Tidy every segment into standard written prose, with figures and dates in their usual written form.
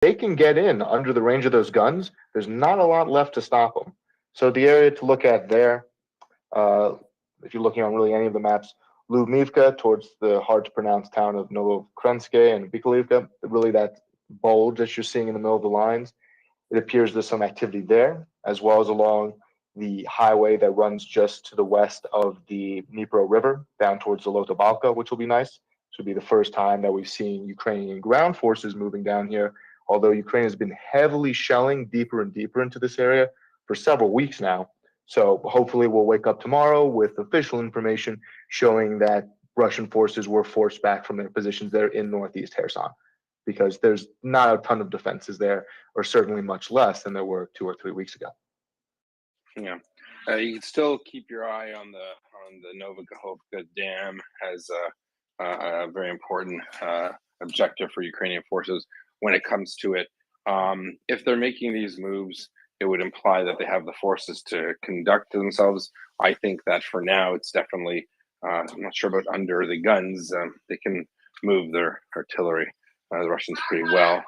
they can get in under the range of those guns. There's not a lot left to stop them. So the area to look at there, uh, if you're looking on really any of the maps, Lubmivka towards the hard to pronounce town of Novokrenske and Bikalivka, really that bulge that you're seeing in the middle of the lines, it appears there's some activity there, as well as along the highway that runs just to the west of the Dnipro River down towards the Lota Balka, which will be nice. This will be the first time that we've seen Ukrainian ground forces moving down here, although Ukraine has been heavily shelling deeper and deeper into this area for several weeks now. So hopefully we'll wake up tomorrow with official information showing that Russian forces were forced back from their positions there in northeast Kherson, because there's not a ton of defenses there, or certainly much less than there were 2 or 3 weeks ago. Yeah, you can still keep your eye on the Novokhovka Dam as a very important objective for Ukrainian forces when it comes to it. If they're making these moves, it would imply that they have the forces to conduct themselves. I think that for now, it's definitely, I'm not sure about under the guns. They can move their artillery, the Russians, pretty well.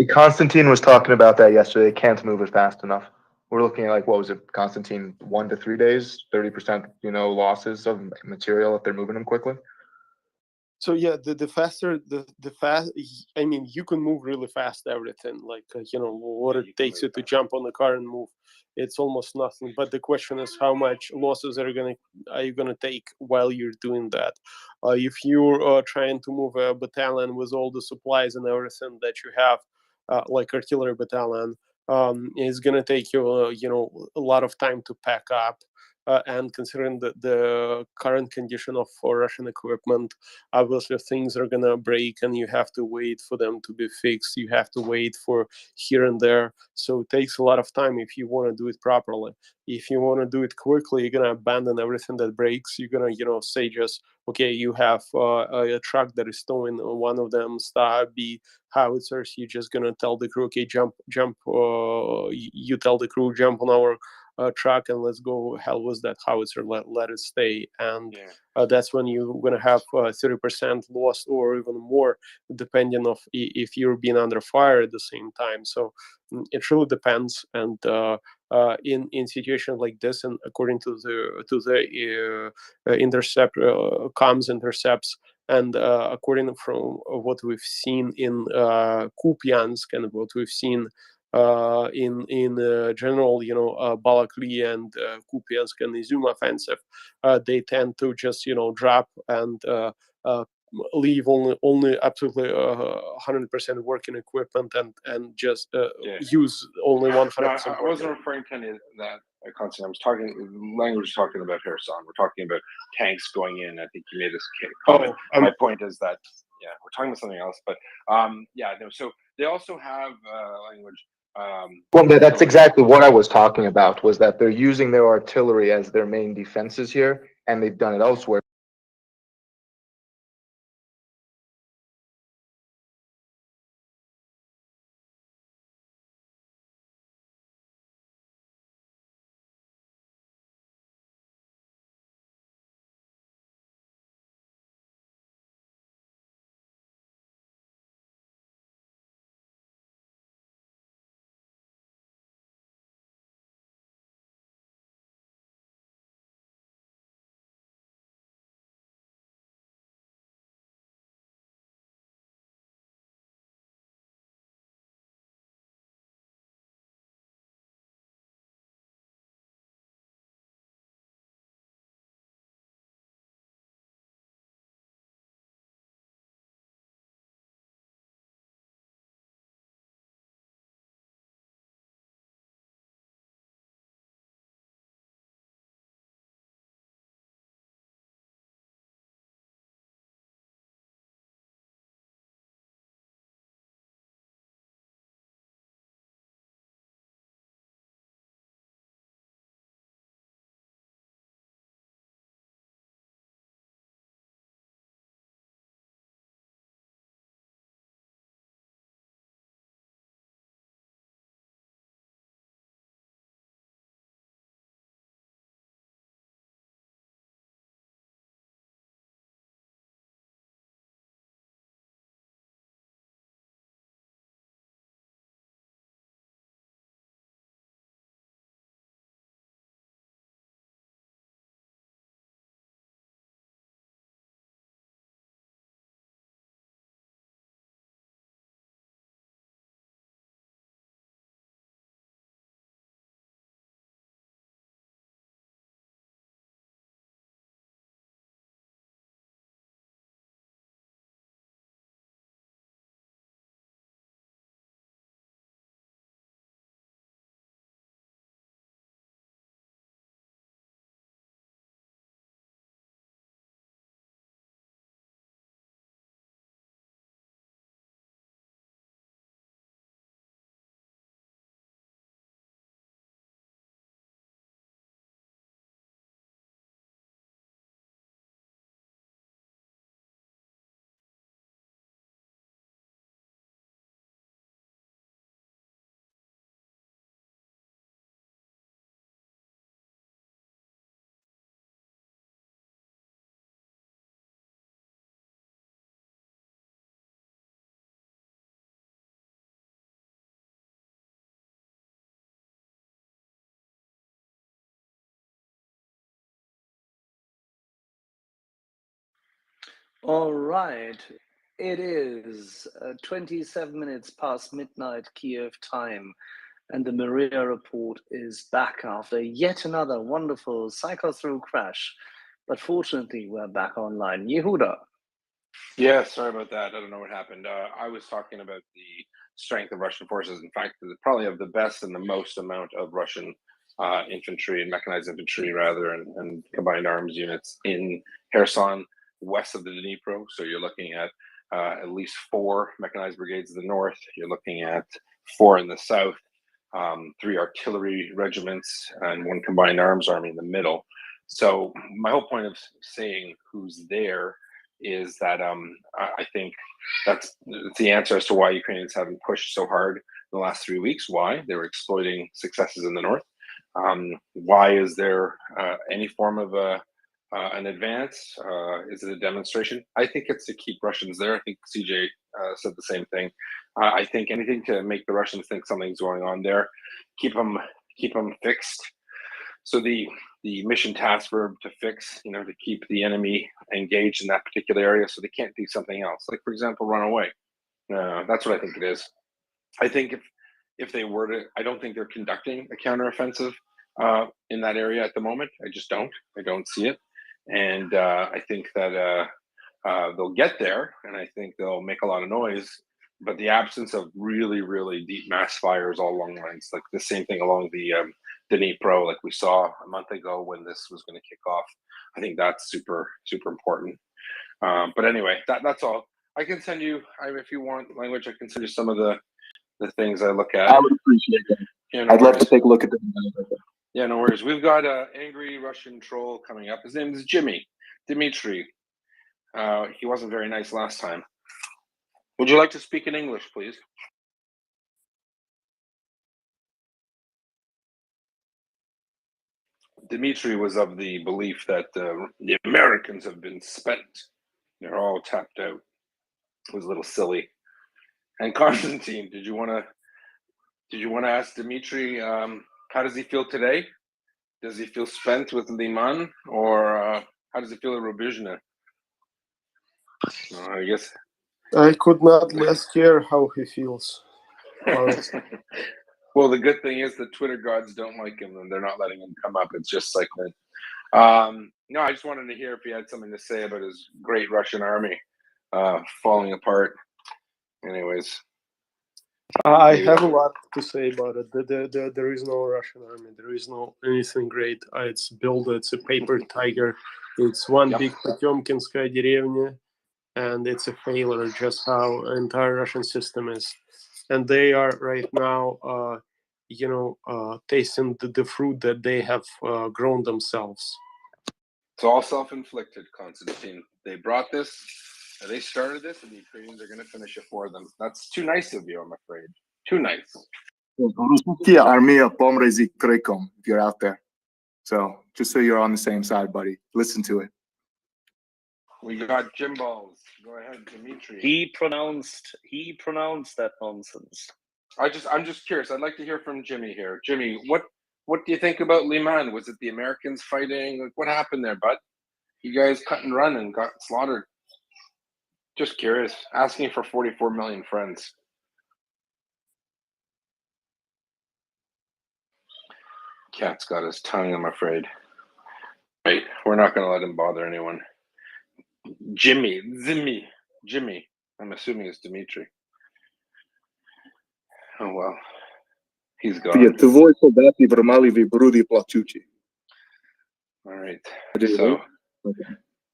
Constantine was talking about that yesterday. They can't move it fast enough. We're looking at, like, what was it, Constantine, 1 to 3 days, 30%, losses of material if they're moving them quickly. So yeah, the faster the fast. I mean, you can move really fast. Everything, like what it takes you to jump on the car and move, it's almost nothing. But the question is, how much losses are you gonna take while you're doing that? If you're trying to move a battalion with all the supplies and everything that you have, like artillery battalion, it's gonna take you a lot of time to pack up. And considering the current condition of Russian equipment, obviously things are gonna break, and you have to wait for them to be fixed. You have to wait for here and there, so it takes a lot of time if you want to do it properly. If you want to do it quickly, you're gonna abandon everything that breaks. You're gonna say just, okay, you have a truck that is towing one of them star B howitzers. You're just gonna tell the crew, okay, jump. You tell the crew, jump on our truck and let's go hell with that howitzer, let it stay. And that's when you're going to have 30% loss or even more, depending of if you're being under fire at the same time. So it really depends. And in situations like this, and according to the intercept comms intercepts, and according from what we've seen in Kupiansk and what we've seen in general, Balakli and Kupiansk and Izum offensive, they tend to just drop and leave only absolutely 100% working equipment and just use only 100%. No, I wasn't referring to any of that, Constantine. I was talking about Kherson. We're talking about tanks going in. I think you made this comment. My point is that we're talking about something else, but so they also have language. Well, that's exactly what I was talking about, was that they're using their artillery as their main defenses here, and they've done it elsewhere. All right. It is 27 minutes past midnight Kiev time, and the Maria report is back after yet another wonderful cycle through crash. But fortunately, we're back online. Yehuda. Yeah, sorry about that. I don't know what happened. I was talking about the strength of Russian forces. In fact, they probably have the best and the most amount of Russian infantry and mechanized infantry, rather, and combined arms units in Kherson, west of the Dnipro. So you're looking at least 4 mechanized brigades in the north. You're looking at 4 in the south, 3 artillery regiments, and 1 combined arms army in the middle. So my whole point of saying who's there is that I think that's the answer as to why Ukrainians haven't pushed so hard in the last 3 weeks. Why? They were exploiting successes in the north. Why is there any form of an advance? Is it a demonstration? I think it's to keep Russians there. I think CJ said the same thing. I think anything to make the Russians think something's going on there, keep them fixed. So the mission task verb to fix, to keep the enemy engaged in that particular area, so they can't do something else. Like, for example, run away. That's what I think it is. I think if they were to, I don't think they're conducting a counteroffensive in that area at the moment. I just don't. I don't see it, and I think that they'll get there, and I think they'll make a lot of noise. But the absence of really, really deep mass fires all along lines, like the same thing along the Dnipro, like we saw a month ago when this was going to kick off, I think that's super, super important. But anyway, that's all. I can send you, if you want language, I can send you some of the things I look at. I would appreciate that. Yeah, no I'd love worries. to take a look at them. Yeah, no worries. We've got an angry Russian troll coming up. His name is Jimmy. Dmitry. He wasn't very nice last time. Would you like to speak in English, please? Dmitry was of the belief that the Americans have been spent. They're all tapped out. It was a little silly. And Constantine, did you want to ask Dmitry how does he feel today? Does he feel spent with Liman, or how does he feel at Rubizhne? I guess I could not less care how he feels. Well, the good thing is the Twitter gods don't like him, and they're not letting him come up. It's just like that. No, I just wanted to hear if he had something to say about his great Russian army falling apart. Anyways, I have a lot to say about it. There is no Russian army. There is no anything great. It's built. It's a paper tiger. It's one big Potemkinskaya деревня, and it's a failure. Just how entire Russian system is, and they are right now, tasting the fruit that they have grown themselves. it's all self-inflicted, Constantine. They brought this, they started this, and the Ukrainians are going to finish it for them. That's too nice of you, I'm afraid. Too nice. Russia armia pomrezi krikom, if you're out there. So just so you're on the same side, buddy, listen to it. We got Jim Balls. Go ahead, Dmitry. He pronounced that nonsense. I'm just curious. I'd like to hear from Jimmy here. Jimmy, what do you think about Liman? Was it the Americans fighting? Like, what happened there, bud? You guys cut and run and got slaughtered. Just curious. Asking for 44 million friends. Cat's got his tongue, I'm afraid. Right, we're not going to let him bother anyone. Jimmy. I'm assuming it's Dmitry. Oh, well. He's gone. All right. So,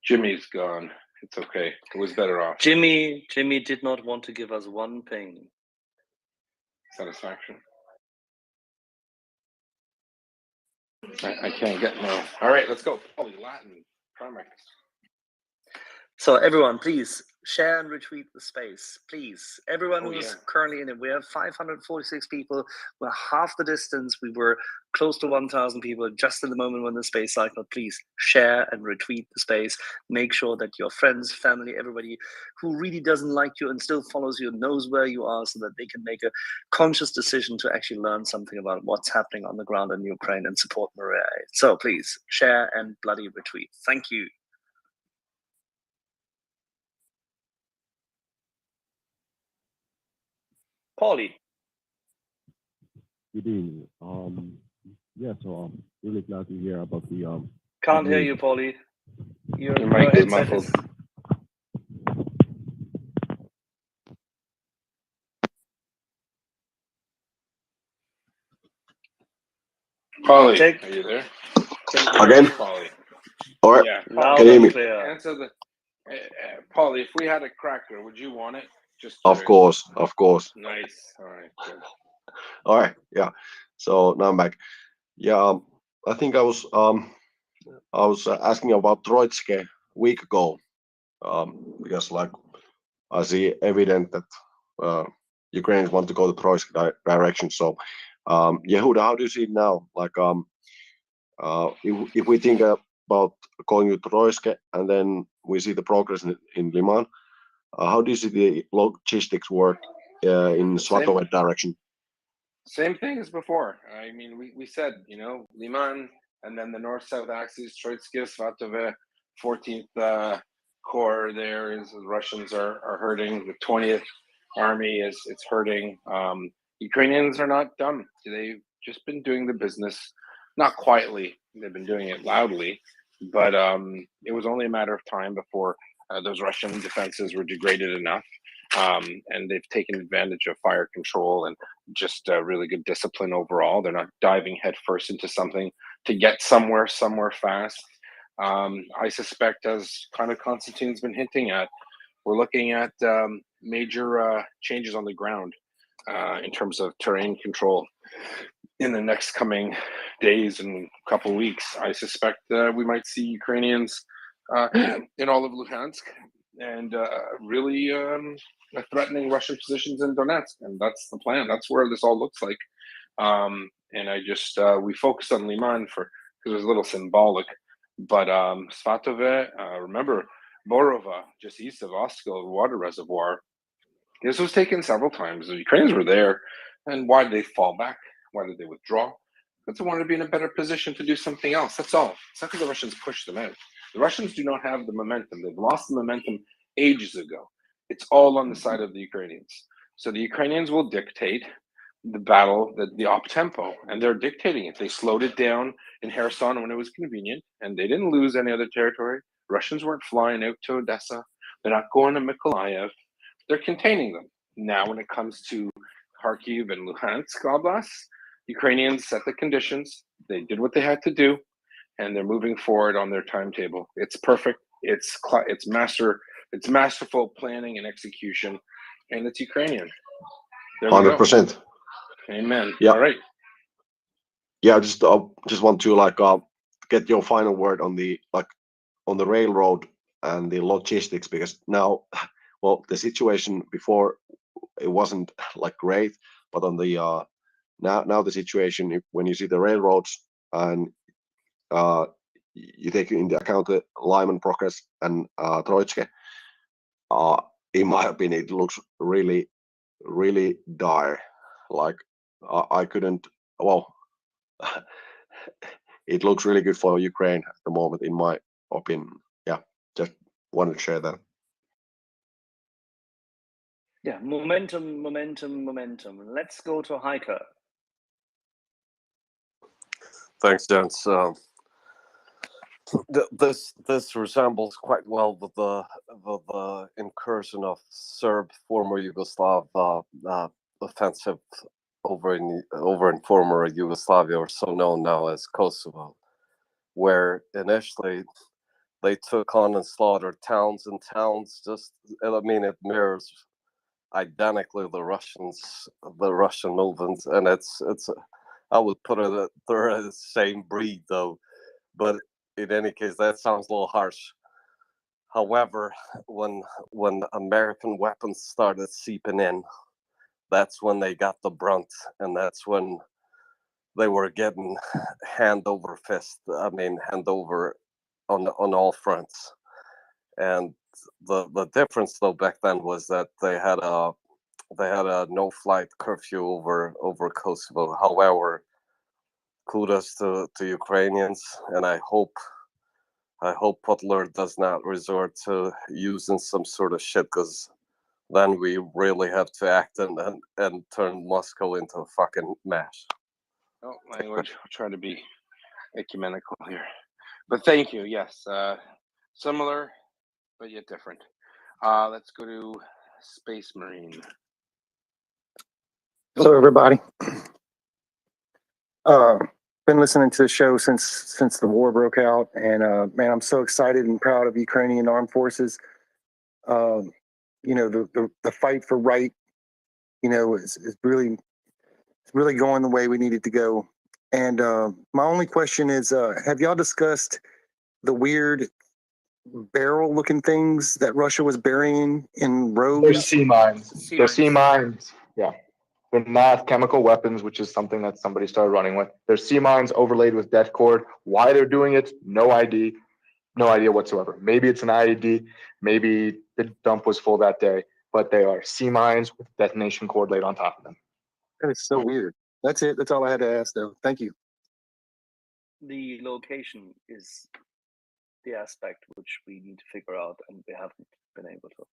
Jimmy's gone. It's okay. It was better off. Jimmy did not want to give us one ping. Satisfaction. I can't get no. All right, let's go. Holy Latin. Karmic. So everyone, please share and retweet the space. Please, everyone who is currently in it. We have 546 people. We're half the distance. We were close to 1,000 people just in the moment when the space cycled. Please share and retweet the space. Make sure that your friends, family, everybody who really doesn't like you and still follows you knows where you are, so that they can make a conscious decision to actually learn something about what's happening on the ground in Ukraine and support Maria. So please share and bloody retweet. Thank you. Paulie. Good evening. Yeah, so I'm really glad to hear about the Can't hear news. you, Paulie. Your mic is headset muffled. is. Paulie, Take- are you there? Again? Paulie. All right. Yeah, Loud Can you hear and me? clear. answer the. Paulie, if we had a cracker, would you want it? Just Of curious. course. Nice. All right. Good. All right. Yeah. So now I'm back. Yeah. I think I was asking about Troitske a week ago, because like I see evident that Ukrainians want to go the Troitske direction. So, Yehuda, how do you see it now? Like, if we think about going to Troitske and then we see the progress in Liman, how do you see the logistics work in Svatove direction? Same thing as before. I mean, we said, Liman, and then the north-south axis, Troitske, Svatove, 14th Corps there is the Russians are hurting. The 20th Army it's hurting. Ukrainians are not dumb. They've just been doing the business, not quietly. They've been doing it loudly, but it was only a matter of time before those Russian defenses were degraded enough. And they've taken advantage of fire control and just really good discipline overall. They're not diving headfirst into something to get somewhere fast. I suspect, as kind of Konstantin's been hinting at, we're looking at major changes on the ground in terms of terrain control in the next coming days and couple weeks. I suspect we might see Ukrainians in all of Luhansk and really threatening Russian positions in Donetsk, and that's the plan. That's where this all looks like. And I just we focused on Liman because it was a little symbolic, but Svatove, remember Borova, just east of Oskil water reservoir. This was taken several times. The Ukrainians were there, and why did they fall back? Why did they withdraw? Because they wanted to be in a better position to do something else. That's all. It's not because the Russians pushed them out. The Russians do not have the momentum. They've lost the momentum ages ago. It's all on the side of the Ukrainians. So the Ukrainians will dictate the battle, the op tempo, and they're dictating it. They slowed it down in Kherson when it was convenient, and they didn't lose any other territory. Russians weren't flying out to Odessa. They're not going to Mykolaiv. They're containing them. Now, when it comes to Kharkiv and Luhansk Oblast, Ukrainians set the conditions. They did what they had to do, and they're moving forward on their timetable. It's perfect. It's masterful planning and execution, and it's Ukrainian. There we go. 100%. Amen. Yeah. All right. Yeah, I just want to get your final word on the railroad and the logistics, because now, well, the situation before, it wasn't like great, but on the now the situation, when you see the railroads and you take into account the Lyman progress and Troitske, in my opinion, it looks really, really dire. Like I couldn't. Well, it looks really good for Ukraine at the moment, in my opinion. Yeah, just wanted to share that. Yeah, momentum. Let's go to Heike. Thanks, gents. This resembles quite well with the incursion of Serb former Yugoslav offensive over in former Yugoslavia, or so known now as Kosovo, where initially they took on and slaughtered towns and towns. It mirrors identically the Russian movements, and it's I would put it that they're the same breed though, but in any case, that sounds a little harsh. However, when American weapons started seeping in, that's when they got the brunt, and that's when they were getting hand over on all fronts. And the difference though back then was that they had a no-flight curfew over Kosovo. However, kudos to Ukrainians, and I hope Butler does not resort to using some sort of shit, because then we really have to act and turn Moscow into a fucking mess. Oh, language. I'll try to be ecumenical here. But thank you. Yes. Similar, but yet different. Let's go to Space Marine. Hello, everybody. Been listening to the show since the war broke out, and man, I'm so excited and proud of Ukrainian armed forces. You know, the fight for right, you know, is really going the way we need it to go. And my only question is, have y'all discussed the weird barrel-looking things that Russia was burying in They're roads? sea mines. Sea They're mines. sea mines. Yeah. They're not chemical weapons, which is something that somebody started running with. They're sea mines overlaid with death cord. Why they're doing it, no idea whatsoever. Maybe it's an IED. Maybe the dump was full that day. But they are sea mines with detonation cord laid on top of them. That is so weird. That's it. That's all I had to ask, though. Thank you. The location is the aspect which we need to figure out, and we haven't been able to.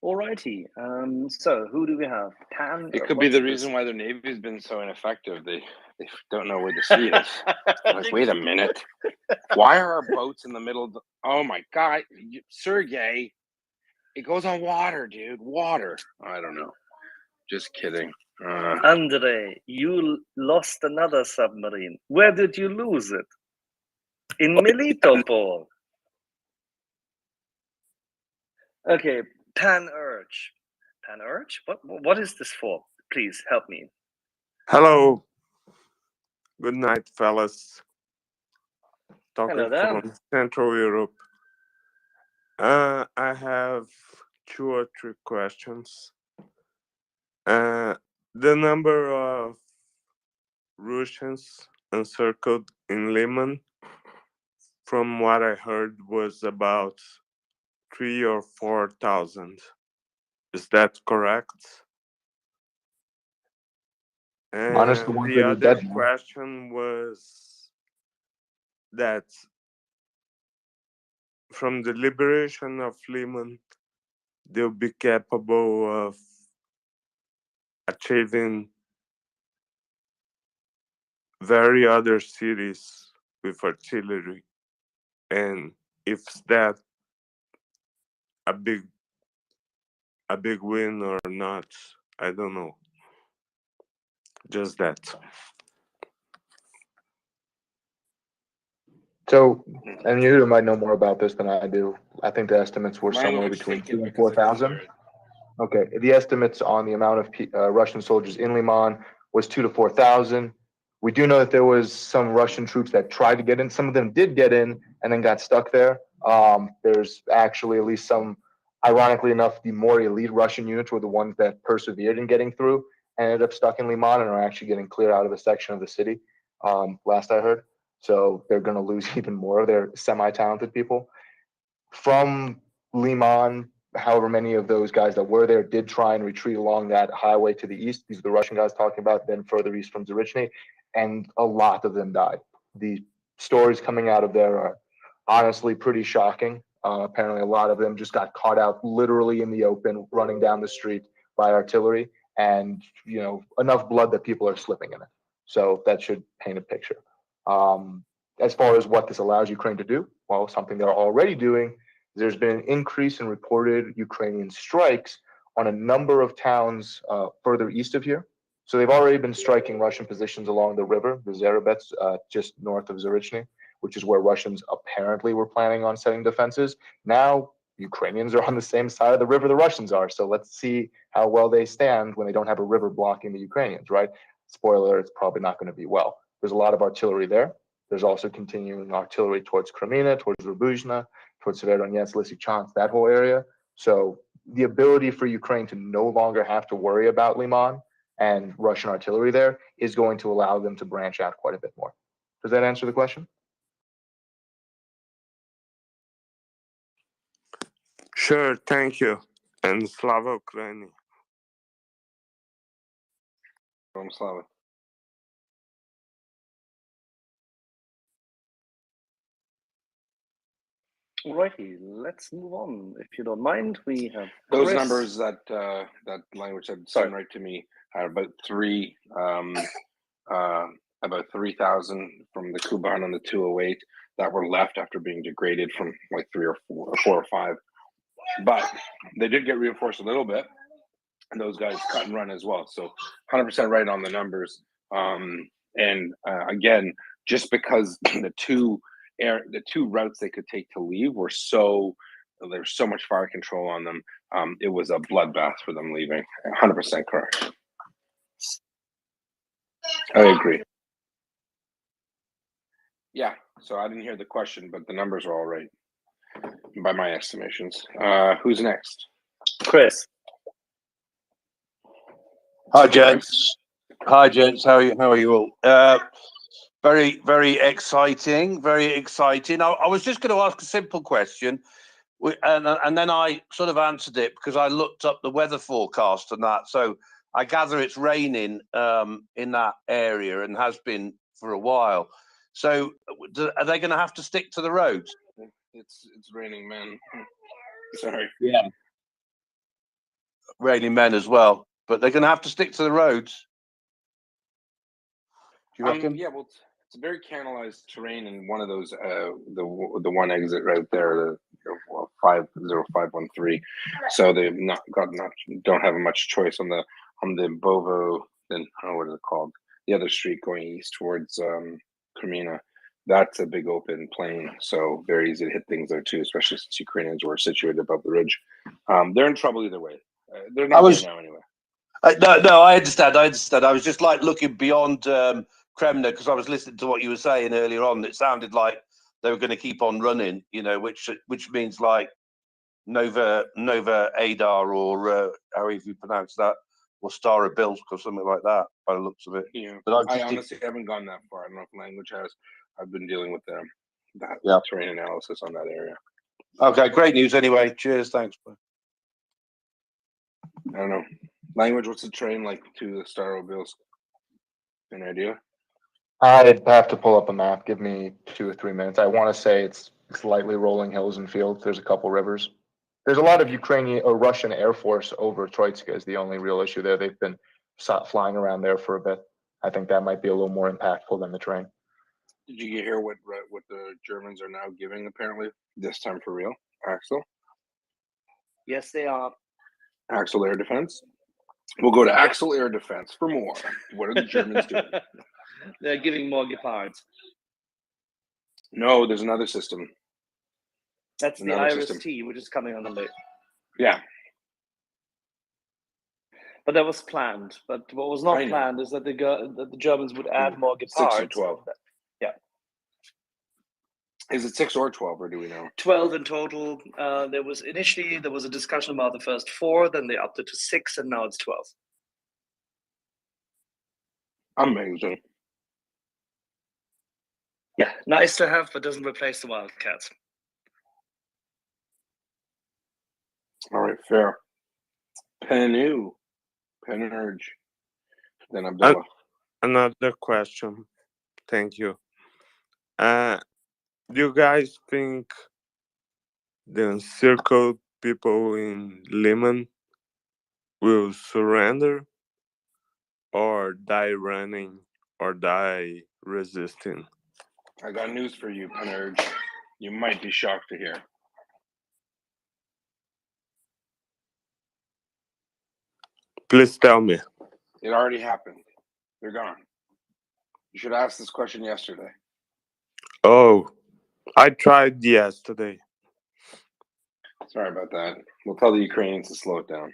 Alrighty. So who do we have? Pan. It could be the reason why their navy's been so ineffective. They don't know where the sea is. Like, wait a minute. Why are our boats in the middle of the... Oh my God, Sergey, it goes on water, dude. Water. I don't know. Just kidding. Andre, you lost another submarine. Where did you lose it? In Melitopol. Okay, Pan Urge. Pan Urge? What is this for? Please help me. Hello. Good night, fellas. Talking Hello there. from Central Europe. I have 2 or 3 questions. The number of Russians encircled in Liman, from what I heard, was about 3,000 or 4,000. Is that correct? Minus the And ones the that are other dead now. question was that from the liberation of Liman, they'll be capable of achieving very other cities with artillery. And if that a big win or not, I don't know. Just that. So, and Yehuda might know more about this than I do. I think the estimates were My somewhere notes between take it 2,000 and because I 4,000. misheard. Okay, the estimates on the amount of Russian soldiers in Liman was 2,000 to 4,000. We do know that there was some Russian troops that tried to get in. Some of them did get in and then got stuck there. There's actually at least some, ironically enough, the more elite Russian units were the ones that persevered in getting through and ended up stuck in Liman and are actually getting cleared out of a section of the city, last I heard. So they're going to lose even more of their semi-talented people. From Liman, however many of those guys that were there did try and retreat along that highway to the east. These are the Russian guys talking about, then further east from Zarichny, and a lot of them died. The stories coming out of there are honestly pretty shocking. Apparently, a lot of them just got caught out literally in the open, running down the street by artillery, and enough blood that people are slipping in it. So that should paint a picture. As far as what this allows Ukraine to do, well, something they're already doing. There's been an increase in reported Ukrainian strikes on a number of towns further east of here. So they've already been striking Russian positions along the river, the Zarabets, just north of Zarichny, which is where Russians apparently were planning on setting defenses. Now, Ukrainians are on the same side of the river the Russians are. So let's see how well they stand when they don't have a river blocking the Ukrainians, right? Spoiler, it's probably not going to be well. There's a lot of artillery there. There's also continuing artillery towards Kremina, towards Rubuzhna, towards Severodonetsk, Lysychansk, that whole area. So the ability for Ukraine to no longer have to worry about Liman and Russian artillery there is going to allow them to branch out quite a bit more. Does that answer the question? Sure, thank you. And Slava Ukraini. From Slava. Alrighty, let's move on. If you don't mind, we have Those Chris. numbers that that language said seemed right to me. About about 3,000 from the Kuban and the 208 that were left after being degraded from like 3 or 4 or 5. But they did get reinforced a little bit, and those guys cut and run as well. So 100% right on the numbers. Again, just because the two routes they could take to leave were there's so much fire control on them. It was a bloodbath for them leaving. 100% correct. I agree. Yeah. So I didn't hear the question, but the numbers are all right by my estimations. Who's next? Chris. Hi, gents. Hi, gents. How are you all? Very, very exciting. Very exciting. I was just going to ask a simple question, and then I sort of answered it because I looked up the weather forecast and that. So I gather it's raining in that area and has been for a while. So are they going to have to stick to the roads? It's raining men. Sorry. Yeah. Raining men as well, but they're going to have to stick to the roads. Do you reckon? Yeah, well, it's a very canalized terrain, and one of those, the one exit right there, the 50513. So they've don't have much choice on the Bovo. Then what is it called? The other street going east towards Kremina. That's a big open plain, so very easy to hit things there too, especially since Ukrainians were situated above the ridge. They're in trouble either way. They're not there now anyway. No, I understand. I was just like looking beyond Kremna because I was listening to what you were saying earlier on. It sounded like they were going to keep on running, which means like Nova Adar or however you pronounce that, or Stara Bilsk or something like that by the looks of it. Yeah, but I honestly haven't gone that far. I don't know if language has. I've been dealing with that terrain analysis on that area. Okay, great news anyway. Cheers, thanks. I don't know. Language, what's the train like to the Starobilsk? Any idea? I'd have to pull up a map. Give me 2 or 3 minutes. I want to say it's slightly rolling hills and fields. There's a couple rivers. There's a lot of Ukrainian or Russian Air Force over Troitska is the only real issue there. They've been flying around there for a bit. I think that might be a little more impactful than the train. Did you hear what the Germans are now giving apparently this time for real? Axel? Yes, they are. Axel Air Defense? We'll go to Axel Air Defense for more. What are the Germans doing? They're giving more Gepards. No, there's another system. That's the IRS-T, which is coming on the list. Yeah. But that was planned. But what was not planned is that the Germans would add more Gepards. 6 or 12. Yeah. Is it 6 or 12, or do we know? 12 in total. There was a discussion about the first 4, then they upped it to 6, and now it's 12. Amazing. Yeah, nice to have, but doesn't replace the Wildcats. All right, fair. Penerge. Then Abdullah. Another question. Thank you. Do you guys think the encircled people in Liman will surrender or die running or die resisting? I got news for you, Penerge. You might be shocked to hear. Please tell me. It already happened. They're gone. You should have asked this question yesterday. Oh, I tried yesterday. Sorry about that. We'll tell the Ukrainians to slow it down.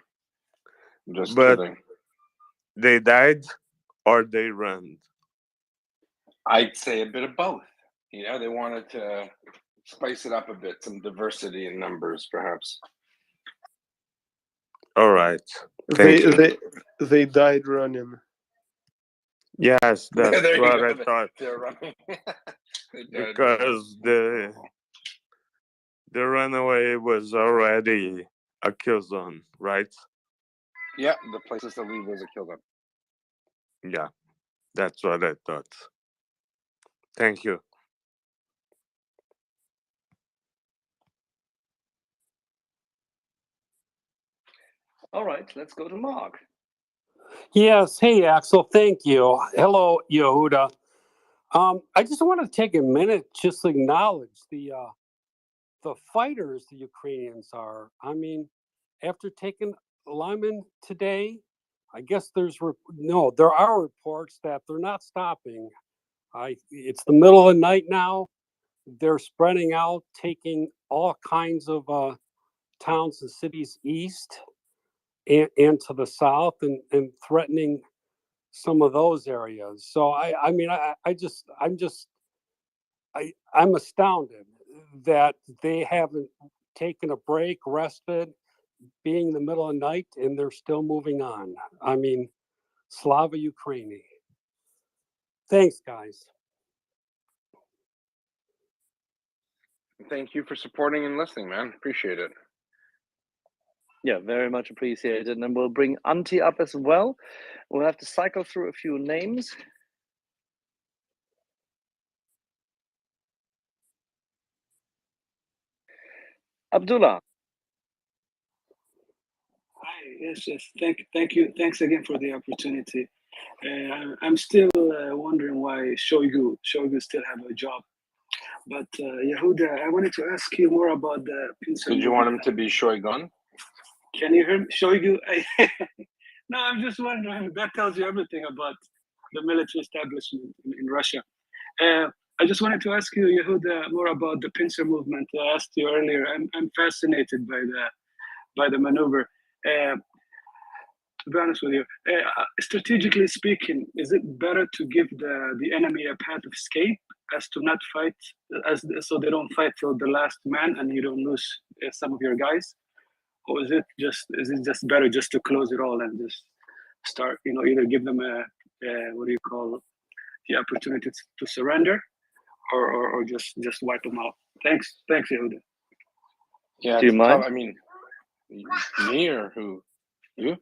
I'm just But kidding. They died or they ran? I'd say a bit of both. They wanted to spice it up a bit, some diversity in numbers, perhaps. All right. Thank you. They died running. Yes, that's There you what go. I thought. They're running. Because the runaway was already a kill zone, right? Yeah, the places to leave was a kill zone. Yeah, that's what I thought. Thank you. All right, let's go to Mark. Yes. Hey, Axel. Thank you. Hello, Yehuda. I just want to take a minute just to acknowledge the fighters the Ukrainians are. I mean, after taking Lyman today, I guess there are reports that they're not stopping. It's the middle of the night now. They're spreading out, taking all kinds of towns and cities east and to the south, and threatening some of those areas. So I'm astounded that they haven't taken a break, rested, being in the middle of the night, and they're still moving on. I mean, Slava Ukraini. Thanks, guys. Thank you for supporting and listening, man. Appreciate it. Yeah, very much appreciated. And we'll bring Antti up as well. We'll have to cycle through a few names. Abdullah. Hi, yes. Thank you. Thanks again for the opportunity. I'm still wondering why Shoigu still have a job. But Yehuda, I wanted to ask you more about the pincer. Did you want him to be Shoigun? Can you hear me? Shoigu? No, I'm just wondering. That tells you everything about the military establishment in Russia. I just wanted to ask you, Yehuda, more about the pincer movement. I asked you earlier. I'm fascinated by the maneuver. To be honest with you, strategically speaking, is it better to give the enemy a path of escape as to not fight, so they don't fight till the last man and you don't lose some of your guys, or is it just better just to close it all and just start, either give them the opportunity to surrender, or just wipe them out? Thanks, Yehuda. Yeah, Do you mind? I mean, me or who? You?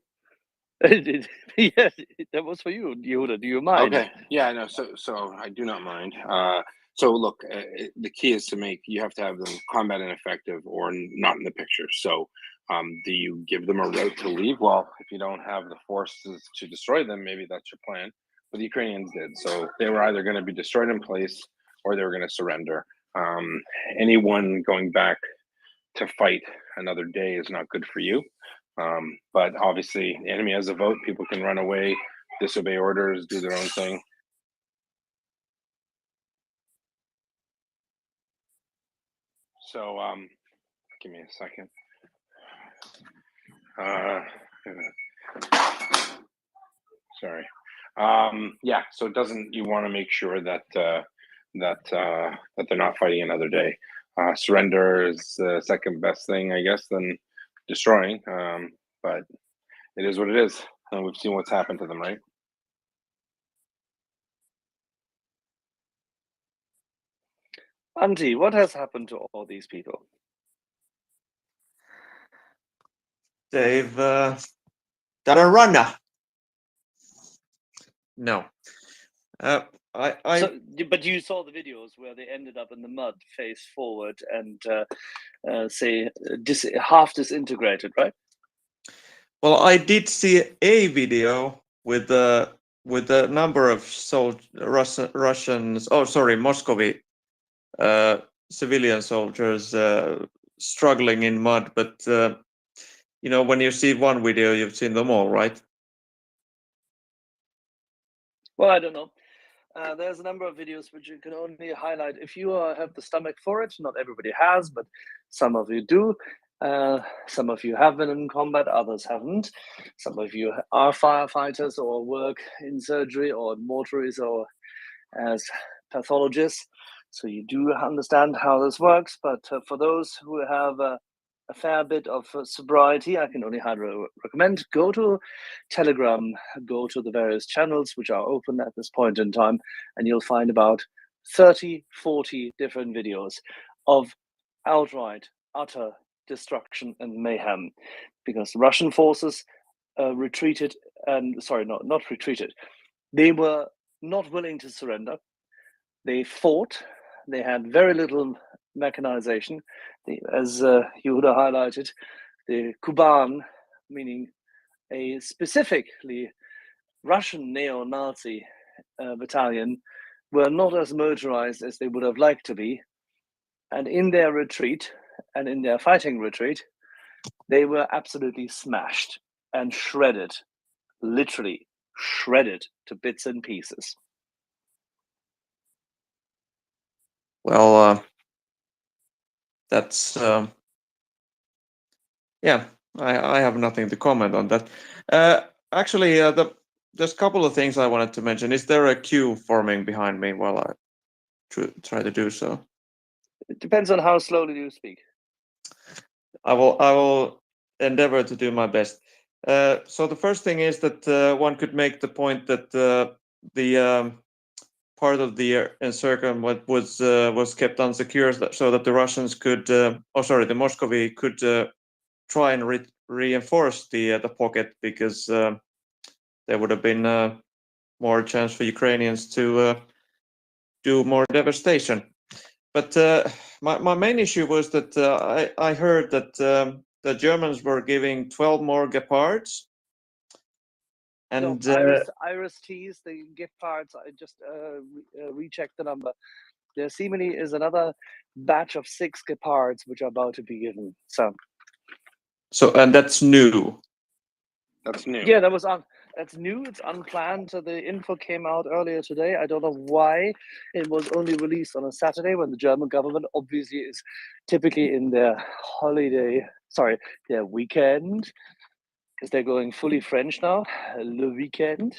Yeah, that was for you, Yehuda. Do you mind? Okay. Yeah, no. So I do not mind. So look, the key is you have to have them combat ineffective or not in the picture. So, do you give them a route to leave? Well, if you don't have the forces to destroy them, maybe that's your plan. But the Ukrainians did. So they were either going to be destroyed in place or they were going to surrender. Anyone going back to fight another day is not good for you. But obviously, the enemy has a vote. People can run away, disobey orders, do their own thing. So, give me a second. Sorry. Yeah. So you want to make sure that they're not fighting another day. Surrender is the second best thing, I guess, than destroying. But it is what it is, and we've seen what's happened to them, right? Antti, what has happened to all these people? They've done a runner. No. But you saw the videos where they ended up in the mud, face forward, and half disintegrated, right? Well, I did see a video with a number of Russians. Oh, sorry, Muscovy civilian soldiers struggling in mud. But when you see one video, you've seen them all, right? Well, I don't know. There's a number of videos which you can only highlight if you have the stomach for it. Not everybody has, but some of you do. Some of you have been in combat, others haven't. Some of you are firefighters or work in surgery or in mortuaries or as pathologists. So you do understand how this works. But for those who have a fair bit of sobriety, I can only highly recommend go to Telegram, go to the various channels which are open at this point in time, and you'll find about 30, 40 different videos of outright, utter destruction and mayhem, because Russian forces retreated, and not retreated. They were not willing to surrender. They fought. They had very little mechanization. As Yehuda highlighted, the Kuban, meaning a specifically Russian neo-Nazi battalion were not as motorized as they would have liked to be. And in their retreat, and in their fighting retreat, they were absolutely smashed and shredded, literally shredded to bits and pieces. Well, that's yeah. I have nothing to comment on that. Actually, there's a couple of things I wanted to mention. Is there a queue forming behind me while I try to do so? It depends on how slowly you speak. I will endeavor to do my best. So the first thing is that one could make the point that the part of the encirclement was kept unsecure, so that the Russians could, the Moscovy could try and reinforce the pocket, because there would have been more chance for Ukrainians to do more devastation. But my main issue was that I heard that the Germans were giving 12 more Gepards. And no, Iris T's, the gift cards, I just rechecked the number. There seemingly is another batch of 6 Gepards which are about to be given. So, and that's new. That's new. Yeah, that's new. It's unplanned. So the info came out earlier today. I don't know why it was only released on a Saturday, when the German government obviously is typically in their their weekend, because they're going fully French now. Le weekend.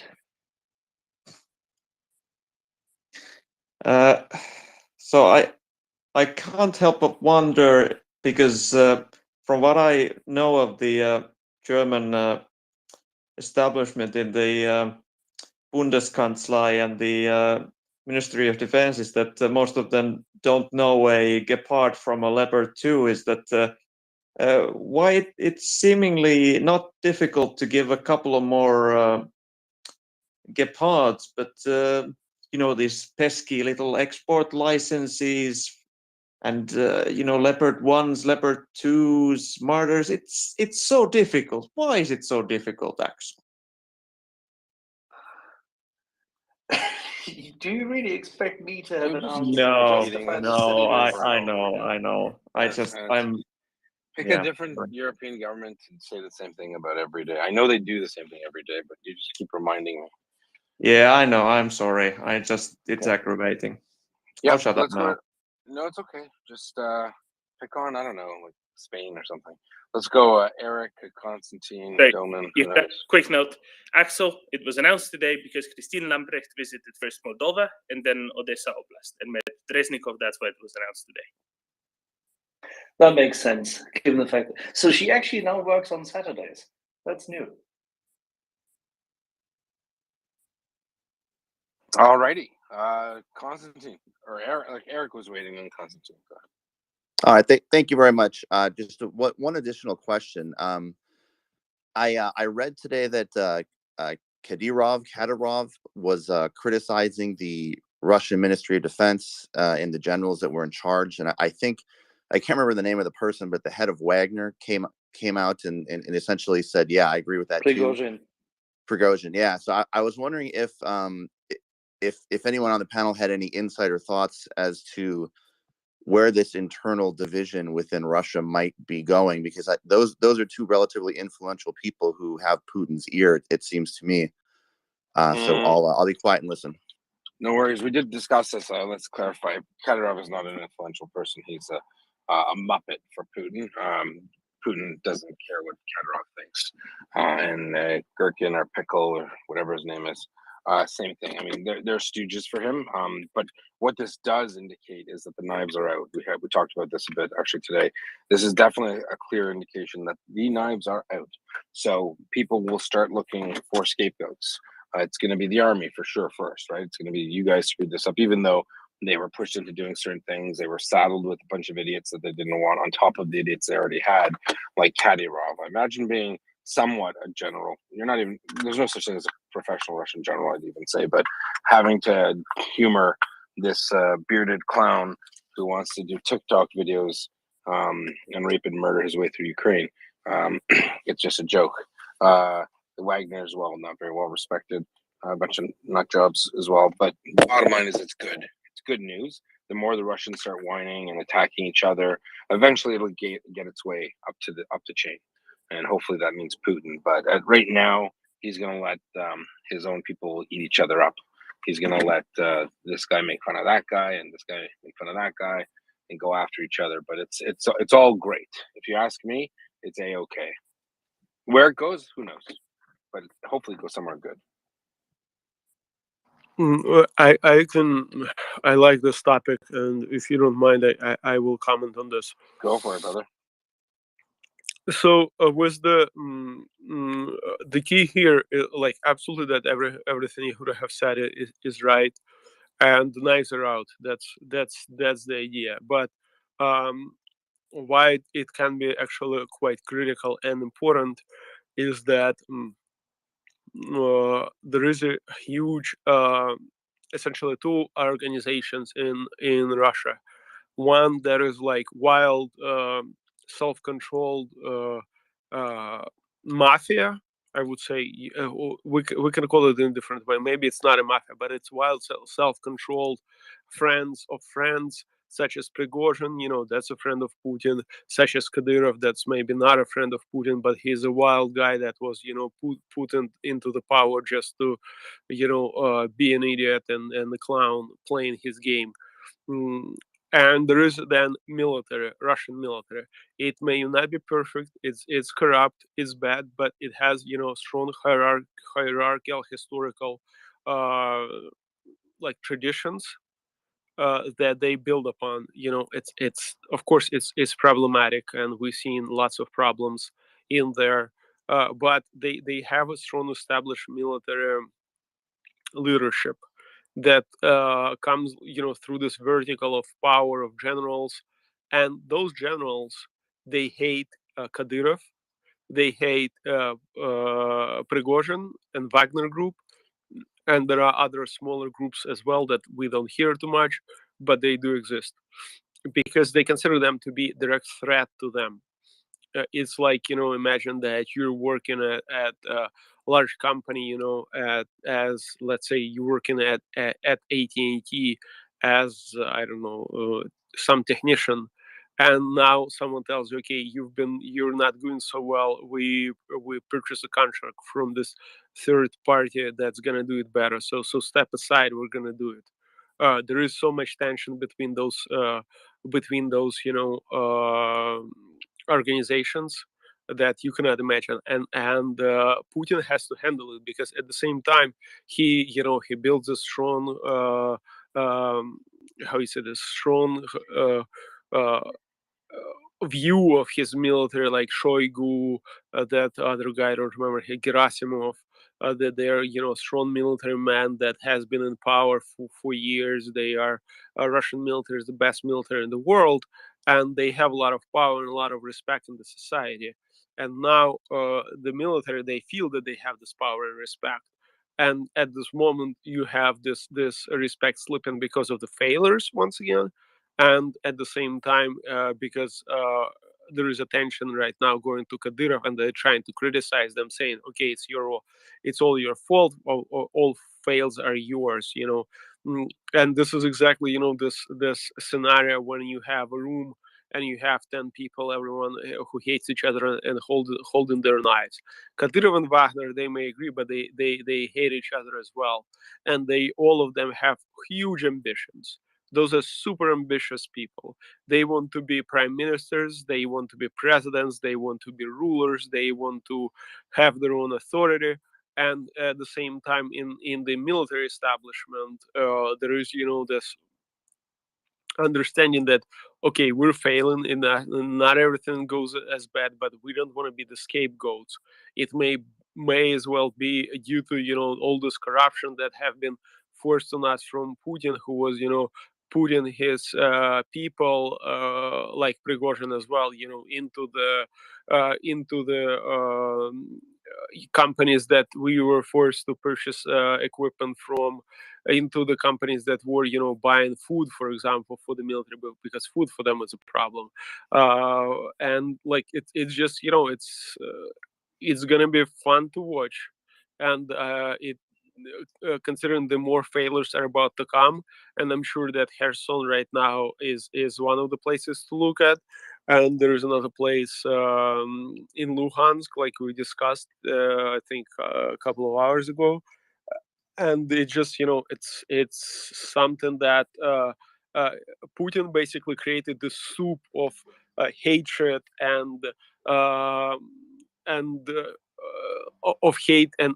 So I can't help but wonder, because from what I know of the German establishment in the Bundeskanzlei and the Ministry of Defense, is that most of them don't know a Gepard from a Leopard 2. Is that why it's seemingly not difficult to give a couple of more Gepards, but these pesky little export licenses, and Leopard 1s, Leopard 2s, Martyrs. It's so difficult. Why is it so difficult, Axel? Do you really expect me to have an answer? No, I know. Pick a different European government and say the same thing about every day. I know they do the same thing every day, but you just keep reminding me. Yeah, I know. I'm sorry. It's aggravating. Yeah, I'll shut up let's now. go. No, it's okay. Just pick on, I don't know, like Spain or something. Let's go, Eric, Constantine, Right. Doman. Yeah, quick note. Axel, it was announced today because Christine Lambrecht visited first Moldova and then Odessa Oblast, and met Reznikov. That's why it was announced today. That makes sense, given the fact. So she actually now works on Saturdays. That's new. All righty. Constantine, or Eric was waiting on Constantine. Go ahead. All right, thank you very much. Just one additional question. I read today that Kadyrov was criticizing the Russian Ministry of Defense and the generals that were in charge, and I think I can't remember the name of the person, but the head of Wagner came out and essentially said, "Yeah, I agree with that too." Prigozhin, yeah. So I was wondering if anyone on the panel had any insider thoughts as to where this internal division within Russia might be going, because those are two relatively influential people who have Putin's ear, it seems to me. So I'll be quiet and listen. No worries. We did discuss this. Let's clarify. Kadyrov is not an influential person. He's a muppet for Putin. Putin doesn't care what Kadyrov thinks. And Gherkin or Pickle or whatever his name is, same thing. I mean, they're stooges for him. But what this does indicate is that the knives are out. We talked about this a bit actually today. This is definitely a clear indication that the knives are out. So people will start looking for scapegoats. It's going to be the army for sure first, right? It's going to be you guys screwed this up, even though they were pushed into doing certain things. They were saddled with a bunch of idiots that they didn't want on top of the idiots they already had, like Kadyrov. Imagine being somewhat a general. There's no such thing as a professional Russian general, I'd even say, but having to humor this bearded clown who wants to do TikTok videos and rape and murder his way through Ukraine. It's just a joke. Wagner as well, not very well respected. A bunch of nut jobs as well. But the bottom line is it's good. It's good news. The more the Russians start whining and attacking each other, eventually it'll get its way up the chain, and hopefully that means Putin. But right now, he's going to let his own people eat each other up. He's going to let this guy make fun of that guy, and this guy make fun of that guy, and go after each other. But it's all great. If you ask me, it's a-okay. Where it goes, who knows? But hopefully it goes somewhere good. I like this topic, and if you don't mind, I will comment on this. Go for it, brother. So with the key here, like absolutely that everything you have said is right, and the knives are out. That's the idea. But why it can be actually quite critical and important is that there is a huge, essentially two organizations in Russia. One that is like wild, self-controlled mafia. I would say we can call it in a different way. Maybe it's not a mafia, but it's wild, self-controlled friends of friends, such as Prigozhin. That's a friend of Putin. Such as Kadyrov, that's maybe not a friend of Putin, but he's a wild guy that was, put into the power just to, be an idiot and a clown playing his game. And there is then military, Russian military. It may not be perfect. It's corrupt. It's bad, but it has strong hierarchical, historical, like traditions that they build upon. It's of course it's problematic, and we've seen lots of problems in there. But they have a strong established military leadership that comes through this vertical of power of generals, and those generals, they hate Kadyrov, they hate Prigozhin and Wagner Group, and there are other smaller groups as well that we don't hear too much, but they do exist because they consider them to be direct threat to them. It's like imagine that you're working at a large company, as let's say you're working at AT&T as I don't know, some technician, and now someone tells you, okay, you're not doing so well, we purchase a contract from this third party that's gonna do it better, so step aside, we're gonna do it. There is so much tension between those organizations that you cannot imagine, and Putin has to handle it, because at the same time he builds a strong how you say this strong uh, view of his military, like Shoigu, that other guy, I don't remember, Gerasimov, that they're strong military man that has been in power for years. They are Russian military is the best military in the world, and they have a lot of power and a lot of respect in the society. And now the military, they feel that they have this power and respect. And at this moment, you have this respect slipping because of the failures once again, and at the same time because there is attention right now going to Kadyrov, and they're trying to criticize them, saying, okay, it's all your fault, all fails are yours, and this is exactly this scenario when you have a room and you have 10 people, everyone who hates each other and holding their knives. Kadyrov and Wagner, they may agree, but they hate each other as well, and they all of them have huge ambitions. Those are super ambitious people. They want to be prime ministers, they want to be presidents, they want to be rulers, they want to have their own authority. And at the same time, in the military establishment, there is this understanding that, okay, we're failing in that, not everything goes as bad, but we don't want to be the scapegoats. It may as well be due to all this corruption that have been forced on us from Putin, who was putting his people like Prigozhin as well into the companies that we were forced to purchase equipment from, into the companies that were buying food, for example, for the military, because food for them was a problem. And like it's just it's gonna be fun to watch, and considering the more failures are about to come, and I'm sure that Kherson right now is one of the places to look at, and there is another place in Luhansk, like we discussed, I think a couple of hours ago, and it just it's something that Putin basically created the soup of hatred uh, and of hate and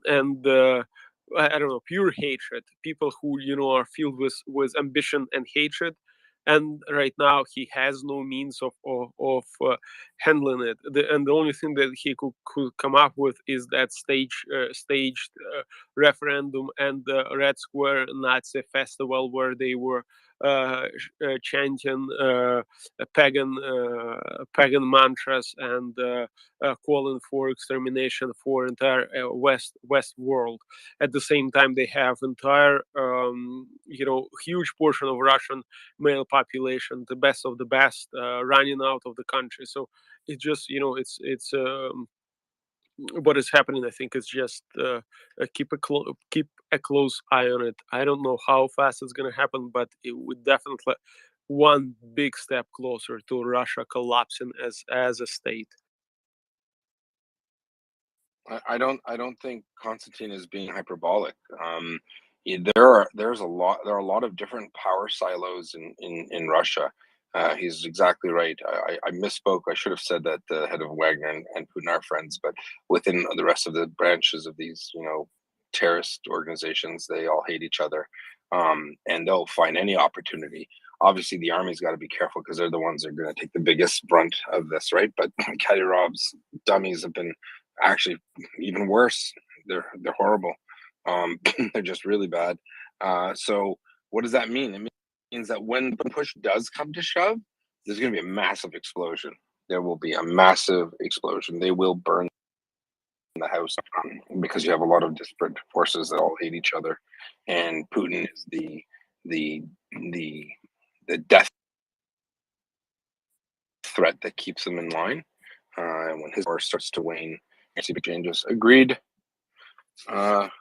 I don't know, pure hatred. People who are filled with ambition and hatred, and right now he has no means of handling it. And the only thing that he could come up with is that staged referendum and the Red Square Nazi festival where they were chanting pagan mantras and calling for extermination for entire West world. At the same time, they have entire huge portion of Russian male population, the best of the best, running out of the country. So it's just it's what is happening. I think is just keep a close eye on it. I don't know how fast it's going to happen, but it would definitely one big step closer to Russia collapsing as a state. I don't think Constantine is being hyperbolic. There are a lot of different power silos in Russia. He's exactly right. I misspoke. I should have said that the head of Wagner and Putin are friends, but within the rest of the branches of these, terrorist organizations, they all hate each other, and they'll find any opportunity. Obviously, the army's got to be careful because they're the ones that are going to take the biggest brunt of this, right? But Kadyrov's dummies have been actually even worse. They're horrible. They're just really bad. So what does that mean? It means that when the push does come to shove, there's going to be a massive explosion. There will be a massive explosion. They will burn the house because you have a lot of disparate forces that all hate each other, and Putin is the death threat that keeps them in line. And when his power starts to wane, I see big changes. Agreed.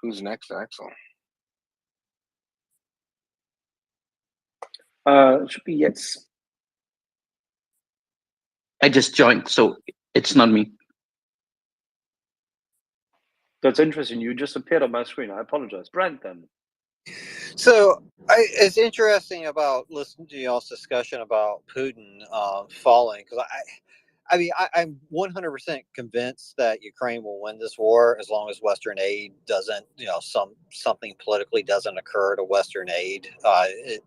Who's next, Axel? It should be yes. I just joined, so it's not me. That's interesting. You just appeared on my screen. I apologize. Brent, then. So it's interesting about listening to y'all's discussion about Putin falling, because I'm 100% convinced that Ukraine will win this war as long as Western aid doesn't, something politically doesn't occur to Western aid.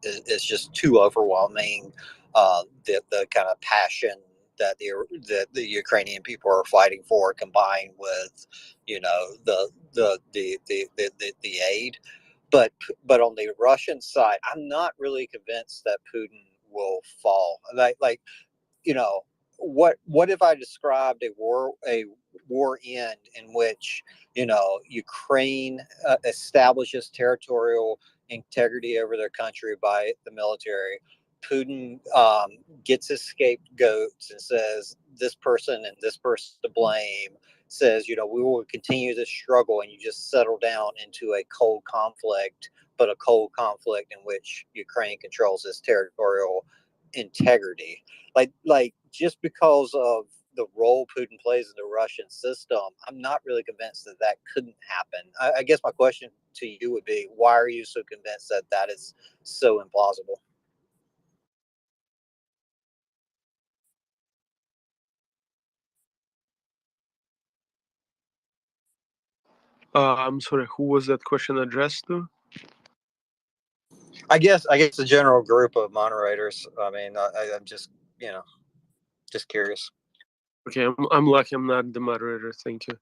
It's just too overwhelming. The kind of passion that the Ukrainian people are fighting for, combined with, the aid. But on the Russian side, I'm not really convinced that Putin will fall. What if I described a war end in which Ukraine establishes territorial integrity over their country by the military. Putin gets his scapegoats and says this person and this person to blame. Says we will continue this struggle, and you just settle down into a cold conflict, but a cold conflict in which Ukraine controls its territorial integrity. Like just because of the role Putin plays in the Russian system, I'm not really convinced that couldn't happen. I guess my question to you would be, why are you so convinced that is so implausible? I'm sorry, who was that question addressed to? I guess the general group of moderators. I mean, I'm just just curious. Okay, I'm lucky I'm not the moderator. Thank you.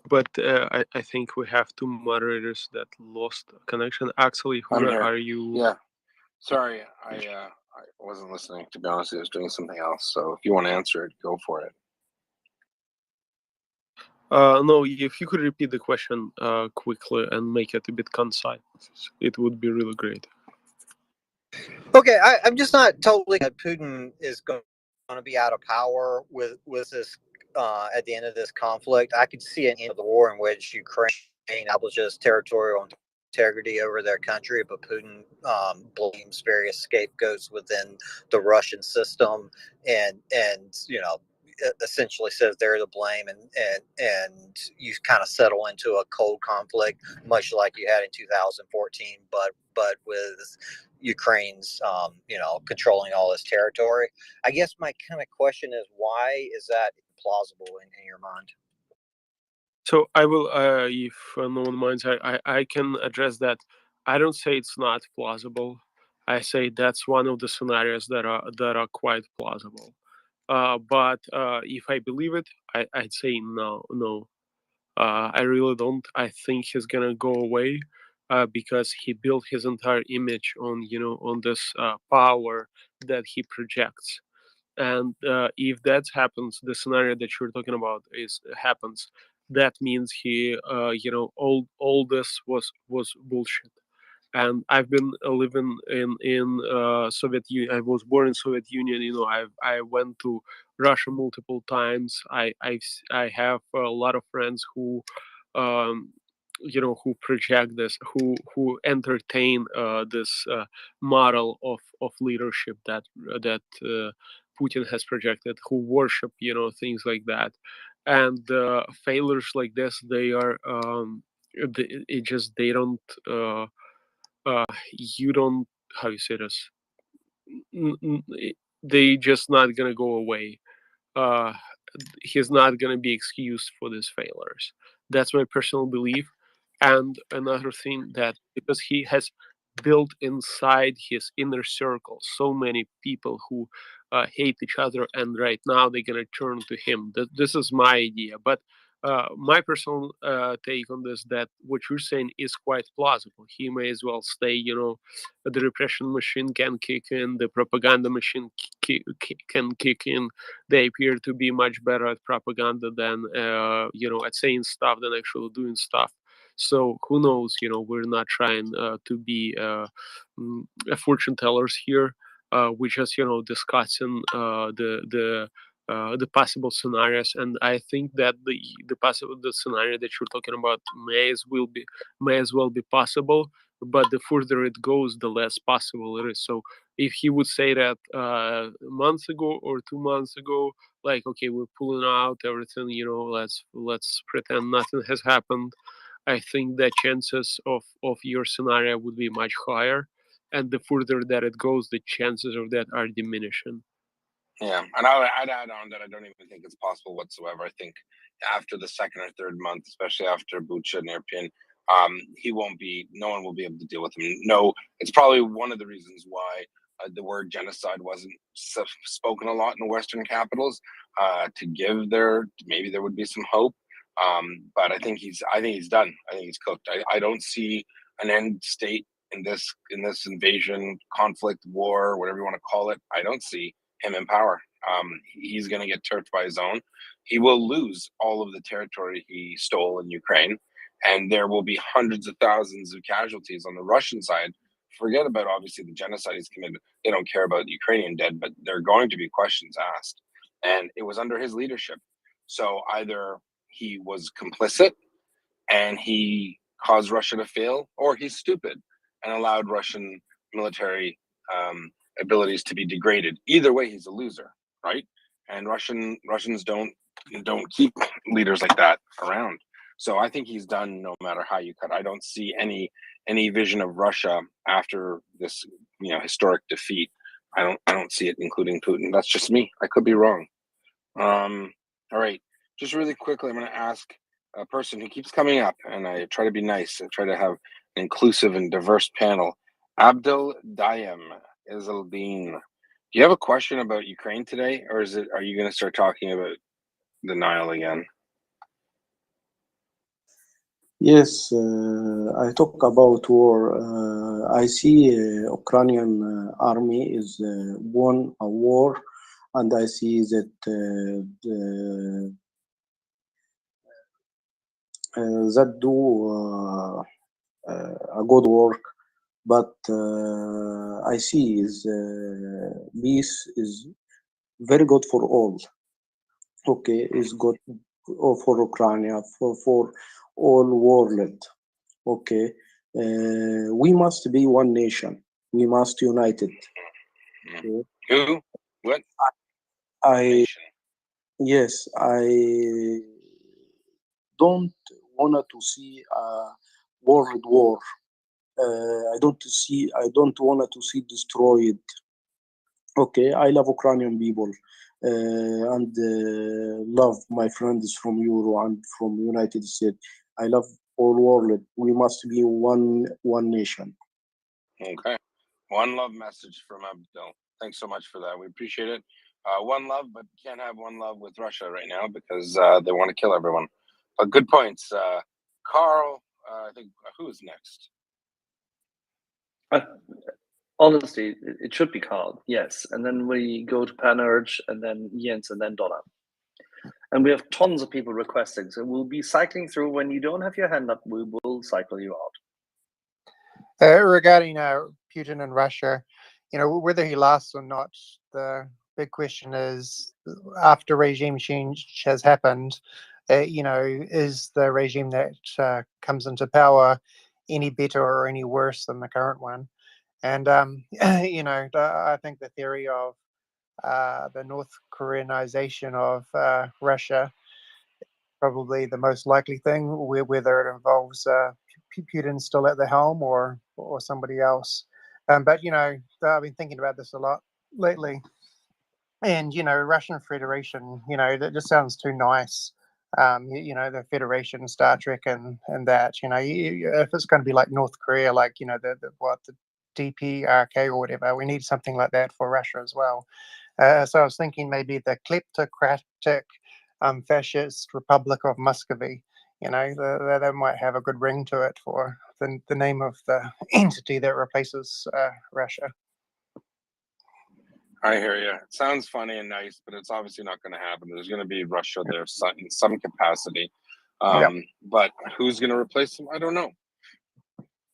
But I think we have two moderators that lost connection. Axel, I'm here. are you? Yeah. Sorry, I wasn't listening. To be honest, I was doing something else. So if you want to answer it, go for it. No, if you could repeat the question quickly and make it a bit concise, it would be really great. Okay, I'm just not totally that Putin is going to be out of power with this at the end of this conflict. I could see an end of the war in which Ukraine establishes territorial integrity over their country, but Putin blames various scapegoats within the Russian system, and essentially says they're to blame, and you kind of settle into a cold conflict, much like you had in 2014, but with Ukraine's controlling all this territory. I guess my kind of question is, why is that plausible in your mind? So I will, if no one minds, I can address that. I don't say it's not plausible. I say that's one of the scenarios that are quite plausible. But if I believe it, I'd say no. I really don't. I think he's gonna go away because he built his entire image on this power that he projects. And if that happens, the scenario that you're talking about happens. That means he, all this was bullshit. And I've been living in Soviet Union. I was born in Soviet Union. I went to Russia multiple times. I have a lot of friends who, um, who project this, who entertain this model of leadership that Putin has projected, who worship things like that, and failures like this, they are they don't. You don't, how you say this, they just not gonna go away. uh he's not gonna be excused for these failures. That's my personal belief. And another thing, that because he has built inside his inner circle so many people who hate each other, and right now they're gonna turn to him. This is my idea, but my personal take on this, that what you're saying is quite plausible. He may as well stay. The repression machine can kick in, the propaganda machine can kick in. They appear to be much better at propaganda than at saying stuff than actually doing stuff. So who knows? We're not trying to be fortune tellers here. We're just discussing the possible scenarios, and I think that the scenario that you're talking about may as well be possible. But the further it goes, the less possible it is. So if he would say that months ago or 2 months ago, like, okay, we're pulling out everything, let's pretend nothing has happened, I think the chances of your scenario would be much higher, and the further that it goes, the chances of that are diminishing. Yeah, and I'd add on that I don't even think it's possible whatsoever. I think after the second or third month, especially after Bucha and Irpin, no one will be able to deal with him. No, it's probably one of the reasons why the word genocide wasn't spoken a lot in Western capitals, to give maybe there would be some hope. But I think he's done. I think he's cooked. I don't see an end state in this invasion, conflict, war, whatever you want to call it. I don't see him in power. He's going to get turfed by his own. He will lose all of the territory he stole in Ukraine, and there will be hundreds of thousands of casualties on the Russian side. Forget about obviously the genocide he's committed. They don't care about the Ukrainian dead, but there are going to be questions asked. And it was under his leadership. So either he was complicit and he caused Russia to fail, or he's stupid and allowed Russian military abilities to be degraded. Either way, he's a loser, right? And Russians don't keep leaders like that around. So I think he's done no matter how you cut. I don't see any vision of Russia after this historic defeat. I don't see it, including Putin. That's just me. I could be wrong. All right, just really quickly, I'm going to ask a person who keeps coming up, and I try to be nice and try to have an inclusive and diverse panel. Abdul Dayem Izzeldin, do you have a question about Ukraine today, or are you going to start talking about the Nile again? Yes, I talk about war. I see Ukrainian army is won a war, and I see that that do a good work. but I see is peace is very good for all. Okay, is good for Ukraine, for all world. Okay, we must be one nation. We must unite it. Okay? Who? What? I yes, I don't want to see a world war. I don't want to see destroyed. Okay, I love Ukrainian people and love my friends from Euro and from United States. I love all world. We must be one nation. Okay. One love message from Abdul. Thanks so much for that. We appreciate it. One love, but can't have one love with Russia right now because they want to kill everyone. But good points. Carl, I think, who's next? Honestly, it should be Carl, yes. And then we go to Panurge, and then Jens, and then Donna. And we have tons of people requesting, so we'll be cycling through. When you don't have your hand up, we will cycle you out. Regarding Putin and Russia, whether he lasts or not, the big question is, after regime change has happened, is the regime that comes into power any better or any worse than the current one? And I think the theory of the North Koreanization of Russia, probably the most likely thing, whether it involves Putin still at the helm or somebody else. But I've been thinking about this a lot lately, and Russian Federation, that just sounds too nice. The Federation, Star Trek, and that, if it's going to be like North Korea, like the DPRK or whatever, we need something like that for Russia as well. So I was thinking maybe the kleptocratic fascist Republic of Muscovy. That might have a good ring to it for the name of the entity that replaces Russia. I hear you. It sounds funny and nice, but it's obviously not going to happen. There's going to be Russia there in some capacity. But who's going to replace them? I don't know.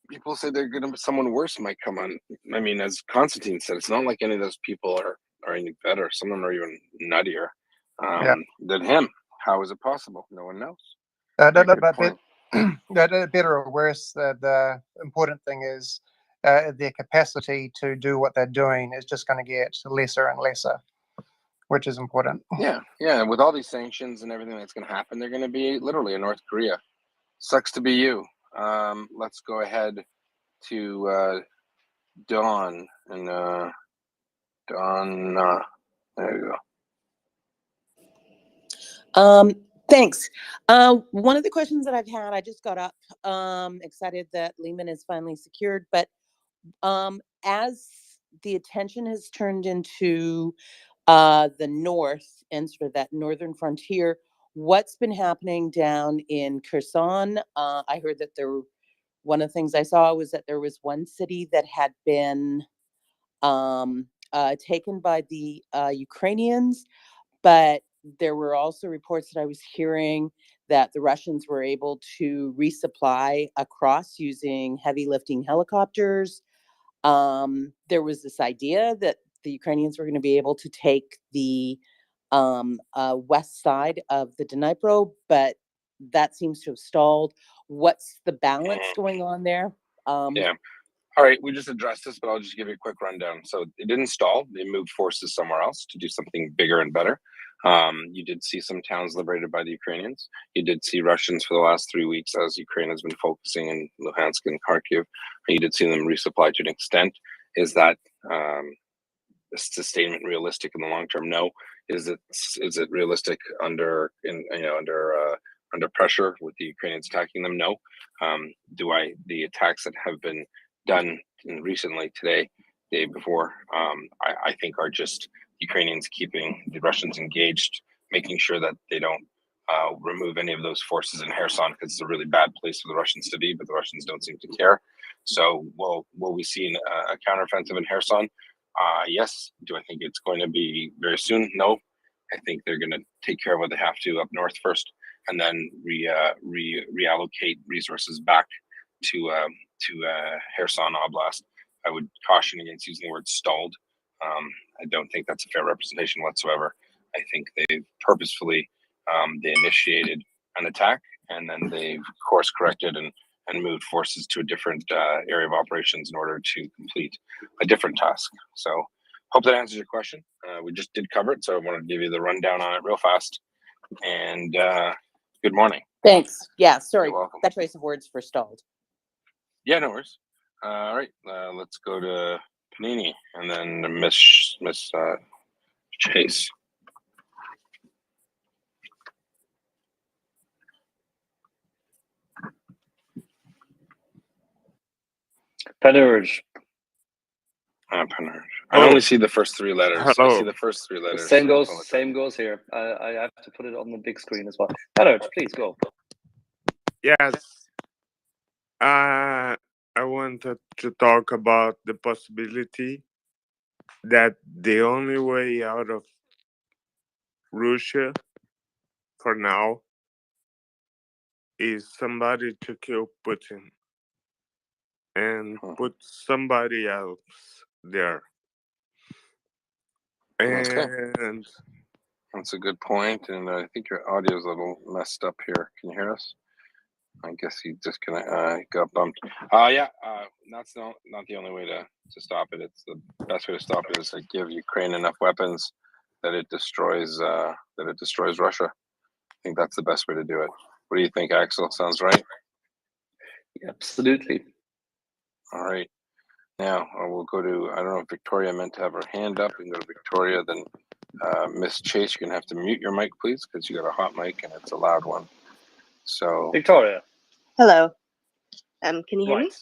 People say they're going to, someone worse might come on. I mean, as Constantine said, it's not like any of those people are any better. Some of them are even nuttier than him. How is it possible? No one knows. Better or worse, the important thing is their capacity to do what they're doing is just going to get lesser and lesser, which is important. Yeah. With all these sanctions and everything that's going to happen, they're going to be literally in North Korea. Sucks to be you. Let's go ahead to Dawn and Dawn. There you go. Thanks. One of the questions that I've had, I just got up excited that Lehman is finally secured, but as the attention has turned into the north and sort of that northern frontier, what's been happening down in Kherson? I heard that one of the things I saw was that there was one city that had been taken by the Ukrainians, but there were also reports that I was hearing that the Russians were able to resupply across using heavy lifting helicopters. There was this idea that the Ukrainians were going to be able to take the west side of the Dnipro, but that seems to have stalled. What's the balance going on there? All right, we just addressed this, but I'll just give you a quick rundown. So it didn't stall. They moved forces somewhere else to do something bigger and better. You did see some towns liberated by the Ukrainians. You did see Russians for the last 3 weeks as Ukraine has been focusing in Luhansk and Kharkiv. You did see them resupply to an extent. Is that sustainment realistic in the long term? No. Is it realistic under pressure with the Ukrainians attacking them? No. The attacks that have been done recently, today, day before, I think are just Ukrainians keeping the Russians engaged, making sure that they don't remove any of those forces in Kherson, because it's a really bad place for the Russians to be, but the Russians don't seem to care. So will we see a counteroffensive in Kherson? Yes. Do I think it's going to be very soon? No. I think they're going to take care of what they have to up north first, and then reallocate resources back to Kherson Oblast. I would caution against using the word stalled. I don't think that's a fair representation whatsoever. I think they've purposefully they initiated an attack, and then they've course corrected and moved forces to a different area of operations in order to complete a different task. So hope that answers your question. We just did cover it, so I wanted to give you the rundown on it real fast. And good morning. Thanks. Yeah, sorry. You're welcome. That choice of words for stalled. Yeah, no worries. All right, let's go to Panini and then Miss Chase. Panurge. Panurge. I only see the first three letters. Hello. I see the first three letters. Same goes here. I have to put it on the big screen as well. Panurge, please go. Yes. I wanted to talk about the possibility that the only way out of Russia for now is somebody to kill Putin and put somebody else there. Okay. And That's a good point, and I think your audio is a little messed up here. Can you hear us? I guess he just got bumped. Yeah, that's not the only way to stop it. It's the best way to stop it is to give Ukraine enough weapons that it destroys Russia. I think that's the best way to do it. What do you think, Axel? Sounds right? Absolutely. All right. Now we'll go to, I don't know if Victoria meant to have her hand up. We can go to Victoria, then Miss Chase, you're gonna have to mute your mic, please, because you got a hot mic and it's a loud one. So Victoria. Hello. Can you hear me? Right.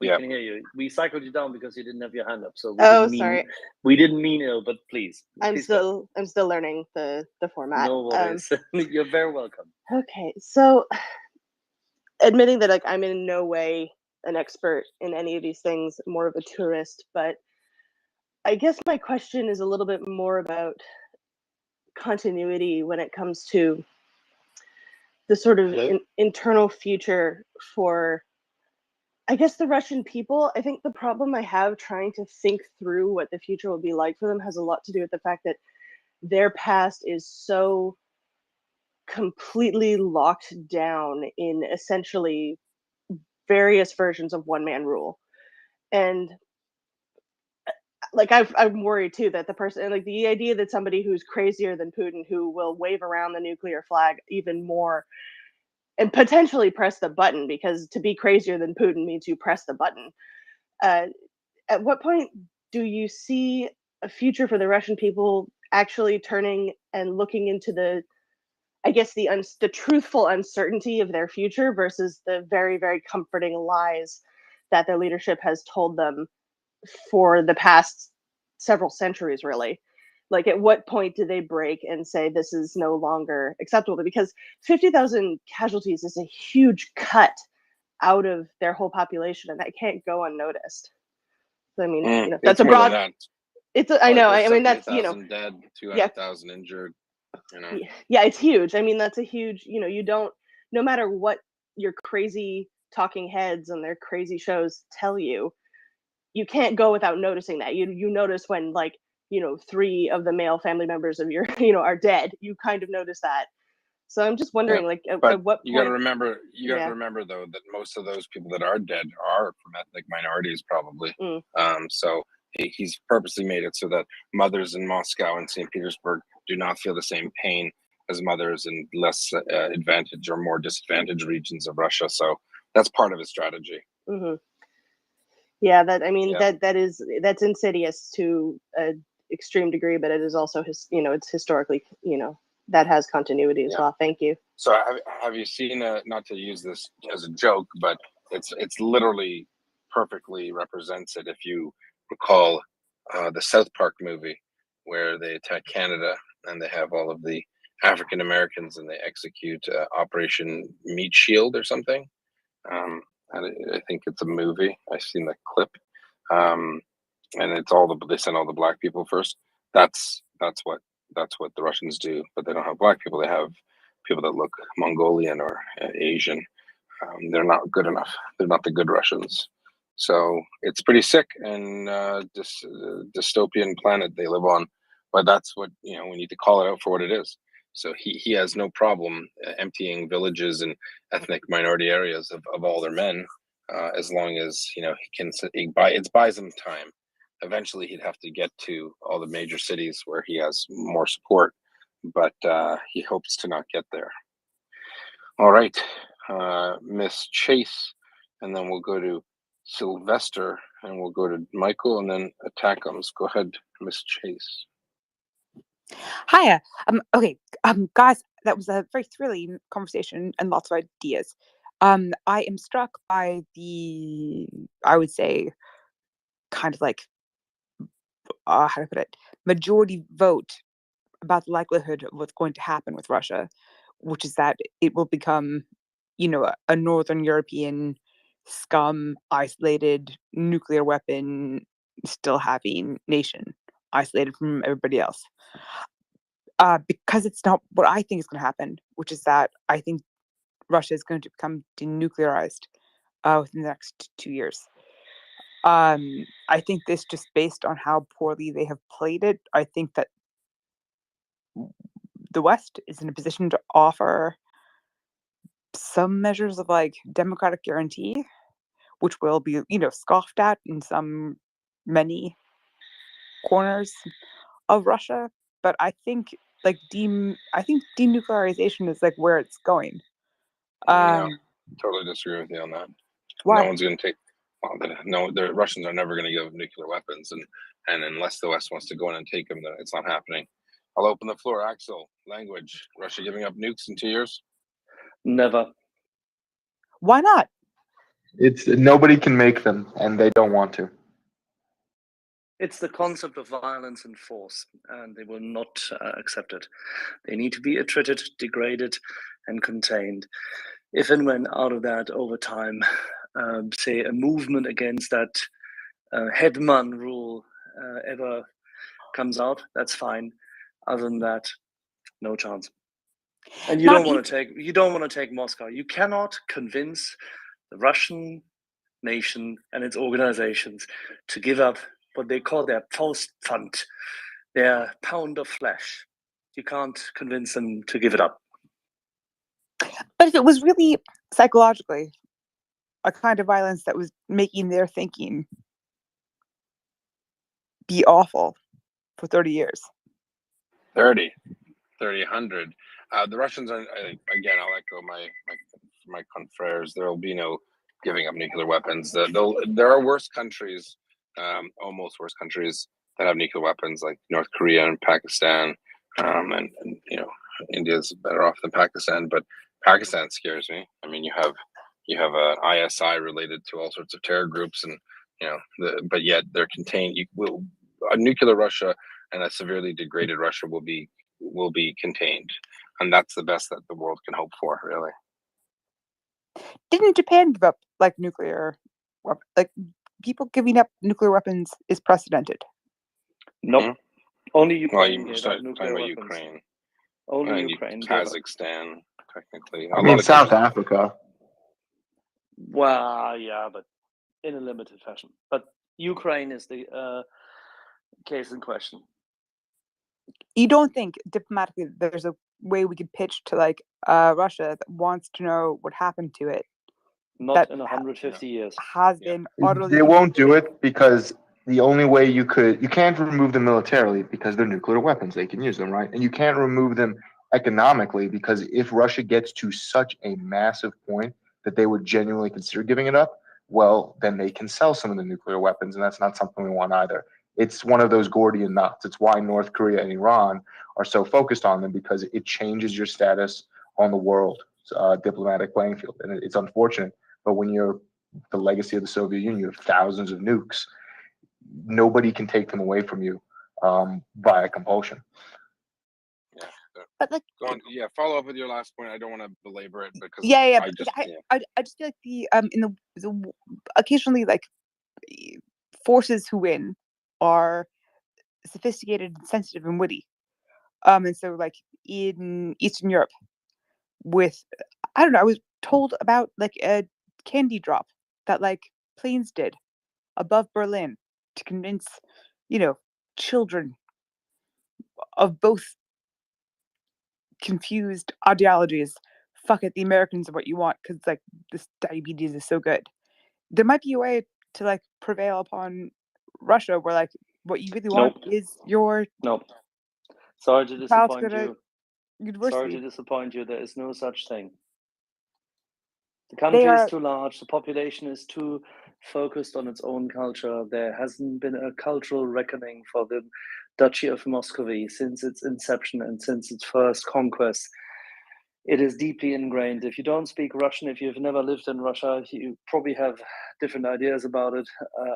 We can hear you. We cycled you down because you didn't have your hand up. So Sorry. We didn't mean ill, but please. I'm please go. still learning the format. No worries. You're very welcome. Okay, so admitting that I'm in no way an expert in any of these things, more of a tourist, but I guess my question is a little bit more about continuity when it comes to the sort of internal future for, I guess, the Russian people. I think the problem I have trying to think through what the future will be like for them has a lot to do with the fact that their past is so completely locked down in essentially various versions of one man rule. And like I'm worried too that the person, like the idea that somebody who's crazier than Putin, who will wave around the nuclear flag even more and potentially press the button, because to be crazier than Putin means you press the button. At what point do you see a future for the Russian people actually turning and looking into the, I guess, the truthful uncertainty of their future versus the very, very comforting lies that their leadership has told them for the past several centuries, really? Like, at what point do they break and say this is no longer acceptable? Because 50,000 casualties is a huge cut out of their whole population, and that can't go unnoticed. So, I mean, that's a broad. I know. I mean, that's, 70,000 dead, 200,000 injured. Yeah, it's huge. I mean, that's a huge, you don't, no matter what your crazy talking heads and their crazy shows tell you, you can't go without noticing that. You notice when, like, 3 of the male family members of your, are dead. You kind of notice that. So I'm just wondering, like, at what point. You got to remember, though, that most of those people that are dead are from ethnic minorities, probably. So he's purposely made it so that mothers in Moscow and St. Petersburg do not feel the same pain as mothers in less advantaged or more disadvantaged regions of Russia. So that's part of his strategy. Mm-hmm. Yeah, that's insidious to an extreme degree, but it is also it's historically, that has continuity as well. Thank you. So have you seen, not to use this as a joke, but it's literally perfectly represents it. If you recall the South Park movie where they attack Canada and they have all of the African Americans and they execute Operation Meat Shield or something. I think it's a movie. I've seen the clip, and it's they send all the black people first. That's what the Russians do, but they don't have black people. They have people that look Mongolian or Asian. They're not good enough. They're not the good Russians. So it's pretty sick and dystopian planet they live on. But that's what, you know, we need to call it out for what it is. So he has no problem emptying villages and ethnic minority areas of all their men, as long as, you know, it buys him time. Eventually he'd have to get to all the major cities where he has more support, but he hopes to not get there. All right, Miss Chase, and then we'll go to Sylvester, and we'll go to Michael, and then Attackums. Go ahead, Miss Chase. Hiya. Okay. Guys, that was a very thrilling conversation and lots of ideas. I am struck by I would say, kind of like, how to put it, majority vote about the likelihood of what's going to happen with Russia, which is that it will become, you know, a Northern European scum, isolated, nuclear weapon still having nation, isolated from everybody else. Because it's not what I think is going to happen, which is that I think Russia is going to become denuclearized within the next 2 years. I think this, just based on how poorly they have played it, I think that the West is in a position to offer some measures of like democratic guarantee, which will be, you know, scoffed at in many corners of Russia. But I think like denuclearization is like where it's going. No, totally disagree with you on that. Why? No one's going to take. Well, the Russians are never going to give nuclear weapons, and unless the West wants to go in and take them, then it's not happening. I'll open the floor. Axel, language. Russia giving up nukes in 2 years? Never. Why not? It's nobody can make them, and they don't want to. It's the concept of violence and force, and they will not accept it. They need to be treated, degraded, and contained. If and when out of that, over time, say a movement against that headman rule ever comes out, that's fine. Other than that, no chance. And you don't want to take Moscow. You cannot convince the Russian nation and its organizations to give up what they call their Faustpfand, their pound of flesh. You can't convince them to give it up. But if it was really psychologically a kind of violence that was making their thinking be awful for 30 years. 30, 100. The Russians are, again, I'll echo my confreres. There will be no giving up nuclear weapons. There are worse countries, almost worse countries that have nuclear weapons, like North Korea and Pakistan, and you know, India's better off than Pakistan. But Pakistan scares me. I mean, you have an ISI related to all sorts of terror groups, and you know, but yet they're contained. A nuclear Russia and a severely degraded Russia will be contained, and that's the best that the world can hope for, really. Didn't Japan give up like nuclear? Like people giving up nuclear weapons is precedented. Nope. Only Ukraine Well, gave up nuclear weapons. Ukraine. Only And Ukraine gave up. Kazakhstan, technically. I mean, South Africa. Well, yeah, but in a limited fashion. But Ukraine is the case in question. You don't think diplomatically there's a way we could pitch to like Russia that wants to know what happened to it? Not in 150 years. Has been utterly. They won't do it because the only way you can't remove them militarily because they're nuclear weapons. They can use them, right? And you can't remove them economically because if Russia gets to such a massive point that they would genuinely consider giving it up, well, then they can sell some of the nuclear weapons, and that's not something we want either. It's one of those Gordian knots. It's why North Korea and Iran are so focused on them, because it changes your status on the world diplomatic playing field. And it's unfortunate, but when you're the legacy of the Soviet Union, you have thousands of nukes. Nobody can take them away from you via compulsion. But like, follow up with your last point. I don't want to belabor it because I just feel like the occasionally like forces who win are sophisticated, sensitive, and witty. And so like in Eastern Europe, with I don't know, I was told about like a candy drop that like planes did above Berlin to convince, children of both confused ideologies. Fuck it, the Americans are what you want because like this diabetes is so good. There might be a way to like prevail upon Russia where like what you really want Nope. is your Nope. Sorry to child to disappoint go to you. university. Sorry to disappoint you. There is no such thing. The They country is are too large. The population is too focused on its own culture. There hasn't been a cultural reckoning for the Duchy of Muscovy since its inception and since its first conquest. It is deeply ingrained. If you don't speak Russian, if you've never lived in Russia, you probably have different ideas about it.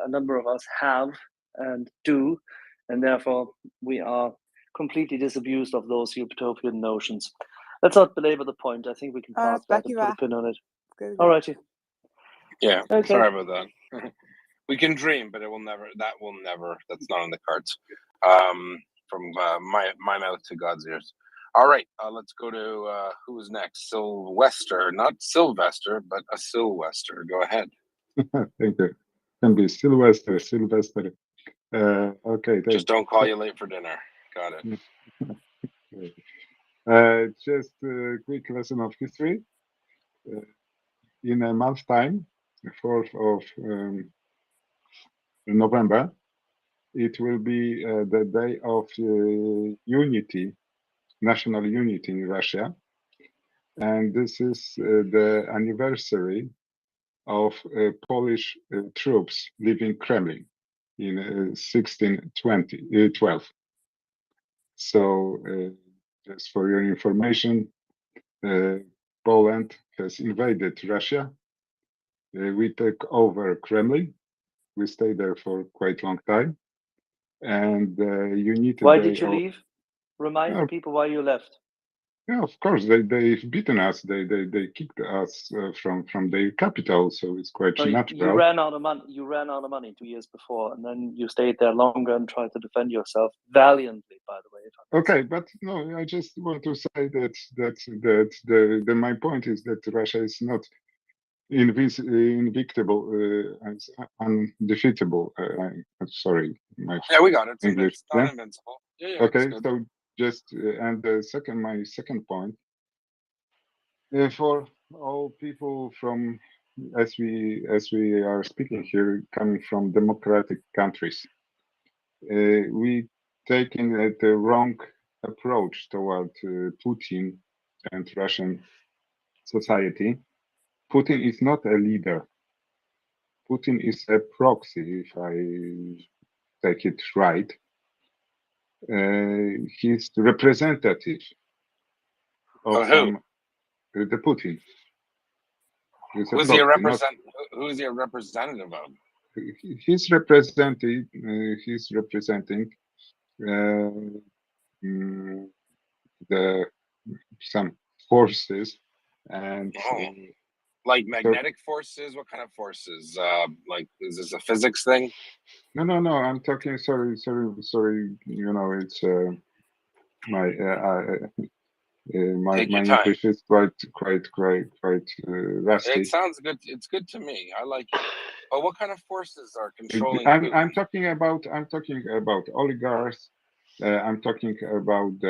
A number of us have and do, and therefore we are completely disabused of those utopian notions. Let's not belabor the point. I think we can pass that and put a pin on it. All righty. Yeah, Okay. sorry about that. We can dream, but that's not on the cards. From my mouth to God's ears. All right, let's go to who's next? Sylvester, not Sylvester, but a Sylvester. Go ahead. Thank you. Can be Sylvester. Okay. Just don't call you late for dinner. Got it. Just a quick lesson of history. In a month's time, the 4th of November, it will be the day of unity, national unity in Russia. And this is the anniversary of Polish troops leaving Kremlin in 1612. So, just for your information, Poland has invaded Russia. We took over Kremlin. We stayed there for quite a long time. And unity. Why did you leave? Remind the people why you left. Yeah, of course, they've beaten us. They kicked us from their capital, so it's quite natural. You ran out of money. You ran out of money 2 years before, and then you stayed there longer and tried to defend yourself valiantly. By the way. Okay, but no, I just want to say that my point is that Russia is not invictable, undefeatable. Sorry, my yeah, we got it. English. It's not invincible. Yeah, okay, so just and my second point. For all people from, as we are speaking here, coming from democratic countries, we taking the wrong approach toward Putin and Russian society. Putin is not a leader. Putin is a proxy, if I take it right. He's the representative of some the Putin. Who's he a representative of? He's representing the some forces and like magnetic forces. What kind of forces? Like, is this a physics thing? No. I'm talking. Sorry. You know, it's my English is quite rusty. It sounds good. It's good to me. I like it. But what kind of forces are controlling? I'm talking about oligarchs. I'm talking about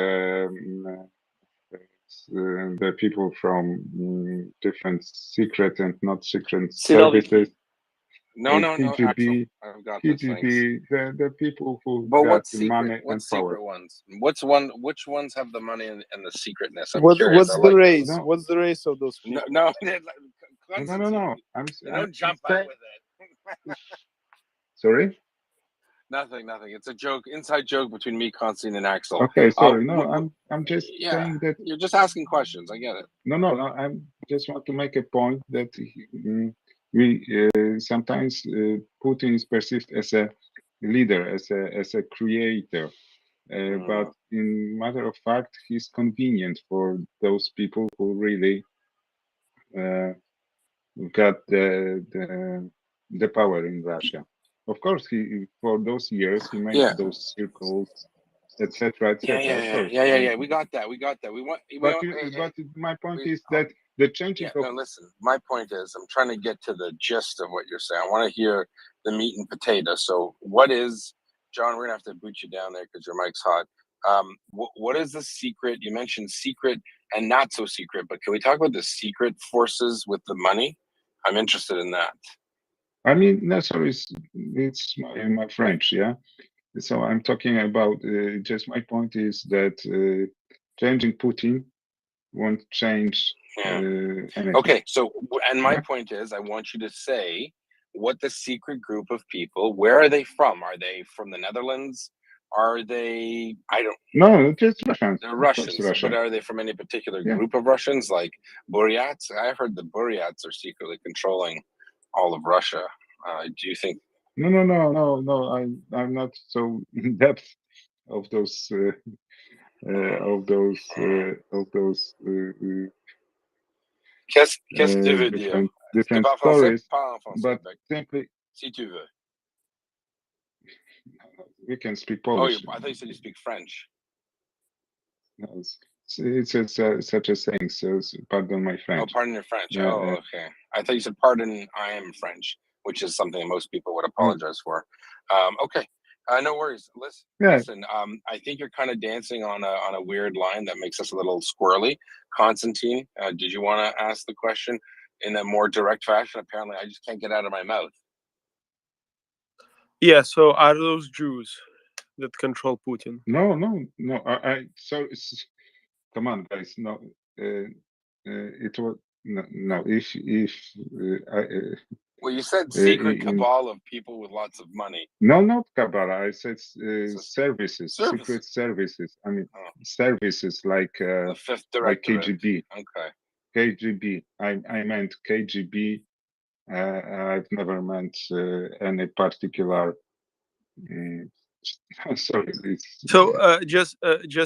the people from different secret and not secret services. No. KGB, I've got this. KGB, the people who but got what the secret, money what and secret power. ones? Which ones have the money and the secretness? I'm What's curious. the race? No. What's the race of those people? No. No. I'm don't jump saying... out with it. Sorry. Nothing. It's a joke, inside joke between me, Constantine, and Axel. Okay, sorry. I'm just saying that you're just asking questions. I get it. No. I just want to make a point that we sometimes Putin is perceived as a leader, as a creator, but in matter of fact, he's convenient for those people who really got the power in Russia. Of course, he for those years he made those circles, etc. Yeah. We got that. But my point is that the changing Yeah, no, listen, my point is I'm trying to get to the gist of what you're saying. I want to hear the meat and potato. So what is, John, we're gonna have to boot you down there because your mic's hot. What is the secret? You mentioned secret and not so secret, but can we talk about the secret forces with the money? I'm interested in that. I mean, no, sorry, it's my French, yeah. So I'm talking about just my point is that changing Putin won't change anything. Okay, so and my Yeah. point is, I want you to say what the secret group of people. Where are they from? Are they from the Netherlands? Are they? I don't. No, just Russians. They're Of course, Russians, Russia. but are they from any particular Yeah. group of Russians, like Buryats? I've heard the Buryats are secretly controlling all of Russia. Do you think? No. I'm not so in depth of those Qu'est-ce que tu veux dire? Tu different parles français? stories, Parle en français, but Bec. simply Si tu veux. we can speak Oh, Polish. I thought you said you speak French. No, it's such a saying. So pardon my Oh, French. pardon your French. Yeah, Oh, okay. I thought you said pardon. I am French, which is something most people would apologize for. Okay. No worries. Listen. I think you're kind of dancing on a weird line that makes us a little squirrely. Constantine, did you want to ask the question in a more direct fashion? Apparently, I just can't get out of my mouth. Yeah. So are those Jews that control Putin? No. So come on, guys. No, it was no. If Well, you said secret cabal of people with lots of money. No, not cabal. I said services, secret services. I mean, services like The Fifth like Directorate. KGB. Okay. KGB. I meant KGB. I've never meant any particular. Sorry. So just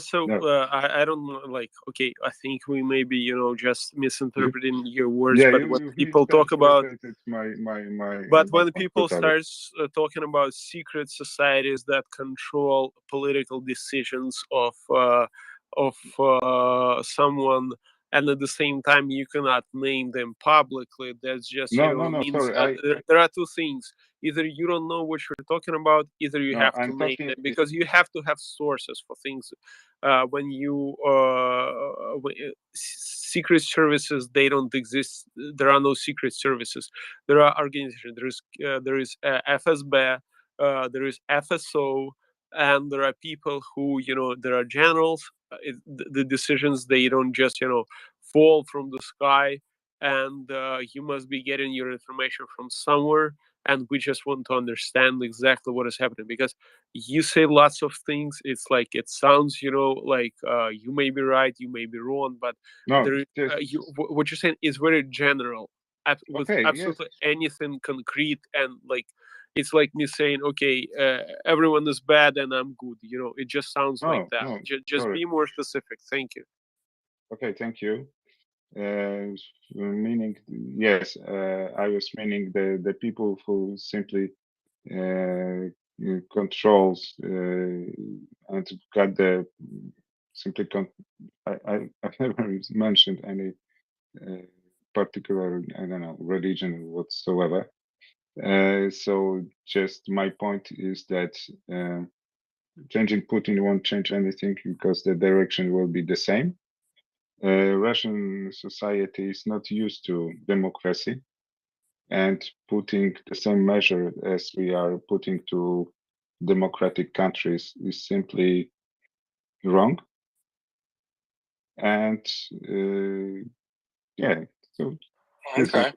so No. I don't know, like, okay, I think we may be just misinterpreting your words, Yeah, but you when people talk about but when people start talking about secret societies that control political decisions of someone, and at the same time you cannot name them publicly, that's just No, means sorry. that there are two things: either you don't know what you're talking about, either you have to name them, because you have to have sources for things. When you secret services, they don't exist. There are no secret services. There are organizations. There is FSB, there is FSO, and there are people who there are generals. The decisions, they don't just fall from the sky, and you must be getting your information from somewhere, and we just want to understand exactly what is happening, because you say lots of things. It's like it sounds like you may be right, you may be wrong, but what you're saying is very general, with absolutely anything concrete, and like it's like me saying, okay, everyone is bad and I'm good. It just sounds like that. Just sorry. be more specific. Thank you. Okay, thank you. Meaning, yes, I was meaning the people who simply controls and got the simply I've never mentioned any particular, I don't know, religion whatsoever. So just my point is that changing Putin won't change anything because the direction will be the same. Russian society is not used to democracy, and putting the same measure as we are putting to democratic countries is simply wrong. And yeah, so okay.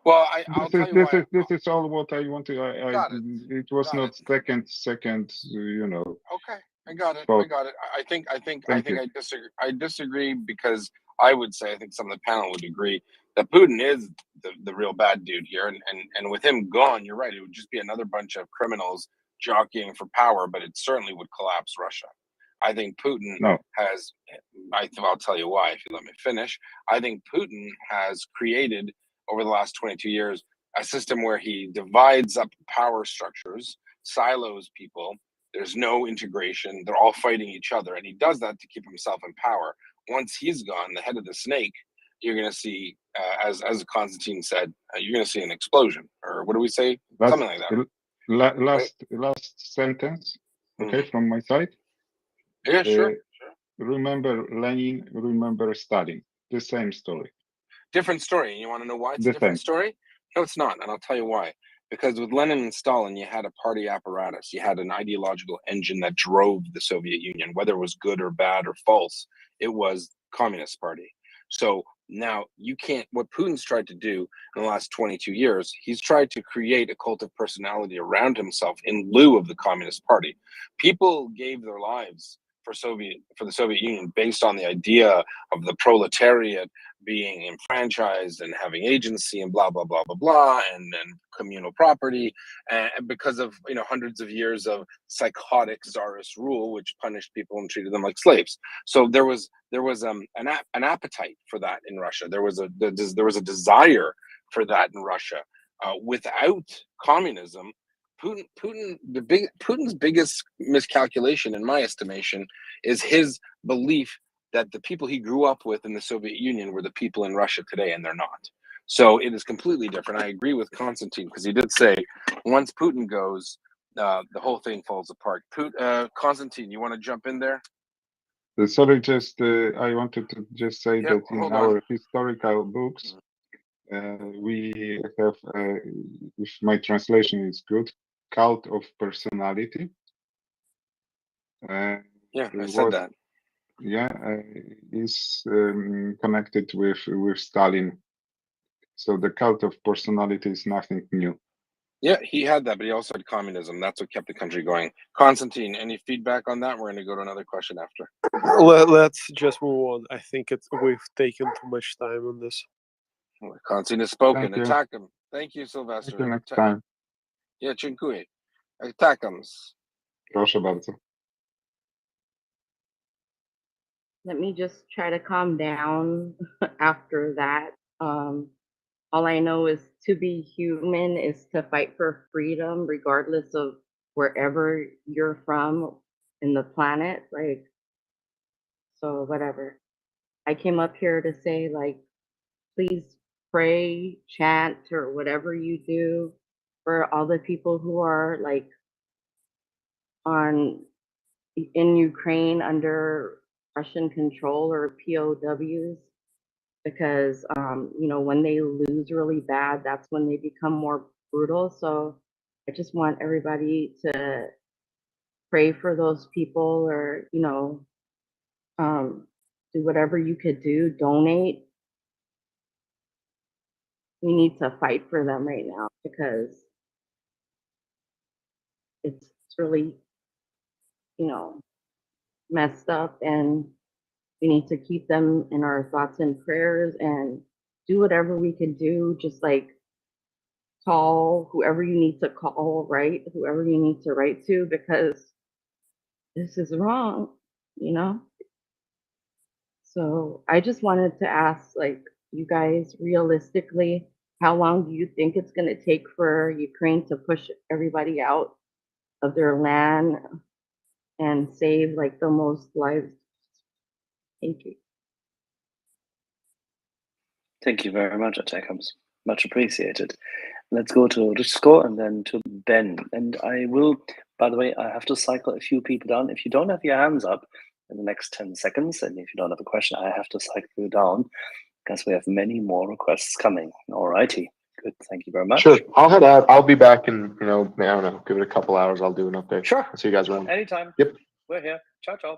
Well, I'll tell you why. This is all what I want to. It was Got not it. second. Okay, I got it. Thought. I got it. I think Thank you. I disagree. I disagree because I would say, I think some of the panel would agree that Putin is the real bad dude here, and with him gone, you're right. It would just be another bunch of criminals jockeying for power, but it certainly would collapse Russia. I think Putin has. I'll tell you why if you let me finish. I think Putin has created over the last 22 years a system where he divides up power structures, silos people. There's no integration. They're all fighting each other. And he does that to keep himself in power. Once he's gone, the head of the snake, you're going to see, as Constantine said, you're going to see an explosion, or what do we say? Last, Something like that. Last sentence, okay, from my side. Yeah, sure. Remember Lenin, remember Stalin. The same story. Different story. You want to know why it's a The different same. story? No, it's not, and I'll tell you why. Because with Lenin and Stalin, you had a party apparatus. You had an ideological engine that drove the Soviet Union, whether it was good or bad or false. It was Communist Party. So now you can't. What Putin's tried to do in the last 22 years, he's tried to create a cult of personality around himself in lieu of the Communist Party. People gave their lives for the Soviet Union based on the idea of the proletariat being enfranchised and having agency and blah blah blah blah blah and communal property, and because of hundreds of years of psychotic czarist rule which punished people and treated them like slaves. So there was an appetite for that in Russia. There was a desire for that in Russia. Without communism, Putin's biggest miscalculation, in my estimation, is his belief that the people he grew up with in the Soviet Union were the people in Russia today, and they're not. So it is completely different. I agree with Constantine, because he did say once Putin goes, the whole thing falls apart. Constantine, you want to jump in there? Sorry, just I wanted to just say that in our historical books, we have, if my translation is good, cult of personality. Yeah, I said that. Yeah, is connected with Stalin. So the cult of personality is nothing new. Yeah, he had that, but he also had communism. That's what kept the country going. Constantine, any feedback on that? We're going to go to another question after. Let's just move on. I think we've taken too much time on this. Constantine has spoken. Thank you. Attack him. Thank you, Sylvester. Thank you, next time. Yeah, dziękuję. Attack him. Proszę bardzo. Let me just try to calm down after that. All I know is to be human is to fight for freedom, regardless of wherever you're from in the planet. Like, so whatever. I came up here to say, like, please pray, chant, or whatever you do for all the people who are like in Ukraine under Russian control or POWs, because when they lose really bad, that's when they become more brutal. So I just want everybody to pray for those people, or do whatever you could do, donate. We need to fight for them right now, because it's really messed up, and we need to keep them in our thoughts and prayers, and do whatever we can do. Just like call whoever you need to call, write whoever you need to write to, because this is wrong, So I just wanted to ask, like, you guys, realistically, how long do you think it's going to take for Ukraine to push everybody out of their land and save like the most lives? Thank you. Thank you very much, Attackums. Much appreciated. Let's go to Risko and then to Ben. And I will, by the way, I have to cycle a few people down. If you don't have your hands up in the next 10 seconds, and if you don't have a question, I have to cycle you down, because we have many more requests coming. All righty. Good. Thank you very much. Sure. I'll head out. I'll be back in, I don't know, give it a couple hours. I'll do an update. Sure. I'll see you guys around. Anytime. Yep. We're here. Ciao, ciao.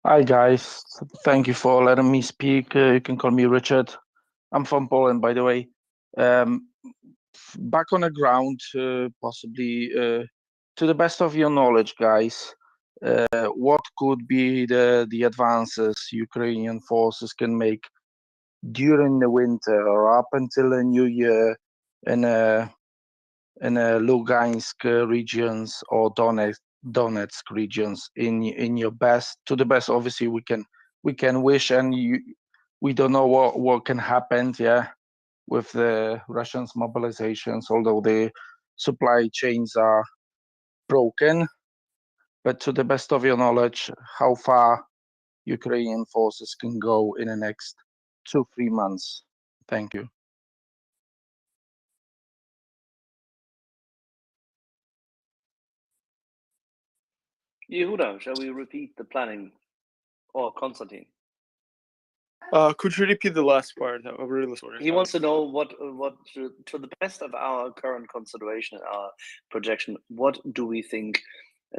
Hi guys, thank you for letting me speak. You can call me Richard. I'm from Poland, by the way. Back on the ground, possibly to the best of your knowledge, guys, what could be the advances Ukrainian forces can make during the winter or up until the new year in Lugansk regions or Donetsk regions in your best, to the best. Obviously we can wish, and we don't know what can happen, with the Russians' mobilizations, although the supply chains are broken. But to the best of your knowledge, how far Ukrainian forces can go in the next 2-3 months. Thank you. Yehuda, shall we repeat the planning? Or Konstantin? Could you repeat the last part? I'm really sorry. He wants to know what to the best of our current consideration, our projection, what do we think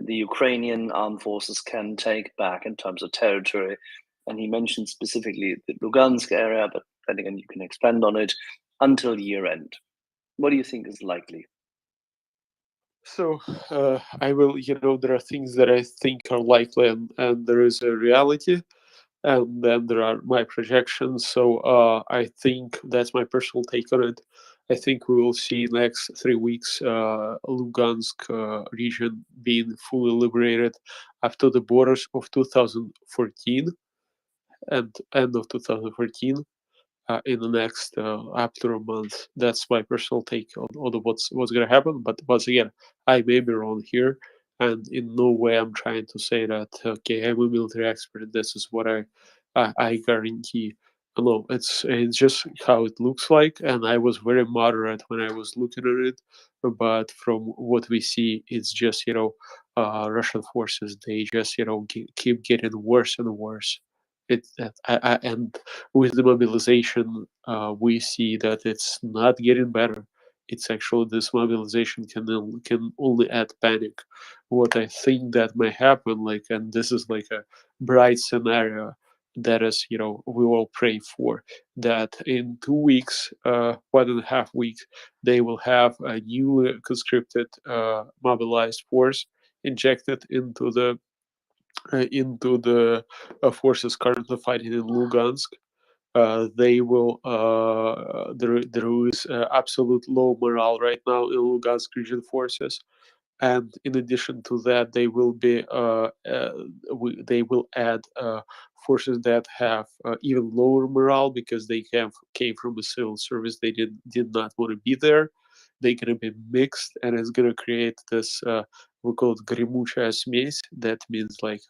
the Ukrainian armed forces can take back in terms of territory? And he mentioned specifically the Lugansk area, but then again, you can expand on it until year end. What do you think is likely? So I will, there are things that I think are likely, and there is a reality, and then there are my projections. So I think that's my personal take on it. I think we will see next 3 weeks Lugansk region being fully liberated after the borders of 2014 and end of 2014. In the next after a month. That's my personal take on what's going to happen. But once again, I may be wrong here, and in no way I'm trying to say that okay, I'm a military expert. This is what I guarantee. No, it's just how it looks like, and I was very moderate when I was looking at it. But from what we see, it's just Russian forces. They just keep getting worse and worse. And with the mobilization, we see that it's not getting better. It's actually this mobilization can only add panic. What I think that may happen, and this is like a bright scenario that is, we all pray for, that in 2 weeks, 1.5 weeks, they will have a newly conscripted, mobilized force injected into the forces currently fighting in Lugansk. They will. There is absolute low morale right now in Lugansk region forces, and in addition to that, they will be. They will add forces that have even lower morale because they came from the civil service. They did not want to be there. They're gonna be mixed, and it's gonna create this. We call it гремучая смесь. That means like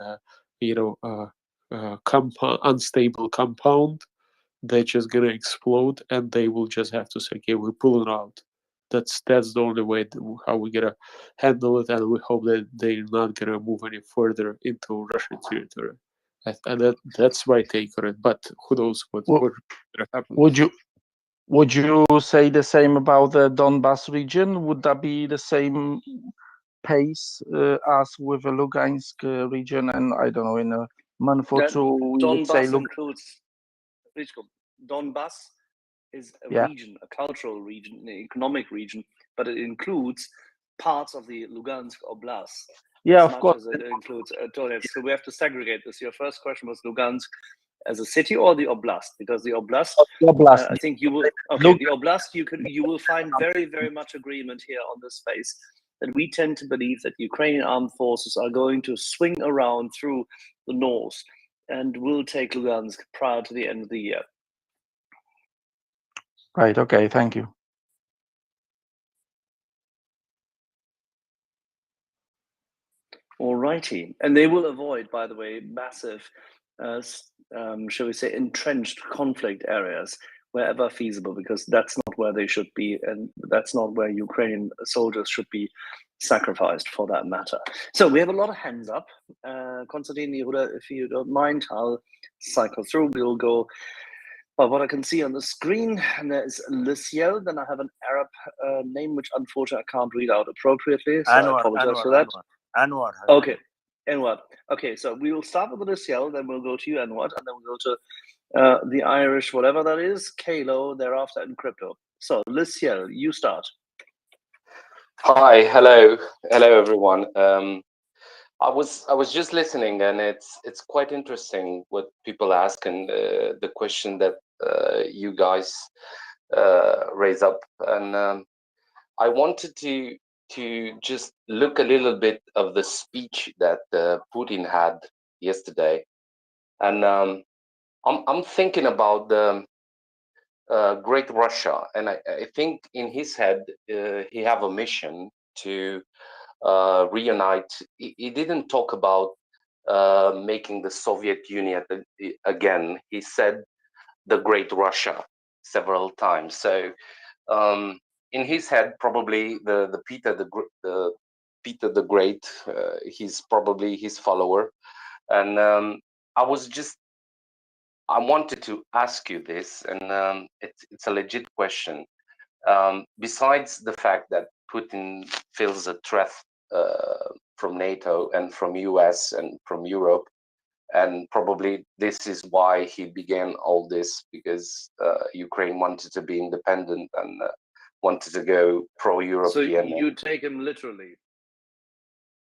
unstable compound that's just gonna explode, and they will just have to say, "Okay, we're pulling out." That's the only way how we're gonna handle it, and we hope that they're not gonna move any further into Russian territory. And that's my take on it. But who knows what's gonna happen? Would you say the same about the Donbas region? Would that be the same pace as with the Lugansk region? And I don't know, in a month or two, we would say, Donbas look, includes Donbas is a yeah, region, a cultural region, an economic region, but it includes parts of the Lugansk Oblast yeah, as of much course. as it includes Donetsk. So we have to segregate this. Your first question was Lugansk as a city or the Oblast, because the Oblast, I think you will. Okay, the Oblast, you will find very, very much agreement here on this space. That we tend to believe that Ukrainian armed forces are going to swing around through the north and will take Lugansk prior to the end of the year. Right. Okay. Thank you. Alrighty, and they will avoid, by the way, massive, shall we say, entrenched conflict areas wherever feasible, because that's not where they should be, and that's not where Ukrainian soldiers should be sacrificed, for that matter. So we have a lot of hands up. Konstantin, Yehuda, if you don't mind, I'll cycle through. We'll go by what I can see on the screen, and there's Lysiel. Then I have an Arab name, which unfortunately I can't read out appropriately, so I apologize for that. Anwar. Okay, Anwar. Okay, so we will start with the Lysiel, then we'll go to you, Anwar, and then we'll go to the Irish, whatever that is, Kalo, thereafter, and Crypto. So, Lysiel, you start. Hi, hello everyone. I was just listening, and it's quite interesting what people ask, and the question that you guys raise up, and I wanted to just look a little bit of the speech that Putin had yesterday, and I'm thinking about the Great Russia, and I think in his head he have a mission to reunite. He didn't talk about making the Soviet Union again. He said the Great Russia several times. So in his head, probably the Peter the Great, he's probably his follower. And I wanted to ask you this, and it's a legit question. Besides the fact that Putin feels a threat from NATO and from US and from Europe, and probably this is why he began all this, because Ukraine wanted to be independent and wanted to go pro-European. So you take him literally.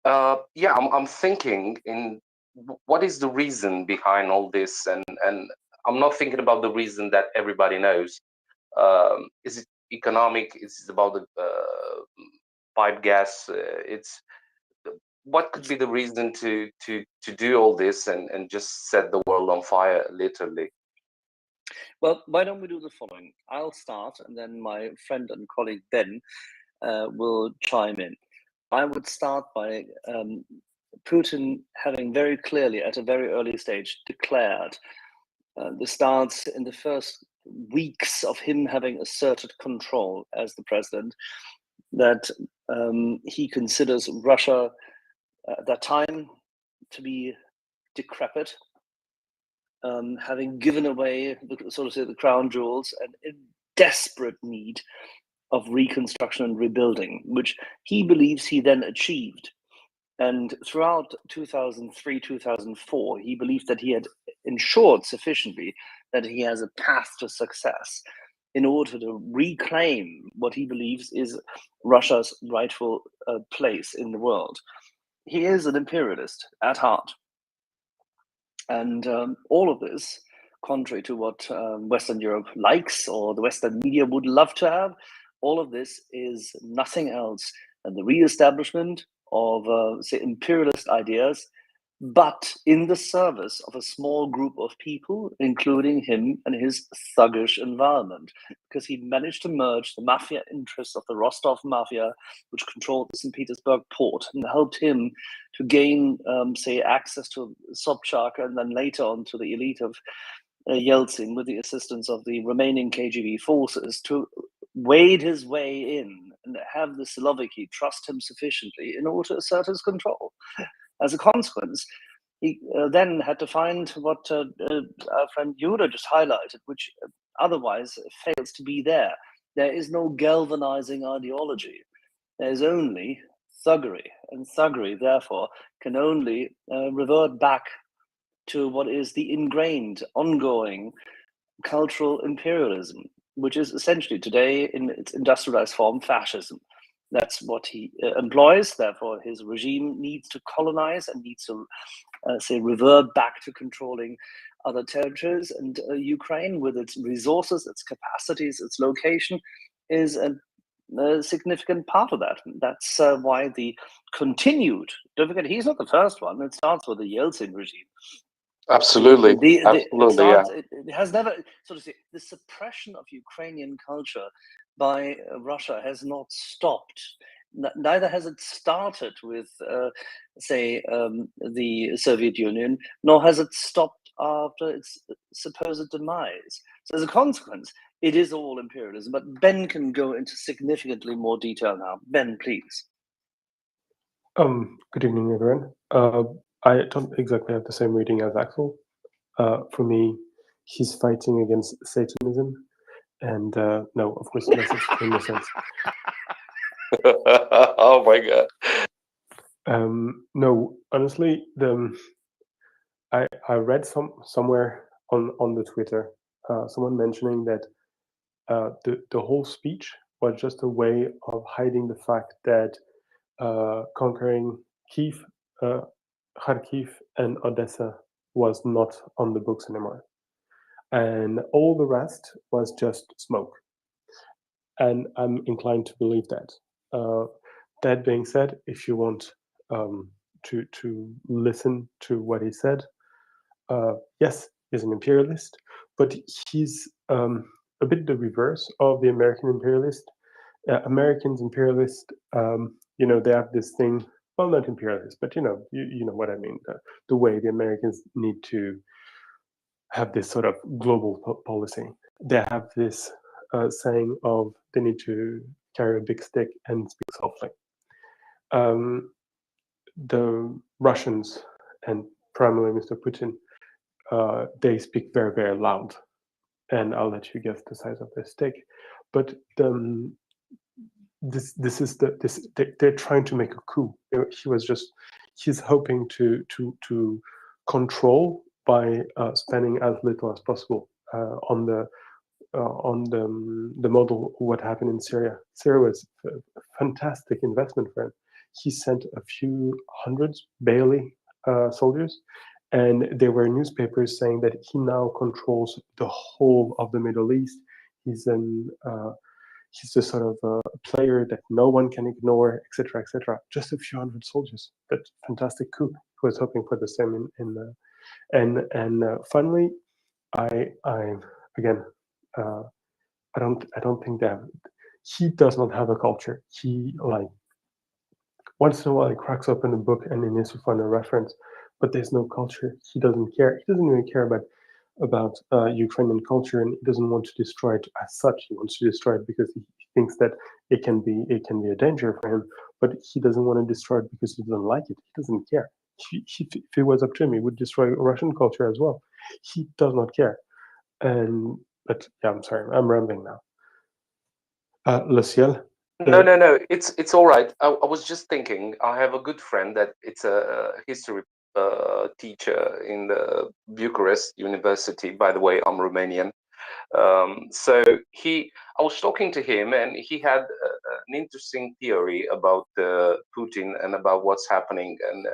Yeah, I'm thinking in what is the reason behind all this, and I'm not thinking about the reason that everybody knows. Is it economic? Is it about the pipe gas? It's what could be the reason to do all this and just set the world on fire, literally? Well, why don't we do the following? I'll start, and then my friend and colleague Ben will chime in. I would start by Putin having very clearly, at a very early stage, declared this starts in the first weeks of him having asserted control as the president, that he considers Russia at that time to be decrepit, having given away the crown jewels, and in desperate need of reconstruction and rebuilding, which he believes he then achieved. And throughout 2003, 2004, he believed that he had ensured sufficiently that he has a path to success in order to reclaim what he believes is Russia's rightful place in the world. He is an imperialist at heart. And all of this, contrary to what Western Europe likes or the Western media would love to have, all of this is nothing else than the re-establishment of, say, imperialist ideas, but in the service of a small group of people, including him and his thuggish environment, because he managed to merge the mafia interests of the Rostov mafia, which controlled the St. Petersburg port, and helped him to gain, say, access to Sobchak, and then later on to the elite of Yeltsin, with the assistance of the remaining KGB forces, to wade his way in and have the Siloviki trust him sufficiently in order to assert his control. As a consequence, he then had to find what our friend Yuda just highlighted, which otherwise fails to be there. There is no galvanizing ideology. There is only thuggery, and thuggery, therefore, can only revert back to what is the ingrained, ongoing cultural imperialism, which is essentially today, in its industrialized form, fascism. That's what he employs. Therefore, his regime needs to colonize and needs to, say, revert back to controlling other territories. And Ukraine, with its resources, its capacities, its location, is a significant part of that. That's why the continued, don't forget, he's not the first one. It starts with the Yeltsin regime. Absolutely, It has never, so to say, the suppression of Ukrainian culture by Russia has not stopped. Neither has it started with, say, the Soviet Union, nor has it stopped after its supposed demise. So as a consequence, it is all imperialism. But Ben can go into significantly more detail now. Ben, please. Good evening, everyone. I don't exactly have the same reading as Axel. For me, he's fighting against Satanism, and no, of course, less extreme in a sense. Oh my god. No, honestly, I read somewhere on the Twitter someone mentioning that the whole speech was just a way of hiding the fact that conquering Kiev, Kharkiv, and Odessa was not on the books anymore, and all the rest was just smoke. And I'm inclined to believe that. That being said, if you want to listen to what he said, yes, he's an imperialist, but he's a bit the reverse of the American imperialist. Americans imperialist, they have this thing well, not imperialist, but you know what I mean. The way the Americans need to have this sort of global policy. They have this saying of they need to carry a big stick and speak softly. The Russians and primarily Mr. Putin, they speak very, very loud, and I'll let you guess the size of their stick. But they're trying to make a coup. He's hoping to control by spending as little as possible on the model of what happened in Syria. Syria was a fantastic investment for him. He sent a few hundreds, barely, soldiers, and there were newspapers saying that he now controls the whole of the Middle East. He's a sort of a player that no one can ignore, etc., etc. Just a few hundred soldiers. But fantastic coup. He was hoping for the same finally, I again, I don't think that he does not have a culture. He once in a while he cracks open a book and he needs to find a reference, but there's no culture. He doesn't care. He doesn't even care about Ukrainian culture, and he doesn't want to destroy it as such. He wants to destroy it because he thinks that it can be a danger for him, but he doesn't want to destroy it because he doesn't like it. He doesn't care. If it was up to him, he would destroy Russian culture as well. He does not care. But yeah, I'm sorry, I'm rambling now. Le Ciel? No. It's all right. I was just thinking. I have a good friend that it's a history teacher in the Bucharest University. By the way, I'm Romanian. So I was talking to him, and he had an interesting theory about Putin and about what's happening. And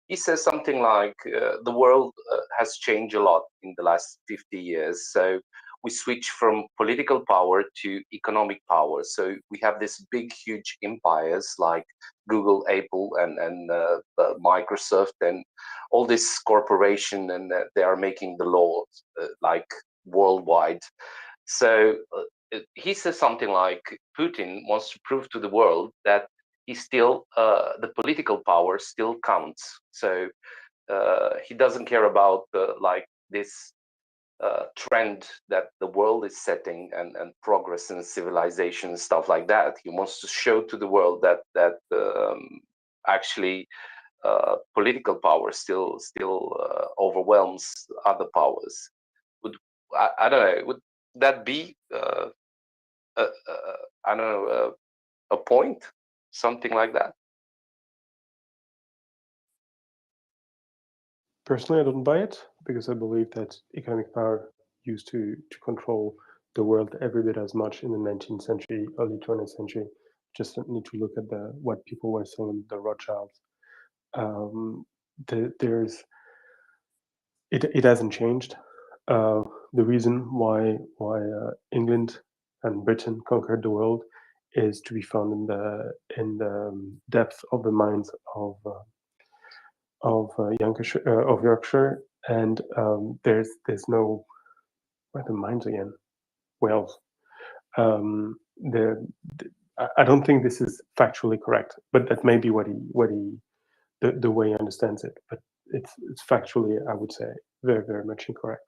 he says something like the world has changed a lot in the last 50 years. So we switch from political power to economic power. So we have this big, huge empires like Google, Apple, and Microsoft, and all this corporation, and they are making the laws like worldwide. So he says something like Putin wants to prove to the world that he still the political power still counts. So he doesn't care about like this trend that the world is setting and progress and civilization and stuff like that. He wants to show to the world that actually political power still overwhelms other powers. I don't know. Would that be I don't know a point, something like that? Personally, I don't buy it because I believe that economic power used to control the world every bit as much in the 19th century, early 20th century. Just need to look at what people were saying, the Rothschilds. It hasn't changed. The reason why England and Britain conquered the world is to be found in the depth of the minds of Yorkshire, and there's no where are the mines again? Wales. I don't think this is factually correct, but that may be the way he understands it. But it's factually, I would say, very, very much incorrect.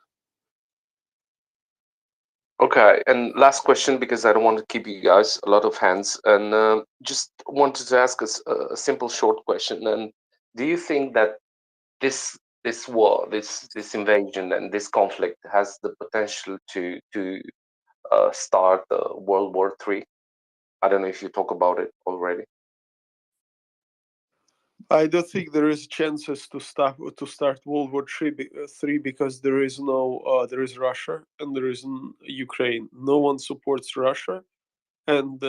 Okay, and last question, because I don't want to keep you guys a lot of hands, and just wanted to ask us a simple, short question. And do you think that this war, this invasion, and this conflict has the potential to start World War III? I don't know if you talk about it already. I don't think there is chances to start World War III because there is Russia and there is Ukraine. No one supports Russia, and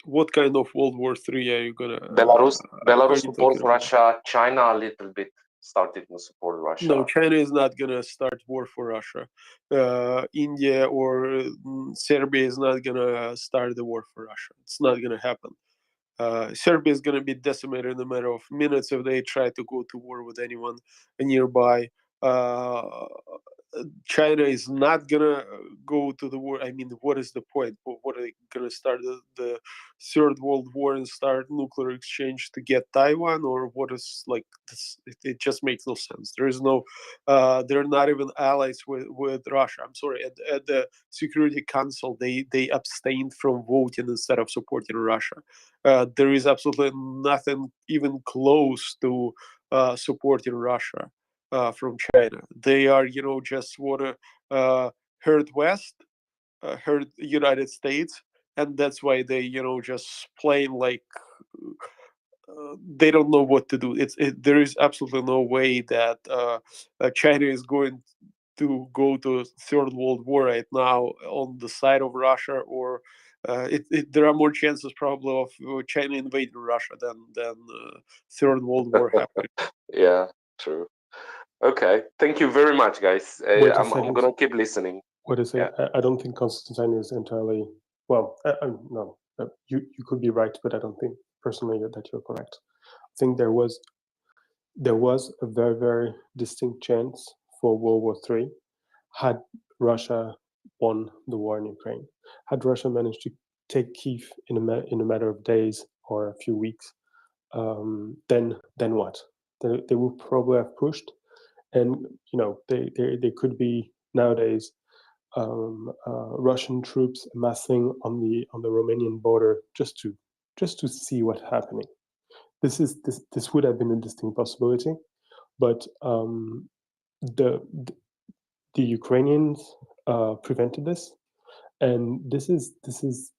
what kind of World War III are you gonna? Belarus supports Russia. China a little bit started to support Russia. No, China is not gonna start war for Russia. India or Serbia is not gonna start the war for Russia. It's not gonna happen. Serbia is going to be decimated in a matter of minutes if they try to go to war with anyone nearby. China is not gonna go to the war. I mean, what is the point? What are they gonna start the third world war and start nuclear exchange to get Taiwan, or what is like this? It just makes no sense. There is no, they're not even allies with Russia. I'm sorry. At the Security Council, they abstained from voting instead of supporting Russia. There is absolutely nothing even close to supporting Russia. From China, they are, just want to hurt West, hurt United States, and that's why they, just playing like they don't know what to do. There is absolutely no way that China is going to go to third world war right now on the side of Russia, or there are more chances probably of China invading Russia than third world war happening. Yeah, true. Okay, thank you very much, guys. Wait a I'm second. gonna keep listening. Wait a second. I don't think Constantine is entirely well. No, you could be right, but I don't think personally that you're correct. I think there was a very, very distinct chance for World War III had Russia won the war in Ukraine. Had Russia managed to take Kyiv in a matter of days or a few weeks, then what? They would probably have pushed, and they could be nowadays Russian troops amassing on the Romanian border just to see what's happening. This would have been a distinct possibility, but the Ukrainians prevented this, and this is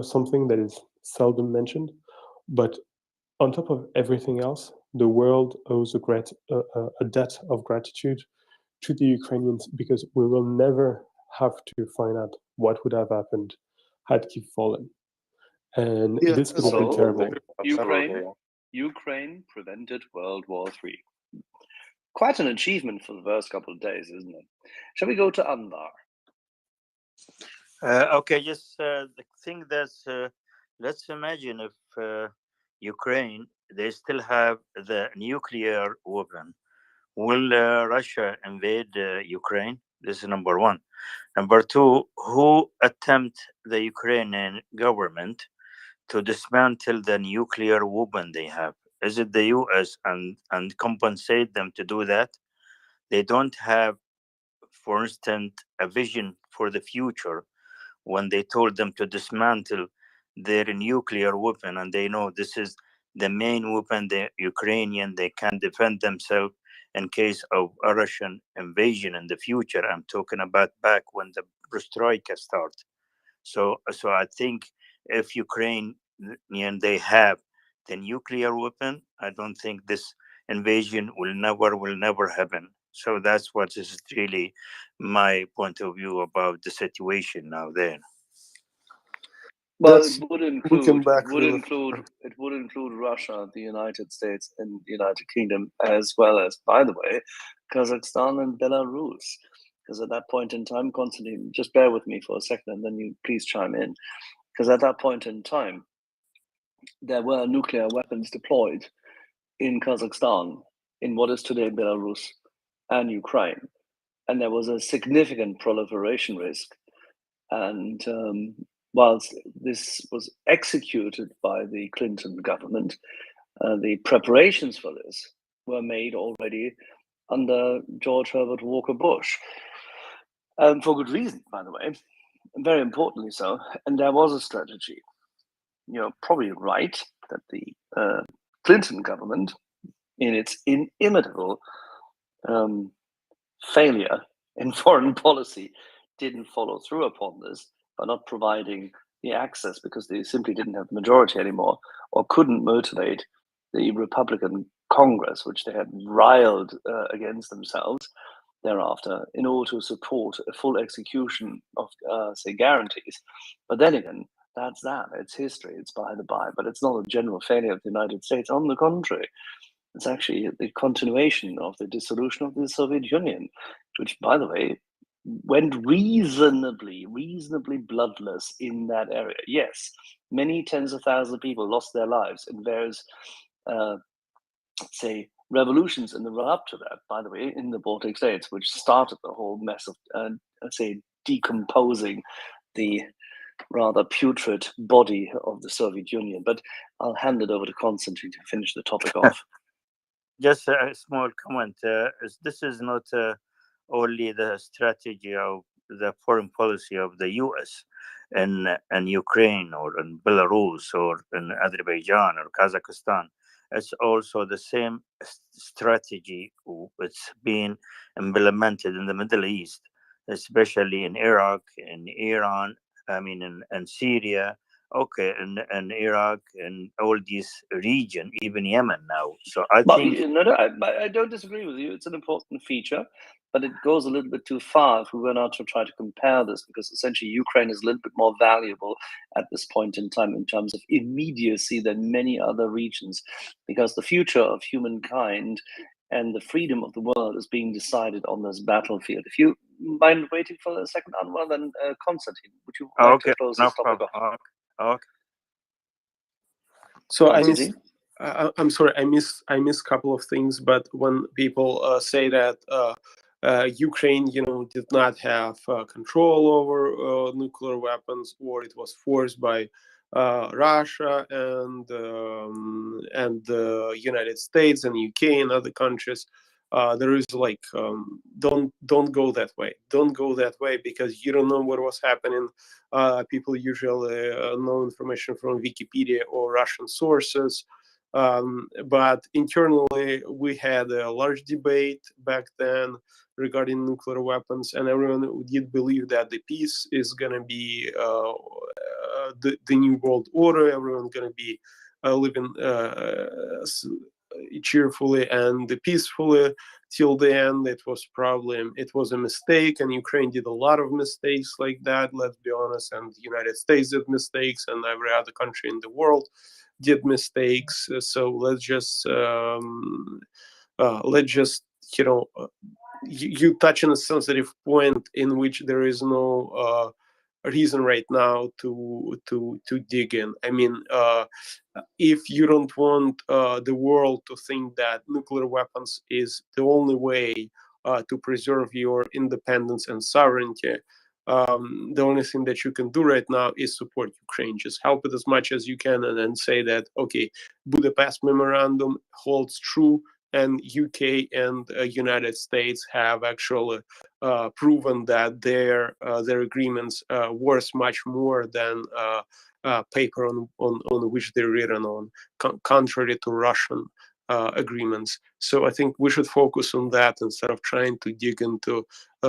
something that is seldom mentioned. But on top of everything else, the world owes a debt of gratitude to the Ukrainians, because we will never have to find out what would have happened had Kyiv fallen, and Yeah, this would have been terrible. Ukraine prevented World War III. Quite an achievement for the first couple of days, isn't it? Shall we go to Anwar? Okay, yes. The thing that's let's imagine if Ukraine they still have the nuclear weapon. Will Russia invade Ukraine? This is number one. Number two, who attempt the Ukrainian government to dismantle the nuclear weapon they have? Is it the U.S. and compensate them to do that? They don't have, for instance, a vision for the future when they told them to dismantle their nuclear weapon, and they know this is the main weapon the Ukrainian they can defend themselves in case of a Russian invasion in the future. I'm talking about back when the Perestroika started. So I think if Ukraine and they have the nuclear weapon, I don't think this invasion will never happen. So that's what is really my point of view about the situation now there. Well, That's it would looking include back. it would include Russia, the United States, and the United Kingdom, as well as, by the way, Kazakhstan and Belarus. Because at that point in time, Konstantin, just bear with me for a second, and then you please chime in. Because at that point in time, there were nuclear weapons deployed in Kazakhstan, in what is today Belarus and Ukraine, and there was a significant proliferation risk. And whilst this was executed by the Clinton government, the preparations for this were made already under George Herbert Walker Bush, for good reason, by the way, and very importantly so. And there was a strategy. You're probably right that the Clinton government, in its inimitable failure in foreign policy, didn't follow through upon this by not providing the access, because they simply didn't have the majority anymore, or couldn't motivate the Republican Congress, which they had riled against themselves thereafter, in order to support a full execution of, say, guarantees. But then again, that's that. It's history. It's by the by. But it's not a general failure of the United States. On the contrary, it's actually the continuation of the dissolution of the Soviet Union, which, by the way, went reasonably bloodless in that area. Yes, many tens of thousands of people lost their lives in various, say, revolutions in the run up to that, by the way, in the Baltic states, which started the whole mess of, say, decomposing the rather putrid body of the Soviet Union. But I'll hand it over to Konstantin to finish the topic off. Just a small comment. This is not only the strategy of the foreign policy of the U.S. in Ukraine or in Belarus or in Azerbaijan or Kazakhstan. It's also the same strategy that's being implemented in the Middle East, especially in Iraq, in Iran, in Syria, in Iraq, and all these region, even Yemen now. So I think I don't disagree with you. It's an important feature, but it goes a little bit too far if we were not to try to compare this, because essentially Ukraine is a little bit more valuable at this point in time in terms of immediacy than many other regions, because the future of humankind and the freedom of the world is being decided on this battlefield. If you mind waiting for a second, Anwar, then Konstantin, would you like to close this topic off? Okay. So I'm sorry, I missed a couple of things, but when people say that Ukraine, did not have control over nuclear weapons, or it was forced by Russia and the United States and UK and other countries, there is don't go that way. Don't go that way, because you don't know what was happening. People usually know information from Wikipedia or Russian sources. But internally, we had a large debate back then regarding nuclear weapons, and everyone did believe that the peace is going to be the new world order. Everyone's going to be living cheerfully and peacefully till the end. It was a mistake, and Ukraine did a lot of mistakes like that, let's be honest, and the United States did mistakes, and every other country in the world did mistakes. So let's just you touch on a sensitive point in which there is no reason right now to dig in. If you don't want the world to think that nuclear weapons is the only way to preserve your independence and sovereignty, the only thing that you can do right now is support Ukraine. Just help it as much as you can, and then say that, okay, Budapest Memorandum holds true, and UK and United States have actually proven that their agreements worth much more than paper on which they're written on, contrary to Russian agreements. So I think we should focus on that instead of trying to dig into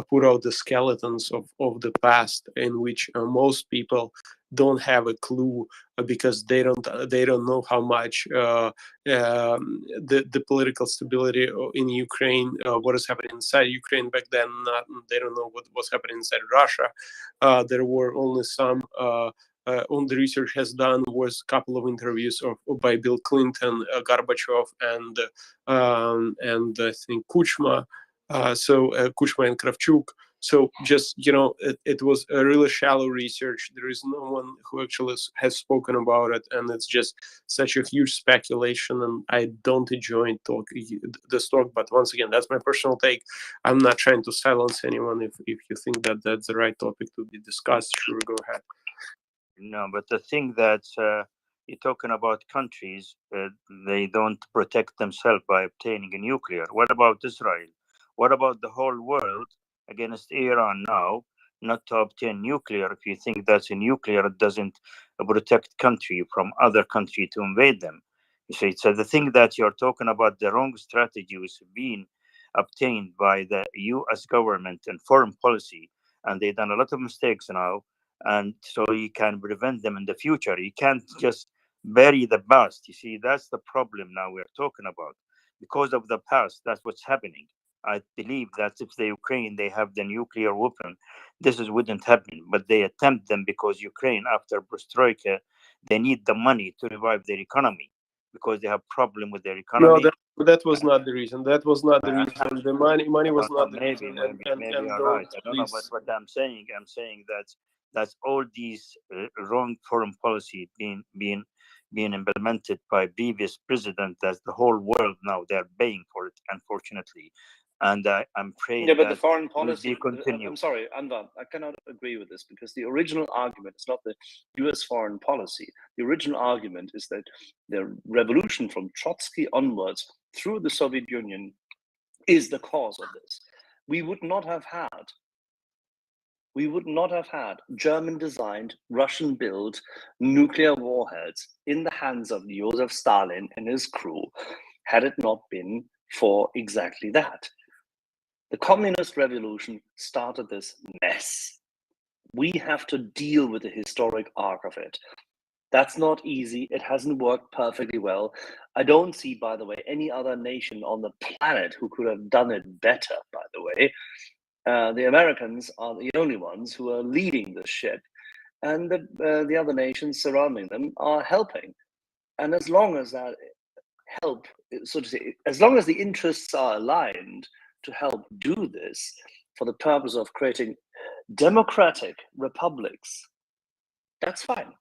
put out the skeletons of the past, in which most people don't have a clue, because they don't know how much the political stability in Ukraine, what is happening inside Ukraine back then. They don't know what was happening inside Russia. There were only some. On the research has done was a couple of interviews by Bill Clinton, Gorbachev, and I think Kuchma. Kuchma and Kravchuk. So just it was a really shallow research. There is no one who actually has spoken about it, and it's just such a huge speculation. And I don't enjoy this talk. But once again, that's my personal take. I'm not trying to silence anyone. If you think that that's the right topic to be discussed, sure, go ahead. No, but the thing that you're talking about countries, they don't protect themselves by obtaining a nuclear. What about Israel? What about the whole world against Iran now, not to obtain nuclear? If you think that's a nuclear, it doesn't protect country from other country to invade them. You see, so the thing that you're talking about, the wrong strategy is being obtained by the U.S. government and foreign policy, and they've done a lot of mistakes now. And so you can prevent them in the future. You can't just bury the past. You see, that's the problem now we're talking about. Because of the past, that's what's happening. I believe that if the Ukraine, they have the nuclear weapon, this wouldn't happen. But they attempt them because Ukraine, after Perestroika, they need the money to revive their economy, because they have problem with their economy. No, that was not the reason. That was not the reason. The money was not the reason. Maybe you're right. I don't know, but what I'm saying that's all these wrong foreign policy being been implemented by previous president that the whole world now they're paying for it, unfortunately. And I'm afraid Yeah, but the that foreign will policy, be continued. I'm sorry, Anwar, I cannot agree with this because the original argument is not the US foreign policy. The original argument is that the revolution from Trotsky onwards through the Soviet Union is the cause of this. We would not have had German-designed, Russian-built nuclear warheads in the hands of Joseph Stalin and his crew had it not been for exactly that. The communist revolution started this mess. We have to deal with the historic arc of it. That's not easy. It hasn't worked perfectly well. I don't see, by the way, any other nation on the planet who could have done it better, by the way. The Americans are the only ones who are leading the ship, and the other nations surrounding them are helping. And as long as that help, so to say, as long as the interests are aligned to help do this for the purpose of creating democratic republics, that's fine.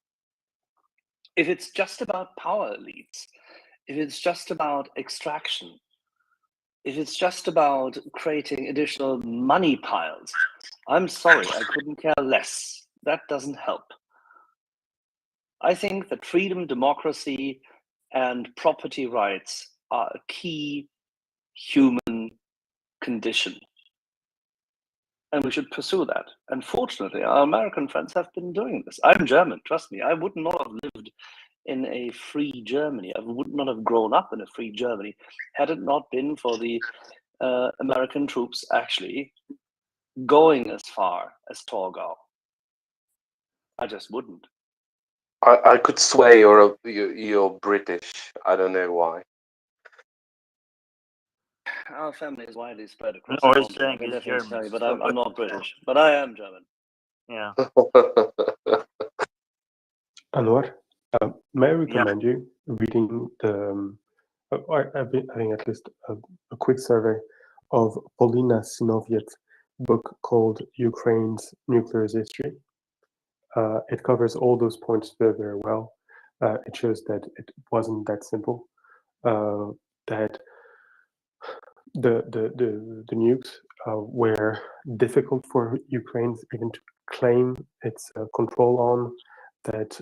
If it's just about power elites, if it's just about extraction, if it's just about creating additional money piles, I'm sorry, I couldn't care less. That doesn't help. I think that freedom, democracy, and property rights are a key human condition. And we should pursue that. And fortunately, our American friends have been doing this. I'm German, trust me. I would not have lived in a free Germany. I would not have grown up in a free Germany had it not been for the American troops actually going as far as Torgau. I just wouldn't. I could swear you're British. I don't know why. Our family is widely spread across No, the he's saying continent. I can he's definitely German. tell you, but I'm not British. But I am German. Yeah. Anwar, may I recommend you reading the, I think at least a quick survey of Polina Sinoviet's book called Ukraine's Nuclear History. It covers all those points very, very well. It shows that it wasn't that simple, that the nukes were difficult for Ukraine even to claim its control on, that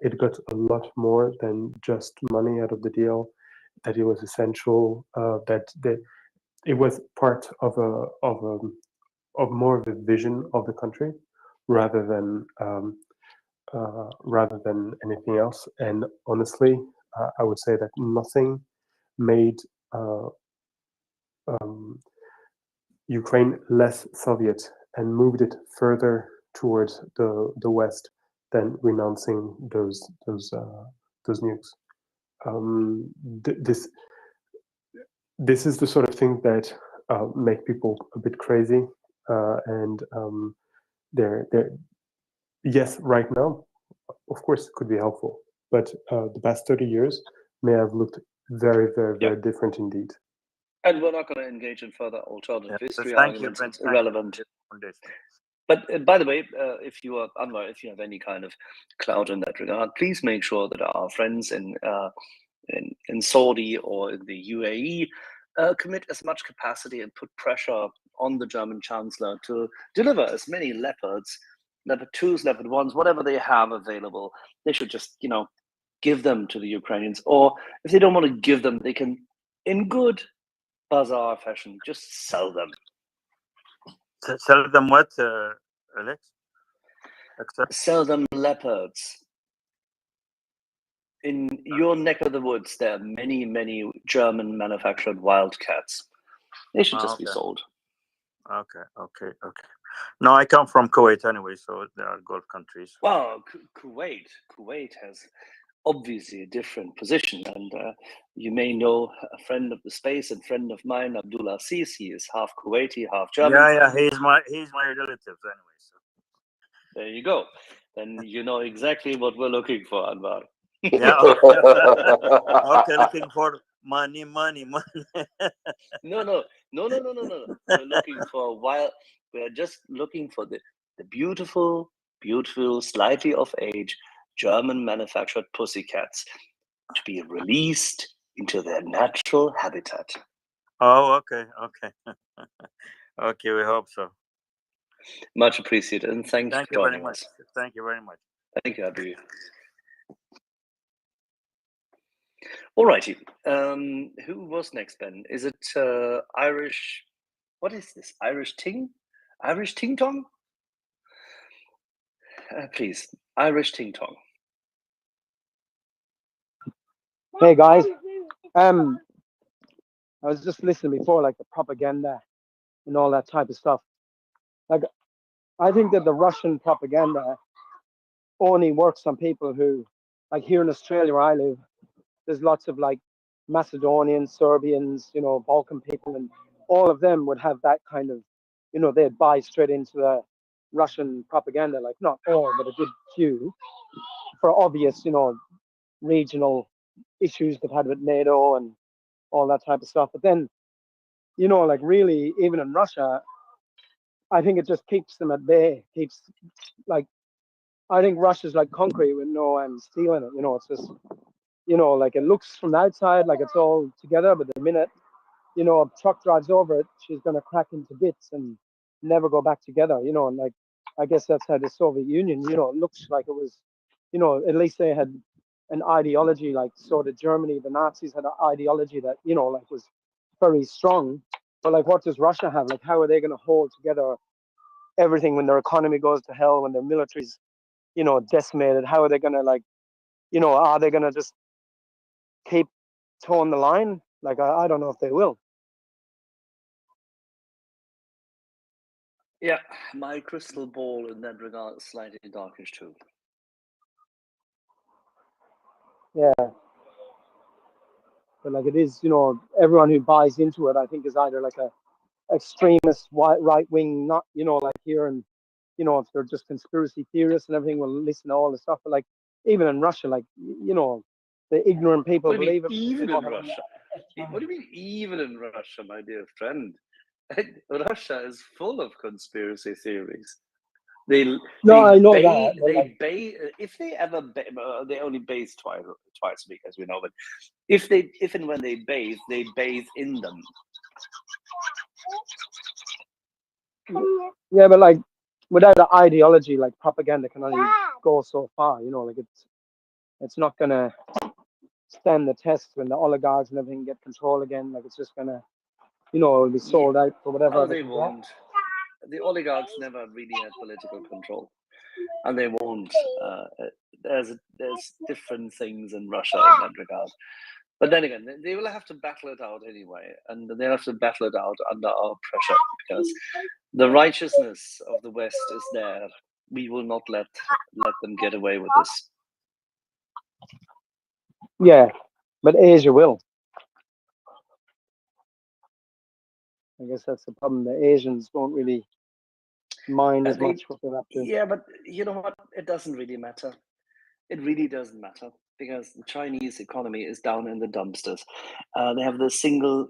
it got a lot more than just money out of the deal, that it was essential, that it was part of more of a vision of the country rather than anything else. And honestly, I would say that nothing made Ukraine less Soviet and moved it further towards the West than renouncing those nukes. This is the sort of thing that make people a bit crazy, and they're yes, right now, of course, it could be helpful, but the past 30 years may have looked very, very, very different indeed. And we're not going to engage in further alternative history Thank you, arguments. Ben. It's irrelevant. But by the way, if you are Anwar, if you have any kind of clout in that regard, please make sure that our friends in Saudi or in the UAE commit as much capacity and put pressure on the German Chancellor to deliver as many Leopards, Leopard 2s, Leopard 1s, whatever they have available. They should just, give them to the Ukrainians. Or if they don't want to give them, they can, in good bazaar fashion, just sell them. Sell them what, Alex? Sell them Leopards. In your neck of the woods, there are many, many German manufactured Wildcats. They should just be sold. Okay. No, I come from Kuwait anyway, so there are Gulf countries. Well, Kuwait has obviously a different position, and you may know a friend of the space and friend of mine, Abdullah Sis. He is half Kuwaiti, half German. Yeah, he's my relative anyway. So there you go. Then you know exactly what we're looking for, Anwar. Yeah. Okay, looking for money. No. We're looking for we're just looking for the beautiful, slightly of age German manufactured pussycats to be released into their natural habitat. Oh, okay. Okay, we hope so. Much appreciated, and thanks Thank for you very joining much. us. Thank you very much. Thank you, Abu. All righty. Who was next, Ben? Is it Irish? What is this? Irish Ting? Irish Ting Tong? Please, Irish Ting Tong. Hey guys, I was just listening before, like the propaganda and all that type of stuff. Like, I think that the Russian propaganda only works on people who, like here in Australia where I live, there's lots of like Macedonians, Serbians, Balkan people, and all of them would have that kind of, they'd buy straight into the Russian propaganda. Like not all, but a good few, for obvious, regional issues they've had with NATO and all that type of stuff. But then, like really, even in Russia, I think it just keeps them at bay. Keeps like, I think Russia's like concrete with no steel in it. It's just, like it looks from the outside like it's all together, but the minute, a truck drives over it, she's gonna crack into bits and never go back together. And like, I guess that's how the Soviet Union, it looks like it was, at least they had an ideology, like so did Germany. The Nazis had an ideology that, like was very strong. But like, what does Russia have? Like, how are they gonna hold together everything when their economy goes to hell, when their military's, decimated? How are they gonna like, are they gonna just keep towing the line? Like, I don't know if they will. Yeah, my crystal ball in that regard is slightly darkish too. Yeah. But like it is, everyone who buys into it, I think, is either like a extremist right wing, not, like here, and if they're just conspiracy theorists and everything, will listen to all the stuff. But like even in Russia, like the ignorant people What do you mean, believe it. even in Russia? What do you mean, even in Russia, my dear friend? Russia is full of conspiracy theories. I know that. If they ever, they only bathe twice a week, as we know. But if and when they bathe in them. Yeah, but like without the ideology, like propaganda can only go so far. Like it's not gonna stand the test when the oligarchs and everything get control again. Like it's just gonna, it'll be sold out for whatever. Oh, they won't. The oligarchs never really had political control, and they won't. There's different things in Russia in that regard. But then again, they will have to battle it out anyway, and they have to battle it out under our pressure, because the righteousness of the West is there. We will not let them get away with this. Yeah, but Asia will. I guess that's the problem. The Asians won't really mind as much what they're up to. Yeah, but you know what? It doesn't really matter. It really doesn't matter, because the Chinese economy is down in the dumpsters. They have the single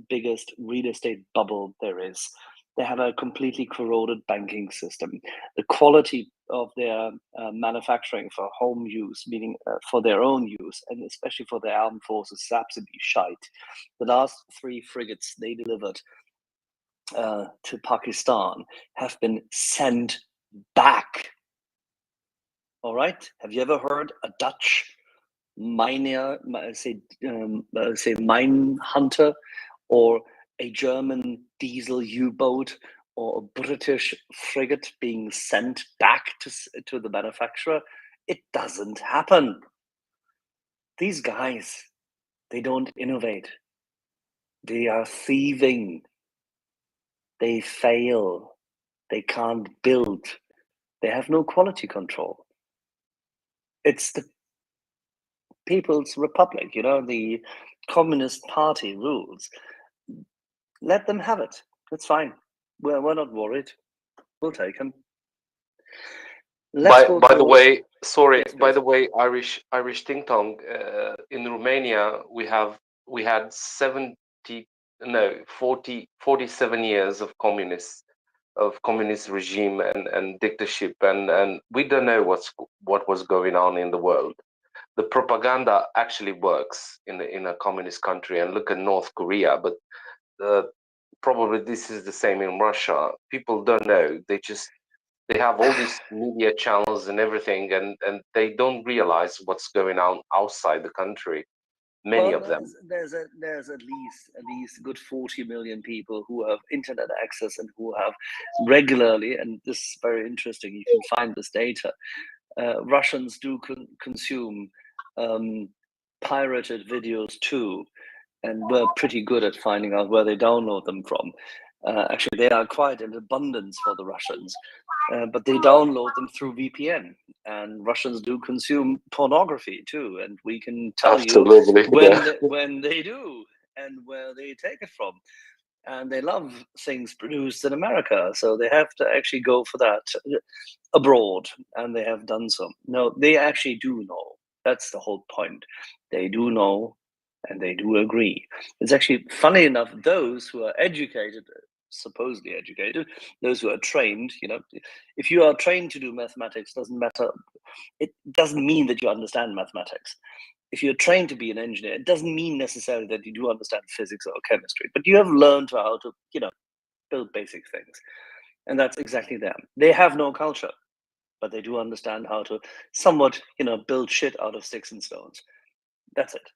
biggest real estate bubble there is. They have a completely corroded banking system. The quality of their manufacturing for home use, meaning for their own use, and especially for their armed forces, is absolutely shite. The last 3 frigates they delivered to Pakistan have been sent back. All right. Have you ever heard a Dutch mine hunter, or a German diesel U-boat, or a British frigate being sent back to the manufacturer? It doesn't happen. These guys, they don't innovate. They are thieving. They fail. They can't build. They have no quality control. It's the People's Republic, the Communist Party rules. Let them have it. It's fine. We're not worried. We'll take them. By the way, sorry. By the way, Irish Ting Tong, in Romania we had 47 years of communists. communist regime and dictatorship, and we don't know what was going on in the world. The propaganda actually works in a communist country, and look at North Korea. But probably this is the same in Russia. People don't know. They have all these media channels and everything, and they don't realize what's going on outside the country. Many Well, of them. there's at least a good 40 million people who have internet access and who have regularly, and this is very interesting. You can find this data. Russians do consume pirated videos too, and we're pretty good at finding out where they download them from. Actually, they are quite in abundance for the Russians, but they download them through VPN. And Russians do consume pornography too, and we can tell Absolutely, you when yeah. when they do and where they take it from. And they love things produced in America, so they have to actually go for that abroad, and they have done so. No, they actually do know. That's the whole point. They do know, and they do agree. It's actually funny enough, those who are educated, supposedly educated, those who are trained, if you are trained to do mathematics, doesn't matter. It doesn't mean that you understand mathematics. If you're trained to be an engineer, it doesn't mean necessarily that you do understand physics or chemistry, but you have learned how to, build basic things. And that's exactly them. They have no culture, but they do understand how to somewhat, build shit out of sticks and stones. That's it,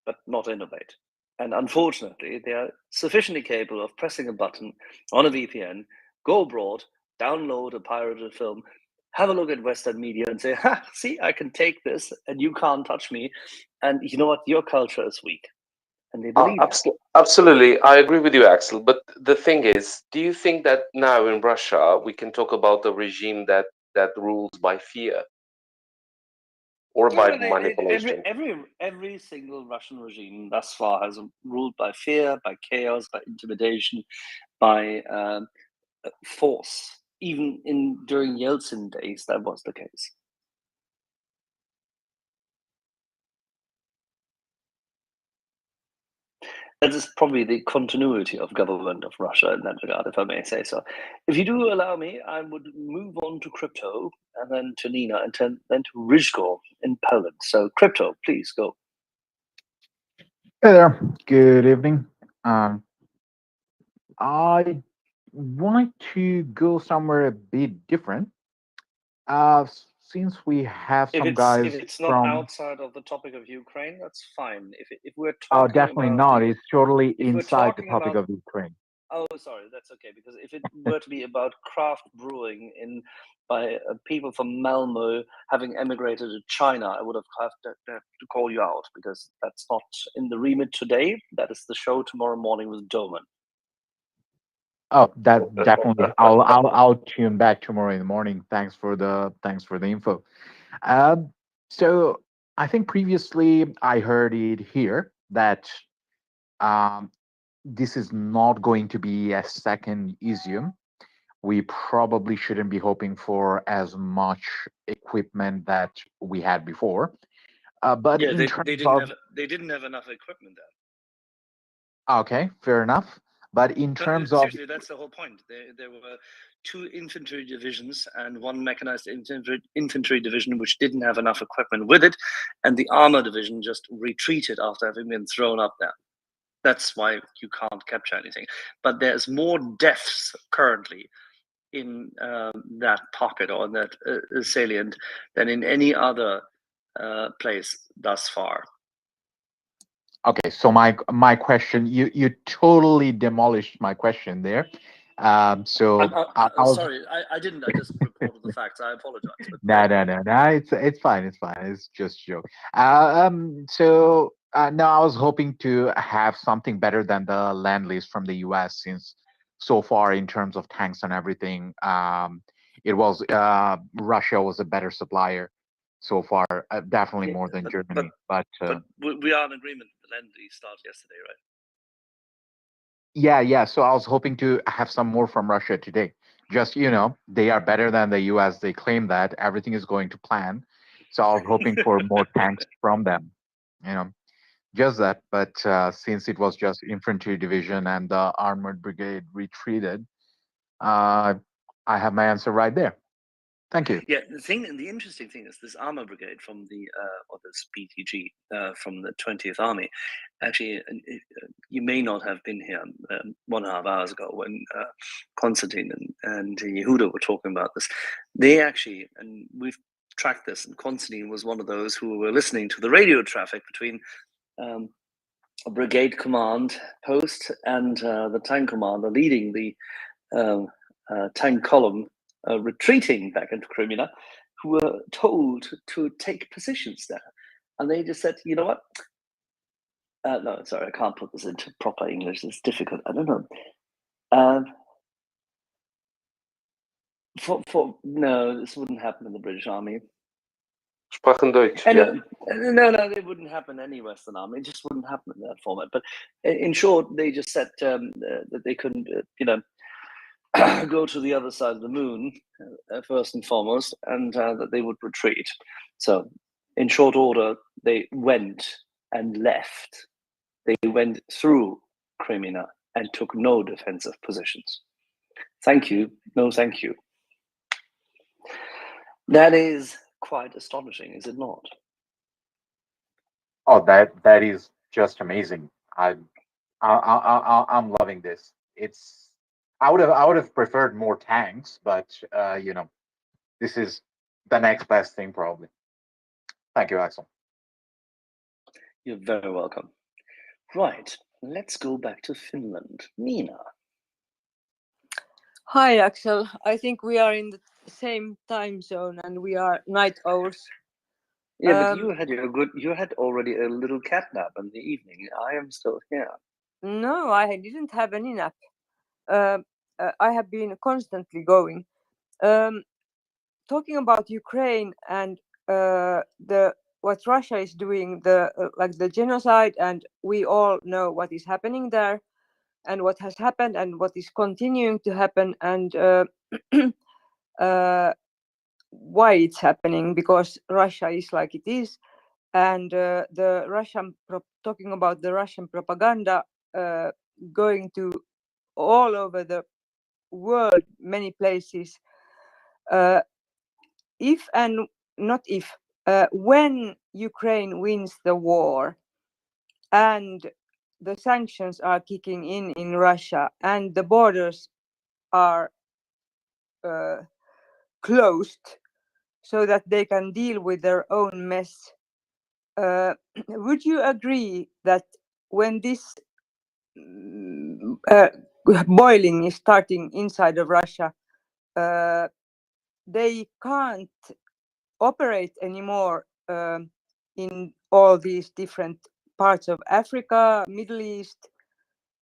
but not innovate. And unfortunately, they are sufficiently capable of pressing a button on a VPN, go abroad, download a pirated film, have a look at Western media and say, ha, see, I can take this and you can't touch me. And you know what? Your culture is weak. And they believe it. Absolutely, I agree with you, Axel. But the thing is, do you think that now in Russia we can talk about a regime that rules by fear or by manipulation? Every single Russian regime thus far has ruled by fear, by chaos, by intimidation, by force. Even during Yeltsin days, that was the case. That is probably the continuity of government of Russia in that regard, if I may say so. If you do allow me, I would move on to crypto, and then to Nina, and then to Rizko in Poland. So crypto, please go. Hey there. Good evening. I wanted to go somewhere a bit different. Since we have If some it's guys not from, outside of the topic of Ukraine, that's fine. If we're oh, talking definitely about not. It's totally if we're inside the talking topic about of Ukraine. oh, sorry, that's okay. Because if it were to be about craft brewing by people from Malmo having emigrated to China, I would have to call you out, because that's not in the remit today. That is the show tomorrow morning with Doman. Oh, that definitely. I'll tune back tomorrow in the morning. Thanks for the info. So I think previously I heard it here that this is not going to be a second Isium. We probably shouldn't be hoping for as much equipment that we had before. But Yeah, in they terms didn't of, have enough equipment there. okay, fair enough. But in No, terms of, seriously, that's the whole point. There were 2 infantry divisions and 1 mechanized infantry division which didn't have enough equipment with it, and the armor division just retreated after having been thrown up there. That's why you can't capture anything. But there's more deaths currently in that pocket or in that salient than in any other place thus far. okay, so my question, you totally demolished my question there. So I was Sorry, I didn't. I just reported the facts. I apologize. But no. It's fine. It's fine. It's just a joke. So no, I was hoping to have something better than the land lease from the U.S. since so far in terms of tanks and everything, it was Russia was a better supplier so far, definitely yeah, more than but Germany. But we are in agreement. The land lease started yesterday, right? yeah. So I was hoping to have some more from Russia today. Just they are better than the U.S. They claim that everything is going to plan. So I was hoping for more tanks from them. You know, just that. But since it was just infantry division and the armored brigade retreated, I have my answer right there. Thank you. Yeah, the interesting thing is this armor brigade from the or this BTG from the 20th Army. Actually, you may not have been here 1.5 hours ago when Konstantin and Yehuda were talking about this. They actually, and we've tracked this, and Konstantin was one of those who were listening to the radio traffic between a brigade command post and the tank commander leading the tank column retreating back into Crimea, who were told to take positions there. And they just said, you know what? No, sorry, I can't put this into proper English. It's difficult. I don't know. No, this wouldn't happen in the British Army. Sprachen Deutsch, And yeah. no, it wouldn't happen in any Western army. It just wouldn't happen in that format. But in short, they just said that they couldn't, go to the other side of the moon first and foremost, and that they would retreat. So, in short order, they went and left. They went through Crimea and took no defensive positions. Thank you, no thank you. That is quite astonishing, is it not? Oh, that is just amazing. I'm loving this. I would have preferred more tanks, but this is the next best thing probably. Thank you, Axel. You're very welcome. Right, let's go back to Finland. Nina. Hi, Axel. I think we are in the same time zone and we are night owls. Yeah, but you had already a little cat nap in the evening. I am still here. No, I didn't have any nap. I have been constantly going. Talking about Ukraine and what Russia is doing, the genocide, and we all know what is happening there, and what has happened, and what is continuing to happen, and why it's happening, because Russia is like it is, and talking about the Russian propaganda going to all over the world, many places. If and not if, when Ukraine wins the war and the sanctions are kicking in Russia and the borders are closed so that they can deal with their own mess, would you agree that when this boiling is starting inside of Russia, they can't operate anymore in all these different parts of Africa, Middle East,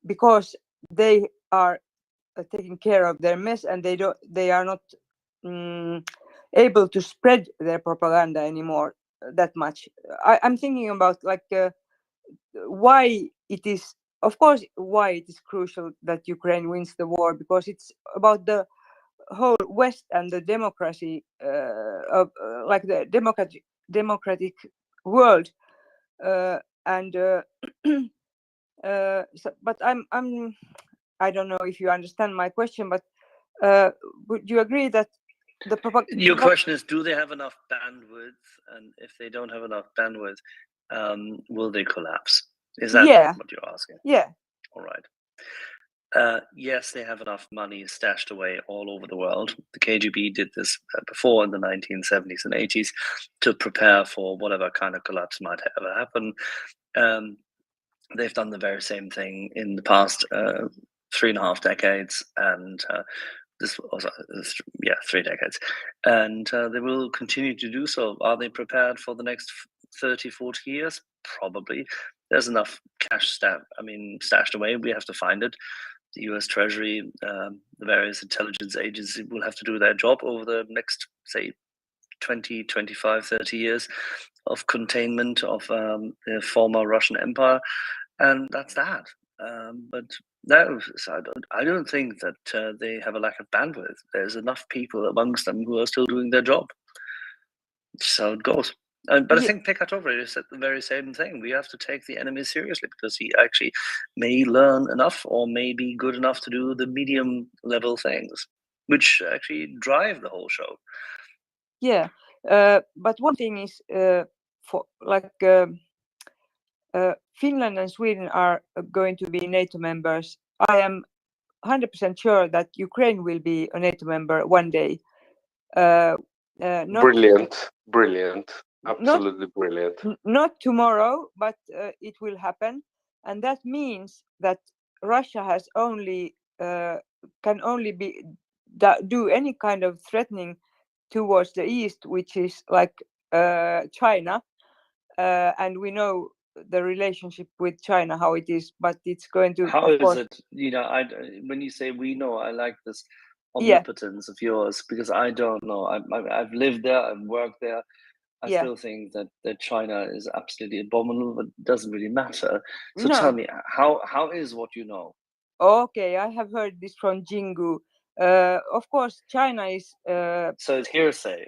because they are taking care of their mess and they are not able to spread their propaganda anymore that much. I'm thinking about why it is, of course, why it is crucial that Ukraine wins the war, because it's about the whole West and the democracy of the democratic world, and but I don't know if you understand my question, but would you agree that the Your question is, do they have enough bandwidth, and if they don't have enough bandwidth, will they collapse? Is that what you're asking? Yeah. All right. Yes, they have enough money stashed away all over the world. The KGB did this before in the 1970s and 80s to prepare for whatever kind of collapse might ever happen. They've done the very same thing in the past 3.5 decades, and this was 3 decades, and they will continue to do so. Are they prepared for the next 30, 40 years? Probably. There's enough cash stashed away. We have to find it. The US Treasury, the various intelligence agencies will have to do their job over the next, say, 20, 25, 30 years of containment of the former Russian Empire, and that's that. But no, so I don't think that they have a lack of bandwidth. There's enough people amongst them who are still doing their job. So it goes. But I Yeah. think Pekatova said the very same thing. We have to take the enemy seriously because he actually may learn enough or may be good enough to do the medium level things, which actually drive the whole show. Yeah, but one thing is, for like Finland and Sweden are going to be NATO members. I am 100% sure that Ukraine will be a NATO member one day. Not Brilliant, absolutely brilliant. not tomorrow, but it will happen, and that means that Russia has only can only be do any kind of threatening towards the east, which is like China, and we know the relationship with China how it is, but it's going to. How is it? You know, when you say we know, I like this omnipotence of yours because I don't know. I've lived there, I've worked there. I still think that China is absolutely abominable, but it doesn't really matter. So tell me, how is what you know? Okay, I have heard this from Jingu. Of course, China is. So it's hearsay.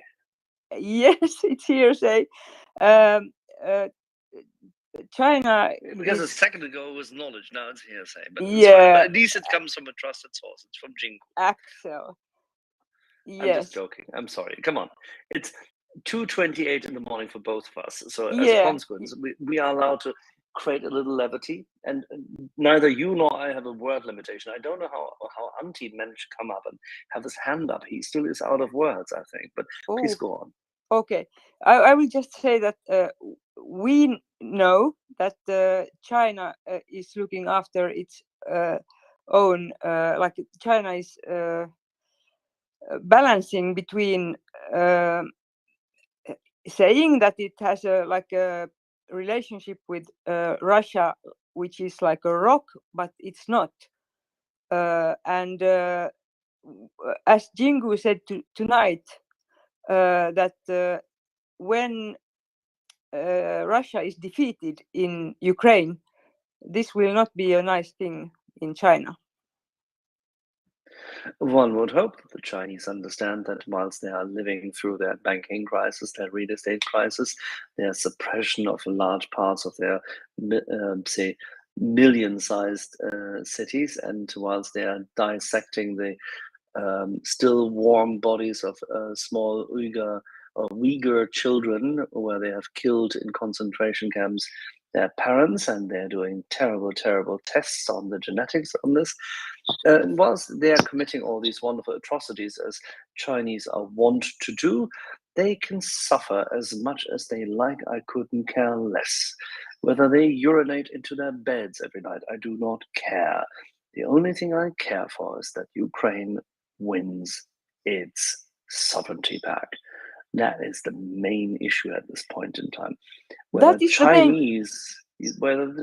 Yes, it's hearsay. China. Because a second ago it was knowledge, now it's hearsay. But it's Yeah. fine. But at least it comes from a trusted source. It's from Jingu. Axel. Yes. I'm just joking. I'm sorry. Come on. It's 2:28 in the morning for both of us. So as a consequence, we are allowed to create a little levity. And neither you nor I have a word limitation. I don't know how Antti managed to come up and have his hand up. He still is out of words, I think. But please go on. Okay. I will just say that we know that China is looking after its own, like China is balancing between saying that it has a relationship with Russia, which is like a rock, but it's not. And as Jingu said tonight, that when Russia is defeated in Ukraine, this will not be a nice thing in China. One would hope that the Chinese understand that whilst they are living through their banking crisis, their real estate crisis, their suppression of large parts of their, say, million-sized cities, and whilst they are dissecting the still warm bodies of small Uyghur children where they have killed in concentration camps their parents, and they're doing terrible, terrible tests on the genetics on this. Whilst they are committing all these wonderful atrocities as Chinese are wont to do, they can suffer as much as they like. I couldn't care less. Whether they urinate into their beds every night, I do not care. The only thing I care for is that Ukraine wins its sovereignty back. That is the main issue at this point in time. Whether the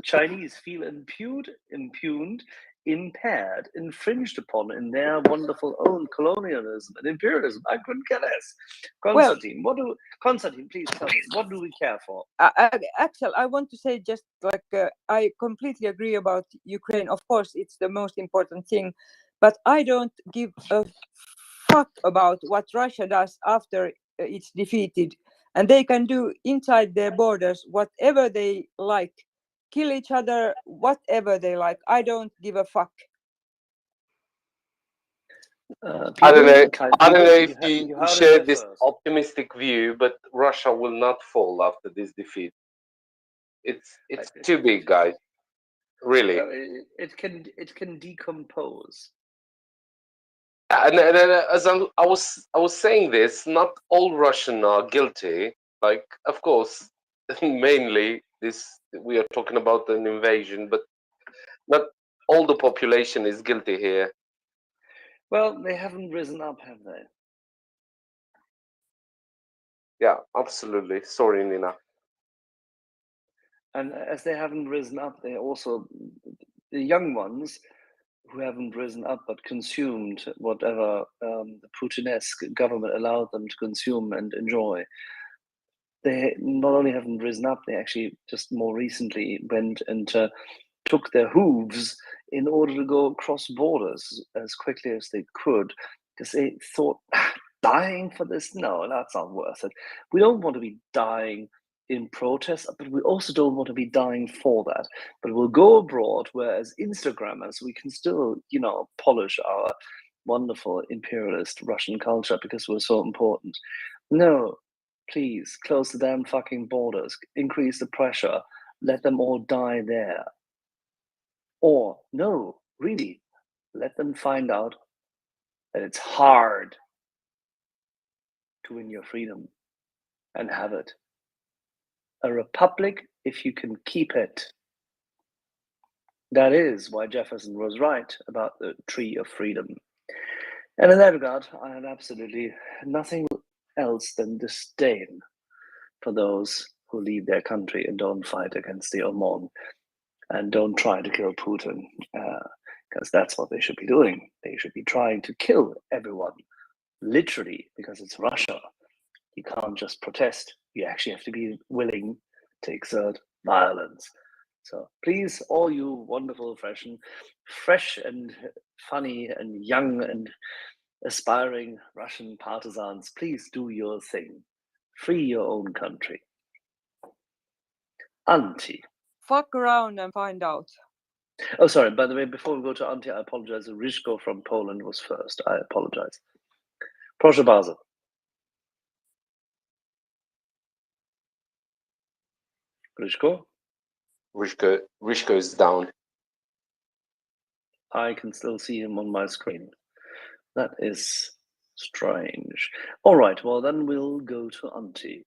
Chinese feel impugned, impaired, infringed upon in their wonderful own colonialism and imperialism, I couldn't care less. Konstantin, please tell me, what do we care for? Axel, I want to say just like I completely agree about Ukraine. Of course, it's the most important thing, but I don't give a fuck about what Russia does after it's defeated, and they can do inside their borders whatever they like, kill each other, whatever they like. I don't give a fuck. I don't know if you share this optimistic view, but Russia will not fall after this defeat. It's too big, guys. Really. It can decompose. And as I was saying this, not all Russians are guilty. Like, of course, mainly we are talking about an invasion, but not all the population is guilty here. Well, they haven't risen up, have they? Yeah, absolutely. Sorry, Nina. And as they haven't risen up, they also, the young ones who haven't risen up but consumed whatever the Putinesque government allowed them to consume and enjoy, they not only haven't risen up, they actually just more recently went and took their hooves in order to go across borders as quickly as they could, because they thought, dying for this? No, that's not worth it. We don't want to be dying in protest, but we also don't want to be dying for that. But we'll go abroad, whereas Instagrammers, we can still, polish our wonderful imperialist Russian culture because we're so important. No, please close the damn fucking borders, increase the pressure, let them all die there. Or no, really, let them find out that it's hard to win your freedom and have it. A republic, if you can keep it. That is why Jefferson was right about the tree of freedom. And in that regard, I have absolutely nothing else than disdain for those who leave their country and don't fight against the Oman and don't try to kill Putin, because that's what they should be doing. They should be trying to kill everyone, literally, because it's Russia. You can't just protest. You actually have to be willing to exert violence. So please, all you wonderful, fresh and funny and young and aspiring Russian partisans, please do your thing. Free your own country. Auntie. Fuck around and find out. Oh, sorry. By the way, before we go to Auntie, I apologize. Ryszko from Poland was first. I apologize. Proszę bardzo. Ryszko? Ryszko is down. I can still see him on my screen. That is strange. All right, well, then we'll go to Auntie.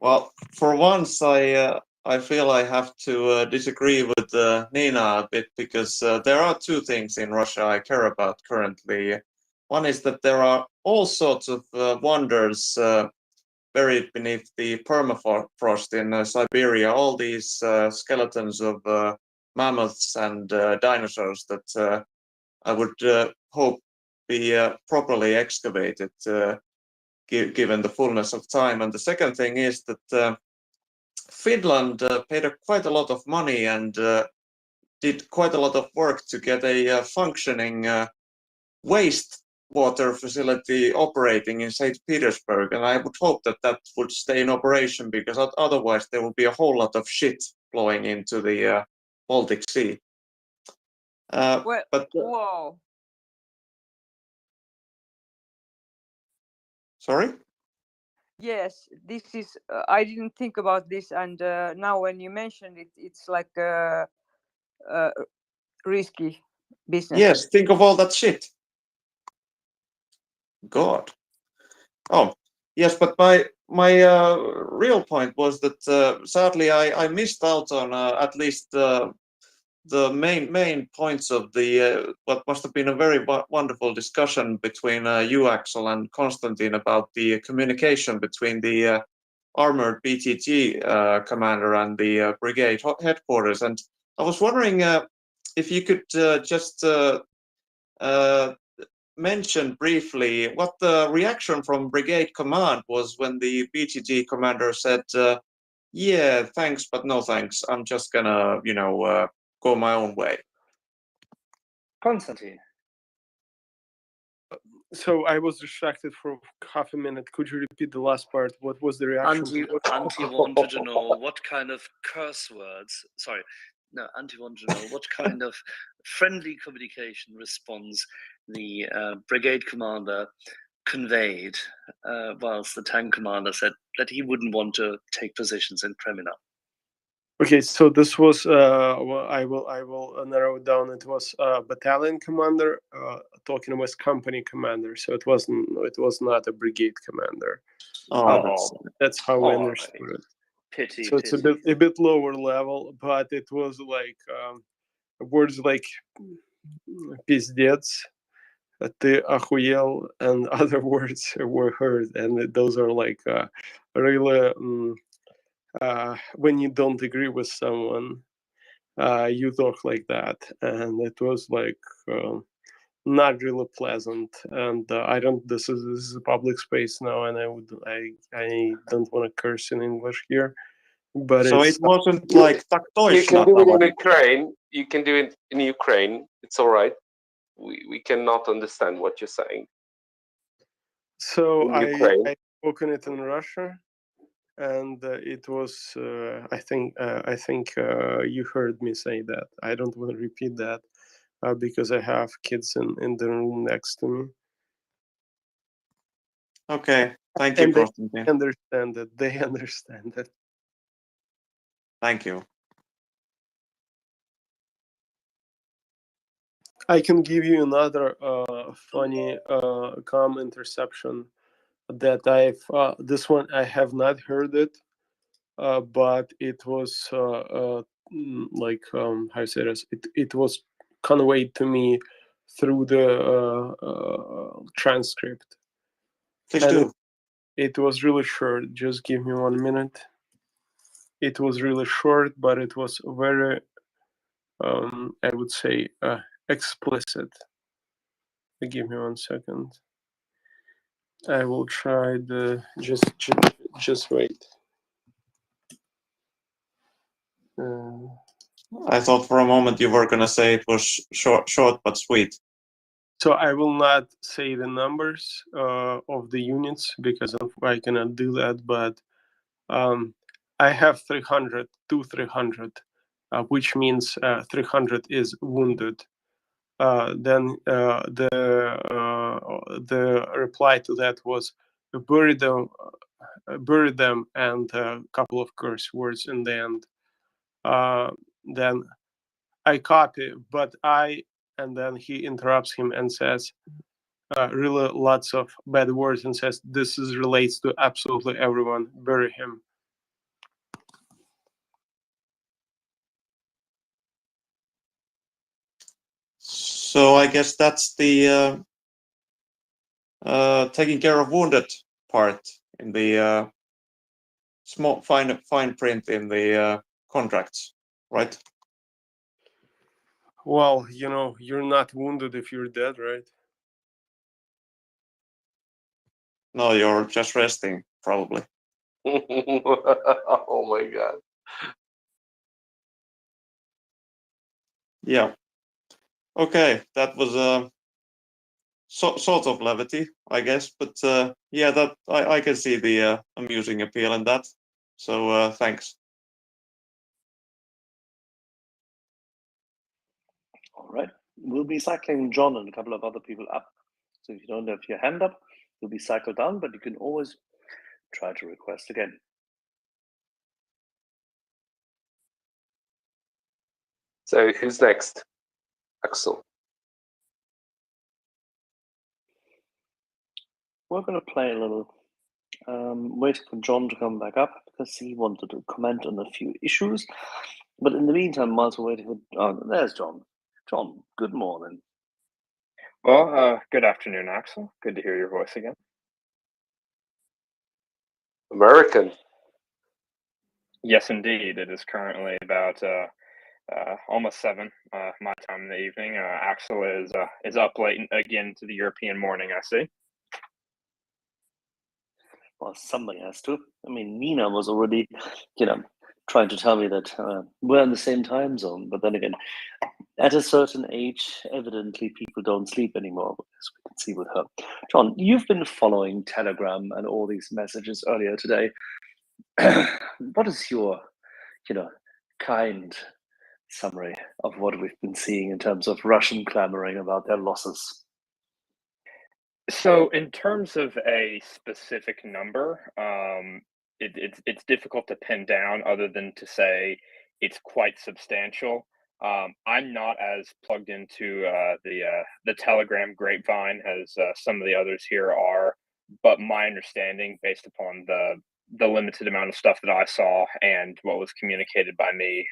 Well, for once, I feel I have to disagree with Nina a bit because there are two things in Russia I care about currently. One is that there are all sorts of wonders buried beneath the permafrost in Siberia, all these skeletons of mammoths and dinosaurs that I would hope be properly excavated given the fullness of time. And the second thing is that Finland paid quite a lot of money and did quite a lot of work to get a functioning wastewater facility operating in St. Petersburg. And I would hope that that would stay in operation because otherwise there will be a whole lot of shit flowing into the Baltic Sea. Whoa. Sorry? Yes, this is. I didn't think about this, and now when you mentioned it, it's like risky business. Yes, think of all that shit. God. Oh, yes, but my real point was that sadly I missed out on at least the main points of the what must have been a very wonderful discussion between you, Axel, and Konstantin about the communication between the armored BTG commander and the brigade headquarters. And I was wondering if you could just mention briefly what the reaction from brigade command was when the BTG commander said, yeah, thanks, but no thanks. I'm just gonna, go my own way. Konstantin. So I was distracted for half a minute. Could you repeat the last part? What was the reaction? Auntie wanted to know what kind of curse words. Sorry, no. Auntie wanted to know what kind of friendly communication response the brigade commander conveyed, whilst the tank commander said that he wouldn't want to take positions in Crimea. Okay, so this was well, I will narrow it down. It was battalion commander talking with company commander, so it was not a brigade commander. That's how we understood it. Pity. So it's a bit lower level, but it was like words like "пиздец," "ты охуел," and other words were heard, and those are like really. When you don't agree with someone, you talk like that, and it was like not really pleasant. And I don't. This is a public space now, and I don't want to curse in English here. But so it wasn't like you can do it in Ukraine. You can do it in Ukraine. It's all right. We cannot understand what you're saying. So I spoken it in Russia. and it was I think you heard me say that. I don't want to repeat that because I have kids in the room next to me. Okay, thank you, And they Constantine. understand it. They understand it. Thank you. I can give you another funny com interception that I've. This one I have not heard it, but it was like how you say this? It was conveyed to me through the transcript. Please And do. it was really short. Just give me 1 minute. It was really short, but it was very, I would say, explicit. Give me 1 second. I will try the just wait. I thought for a moment you were gonna say it was short but sweet. So I will not say the numbers of the units because I cannot do that. But I have 300, 300, which means 300 is wounded. Then the reply to that was bury them, and a couple of curse words in the end. Then I copy, and then he interrupts him and says really lots of bad words and says this relates to absolutely everyone. Bury him. So I guess that's the taking care of wounded part in the small fine print in the contracts, right? Well, you're not wounded if you're dead, right? No, you're just resting, probably. Oh my God. Yeah. Okay, that was sort of levity, I guess, but yeah, that I can see the amusing appeal in that. So thanks. All right. We'll be cycling John and a couple of other people up. So if you don't have your hand up, you'll be cycled down, but you can always try to request again. So who's next? Axel. We're going to play a little, waiting for John to come back up because he wanted to comment on a few issues. But in the meantime, whilst we're waiting for, oh, there's John. John, good morning. Well, good afternoon, Axel. Good to hear your voice again. American. Yes, indeed. It is currently about almost 7 my time in the evening. Axel is up late again to the European morning, I see. Well, somebody has to. I mean, Nina was already, trying to tell me that we're in the same time zone. But then again, at a certain age, evidently people don't sleep anymore, as we can see with her. John, you've been following Telegram and all these messages earlier today. What is your, kind summary of what we've been seeing in terms of Russian clamoring about their losses? So, in terms of a specific number, it's difficult to pin down other than to say it's quite substantial. I'm not as plugged into the Telegram grapevine as some of the others here are, but my understanding, based upon the limited amount of stuff that I saw and what was communicated by me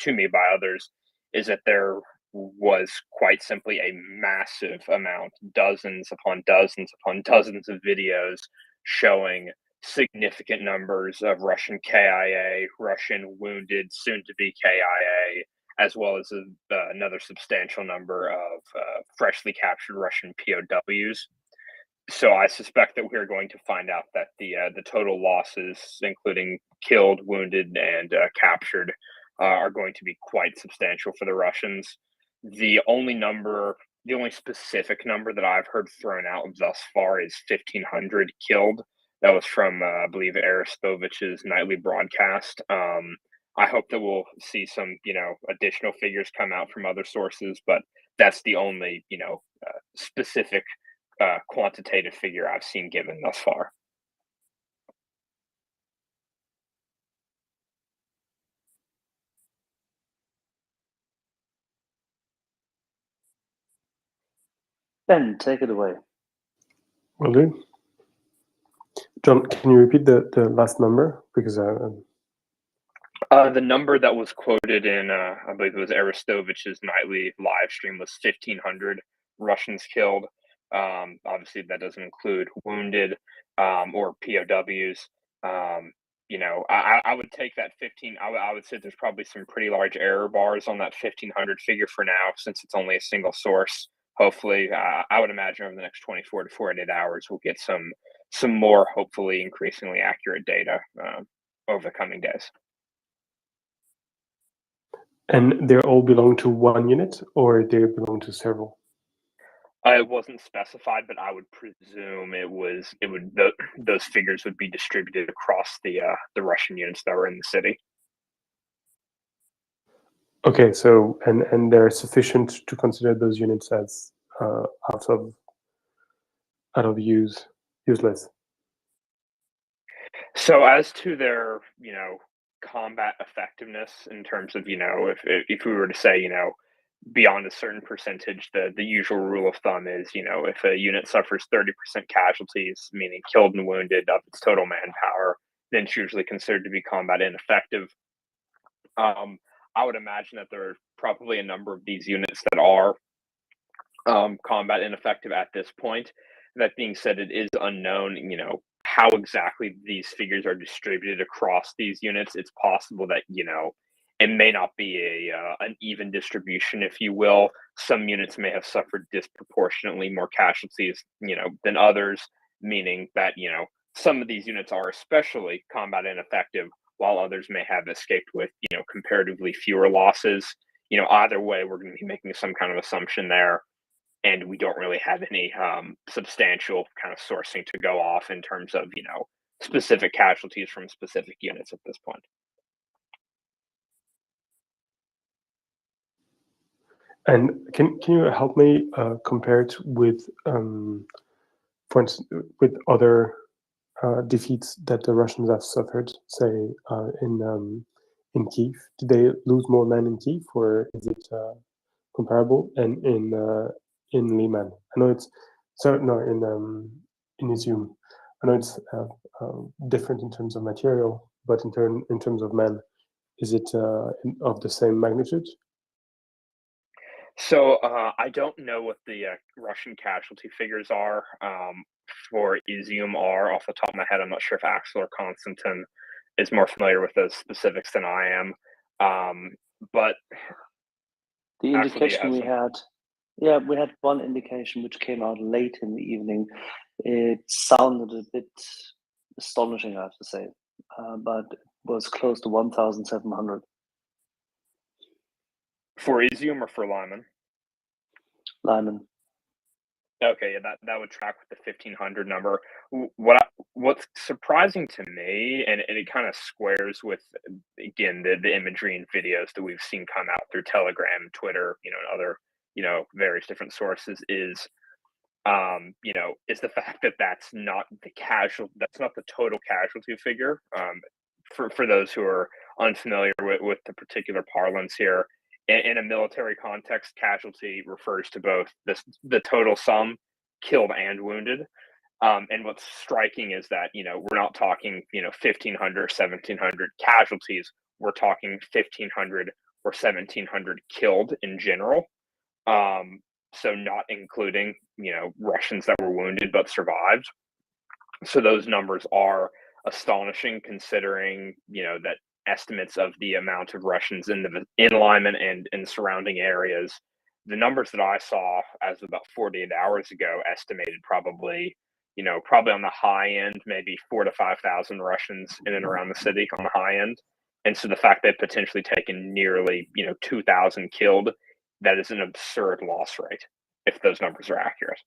to me by others, is that there was quite simply a massive amount, dozens upon dozens upon dozens of videos showing significant numbers of Russian KIA, Russian wounded, soon to be KIA, as well as another substantial number of freshly captured Russian POWs. So I suspect that we're going to find out that the total losses, including killed, wounded, and captured, are going to be quite substantial for the Russians. The only specific number that I've heard thrown out thus far is 1,500 killed. That was from, I believe, Aristovich's nightly broadcast. I hope that we'll see some, additional figures come out from other sources, but that's the only, specific quantitative figure I've seen given thus far. Ben, take it away. Will do. John, can you repeat the last number? Because the number that was quoted in, I believe it was Aristovich's nightly live stream, was 1,500 Russians killed. Obviously, that doesn't include wounded or POWs. I would take that 15. I would say there's probably some pretty large error bars on that 1,500 figure for now, since it's only a single source. Hopefully, I would imagine over the next 24 to 48 hours, we'll get some more, hopefully, increasingly accurate data over the coming days. and they all belong to one unit, or they belong to several? It wasn't specified, but I would presume those figures would be distributed across the Russian units that were in the city. Okay, so and they're sufficient to consider those units as out of useless. So as to their, combat effectiveness in terms of, if we were to say, beyond a certain percentage, the usual rule of thumb is, if a unit suffers 30% casualties, meaning killed and wounded, of its total manpower, then it's usually considered to be combat ineffective. I would imagine that there are probably a number of these units that are combat ineffective at this point. That being said, it is unknown, how exactly these figures are distributed across these units. It's possible that, it may not be an even distribution, if you will. Some units may have suffered disproportionately more casualties, than others, meaning that, some of these units are especially combat ineffective, while others may have escaped with, comparatively fewer losses. Either way, we're going to be making some kind of assumption there, and we don't really have any substantial kind of sourcing to go off in terms of, specific casualties from specific units at this point. And can you help me compare it with, for instance, with other defeats that the Russians have suffered, say in Kiev? Did they lose more men in Kiev, or is it comparable? And in Liman, I know it's in Izium, I know it's different in terms of material, but in terms of men, is it of the same magnitude? So I don't know what the Russian casualty figures are for Izium are off the top of my head. I'm not sure if Axel or Konstantin is more familiar with those specifics than I am. But the Axel, indication we had one indication which came out late in the evening. It sounded a bit astonishing, I have to say, but it was close to 1,700. For Izium or for Lyman? Lyman. Okay, yeah, that would track with the 1,500 number. What's surprising to me, and it kind of squares with, again, the imagery and videos that we've seen come out through Telegram, Twitter, and other, various different sources, is the fact that that's not the total casualty figure. For those who are unfamiliar with the particular parlance here, in a military context, casualty refers to both the total sum killed and wounded. And what's striking is that, we're not talking, 1,500 or 1,700 casualties. We're talking 1,500 or 1,700 killed in general. So not including, Russians that were wounded but survived. So those numbers are astonishing, considering, that estimates of the amount of Russians in Lyman and in surrounding areas. The numbers that I saw as of about 48 hours ago estimated probably on the high end, maybe 4,000 to 5,000 Russians in and around the city on the high end. And so the fact they've potentially taken nearly, 2,000 killed, that is an absurd loss rate if those numbers are accurate.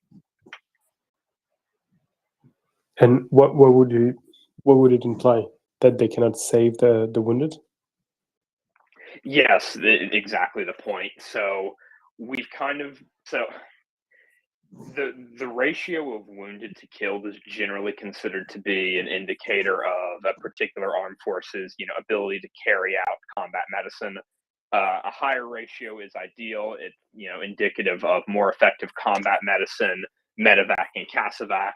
And what would it imply? That they cannot save the wounded? Yes, exactly the point. So we've kind of the ratio of wounded to killed is generally considered to be an indicator of a particular armed force's, ability to carry out combat medicine. A higher ratio is ideal. It's, indicative of more effective combat medicine, medevac and casevac,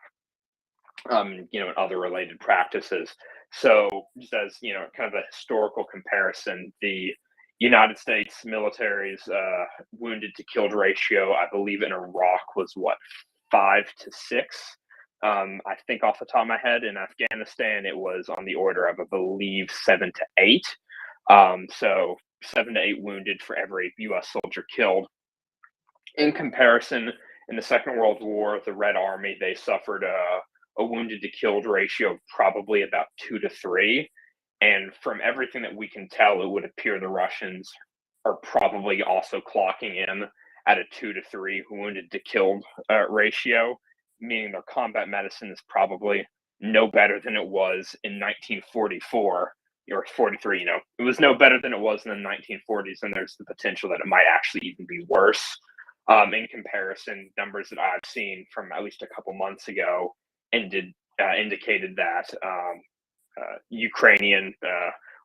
and other related practices. So just as, kind of a historical comparison, the United States military's wounded to killed ratio, I believe in Iraq was what, 5 to 6. I think off the top of my head. In Afghanistan, it was on the order of, I believe, 7 to 8. So 7 to 8 wounded for every U.S. soldier killed. In comparison, in the Second World War, the Red Army, they suffered a wounded to killed ratio of probably about 2 to 3. And from everything that we can tell, it would appear the Russians are probably also clocking in at a 2 to 3 wounded to killed ratio, meaning their combat medicine is probably no better than it was in 1944 or 43. It was no better than it was in the 1940s, and there's the potential that it might actually even be worse. In comparison, numbers that I've seen from at least a couple months ago indicated that Ukrainian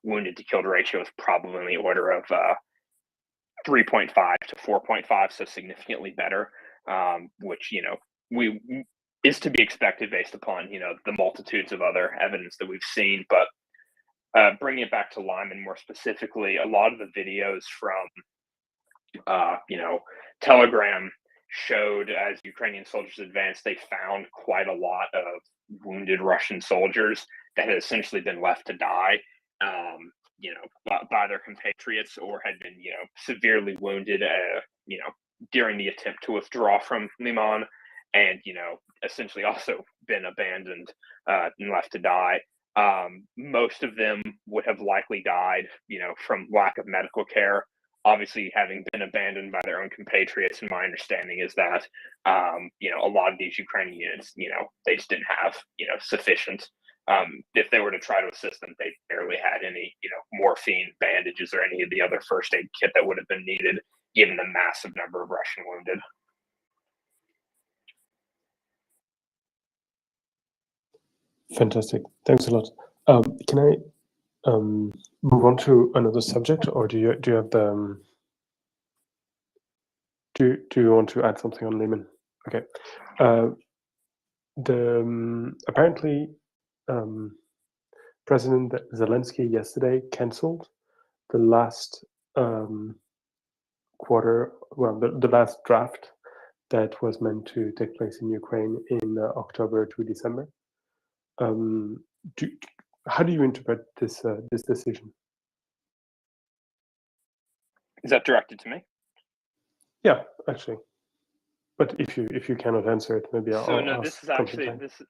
wounded to killed ratio is probably in the order of 3.5 to 4.5, so significantly better, which is to be expected based upon the multitudes of other evidence that we've seen. But bringing it back to Lyman more specifically, a lot of the videos from Telegram showed as Ukrainian soldiers advanced, they found quite a lot of wounded Russian soldiers that had essentially been left to die, by their compatriots, or had been, severely wounded, during the attempt to withdraw from Liman, and, essentially also been abandoned and left to die. Most of them would have likely died, from lack of medical care. Obviously, having been abandoned by their own compatriots, and my understanding is that, a lot of these Ukrainian units, they just didn't have, sufficient. If they were to try to assist them, they barely had any, morphine, bandages, or any of the other first aid kit that would have been needed, given the massive number of Russian wounded. Fantastic. Thanks a lot. Can I move on to another subject, or do you have the do you want to add something on Lehman? Okay. Apparently President Zelensky yesterday cancelled the last the last draft that was meant to take place in Ukraine in October to December. How do you interpret this decision? Is that directed to me? Yeah, actually. But if you cannot answer it, maybe I'll No, ask this is actually Constantine.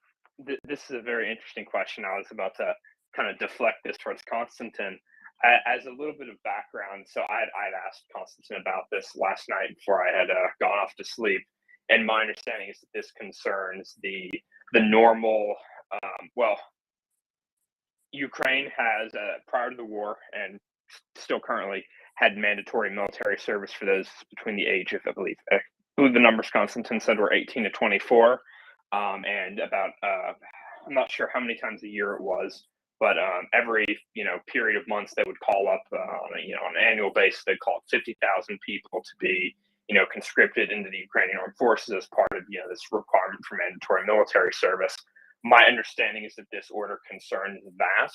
this is a very interesting question. I was about to kind of deflect this towards Constantine. As a little bit of background, so I'd asked Constantine about this last night before I had gone off to sleep, and my understanding is that this concerns the normal. Ukraine has prior to the war and still currently had mandatory military service for those between the age of, I believe the numbers Constantine said were 18 to 24, and about I'm not sure how many times a year it was, but every period of months they would call up on an annual basis. They'd call up 50,000 people to be conscripted into the Ukrainian armed forces as part of this requirement for mandatory military service. My understanding is that this order concerns that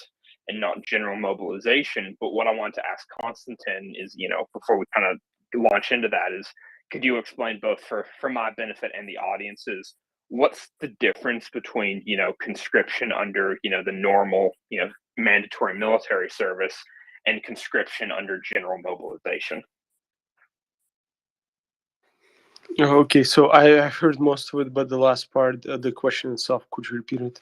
and not general mobilization. But what I want to ask Constantine is, before we kind of launch into that, is could you explain both for my benefit and the audience's, what's the difference between, conscription under, the normal, mandatory military service and conscription under general mobilization? Okay, so I heard most of it, but the last part, the question itself, could you repeat it?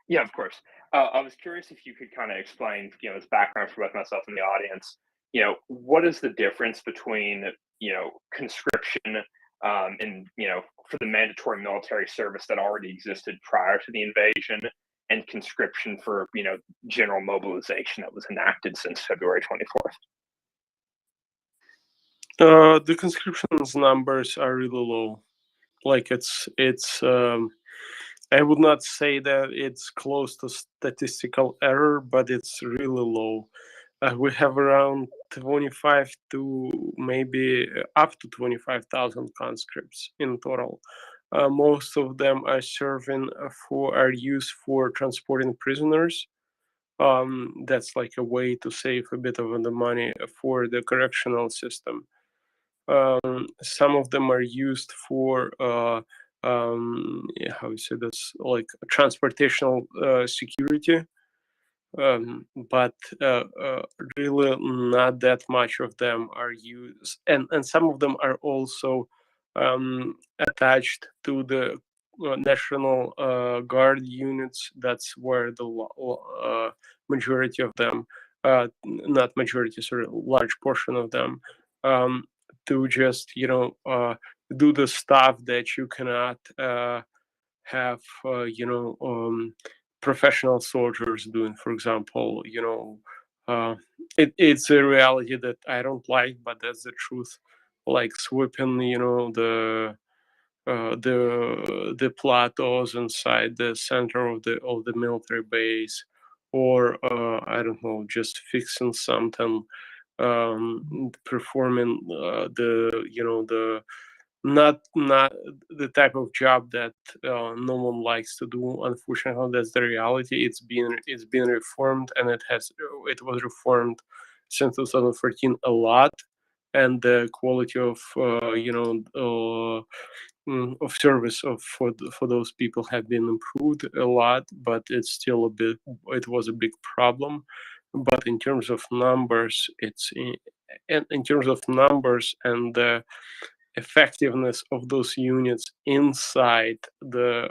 Yeah, of course. I was curious if you could kind of explain, as background for both myself and the audience, what is the difference between, conscription and for the mandatory military service that already existed prior to the invasion, and conscription for general mobilization that was enacted since February 24th. The conscriptions numbers are really low. Like it's I would not say that it's close to statistical error, but it's really low. We have around 25 to maybe up to 25,000 conscripts in total. Most of them are are used for transporting prisoners. That's like a way to save a bit of the money for the correctional system. Some of them are used for how you say this, like transportational security, but really not that much of them are used, and some of them are also attached to the National Guard units. That's where the majority of them, not majority, sorry, large portion of them, to just do the stuff that you cannot have professional soldiers doing. For example, it's a reality that I don't like, but that's the truth. Like sweeping, the plateaus inside the center of the military base, or I don't know, just fixing something, performing the not the type of job that no one likes to do. Unfortunately, that's the reality. It's been reformed, and it was reformed since 2014 a lot, and the quality of of service for those people have been improved a lot, but it was a big problem. But in terms of numbers, in terms of numbers and the effectiveness of those units inside the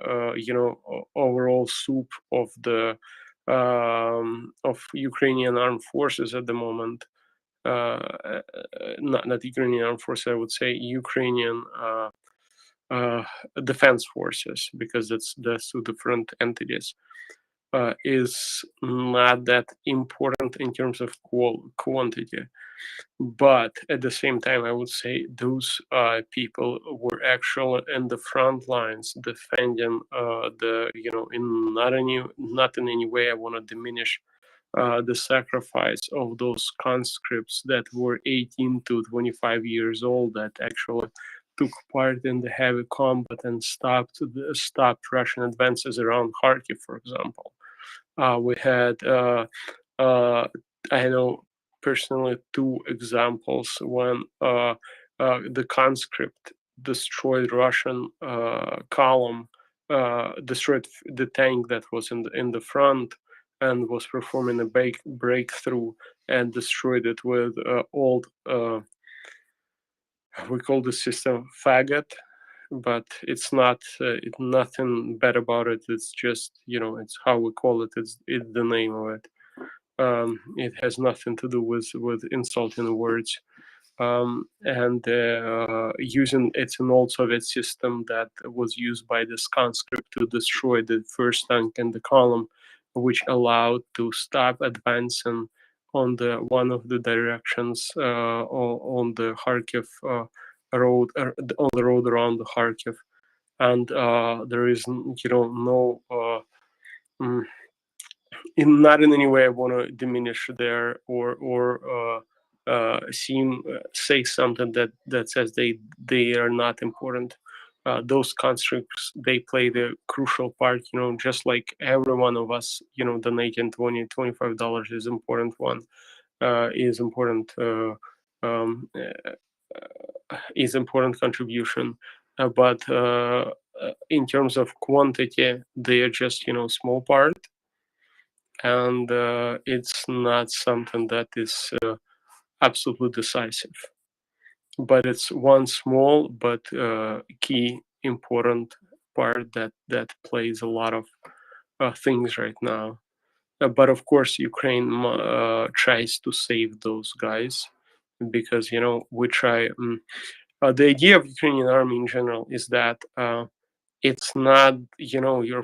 overall soup of the of Ukrainian armed forces at the moment, not Ukrainian armed forces, I would say Ukrainian defense forces, because that's two different entities, is not that important in terms of quantity. But at the same time, I would say those people were actually in the front lines defending not in any way I want to diminish the sacrifice of those conscripts that were 18 to 25 years old, that actually took part in the heavy combat and stopped Russian advances around Kharkiv, for example. We had I know personally two examples when the conscript destroyed Russian column, destroyed the tank that was in the front and was performing a breakthrough, and destroyed it with old, we call the system faggot, but it's not nothing bad about it. It's just it's how we call it. It's the name of it. It has nothing to do with insulting words. And it's an old Soviet system that was used by this conscript to destroy the first tank in the column, which allowed to stop advancing on one of the directions on the Kharkiv road, on the road around the Kharkiv, and there is no. Not in any way I want to diminish there or say something that says they are not important. Those conscripts, they play the crucial part, just like every one of us, donating $25 is important one, is important contribution. But in terms of quantity, they are just small part, and it's not something that is absolutely decisive. But it's one small but key important part that plays a lot of things right now. But of course, Ukraine tries to save those guys, because we try. The idea of Ukrainian army in general is that it's not, your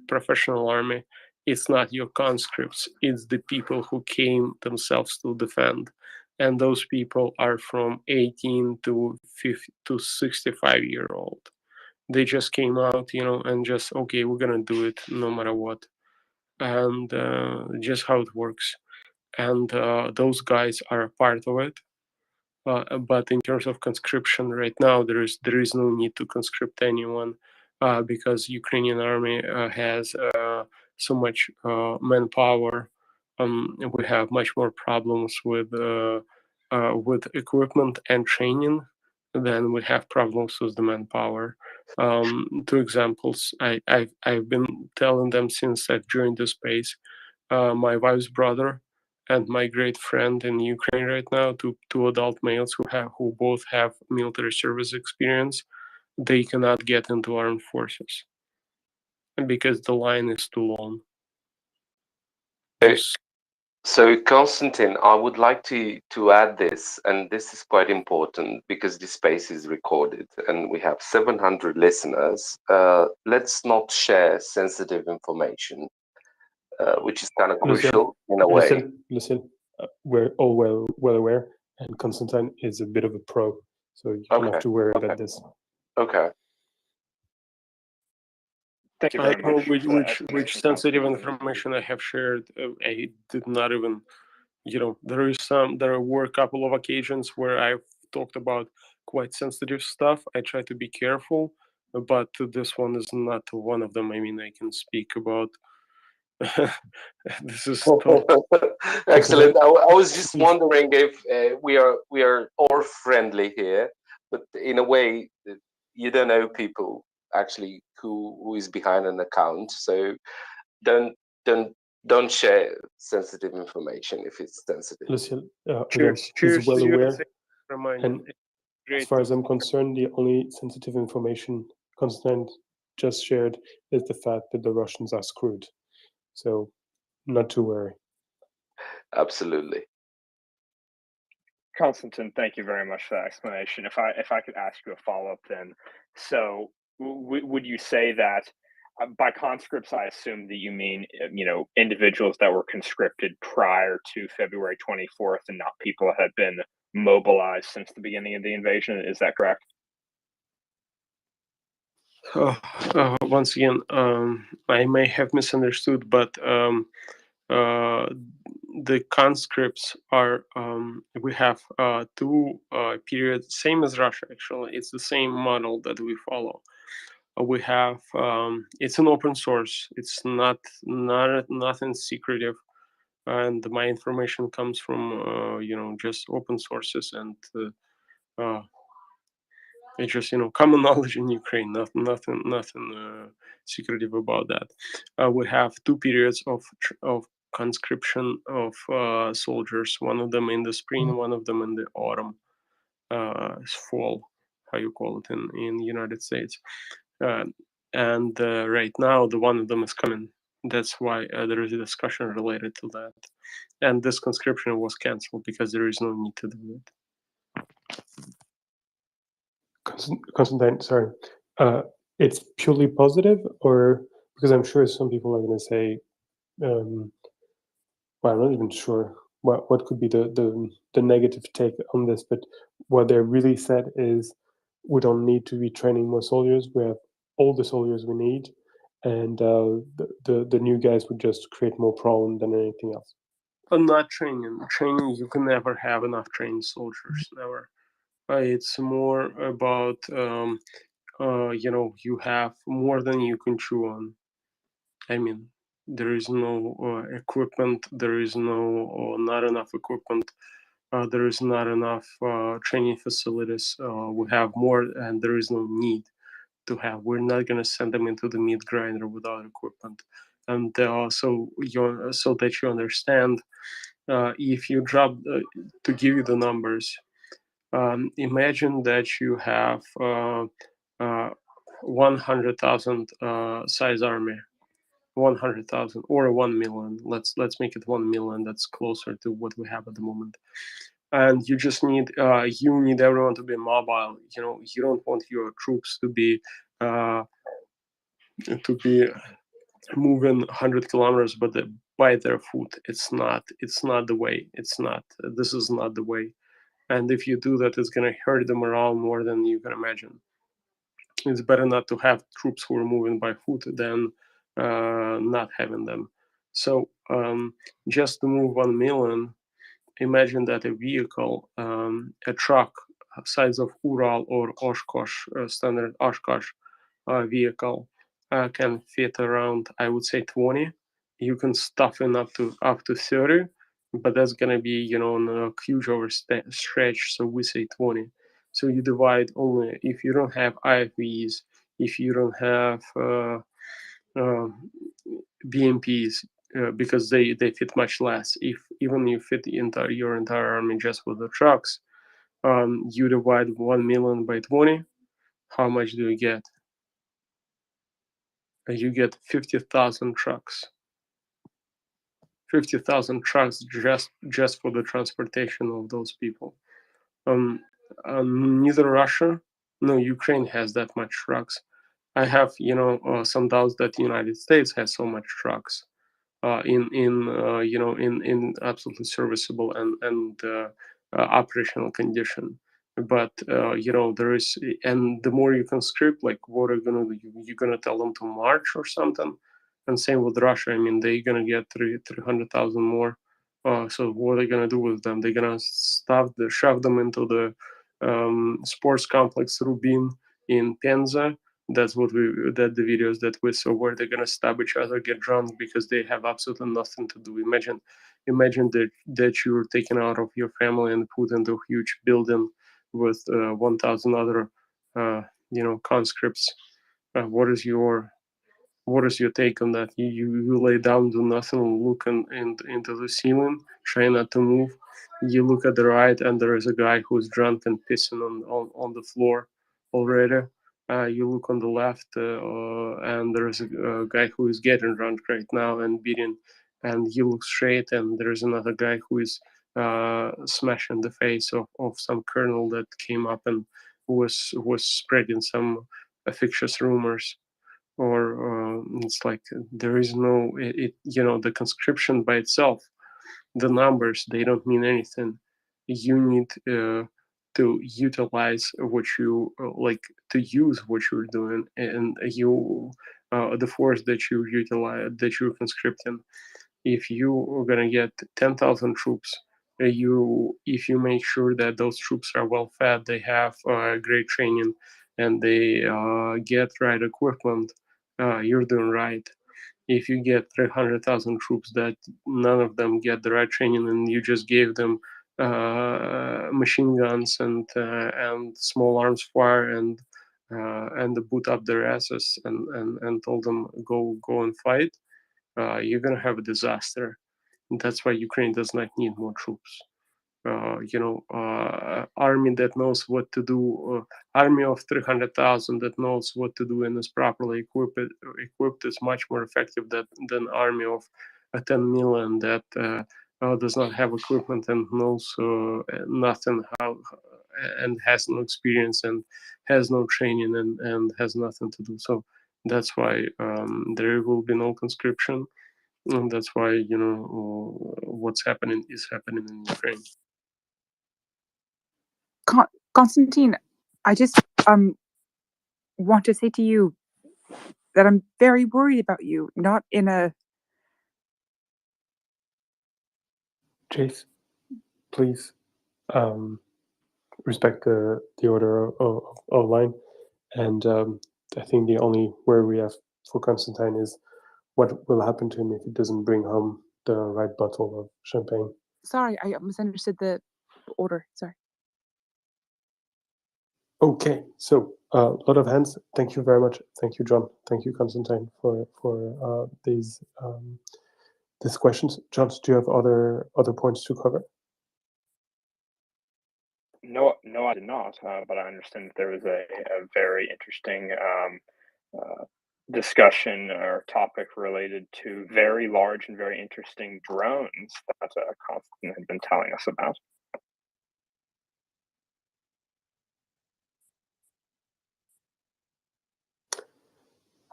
professional army. It's not your conscripts. It's the people who came themselves to defend, and those people are from 18 to 50 to 65-year-old. They just came out, and just, okay, we're gonna do it no matter what, and just how it works. And those guys are a part of it. But in terms of conscription, right now there is no need to conscript anyone because Ukrainian army has so much manpower. We have much more problems with equipment and training than we have problems with the manpower. Two examples I've been telling them since I've joined the space. My wife's brother and my great friend in Ukraine right now, two adult males who both have military service experience, they cannot get into armed forces because the line is too long. So, Konstantin, I would like to add this, and this is quite important because this space is recorded and we have 700 listeners. Let's not share sensitive information, which is kind of crucial in a way. Listen, we're all well aware, and Konstantin is a bit of a pro, so you don't have to worry about this. Okay. Thank you I very don't know much. which sensitive information I have shared. I did not even, there were a couple of occasions where I've talked about quite sensitive stuff. I try to be careful, but this one is not one of them. I mean, I can speak about. This is Excellent. I was just wondering if we are all friendly here, but in a way, you don't know people actually who is behind an account, so don't share sensitive information if it's sensitive. Listen, again, he's well aware, and as far as I'm concerned, the only sensitive information Konstantin just shared is the fact that the Russians are screwed. So, not to worry. Absolutely. Konstantin, thank you very much for that explanation. If I could ask you a follow-up then. So would you say that by conscripts, I assume that you mean, individuals that were conscripted prior to February 24th and not people that had been mobilized since the beginning of the invasion? Is that correct? Once again, I may have misunderstood, but the conscripts are, we have two periods, same as Russia, actually. It's the same model that we follow. We have, it's an open source. It's nothing secretive. And my information comes from, just open sources and it's just, common knowledge in Ukraine, nothing secretive about that. We have two periods of conscription of soldiers. One of them in the spring, one of them in the autumn, fall, how you call it in the United States. And right now, the one of them is coming. That's why there is a discussion related to that. And this conscription was canceled because there is no need to do it. Konstantin, sorry. It's purely positive, or because I'm sure some people are going to say, well, I'm not even sure what could be the negative take on this, but what they really said is we don't need to be training more soldiers. We have all the soldiers we need, and the new guys would just create more problem than anything else. But not training. Training, you can never have enough trained soldiers. Never. It's more about you have more than you can chew on. I mean, there is no equipment. There is not enough equipment. There is not enough training facilities. We have more, and there is no need to have. We're not going to send them into the meat grinder without equipment. And so that you understand, if you drop, to give you the numbers, imagine that you have 100,000 size army, 100,000 or 1 million. Let's make it 1 million. That's closer to what we have at the moment. and you just need you need everyone to be mobile. You know, you don't want your troops to be moving 100 kilometers, but they by their foot. It's not the way. It's not. This is not the way. And if you do that, it's going to hurt the morale more than you can imagine. It's better not to have troops who are moving by foot than not having them. So just to move 1 million, imagine that a vehicle, a truck size of Ural or Oshkosh, standard Oshkosh vehicle, can fit around, I would say, 20. You can stuff in up to 30, but that's gonna be, you know, on a huge overstretch. So we say 20. So you divide only if you don't have IFVs, if you don't have BMPs, because they fit much less. If even you fit your entire army just with the trucks, you divide 1 million by 20. How much do you get? You get 50,000 trucks. 50,000 trucks just for the transportation of those people. Neither Russia nor Ukraine has that much trucks. I have, you know, some doubts that the United States has so much trucks in absolutely serviceable and operational condition. But you know, there is, and the more you conscript, like, what are you gonna do? You're gonna tell them to march or something? And same with Russia. I mean, they're gonna get 300,000 more. So what are they gonna do with them? They're gonna shove them into the sports complex Rubin in Penza. That's the videos that we saw, where they're gonna stab each other, get drunk because they have absolutely nothing to do. Imagine that you're taken out of your family and put into a huge building with 1,000 other conscripts. What is your take on that? You lay down, do nothing, look into the ceiling, try not to move. You look at the right, and there is a guy who's drunk and pissing on the floor already. You look on the left, and there is a guy who is getting drunk right now and beating. And you look straight, and there is another guy who is smashing the face of some colonel that came up and was spreading some fictitious rumors. Or it's like there is no the conscription by itself, the numbers, they don't mean anything. You need to utilize what you like, to use what you're doing, and the force that you utilize, that you're conscripting. If you are gonna get 10,000 troops, if you make sure that those troops are well fed, they have great training, and they get right equipment, you're doing right. If you get 300,000 troops that none of them get the right training, and you just gave them machine guns and small arms fire and boot up their asses and told them go and fight, you're gonna have a disaster. And that's why Ukraine does not need more troops. Army that knows what to do, army of 300,000 that knows what to do and is properly equipped is much more effective than army of 10 million that does not have equipment and knows nothing how, and has no experience and has no training and has nothing to do. So that's why there will be no conscription, and that's why what's happening is happening in Ukraine. Konstantin, I just want to say to you that I'm very worried about you, not in a... Chase, please respect the order of line. And I think the only worry we have for Konstantin is what will happen to him if he doesn't bring home the right bottle of champagne. Sorry, I misunderstood the order. Sorry. Okay, so a lot of hands. Thank you very much. Thank you, John. Thank you, Konstantin, for these questions. John, do you have other points to cover? No, I did not. But I understand that there was a very interesting discussion or topic related to very large and very interesting drones that Konstantin had been telling us about.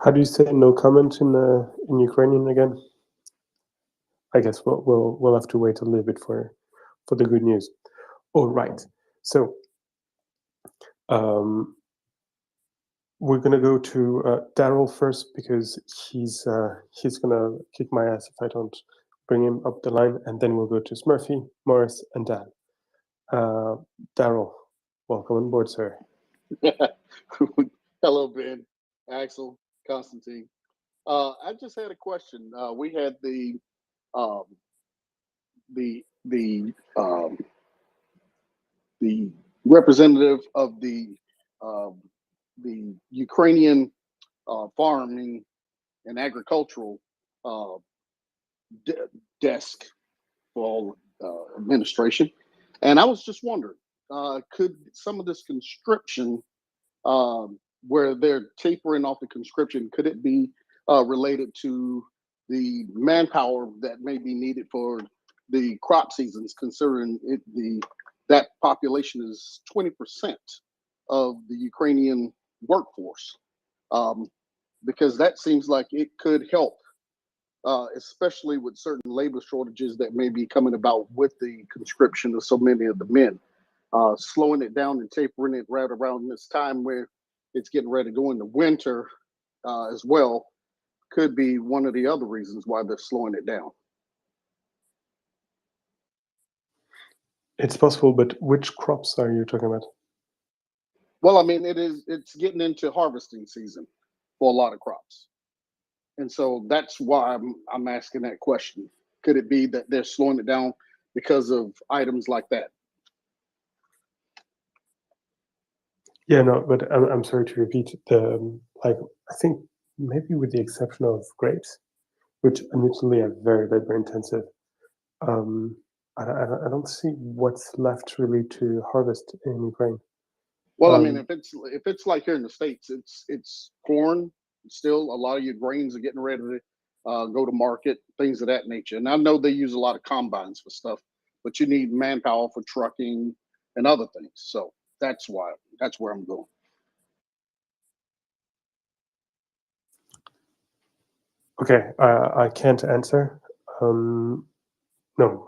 How do you say no comment in Ukrainian again? I guess we'll have to wait a little bit for the good news. All right. So we're gonna go to Daryl first because he's gonna kick my ass if I don't bring him up the line, and then we'll go to Smurfy, Morris, and Dan. Daryl, welcome on board, sir. Hello, Ben, Axel, Constantine. I just had a question. We had the representative of the Ukrainian farming and agricultural desk for administration, and I was just wondering, could some of this conscription, where they're tapering off the conscription, could it be related to the manpower that may be needed for the crop seasons, considering that population is 20% of the Ukrainian workforce? Because that seems like it could help, especially with certain labor shortages that may be coming about with the conscription of so many of the men. Slowing it down and tapering it right around this time where it's getting ready to go into winter as well could be one of the other reasons why they're slowing it down. It's possible, but which crops are you talking about? Well, I mean, it's getting into harvesting season for a lot of crops. And so that's why I'm asking that question. Could it be that they're slowing it down because of items like that? Yeah, no, but I'm sorry to repeat. I think maybe with the exception of grapes, which admittedly are very labor intensive, I don't see what's left really to harvest in Ukraine. Well, I mean, if it's like here in the States, it's corn. Still, a lot of your grains are getting ready to go to market, things of that nature. And I know they use a lot of combines for stuff, but you need manpower for trucking and other things. So that's where I'm going. Okay, I can't answer. No,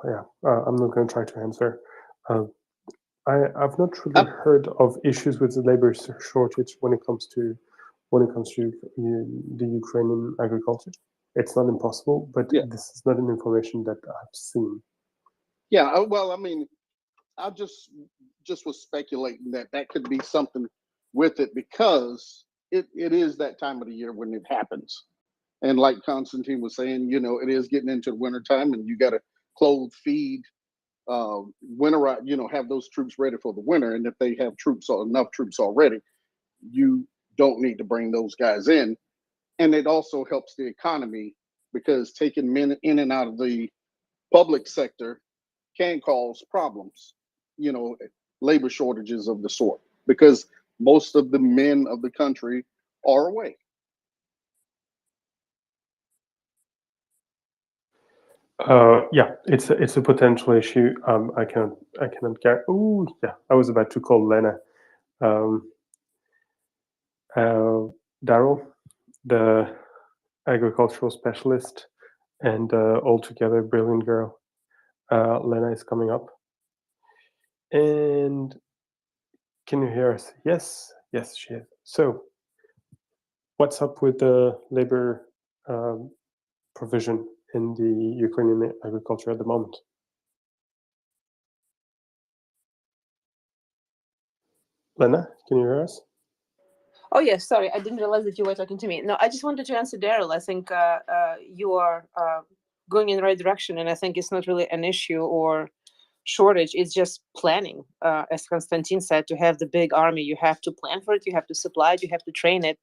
yeah, I'm not going to try to answer. I've not really heard of issues with the labor shortage when it comes to the Ukrainian agriculture. It's not impossible, but this is not an information that I've seen. Yeah, well, I mean, I just was speculating that could be something with it because it is that time of the year when it happens. And like Constantine was saying, it is getting into the wintertime and you got to clothe, feed, winterize, have those troops ready for the winter. And if they have enough troops already, you don't need to bring those guys in. And it also helps the economy because taking men in and out of the public sector can cause problems, labor shortages of the sort, because most of the men of the country are away. Yeah, it's a potential issue. I cannot get. Oh, yeah, I was about to call Lena. Daryl, the agricultural specialist, and altogether brilliant girl. Lena is coming up. And can you hear us? Yes, she is. So, what's up with the labor provision in the Ukrainian agriculture at the moment? Lena, can you hear us? Oh, yes, sorry, I didn't realize that you were talking to me. No, I just wanted to answer Daryl. I think you are going in the right direction, and I think it's not really an issue or shortage. It's just planning. As Konstantin said, to have the big army, you have to plan for it, you have to supply it, you have to train it,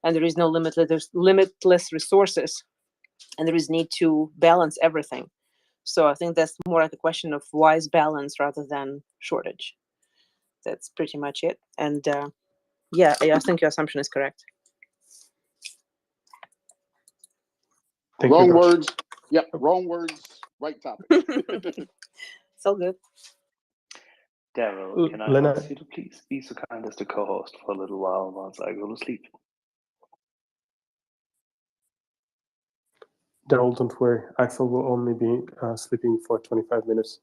and there is no there's limitless resources, and there is need to balance everything. So I think that's more like a question of wise balance rather than shortage. That's pretty much it. And yeah, I think your assumption is correct. Wrong words. Yep, wrong words, right topic. It's all good. Daryl, can I ask you to please be so kind as to co-host for a little while I go to sleep? Daryl, don't worry. Axel will only be sleeping for 25 minutes.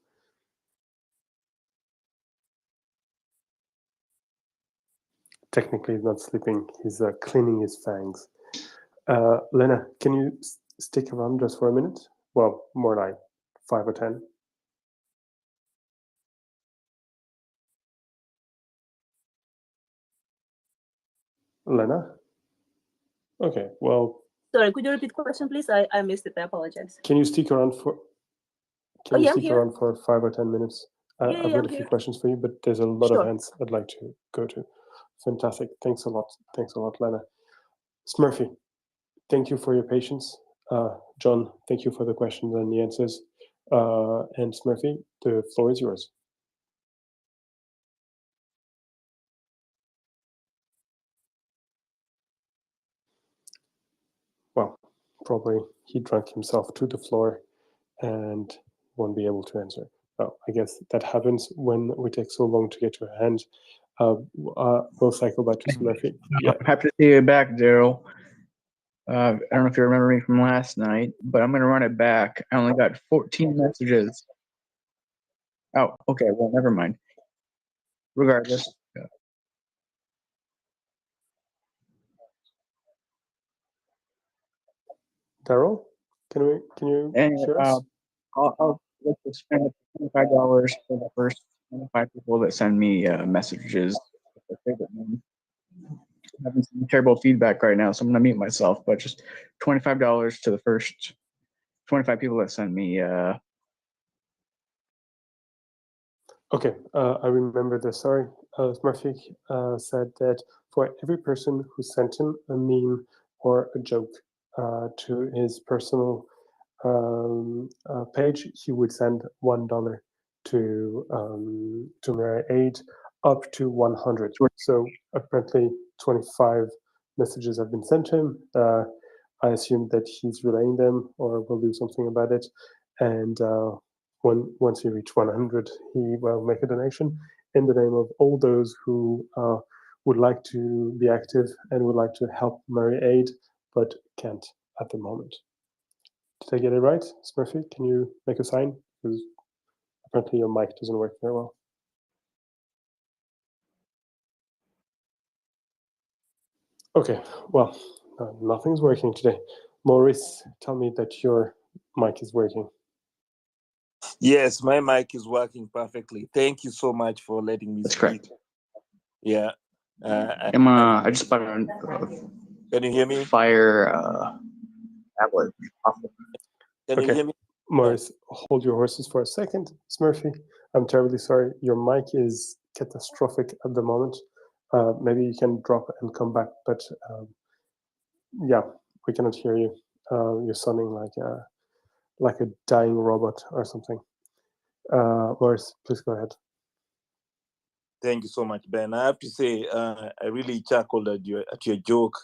Technically, he's not sleeping. He's cleaning his fangs. Lena, can you stick around just for a minute? Well, more like 5 or 10. Lena? Okay, well, Sorry, could you repeat the question, please? I missed it. I apologize. can you stick around for I'm here. 5 or 10 minutes? Yeah, I've got I'm a few here. questions for you, but there's a lot of Sure. hands I'd like to go to. Fantastic. Thanks a lot. Thanks a lot, Lena. Smurfy, thank you for your patience. John, thank you for the questions and the answers. And Smurfy, the floor is yours. Well, probably he drank himself to the floor and won't be able to answer. Well, I guess that happens when we take so long to get to a hand. We'll cycle back to Smurfy. Yeah. Happy to see you back, Daryl. I don't know if you remember me from last night, but I'm going to run it back. I only got 14 messages. Oh, okay. Well, never mind. Regardless. Daryl, can you Anyway, hear us? I'll look to spend $25 for the first 25 people that send me messages with their favorite name. I'm having some terrible feedback right now, so I'm going to mute myself, but just $25 to the first 25 people that send me. Okay, I remember this. Sorry, Smurfy said that for every person who sent him a meme or a joke to his personal page, he would send $1 to MriyaAid, up to 100. So apparently 25 messages have been sent to him. I assume that he's relaying them or will do something about it. And once he reach 100, he will make a donation in the name of all those who would like to be active and would like to help MriyaAid, but can't at the moment. Did I get it right, Smurfy? Can you make a sign? Because apparently your mic doesn't work very well. Okay, well, nothing's working today. Maurice, tell me that your mic is working. Yes, my mic is working perfectly. Thank you so much for letting me speak. Correct. Yeah. I just bought a Can you hear me? Fire tablet. Can you hear me? Maurice, hold your horses for a second. Smurfy, I'm terribly sorry. Your mic is catastrophic at the moment. Maybe you can drop and come back, but yeah, we cannot hear you. You're sounding like a dying robot or something. Maurice, please go ahead. Thank you so much, Ben. I have to say, I really chuckled at your joke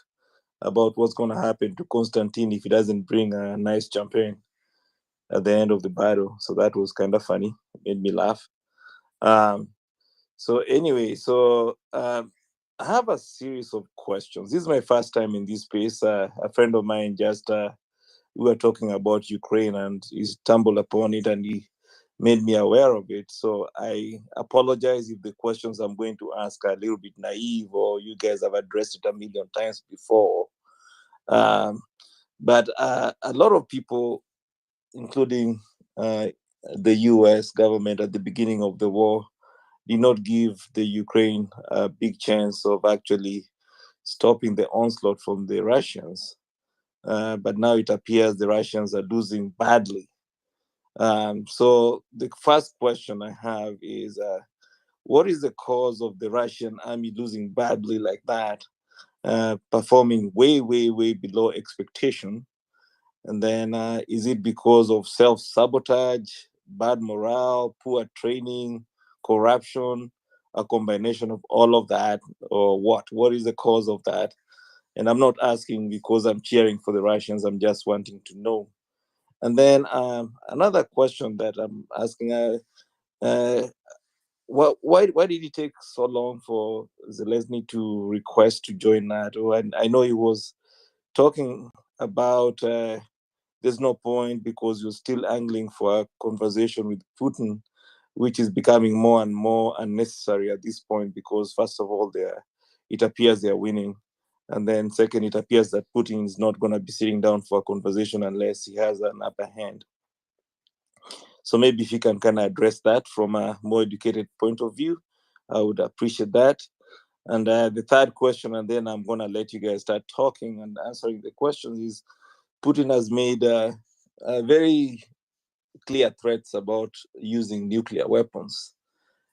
about what's going to happen to Constantine if he doesn't bring a nice champagne at the end of the battle. So that was kind of funny. It made me laugh. So anyway, I have a series of questions. This is my first time in this space. A friend of mine just, we were talking about Ukraine and he stumbled upon it and he made me aware of it. So I apologize if the questions I'm going to ask are a little bit naive or you guys have addressed it a million times before. But a lot of people, including the US government at the beginning of the war, did not give the Ukraine a big chance of actually stopping the onslaught from the Russians. But now it appears the Russians are losing badly. So the first question I have is, what is the cause of the Russian army losing badly like that, performing way, way, way below expectation? And then is it because of self-sabotage, bad morale, poor training, corruption, a combination of all of that, or what? What is the cause of that? And I'm not asking because I'm cheering for the Russians, I'm just wanting to know. And then another question that I'm asking, why did it take so long for Zelensky to request to join NATO? And I know he was talking about the there's no point because you're still angling for a conversation with Putin, which is becoming more and more unnecessary at this point because, first of all, it appears they're winning. And then second, it appears that Putin is not going to be sitting down for a conversation unless he has an upper hand. So maybe if you can kind of address that from a more educated point of view, I would appreciate that. And the third question, and then I'm going to let you guys start talking and answering the questions, is Putin has made very clear threats about using nuclear weapons.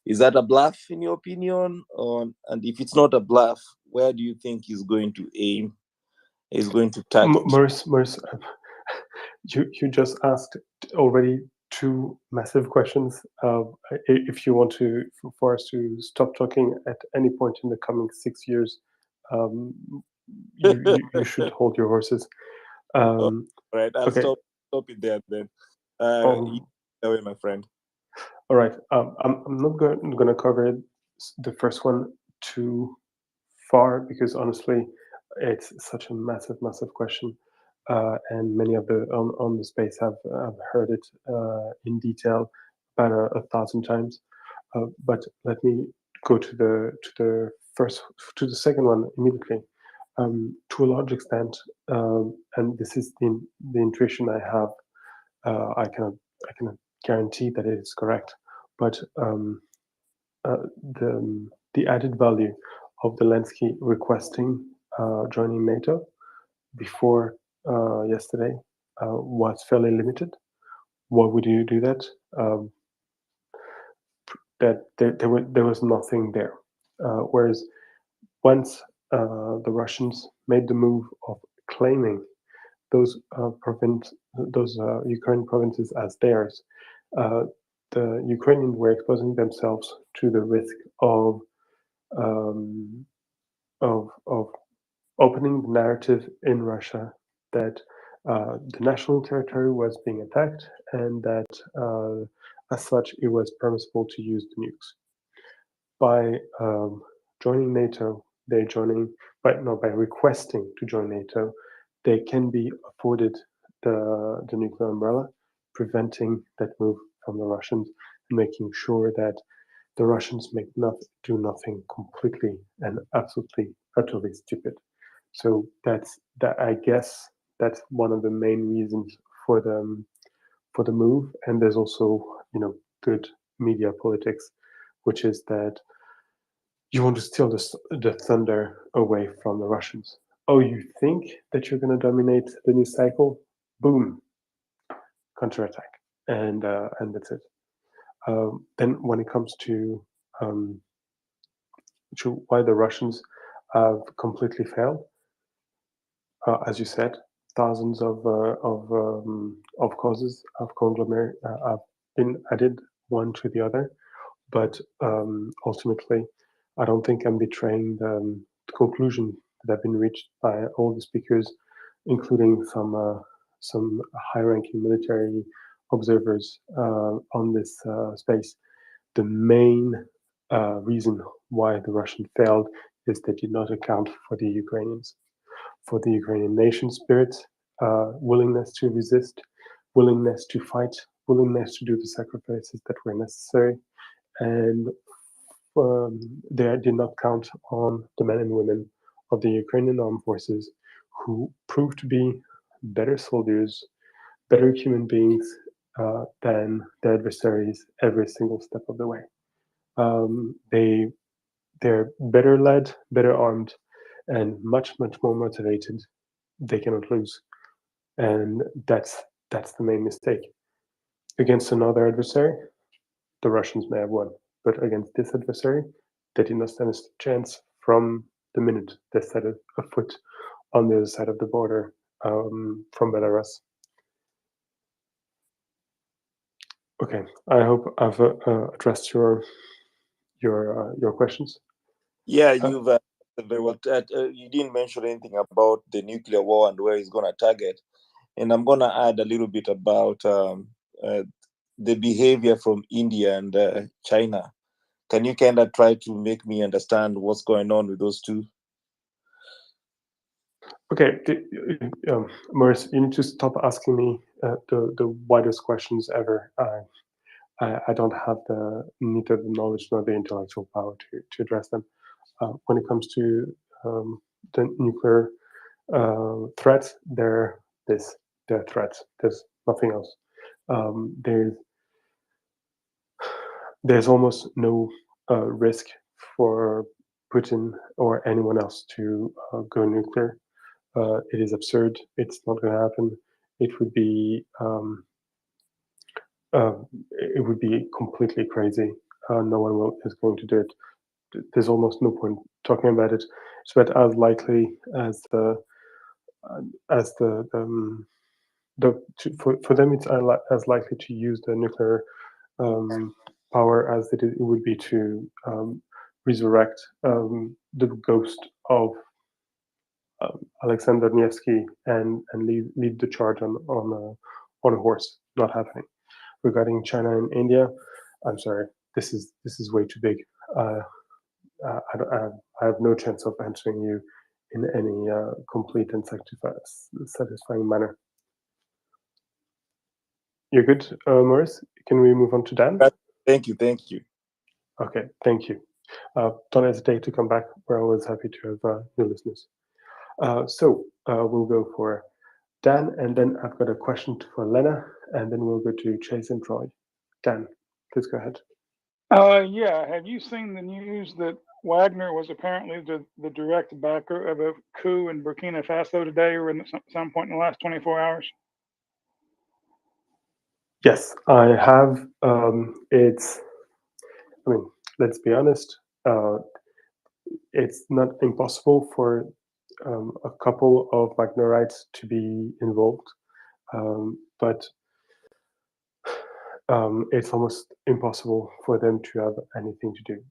Is that a bluff in your opinion? And if it's not a bluff, where do you think he's going to aim? He's going to target? Maurice, you just asked already two massive questions. If you want for us to stop talking at any point in the coming 6 years, you should hold your horses. Right, I'll okay. stop it there then. Away, my friend. All right. I'm not going to cover the first one too far because honestly, it's such a massive question, and many of the on the space have heard it in detail about 1,000 times. But let me go to the second one immediately. To a large extent, and this is the intuition I have. I cannot guarantee that it is correct, but the added value of Zelensky requesting joining NATO before yesterday was fairly limited. Why would you do that? That there was nothing there. Whereas once the Russians made the move of claiming those Ukrainian provinces as theirs, the Ukrainians were exposing themselves to the risk of opening the narrative in Russia that the national territory was being attacked and that as such it was permissible to use the nukes. By joining NATO, by requesting to join NATO, they can be afforded the nuclear umbrella, preventing that move from the Russians and making sure that the Russians do nothing completely and absolutely utterly stupid. So I guess that's one of the main reasons for the move. And there's also good media politics, which is that you want to steal the thunder away from the Russians. Oh, you think that you're going to dominate the new cycle? Boom, counterattack, and that's it. Then when it comes to why the Russians have completely failed, as you said, thousands of causes of conglomerate have been added one to the other, but ultimately, I don't think I'm betraying the conclusion that have been reached by all the speakers, including some high-ranking military observers on this space. The main reason why the Russians failed is they did not account for the Ukrainians, for the Ukrainian nation spirit, willingness to resist, willingness to fight, willingness to do the sacrifices that were necessary, and they did not count on the men and women of the Ukrainian armed forces who proved to be better soldiers, better human beings than their adversaries every single step of the way. They're better led, better armed, and much more motivated. They cannot lose, and that's the main mistake. Against another adversary, the Russians may have won, but against this adversary, they did not stand a chance from the minute they set a foot on the other side of the border from Belarus. Okay, I hope I've addressed your questions. Yeah, you've very well. You didn't mention anything about the nuclear war and where it's going to target. And I'm going to add a little bit about the behavior from India and China. Can you kind of try to make me understand what's going on with those two? Okay, Maurice, you need to stop asking me the widest questions ever. I don't have neither the knowledge nor the intellectual power to address them. When it comes to the nuclear threats, they're threats. There's nothing else. There's almost no risk for Putin or anyone else to go nuclear. It is absurd. It's not going to happen. It would be completely crazy. No one is going to do it. There's almost no point talking about it. It's about as likely as for them it's as likely to use the nuclear power as it would be to resurrect the ghost of Alexander Nevsky and lead the charge on a horse. Not happening. Regarding China and India, I'm sorry, this is way too big. I have no chance of answering you in any complete and satisfying manner. You're good, Maurice? Can we move on to Dan? Thank you. Okay, thank you. Don't hesitate to come back. We're always happy to have new listeners. So we'll go for Dan, and then I've got a question for Lena, and then we'll go to Chase and Troy. Dan, please go ahead. Yeah, have you seen the news that Wagner was apparently the direct backer of a coup in Burkina Faso today or at some point in the last 24 hours? Yes, I have. Let's be honest. It's not impossible for a couple of Wagnerites to be involved, but it's almost impossible for them to have anything to do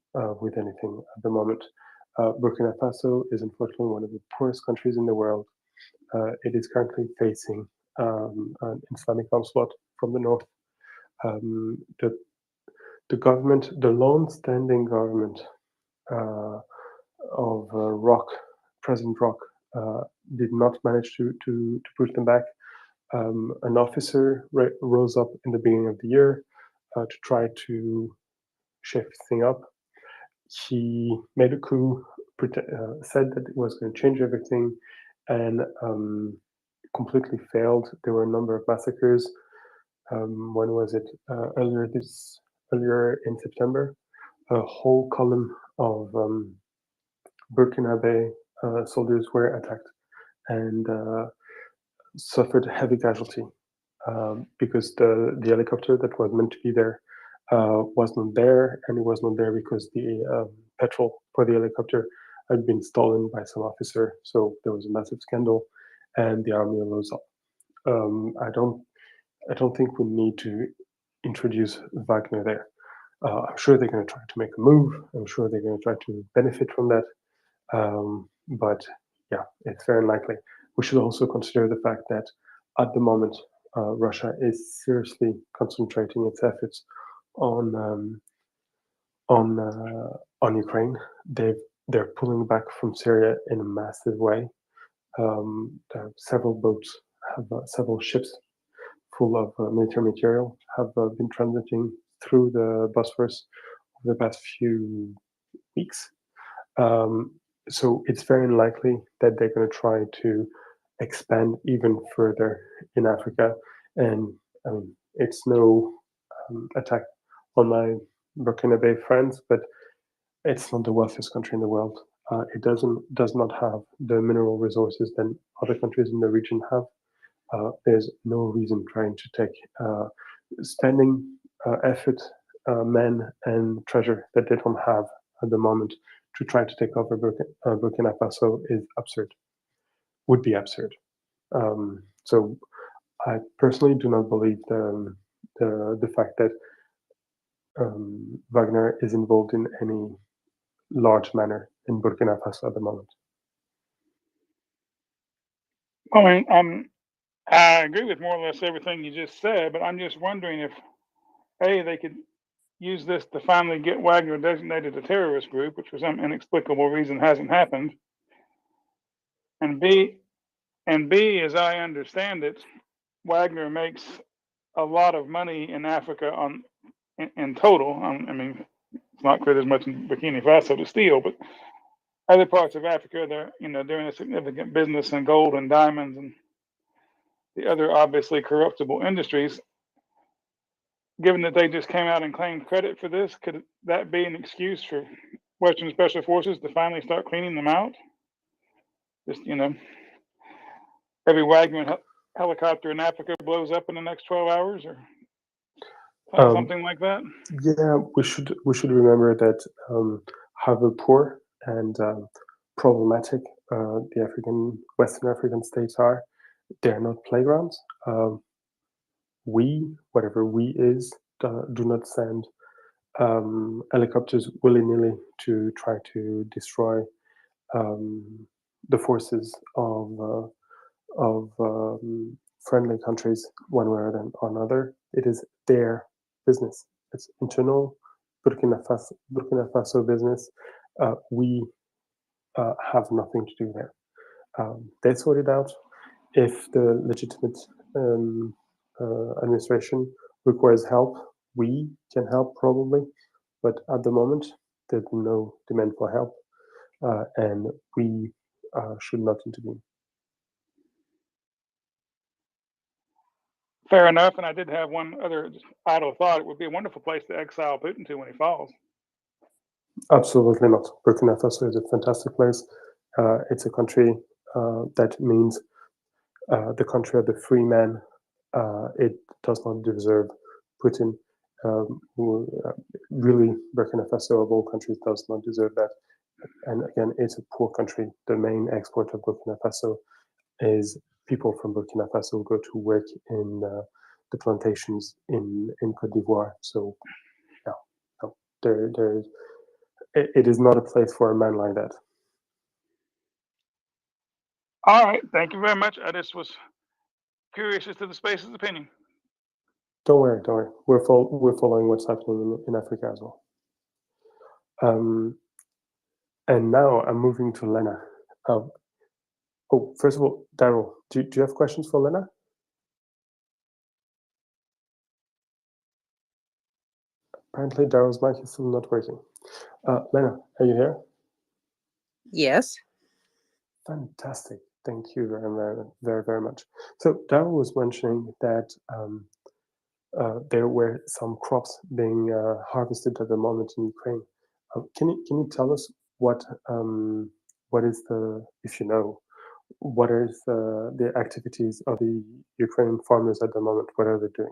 with anything at the moment. Burkina Faso is unfortunately one of the poorest countries in the world. It is currently facing an Islamic onslaught from the north. The government, the long-standing government of President Rock, did not manage to push them back. An officer rose up in the beginning of the year to try to shake things up. He made a coup, said that it was going to change everything, and completely failed. There were a number of massacres. When was it? Earlier in September, a whole column of Burkinabe soldiers were attacked and suffered heavy casualty because the helicopter that was meant to be there was not there, and it was not there because the petrol for the helicopter had been stolen by some officer. So there was a massive scandal, and the army rose up. I don't think we need to introduce Wagner there. I'm sure they're going to try to make a move. I'm sure they're going to try to benefit from that. But yeah, it's very unlikely. We should also consider the fact that at the moment, Russia is seriously concentrating its efforts on They're pulling back from Syria in a massive way. There are several boats, several ships full of military material have been transiting through the Bosphorus over the past few weeks. So it's very unlikely that they're going to try to expand even further in Africa. And it's no attack on my Burkinabe friends, but it's not the wealthiest country in the world. It does not have the mineral resources that other countries in the region have. There's no reason trying to take spending effort, men, and treasure that they don't have at the moment to try to take over Burkina Faso is absurd. Would be absurd. So I personally do not believe the fact that Wagner is involved in any large manner in Burkina Faso at the moment. I mean, I agree with more or less everything you just said, but I'm just wondering if, A, they could use this to finally get Wagner designated a terrorist group, which for some inexplicable reason hasn't happened, and B, And B, as I understand it, Wagner makes a lot of money in Africa in total. I mean, it's not clear there's much in Burkina Faso to steal, but other parts of Africa, they're doing a significant business in gold and diamonds and the other obviously corruptible industries. Given that they just came out and claimed credit for this, could that be an excuse for Western Special Forces to finally start cleaning them out? Just every Wagner helicopter in Africa blows up in the next 12 hours, or something like that. Yeah, we should remember that however poor and problematic the Western African states are, they're not playgrounds. Whatever we is, do not send helicopters willy-nilly to try to destroy the forces of friendly countries one way or another. It is their business. It's internal Burkina Faso business. We have nothing to do there. They sort it out. If the legitimate administration requires help, we can help probably, but at the moment there's no demand for help, and we should not intervene. Fair enough. And I did have one other just idle thought. It would be a wonderful place to exile Putin to when he falls. Absolutely not. Burkina Faso is a fantastic place. It's a country that means the country of the free man. It does not deserve Putin. Really, Burkina Faso of all countries does not deserve that. And again, it's a poor country. The main export of Burkina Faso is people from Burkina Faso go to work in the plantations in Côte d'Ivoire. So, no, it is not a place for a man like that. All right. Thank you very much. I just was curious as to the space's opinion. Don't worry. We're following what's happening in Africa as well. And now I'm moving to Lena. First of all, Daryl, do you have questions for Lena? Apparently, Daryl's mic is still not working. Lena, are you here? Yes. Fantastic. Thank you very, very much. So Daryl was mentioning that there were some crops being harvested at the moment in Ukraine. Can you tell us what is the, if you know, what is the activities of the Ukrainian farmers at the moment? What are they doing?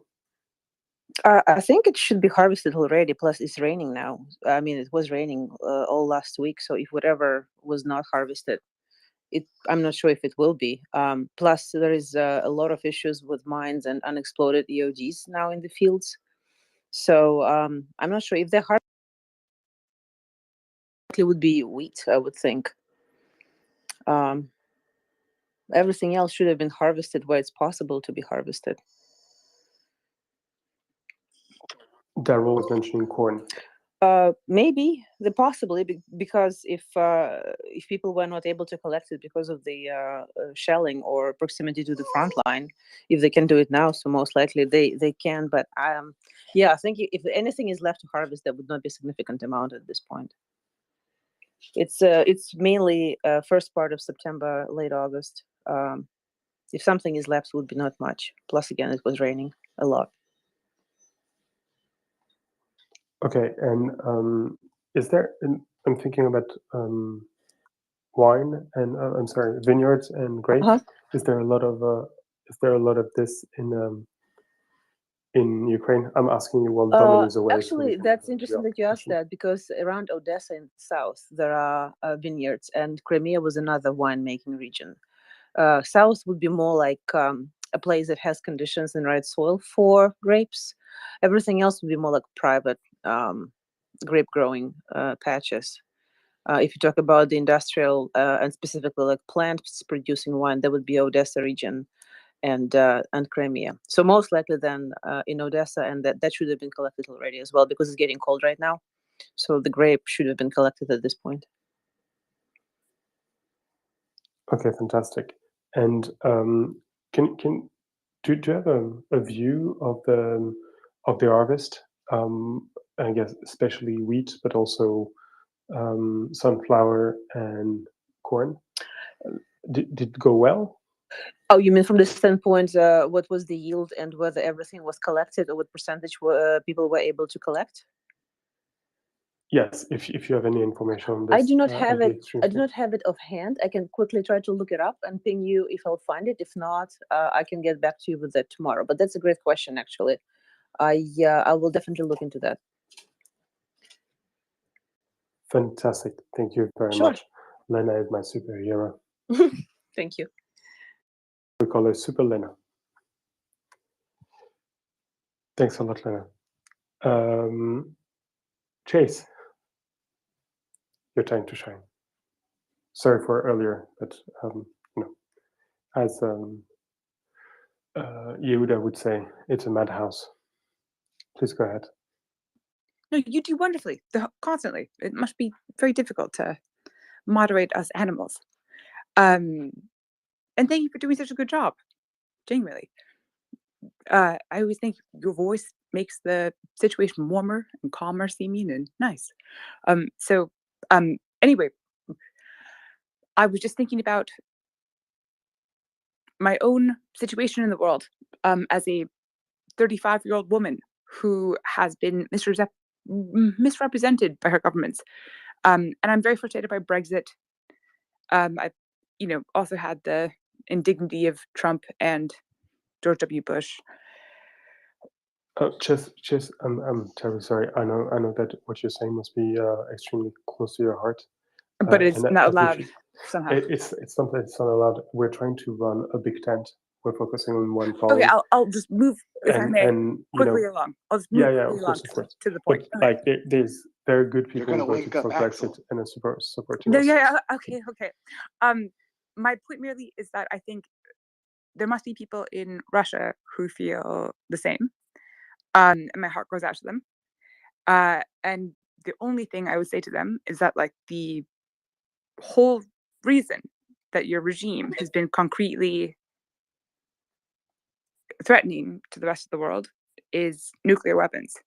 I think it should be harvested already. Plus, it's raining now. I mean, it was raining all last week. So if whatever was not harvested, I'm not sure if it will be. Plus, there is a lot of issues with mines and unexploded EODs now in the fields. So I'm not sure if they harvest. It would be wheat, I would think. Everything else should have been harvested where it's possible to be harvested. Daryl was mentioning corn. Maybe possibly because if people were not able to collect it because of the shelling or proximity to the front line, if they can do it now, so most likely they can. But I think if anything is left to harvest, that would not be a significant amount at this point. It's mainly first part of September, late August. If something is left, it would be not much. Plus, again, it was raining a lot. Okay, and is there? I'm thinking about wine and I'm sorry, vineyards and grapes. Is there a lot of this in Ukraine? I'm asking you while Domin is away. Actually, that's interesting that you asked that, because around Odessa in the south there are vineyards, and Crimea was another winemaking region. South would be more like a place that has conditions and right soil for grapes. Everything else would be more like private grape growing patches. If you talk about the industrial and specifically like plants producing wine, that would be Odessa region and Crimea. So most likely then in Odessa, and that should have been collected already as well, because it's getting cold right now. So the grape should have been collected at this point. Okay, fantastic. And do you have a view of the harvest? I guess especially wheat, but also sunflower and corn. Did it go well? Oh, you mean from the standpoint, what was the yield and whether everything was collected, or what percentage people were able to collect? Yes, if you have any information on this, I do not have I'd be it. I extremely do not have it offhand. I can quickly try to look it up and ping you if I'll find it. If not, I can get back to you with that tomorrow. But that's a great question, actually. I will definitely look into that. fantastic. Thank you very Sure. much. Lena is my superhero. Thank you. We call her Super Lena. Thanks a lot, Lena. Chase, your time to shine. Sorry for earlier, but as Yehuda would say, it's a madhouse. Please go ahead. No, you do wonderfully, constantly. It must be very difficult to moderate us animals. And thank you for doing such a good job. Genuinely. I always think your voice makes the situation warmer and calmer seeming and nice. Anyway, I was just thinking about my own situation in the world as a 35-year-old woman who has been misrepresented by her governments. And I'm very frustrated by Brexit. I've, also had the indignity of Trump and George W. Bush. Chess, I'm terribly sorry. I know that what you're saying must be extremely close to your heart. But it's and not as we allowed should- somehow. It's not that it's not allowed. We're trying to run a big tent. We're focusing on one Okay, column. I'll just move, if I may, and quickly along. I'll just move yeah, quickly of along course. to the point. But like, there's very good You're people who gonna voted wake for up Axel. Brexit and are supporting No, us. okay. My point merely is that I think there must be people in Russia who feel the same, and my heart goes out to them. And the only thing I would say to them is that, like, the whole reason that your regime has been concretely threatening to the rest of the world is nuclear weapons.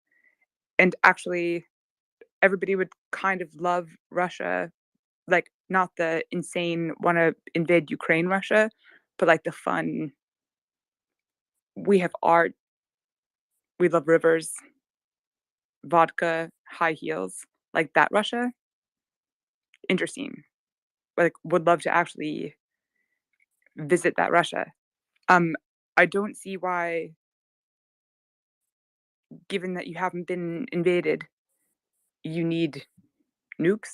And actually, everybody would kind of love Russia, like, not the insane want to invade Ukraine Russia, but like the fun. We have art, we love rivers, vodka, high heels, like that Russia. Interesting. Like, would love to actually visit that Russia. I don't see why, given that you haven't been invaded, you need nukes.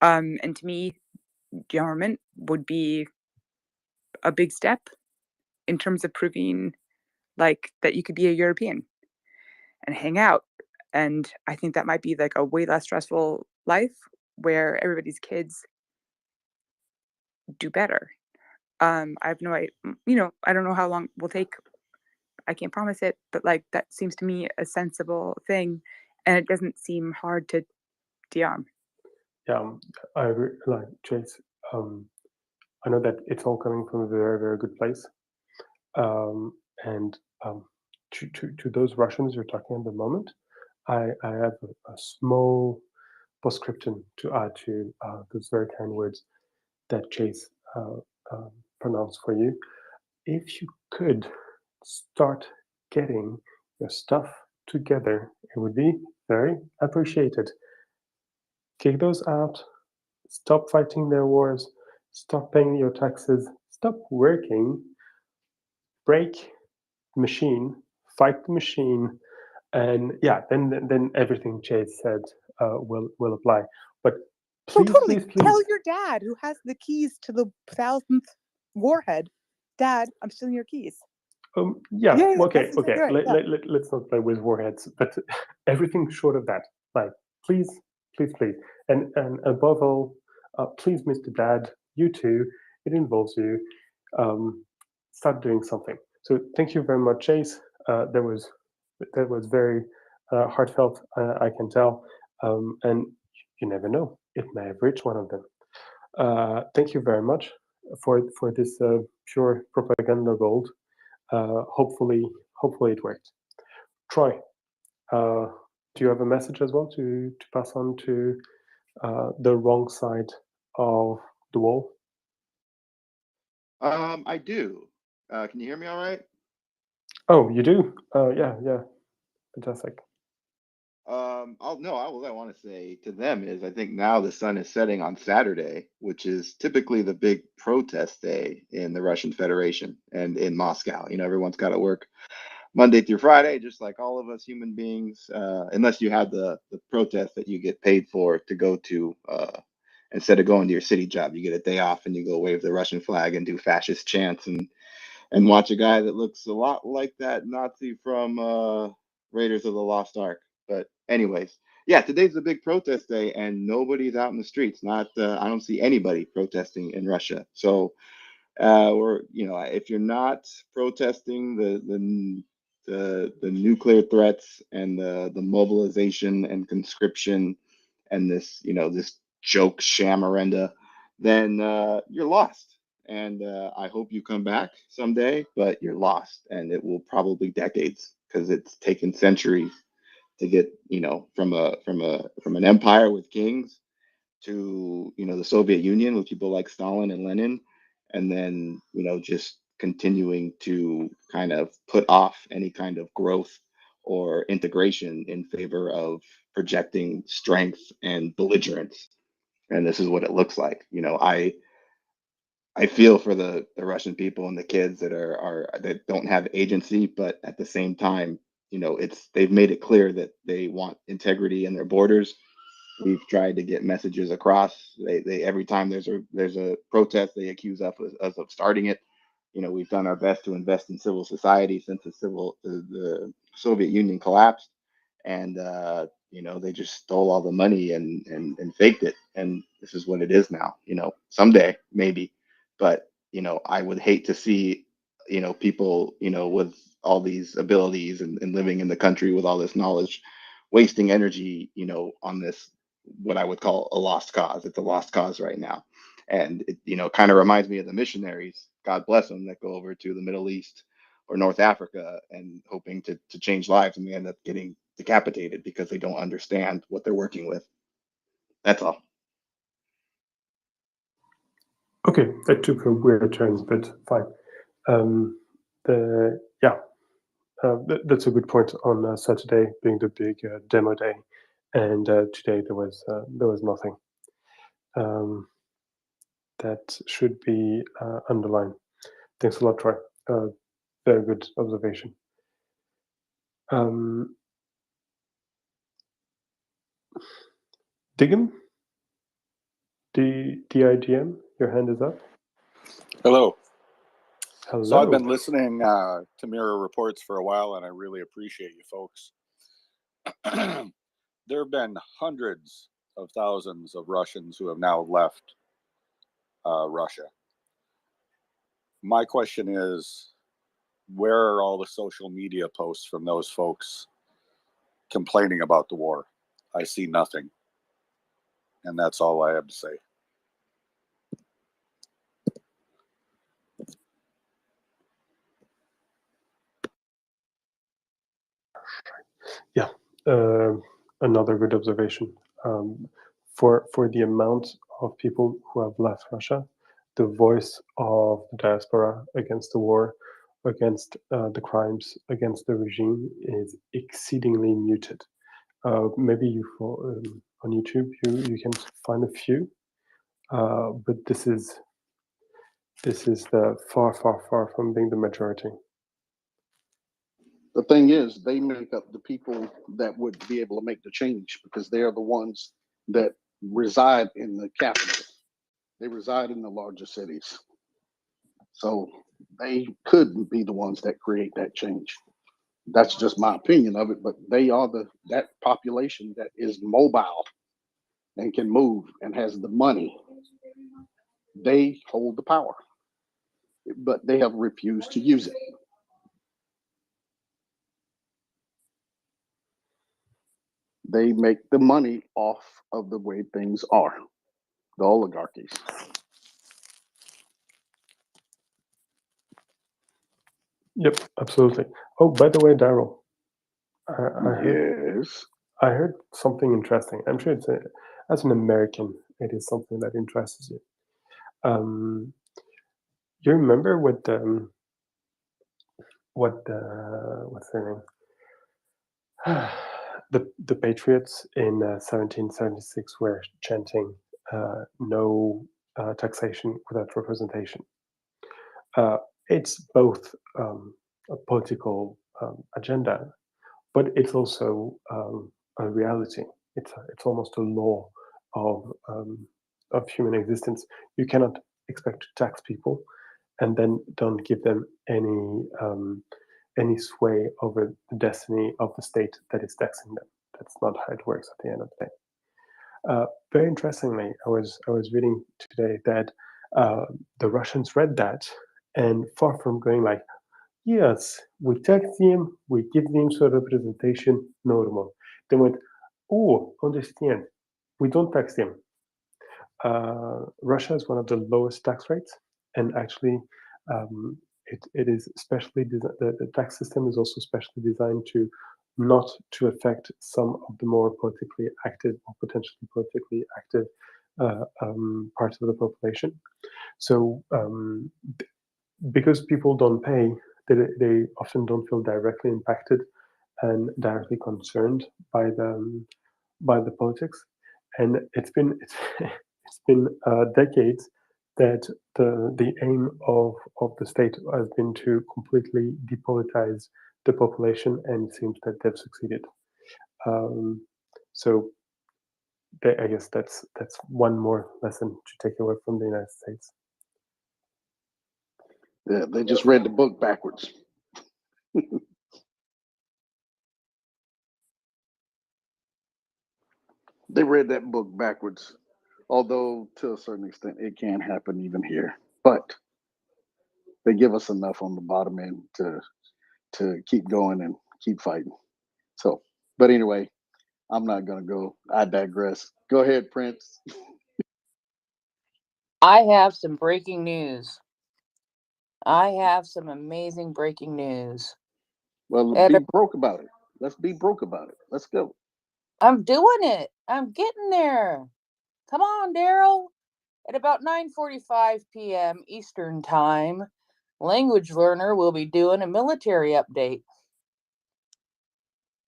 And to me, government would be a big step in terms of proving, like, that you could be a European and hang out. And I think that might be like a way less stressful life where everybody's kids do better. I have no idea, I don't know how long will take. I can't promise it, but like that seems to me a sensible thing, and it doesn't seem hard to de-arm. Yeah, I agree. Like Chase, I know that it's all coming from a very, very good place. And to those Russians you're talking at the moment, I have a small postscriptum to add to those very kind words that Chase pronounced for you. If you could start getting your stuff together, it would be very appreciated. Kick those out. Stop fighting their wars. Stop paying your taxes. Stop working. Break the machine. Fight the machine. And yeah, then everything Chase said will apply. But So please, totally, please, please. tell your dad who has the keys to the 1000th warhead, Dad, I'm stealing your keys. Yeah, okay. that's exactly right, yeah. Let's not play with warheads, but everything short of that. Like, please, please, please. And above all, please, Mr. Dad, you too, it involves you. Start doing something. So thank you very much, Chase. That was very heartfelt, I can tell. And you never know, it may have reached one of them. Thank you very much for this pure propaganda gold. Hopefully it worked. Troy, do you have a message as well to pass on to the wrong side of the wall? I do. Can you hear me all right? Oh, you do? Yeah, fantastic. All I want to say to them is I think now the sun is setting on Saturday, which is typically the big protest day in the Russian Federation and in Moscow. You know, everyone's got to work Monday through Friday, just like all of us human beings, unless you have the protest that you get paid for to go to. Instead of going to your city job, you get a day off and you go wave the Russian flag and do fascist chants and watch a guy that looks a lot like that Nazi from Raiders of the Lost Ark. But anyways, yeah, today's the big protest day, and nobody's out in the streets. Not, I don't see anybody protesting in Russia. So, if you're not protesting the nuclear threats and the mobilization and conscription and this joke shamarenda, then you're lost. And I hope you come back someday, but you're lost, and it will probably decades because it's taken centuries to get from an empire with kings to the Soviet Union with people like Stalin and Lenin, and then just continuing to kind of put off any kind of growth or integration in favor of projecting strength and belligerence. And this is what it looks like. I feel for the Russian people and the kids that don't have agency, but at the same time, they've made it clear that they want integrity in their borders. We've tried to get messages across. They every time there's a protest, they accuse us of starting it. We've done our best to invest in civil society since the Soviet Union collapsed, and they just stole all the money and faked it. And this is what it is now. Someday maybe, but I would hate to see people with all these abilities and living in the country with all this knowledge wasting energy on this, what I would call a lost cause. It's a lost cause right now. And it kind of reminds me of the missionaries, God bless them, that go over to the Middle East or North Africa and hoping to change lives, and they end up getting decapitated because they don't understand what they're working with. That's all. Okay, that took a weird turn, but fine. That's a good point on Saturday being the big demo day, and today there was nothing. That should be underlined. Thanks a lot, Troy. Very good observation. Diggum, DIGM, your hand is up. Hello. Hello. So I've been listening to MriyaReports for a while, and I really appreciate you folks. There have been hundreds of thousands of Russians who have now left Russia. My question is, where are all the social media posts from those folks complaining about the war? I see nothing. And that's all I have to say. Yeah, another good observation. For the amount of people who have left Russia, the voice of the diaspora against the war, against the crimes, against the regime is exceedingly muted. Maybe on YouTube you can find a few, but this is the far from being the majority. The thing is, they make up the people that would be able to make the change because they're the ones that reside in the capital. They reside in the larger cities. So they could be the ones that create that change. That's just my opinion of it, but they are that population that is mobile and can move and has the money. They hold the power, but they have refused to use it. They make the money off of the way things are, the oligarchies. Yep, absolutely. Oh, by the way, Daryl, Yes. I heard something interesting. I'm sure as an American, it is something that interests you. You remember what's their name? The Patriots in 1776 were chanting no taxation without representation. It's both a political agenda, but it's also a reality. It's almost a law of human existence. You cannot expect to tax people and then don't give them any sway over the destiny of the state that is taxing them. That's not how it works at the end of the day. Very interestingly, I was reading today that the Russians read that, and far from going like, yes, we tax them, we give them some representation, normal. They went, oh, understand, we don't tax them. Russia is one of the lowest tax rates, and actually, it is specially the tax system is also specially designed to not to affect some of the more politically active or potentially politically active parts of the population. So, because people don't pay, they often don't feel directly impacted and directly concerned by the politics. And it's been decades that the aim of the state has been to completely depolitize the population, and it seems that they've succeeded. So I guess that's one more lesson to take away from the United States. Yeah, they just read the book backwards. They read that book backwards. Although to a certain extent it can happen even here. But they give us enough on the bottom end to keep going and keep fighting. So, but anyway, I'm not gonna go. I digress. Go ahead, Prince. I have some breaking news. I have some amazing breaking news. Well, At be a- broke about it. Let's be broke about it. Let's go. I'm doing it. I'm getting there. Come on, Daryl. At about 9:45 p.m. Eastern Time, Language Learner will be doing a military update.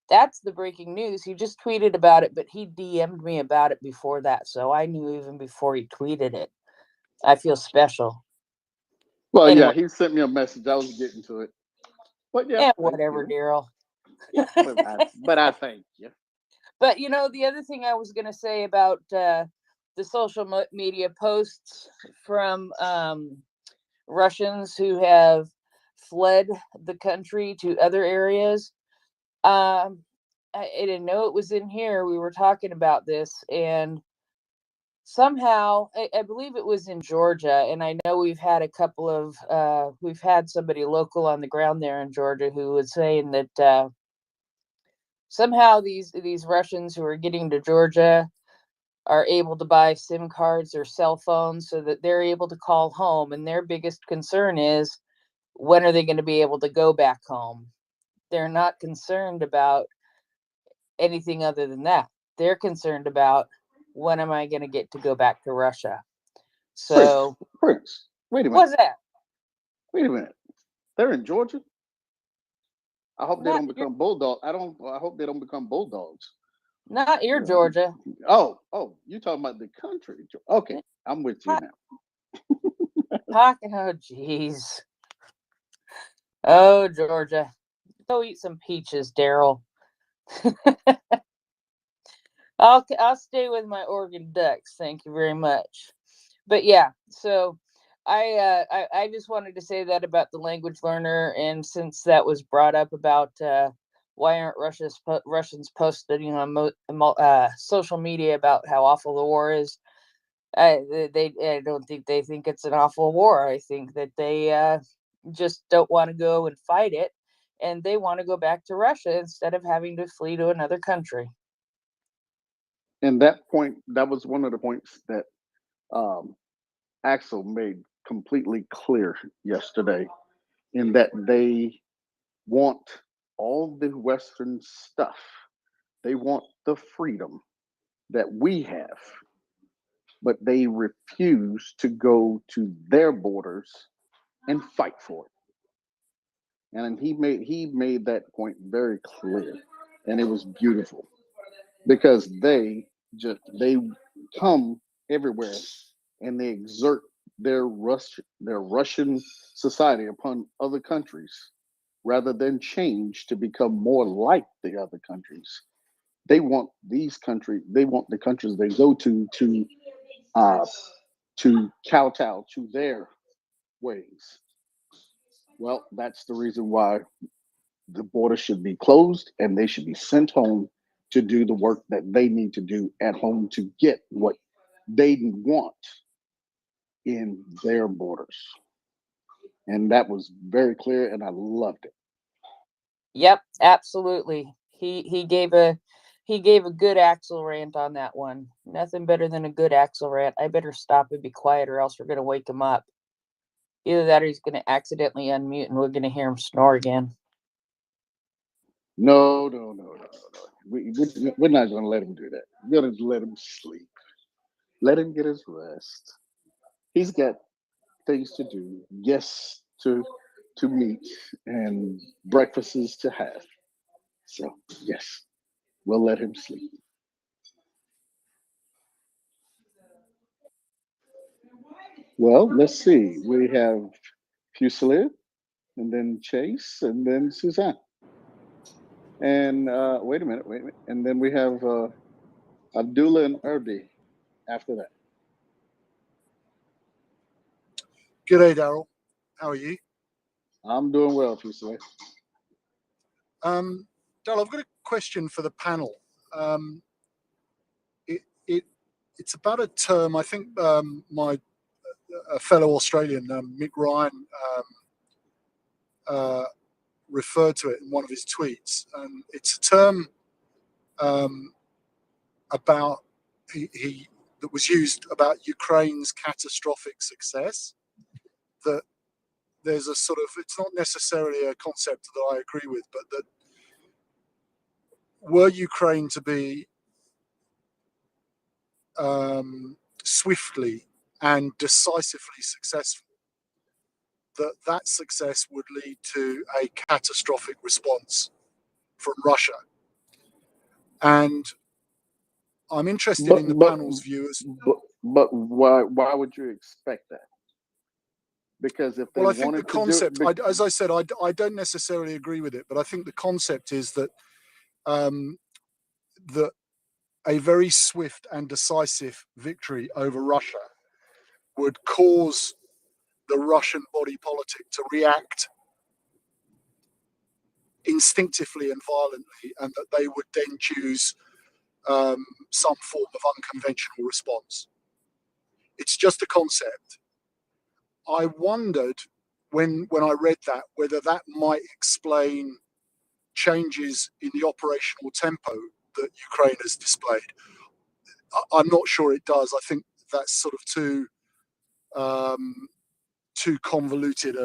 That's the breaking news. He just tweeted about it, but he DM'd me about it before that, so I knew even before he tweeted it. I feel special. Well, Anyway, yeah, he sent me a message. I was getting to it. But yeah, thank whatever, you. Daryl. Yeah, but I thank you. But the other thing I was going to say about the social media posts from Russians who have fled the country to other areas. I didn't know it was in here. We were talking about this, and somehow I believe it was in Georgia, and I know we've had a couple of we've had somebody local on the ground there in Georgia who was saying that somehow these Russians who are getting to Georgia are able to buy SIM cards or cell phones so that they're able to call home, and their biggest concern is, when are they going to be able to go back home? They're not concerned about anything other than that. They're concerned about, when am I going to get to go back to Russia? So, Prince, wait a minute. what's that? Wait a minute. They're in Georgia. I hope they Not don't your, become bulldog. I hope they don't become bulldogs. not your Georgia. Oh, you talking about the country? Okay, I'm with you now. Oh, jeez. Oh, Georgia. Go eat some peaches, Daryl. I'll stay with my Oregon Ducks. Thank you very much. But yeah, so I just wanted to say that about the language learner, and since that was brought up about why aren't Russians posting on social media about how awful the war is, I don't think they think it's an awful war. I think that they just don't want to go and fight it, and they want to go back to Russia instead of having to flee to another country. And that point, that was one of the points that Axel made completely clear yesterday. in that they want all the Western stuff. They want the freedom that we have, but they refuse to go to their borders and fight for it. And he made that point very clear, and it was beautiful because they come everywhere and they exert their Russian society upon other countries rather than change to become more like the other countries. They want the countries they go to kowtow to their ways. Well, that's the reason why the border should be closed and they should be sent home to do the work that they need to do at home to get what they want in their borders. And that was very clear, and I loved it. Yep, absolutely. He gave a good Axel rant on that one. Nothing better than a good Axel rant. I better stop and be quiet, or else we're gonna wake him up. Either that, or he's gonna accidentally unmute, and we're gonna hear him snore again. No. We're not going to let him do that. We're going to let him sleep. Let him get his rest. He's got things to do, guests to meet, and breakfasts to have. So, yes, we'll let him sleep. Well, let's see. We have Fusilier, and then Chase, and then Suzanne. And wait a minute. And then we have Abdullah and Erdi after that. G'day, Daryl. How are you? I'm doing well, Fusilier. Daryl, I've got a question for the panel. It's about a term. I think my fellow Australian, Mick Ryan, referred to it in one of his tweets. And it's a term about that was used about Ukraine's catastrophic success. That there's a sort of, it's not necessarily a concept that I agree with, but that were Ukraine to be swiftly and decisively successful, that success would lead to a catastrophic response from Russia. And I'm interested in the panel's view as. But why would you expect that? Because if they Well, I think wanted the concept, to do it, as I said, I don't necessarily agree with it, but I think the concept is that that a very swift and decisive victory over Russia would cause the Russian body politic to react instinctively and violently, and that they would then choose some form of unconventional response. It's just a concept. I wondered when I read that whether that might explain changes in the operational tempo that Ukraine has displayed. I'm not sure it does. I think that's sort of too convoluted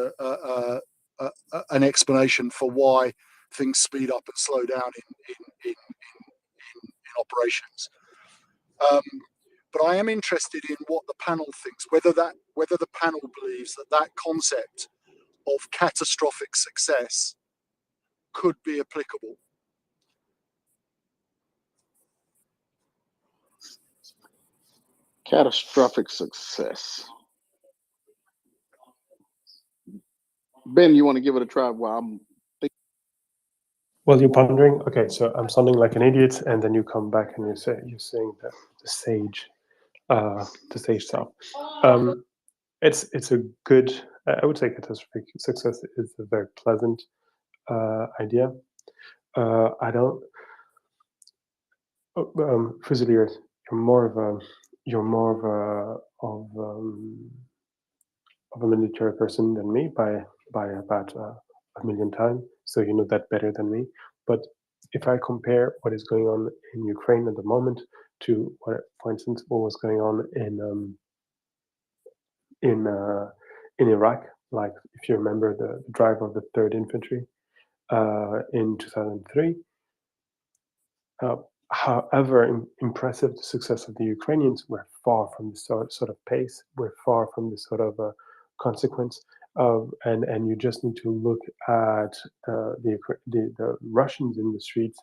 an explanation for why things speed up and slow down in operations. But I am interested in what the panel thinks, whether the panel believes that concept of catastrophic success could be applicable. catastrophic success. Ben, you want to give it a try while I'm thinking? Well, you're pondering. Okay, so I'm sounding like an idiot, and then you come back and you're saying the sage stuff. It's a good. I would say catastrophic success is a very pleasant idea. I don't. Fusilier, you're more of a military person than me by about a million times. So you know that better than me. But if I compare what is going on in Ukraine at the moment to what, for instance, what was going on in Iraq like if you remember the drive of the 3rd Infantry in 2003. However impressive the success of the Ukrainians, we're far from this sort of pace. We're far from this sort of consequence of, and you just need to look at the Russians in the streets.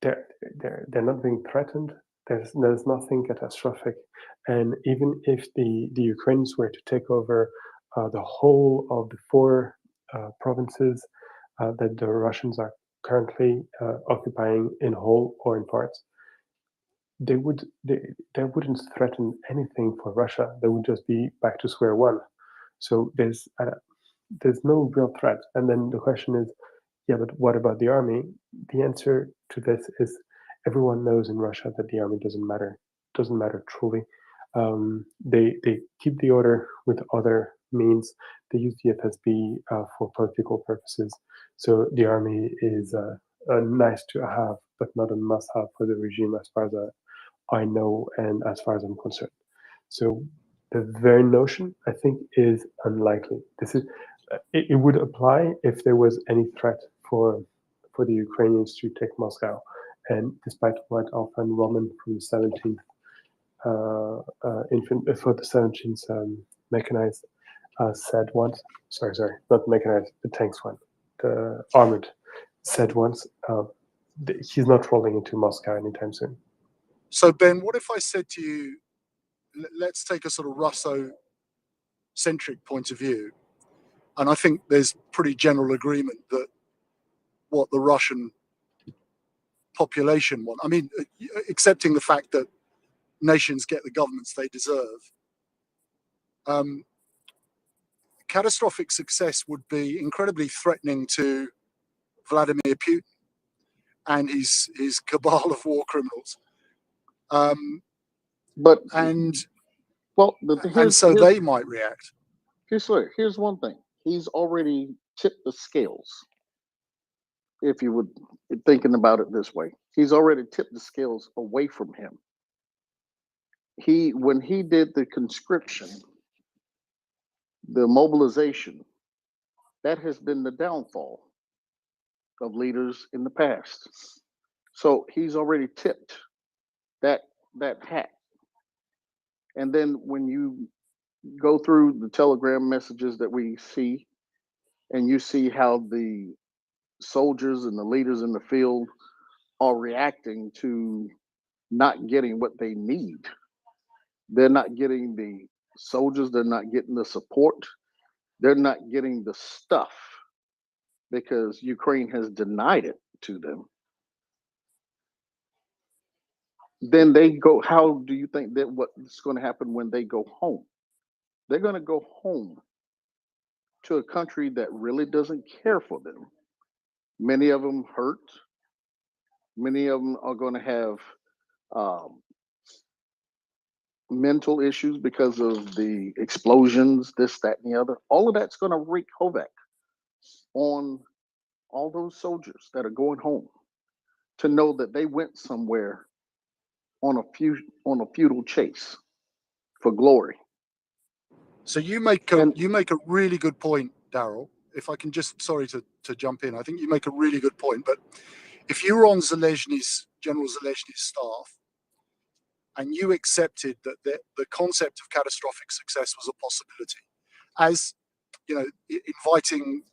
They're not being threatened. There's nothing catastrophic, and even if the Ukrainians were to take over the whole of the 4 provinces that the Russians are currently occupying in whole or in parts, they wouldn't threaten anything for Russia. They would just be back to square one. So there's no real threat. And then the question is, yeah, but what about the army? The answer to this is everyone knows in Russia that the army doesn't matter. Doesn't matter truly. They keep the order with other means. They use the FSB for political purposes. So the army is nice to have, but not a must-have for the regime, as far as I know and as far as I'm concerned. So the very notion, I think, is unlikely. This is it would apply if there was any threat for the Ukrainians to take Moscow, and despite what our friend Roman from the 17th for the 17th mechanized said once, sorry, not mechanized, the tanks one, the armored, said once, he's not rolling into Moscow anytime soon. So Ben, what if I said to you, let's take a sort of Russo-centric point of view, and I think there's pretty general agreement that what the Russian population want, I mean, accepting the fact that nations get the governments they deserve, catastrophic success would be incredibly threatening to Vladimir Putin and his cabal of war criminals. But and so they might react. Here's one thing: he's already tipped the scales. If you would thinking about it this way, he's already tipped the scales away from him. When he did the conscription, the mobilization, that has been the downfall of leaders in the past. So he's already tipped that hat. And then when you go through the telegram messages that we see, and you see how the soldiers and the leaders in the field are reacting to not getting what they need. They're not getting the soldiers, they're not getting the support, they're not getting the stuff because Ukraine has denied it to them. Then they go, how do you think that what's going to happen when they go home? They're going to go home to a country that really doesn't care for them. Many of them hurt. Many of them are going to have mental issues because of the explosions, this, that, and the other. All of that's going to wreak havoc on all those soldiers that are going home to know that they went somewhere on a futile chase for glory. So you make a really good point, Daryl. If I can just, sorry to jump in, I think you make a really good point. But if you were on General Zelensky's staff, and you accepted that the concept of catastrophic success was a possibility, as you know, inviting.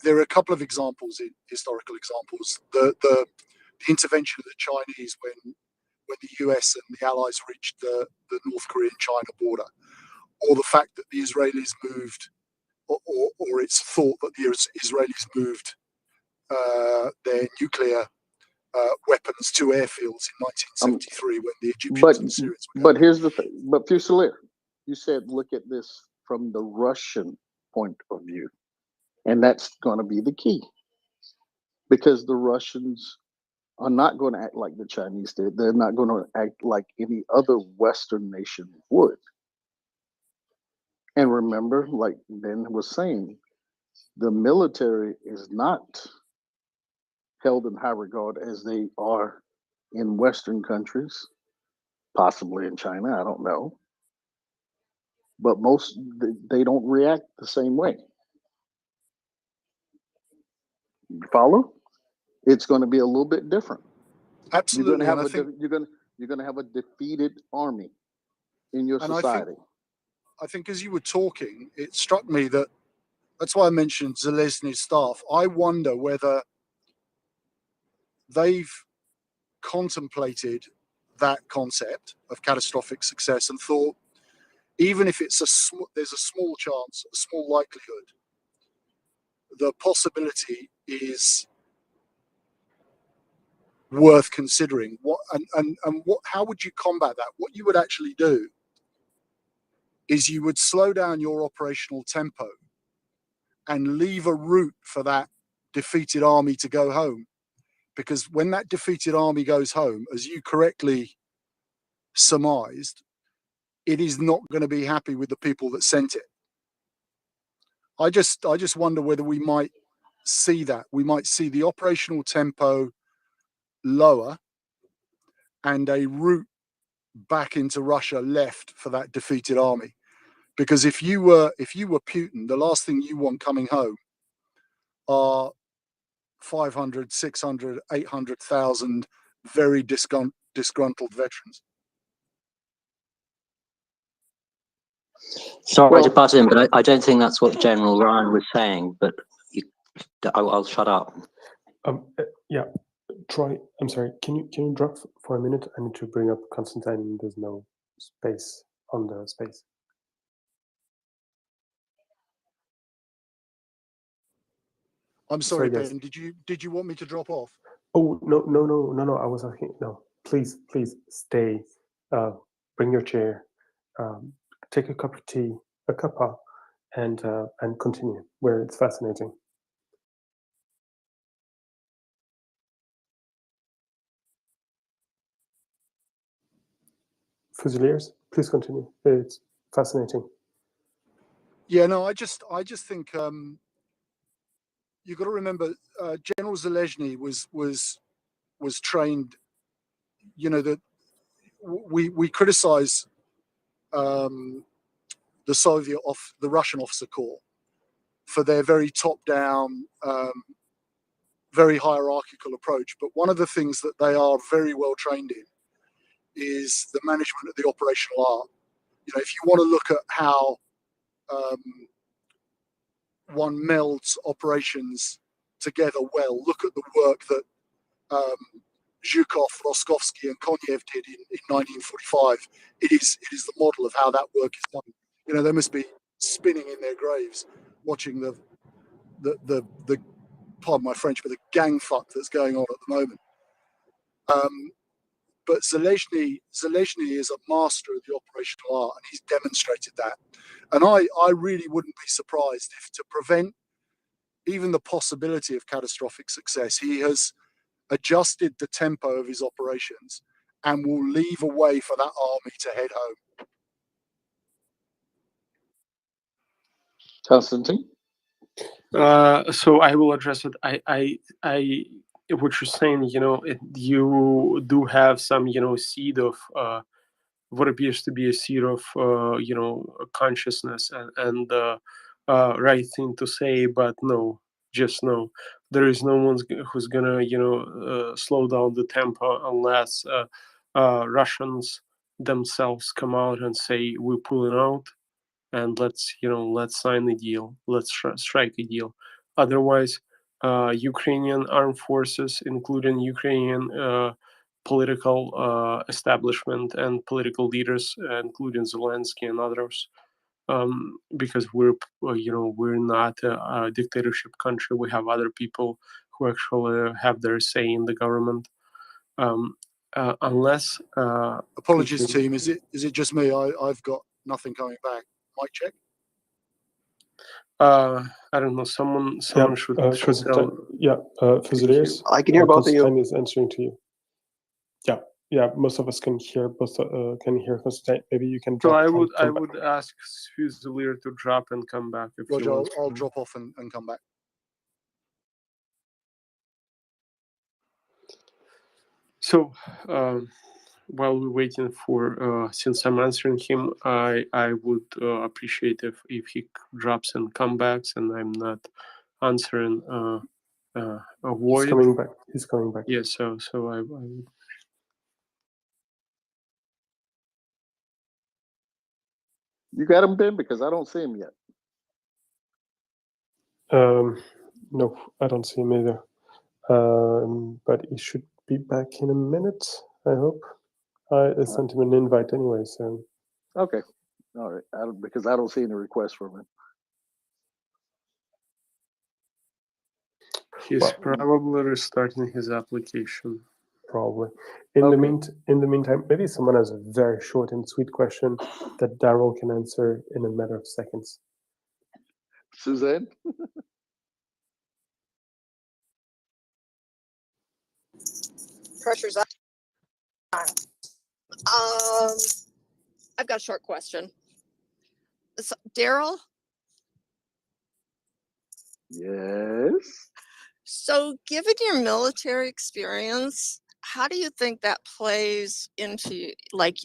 There are a couple of examples, historical examples. The intervention of the Chinese when the US and the Allies reached the North Korean-China border, or the fact that the Israelis moved, or it's thought that the Israelis moved their nuclear weapons to airfields in 1973 when the Egyptians and Syrians were But here's the thing. But Fusilier, you said look at this from the Russian point of view. And that's going to be the key. Because the Russians are not going to act like the Chinese did. They're not going to act like any other Western nation would. And remember, like Ben was saying, the military is not held in high regard as they are in Western countries, possibly in China, I don't know. but they don't react the same way. You follow? It's going to be a little bit different. Absolutely, You're going to have a defeated army in your society. I think as you were talking, it struck me that's why I mentioned Zelensky's staff. I wonder whether they've contemplated that concept of catastrophic success and thought, even if there's a small chance, a small likelihood, the possibility is worth considering. How would you combat that? What you would actually do is you would slow down your operational tempo and leave a route for that defeated army to go home. Because when that defeated army goes home, as you correctly surmised, it is not going to be happy with the people that sent it. I just wonder whether we might see that. We might see the operational tempo lower and a route back into Russia left for that defeated army. Because if you were Putin, the last thing you want coming home are 500, 600, 800,000 very disgruntled veterans. Sorry to butt in, but I don't think that's what General Ryan was saying, but I'll shut up. Yeah, Troy, I'm sorry. Can you drop for a minute? I need to bring up Constantine. There's no space on the space. I'm sorry, Sorry, Ben. Did you want me to drop off? Oh, no. I was asking. No, please stay. Bring your chair. Take a cup of tea, a cuppa, and continue. Where it's fascinating. Fusiliers, please continue. It's fascinating. Yeah, no, I just think you got to remember General Zelensky was trained. You know that we criticize the Russian officer corps for their very top-down, very hierarchical approach. But one of the things that they are very well trained in is the management of the operational art. You know, if you want to look at how one melds operations together well, look at the work that Zhukov, Roskovsky, and Konyev did in 1945. It is the model of how that work is done. You know, they must be spinning in their graves watching the pardon my French, but the gang fuck that's going on at the moment. But Zelensky is a master of the operational art, and he's demonstrated that. And I really wouldn't be surprised if, to prevent even the possibility of catastrophic success, he has adjusted the tempo of his operations and will leave a way for that army to head home. Constantine? So I will address it. I what you're saying, you do have some, seed of what appears to be a seed of, consciousness and right thing to say, but no, just no. There is no one who's gonna, slow down the tempo unless Russians themselves come out and say we're pulling out. And let's sign a deal. Let's strike a deal. Otherwise, Ukrainian armed forces, including Ukrainian political establishment and political leaders, including Zelensky and others, because we're not a dictatorship country. We have other people who actually have their say in the government. Unless apologies, team. Is it just me? I've got nothing coming back. Mic check. I don't know. Someone should tell. Fusiliers. I can hear both of you. Constantine is answering to you. Yeah. Most of us can hear. Can hear Constantine. Maybe you can. So I would ask Fusilier to drop and come back if Roger, you want. I'll drop off and come back. So, while we're waiting for, since I'm answering him, I would appreciate if he drops and comebacks and I'm not answering a He's void. coming back. He's coming back. Yeah, so I You got him, Ben? Because I don't see him yet. No, I don't see him either. But he should be back in a minute, I hope. I sent him an invite anyway, so. Okay. All right. Because I don't see any requests from him. He's probably restarting his application. Probably. In the meantime, maybe someone has a very short and sweet question that Daryl can answer in a matter of seconds. Suzanne? Pressure's on. I've got a short question. So, Daryl? Yes. So, given your military experience, how do you think that plays into like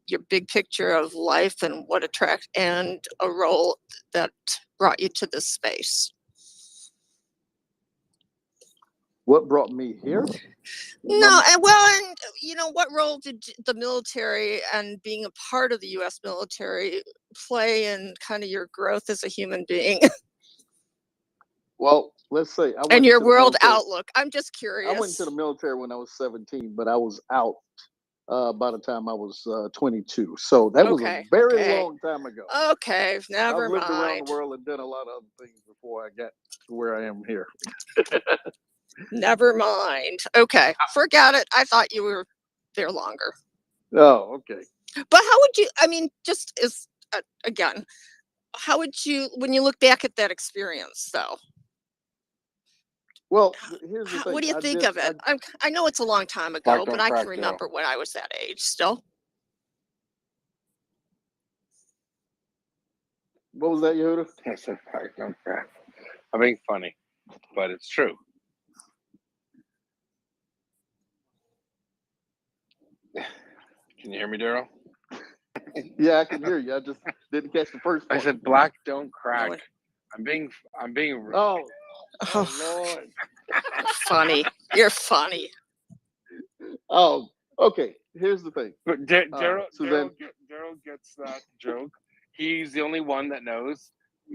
your big picture of life and what and a role that brought you to this space? What brought me here? No, and you know, what role did the military and being a part of the U.S. military play in kind of your growth as a human being? Well, let's say I went And your to the world military. outlook. I'm just curious. I went to the military when I was 17, but I was out by the time I was 22. So that was a very long time ago. Okay, never I've lived around mind. the world and done a lot of other things before I got to where I am here. Never mind. Okay, forget it. I thought you were there longer. Oh, okay. But how would you, I mean, just as, again, how would you, when you look back at that experience, though? Well, here's the thing. What do you think of it? I know it's a long time ago, but I can remember when I was that age still. What was that, Yehuda? I said fact, don't crack. I'm being funny, but it's true. Can you hear me, Daryl? Yeah, I can hear you. I just didn't catch the first part. I said black don't crack. I'm being. Oh, Lord. Funny. You're funny. Oh, okay. Here's the thing. But Daryl Suzanne. gets that joke. He's the only one that knows.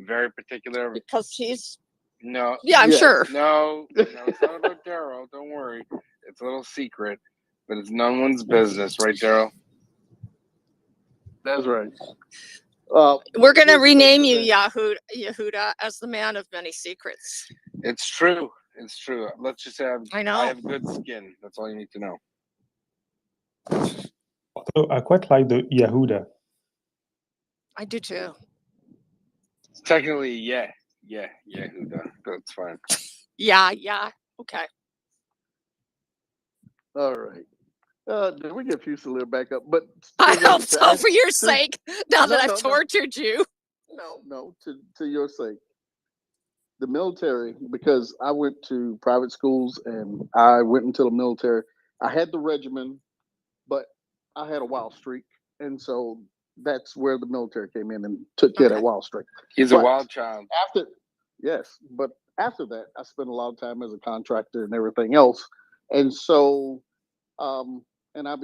Very particular. Because he's. No. Yeah, I'm sure. No, it's not about Daryl. Don't worry. It's a little secret, but it's no one's business, right, Daryl? That's right. We're going to rename you Yehuda as the man of many secrets. It's true. It's true. Let's just say I know. I have good skin. That's all you need to know. Although I quite like the Yehuda. I do too. Technically, yeah, Huda. That's fine. Yeah. Okay. All right. Did we get Fusilier back up? But I hope so, for your sake. Now that I've No. tortured you. No, to your sake. The military, because I went to private schools and I went into the military. I had the regimen, but I had a wild streak, and so that's where the military came in and took care of that wild streak. He's a wild child. But after that, I spent a lot of time as a contractor and everything else, and so, and I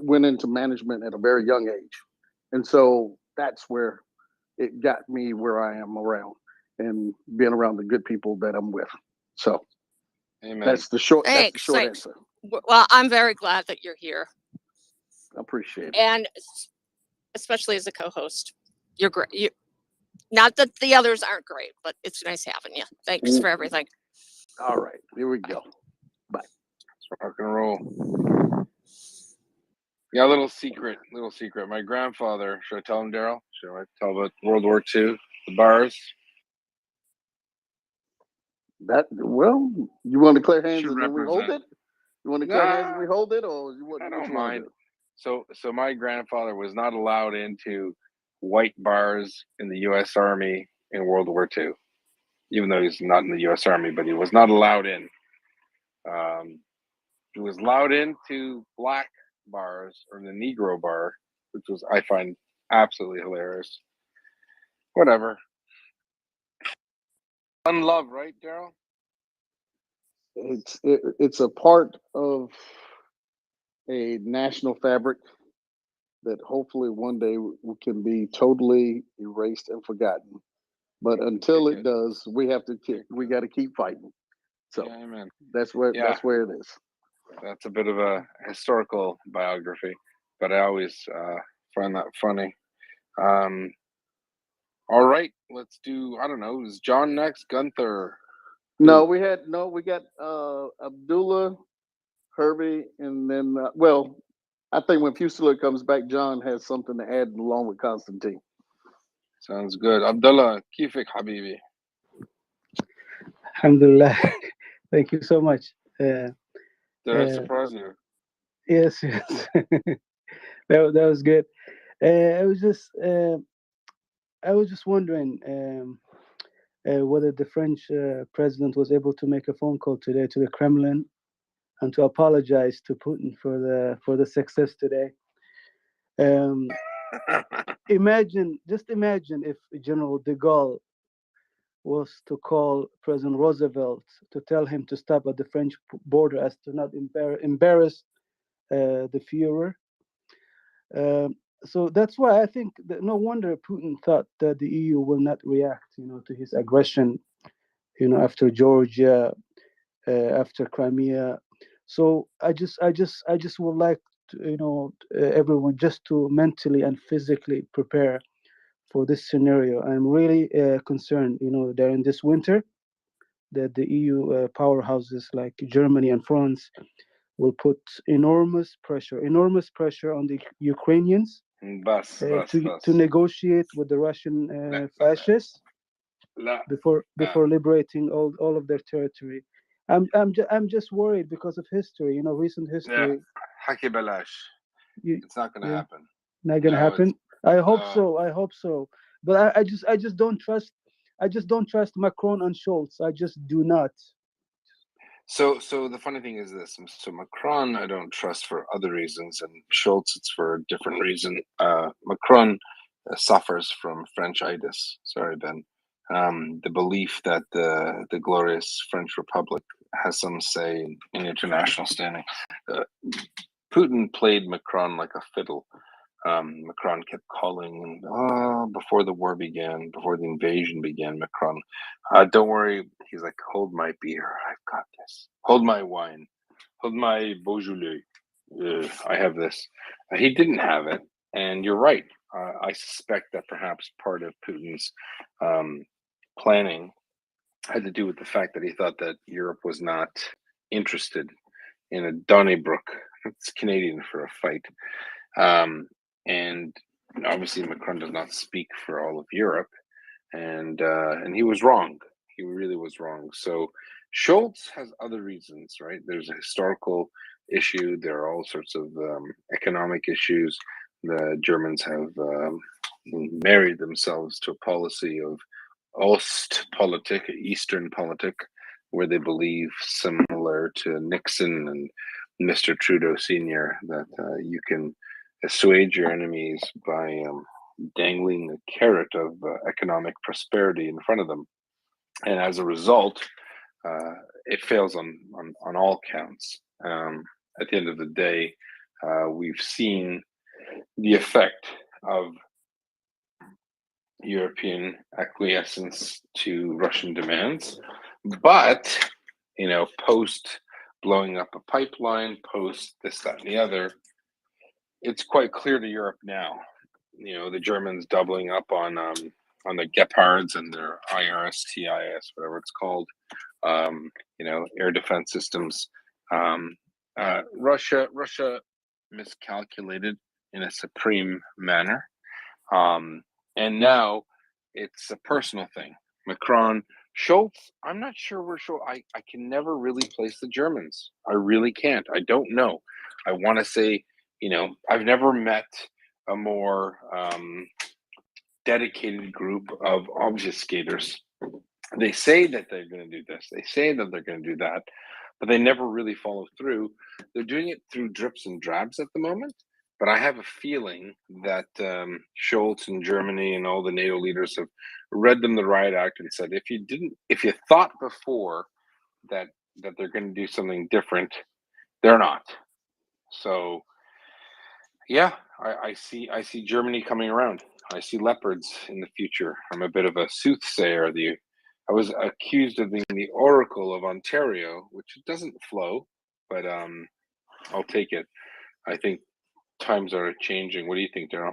went into management at a very young age, and so that's where it got me where I am around and being around the good people that I'm with. So, Amen. That's the short. Thanks. That's the short answer. Well, I'm very glad that you're here. I appreciate it. And especially as a co-host. You're great. Not that the others aren't great, but it's nice having you. Thanks for everything. All right, here we go. Bye. Let's rock and roll. Yeah, little secret. My grandfather, should I tell him, Daryl? Should I tell about World War II, the bars? Well, you want to clear hands Should and then we hold represent. it? You want to clear hands and we hold it, or I don't mind. So my grandfather was not allowed into white bars in the U.S. Army in World War II, even though he's not in the U.S. Army, but he was not allowed in. He was allowed into black bars or the Negro bar, which was I find absolutely hilarious. Whatever. Unlove, right, Daryl? It's a part of a national fabric that hopefully one day can be totally erased and forgotten. But until it does, we got to keep fighting. So Yeah, amen. that's where it is. That's a bit of a historical biography, but I always find that funny. All right, let's do. I don't know. Is John next? Gunther? No, we got Abdullah, Herbie, and then I think when Fusilier comes back, John has something to add along with Constantine. Sounds good. Abdullah, kifik habibi. Alhamdulillah. Thank you so much. Did I surprise you? Yes, yes. that was good. I was just wondering whether the French president was able to make a phone call today to the Kremlin and to apologize to Putin for the success today. Imagine if General de Gaulle was to call President Roosevelt to tell him to stop at the French border as to not embarrass the Führer. So that's why I think that no wonder Putin thought that the EU will not react, to his aggression, after Georgia, after Crimea. So I just would like to, everyone just to mentally and physically prepare for this scenario. I'm really concerned, that in this winter, that the EU powerhouses like Germany and France will put enormous pressure on the Ukrainians to negotiate with the Russian fascists before liberating all of their territory. I'm just worried because of history, recent history. Haki balash. It's not going to happen. Not going to happen. I hope so. But I just don't trust. I just don't trust Macron and Scholz. I just do not. So the funny thing is this. So Macron, I don't trust for other reasons, and Scholz, it's for a different reason. Macron suffers from Frenchitis. Sorry, Ben. The belief that the glorious French Republic has some say in international standing. Putin played Macron like a fiddle. Macron kept calling, before the war began, before the invasion began, Macron, don't worry. He's like, hold my beer. I've got this. Hold my wine. Hold my Beaujolais. I have this. He didn't have it. And you're right. I suspect that perhaps part of Putin's planning had to do with the fact that he thought that Europe was not interested in a Donnybrook. It's Canadian for a fight. And obviously Macron does not speak for all of Europe, and he was wrong. He really was wrong. So Scholz has other reasons, right? There's a historical issue. There are all sorts of economic issues. The Germans have married themselves to a policy of Ostpolitik, Eastern politic, where they believe, similar to Nixon and Mr. Trudeau Sr., that you can assuage your enemies by dangling a carrot of economic prosperity in front of them, and as a result, it fails on all counts. At the end of the day, we've seen the effect of European acquiescence to Russian demands, but post blowing up a pipeline, post this, that, and the other, it's quite clear to Europe now. The Germans doubling up on the Gepards and their IRSTIS, whatever it's called, air defense systems. Russia miscalculated in a supreme manner, and now it's a personal thing. Macron, Scholz, I'm not sure where Scholz. I can never really place the Germans. I really can't. I don't know. I want to say, I've never met a more dedicated group of obfuscators. They say that they're going to do this. They say that they're going to do that. but they never really follow through. They're doing it through drips and drabs at the moment. But I have a feeling that Scholz in Germany and all the NATO leaders have read them the riot act and said, if you thought before that they're going to do something different, they're not. So yeah, I see Germany coming around. I see leopards in the future. I'm a bit of a soothsayer. I was accused of being the Oracle of Ontario, which doesn't flow, but I'll take it. I think times are changing. What do you think, Daryl?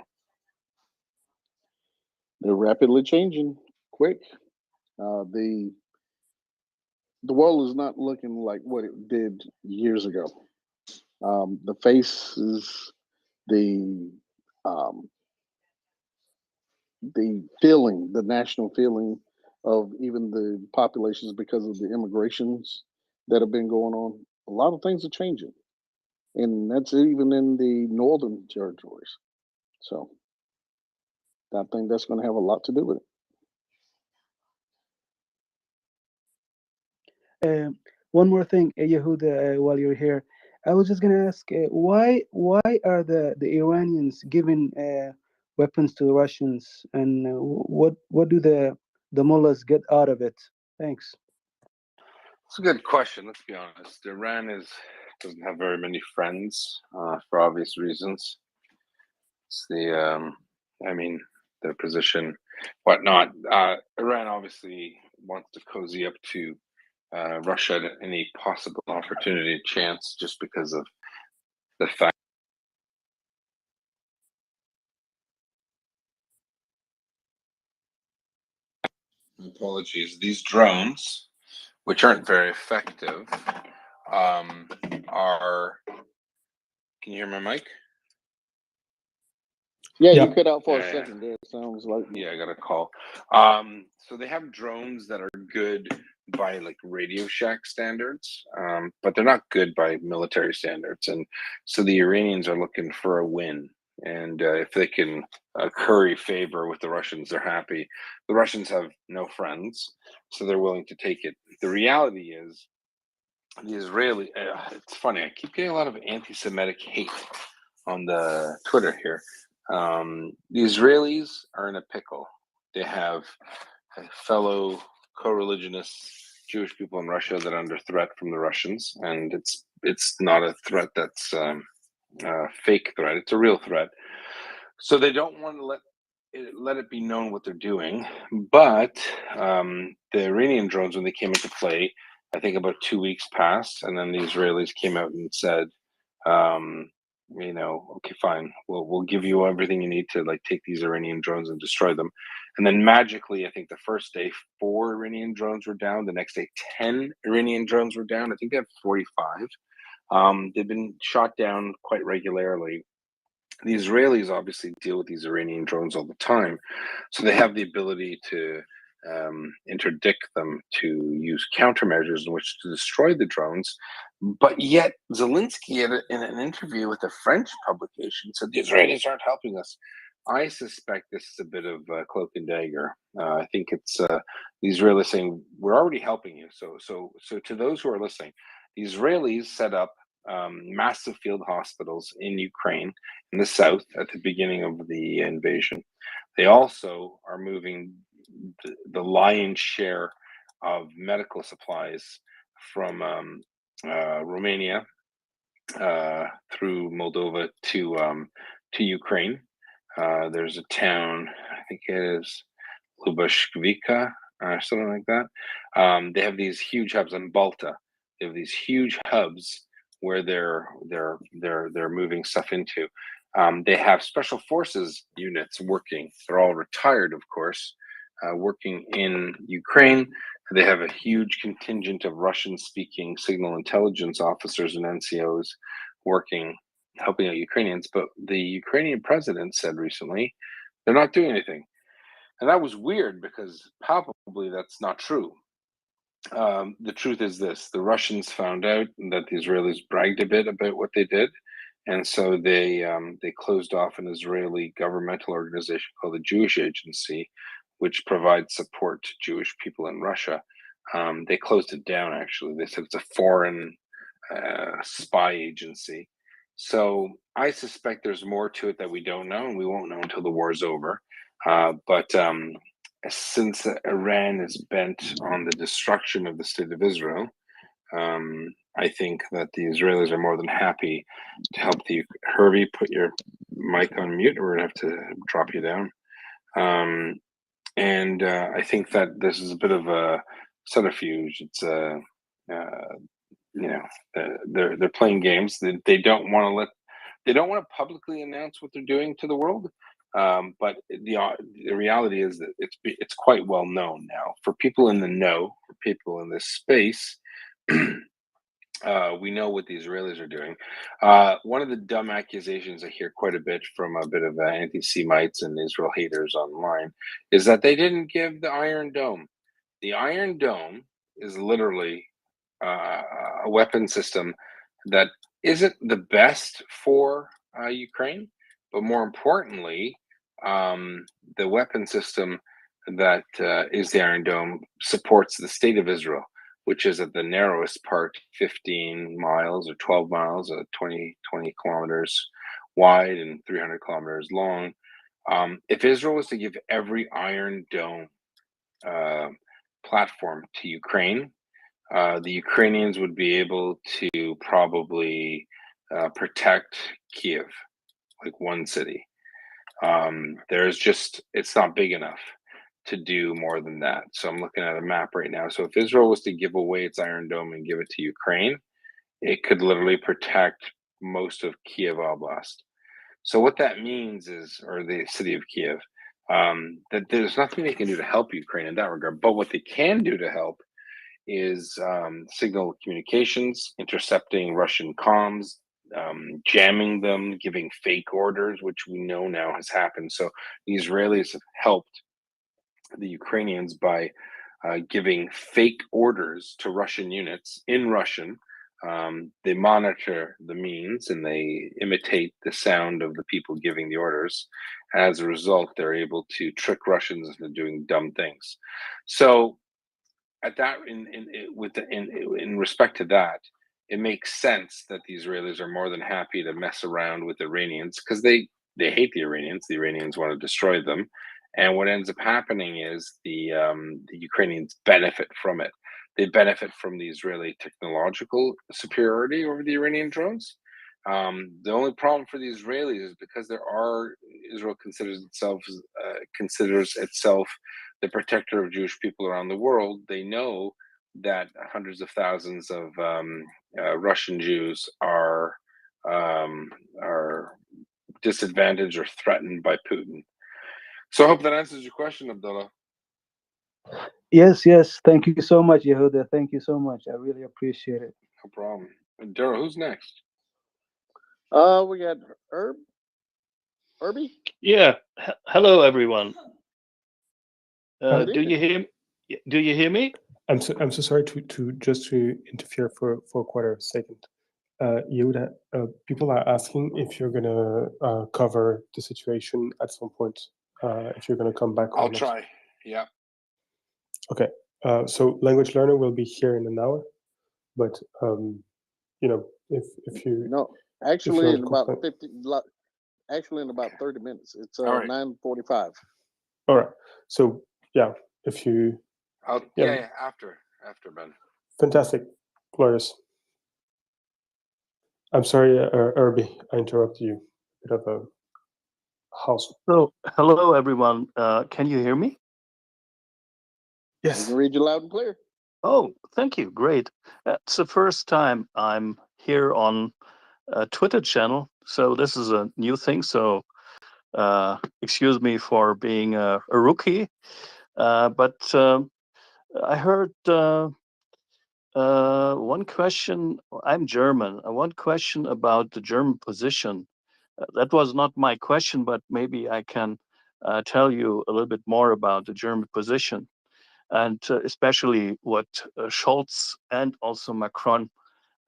They're rapidly changing, quick. The world is not looking like what it did years ago. The faces, the feeling, the national feeling of even the populations because of the immigrations that have been going on. A lot of things are changing, and that's even in the northern territories. So I think that's going to have a lot to do with it. One more thing, Yehuda, while you're here, I was just gonna ask, why are the Iranians giving weapons to the Russians, and what do the mullahs get out of it? Thanks. It's a good question. Let's be honest. Iran doesn't have very many friends for obvious reasons. It's their position, whatnot. Iran obviously wants to cozy up to Russia at any possible opportunity, chance, just because of the fact. Apologies. These drones, which aren't very effective, are. Can you hear my mic? Yeah, Yeah. you cut out for a second there. It sounds like. Yeah, I got a call. So they have drones that are good by like Radio Shack standards, but they're not good by military standards. And so the Iranians are looking for a win. And if they can curry favor with the Russians, they're happy. The Russians have no friends, so they're willing to take it. The reality is, the Israeli. It's funny. I keep getting a lot of anti-Semitic hate on the Twitter here. The Israelis are in a pickle. They have fellow co-religionists, Jewish people in Russia that are under threat from the Russians, and it's not a threat that's a fake threat. It's a real threat. So they don't want to let it be known what they're doing. But the Iranian drones, when they came into play, I think about 2 weeks passed, and then the Israelis came out and said, okay, fine, we'll give you everything you need to like take these Iranian drones and destroy them. And then magically, I think the first day 4 Iranian drones were down. The next day 10 Iranian drones were down. I think they have 45. They've been shot down quite regularly. The Israelis obviously deal with these Iranian drones all the time, so they have the ability to interdict them, to use countermeasures in which to destroy the drones. But yet Zelensky, in an interview with a French publication, said the Israelis aren't helping us. I suspect this is a bit of cloak and dagger. I think it's the Israelis saying we're already helping you. So to those who are listening, the Israelis set up massive field hospitals in Ukraine, in the south, at the beginning of the invasion. They also are moving the lion's share of medical supplies from Romania through Moldova to Ukraine. There's a town, I think it is Lubashvika or something like that. They have these huge hubs in Balta. They have these huge hubs where they're moving stuff into. They have special forces units working. They're all retired, of course, working in Ukraine. They have a huge contingent of Russian-speaking signal intelligence officers and NCOs working, helping out Ukrainians. But the Ukrainian president said recently they're not doing anything. And that was weird because palpably that's not true. The truth is this: the Russians found out that the Israelis bragged a bit about what they did, and so they closed off an Israeli governmental organization called the Jewish Agency, which provides support to Jewish people in Russia. They closed it down, actually. They said it's a foreign spy agency. So I suspect there's more to it that we don't know, and we won't know until the war's over. But since Iran is bent on the destruction of the state of Israel, I think that the Israelis are more than happy to help the Herbie, put your mic on mute, or we're gonna have to drop you down. And I think that this is a bit of a subterfuge. It's you know, they're playing games. They don't want to publicly announce what they're doing to the world. But the reality is that it's quite well known now for people in the know, for people in this space. We know what the Israelis are doing. One of the dumb accusations I hear quite a bit from a bit of anti-Semites and Israel haters online is that they didn't give the Iron Dome. The Iron Dome is literally a weapon system that isn't the best for Ukraine, but more importantly, the weapon system that is the Iron Dome supports the state of Israel, which is at the narrowest part, 15 miles or 12 miles, 20 kilometers wide and 300 kilometers long. If Israel was to give every Iron Dome platform to Ukraine, the Ukrainians would be able to probably protect Kiev, like one city. It's not big enough to do more than that. So I'm looking at a map right now. So if Israel was to give away its Iron Dome and give it to Ukraine, it could literally protect most of Kiev Oblast. So what that means is, or the city of Kiev, that there's nothing they can do to help Ukraine in that regard. But what they can do to help is signal communications, intercepting Russian comms, jamming them, giving fake orders, which we know now has happened. So the Israelis have helped the Ukrainians by giving fake orders to Russian units in Russian. They monitor the means and they imitate the sound of the people giving the orders. As a result, they're able to trick Russians into doing dumb things. So at that, in respect to that, it makes sense that the Israelis are more than happy to mess around with the Iranians because they hate the Iranians. The Iranians want to destroy them, and what ends up happening is the Ukrainians benefit from it. They benefit from the Israeli technological superiority over the Iranian drones. The only problem for the Israelis is because Israel considers itself the protector of Jewish people around the world. They know that hundreds of thousands of Russian Jews are disadvantaged or threatened by Putin. So I hope that answers your question, Abdullah. Yes. Thank you so much, Yehuda. Thank you so much. I really appreciate it. No problem. And Daryl, who's next? We got Herbie. Yeah. Hello, everyone. Good Do you hear? Do you hear me? I'm so sorry to interfere for a quarter second. Yehuda, people are asking if you're gonna cover the situation at some point. If you're gonna come back. I'll try. Yeah. Okay. So language learner will be here in an hour, but if you actually in about 50. Actually, in about 30 minutes. It's 9:45. All right. So yeah, if you. Yeah. After Ben. Fantastic, glorious. I'm sorry, Herbie, I interrupted you. Bit of a house. So, hello, everyone. Can you hear me? Yes. I can read you loud and clear. Oh, thank you. Great. It's the first time I'm here on a Twitter channel, so this is a new thing. So, excuse me for being a rookie, but I heard one question. I'm German. One question about the German position. That was not my question, but maybe I can tell you a little bit more about the German position, and especially what Scholz and also Macron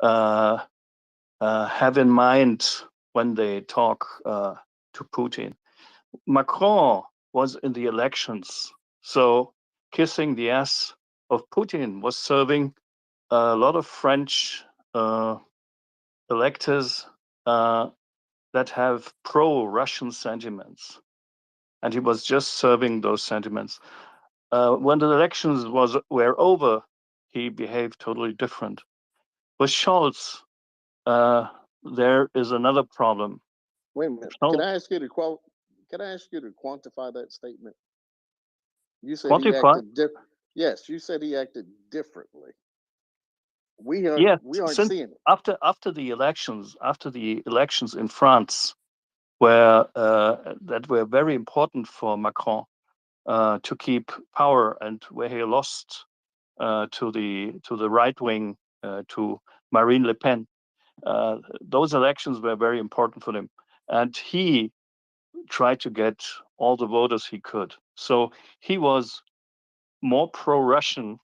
have in mind when they talk to Putin. Macron was in the elections, so kissing the ass of Putin was serving a lot of French electors that have pro-Russian sentiments, and he was just serving those sentiments. When the elections were over, he behaved totally different. With Scholz, there is another problem. Wait a minute. Can I ask you to quantify that statement? You said he Quantify? acted different. Yes, you said he acted differently. We Yes, aren't since seeing it. after the elections in France, where that were very important for Macron to keep power, and where he lost to the right wing, to Marine Le Pen. Those elections were very important for him, and he tried to get all the voters he could. So he was more pro-Russian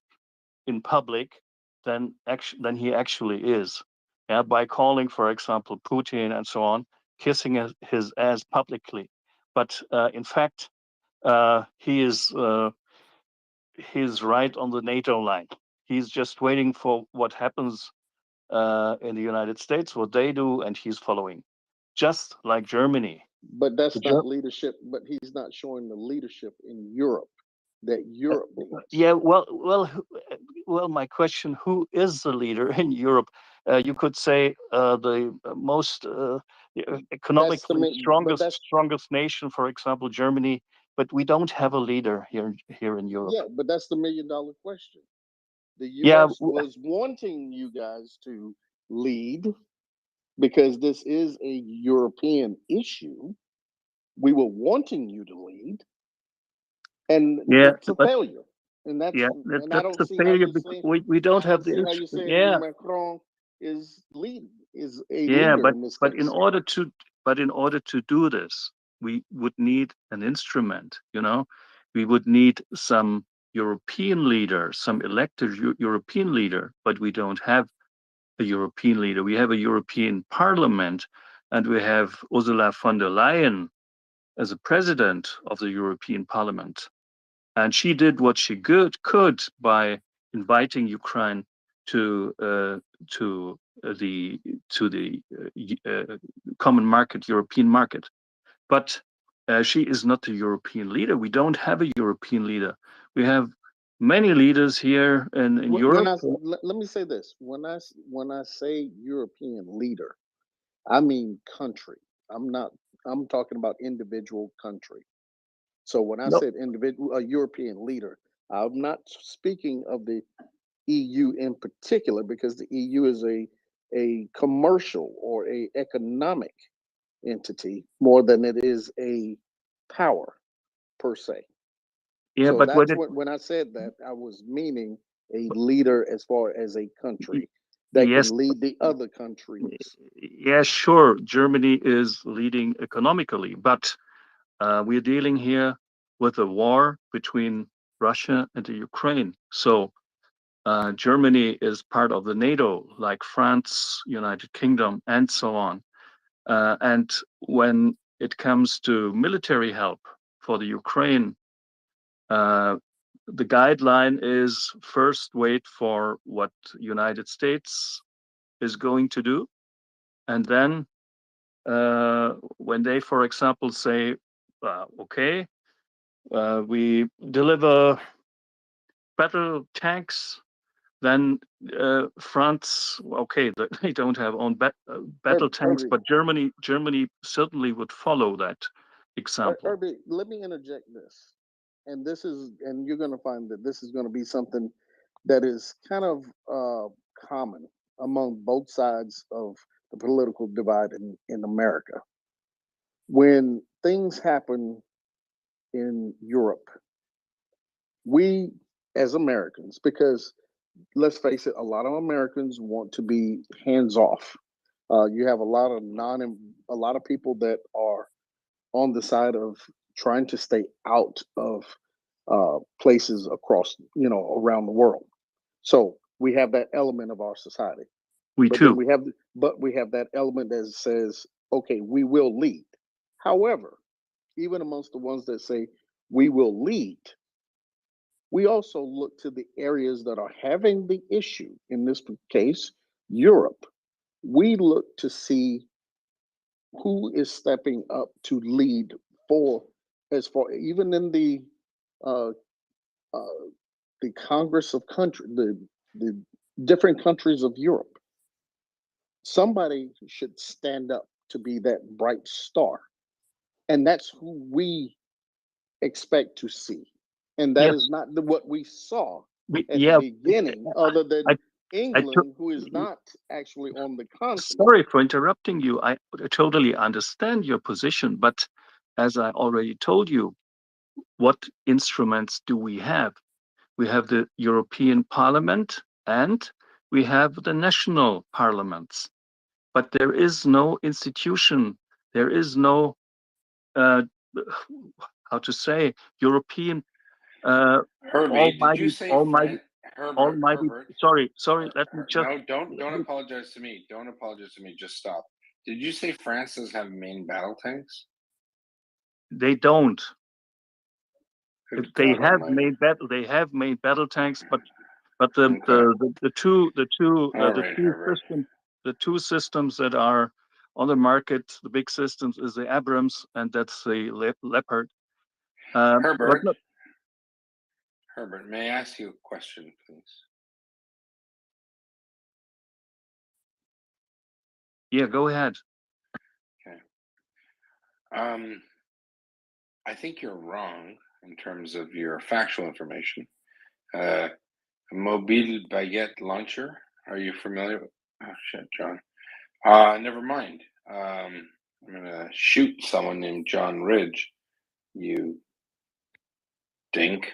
in public than he actually is. Yeah, by calling, for example, Putin and so on, kissing his ass publicly. But in fact, he's right on the NATO line. He's just waiting for what happens in the United States, what they do, and he's following, just like Germany. But that's not leadership. But he's not showing the leadership in Europe that Europe needs. Yeah, well. My question: who is the leader in Europe? You could say the most economically strongest nation, for example, Germany. But we don't have a leader here in Europe. Yeah, but that's the $1 million question. The Yeah, U.S. was wanting you guys to lead because this is a European issue. We were wanting you to lead, and it's a failure. And that's and I don't a see failure. how you say We don't have the how you say Macron is leading, is a leader in this case. But in order to do this, we would need an instrument. We would need some European leader, some elected European leader. But we don't have a European leader. We have a European Parliament, and we have Ursula von der Leyen as a president of the European Parliament. And she did what she could by inviting Ukraine to the common market, European market. But she is not the European leader. We don't have a European leader. We have many leaders here in Europe. Let me say this: when I say European leader, I mean country. I'm talking about individual country. So when I said a European leader, I'm not speaking of the EU in particular, because the EU is a commercial or a economic entity more than it is a power per se. Yeah, so but that's when I said that, I was meaning a leader as far as a country that can lead the other countries. Yeah, sure. Germany is leading economically, but we're dealing here with a war between Russia and the Ukraine. So Germany is part of the NATO, like France, United Kingdom, and so on. And when it comes to military help for the Ukraine, the guideline is first wait for what United States is going to do, and then when they, for example, say, okay, we deliver battle tanks, then France, okay, they don't have own battle tanks, but Germany certainly would follow that example. Herbie, let me interject this, and you're going to find that this is going to be something that is kind of common among both sides of the political divide in America. When things happen in Europe, we as Americans, because let's face it, a lot of Americans want to be hands off. You have a lot of people that are on the side of trying to stay out of places across, around the world. So we have that element of our society. We have that element that says, okay, we will lead. However, even amongst the ones that say we will lead, we also look to the areas that are having the issue. In this case, Europe. We look to see who is stepping up to lead for, as far even in uh, the Congress of the different countries of Europe. Somebody should stand up to be that bright star, and that's who we expect to see. And that Yes, is not what we saw at the yeah. beginning, other than I England, who is not actually on the continent. Sorry for interrupting you. I totally understand your position, but as I already told you, what instruments do we have? We have the European Parliament and we have the national parliaments. But there is no institution, there is no, how to say, European Herbie, did you say Herbert? almighty. Herbert. Sorry, let me just. No, don't apologize to me. Don't apologize to me. Just stop. Did you say France does have main battle tanks? They don't. Good They God have Almighty. made battle. They have made battle tanks, but Okay. the two All right, Herbert. systems, the two systems that are on the market, the big systems, is the Abrams and that's the Leopard. But Herbert. look, Herbert, may I ask you a question, please? yeah, go ahead. Okay. I think you're wrong in terms of your factual information. A mobile baguette launcher. Are you familiar with? Oh shit, John. Never mind. I'm gonna shoot someone named John Ridge. You dink.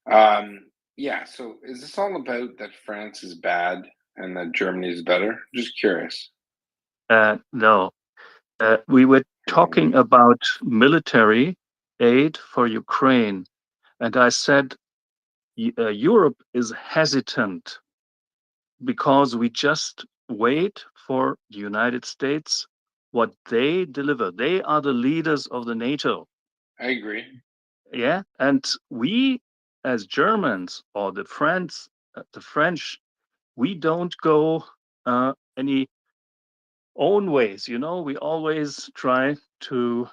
Yeah. So is this all about that France is bad and that Germany is better? Just curious. No, we were talking about military aid for Ukraine, and I said Europe is hesitant because we just wait for the United States what they deliver. They are the leaders of the NATO. I agree. Yeah, and we as Germans or the French, we don't go any own ways. You know, we always try to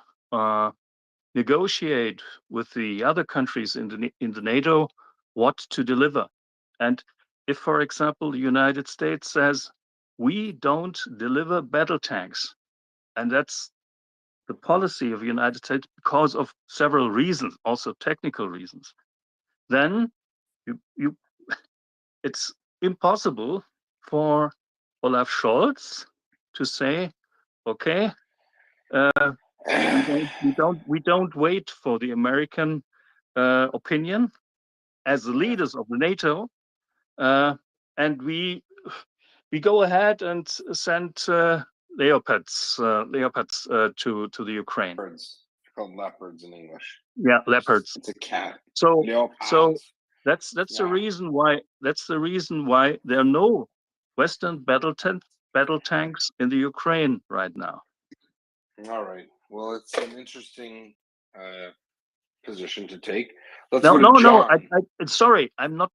negotiate with the other countries in the NATO what to deliver. And if, for example, the United States says we don't deliver battle tanks, and that's the policy of the United States because of several reasons, also technical reasons, then it's impossible for Olaf Scholz to say, okay, we don't wait for the American opinion as the leaders of the NATO, and we go ahead and send leopards to the Ukraine. Leopards. They're called leopards in English. Yeah, leopards. It's a cat. So Leopards. that's the reason why there are no Western battle tanks in the Ukraine right now. All right. Well, it's an interesting position to take. Let's No, go to no, John. no. Sorry, I'm not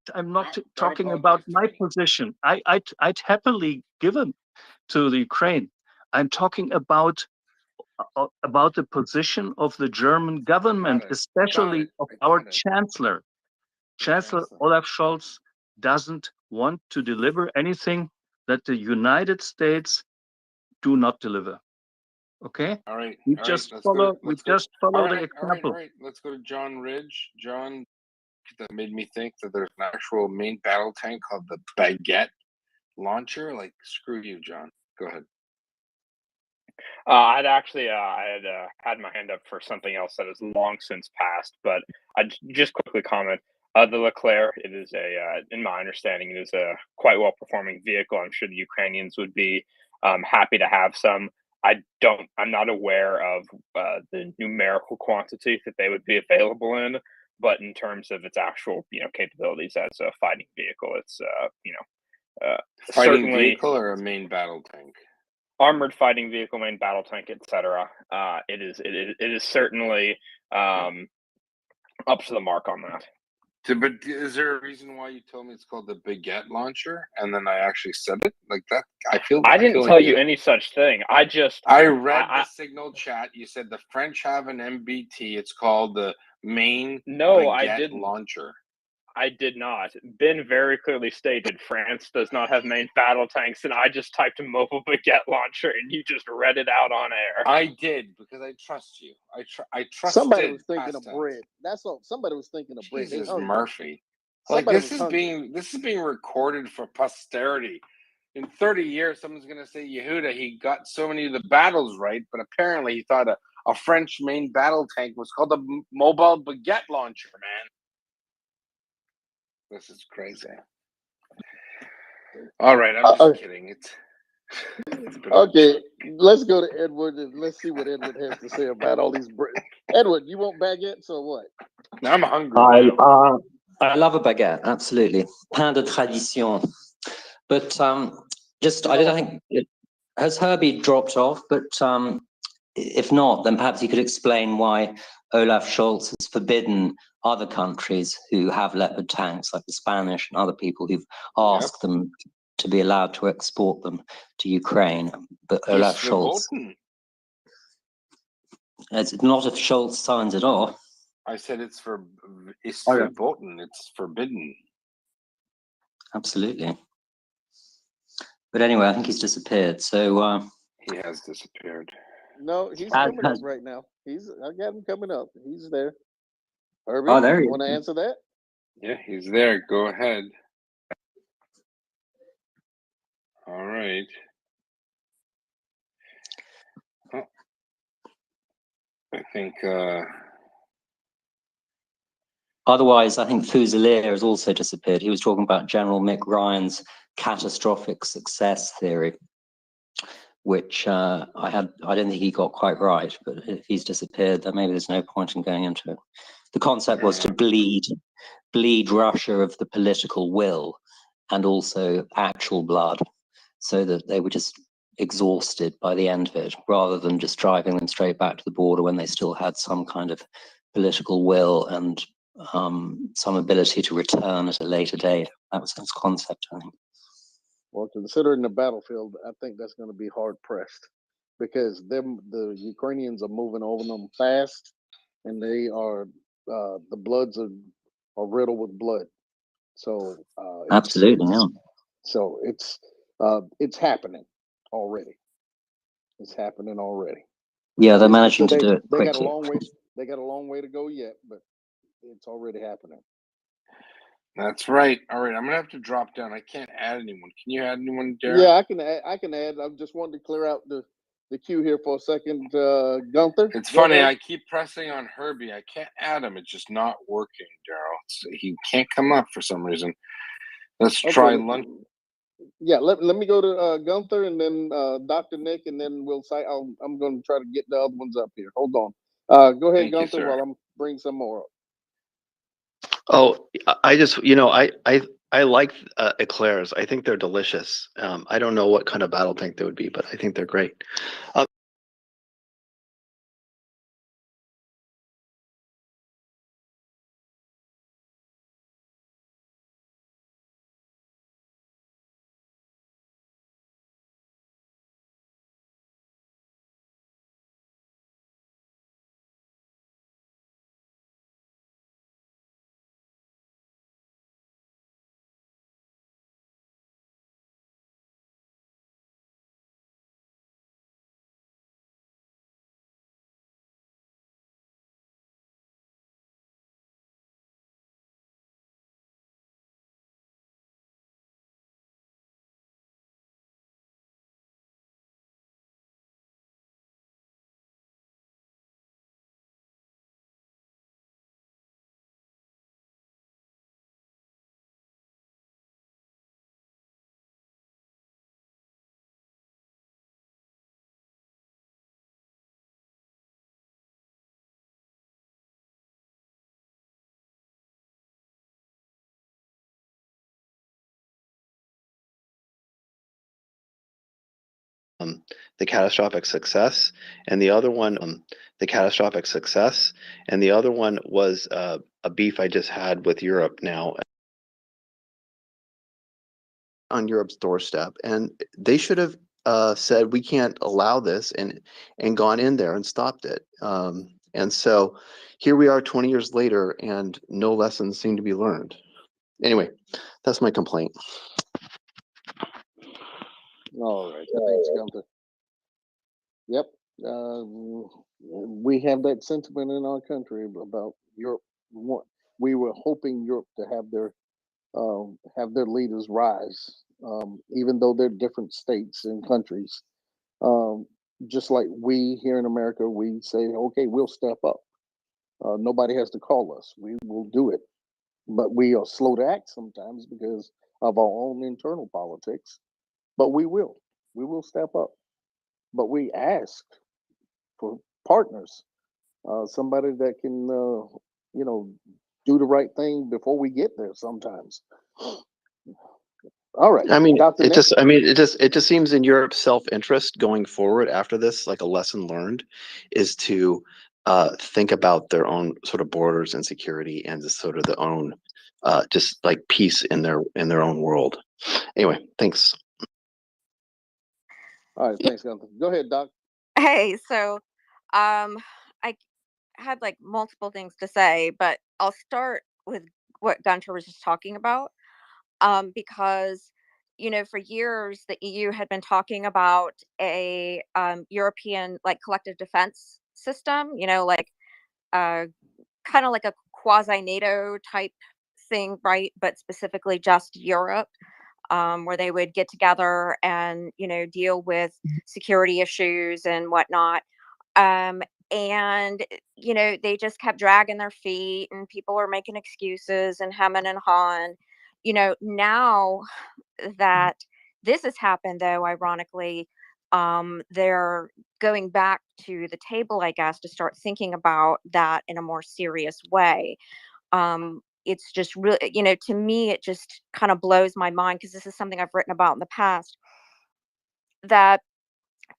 talking about my position. I'd happily give them to the Ukraine. I'm talking about the position of the German government, especially of our Chancellor. Chancellor Olaf Scholz doesn't want to deliver anything that the United States do not deliver. Okay. All right. We All just right. follow. All The right. example. All right. Let's go to John Ridge. John, that made me think that there's an actual main battle tank called the baguette launcher. Like, screw you, John. Go ahead. I'd actually I had had my hand up for something else that has long since passed, but I'd just quickly comment. The Leclerc, it is in my understanding, it is a quite well performing vehicle. I'm sure the Ukrainians would be happy to have some. I'm not aware of the numerical quantity that they would be available in, but in terms of its actual, capabilities as a fighting vehicle, it's Fighting certainly vehicle or a main battle tank? Armored fighting vehicle, main battle tank, etc. It is certainly up to the mark on that. But is there a reason why you told me it's called the baguette launcher, and then I actually said it like that? I I didn't feel tell like you any such thing. I read the signal chat. You said the French have an MBT. It's called the main No, I baguette didn't. launcher. I did not. Ben very clearly stated France does not have main battle tanks, and I just typed mobile baguette launcher, and you just read it out on air. I did because I trust you. I trusted. Somebody was thinking of bread. That's all. Somebody was thinking of bread. They Jesus hungry. Murphy. Like Somebody this was is hungry. being recorded for posterity. In 30 years, someone's gonna say Yehuda, he got so many of the battles right, but apparently he thought a French main battle tank was called a mobile baguette launcher, man. This is crazy. All right, I'm just kidding. It's a bit of a Okay, joke. let's go to Edward and let's see what Edward has to say about all these bread. Edward, you want baguettes or what? I'm hungry. I love a baguette, absolutely. Pain de tradition. But I don't think has Herbie dropped off, but if not, then perhaps you could explain why Olaf Scholz has forbidden other countries who have Leopard tanks, like the Spanish and other people who've asked them to be allowed to export them to Ukraine. But Olaf Scholz, it's not if Scholz signs it off. I said it's verboten. It's forbidden. Absolutely. But anyway, I think he's disappeared. So he has disappeared. No, he's coming up right now. I got him coming up. He's there. Herbie, oh, there you he want to is. answer that? Yeah, he's there. Go ahead. All right. Oh, I think. Otherwise, I think Fusilier has also disappeared. He was talking about General Mick Ryan's catastrophic success theory, which I don't think he got quite right. But if he's disappeared, then maybe there's no point in going into it. The concept was to bleed Russia of the political will and also actual blood, so that they were just exhausted by the end of it, rather than just driving them straight back to the border when they still had some kind of political will and some ability to return at a later date. That was his concept, I think. Well, considering the battlefield, I think that's going to be hard pressed because the Ukrainians are moving over them fast, and they are the Bloods are riddled with blood. So absolutely, yeah. So it's happening already. It's happening already. Yeah, they're managing to do it quickly. Got a long way. They got a long way to go yet, but it's already happening. That's right. All right, I'm gonna have to drop down. I can't add anyone. Can you add anyone, Darren? Yeah, I can add. I just wanted to clear out the queue here for a second, Gunther. It's funny. I keep pressing on Herbie. I can't add him. It's just not working, Daryl. He can't come up for some reason. Let's try lunch. Yeah, let me go to Gunther and then Dr. Nick, and then we'll say I'm going to try to get the other ones up here. Hold on. Go ahead, Gunther, while I'm bringing some more up. Oh, I just, I like eclairs. I think they're delicious. I don't know what kind of battle tank they would be, but I think they're great. the catastrophic success, and the other one, was a beef I just had with Europe now on Europe's doorstep, and they should have said we can't allow this and gone in there and stopped it. And so here we are 20 years later, and no lessons seem to be learned. Anyway, that's my complaint. All right, thanks, Gunther. Yep, we have that sentiment in our country about Europe. We were hoping Europe to have their leaders rise, even though they're different states and countries. Just like we here in America, we say, okay, we'll step up. Nobody has to call us. We will do it. But we are slow to act sometimes because of our own internal politics. But we will step up. But we ask for partners, somebody that can, do the right thing before we get there sometimes. All right. I mean, Dr. Nick? it just seems in Europe's self-interest going forward after this, like a lesson learned, is to think about their own sort of borders and security and just sort of their own just like peace in their own world. Anyway, thanks. All right, thanks, Gunther. Go ahead, Doc. Hey, so I had like multiple things to say, but I'll start with what Gunter was just talking about. Because, for years the EU had been talking about a European like collective defense system, like kind of like a quasi NATO type thing, right? But specifically just Europe, where they would get together and deal with security issues and whatnot. Um, and they just kept dragging their feet, and people were making excuses and hemming and hawing. Now that this has happened, though, ironically, they're going back to the table, I guess, to start thinking about that in a more serious way. It's just really, to me, it just kind of blows my mind, because this is something I've written about in the past, that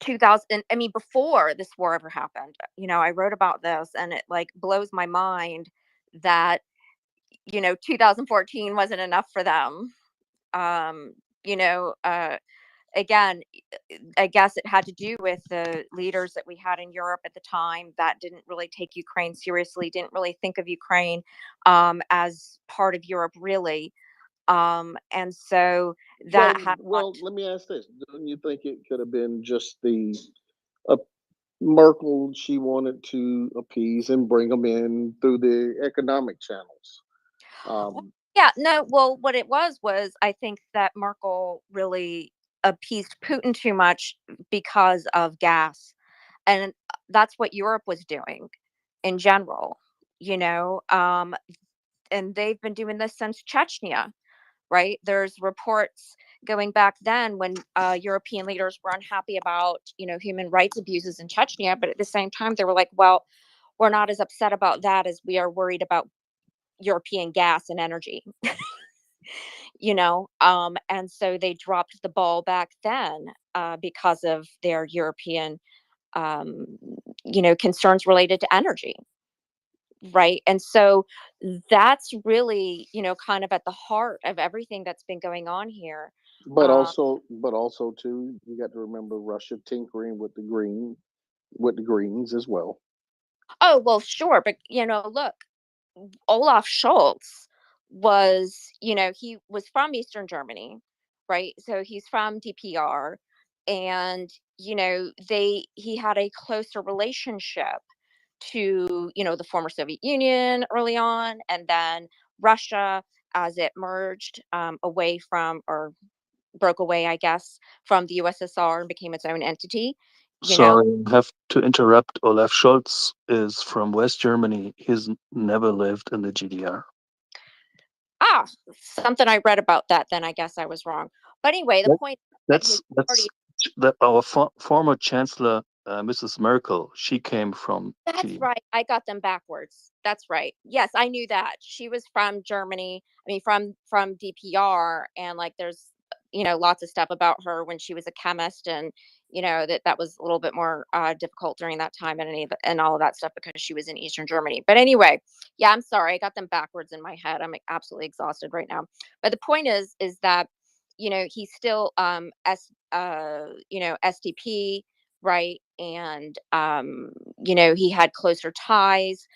2000, I mean, before this war ever happened, I wrote about this, and it like blows my mind that 2014 wasn't enough for them. um you know uh Again, I guess it had to do with the leaders that we had in Europe at the time that didn't really take Ukraine seriously, didn't really think of Ukraine as part of Europe, really. And so that had Well, let me ask this. Don't you think it could have been just the uh, Merkel, she wanted to appease and bring them in through the economic channels? Yeah, no, well, what it was I think that Merkel really appeased Putin too much because of gas. And that's what Europe was doing in general, you know. And they've been doing this since Chechnya, right? There's reports going back then when European leaders were unhappy about, human rights abuses in Chechnya, but at the same time they were like, well, we're not as upset about that as we are worried about European gas and energy. And so they dropped the ball back then because of their European um, concerns related to energy, right? And so that's really, kind of at the heart of everything that's been going on here. But also too, you got to remember Russia tinkering with the greens as well. Oh, well, sure, but look, Olaf Scholz was, he was from Eastern Germany, right? So he's from DPR, and he had a closer relationship to, the former Soviet Union early on, and then Russia as it merged away from, or broke away, I guess, from the USSR and became its own entity. Sorry, I have to interrupt. Olaf Scholz is from West Germany. He's never lived in the GDR. Something I read about that, then I guess I was wrong. But anyway, the point That's our former Chancellor, Mrs. Merkel. She came from. That's right. I got them backwards. That's right. Yes, I knew that. She was from Germany. I mean, from DPR, and like there's lots of stuff about her when she was a chemist, and that was a little bit more difficult during that time and all of that stuff because she was in Eastern Germany. But anyway, yeah, I'm sorry, I got them backwards in my head. I'm absolutely exhausted right now. But the point is that he's still SDP, right? And he had closer ties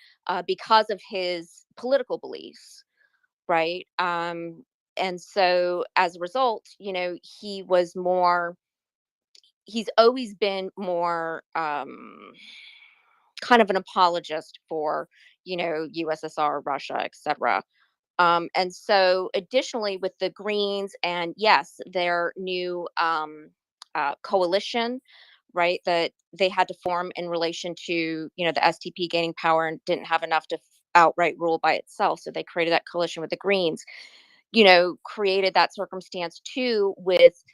because of his political beliefs, right? And so as a result, he's always been more kind of an apologist for, USSR, Russia, etc. And so additionally with the Greens and yes, their new coalition, right, that they had to form in relation to, the SDP gaining power and didn't have enough to outright rule by itself. So they created that coalition with the Greens, created that circumstance too with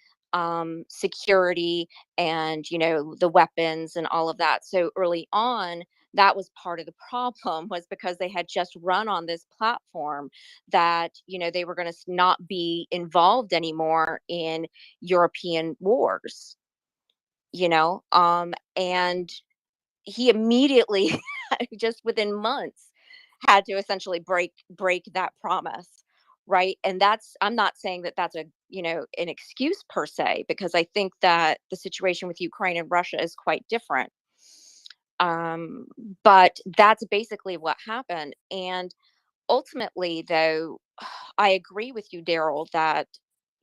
security and, the weapons and all of that. So early on, that was part of the problem was because they had just run on this platform that, they were going to not be involved anymore in European wars, and he immediately, just within months, had to essentially break that promise, right? And I'm not saying that that's an excuse per se, because I think that the situation with Ukraine and Russia is quite different. But that's basically what happened. And ultimately, though, I agree with you, Daryl, that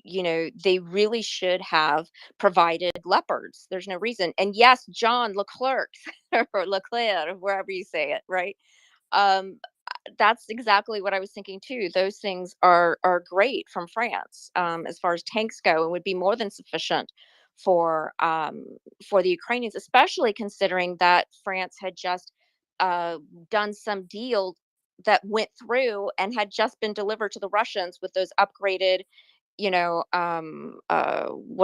they really should have provided leopards. There's no reason. And yes, John Leclerc or Leclerc, wherever you say it, right? Um, that's exactly what I was thinking too. Those things are great from France, as far as tanks go, and would be more than sufficient for the Ukrainians, especially considering that France had just done some deal that went through and had just been delivered to the Russians with those upgraded, what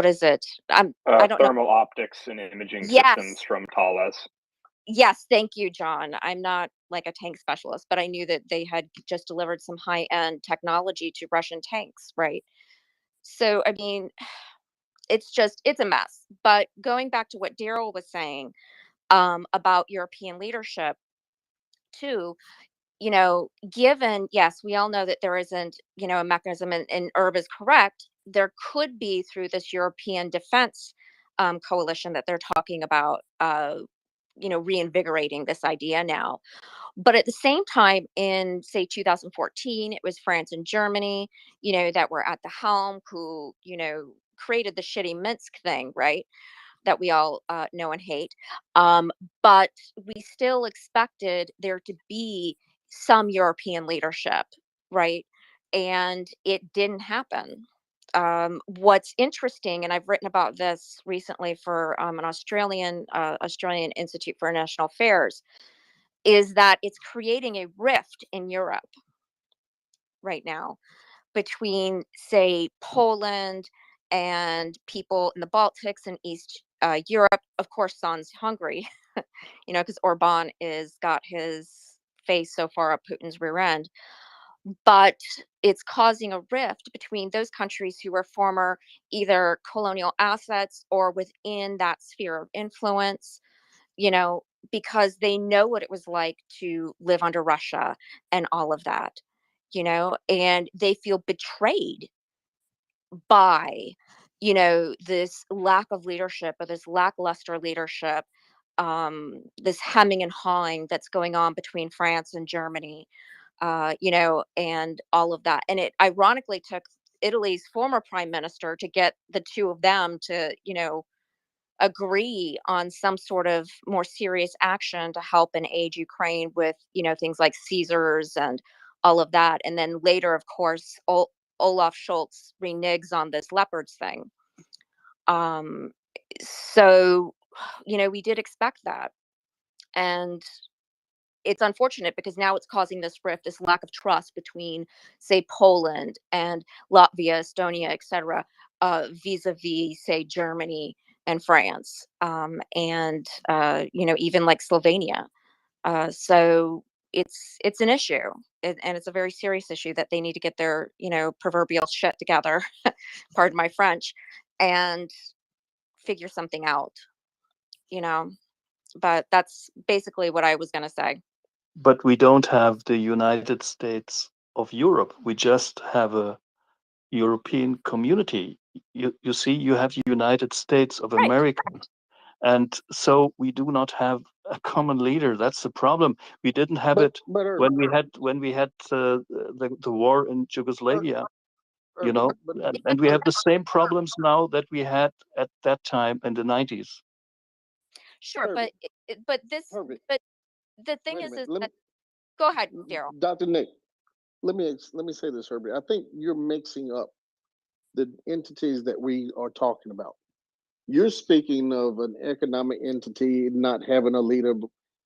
is it? I don't know. Thermal optics and imaging systems Yes. from Thales. Yes, thank you, John. I'm not like a tank specialist, but I knew that they had just delivered some high-end technology to Russian tanks, right? So, I mean, it's a mess. But going back to what Daryl was saying about European leadership, too, given, yes, we all know that there isn't, a mechanism, and Herb is correct, there could be through this European defense coalition that they're talking about, reinvigorating this idea now. But at the same time, in say 2014, it was France and Germany, that were at the helm, who, created the shitty Minsk thing, right? That we all know and hate. Um, but we still expected there to be some European leadership, right? And it didn't happen. What's interesting, and I've written about this recently for an Australian Institute for International Affairs, is that it's creating a rift in Europe right now between, say, Poland and people in the Baltics and East Europe. Of course, sans Hungary, because Orban is got his face so far up Putin's rear end. But it's causing a rift between those countries who were former either colonial assets or within that sphere of influence, because they know what it was like to live under Russia and all of that, and they feel betrayed by, this lack of leadership or this lackluster leadership, this hemming and hawing that's going on between France and Germany, and all of that. And it ironically took Italy's former prime minister to get the two of them to, agree on some sort of more serious action to help and aid Ukraine with, things like Caesars and all of that. And then later, of course, Olaf Scholz reneges on this leopards thing. Um, so, we did expect that. And it's unfortunate because now it's causing this rift, this lack of trust between, say, Poland and Latvia, Estonia, etc., vis-a-vis, say, Germany and France, and even like Slovenia. So it's an issue, and it's a very serious issue that they need to get their proverbial shit together. Pardon my French, and figure something out, you know. But that's basically what I was going to say. But we don't have the United States of Europe. We just have a European community. You see, you have United States of Right. America. And so we do not have a common leader. That's the problem. We didn't have it But when we had the war in Yugoslavia, you know, and we have the same problems now that we had at that time in the 90s. Sure, but Herbert, but the thing wait a is minute. that, go ahead, Daryl. Dr. Nick, let me say this, Herbert. I think you're mixing up the entities that we are talking about. You're speaking of an economic entity not having a leader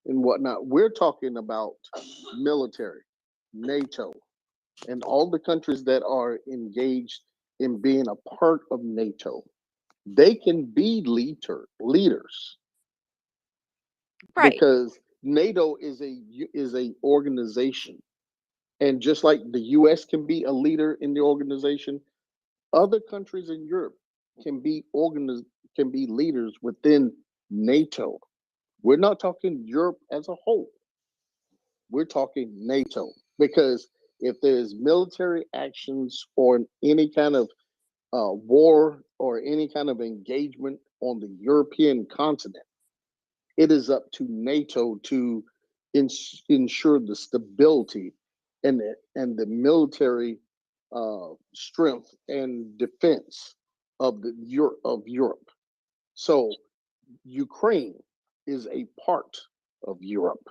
and whatnot. We're talking about military, NATO, and all the countries that are engaged in being a part of NATO. They can be leaders Right. because NATO is a organization, and just like the U.S. can be a leader in the organization, other countries in Europe can be leaders within NATO. We're not talking Europe as a whole. We're talking NATO because if there's military actions or any kind of war or any kind of engagement on the European continent, it is up to NATO to ensure the stability and the military strength and defense of Europe. So Ukraine is a part of Europe,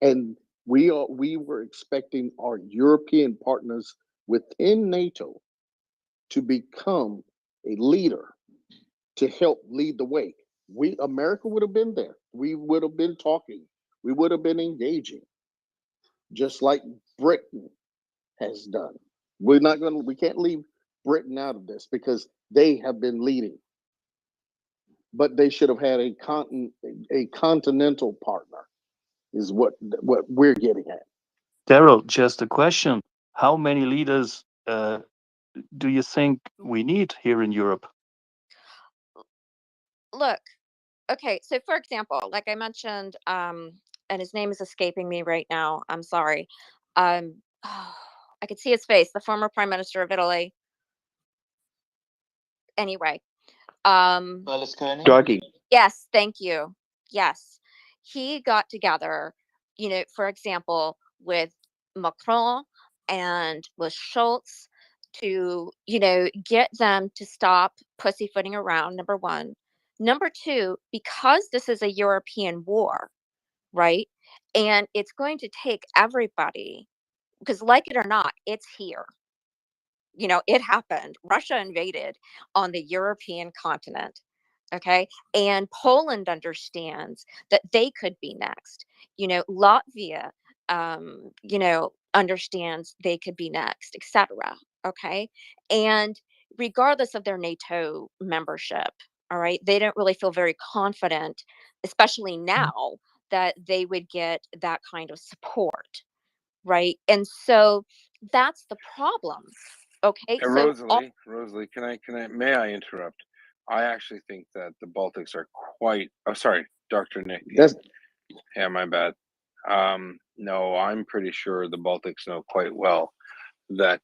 and we were expecting our European partners within NATO to become a leader to help lead the way. America would have been there. We would have been talking. We would have been engaging, just like Britain has done. We can't leave Britain out of this because they have been leading. But they should have had a continental partner, is what we're getting at. Daryl, just a question. How many leaders do you think we need here in Europe? Look, okay, so for example, like I mentioned, and his name is escaping me right now. I'm sorry. I could see his face, the former Prime Minister of Italy. Anyway, Darky. yes, thank you. Yes, he got together, for example, with Macron and with Schultz to, get them to stop pussyfooting around, number one. Number two, because this is a European war, right? And it's going to take everybody, because like it or not, it's here. It happened. Russia invaded on the European continent. Okay. And Poland understands that they could be next. Latvia, understands they could be next, etc. Okay. And regardless of their NATO membership, all right, they don't really feel very confident, especially now, that they would get that kind of support. Right. And so that's the problem. Okay. Hey, So Rosalie, may I interrupt? I actually think that the Baltics are quite, oh, sorry, Dr. Nick. Yeah, my bad. No, I'm pretty sure the Baltics know quite well that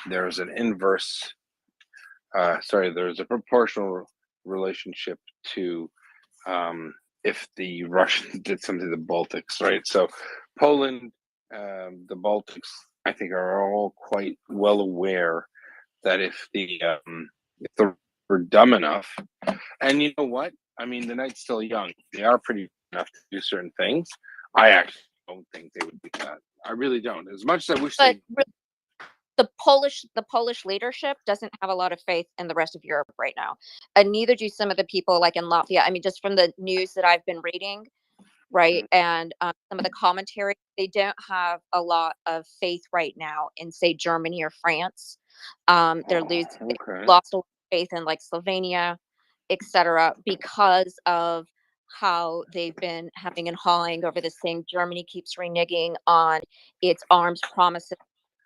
there's an inverse, there's a proportional relationship to if the Russians did something to the Baltics, right? So Poland, the Baltics, I think, are all quite well aware that if we're dumb enough, and you know what? I mean, the night's still young. They are pretty enough to do certain things. I actually don't think they would do that. I really don't. As much as I wish but they. the Polish leadership doesn't have a lot of faith in the rest of Europe right now, and neither do some of the people like in Latvia. I mean, just from the news that I've been reading, right, and some of the commentary, they don't have a lot of faith right now in, say, Germany or France. They're losing, lost a lot of faith in like Slovenia, etc., because of how they've been having and hawing over this thing. Germany keeps reneging on its arms promises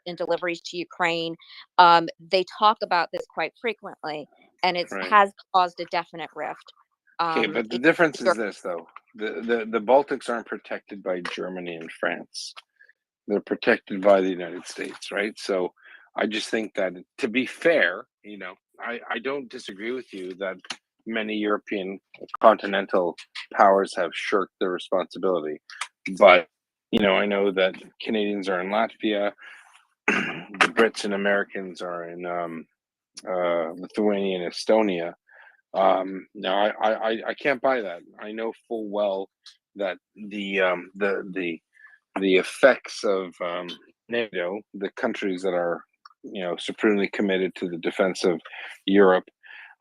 and deliveries to Ukraine. They talk about this quite frequently. and it Right. has caused a definite rift. Okay, but the in difference is Europe. this, though. The Baltics aren't protected by Germany and France. They're protected by the United States, right? So I just think that, to be fair, I don't disagree with you that many European continental powers have shirked their responsibility. But, I know that Canadians are in Latvia, the Brits and Americans are in Lithuania and Estonia. No, I can't buy that. I know full well that the effects of NATO, the countries that are supremely committed to the defense of Europe,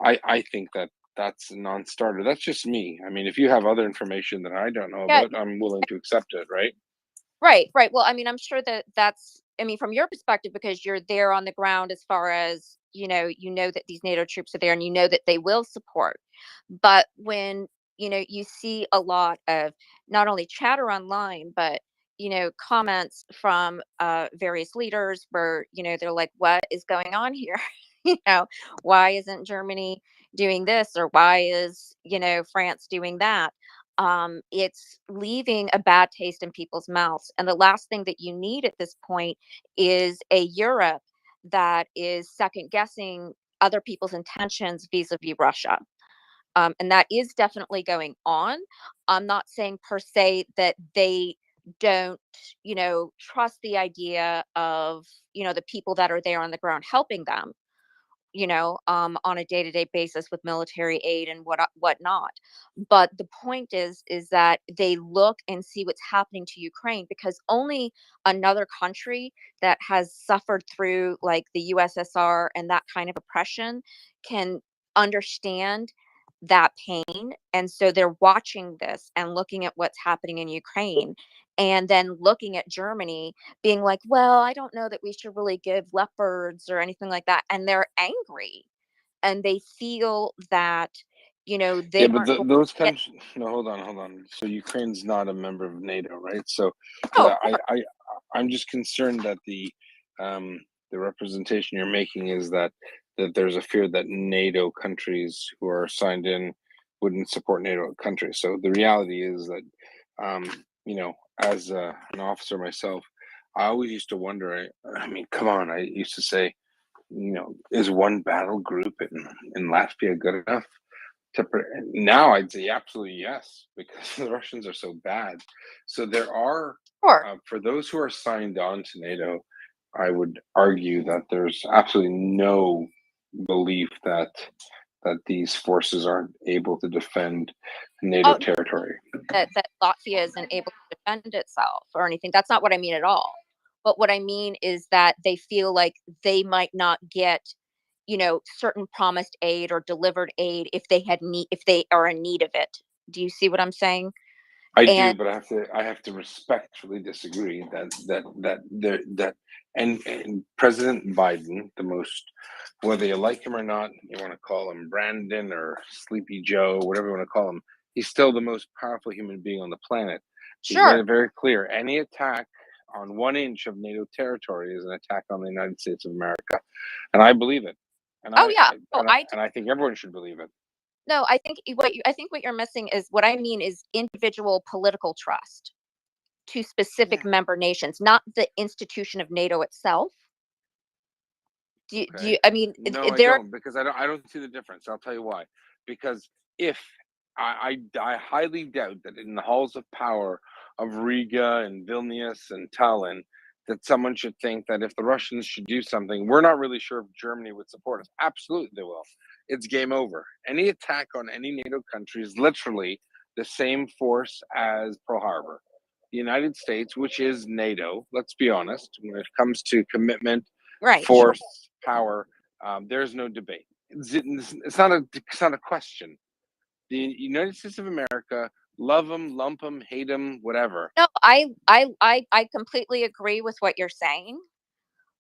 I think that that's a non-starter. That's just me. I mean, if you have other information that I don't know Yeah, about, I'm willing to accept it, right? right. Well, I mean, I'm sure that's, I mean, from your perspective, because you're there on the ground, as far as, you know that these NATO troops are there and you know that they will support. But when, you see a lot of not only chatter online, but, comments from various leaders where, they're like, what is going on here? you know, why isn't Germany doing this, or why is, France doing that? It's leaving a bad taste in people's mouths. And the last thing that you need at this point is a Europe that is second guessing other people's intentions vis-a-vis Russia. And that is definitely going on. I'm not saying per se that they don't, trust the idea of, the people that are there on the ground helping them, on a day-to-day basis with military aid and whatnot. But the point is that they look and see what's happening to Ukraine, because only another country that has suffered through like the USSR and that kind of oppression can understand that pain. And so they're watching this and looking at what's happening in Ukraine, and then looking at Germany being like, well, I don't know that we should really give leopards or anything like that. And they're angry and they feel that, Yeah, they but aren't going those to get. countries. No, hold on. So Ukraine's not a member of NATO, right? So Oh, of I, course. I, I'm just concerned that the representation you're making is that there's a fear that NATO countries who are signed in wouldn't support NATO countries. So the reality is that, as an officer myself, I always used to wonder. I mean, come on. I used to say, is one battle group in Latvia good enough? Now I'd say absolutely yes, because the Russians are so bad. So there are, Sure. for those who are signed on to NATO, I would argue that there's absolutely no belief that these forces aren't able to defend NATO Oh, territory. that Latvia isn't able to defend itself or anything. That's not what I mean at all. But what I mean is that they feel like they might not get, certain promised aid or delivered aid if they are in need of it. Do you see what I'm saying? I do, And but I have to respectfully disagree and President Biden, the most, whether you like him or not, you want to call him Brandon or Sleepy Joe, whatever you want to call him, he's still the most powerful human being on the planet. He's made sure. it very clear: any attack on 1 inch of NATO territory is an attack on the United States of America, and I believe it, and Oh I yeah. Oh, and I, I do. and I think everyone should believe it. No, I think what you're missing is, what I mean is individual political trust to specific member nations, not the institution of NATO itself. Do Okay. you, I mean, No, I there. don't, because I don't see the difference. I'll tell you why. Because if I highly doubt that in the halls of power of Riga and Vilnius and Tallinn, that someone should think that if the Russians should do something, we're not really sure if Germany would support us. Absolutely, they will. It's game over. Any attack on any NATO country is literally the same force as Pearl Harbor. The United States, which is NATO, let's be honest, when it comes to commitment, Right, sure. force, power, there's no debate. It's not a question. The United States of America, love them, lump them, hate them, whatever. No, I completely agree with what you're saying,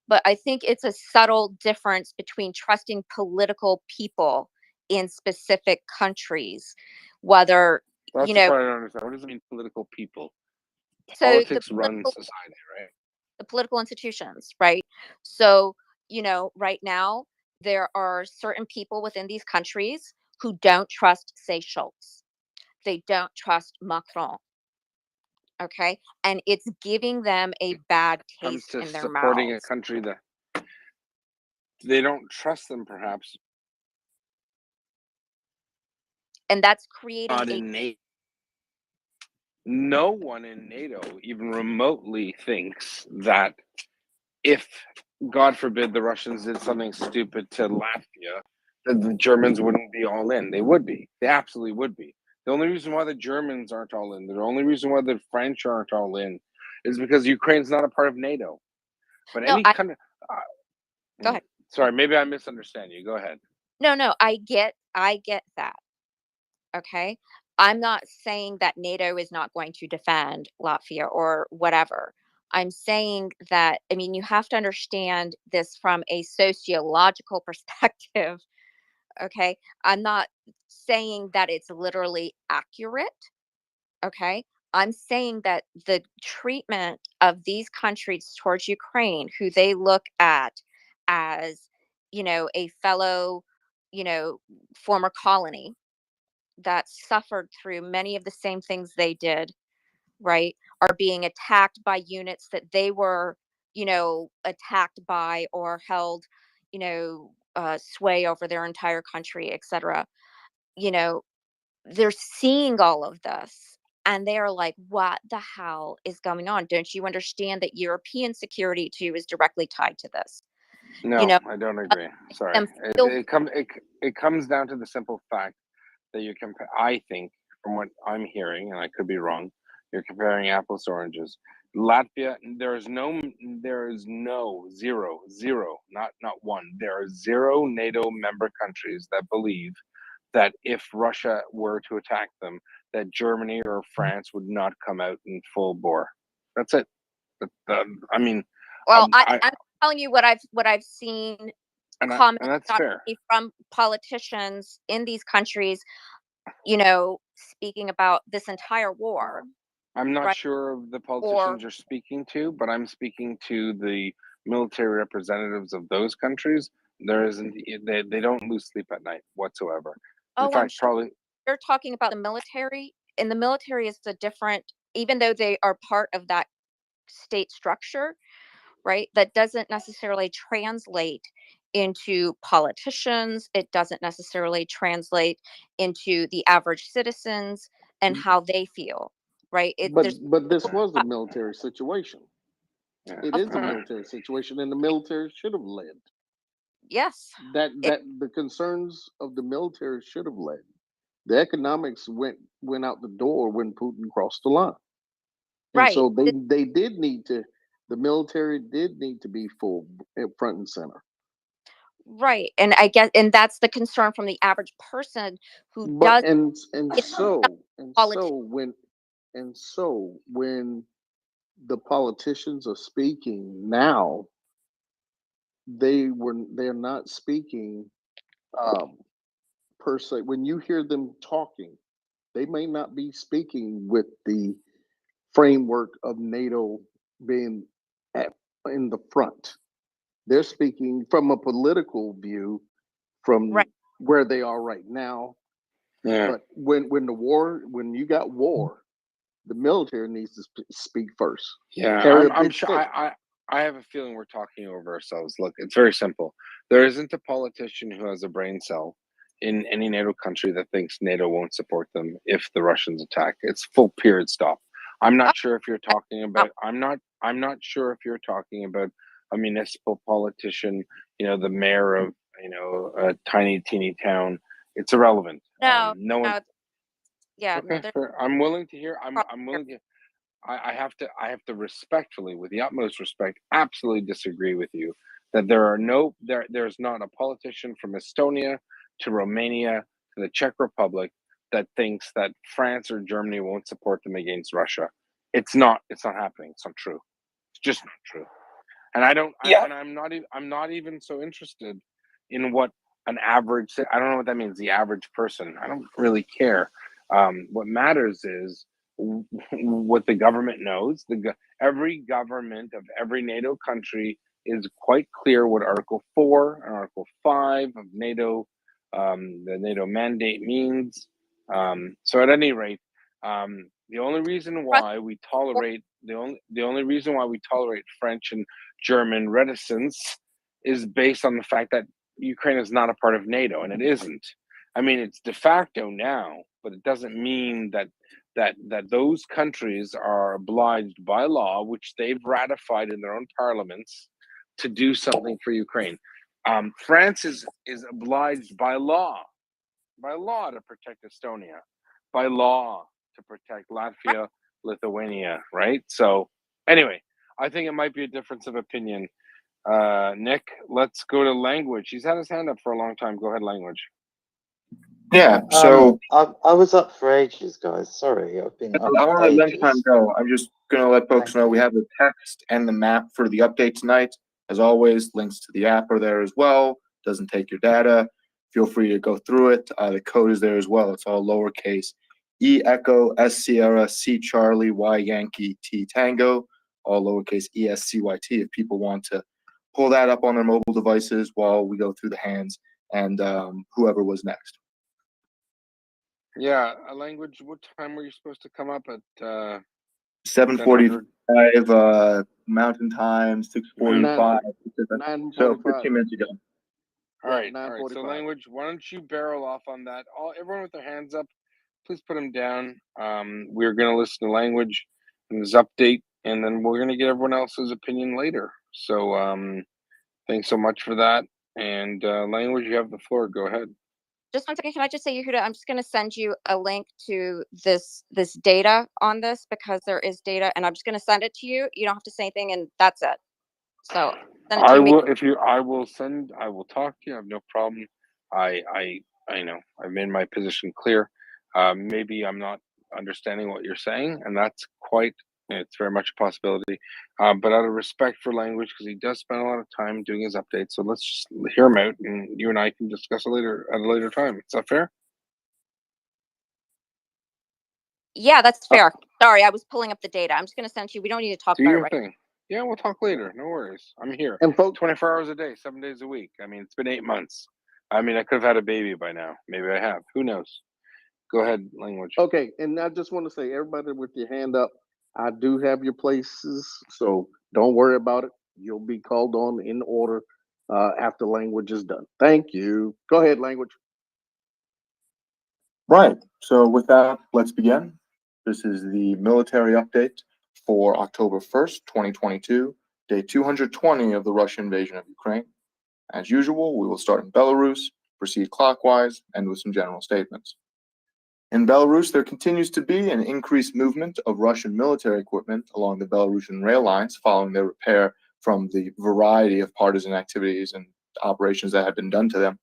but I think it's a subtle difference between trusting political people in specific countries, whether, That's the part I don't understand. What does it mean, political people? so Politics runs society, right? the political institutions, right? So, right now there are certain people within these countries who don't trust, say, Schultz. They don't trust Macron. Okay. And it's giving them a bad Come taste to in their supporting a mouths. country that they don't trust them, perhaps. And that's creating Not a in NATO. No one in NATO even remotely thinks that if, God forbid, the Russians did something stupid to Latvia, that the Germans wouldn't be all in. They would be. They absolutely would be. The only reason why the Germans aren't all in, the only reason why the French aren't all in, is because Ukraine's not a part of NATO. But no, any country. Go ahead. Sorry, maybe I misunderstand you. Go ahead. No, I get that. Okay. I'm not saying that NATO is not going to defend Latvia or whatever. I'm saying that, I mean, you have to understand this from a sociological perspective. Okay. I'm not saying that it's literally accurate. Okay. I'm saying that the treatment of these countries towards Ukraine, who they look at as, a fellow, former colony that suffered through many of the same things they did, right, are being attacked by units that they were, attacked by or held, sway over their entire country, etc. You know, they're seeing all of this and they're like, what the hell is going on? Don't you understand that European security too is directly tied to this? No, I don't agree. Sorry. It comes down to the simple fact that you compare. I think, from what I'm hearing, and I could be wrong, you're comparing apples to oranges. Latvia, there is no zero, not one. There are 0 NATO member countries that believe that if Russia were to attack them, that Germany or France would not come out in full bore. That's it. I mean, well, I'm telling you what I've seen comments and that's fair from politicians in these countries, speaking about this entire war. I'm not right? sure of the politicians you're speaking to, but I'm speaking to the military representatives of those countries. There isn't. They don't lose sleep at night whatsoever. In fact, I'm sure probably you're talking about the military, and the military is a different, even though they are part of that state structure, right? That doesn't necessarily translate into politicians. It doesn't necessarily translate into the average citizens and how they feel, right? But this was a military situation. It is a military situation, and the military should have led. Yes. That the concerns of the military should have led. The economics went out the door when Putin crossed the line. And right. so they did need to, the military did need to be full front and center. Right. And I guess, and that's the concern from the average person who But does so when the politicians are speaking now, they're not speaking per se. When you hear them talking, they may not be speaking with the framework of NATO being in the front. They're speaking from a political view from where they are right now. Yeah. But when you got war, the military needs to speak first. Yeah, I'm sure. I have a feeling we're talking over ourselves. Look, it's very simple. There isn't a politician who has a brain cell in any NATO country that thinks NATO won't support them if the Russians attack. It's full period stop. I'm not sure if you're talking about. I'm not sure if you're talking about a municipal politician. The mayor of a tiny teeny town. It's irrelevant. No one. Yeah. Okay, I'm willing to hear. I'm willing to. I have to respectfully, with the utmost respect, absolutely disagree with you that there's not a politician from Estonia to Romania to the Czech Republic that thinks that France or Germany won't support them against Russia. It's not happening. It's not true. It's just not true. And I'm not even so interested in what an average. I don't know what that means. The average person. I don't really care. What matters is what the government knows. Every government of every NATO country is quite clear what Article 4 and Article 5 of NATO, the NATO mandate means. So at any rate, the only reason why we tolerate the only reason why we tolerate French and German reticence is based on the fact that Ukraine is not a part of NATO, and it isn't. I mean, it's de facto now, but it doesn't mean that those countries are obliged by law, which they've ratified in their own parliaments, to do something for Ukraine. France is obliged by law to protect Estonia, by law to protect Latvia, Lithuania, right? So anyway, I think it might be a difference of opinion. Nick, let's go to Language. He's had his hand up for a long time. Go ahead, Language. Yeah, so I was up for ages, guys. Sorry, I've been up I for want to let lunchtime ages. go. I'm just going to let folks Thank know we have the text and the map for the update tonight. As always, links to the app are there as well. Doesn't take your data. Feel free to go through it. The code is there as well. It's all lowercase. E Echo S Sierra C Charlie Y Yankee T Tango, all lowercase ESCYT. If people want to pull that up on their mobile devices while we go through the hands and whoever was next. Yeah, Language. What time were you supposed to come up at? 7:45 Mountain Time, 6:45. So 15 minutes ago. All right. So Language, why don't you barrel off on that? Everyone with their hands up, please put them down. We're going to listen to Language and his update, and then we're going to get everyone else's opinion later. So thanks so much for that. And Language, you have the floor. Go ahead. Just 1 second. Can I just say, Yehuda, I'm just going to send you a link to this data on this, because there is data, and I'm just going to send it to you. You don't have to say anything, and that's it. So send it to I you. will. I will talk to you. I have no problem. I know. I've made my position clear. Maybe I'm not understanding what you're saying, and that's it's very much a possibility. But out of respect for Language, because he does spend a lot of time doing his updates, so let's just hear him out, and you and I can discuss it at a later time. Is that fair? Yeah, that's fair. Sorry, I was pulling up the data. I'm just going to send you. We don't need to talk Do about it your right thing. Yeah, we'll talk later. No worries. I'm here. And folks, 24 hours a day, 7 days a week. I mean, it's been 8 months. I mean, I could have had a baby by now. Maybe I have. Who knows? Go ahead, Language. okay, and I just want to say, everybody with your hand up, I do have your places, so don't worry about it. You'll be called on in order after Language is done. Thank you. Go ahead, Language. Right. So with that, let's begin. This is the military update for October 1st, 2022, day 220 of the Russian invasion of Ukraine. As usual, we will start in Belarus, proceed clockwise, and with some general statements. In Belarus, there continues to be an increased movement of Russian military equipment along the Belarusian rail lines following their repair from the variety of partisan activities and operations that have been done to them.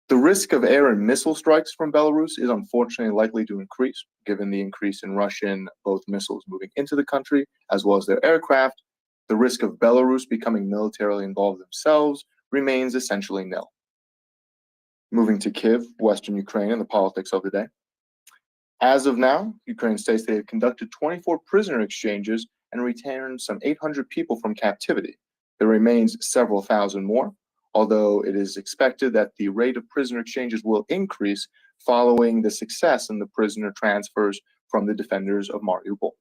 The risk of air and missile strikes from Belarus is unfortunately likely to increase, given the increase in Russian both missiles moving into the country as well as their aircraft. The risk of Belarus becoming militarily involved themselves remains essentially nil. Moving to Kyiv, Western Ukraine, and the politics of the day. As of now, Ukraine states they have conducted 24 prisoner exchanges and returned some 800 people from captivity. There remains several thousand more, although it is expected that the rate of prisoner exchanges will increase following the success in the prisoner transfers from the defenders of Mariupol.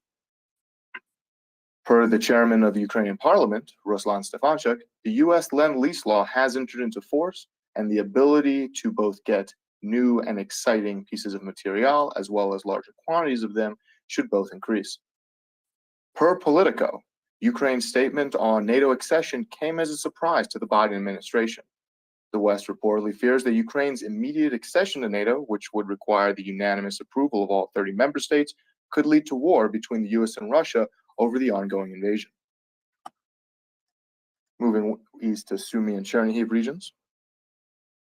Per the chairman of the Ukrainian parliament, Ruslan Stefanchuk, the U.S. Lend-Lease law has entered into force, and the ability to both get new and exciting pieces of material, as well as larger quantities of them, should both increase. Per Politico, Ukraine's statement on NATO accession came as a surprise to the Biden administration. The West reportedly fears that Ukraine's immediate accession to NATO, which would require the unanimous approval of all 30 member states, could lead to war between the US and Russia over the ongoing invasion. Moving east to Sumy and Chernihiv regions.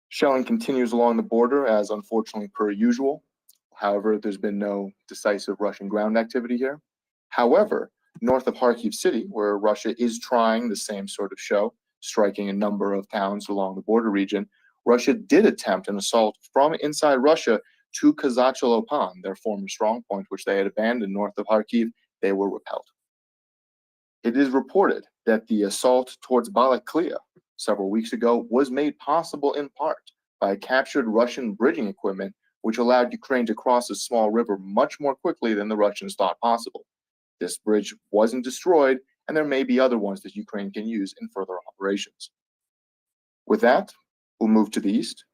Shelling continues along the border as unfortunately per usual. However, there's been no decisive Russian ground activity here. However, north of Kharkiv city, where Russia is trying the same sort of show, striking a number of towns along the border region, Russia did attempt an assault from inside Russia to Kazachalopan, their former strongpoint, which they had abandoned north of Kharkiv. They were repelled. It is reported that the assault towards Balaklia several weeks ago was made possible in part by captured Russian bridging equipment, which allowed Ukraine to cross a small river much more quickly than the Russians thought possible. This bridge wasn't destroyed, and there may be other ones that Ukraine can use in further operations. With that, we'll move to the east,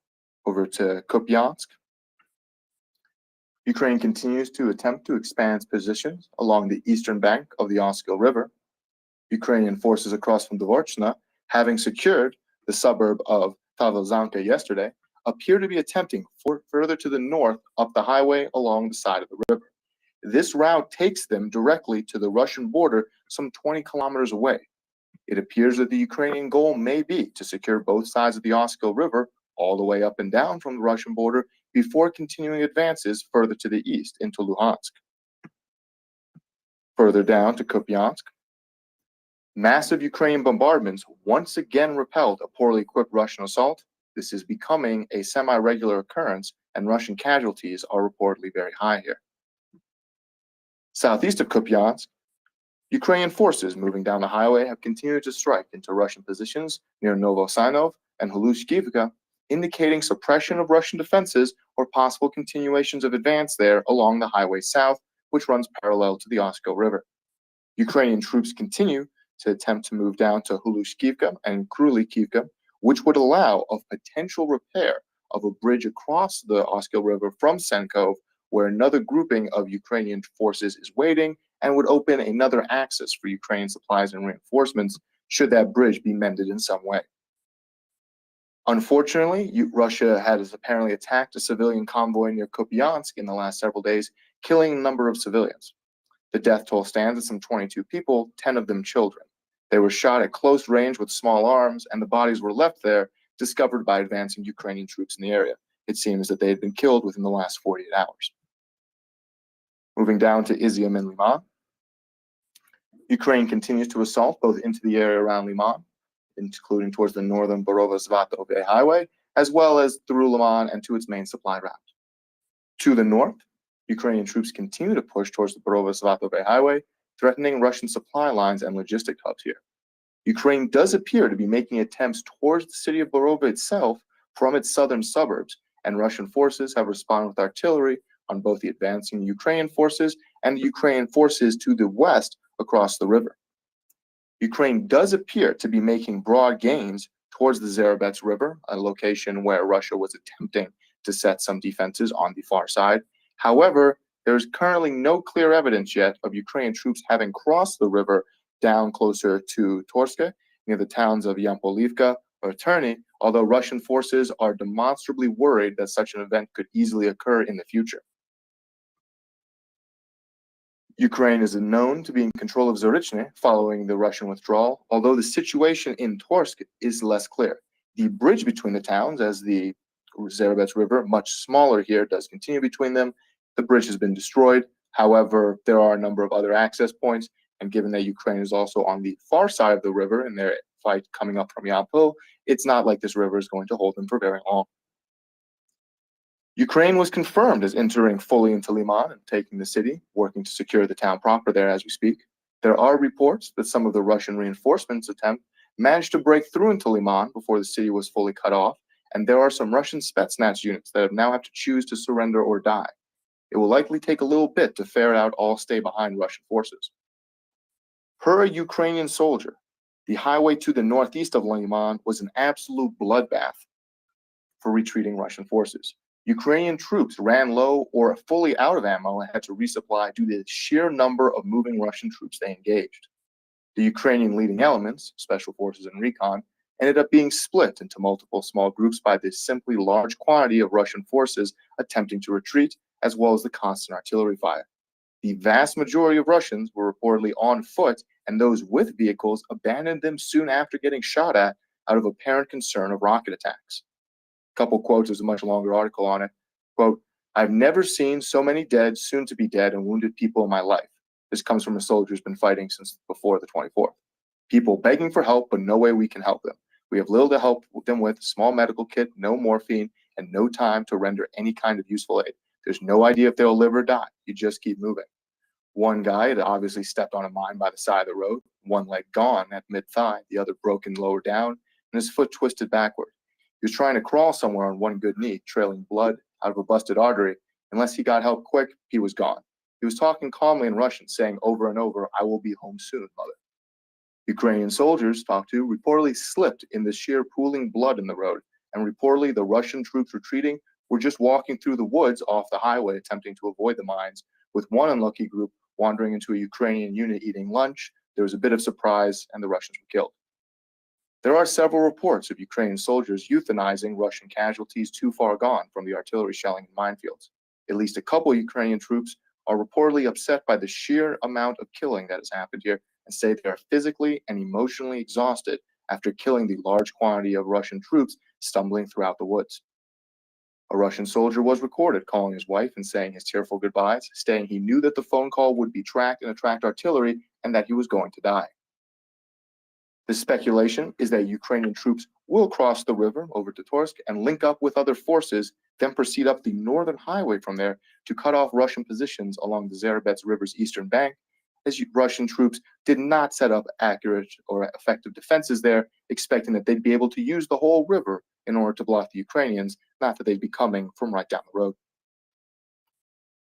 over to Kupiansk. Ukraine continues to attempt to expand its positions along the eastern bank of the Oskil River. Ukrainian forces across from Dvorchna, having secured the suburb of Tavelzanka yesterday, appear to be attempting further to the north up the highway along the side of the river. This route takes them directly to the Russian border some 20 kilometers away. It appears that the Ukrainian goal may be to secure both sides of the Oskil River all the way up and down from the Russian border before continuing advances further to the east into Luhansk. Further down to Kupiansk, massive Ukrainian bombardments once again repelled a poorly equipped Russian assault. This is becoming a semi-regular occurrence, and Russian casualties are reportedly very high here. Southeast of Kupiansk, Ukrainian forces moving down the highway have continued to strike into Russian positions near Novosanov and Hlushkivka, indicating suppression of Russian defenses or possible continuations of advance there along the highway south, which runs parallel to the Oskil River. Ukrainian troops continue to attempt to move down to Hlushkivka and Krulykivka, which would allow of potential repair of a bridge across the Oskil River from Senkov, where another grouping of Ukrainian forces is waiting and would open another access for Ukrainian supplies and reinforcements should that bridge be mended in some way. Unfortunately, Russia has apparently attacked a civilian convoy near Kupiansk in the last several days, killing a number of civilians. The death toll stands at some 22 people, 10 of them children. They were shot at close range with small arms, and the bodies were left there, discovered by advancing Ukrainian troops in the area. It seems that they had been killed within the last 48 hours. Moving down to Izium and Liman, Ukraine continues to assault both into the area around Liman, including towards the northern Borova-Svatove highway, as well as through Liman and to its main supply route. To the north, Ukrainian troops continue to push towards the Borova-Svatove highway, threatening Russian supply lines and logistic hubs here. Ukraine does appear to be making attempts towards the city of Borova itself from its southern suburbs, and Russian forces have responded with artillery on both the advancing Ukrainian forces and the Ukrainian forces to the west across the river. Ukraine does appear to be making broad gains towards the Zarabets River, a location where Russia was attempting to set some defenses on the far side. However, there is currently no clear evidence yet of Ukrainian troops having crossed the river down closer to Torske, near the towns of Yampolivka or Terny, although Russian forces are demonstrably worried that such an event could easily occur in the future. Ukraine is known to be in control of Zarichne following the Russian withdrawal, although the situation in Torsk is less clear. The bridge between the towns, as the Zarabets River, much smaller here, does continue between them. The bridge has been destroyed. However, there are a number of other access points, and given that Ukraine is also on the far side of the river in their fight coming up from Yampol, it's not like this river is going to hold them for very long. Ukraine was confirmed as entering fully into Liman and taking the city, working to secure the town proper there as we speak. There are reports that some of the Russian reinforcements attempt managed to break through into Liman before the city was fully cut off, and there are some Russian Spetsnaz units that now have to choose to surrender or die. It will likely take a little bit to ferret out all stay-behind Russian forces. Per a Ukrainian soldier, the highway to the northeast of Liman was an absolute bloodbath for retreating Russian forces. Ukrainian troops ran low or fully out of ammo and had to resupply due to the sheer number of moving Russian troops they engaged. The Ukrainian leading elements, special forces and recon, ended up being split into multiple small groups by the simply large quantity of Russian forces attempting to retreat, as well as the constant artillery fire. The vast majority of Russians were reportedly on foot, and those with vehicles abandoned them soon after getting shot at out of apparent concern of rocket attacks. Couple quotes, there's a much longer article on it. Quote, "I've never seen so many dead, soon to be dead, and wounded people in my life. This comes from a soldier who's been fighting since before the 24th. People begging for help, but no way we can help them. We have little to help them with, small medical kit, no morphine, and no time to render any kind of useful aid. There's no idea if they'll live or die. You just keep moving." One guy had obviously stepped on a mine by the side of the road, one leg gone at mid-thigh, the other broken lower down, and his foot twisted backward. He was trying to crawl somewhere on one good knee, trailing blood out of a busted artery. Unless he got help quick, he was gone. He was talking calmly in Russian, saying over and over, "I will be home soon, mother." Ukrainian soldiers talked to reportedly slipped in the sheer pooling blood in the road, and reportedly the Russian troops retreating were just walking through the woods off the highway, attempting to avoid the mines, with one unlucky group wandering into a Ukrainian unit eating lunch. There was a bit of surprise, and the Russians were killed. There are several reports of Ukrainian soldiers euthanizing Russian casualties too far gone from the artillery shelling and minefields. At least a couple Ukrainian troops are reportedly upset by the sheer amount of killing that has happened here and say they are physically and emotionally exhausted after killing the large quantity of Russian troops stumbling throughout the woods. A Russian soldier was recorded calling his wife and saying his tearful goodbyes, stating he knew that the phone call would be tracked and attract artillery and that he was going to die. The speculation is that Ukrainian troops will cross the river over to Torsk and link up with other forces, then proceed up the northern highway from there to cut off Russian positions along the Zarabets River's eastern bank, as Russian troops did not set up accurate or effective defenses there, expecting that they'd be able to use the whole river in order to block the Ukrainians, not that they'd be coming from right down the road.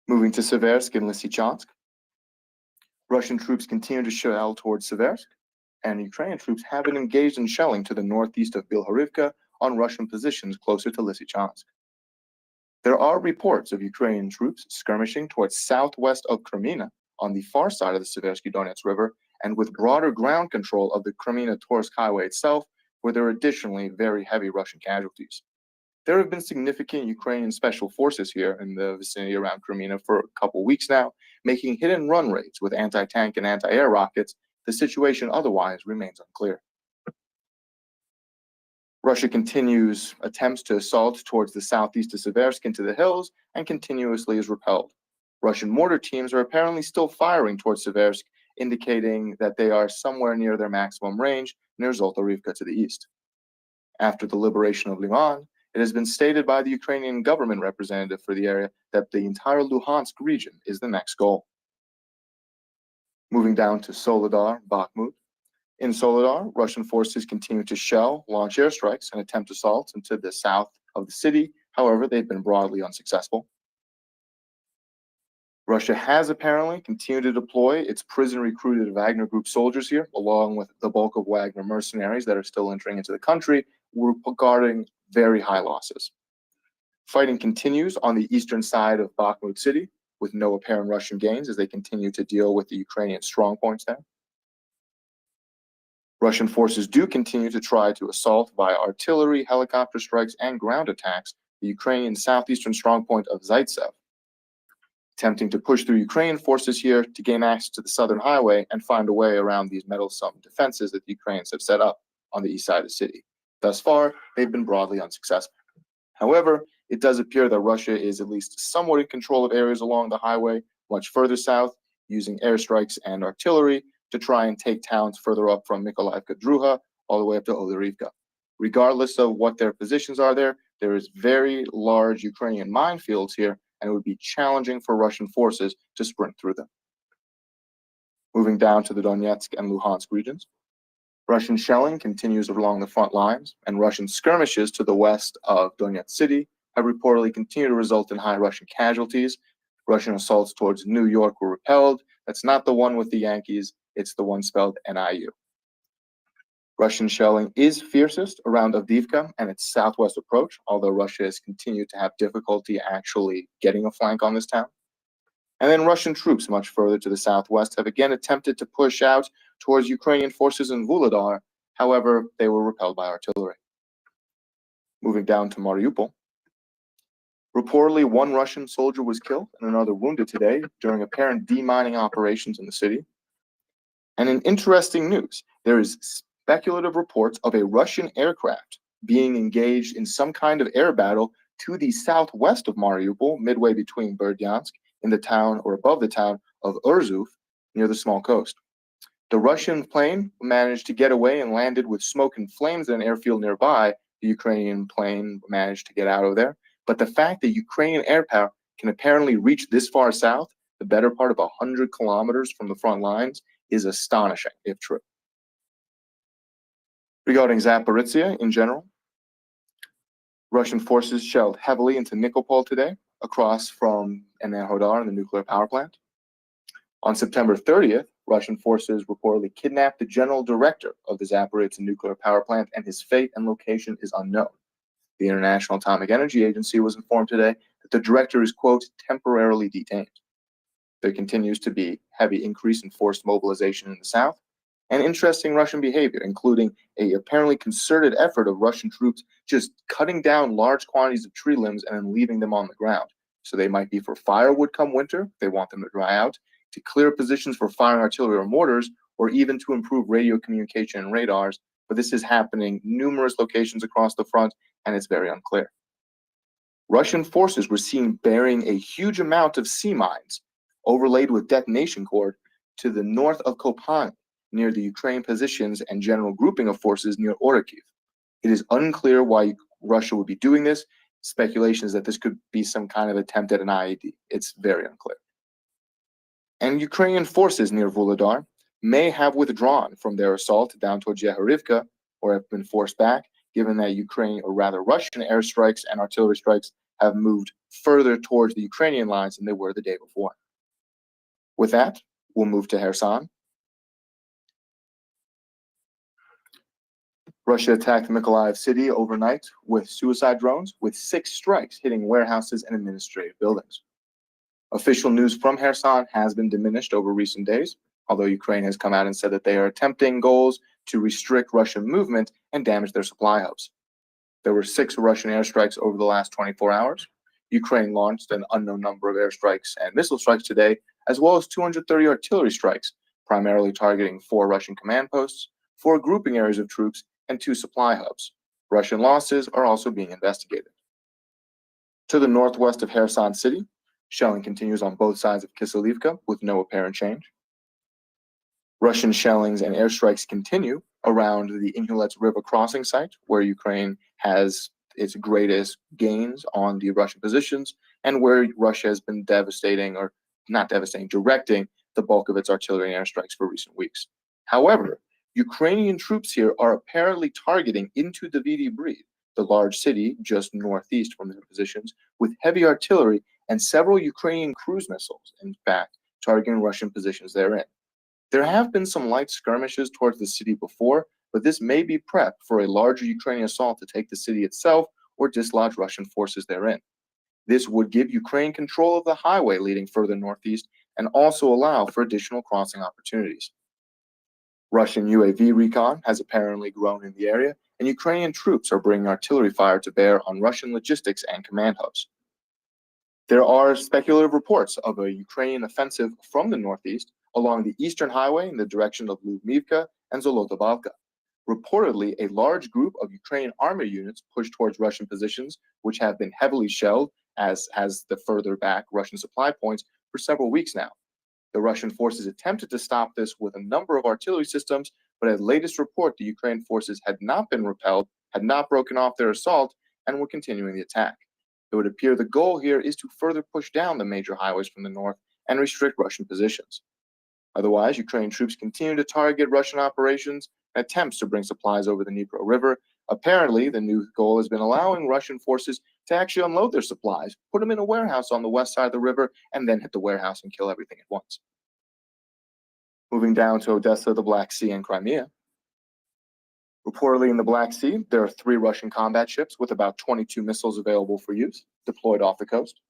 Moving to Seversk and Lysychansk, Russian troops continue to shell towards Seversk, and Ukrainian troops have been engaged in shelling to the northeast of Bilharivka on Russian positions closer to Lysychansk. There are reports of Ukrainian troops skirmishing towards southwest of Kreminna on the far side of the Seversky Donets River, and with broader ground control of the Kreminna-Torsk highway itself, where there are additionally very heavy Russian casualties. There have been significant Ukrainian special forces here in the vicinity around Kreminna for a couple weeks now, making hit-and-run raids with anti-tank and anti-air rockets. The situation otherwise remains unclear. Russia continues attempts to assault towards the southeast of Seversk into the hills and continuously is repelled. Russian mortar teams are apparently still firing towards Seversk, indicating that they are somewhere near their maximum range near Zoltarivka to the east. After the liberation of Liman, it has been stated by the Ukrainian government representative for the area that the entire Luhansk region is the next goal. Moving down to Soledar, Bakhmut. In Soledar, Russian forces continue to shell, launch airstrikes, and attempt assaults into the south of the city. However, they've been broadly unsuccessful. Russia has apparently continued to deploy its prison-recruited Wagner Group soldiers here, along with the bulk of Wagner mercenaries that are still entering into the country, regarding very high losses. Fighting continues on the eastern side of Bakhmut city, with no apparent Russian gains as they continue to deal with the Ukrainian strongpoints there. Russian forces do continue to try to assault via artillery, helicopter strikes, and ground attacks the Ukrainian southeastern strongpoint of Zaitsev, attempting to push through Ukrainian forces here to gain access to the southern highway and find a way around these meddlesome defenses that the Ukrainians have set up on the east side of the city. Thus far, they've been broadly unsuccessful. However, it does appear that Russia is at least somewhat in control of areas along the highway much further south, using airstrikes and artillery to try and take towns further up from Mykolaievka Druha all the way up to Olerivka. Regardless of what their positions are there is very large Ukrainian minefields here, and it would be challenging for Russian forces to sprint through them. Moving down to the Donetsk and Luhansk regions, Russian shelling continues along the front lines, and Russian skirmishes to the west of Donetsk city have reportedly continued to result in high Russian casualties. Russian assaults towards New York were repelled. That's not the one with the Yankees, it's the one spelled NIU. Russian shelling is fiercest around Avdiivka and its southwest approach, although Russia has continued to have difficulty actually getting a flank on this town. And then Russian troops much further to the southwest have again attempted to push out towards Ukrainian forces in Vuhledar. However, they were repelled by artillery. Moving down to Mariupol. Reportedly, one Russian soldier was killed and another wounded today during apparent demining operations in the city. And in interesting news, there is speculative reports of a Russian aircraft being engaged in some kind of air battle to the southwest of Mariupol, midway between Berdyansk in the town or above the town of Urzuf near the small coast. The Russian plane managed to get away and landed with smoke and flames in an airfield nearby. The Ukrainian plane managed to get out of there. But the fact that Ukrainian air power can apparently reach this far south the better part of 100 kilometers from the front lines, is astonishing, if true. Regarding Zaporizhia in general, Russian forces shelled heavily into Nikopol today, across from Enerhodar and the nuclear power plant. On September 30th, Russian forces reportedly kidnapped the general director of the Zaporizhzhia nuclear power plant, and his fate and location is unknown. The International Atomic Energy Agency was informed today that the director is, quote, temporarily detained. There continues to be heavy increase in forced mobilization in the south, and interesting Russian behavior, including a apparently concerted effort of Russian troops just cutting down large quantities of tree limbs and then leaving them on the ground. So they might be for firewood come winter, they want them to dry out, to clear positions for firing artillery or mortars, or even to improve radio communication and radars. But this is happening numerous locations across the front, and it's very unclear. Russian forces were seen bearing a huge amount of sea mines overlaid with detonation cord to the north of Kopan, near the Ukraine positions and general grouping of forces near Orikhiv. It is unclear why Russia would be doing this. Speculation is that this could be some kind of attempt at an IED. It's very unclear. And Ukrainian forces near Vuhledar may have withdrawn from their assault down to Jehorivka, or have been forced back, given that Ukraine, or rather Russian airstrikes and artillery strikes have moved further towards the Ukrainian lines than they were the day before. With that, we'll move to Kherson. Russia attacked Mykolaiv city overnight with suicide drones, with 6 strikes hitting warehouses and administrative buildings. Official news from Kherson has been diminished over recent days, although Ukraine has come out and said that they are attempting goals to restrict Russian movement and damage their supply hubs. There were 6 Russian airstrikes over the last 24 hours. Ukraine launched an unknown number of airstrikes and missile strikes today, as well as 230 artillery strikes, primarily targeting 4 Russian command posts, 4 grouping areas of troops, and 2 supply hubs. Russian losses are also being investigated. To the northwest of Kherson city, shelling continues on both sides of Kiselivka with no apparent change. Russian shellings and airstrikes continue around the Inhulets River crossing site, where Ukraine has its greatest gains on the Russian positions, and where Russia has been directing the bulk of its artillery and airstrikes for recent weeks. However, Ukrainian troops here are apparently targeting into Davidi Brid, the large city just northeast from their positions, with heavy artillery and several Ukrainian cruise missiles, in fact, targeting Russian positions therein. There have been some light skirmishes towards the city before, but this may be prep for a larger Ukrainian assault to take the city itself or dislodge Russian forces therein. This would give Ukraine control of the highway leading further northeast and also allow for additional crossing opportunities. Russian UAV recon has apparently grown in the area, and Ukrainian troops are bringing artillery fire to bear on Russian logistics and command hubs. There are speculative reports of a Ukrainian offensive from the northeast along the eastern highway in the direction of Lubmivka and Zolota Balka. Reportedly, a large group of Ukrainian army units pushed towards Russian positions, which have been heavily shelled, as has the further back Russian supply points, for several weeks now. The Russian forces attempted to stop this with a number of artillery systems, but at latest report, the Ukrainian forces had not been repelled, had not broken off their assault, and were continuing the attack. It would appear the goal here is to further push down the major highways from the north and restrict Russian positions. Otherwise, Ukrainian troops continue to target Russian operations and attempts to bring supplies over the Dnipro River. Apparently, the new goal has been allowing Russian forces to actually unload their supplies, put them in a warehouse on the west side of the river, and then hit the warehouse and kill everything at once. Moving down to Odessa, the Black Sea, and Crimea. Reportedly in the Black Sea, there are 3 Russian combat ships with about 22 missiles available for use, deployed off the coast.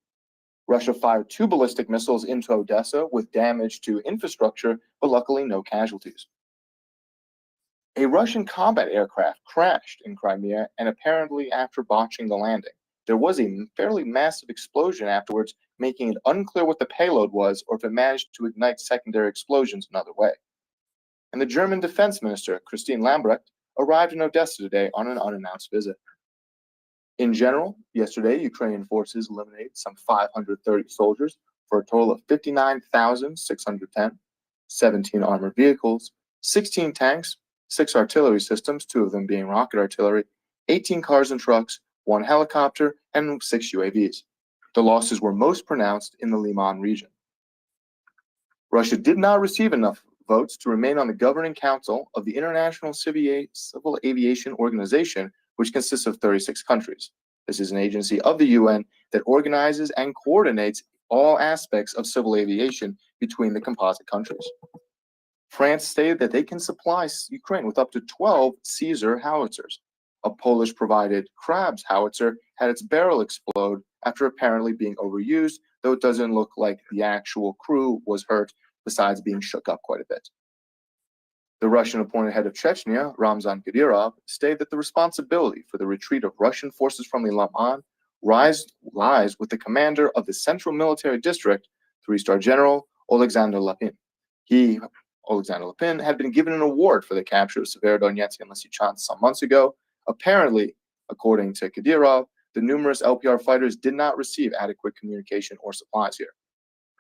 Russia fired 2 ballistic missiles into Odessa with damage to infrastructure, but luckily no casualties. A Russian combat aircraft crashed in Crimea, and apparently after botching the landing, there was a fairly massive explosion afterwards, making it unclear what the payload was or if it managed to ignite secondary explosions another way. And the German defense minister, Christine Lambrecht, arrived in Odessa today on an unannounced visit. In general, yesterday, Ukrainian forces eliminated some 530 soldiers for a total of 59,610, 17 armored vehicles, 16 tanks, 6 artillery systems, 2 of them being rocket artillery, 18 cars and trucks, 1 helicopter, and 6 UAVs. The losses were most pronounced in the Liman region. Russia did not receive enough votes to remain on the governing council of the International Civil Aviation Organization, which consists of 36 countries. This is an agency of the UN that organizes and coordinates all aspects of civil aviation between the composite countries. France stated that they can supply Ukraine with up to 12 Caesar howitzers. A Polish-provided Krabs howitzer had its barrel explode after apparently being overused, though it doesn't look like the actual crew was hurt, besides being shook up quite a bit. The Russian-appointed head of Chechnya, Ramzan Kadyrov, stated that the responsibility for the retreat of Russian forces from the Liman lies with the commander of the Central Military District, 3-star General Alexander Lapin. Alexander Lapin, had been given an award for the capture of Severodonetsk and Lysychansk some months ago. Apparently, according to Kadyrov, the numerous LPR fighters did not receive adequate communication or supplies here.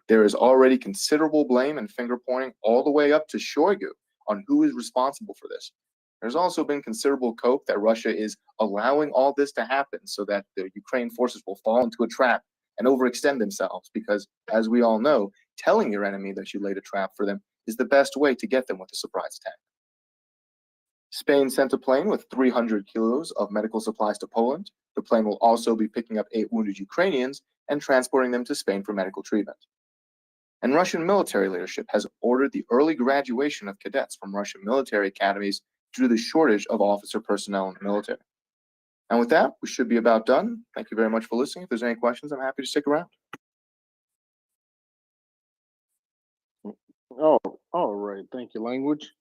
There is already considerable blame and finger-pointing all the way up to Shoigu on who is responsible for this. There's also been considerable cope that Russia is allowing all this to happen so that the Ukraine forces will fall into a trap and overextend themselves because, as we all know, telling your enemy that you laid a trap for them is the best way to get them with a surprise attack. Spain sent a plane with 300 kilos of medical supplies to Poland. The plane will also be picking up 8 wounded Ukrainians and transporting them to Spain for medical treatment. And Russian military leadership has ordered the early graduation of cadets from Russian military academies due to the shortage of officer personnel in the military. And with that, we should be about done. Thank you very much for listening. If there's any questions, I'm happy to stick around. Oh, all right. Thank you, Language.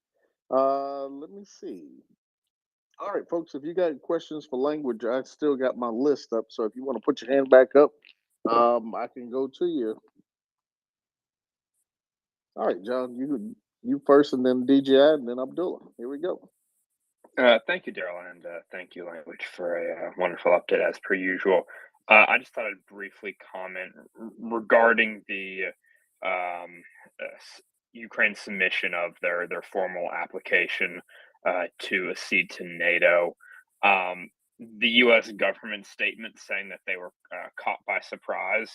Let me see. All right, folks, if you got questions for Language, I still got my list up. So if you want to put your hand back up, I can go to you. All right, John, you first, and then DJI, and then Abdullah. Here we go. Thank you, Daryl, and thank you, Language, for a wonderful update as per usual. I just thought I'd briefly comment regarding the Ukraine submission of their formal application to accede to NATO. The U.S. government statement saying that they were caught by surprise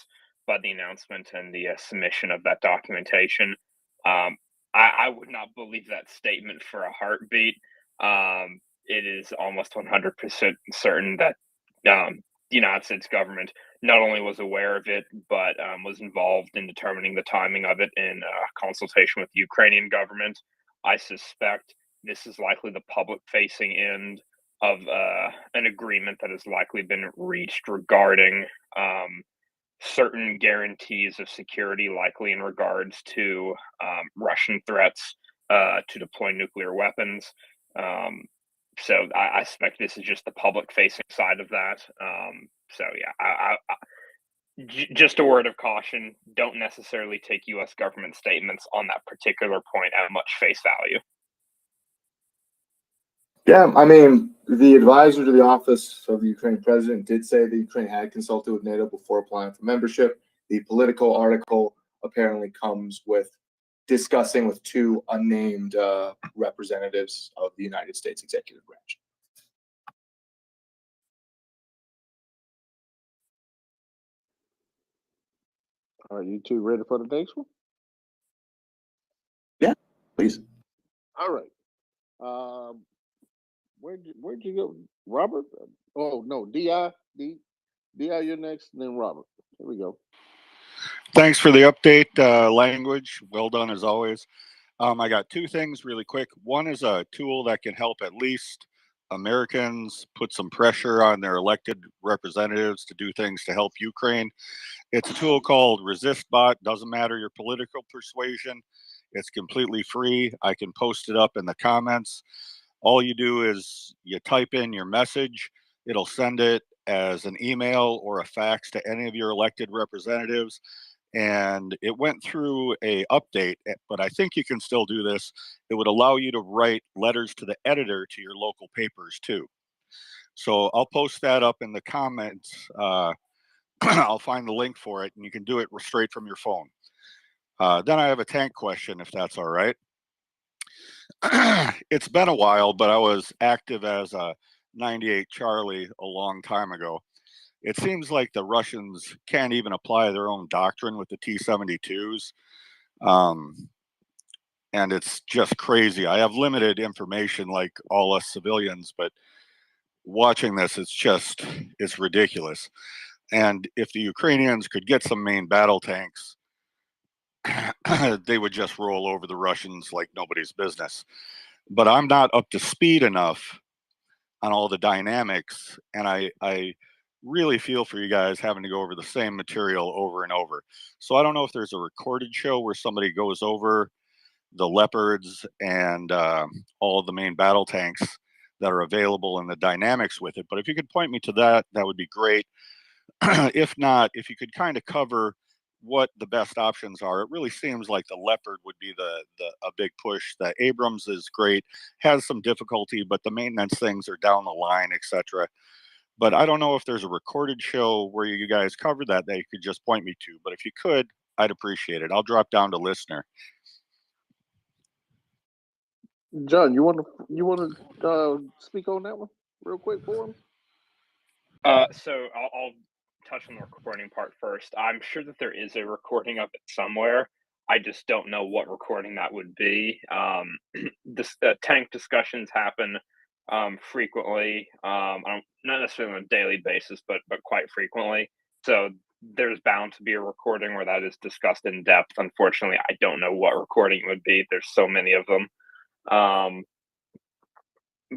by the announcement and the submission of that documentation. I would not believe that statement for a heartbeat. It is almost 100% certain that the United States government not only was aware of it, but was involved in determining the timing of it in consultation with the Ukrainian government. I suspect this is likely the public-facing end of an agreement that has likely been reached regarding certain guarantees of security, likely in regards to Russian threats to deploy nuclear weapons. So I suspect this is just the public-facing side of that. So yeah, just a word of caution: don't necessarily take U.S. government statements on that particular point at much face value. Yeah, I mean, the advisor to the office of the Ukrainian president did say that Ukraine had consulted with NATO before applying for membership. The Politico article apparently comes with discussing with 2 unnamed representatives of the United States executive branch. Are you two ready for the next one? Yeah, please. All right. Where'd you go, Robert? Oh no, Di, you're next, and then Robert. Here we go. Thanks for the update, Language. Well done as always. I got 2 things really quick. One is a tool that can help at least Americans put some pressure on their elected representatives to do things to help Ukraine. It's a tool called ResistBot. Doesn't matter your political persuasion. It's completely free. I can post it up in the comments. All you do is you type in your message. It'll send it as an email or a fax to any of your elected representatives. And it went through a update, but I think you can still do this. It would allow you to write letters to the editor to your local papers too. So I'll post that up in the comments. I'll find the link for it, and you can do it straight from your phone. Then I have a tank question, if that's all right. It's been a while, but I was active as a 98 Charlie a long time ago. It seems like the Russians can't even apply their own doctrine with the T-72s. and it's just crazy. I have limited information like all us civilians, but watching this, it's ridiculous. And if the Ukrainians could get some main battle tanks, they would just roll over the Russians like nobody's business. But I'm not up to speed enough on all the dynamics, and I really feel for you guys having to go over the same material over and over. So I don't know if there's a recorded show where somebody goes over the Leopards and all the main battle tanks that are available and the dynamics with it. But if you could point me to that, that would be great. If not, if you could kind of cover what the best options are. It really seems like the Leopard would be a big push. The Abrams is great, has some difficulty, but the maintenance things are down the line, etc. But I don't know if there's a recorded show where you guys cover that you could just point me to. But if you could, I'd appreciate it. I'll drop down to listener. John, you want to speak on that one real quick for him? So I'll touch on the recording part first. I'm sure that there is a recording of it somewhere. I just don't know what recording that would be. Tank discussions happen frequently. Not necessarily on a daily basis, but quite frequently. So there's bound to be a recording where that is discussed in depth. Unfortunately, I don't know what recording it would be. There's so many of them.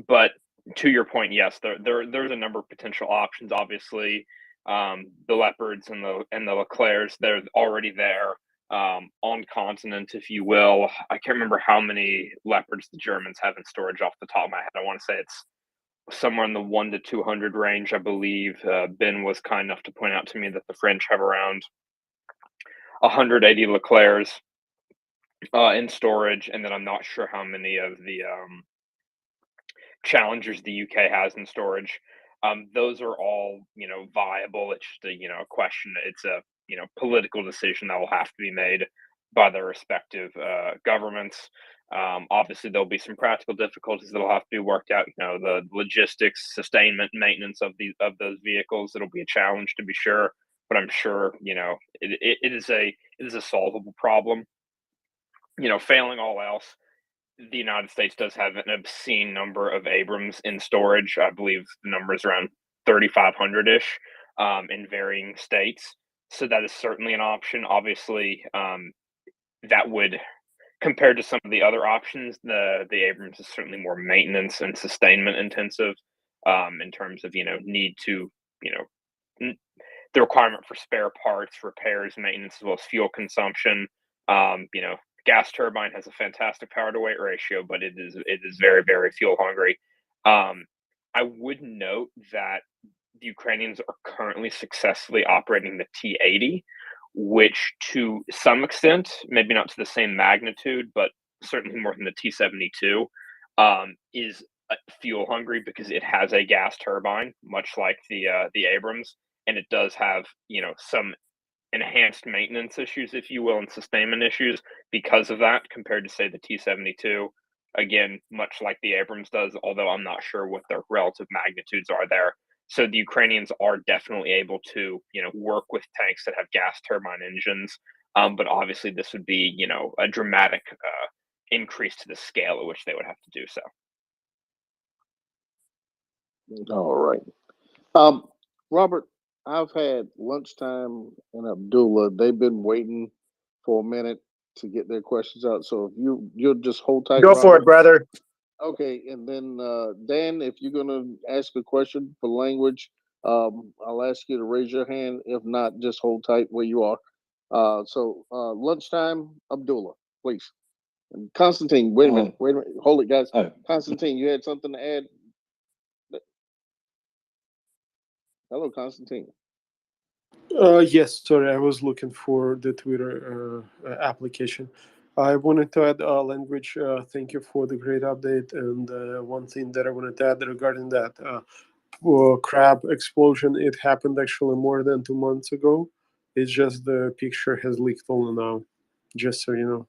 But to your point, yes, there's a number of potential options. Obviously, the Leopards and the Leclercs, they're already there on continent, if you will. I can't remember how many Leopards the Germans have in storage off the top of my head. I want to say it's somewhere in the 1 to 200 range, I believe. Ben was kind enough to point out to me that the French have around 180 Leclercs in storage, and then I'm not sure how many of the Challengers the UK has in storage. Those are all, viable. It's just a question. It's a, political decision that will have to be made by the respective governments. Obviously, there'll be some practical difficulties that'll have to be worked out. The logistics, sustainment, maintenance of those vehicles. It'll be a challenge to be sure, but I'm sure it is a solvable problem. Failing all else, the United States does have an obscene number of Abrams in storage. I believe the number is around 3,500-ish in varying states. So that is certainly an option. Obviously, that would, compared to some of the other options, the Abrams is certainly more maintenance and sustainment intensive in terms of, need to, the requirement for spare parts, repairs, maintenance, as well as fuel consumption. Gas turbine has a fantastic power to weight ratio, but it is very, very fuel hungry. I would note that the Ukrainians are currently successfully operating the T-80, which to some extent, maybe not to the same magnitude, but certainly more than the T-72, is fuel hungry because it has a gas turbine, much like the Abrams, and it does have some enhanced maintenance issues, if you will, and sustainment issues because of that, compared to say the T-72. Again, much like the Abrams does, although I'm not sure what their relative magnitudes are there. So the Ukrainians are definitely able to, work with tanks that have gas turbine engines. But obviously, this would be, a dramatic increase to the scale at which they would have to do so. All right. Robert, I've had lunchtime and Abdullah. They've been waiting for a minute to get their questions out. So if you'll just hold tight. Go Robert. for it, brother. Okay, and then Dan, if you're gonna ask a question for language, I'll ask you to raise your hand. If not, just hold tight where you are. So lunchtime, Abdullah, please. And Constantine, wait a minute, hold it, guys. Constantine, you had something to add? Hello, Constantine. Yes, sorry, I was looking for the Twitter application. I wanted to add language. Thank you for the great update. And one thing that I wanted to add regarding that crab explosion, it happened actually more than 2 months ago. It's just the picture has leaked only now, just so you know.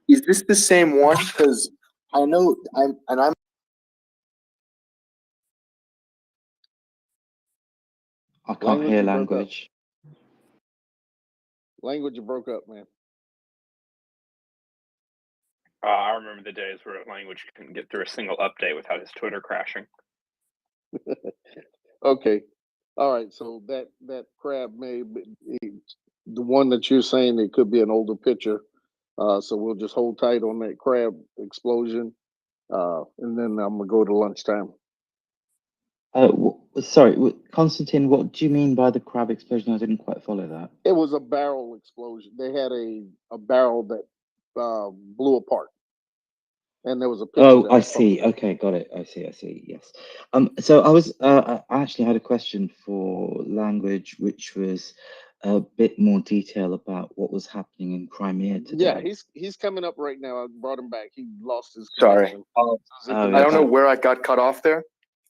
Is this the same one? Because I know I'm. I can't hear language. Language broke up, man. I remember the days where Language couldn't get through a single update without his Twitter crashing. Okay. All right. So that crab the one that you're saying, it could be an older picture. So we'll just hold tight on that crab explosion. And then I'm gonna go to lunchtime. Sorry, Konstantin, what do you mean by the crab explosion? I didn't quite follow that. It was a barrel explosion. They had a barrel that blew apart, and there was a picture. Oh, I see. Okay, got it. I see. Yes. So I actually had a question for Language, which was a bit more detail about what was happening in Crimea Yeah, today. he's coming up right now. I brought him back. He lost his Sorry. connection. I don't know where I got cut off there.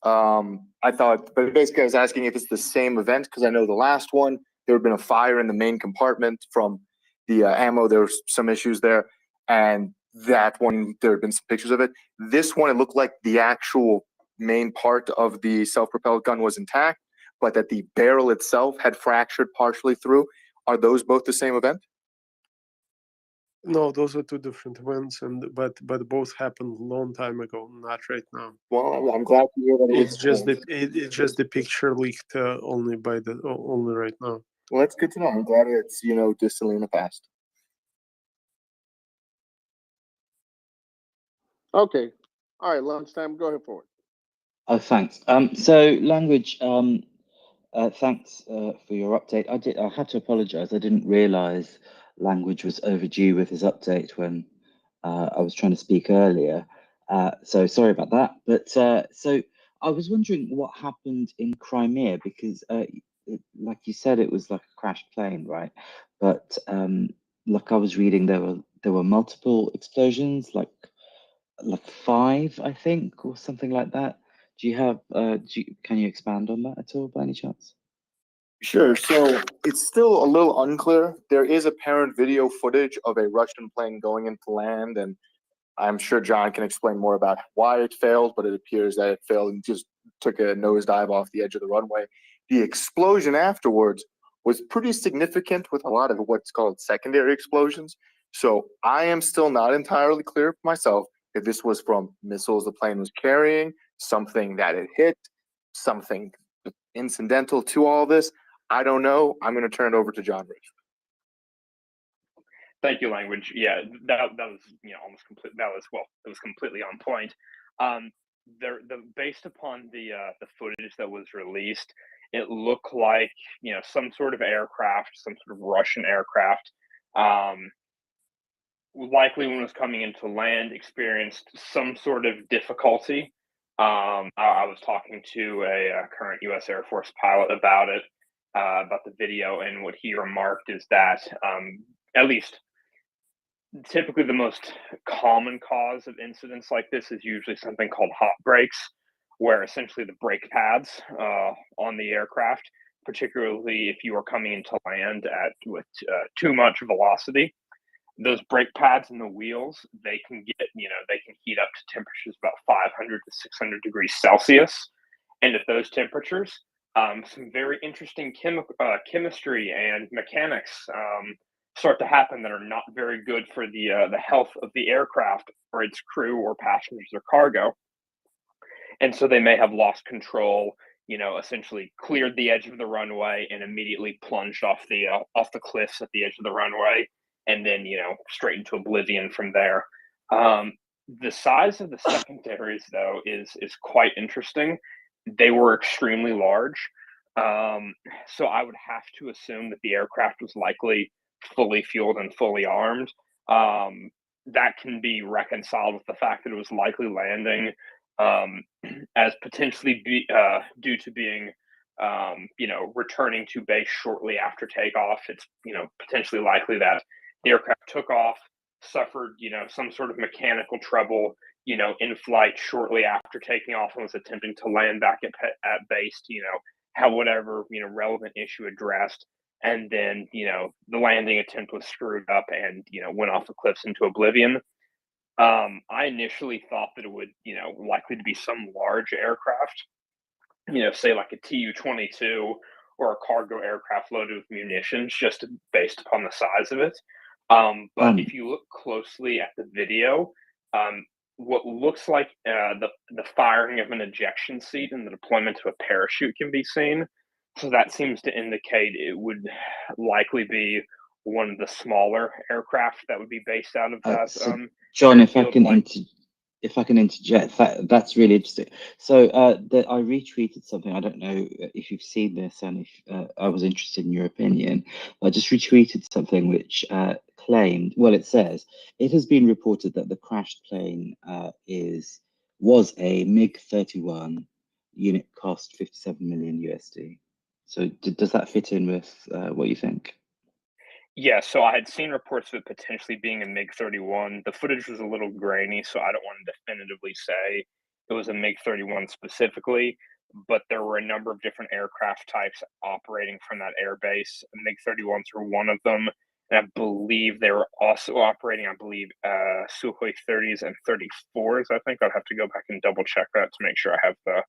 I thought, but basically I was asking if it's the same event, because I know the last one, there had been a fire in the main compartment from the ammo. There was some issues there. And that one, there had been some pictures of it. This one, it looked like the actual main part of the self-propelled gun was intact, but that the barrel itself had fractured partially through. Are those both the same event? No, those are two different events, but both happened a long time ago, not right now. Well, I'm glad to hear that it's just the picture leaked only right now. Well, that's good to know. I'm glad it's distantly in the past. Okay. All right, lunchtime. Go ahead for it. Oh, thanks. So Language, thanks for your update. I had to apologize. I didn't realize Language was overdue with his update when I was trying to speak earlier. So sorry about that. But so I was wondering what happened in Crimea, because like you said, it was like a crashed plane, right? But like I was reading, there were multiple explosions, like 5, I think, or something like that. Do you have? Can you expand on that at all, by any chance? Sure. So it's still a little unclear. There is apparent video footage of a Russian plane going into land, and I'm sure John can explain more about why it failed, but it appears that it failed and just took a nosedive off the edge of the runway. The explosion afterwards was pretty significant, with a lot of what's called secondary explosions. So I am still not entirely clear for myself if this was from missiles the plane was carrying, something that it hit, something incidental to all this. I don't know. I'm going to turn it over to John Rich. Thank you, Language. Yeah, that was almost complete. It was completely on point. Based upon the footage that was released, it looked like some sort of aircraft, some sort of Russian aircraft, likely when it was coming into land, experienced some sort of difficulty. I was talking to a current U.S. Air Force pilot about it, about the video, and what he remarked is that at least typically the most common cause of incidents like this is usually something called hot brakes, where essentially the brake pads on the aircraft, particularly if you are coming into land with too much velocity, those brake pads and the wheels, they can heat up to temperatures about 500 to 600 degrees Celsius. And at those temperatures, some very interesting chemistry and mechanics start to happen that are not very good for the health of the aircraft or its crew or passengers or cargo. And so they may have lost control, essentially cleared the edge of the runway and immediately plunged off the cliffs at the edge of the runway, and then straight into oblivion from there. The size of the secondaries, though, is quite interesting. They were extremely large, so I would have to assume that the aircraft was likely fully fueled and fully armed. That can be reconciled with the fact that it was likely landing as potentially due to being returning to base shortly after takeoff. It's potentially likely that the aircraft took off, suffered some sort of mechanical trouble in flight shortly after taking off, and was attempting to land back at base to have whatever relevant issue addressed, and then the landing attempt was screwed up and went off the cliffs into oblivion. I initially thought that it would likely to be some large aircraft, say like a Tu-22 or a cargo aircraft loaded with munitions, just based upon the size of it. But if you look closely at the video, what looks like the firing of an ejection seat and the deployment of a parachute can be seen. So that seems to indicate it would likely be one of the smaller aircraft that would be based out of that. So John, airfield, if I can interject, that's really interesting. So I retweeted something. I don't know if you've seen this, and if I was interested in your opinion. I just retweeted something which claimed. Well, it says it has been reported that the crashed plane was a MiG-31 unit cost 57 million USD. So does that fit in with what you think? Yeah, so I had seen reports of it potentially being a MiG-31. The footage was a little grainy, so I don't want to definitively say it was a MiG-31 specifically, but there were a number of different aircraft types operating from that airbase. MiG-31s were one of them, and I believe they were also operating, Sukhoi 30s and 34s. I think I'd have to go back and double check that to make sure I have the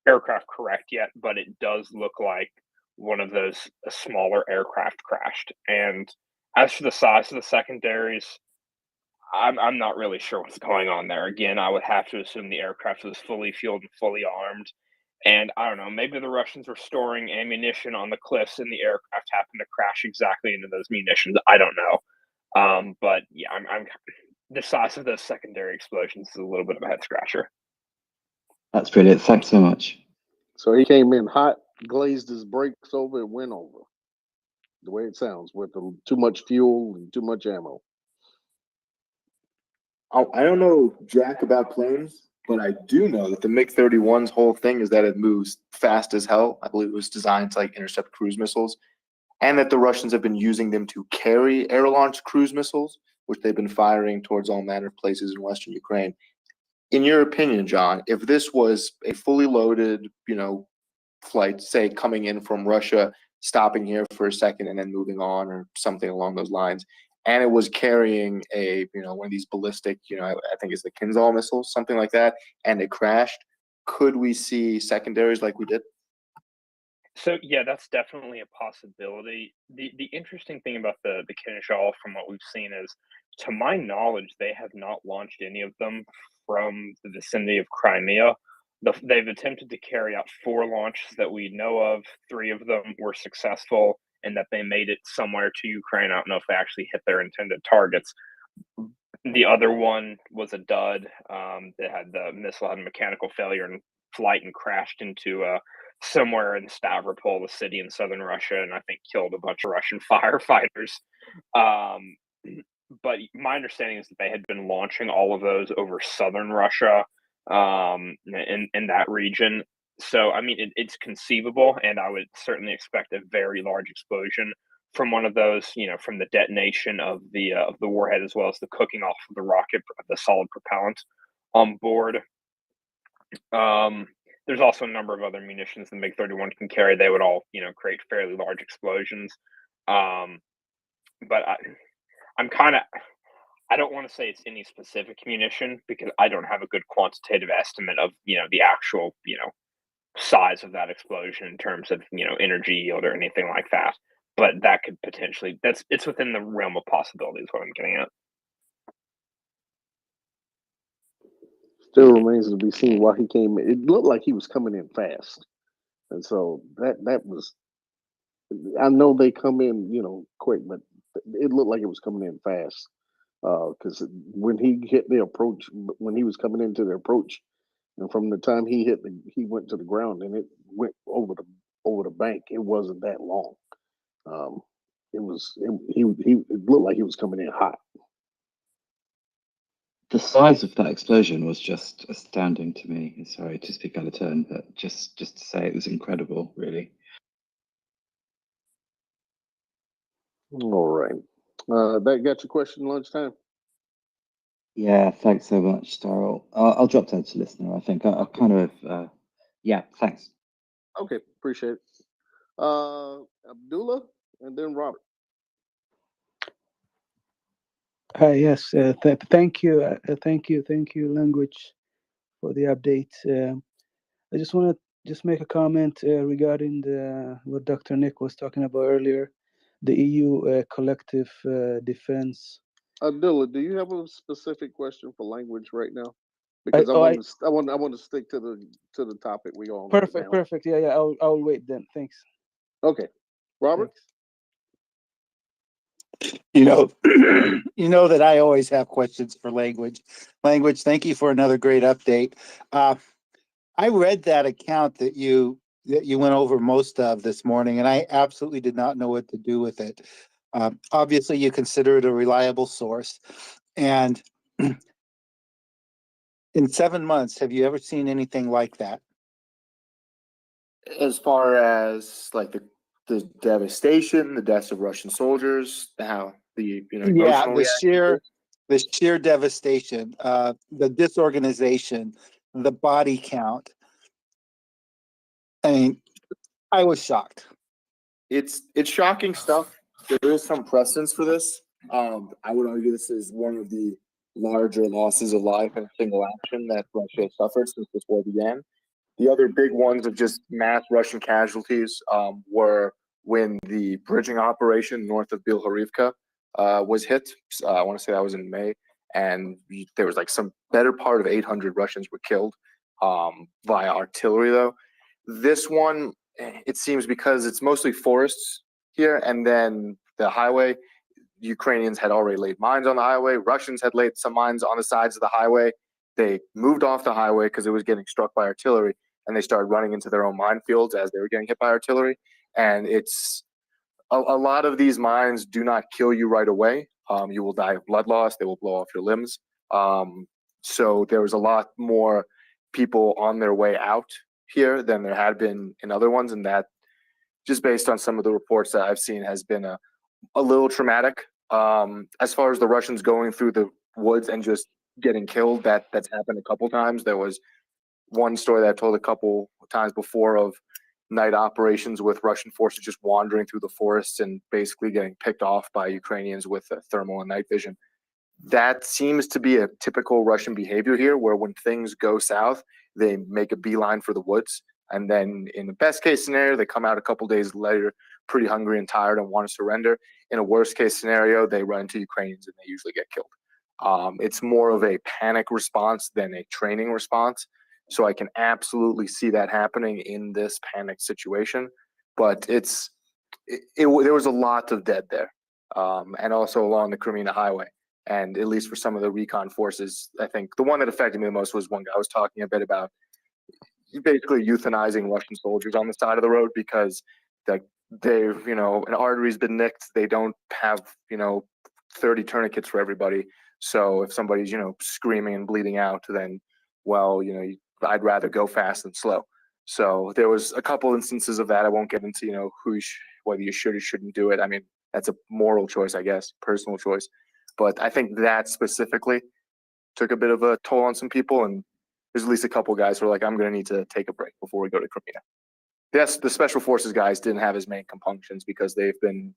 aircraft correct yet, but it does look like one of those smaller aircraft crashed. And as for the size of the secondaries, I'm not really sure what's going on there. Again, I would have to assume the aircraft was fully fueled and fully armed. And I don't know, maybe the Russians were storing ammunition on the cliffs and the aircraft happened to crash exactly into those munitions. I don't know. But yeah, I'm the size of those secondary explosions is a little bit of a head scratcher. That's brilliant. Thanks so much. So he came in hot, glazed his brakes over, and went over. The way it sounds, with too much fuel and too much ammo. I don't know jack about planes, but I do know that the MiG-31's whole thing is that it moves fast as hell. I believe it was designed to like intercept cruise missiles, and that the Russians have been using them to carry air-launched cruise missiles, which they've been firing towards all manner of places in Western Ukraine. In your opinion, John, if this was a fully loaded, flight, say coming in from Russia, stopping here for a second and then moving on, or something along those lines, and it was carrying a, one of these ballistic, I think it's the Kinzhal missiles, something like that, and it crashed, could we see secondaries like we did? So yeah, that's definitely a possibility. The interesting thing about the Kinzhal from what we've seen is, to my knowledge, they have not launched any of them from the vicinity of Crimea. They've attempted to carry out 4 launches that we know of. 3 of them were successful, and that they made it somewhere to Ukraine. I don't know if they actually hit their intended targets. The other one was a dud. The missile had a mechanical failure in flight and crashed into somewhere in Stavropol, a city in southern Russia, and I think killed a bunch of Russian firefighters. But my understanding is that they had been launching all of those over southern Russia, in that region. So, I mean, it's conceivable, and I would certainly expect a very large explosion from one of those, from the detonation of the warhead, as well as the cooking off of the rocket, the solid propellant on board. There's also a number of other munitions the MiG-31 can carry. They would all, create fairly large explosions. But I don't want to say it's any specific munition, because I don't have a good quantitative estimate of, the actual, size of that explosion in terms of, energy yield or anything like that. But that could potentially, it's within the realm of possibilities, what I'm getting at. Still remains to be seen why he came in. It looked like he was coming in fast. And so that was, I know they come in, quick, but it looked like it was coming in fast. Because when he hit the approach, when he was coming into the approach, and from the time he went to the ground and it went over the bank, it wasn't that long. It looked like he was coming in hot. The size of that explosion was just astounding to me. Sorry to speak out of turn, but just to say it was incredible, really. All right. That got your question lunchtime? Yeah, thanks so much, Daryl. I'll drop down to listener. I think I kind of, yeah, thanks. Okay, appreciate it. Abdullah, and then Robert. Yes, thank you, Language, for the update. I just want to make a comment regarding what Dr. Nick was talking about earlier, the EU collective defense Dilla, do you have a specific question for language right now? Because I want to stick to the topic we on right now. Perfect. Yeah. I'll wait then. Thanks. Okay, Robert. Thanks. You know, you know that I always have questions for language. Language, thank you for another great update. I read that account that you went over most of this morning, and I absolutely did not know what to do with it. Obviously, you consider it a reliable source, and in 7 months, have you ever seen anything like that? As far as like the devastation, the deaths of Russian soldiers, how the Yeah, emotional the reaction. sheer devastation, the disorganization, the body count. I mean, I was shocked. It's shocking stuff. There is some precedence for this. I would argue this is one of the larger losses of life in single action that Russia has suffered since this war began. The other big ones of just mass Russian casualties were when the bridging operation north of Bilhorivka was hit. I want to say that was in May, and there was like some better part of 800 Russians were killed via artillery. Though this one, it seems because it's mostly forests here, and then the highway. Ukrainians had already laid mines on the highway. Russians had laid some mines on the sides of the highway. They moved off the highway because it was getting struck by artillery, and they started running into their own minefields as they were getting hit by artillery. And it's a lot of these mines do not kill you right away. You will die of blood loss. They will blow off your limbs. So there was a lot more people on their way out here than there had been in other ones, and that, just based on some of the reports that I've seen, has been a little traumatic. As far as the Russians going through the woods and just getting killed, that's happened a couple times. There was one story that I've told a couple times before of night operations with Russian forces just wandering through the forests and basically getting picked off by Ukrainians with thermal and night vision. That seems to be a typical Russian behavior here, where when things go south, they make a beeline for the woods. And then in the best case scenario, they come out a couple days later pretty hungry and tired and want to surrender. In a worst case scenario, they run into Ukrainians and they usually get killed. It's more of a panic response than a training response. So I can absolutely see that happening in this panic situation. But there was a lot of dead there, and also along the Crimea highway. And at least for some of the recon forces, I think the one that affected me the most was one guy was talking a bit about basically euthanizing Russian soldiers on the side of the road because they've, an artery's been nicked. They don't have, 30 tourniquets for everybody. So if somebody's, screaming and bleeding out, then, well, I'd rather go fast than slow. So there was a couple instances of that. I won't get into, whether you should or shouldn't do it. I mean, that's a moral choice, I guess, personal choice. But I think that specifically took a bit of a toll on some people. And there's at least a couple guys who are like, I'm going to need to take a break before we go to Crimea. Yes, the special forces guys didn't have as many compunctions because they've been,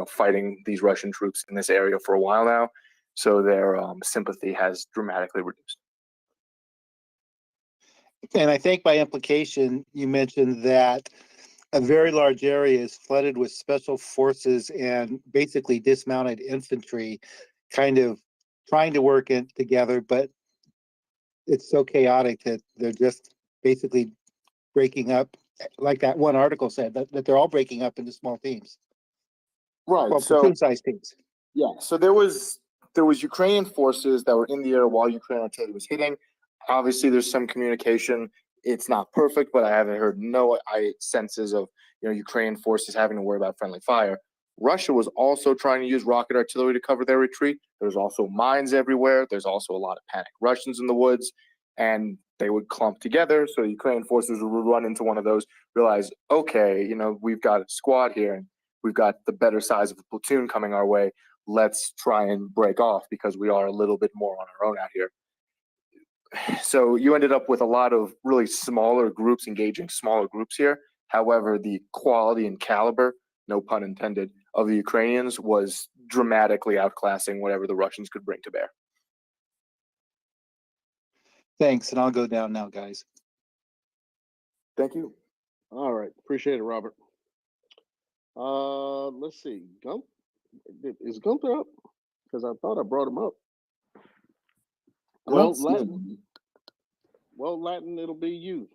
fighting these Russian troops in this area for a while now. So their sympathy has dramatically reduced. And I think by implication, you mentioned that a very large area is flooded with special forces and basically dismounted infantry kind of trying to work in together, but it's so chaotic that they're just basically breaking up, like that one article said, that they're all breaking up into small teams. Right. Well, So platoon-sized teams. Yeah. So there was Ukrainian forces that were in the air while Ukrainian artillery was hitting. Obviously, there's some communication. It's not perfect, but I haven't heard no senses of Ukrainian forces having to worry about friendly fire. Russia was also trying to use rocket artillery to cover their retreat. There's also mines everywhere. There's also a lot of panicked Russians in the woods, and they would clump together. So Ukrainian forces would run into one of those, realize, okay, we've got a squad here, and we've got the better size of a platoon coming our way. Let's try and break off because we are a little bit more on our own out here. So you ended up with a lot of really smaller groups engaging smaller groups here. However, the quality and caliber, no pun intended, of the Ukrainians was dramatically outclassing whatever the Russians could bring to bear. Thanks, and I'll go down now, guys. Thank you. All right, appreciate it, Robert. Let's see. Is Gunther up? Because I thought I brought him up. I'm Well, not seeing Latin. him. Well, Latin, it'll be you.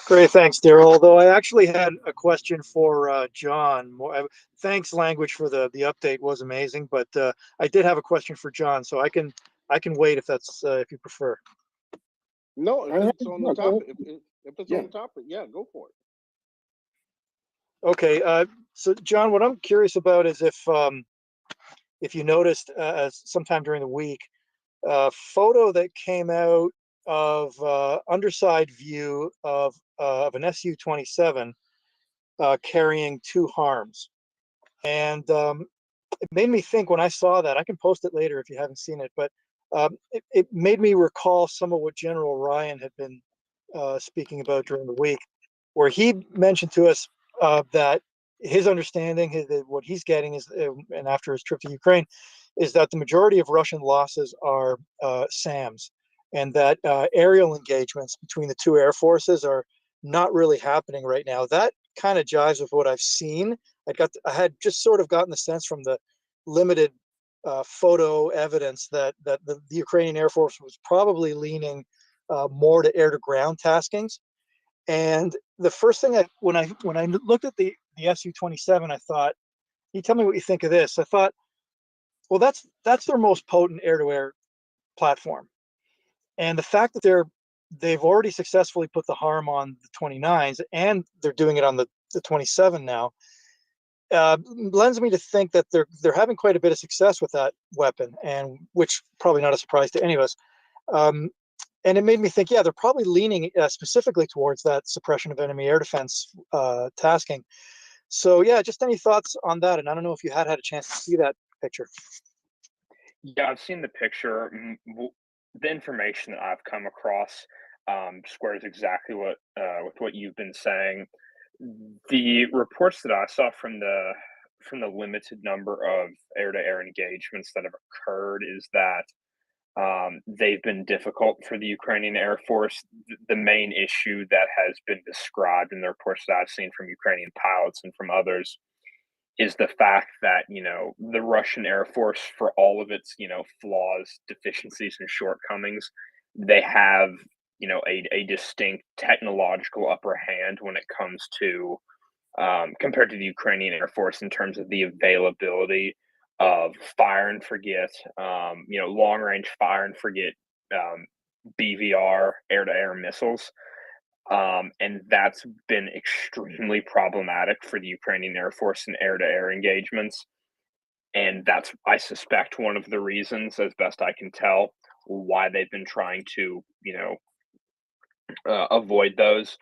Great, thanks, Daryl. Although I actually had a question for John. Thanks, Language, for the update. Was amazing, but I did have a question for John, so I can wait if that's if you prefer. No, if it's on the topic, if it's Yeah. on the topic, yeah, go for it. Okay, so John, what I'm curious about is if you noticed sometime during the week, a photo that came out of underside view of an Su-27 carrying two harms, and it made me think when I saw that. I can post it later if you haven't seen it, but it made me recall some of what General Ryan had been speaking about during the week, where he mentioned to us that his understanding, what he's getting is, and after his trip to Ukraine, is that the majority of Russian losses are SAMs, and that aerial engagements between the two air forces are not really happening right now. That kind of jives with what I've seen. I had just sort of gotten the sense from the limited photo evidence that the Ukrainian Air Force was probably leaning more to air-to-ground taskings. And the first thing when I looked at the Su-27, I thought, you tell me what you think of this. I thought, well, that's their most potent air-to-air platform, and the fact that they've already successfully put the harm on the 29s, and they're doing it on the 27 now, lends me to think that they're having quite a bit of success with that weapon, and which probably not a surprise to any of us. And it made me think, yeah, they're probably leaning specifically towards that suppression of enemy air defense tasking. So yeah, just any thoughts on that? And I don't know if you had a chance to see that picture. Yeah, I've seen the picture. The information that I've come across squares exactly with what you've been saying. The reports that I saw from the limited number of air-to-air engagements that have occurred is that they've been difficult for the Ukrainian Air Force. The main issue that has been described in the reports that I've seen from Ukrainian pilots and from others is the fact that, the Russian Air Force, for all of its, flaws, deficiencies, and shortcomings, they have, a distinct technological upper hand when it comes to, compared to the Ukrainian Air Force, in terms of the availability of fire and forget, long range fire and forget, BVR, air to air missiles. And that's been extremely problematic for the Ukrainian Air Force in air to air engagements. And that's, I suspect, one of the reasons, as best I can tell, why they've been trying to, avoid those,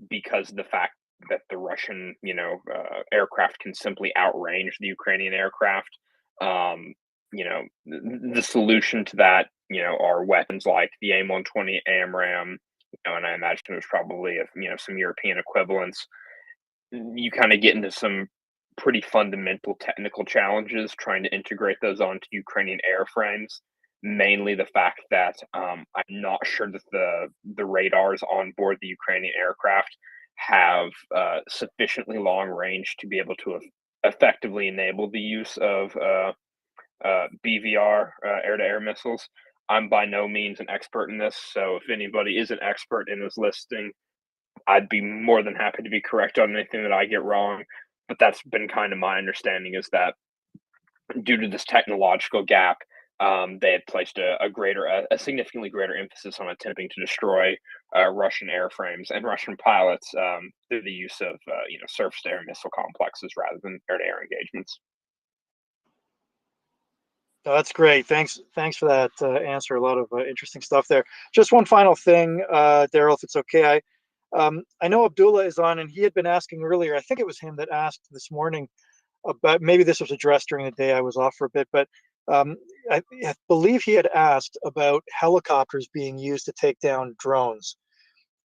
because the fact that the Russian, aircraft can simply outrange the Ukrainian aircraft. The solution to that, are weapons like the AIM-120 AMRAAM, and I imagine it was probably some European equivalents. You kind of get into some pretty fundamental technical challenges trying to integrate those onto Ukrainian airframes. Mainly the fact that I'm not sure that the radars on board the Ukrainian aircraft have sufficiently long range to be able to effectively enable the use of BVR, air-to-air missiles. I'm by no means an expert in this, so if anybody is an expert in this listing, I'd be more than happy to be correct on anything that I get wrong. But that's been kind of my understanding, is that due to this technological gap, they had placed a significantly greater emphasis on attempting to destroy Russian airframes and Russian pilots through the use of surface-to-air missile complexes rather than air-to-air engagements. No, that's great. Thanks for that answer. A lot of interesting stuff there. Just one final thing, Daryl, if it's okay. I know Abdullah is on, and he had been asking earlier. I think it was him that asked this morning about, maybe this was addressed during the day. I was off for a bit, but I believe he had asked about helicopters being used to take down drones.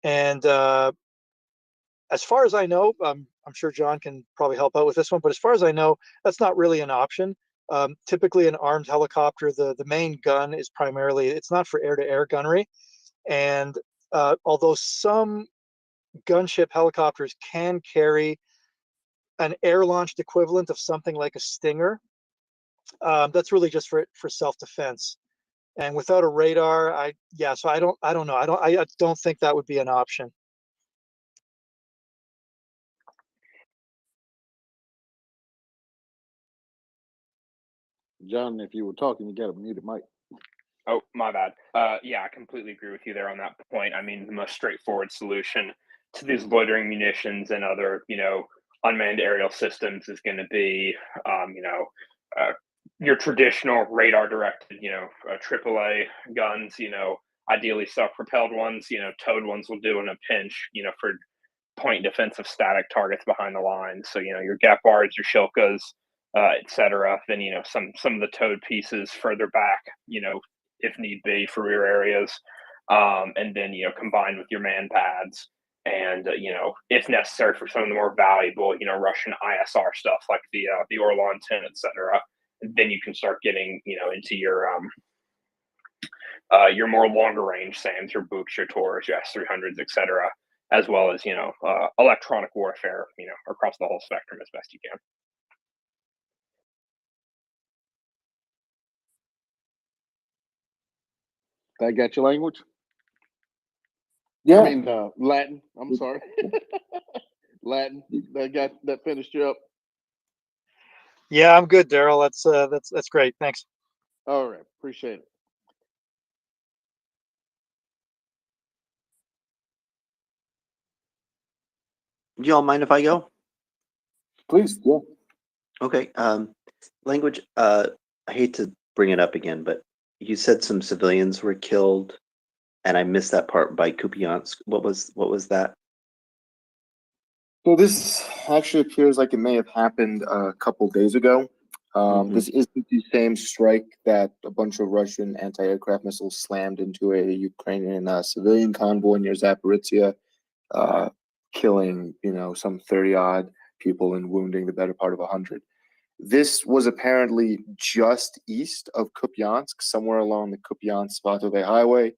And as far as I know, I'm sure John can probably help out with this one, but as far as I know, that's not really an option. Typically, an armed helicopter, the main gun is primarily, it's not for air-to-air gunnery. And although some gunship helicopters can carry an air-launched equivalent of something like a Stinger. That's really just for self-defense. And without a radar, so I don't know. I don't think that would be an option. John, if you were talking, you got a muted mic. Oh, my bad. Yeah, I completely agree with you there on that point. I mean, the most straightforward solution to these loitering munitions and other, unmanned aerial systems is going to be, your traditional radar-directed, AAA guns. Ideally self-propelled ones. Towed ones will do in a pinch. For point defensive static targets behind the line. So your Gepards, your Shilkas, etc. Then some of the towed pieces further back. If need be for rear areas, and then combined with your man pads, and if necessary for some of the more valuable Russian ISR stuff like the Orlan 10, etc. Then you can start getting into your more longer range SAMs, your Buks, your Taurs, your S-300s, etc. As well as electronic warfare across the whole spectrum as best you can. That got your language? Yeah. I mean, Latin. I'm sorry. Latin. That finished you up. Yeah, I'm good, Daryl. That's great. Thanks. All right. Appreciate it. Do y'all mind if I go? Please, yeah. Okay. Language. I hate to bring it up again, but you said some civilians were killed, and I missed that part by Kupiansk. What was that? So this actually appears like it may have happened a couple days ago. This isn't the same strike that a bunch of Russian anti-aircraft missiles slammed into a Ukrainian civilian convoy near Zaporizhia, killing some 30-odd people and wounding the better part of 100. This was apparently just east of Kupiansk, somewhere along the Kupiansk-Svatove highway.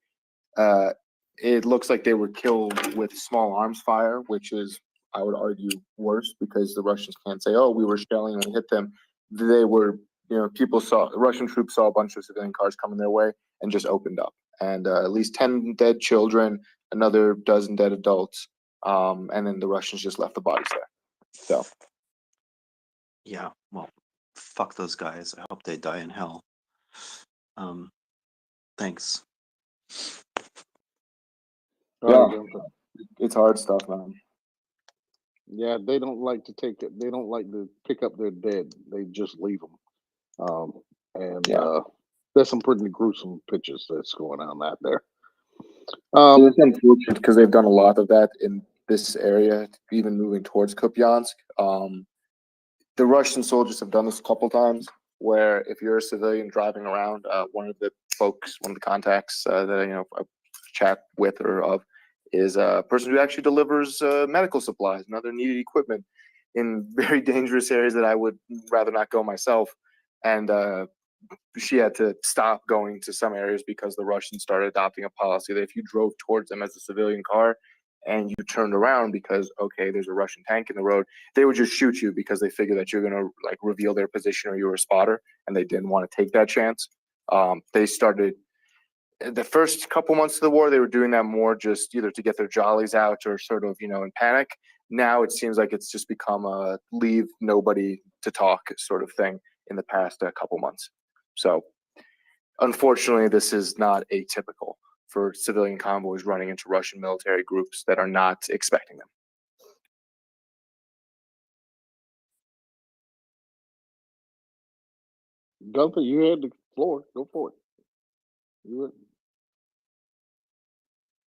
It looks like they were killed with small arms fire, which is, I would argue, worse because the Russians can't say, "Oh, we were shelling and we hit them." They were, Russian troops saw a bunch of civilian cars coming their way and just opened up. And at least 10 dead children, another dozen dead adults, and then the Russians just left the bodies there. So. Yeah, well, fuck those guys. I hope they die in hell. Thanks. Yeah, it's hard stuff, man. Yeah, they don't like to take it. They don't like to pick up their dead. They just leave them. There's some pretty gruesome pictures that's going on out there. It's unfortunate because they've done a lot of that in this area, even moving towards Kupiansk. The Russian soldiers have done this a couple times, where if you're a civilian driving around, one of the contacts that I chat with or of, is a person who actually delivers medical supplies and other needed equipment in very dangerous areas that I would rather not go myself. And she had to stop going to some areas because the Russians started adopting a policy that if you drove towards them as a civilian car and you turned around because, okay, there's a Russian tank in the road, they would just shoot you because they figure that you're going to reveal their position or you're a spotter, and they didn't want to take that chance. They started the first couple months of the war, they were doing that more just either to get their jollies out or sort of, in panic. Now it seems like it's just become a leave nobody to talk sort of thing in the past couple months. So unfortunately, this is not atypical for civilian convoys running into Russian military groups that are not expecting them. Gunther, you had the floor. Go for it.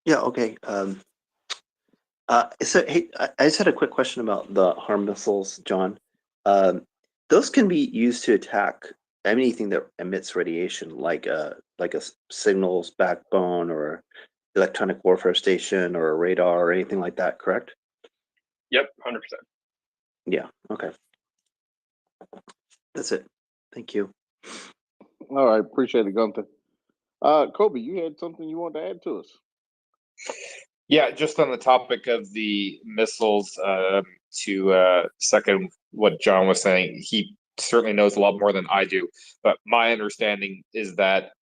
Yeah, okay. So, hey, I just had a quick question about the HARM missiles, John. Those can be used to attack anything that emits radiation, like a signals backbone or electronic warfare station or a radar or anything like that, correct? Yep, 100%. Yeah, okay. That's it. Thank you. All right, appreciate it, Gunther. Kobe, you had something you wanted to add to us? Yeah, just on the topic of the missiles to second what John was saying. He certainly knows a lot more than I do. But my understanding is that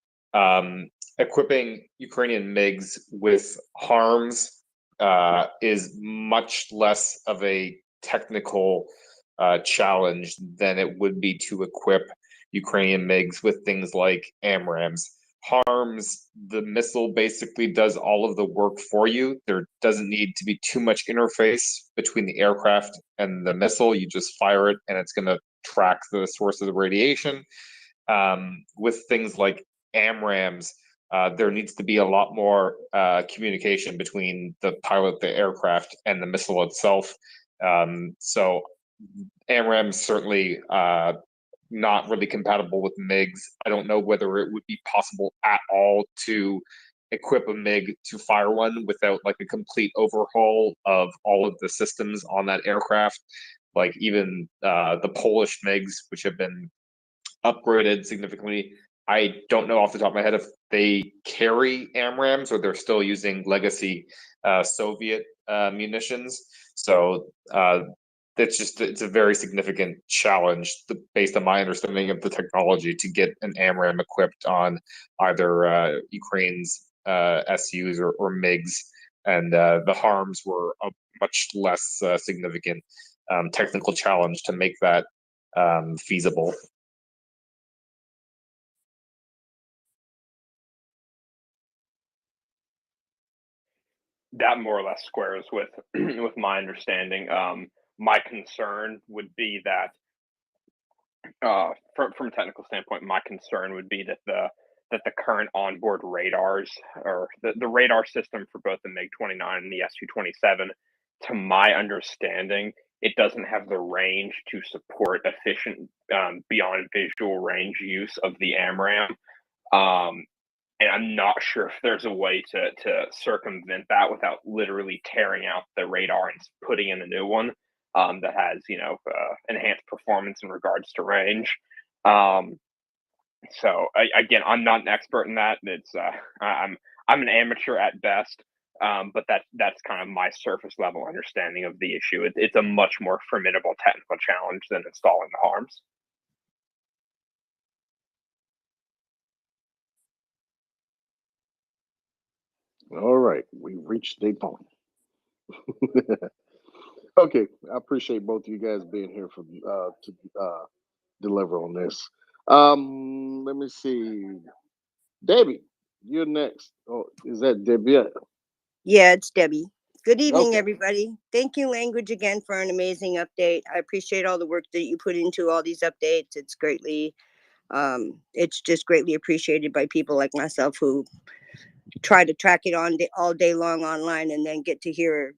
equipping Ukrainian MiGs with harms is much less of a technical challenge than it would be to equip Ukrainian MiGs with things like AMRAAMs. Harms, the missile basically does all of the work for you. There doesn't need to be too much interface between the aircraft and the missile. You just fire it and it's going to track the source of the radiation. With things like AMRAAMs, there needs to be a lot more communication between the pilot, the aircraft, and the missile itself. So AMRAAMs certainly not really compatible with MiGs. I don't know whether it would be possible at all to equip a MiG to fire one without like a complete overhaul of all of the systems on that aircraft. Like even the Polish MiGs, which have been upgraded significantly. I don't know off the top of my head if they carry AMRAAMs or they're still using legacy Soviet munitions. So it's a very significant challenge based on my understanding of the technology to get an AMRAAM equipped on either Ukraine's SUs or MiGs, and the harms were a much less significant technical challenge to make that feasible. That more or less squares with with my understanding. My concern would be that from a technical standpoint, my concern would be that the current onboard radars or the radar system for both the MiG-29 and the Su-27, to my understanding, it doesn't have the range to support efficient beyond visual range use of the AMRAAM. And I'm not sure if there's a way to circumvent that without literally tearing out the radar and putting in a new one that has, enhanced performance in regards to range. So again, I'm not an expert in that. It's I'm an amateur at best, but that's kind of my surface level understanding of the issue. It's a much more formidable technical challenge than installing the harms. All right, we reached Daytona. Okay, I appreciate both of you guys being here for to deliver on this. Let me see, Debbie, you're next. Oh, is that Debbie? Yeah, it's Debbie. Good evening, Okay. everybody. Thank you, Language, again for an amazing update. I appreciate all the work that you put into all these updates. It's just greatly appreciated by people like myself who try to track it on all day long online and then get to hear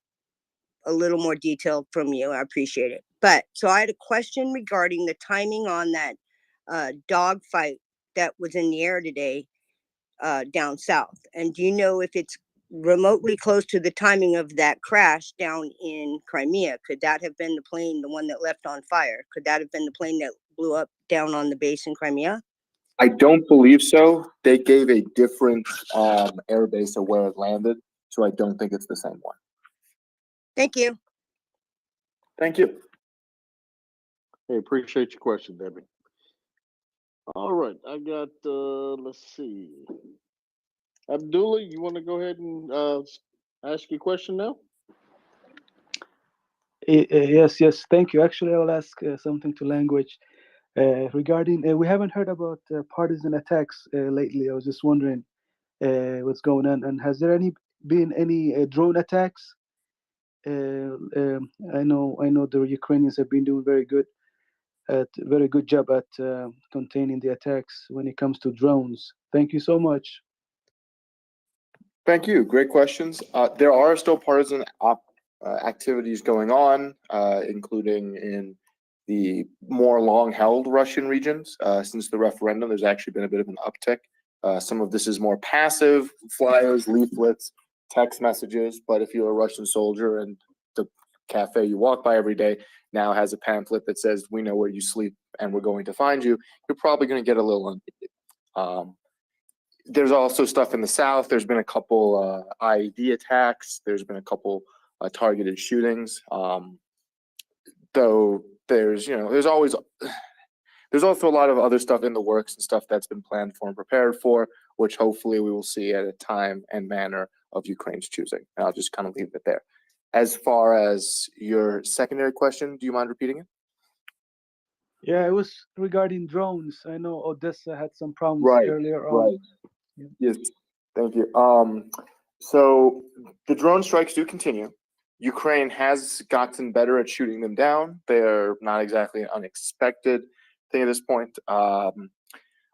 a little more detail from you. I appreciate it. But so I had a question regarding the timing on that dog fight that was in the air today down south. And do you know if it's remotely close to the timing of that crash down in Crimea? Could that have been the plane, the one that left on fire? Could that have been the plane that blew up down on the base in Crimea? I don't believe so. They gave a different airbase of where it landed, so I don't think it's the same one. Thank you. Thank you. Hey, appreciate your question, Debbie. All right, I got let's see, Abdullah, you want to go ahead and ask your question now? Yes, thank you. Actually, I will ask something to Language regarding, we haven't heard about partisan attacks lately. I was just wondering what's going on, and has there been any drone attacks? I know the Ukrainians have been doing very good job at containing the attacks when it comes to drones. Thank you so much. Thank you. Great questions. There are still partisan activities going on, including in the more long-held Russian regions. Since the referendum, there's actually been a bit of an uptick. Some of this is more passive, flyers, leaflets, text messages. But if you're a Russian soldier and the cafe you walk by every day now has a pamphlet that says, "We know where you sleep and we're going to find you," you're probably going to get a little unneeded. There's also stuff in the south. There's been a couple IED attacks. There's been a couple targeted shootings. Though there's there's also a lot of other stuff in the works and stuff that's been planned for and prepared for, which hopefully we will see at a time and manner of Ukraine's choosing. And I'll just kind of leave it there. As far as your secondary question, do you mind repeating it? Yeah, it was regarding drones. I know Odessa had some problems Right, earlier right. on. Yeah. Yes, thank you. So the drone strikes do continue. Ukraine has gotten better at shooting them down. They're not exactly an unexpected thing at this point.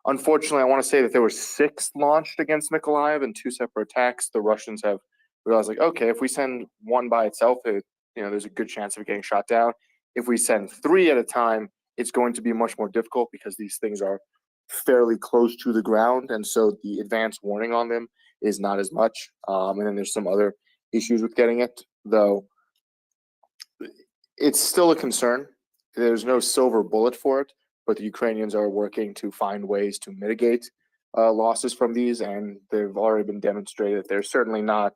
Unfortunately, I want to say that there were 6 launched against Mykolaiv in 2 separate attacks. The Russians have realized, like, okay, if we send one by itself, there's a good chance of it getting shot down. If we send 3 at a time, it's going to be much more difficult because these things are fairly close to the ground, and so the advance warning on them is not as much. And then there's some other issues with getting it, though. It's still a concern. There's no silver bullet for it, but the Ukrainians are working to find ways to mitigate losses from these, and they've already been demonstrated that they're certainly not,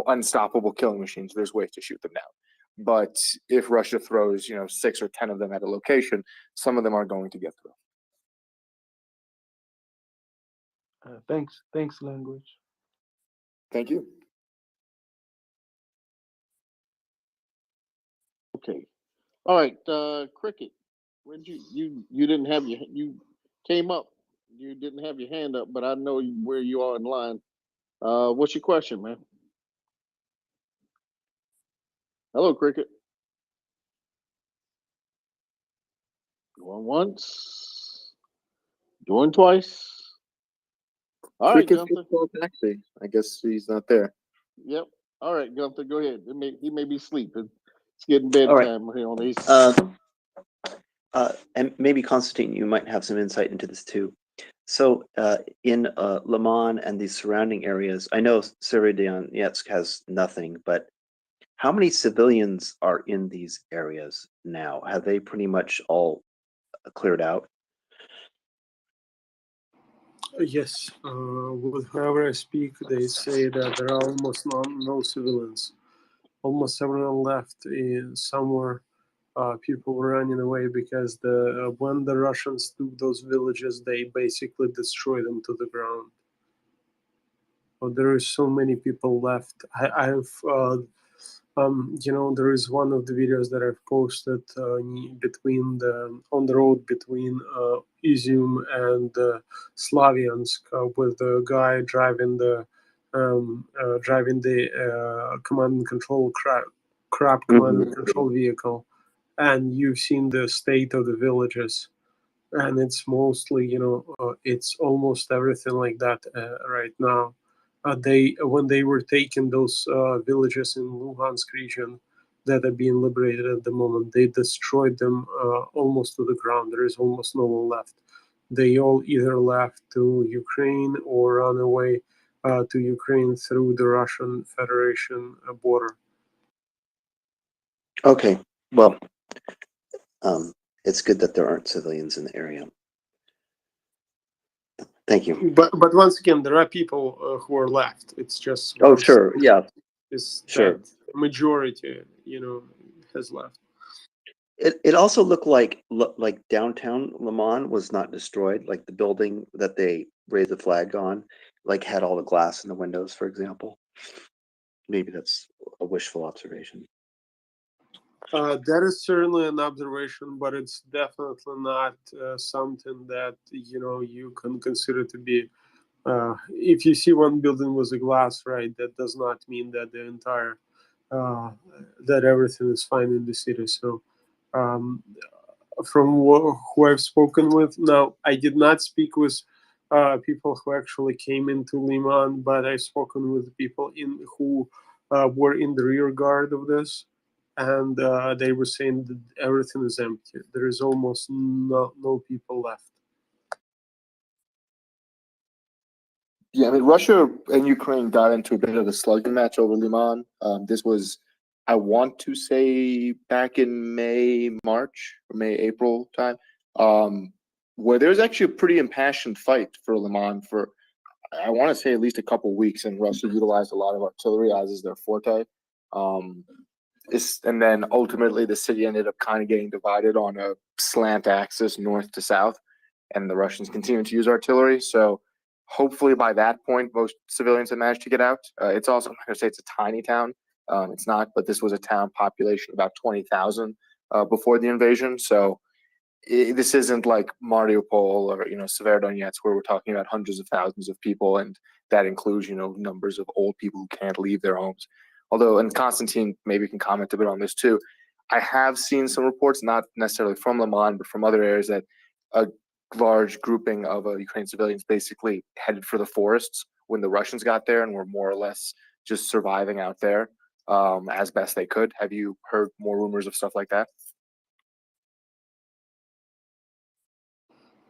unstoppable killing machines. There's ways to shoot them down. But if Russia throws, 6 or 10 of them at a location, some of them are going to get through. Thanks, Language. Thank you. Okay. All right, Cricket. When you didn't have you came up, you didn't have your hand up, but I know where you are in line. What's your question, man? Hello, Cricket. Going once, going twice. All right, Cricket's Gunther. taxi. I guess he's not there. Yep. All right, Gunther, go ahead. He may be sleeping. It's getting All right. bedtime here on the East. And maybe Constantine, you might have some insight into this too. So in Liman and the surrounding areas, I know Severodonetsk has nothing, but how many civilians are in these areas now? Have they pretty much all cleared out? Yes, with whoever I speak, they say that there are almost no civilians. Almost everyone left in somewhere. People were running away because when the Russians took those villages, they basically destroyed them to the ground. But there is so many people left. There is one of the videos that I've posted on the road between Izium and Slavyansk with the guy driving the command and control crab command and control vehicle, and you've seen the state of the villages, and it's mostly it's almost everything like that right now. When they were taking those villages in Luhansk region that are being liberated at the moment, they destroyed them almost to the ground. There is almost no one left. They all either left to Ukraine or run away to Ukraine through the Russian Federation border. Okay, well, it's good that there aren't civilians in the area. Thank you. But once again, there are people who are left. It's just Sure, yeah, is sure. that majority, has left. It also looked like downtown Liman was not destroyed. Like the building that they raised the flag on, like had all the glass in the windows, for example. Maybe that's a wishful observation. That is certainly an observation, but it's definitely not something that you can consider to be. If you see one building with a glass, right, that does not mean that the entire that everything is fine in the city. So, from who I've spoken with, now I did not speak with people who actually came into Liman, but I've spoken with people who were in the rear guard of this. And they were saying that everything is empty. There is almost no people left. Yeah, I mean, Russia and Ukraine got into a bit of a slugging match over Liman. This was, I want to say, back in March, April time, where there was actually a pretty impassioned fight for Liman for, I want to say, at least a couple weeks, and Russia utilized a lot of artillery as is their forte. and then ultimately the city ended up kind of getting divided on a slant axis north to south, and the Russians continued to use artillery. So hopefully by that point, most civilians had managed to get out. It's also, I'm not going to say it's a tiny town. It's not, but this was a town population of about 20,000 before the invasion. So this isn't like Mariupol or, Severodonetsk, where we're talking about hundreds of thousands of people, and that includes, numbers of old people who can't leave their homes. Although, and Konstantin maybe can comment a bit on this too, I have seen some reports, not necessarily from Liman, but from other areas, that a large grouping of Ukrainian civilians basically headed for the forests when the Russians got there and were more or less just surviving out there as best they could. Have you heard more rumors of stuff like that?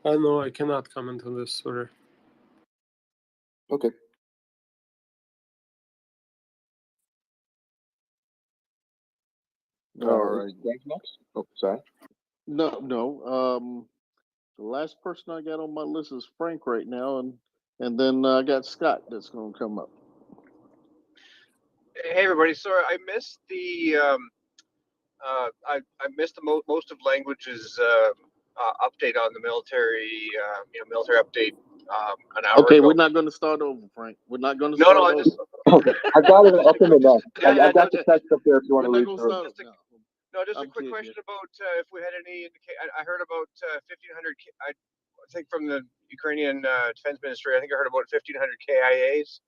No, I cannot comment on this. Sorry. Okay. All right. Oh, sorry. No. The last person I got on my list is Frank right now, and then I got Scott that's going to come up. Hey everybody, sorry I missed the I missed the most of Language's update on the military military update an hour Okay, ago. we're not going to start over, Frank. We're not going to No, start no, I over. just I got it up in the net. Yeah, I got the text up there if you want to We're read not through. going to start. just a quick question about if we had any. I heard about 1,500. I think from the Ukrainian Defense Ministry, I think I heard about 1,500 KIAs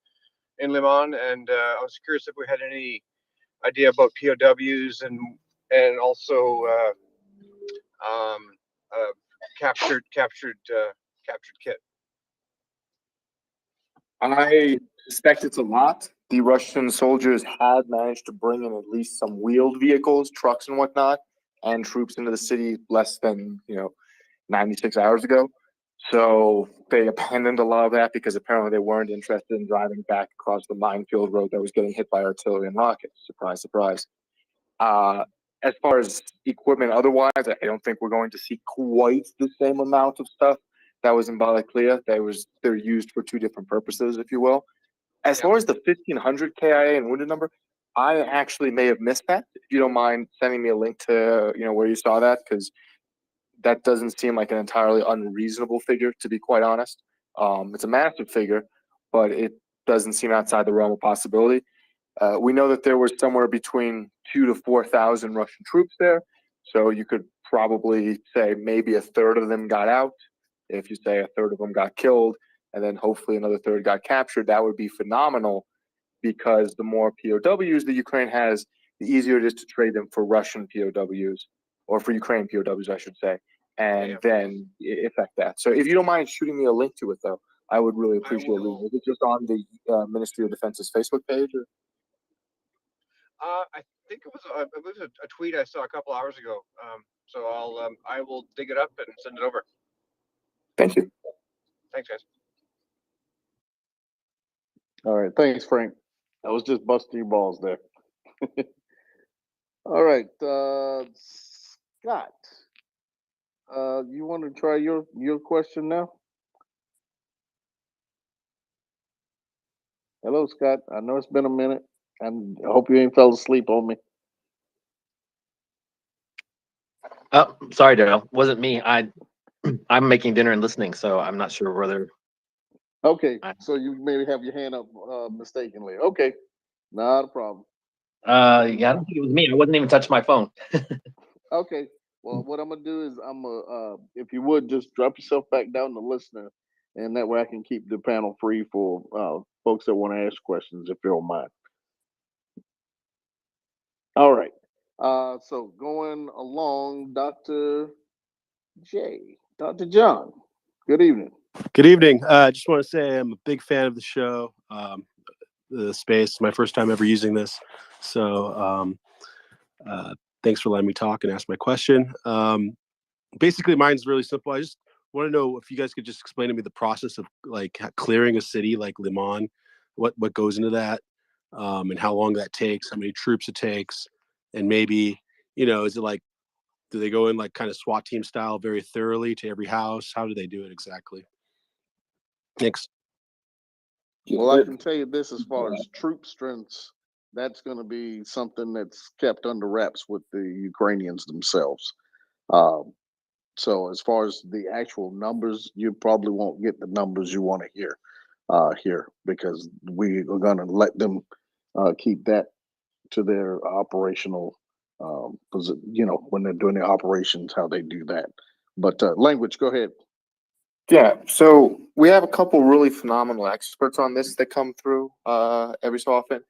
in Liman, and I was curious if we had any idea about POWs and also captured kit. I suspect it's a lot. The Russian soldiers had managed to bring in at least some wheeled vehicles, trucks and whatnot, and troops into the city less than 96 hours ago. So they abandoned a lot of that because apparently they weren't interested in driving back across the minefield road that was getting hit by artillery and rockets. Surprise, surprise. As far as equipment otherwise, I don't think we're going to see quite the same amount of stuff that was in Balaklia. They're used for two different purposes, if you will. As far as the 1,500 KIA and wounded number, I actually may have missed that. If you don't mind sending me a link to where you saw that, because that doesn't seem like an entirely unreasonable figure, to be quite honest. It's a massive figure, but it doesn't seem outside the realm of possibility. We know that there was somewhere between 2,000 to 4,000 Russian troops there, so you could probably say maybe a third of them got out. If you say a third of them got killed, and then hopefully another third got captured, that would be phenomenal, because the more POWs that Ukraine has, the easier it is to trade them for Russian POWs, or for Ukrainian POWs, I should say, and then affect that. So if you don't mind shooting me a link to it, though, I would really appreciate it. Is it just on the Ministry of Defense's Facebook page? Or? I think it was a tweet I saw a couple hours ago. So I will dig it up and send it over. Thank you. Thanks, guys. All right, thanks, Frank. I was just busting your balls there. All right, Scott. You want to try your question now? Hello, Scott. I know it's been a minute, and I hope you ain't fell asleep on me. Oh, sorry, Daryl. Wasn't me. I'm making dinner and listening, so I'm not sure whether. Okay, so you maybe have your hand up mistakenly. Okay, not a problem. Yeah, I don't think it was me. I wasn't even touching my phone. Okay, well, what I'm gonna do is if you would just drop yourself back down to listener, and that way I can keep the panel free for folks that want to ask questions, if you don't mind. All right. So going along, Dr. John. Good evening. Good evening. I just want to say I'm a big fan of the show. The space, my first time ever using this. So thanks for letting me talk and ask my question. Basically, mine's really simple. I just want to know if you guys could just explain to me the process of like clearing a city like Liman, what goes into that, and how long that takes, how many troops it takes, and maybe, is it like, do they go in like kind of SWAT team style very thoroughly to every house? How do they do it exactly? Thanks. Well, I can tell you this as far as troop strengths that's going to be something that's kept under wraps with the Ukrainians themselves. Um, so as far as the actual numbers, you probably won't get the numbers you want to hear here, because we are going to let them keep that to their operational, when they're doing their operations, how they do that. But language, go ahead. Yeah, so we have a couple really phenomenal experts on this that come through every so often.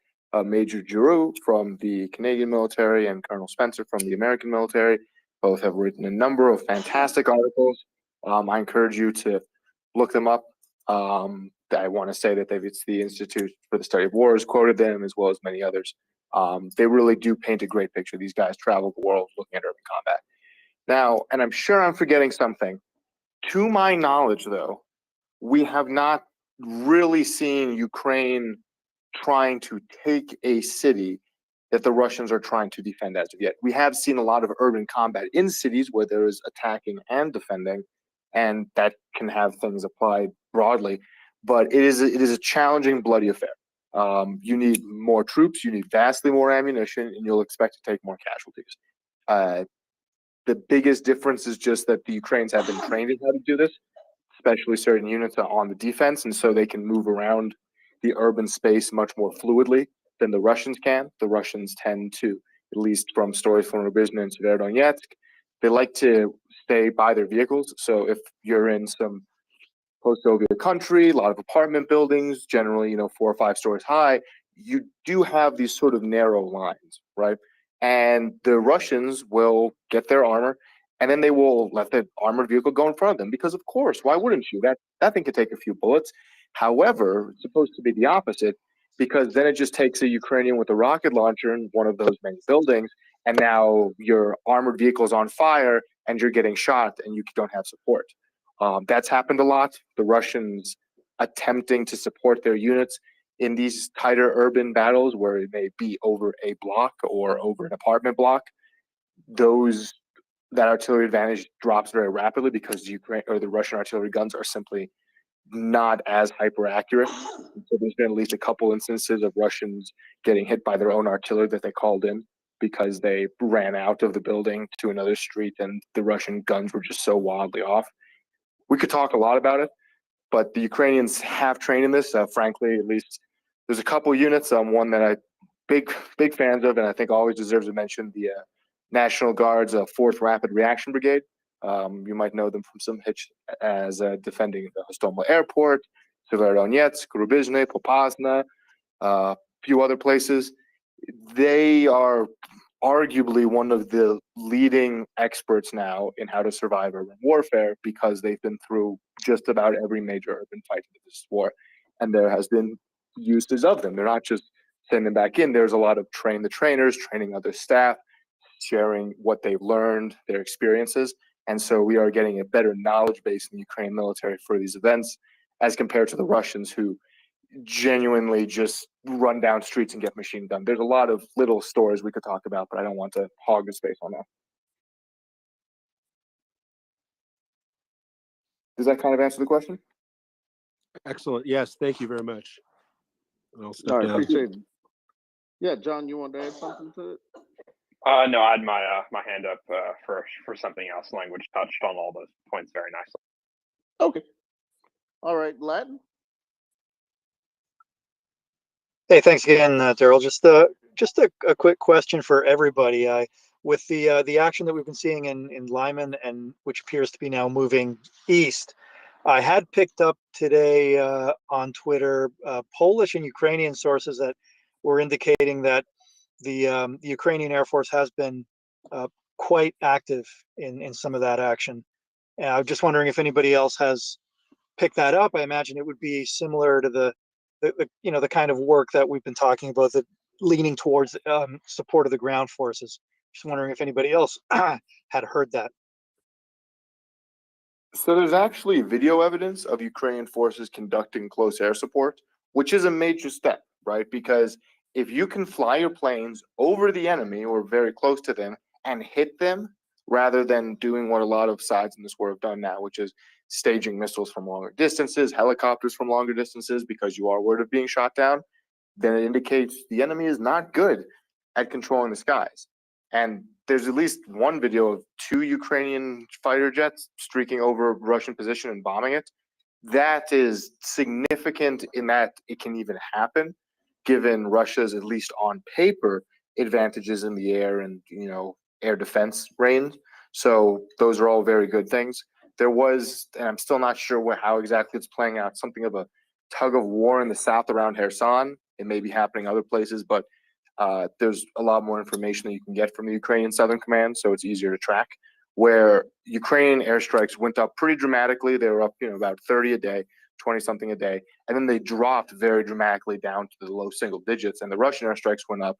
Major Giroux from the Canadian military and Colonel Spencer from the American military. Both have written a number of fantastic articles. I encourage you to look them up. I want to say that it's the Institute for the Study of War has quoted them, as well as many others. They really do paint a great picture. These guys travel the world looking at urban combat. Now, and I'm sure I'm forgetting something. To my knowledge, though, we have not really seen Ukraine trying to take a city that the Russians are trying to defend as of yet. We have seen a lot of urban combat in cities where there is attacking and defending, and that can have things applied broadly. But it is a challenging, bloody affair. You need more troops, you need vastly more ammunition, and you'll expect to take more casualties. The biggest difference is just that the Ukrainians have been trained in how to do this, especially certain units are on the defense, and so they can move around the urban space much more fluidly than the Russians can. The Russians tend to, at least from stories from Rebroadcast and Severodonetsk, they like to stay by their vehicles. So if you're in some post-Soviet country, a lot of apartment buildings, generally, 4 or 5 stories high, you do have these sort of narrow lines, right? And the Russians will get their armor, and then they will let the armored vehicle go in front of them, because of course, why wouldn't you? That thing could take a few bullets. However, it's supposed to be the opposite, because then it just takes a Ukrainian with a rocket launcher in one of those many buildings, and now your armored vehicle is on fire, and you're getting shot, and you don't have support. That's happened a lot. The Russians attempting to support their units in these tighter urban battles, where it may be over a block or over an apartment block, that artillery advantage drops very rapidly, because the Russian artillery guns are simply not as hyper accurate. So there's been at least a couple instances of Russians getting hit by their own artillery that they called in, because they ran out of the building to another street, and the Russian guns were just so wildly off. We could talk a lot about it, but the Ukrainians have trained in this. Frankly, at least there's a couple units. One that I big fans of, and I think always deserves a mention: the National Guard's 4th Rapid Reaction Brigade. You might know them from some hits as defending the Hostomel Airport, Severodonetsk, Rubizhne, Popasna, a few other places. They are arguably one of the leading experts now in how to survive urban warfare, because they've been through just about every major urban fight in this war, and there has been uses of them. They're not just sending them back in. There's a lot of train the trainers, training other staff, sharing what they've learned, their experiences, and so we are getting a better knowledge base in the Ukrainian military for these events, as compared to the Russians, who genuinely just run down streets and get machine gunned. There's a lot of little stories we could talk about, but I don't want to hog the space on that. Does that kind of answer the question? Excellent. Yes, thank you very much. I'll step All right, down. appreciate it. Yeah, John, you want to add something to it? No, I had my my hand up for something else. Language touched on all those points very nicely. Okay. All right, Latin. Hey, thanks again, Daryl. Just a quick question for everybody. With the action that we've been seeing in Lyman, and which appears to be now moving east, I had picked up today on Twitter Polish and Ukrainian sources that were indicating that the Ukrainian Air Force has been quite active in some of that action. I'm just wondering if anybody else has picked that up. I imagine it would be similar to the kind of work that we've been talking about, that leaning towards support of the ground forces. Just wondering if anybody else had heard that. So there's actually video evidence of Ukrainian forces conducting close air support, which is a major step, right? Because if you can fly your planes over the enemy or very close to them and hit them, rather than doing what a lot of sides in this war have done now, which is staging missiles from longer distances, helicopters from longer distances, because you are worried of being shot down, then it indicates the enemy is not good at controlling the skies. And there's at least one video of 2 Ukrainian fighter jets streaking over a Russian position and bombing it. That is significant in that it can even happen, given Russia's, at least on paper, advantages in the air and, air defense range. So those are all very good things. There was, and I'm still not sure how exactly it's playing out, something of a tug of war in the south around Kherson. It may be happening other places, but there's a lot more information that you can get from the Ukrainian Southern Command, so it's easier to track, where Ukrainian airstrikes went up pretty dramatically. They were up, about 30 a day, 20-something a day, and then they dropped very dramatically down to the low single digits, and the Russian airstrikes went up,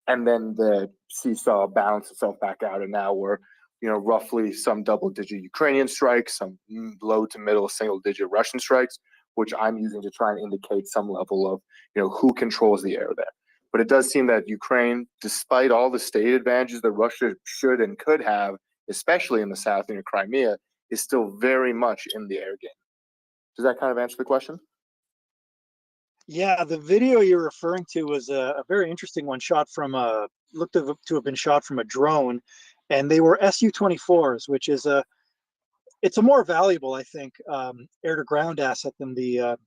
and then the seesaw balanced itself back out, and now we're, roughly some double-digit Ukrainian strikes, some low to middle single-digit Russian strikes, which I'm using to try and indicate some level of, who controls the air there. But it does seem that Ukraine, despite all the state advantages that Russia should and could have, especially in the south near Crimea, is still very much in the air game. Does that kind of answer the question? Yeah, the video you're referring to was a very interesting one, shot from looked to have been shot from a drone, and they were Su-24s, which is it's a more valuable, I think, air-to-ground asset than the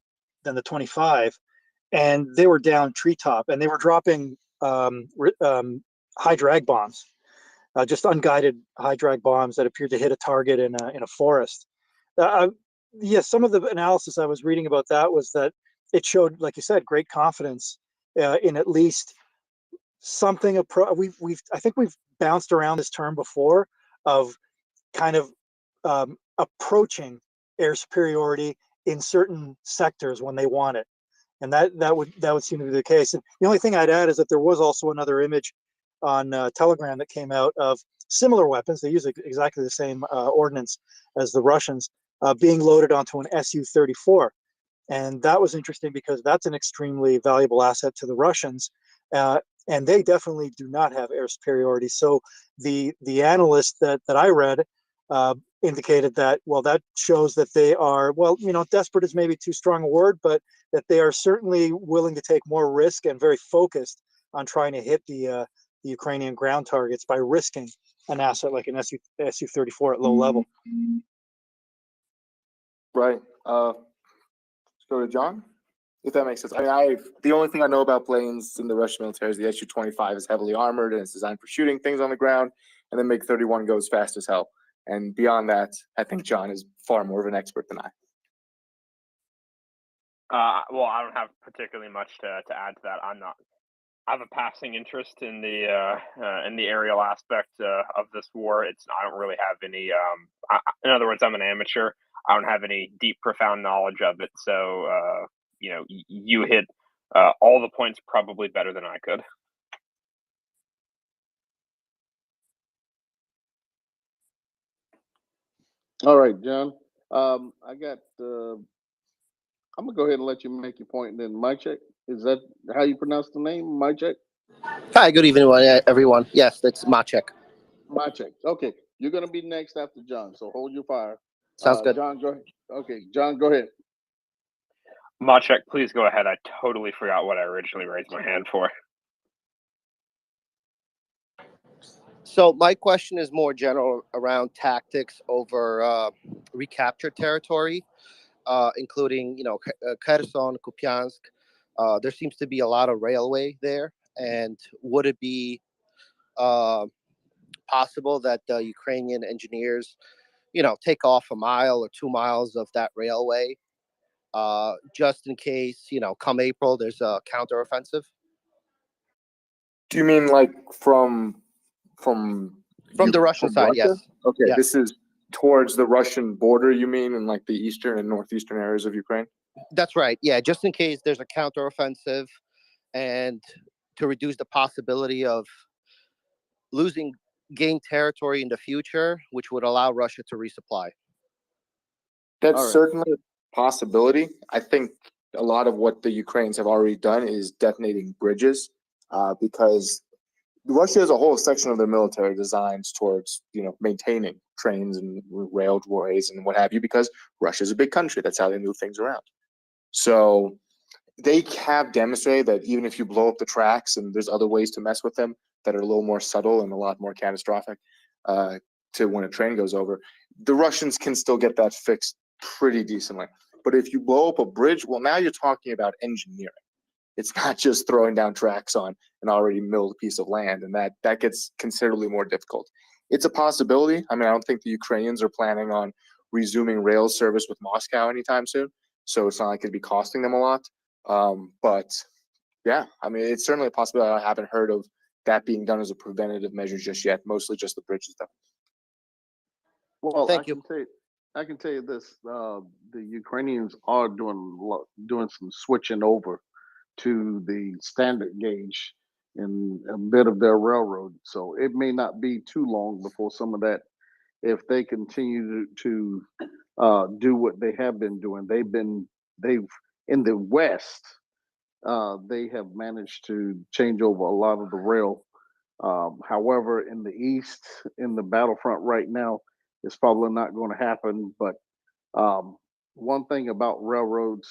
25, and they were down treetop, and they were dropping high drag bombs, just unguided high drag bombs that appeared to hit a target in a forest. Yes, some of the analysis I was reading about that was that it showed, like you said, great confidence in at least something. I think we've bounced around this term before of kind of approaching air superiority in certain sectors when they want it, and that would seem to be the case. And the only thing I'd add is that there was also another image on Telegram that came out of similar weapons. They use exactly the same ordnance as the Russians, being loaded onto an Su-34. And that was interesting because that's an extremely valuable asset to the Russians, and they definitely do not have air superiority. So the analyst that I read indicated that, well, that shows that they are, desperate is maybe too strong a word, but that they are certainly willing to take more risk and very focused on trying to hit the Ukrainian ground targets by risking an asset like an Su-34 at low level. Right. Let's go to John, if that makes sense. I mean, the only thing I know about planes in the Russian military is the Su-25 is heavily armored and it's designed for shooting things on the ground, and then MiG-31 goes fast as hell. And beyond that, I think John is far more of an expert than I. Well, I don't have particularly much to add to that. I have a passing interest in the aerial aspect of this war. I don't really have any. In other words, I'm an amateur. I don't have any deep, profound knowledge of it. So, you hit all the points probably better than I could. All right, John. I got. I'm gonna go ahead and let you make your point, and then mic check. Is that how you pronounce the name? Mic check. Hi, good evening, everyone. Yes, that's Maciek. Maciek. Okay, you're gonna be next after John, so hold your fire. Sounds good. John, go ahead. Okay, John, go ahead. Maciek, please go ahead. I totally forgot what I originally raised my hand for. So my question is more general around tactics over recaptured territory, including, Kherson, Kupiansk. There seems to be a lot of railway there, and would it be possible that the Ukrainian engineers, take off a mile or 2 miles of that railway, just in case, come April, there's a counteroffensive? Do you mean like from the Russian side? Russia? Yes. Okay, Yes. This is towards the Russian border, you mean, in like the eastern and northeastern areas of Ukraine? That's right. Yeah, just in case there's a counteroffensive, and to reduce the possibility of losing gained territory in the future, which would allow Russia to resupply. That's All right. certainly a possibility. I think a lot of what the Ukrainians have already done is detonating bridges, because Russia has a whole section of their military designed towards, maintaining trains and railways and what have you, because Russia is a big country. That's how they move things around. So they have demonstrated that even if you blow up the tracks and there's other ways to mess with them that are a little more subtle and a lot more catastrophic to when a train goes over, the Russians can still get that fixed pretty decently. But if you blow up a bridge, well, now you're talking about engineering. It's not just throwing down tracks on an already milled piece of land, and that gets considerably more difficult. It's a possibility. I mean, I don't think the Ukrainians are planning on resuming rail service with Moscow anytime soon, so it's not like it'd be costing them a lot. But yeah, I mean, it's certainly a possibility. I haven't heard of that being done as a preventative measure just yet. Mostly just the bridge stuff. Well, Thank you. I can tell you this: the Ukrainians are doing some switching over to the standard gauge in a bit of their railroad. So it may not be too long before some of that, if they continue to do what they have been doing. They've in the West, they have managed to change over a lot of the rail. However, in the East, in the battlefront right now, it's probably not going to happen. But one thing about railroads,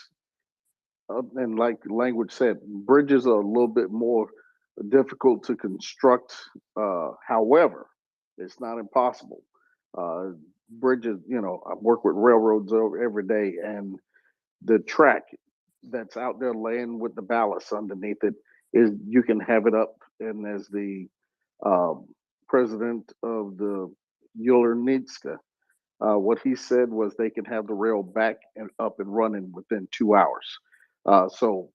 and like language said, bridges are a little bit more difficult to construct. However, it's not impossible. Bridges, I work with railroads every day, and the track that's out there laying with the ballast underneath it is you can have it up. And as the president of the Yulenitska, what he said was they can have the rail back and up and running within 2 hours. So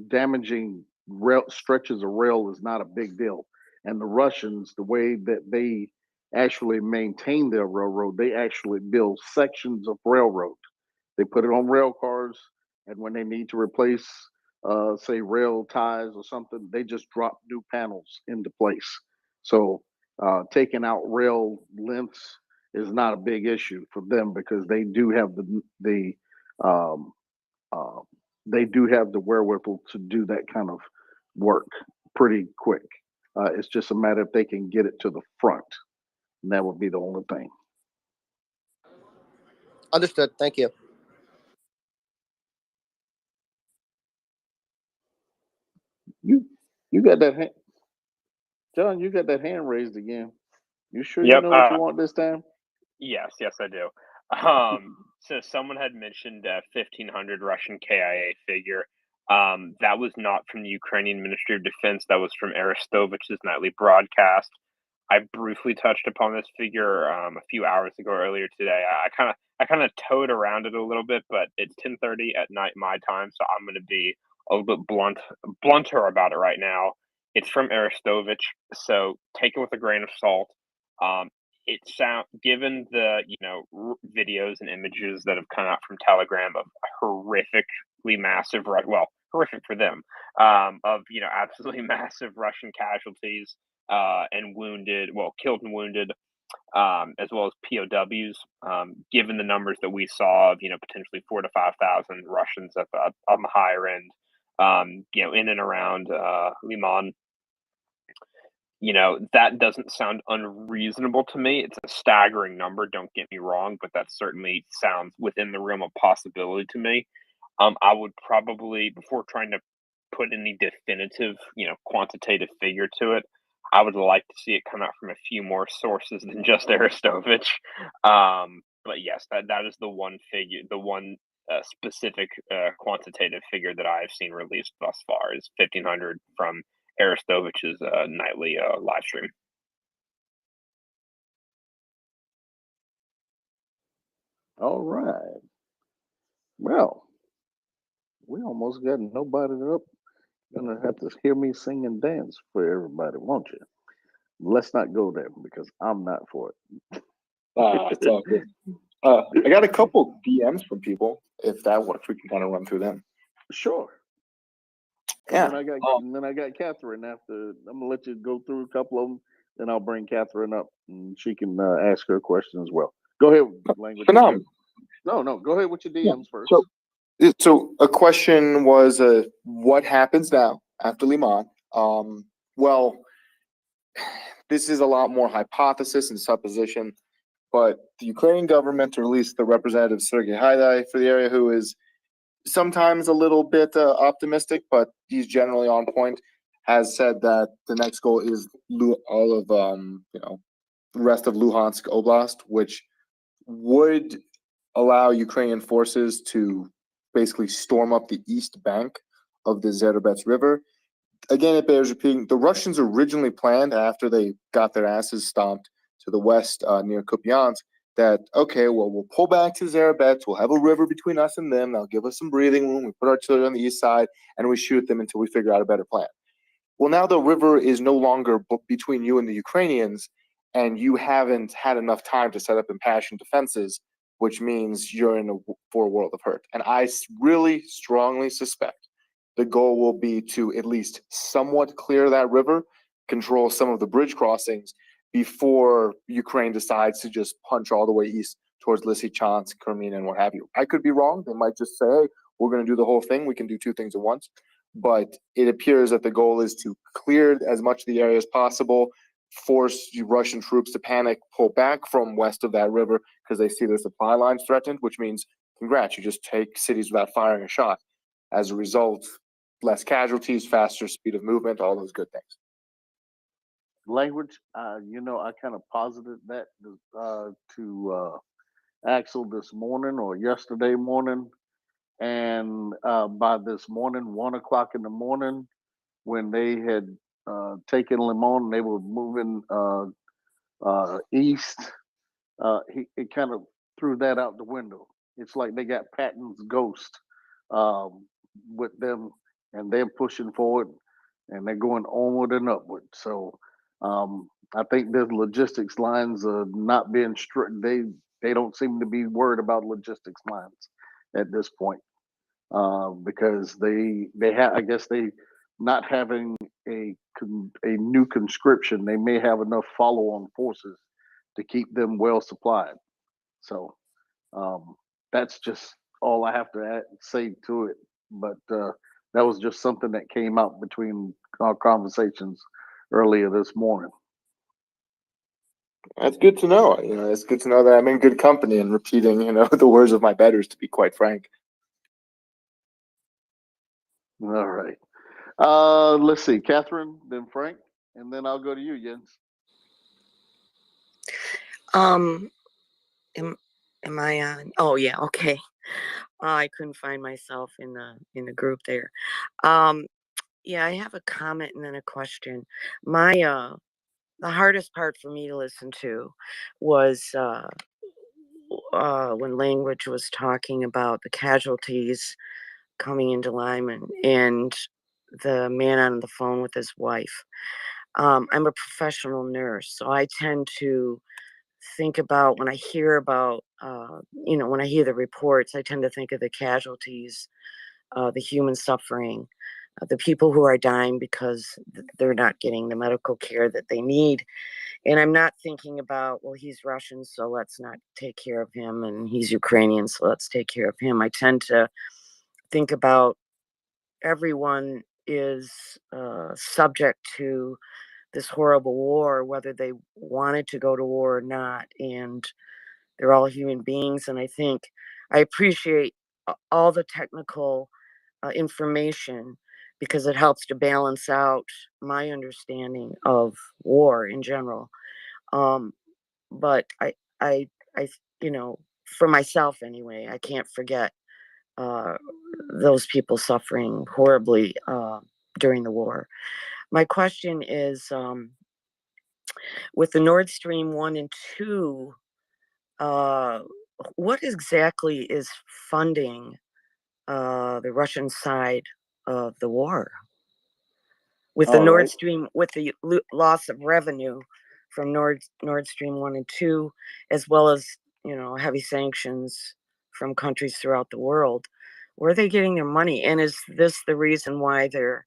damaging rail stretches of rail is not a big deal. And the Russians, the way that they actually maintain their railroad, they actually build sections of railroad. They put it on rail cars, and when they need to replace, say, rail ties or something, they just drop new panels into place. So taking out rail lengths is not a big issue for them because they do have um, they do have the wherewithal to do that kind of work pretty quick. It's just a matter if they can get it to the front, and that would be the only thing. Understood. Thank you. You got that hand, John? You got that hand raised again. You sure you Yep. know what you want this time? Yes, I do. So someone had mentioned 1,500 Russian KIA figure. That was not from the Ukrainian Ministry of Defense. That was from Aristovich's nightly broadcast. I briefly touched upon this figure a few hours ago, earlier today. I kind of towed around it a little bit, but it's 10:30 at night my time, so I'm going to be a little bit blunter about it right now. It's from Aristovich, so take it with a grain of salt. It given the videos and images that have come out from Telegram of horrifically massive, horrific for them, of absolutely massive Russian casualties and killed and wounded, as well as POWs. Given the numbers that we saw of potentially 4,000 to 5,000 Russians on the higher end, in and around Liman. That doesn't sound unreasonable to me. It's a staggering number, don't get me wrong, but that certainly sounds within the realm of possibility to me. I would probably, before trying to put any definitive, quantitative figure to it, I would like to see it come out from a few more sources than just Aristovich. But yes, that is the one figure, the one specific quantitative figure that I've seen released thus far is 1,500 from Aristovich's nightly live stream. All right. Well, we almost got nobody up. Gonna have to hear me sing and dance for everybody, won't you? Let's not go there because I'm not for it. It's all good. I got a couple DMs from people. If that works, we can kind of run through them. Sure. Yeah. And then I got Catherine after. I'm gonna let you go through a couple of them. Then I'll bring Catherine up and she can ask her question as well. Go ahead, language. No. Go ahead with your DMs first. So a question was, what happens now after Liman? Well, this is a lot more hypothesis and supposition, but the Ukrainian government, or at least the representative Sergei Haidai for the area, who is sometimes a little bit optimistic, but he's generally on point. Has said that the next goal is all of the rest of Luhansk Oblast, which would allow Ukrainian forces to basically storm up the east bank of the Zerbets River. Again, it bears repeating, the Russians originally planned, after they got their asses stomped to the west near Kupiansk, that, okay, well, we'll pull back to Zerbets, we'll have a river between us and them, they'll give us some breathing room, we put artillery on the east side, and we shoot them until we figure out a better plan. Well, now the river is no longer between you and the Ukrainians, and you haven't had enough time to set up impassioned defenses, which means you're for a world of hurt. And I really strongly suspect the goal will be to at least somewhat clear that river, control some of the bridge crossings before Ukraine decides to just punch all the way east towards Lysychansk, Crimea, and what have you. I could be wrong. They might just say, hey, we're going to do the whole thing. We can do two things at once. But it appears that the goal is to clear as much of the area as possible, force Russian troops to panic, pull back from west of that river because they see their supply lines threatened, which means, congrats, you just take cities without firing a shot. As a result, less casualties, faster speed of movement, all those good things. Language, I kind of posited that to Axel this morning or yesterday morning. And by this morning, 1 o'clock in the morning, when they had taken Limon, they were moving east. He kind of threw that out the window. It's like they got Patton's ghost with them, and they're pushing forward, and they're going onward and upward. So I think there's logistics lines not being strict. They don't seem to be worried about logistics lines at this point. Because they have, I guess they not having a new conscription, they may have enough follow-on forces to keep them well supplied. So that's just all I have to say to it. But that was just something that came out between our conversations earlier this morning. That's good to know. It's good to know that I'm in good company and repeating, the words of my betters, to be quite frank. All right. Let's see, Catherine, then Frank, and then I'll go to you, Jens. Am I on? Oh yeah, okay. I couldn't find myself in the group there. Yeah, I have a comment and then a question. The hardest part for me to listen to was when Language was talking about the casualties coming into Lyman and the man on the phone with his wife. I'm a professional nurse, so I tend to think about when I hear about, when I hear the reports, I tend to think of the casualties, the human suffering, the people who are dying because they're not getting the medical care that they need. And I'm not thinking about, well, he's Russian, so let's not take care of him, and he's Ukrainian, so let's take care of him. I tend to think about everyone is subject to this horrible war, whether they wanted to go to war or not, and they're all human beings. And I think I appreciate all the technical information because it helps to balance out my understanding of war in general. But I, for myself anyway, I can't forget those people suffering horribly during the war. My question is, with the Nord Stream 1 and 2, what exactly is funding the Russian side of the war? With the Nord Stream, with the loss of revenue from Nord Stream 1 and 2, as well as, heavy sanctions from countries throughout the world, where are they getting their money? And is this the reason why their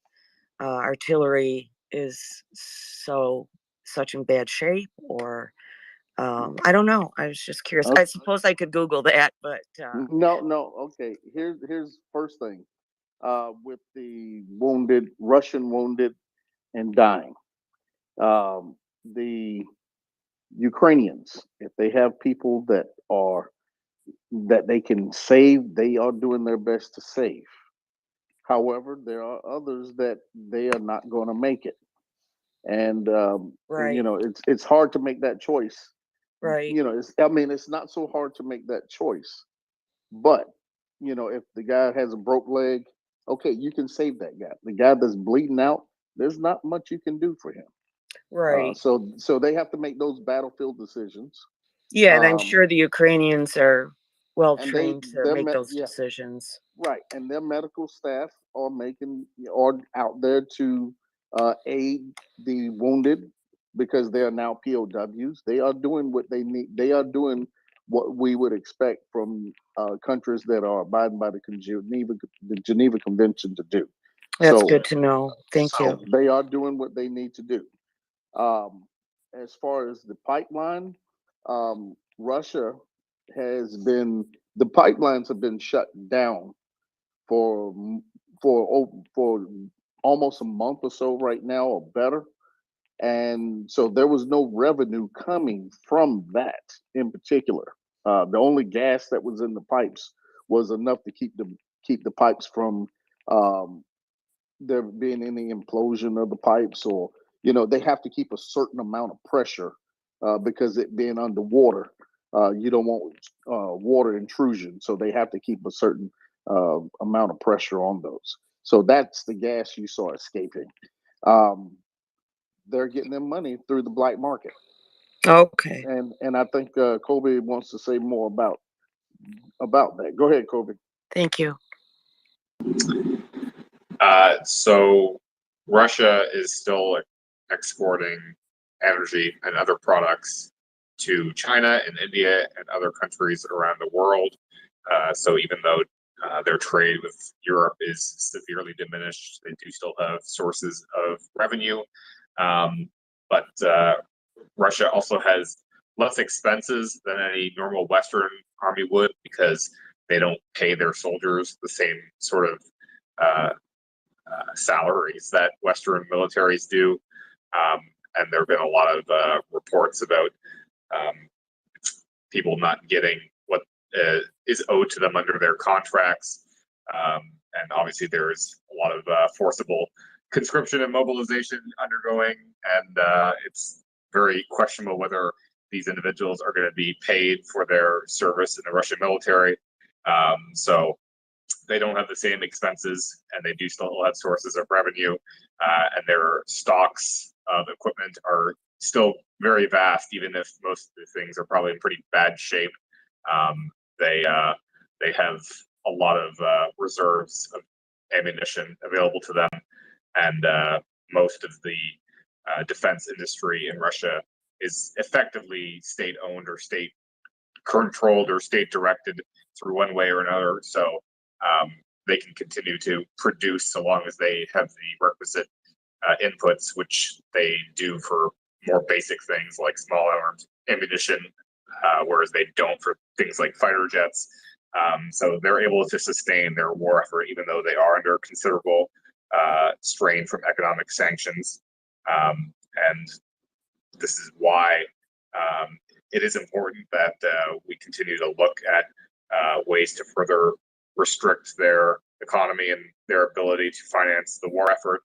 artillery is such in bad shape? Or I don't know. I was just curious. I suppose I could Google that, but No. Okay. Here's first thing. With the Russian wounded and dying, the Ukrainians, if they have people that are that they can save, they are doing their best to save. However, there are others that they are not going to make it, and Right. it's hard to make that choice. Right. It's not so hard to make that choice, but if the guy has a broke leg, okay, you can save that guy. The guy that's bleeding out, there's not much you can do for him. Right. So they have to make those battlefield decisions. Yeah, and I'm sure the Ukrainians are well And trained to their make me- those yeah, decisions. right, and their medical staff are out there to aid the wounded because they are now POWs. They are doing what they need. They are doing what we would expect from countries that are abiding by the Geneva Convention to do. That's So, good to know. Thank you. they are doing what they need to do. As far as the pipeline, Russia the pipelines have been shut down for for almost a month or so right now, or better. And so there was no revenue coming from that in particular. The only gas that was in the pipes was enough to keep the pipes from there being any implosion of the pipes, or they have to keep a certain amount of pressure because it being underwater, you don't want water intrusion, so they have to keep a certain amount of pressure on those. So that's the gas you saw escaping. They're getting their money through the black market. Okay. And I think Kobe wants to say more about that. Go ahead, Kobe. Thank you. So Russia is still exporting energy and other products to China and India and other countries around the world. So even though their trade with Europe is severely diminished, they do still have sources of revenue. But Russia also has less expenses than any normal Western army would, because they don't pay their soldiers the same sort of salaries that Western militaries do. And there have been a lot of reports about people not getting what is owed to them under their contracts. And obviously there's a lot of forcible conscription and mobilization undergoing, and it's very questionable whether these individuals are going to be paid for their service in the Russian military. So they don't have the same expenses, and they do still have sources of revenue, and their stocks of equipment are still very vast, even if most of the things are probably in pretty bad shape. They have a lot of reserves of ammunition available to them, and most of the defense industry in Russia is effectively state-owned or state-controlled or state-directed through one way or another. So they can continue to produce so long as they have the requisite inputs, which they do for more basic things like small arms ammunition, whereas they don't for things like fighter jets. So they're able to sustain their war effort, even though they are under considerable strain from economic sanctions. And this is why it is important that we continue to look at ways to further restrict their economy and their ability to finance the war effort.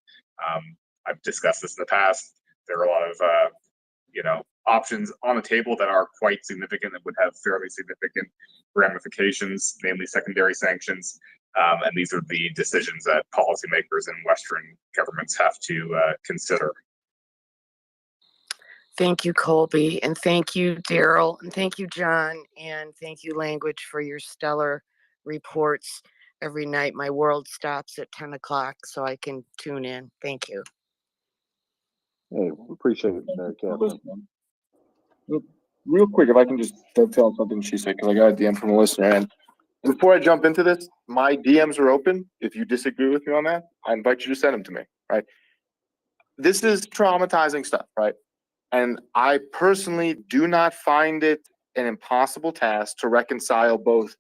I've discussed this in the past. There are a lot of options on the table that are quite significant and would have fairly significant ramifications, namely secondary sanctions. And these are the decisions that policymakers and Western governments have to consider. Thank you, Colby, and thank you, Daryl, and thank you, John, and thank you, Language, for your stellar reports every night. My world stops at 10 o'clock, so I can tune in. Thank you. Hey, appreciate it, Captain. Real quick, if I can just dovetail something she said, because I got a DM from a listener. And before I jump into this, my DMs are open. If you disagree with me on that, I invite you to send them to me, right? This is traumatizing stuff, right? And I personally do not find it an impossible task to reconcile both,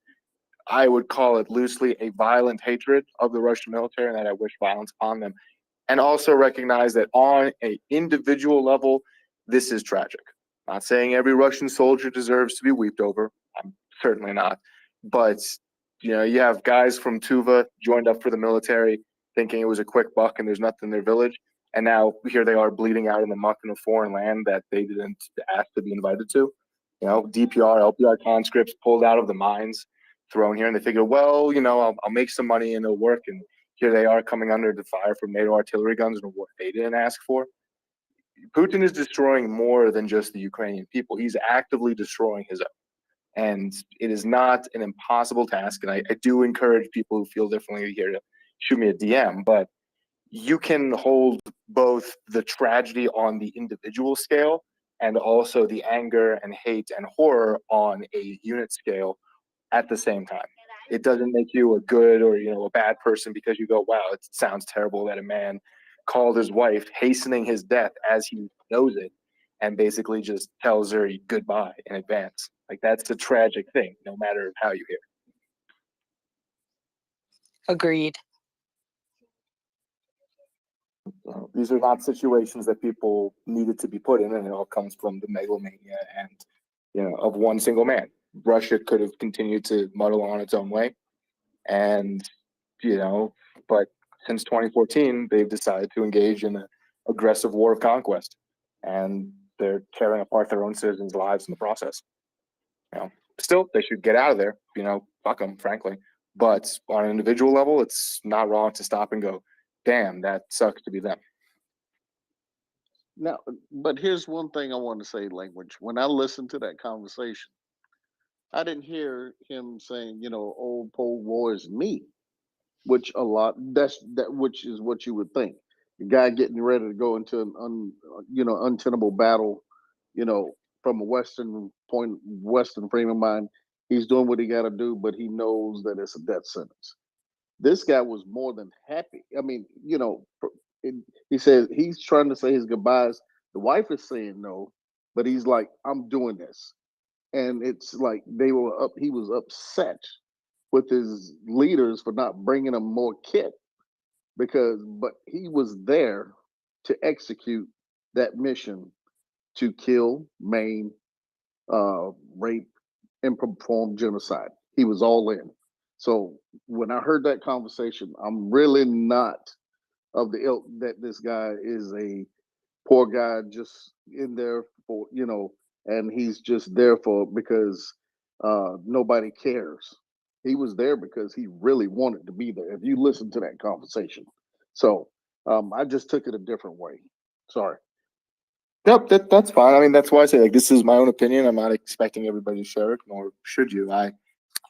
I would call it loosely, a violent hatred of the Russian military and that I wish violence upon them, and also recognize that on an individual level, this is tragic. Not saying every Russian soldier deserves to be wept over. I'm certainly not. But you have guys from Tuva joined up for the military, thinking it was a quick buck and there's nothing in their village, and now here they are bleeding out in the muck in a foreign land that they didn't ask to be invited to. DPR, LPR conscripts pulled out of the mines, thrown here, and they figure, well, I'll make some money and it'll work. And here they are coming under the fire from NATO artillery guns in a war they didn't ask for. Putin is destroying more than just the Ukrainian people. He's actively destroying his own. And it is not an impossible task. And I do encourage people who feel differently here to shoot me a DM, but you can hold both the tragedy on the individual scale and also the anger and hate and horror on a unit scale at the same time. It doesn't make you a good or a bad person because you go, wow, it sounds terrible that a man called his wife, hastening his death as he knows it, and basically just tells her goodbye in advance. Like, that's a tragic thing, no matter how you hear it. Agreed. These are not situations that people needed to be put in, and it all comes from the megalomania and of one single man. Russia could have continued to muddle on its own way, and but since 2014, they've decided to engage in an aggressive war of conquest, and they're tearing apart their own citizens' lives in the process. Still, they should get out of there. Fuck them, frankly. But on an individual level, it's not wrong to stop and go, damn, that sucks to be them. Now, but here's one thing I want to say, Language. When I listened to that conversation, I didn't hear him saying, old Cold War is me, which which is what you would think. The guy getting ready to go into an untenable battle, from a Western frame of mind. He's doing what he got to do, but he knows that it's a death sentence. This guy was more than happy. I mean, he says he's trying to say his goodbyes. The wife is saying no, but he's like, I'm doing this. And it's like he was upset with his leaders for not bringing him more kit but he was there to execute that mission to kill, maim, rape, and perform genocide. He was all in. So when I heard that conversation, I'm really not of the ilk that this guy is a poor guy just in there for, and he's just there because nobody cares. He was there because he really wanted to be there. If you listen to that conversation. So I just took it a different way. Sorry. Nope, that's fine. I mean, that's why I say, this is my own opinion. I'm not expecting everybody to share it, nor should you. I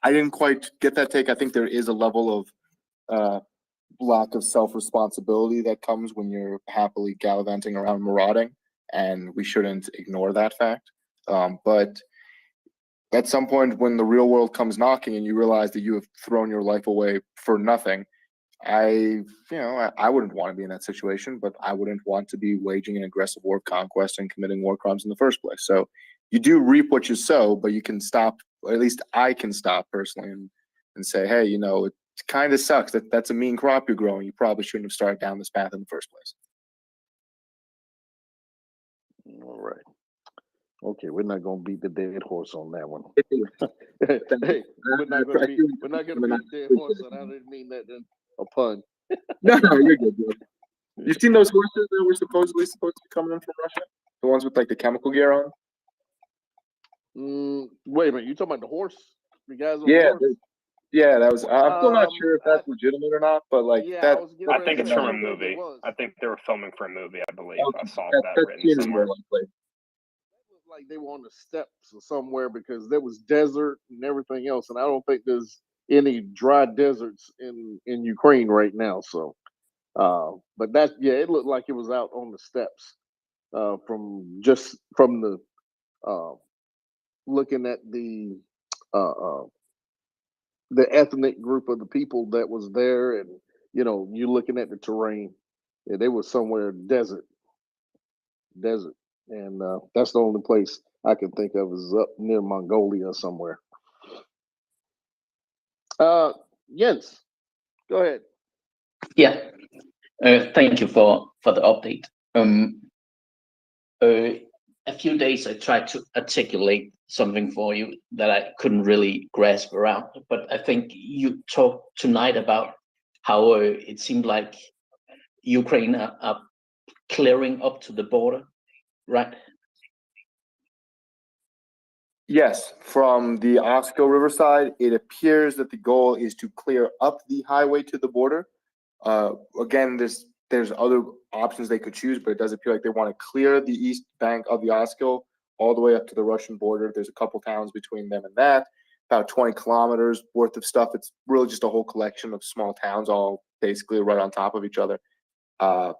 didn't quite get that take. I think there is a level of lack of self-responsibility that comes when you're happily gallivanting around marauding, and we shouldn't ignore that fact. But at some point when the real world comes knocking and you realize that you have thrown your life away for nothing, I wouldn't want to be in that situation, but I wouldn't want to be waging an aggressive war of conquest and committing war crimes in the first place. So you do reap what you sow, but you can stop, or at least I can stop personally and say, hey, it kind of sucks. That's a mean crop you're growing. You probably shouldn't have started down this path in the first place. All right. Okay, we're not gonna beat the dead horse on that one. Hey, we're not gonna beat the dead horse, and I didn't mean that in a pun. No, you're good, bro. You've seen those horses that were supposedly supposed to be coming in from Russia? The ones with the chemical gear on? Wait a minute, you talking about the horse? The guys on Yeah, the horse? yeah, that was. I'm still not sure if that's legitimate or not, but that. I think it's from a movie. I think they were filming for a movie. I believe I saw that written seems somewhere. more likely. Like they were on the steppes or somewhere because there was desert and everything else, and I don't think there's any dry deserts in Ukraine right now. So, but it looked like it was out on the steppes from the looking at the ethnic group of the people that was there, and you looking at the terrain. Yeah, they were somewhere desert, and that's the only place I can think of is up near Mongolia somewhere. Jens, go ahead. Yeah, thank you for the update. A few days I tried to articulate something for you that I couldn't really grasp around. But I think you talked tonight about how it seemed like Ukraine are clearing up to the border, right? Yes, from the Osco Riverside, it appears that the goal is to clear up the highway to the border. Again, there's other options they could choose, but it does appear like they want to clear the east bank of the Osco all the way up to the Russian border. There's a couple towns between them and that, about 20 kilometers worth of stuff. It's really just a whole collection of small towns, all basically right on top of each other. But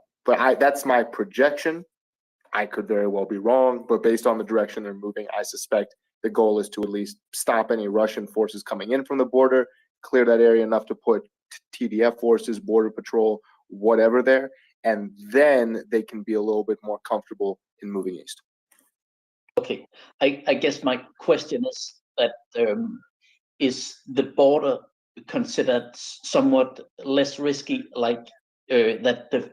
that's my projection. I could very well be wrong, but based on the direction they're moving, I suspect the goal is to at least stop any Russian forces coming in from the border, clear that area enough to put TDF forces, border patrol, whatever there, and then they can be a little bit more comfortable in moving east. Okay, I guess my question is that is the border considered somewhat less risky, like that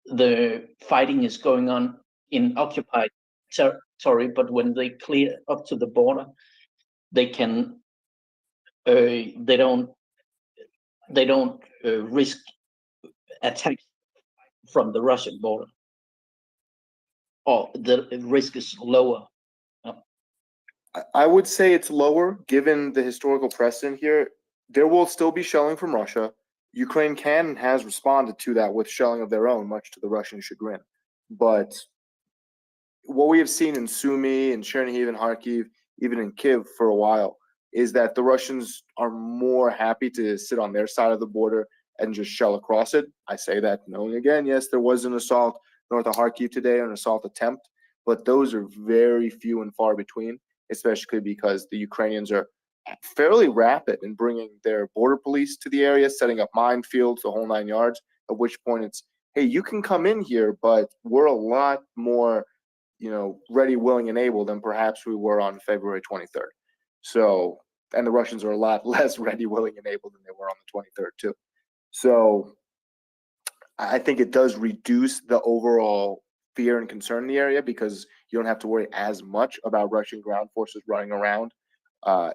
the fighting is going on in occupied territory, but when they clear up to the border, they can they don't risk attack from the Russian border, or the risk is lower. I would say it's lower, given the historical precedent here. There will still be shelling from Russia. Ukraine can and has responded to that with shelling of their own, much to the Russian chagrin. But what we have seen in Sumy and Chernihiv and Kharkiv, even in Kyiv for a while, is that the Russians are more happy to sit on their side of the border and just shell across it. I say that knowing, again, yes, there was an assault north of Kharkiv today, an assault attempt, but those are very few and far between, especially because the Ukrainians are fairly rapid in bringing their border police to the area, setting up minefields, the whole 9 yards, at which point it's, hey, you can come in here, but we're a lot more, ready, willing, and able than perhaps we were on February 23rd. So, and the Russians are a lot less ready, willing, and able than they were on the 23rd too. So I think it does reduce the overall fear and concern in the area because you don't have to worry as much about Russian ground forces running around.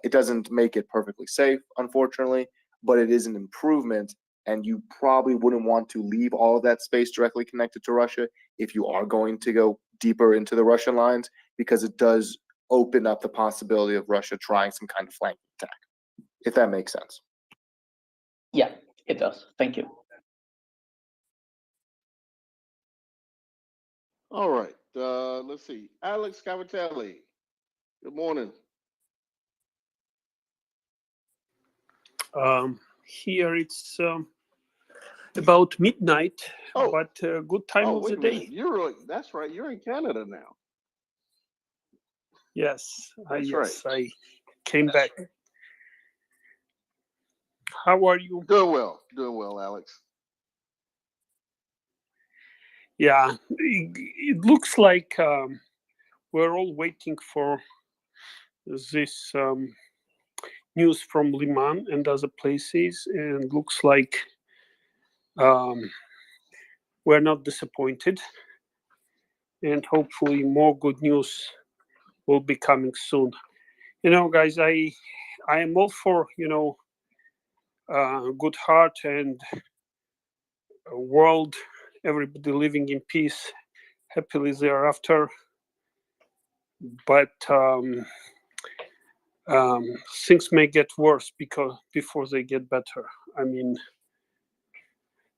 It doesn't make it perfectly safe, unfortunately, but it is an improvement, and you probably wouldn't want to leave all of that space directly connected to Russia if you are going to go deeper into the Russian lines, because it does open up the possibility of Russia trying some kind of flank attack, if that makes sense. Yeah, it does. Thank you. All right. Let's see. Alex Cavatelli. Good morning. Here it's about midnight, but good time of wait the a minute. day. That's right. You're in Canada now. Yes, That's yes, right. I came back. How are you? Doing well, Alex. Yeah, it looks like we're all waiting for this news from Liman and other places, and looks like we're not disappointed, and hopefully more good news will be coming soon. Guys, I am all for good heart and a world, everybody living in peace, happily thereafter. But things may get worse before they get better. I mean,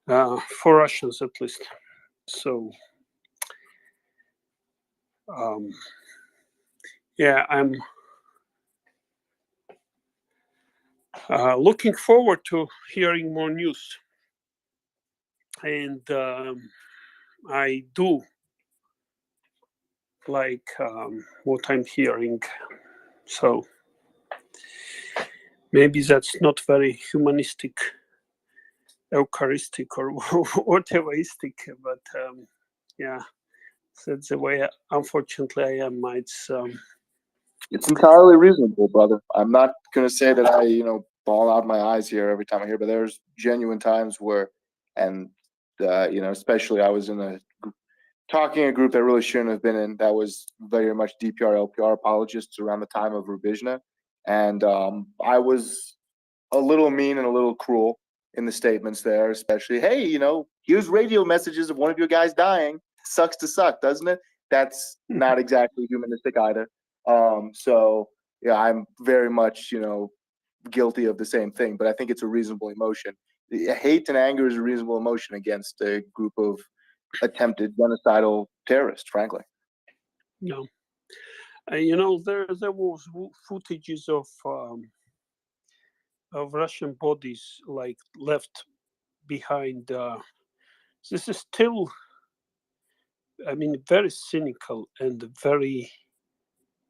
for Russians at least. So, yeah, I'm looking forward to hearing more news. And I do like what I'm hearing. So maybe that's not very humanistic, Eucharistic, or whateveristic, but yeah, that's the way, unfortunately, I am. It's entirely reasonable, brother. I'm not going to say that I, bawl out my eyes here every time I hear, but there's genuine times where, and, especially I was in a talking a group that really shouldn't have been in, that was very much DPR, LPR apologists around the time of Rubizna. And I was a little mean and a little cruel in the statements there, especially, hey, here's radio messages of one of your guys dying. Sucks to suck, doesn't it? That's not exactly humanistic either. So yeah, I'm very much, guilty of the same thing, but I think it's a reasonable emotion. Hate and anger is a reasonable emotion against a group of attempted genocidal terrorists, frankly. No. There was footages of Russian bodies like left behind. This is still, very cynical and very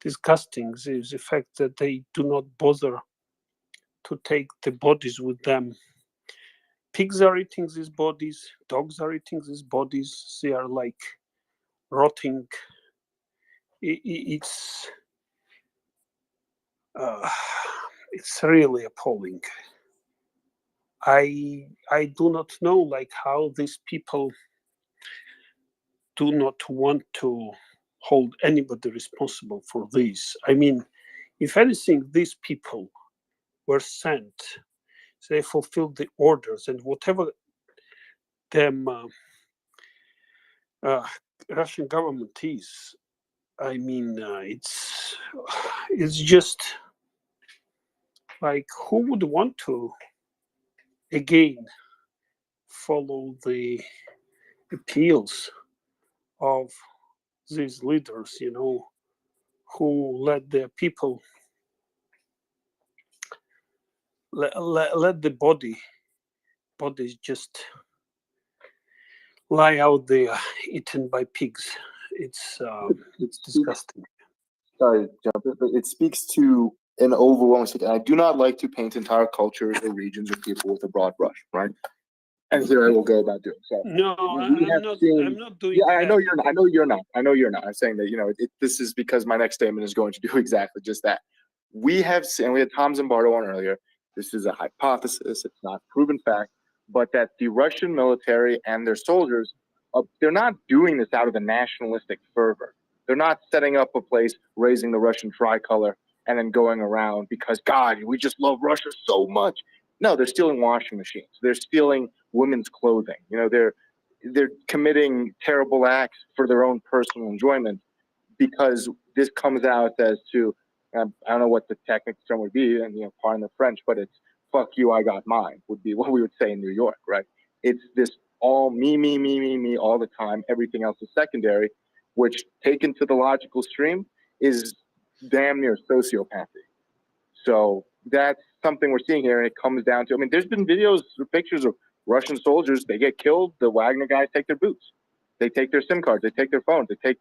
disgusting. The fact that they do not bother to take the bodies with them. Pigs are eating these bodies. Dogs are eating these bodies. They are like rotting. It's really appalling. I do not know how these people do not want to hold anybody responsible for this. If anything, these people were sent, they fulfilled the orders, and whatever them Russian government is, it's just like, who would want to again follow the appeals of these leaders, who let their people let the bodies just lie out there eaten by pigs. It's disgusting. Sorry to jump in, but it speaks to an overwhelming. And I do not like to paint entire cultures or regions or people with a broad brush, right? And here I will go about doing so. No, I'm not doing Yeah, that. I know you're not. I know you're not. I know you're not. I'm saying that this is because my next statement is going to do exactly just that. We have seen. We had Tom Zimbardo on earlier. This is a hypothesis. It's not proven fact, but that the Russian military and their soldiers, they're not doing this out of a nationalistic fervor. They're not setting up a place, raising the Russian tricolor, and then going around because, God, we just love Russia so much. No, they're stealing washing machines. They're stealing women's clothing. They're committing terrible acts for their own personal enjoyment, because this comes out as to, I don't know what the technical term would be, and pardon the French, but it's "fuck you, I got mine" would be what we would say in New York, right? It's this all me all the time. Everything else is secondary, which taken to the logical stream is damn near sociopathy. So that's something we're seeing here, and it comes down to, there's been videos or pictures of Russian soldiers. They get killed. The Wagner guys take their boots. They take their SIM cards. They take their phones. They take,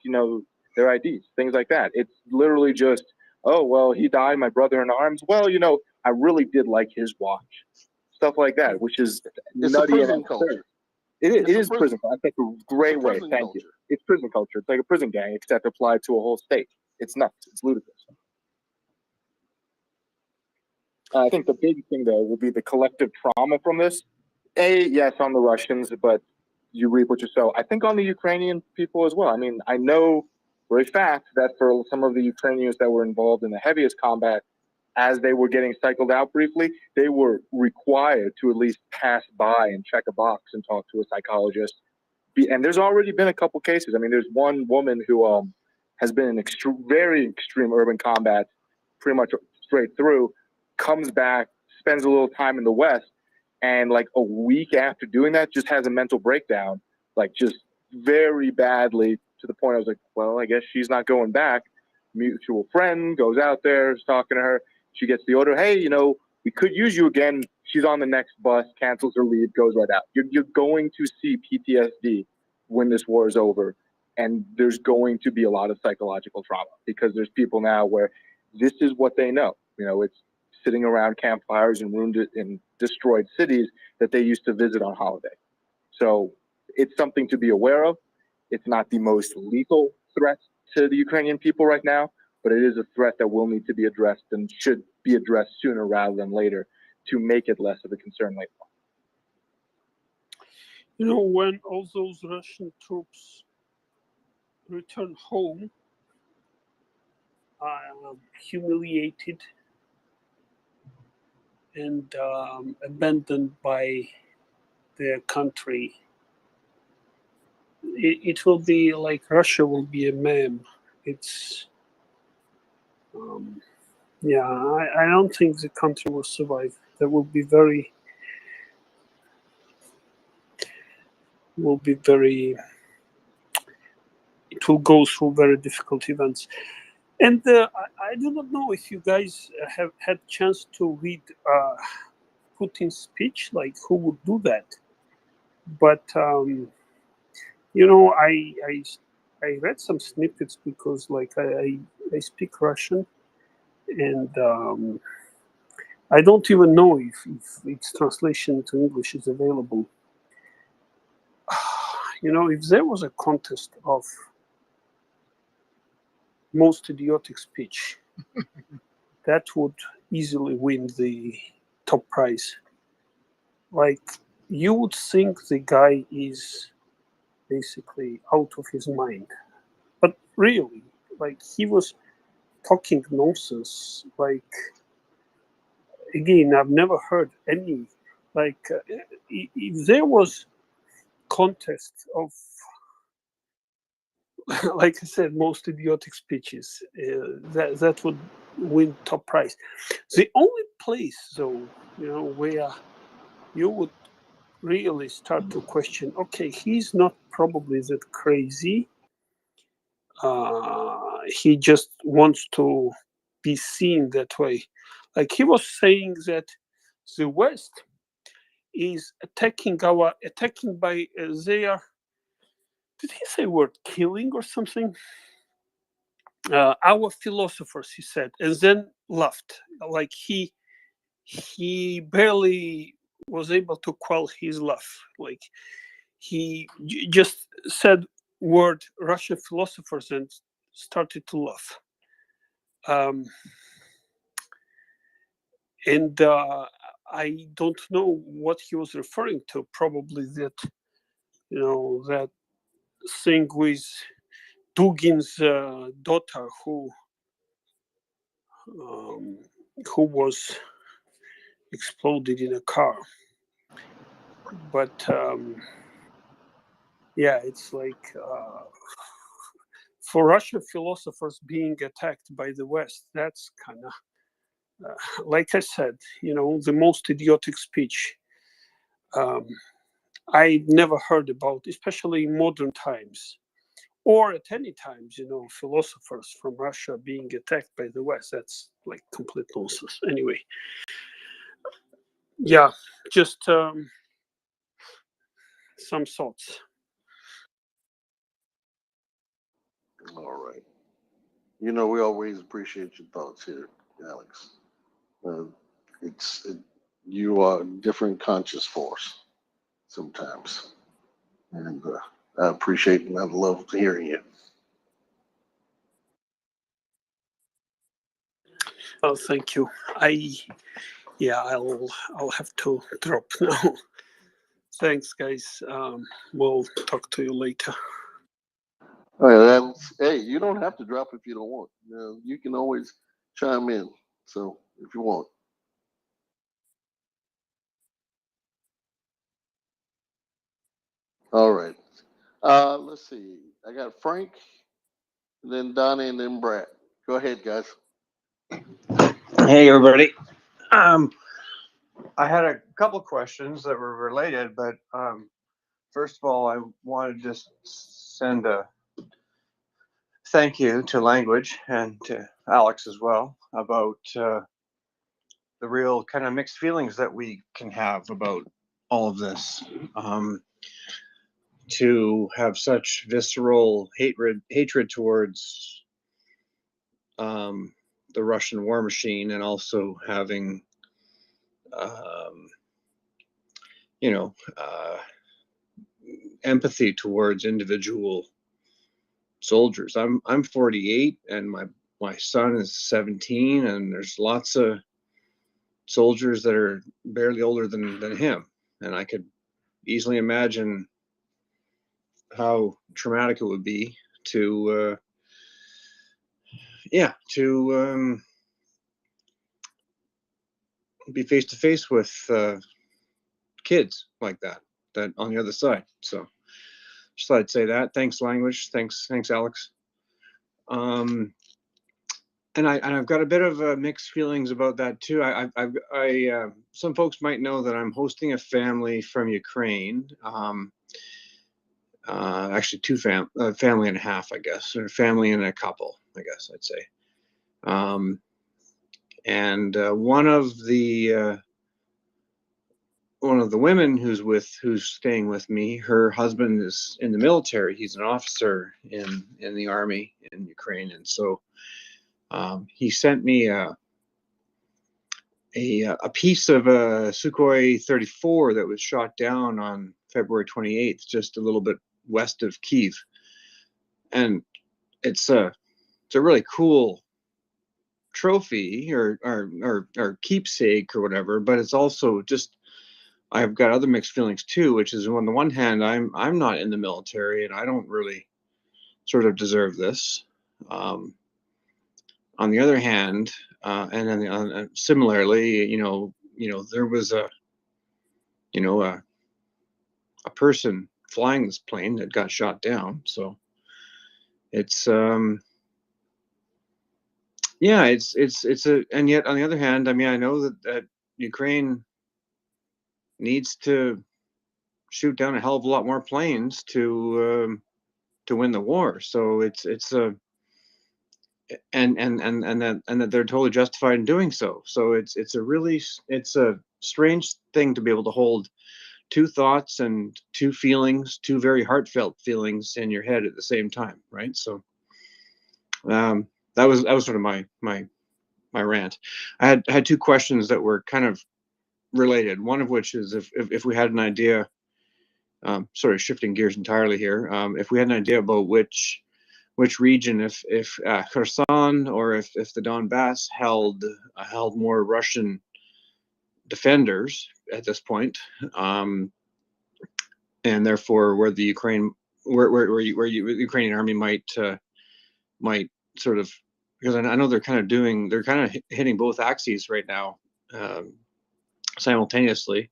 their IDs, things like that. It's literally just, oh, well, he died, my brother in arms. Well, I really did like his watch. Stuff like that, which is It's nutty a prison and culture. absurd. It is prison. I think a great way. Thank you. It's prison culture. It's like a prison gang, except applied to a whole state. It's nuts. It's ludicrous. I think the big thing, though, will be the collective trauma from this. Yes, on the Russians, but you reap what you sow. I think on the Ukrainian people as well. I know for a fact that for some of the Ukrainians that were involved in the heaviest combat, as they were getting cycled out briefly, they were required to at least pass by and check a box and talk to a psychologist. And there's already been a couple cases. There's one woman who has been in very extreme urban combat, pretty much straight through, comes back, spends a little time in the West, and like a week after doing that, just has a mental breakdown, like just very badly, to the point I was like, well, I guess she's not going back. Mutual friend goes out there, is talking to her. She gets the order, hey, we could use you again. She's on the next bus, cancels her leave, goes right out. You're going to see PTSD when this war is over, and there's going to be a lot of psychological trauma, because there's people now where this is what they know. It's sitting around campfires in ruined and destroyed cities that they used to visit on holiday. So it's something to be aware of. It's not the most lethal threat to the Ukrainian people right now, but it is a threat that will need to be addressed and should be addressed sooner rather than later to make it less of a concern later on. When all those Russian troops return home humiliated and abandoned by their country. It will be like Russia will be a meme. It's yeah, I don't think the country will survive. There will be very it will go through very difficult events. And I do not know if you guys have had chance to read Putin's speech, like who would do that. But you know, I read some snippets because like I speak Russian, and I don't even know if its translation to English is available. You know, if there was a contest of most idiotic speech, that would easily win the top prize. Like, you would think the guy is basically out of his mind. But really, like, he was talking nonsense. Like, again, I've never heard any, like, if there was contest of, like I said, most idiotic speeches, that would win top prize. The only place, though, you know, where you would really start to question, okay, he's not probably that crazy. He just wants to be seen that way. Like he was saying that the West is attacking by their, did he say word killing or something? Our philosophers, he said, and then laughed. Like he barely was able to quell his laugh. Like he just said word Russian philosophers and started to laugh. And I don't know what he was referring to. Probably that, you know, that thing with Dugin's daughter who was exploded in a car. But yeah, it's like for Russian philosophers being attacked by the West, that's kind of like I said, you know, the most idiotic speech I never heard about, especially in modern times. Or at any times, you know, philosophers from Russia being attacked by the West. That's like complete nonsense. Anyway, yeah, just some thoughts. All right. You know, we always appreciate your thoughts here, Alex. You are a different conscious force sometimes. And I appreciate and I love hearing you. Oh, thank you. I'll have to drop now. Thanks, guys. We'll talk to you later. Hey, you don't have to drop if you don't want. You can always chime in. So if you want. All right. Let's see. I got Frank, then Donnie, and then Brad. Go ahead, guys. Hey, everybody. I had a couple questions that were related, but first of all, I want to just send a thank you to Language and to Alex as well about the real kind of mixed feelings that we can have about all of this. To have such visceral hatred towards the Russian war machine, and also having empathy towards individual soldiers. I'm 48 and my son is 17, and there's lots of soldiers that are barely older than him, and I could easily imagine how traumatic it would be to be face to face with kids like that on the other side. So just thought I'd say that. Thanks, language. Thanks, Alex. And I've got a bit of mixed feelings about that too. Some folks might know that I'm hosting a family from Ukraine. Actually, family and a half, I guess, or family and a couple, I guess I'd say. And one of the women who's staying with me, her husband is in the military. He's an officer in the army in Ukraine, and so he sent me a piece of a Sukhoi 34 that was shot down on February 28th, just a little bit west of Kyiv, and it's a really cool trophy or keepsake or whatever. But it's also just, I've got other mixed feelings too, which is on the one hand, I'm not in the military and I don't really sort of deserve this. On the other hand, and then similarly, there was a person flying this plane that got shot down. So it's and yet on the other hand, I mean, I know that Ukraine needs to shoot down a hell of a lot more planes to win the war. So it's and that they're totally justified in doing so. So it's a strange thing to be able to hold two thoughts and two feelings, two very heartfelt feelings in your head at the same time, right? So that was sort of my rant. I had two questions that were kind of related. One of which is if we had an idea, sort of shifting gears entirely here, if we had an idea about which region, if Kherson or if the Donbass held more Russian defenders at this point, and therefore where the Ukrainian army might sort of, because I know they're kind of hitting both axes right now simultaneously.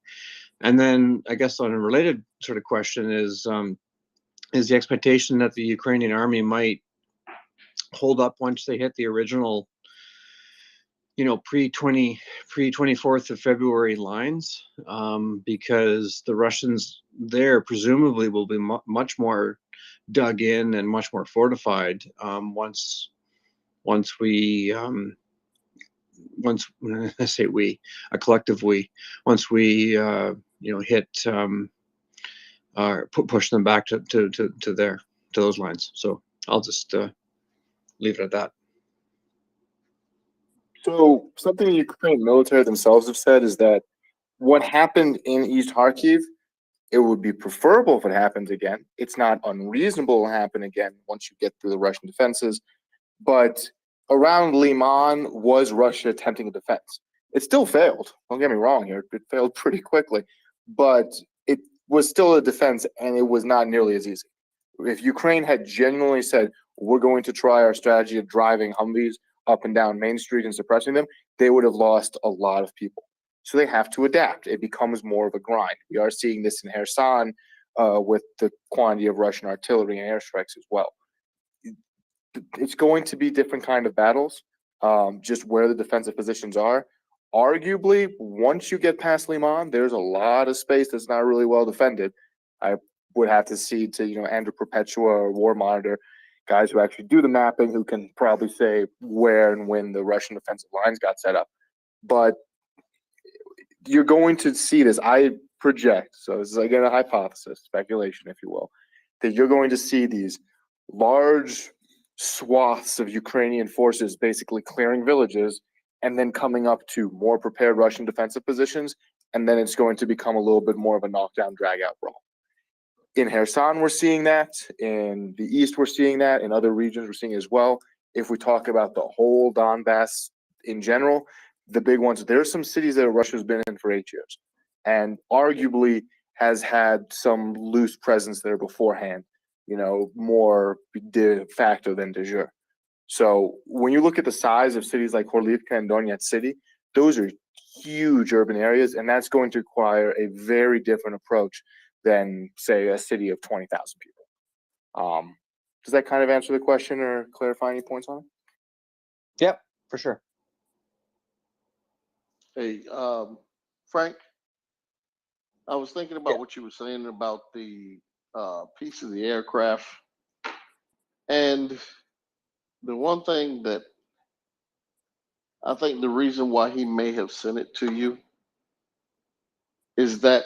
And then I guess on a related sort of question is the expectation that the Ukrainian army might hold up once they hit the original, pre-24th of February lines, because the Russians there presumably will be much more dug in and much more fortified once we I say we, a collective we, once we hit push them back to those lines. So I'll just leave it at that. So something the Ukraine military themselves have said is that what happened in East Kharkiv, it would be preferable if it happens again. It's not unreasonable to happen again once you get through the Russian defenses. But around Liman was Russia attempting a defense. It still failed. Don't get me wrong here. It failed pretty quickly. But it was still a defense, and it was not nearly as easy. If Ukraine had genuinely said, we're going to try our strategy of driving Humvees up and down Main Street and suppressing them, they would have lost a lot of people. So they have to adapt. It becomes more of a grind. We are seeing this in Kherson with the quantity of Russian artillery and airstrikes as well. It's going to be different kind of battles, just where the defensive positions are. Arguably, once you get past Liman, there's a lot of space that's not really well defended. I would have to cede to Andrew Perpetua or War Monitor, guys who actually do the mapping, who can probably say where and when the Russian defensive lines got set up. But you're going to see this, I project, so this is again a hypothesis, speculation, if you will, that you're going to see these large swaths of Ukrainian forces basically clearing villages and then coming up to more prepared Russian defensive positions, and then it's going to become a little bit more of a knockdown, drag-out brawl. In Kherson, we're seeing that. In the east, we're seeing that. In other regions, we're seeing it as well. If we talk about the whole Donbass in general, the big ones, there are some cities that Russia's been in for 8 years and arguably has had some loose presence there beforehand. more de facto than de jure. So when you look at the size of cities like Horlivka and Donetsk City, those are huge urban areas, and that's going to require a very different approach than, say, a city of 20,000 people. Does that kind of answer the question or clarify any points on it? Yep, for sure. Hey, Frank, I was thinking about what you were saying about the piece of the aircraft. And the one thing that I think the reason why he may have sent it to you is that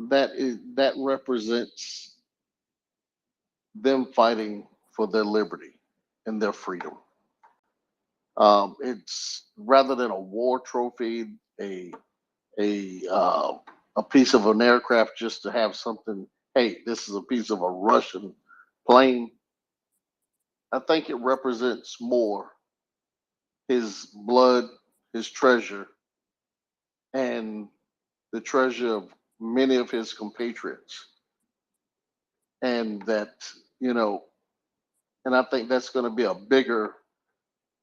that represents them fighting for their liberty and their freedom. It's rather than a war trophy, a piece of an aircraft just to have something. Hey, this is a piece of a Russian plane. I think it represents more his blood, his treasure, and the treasure of many of his compatriots. And that, and I think that's going to be a bigger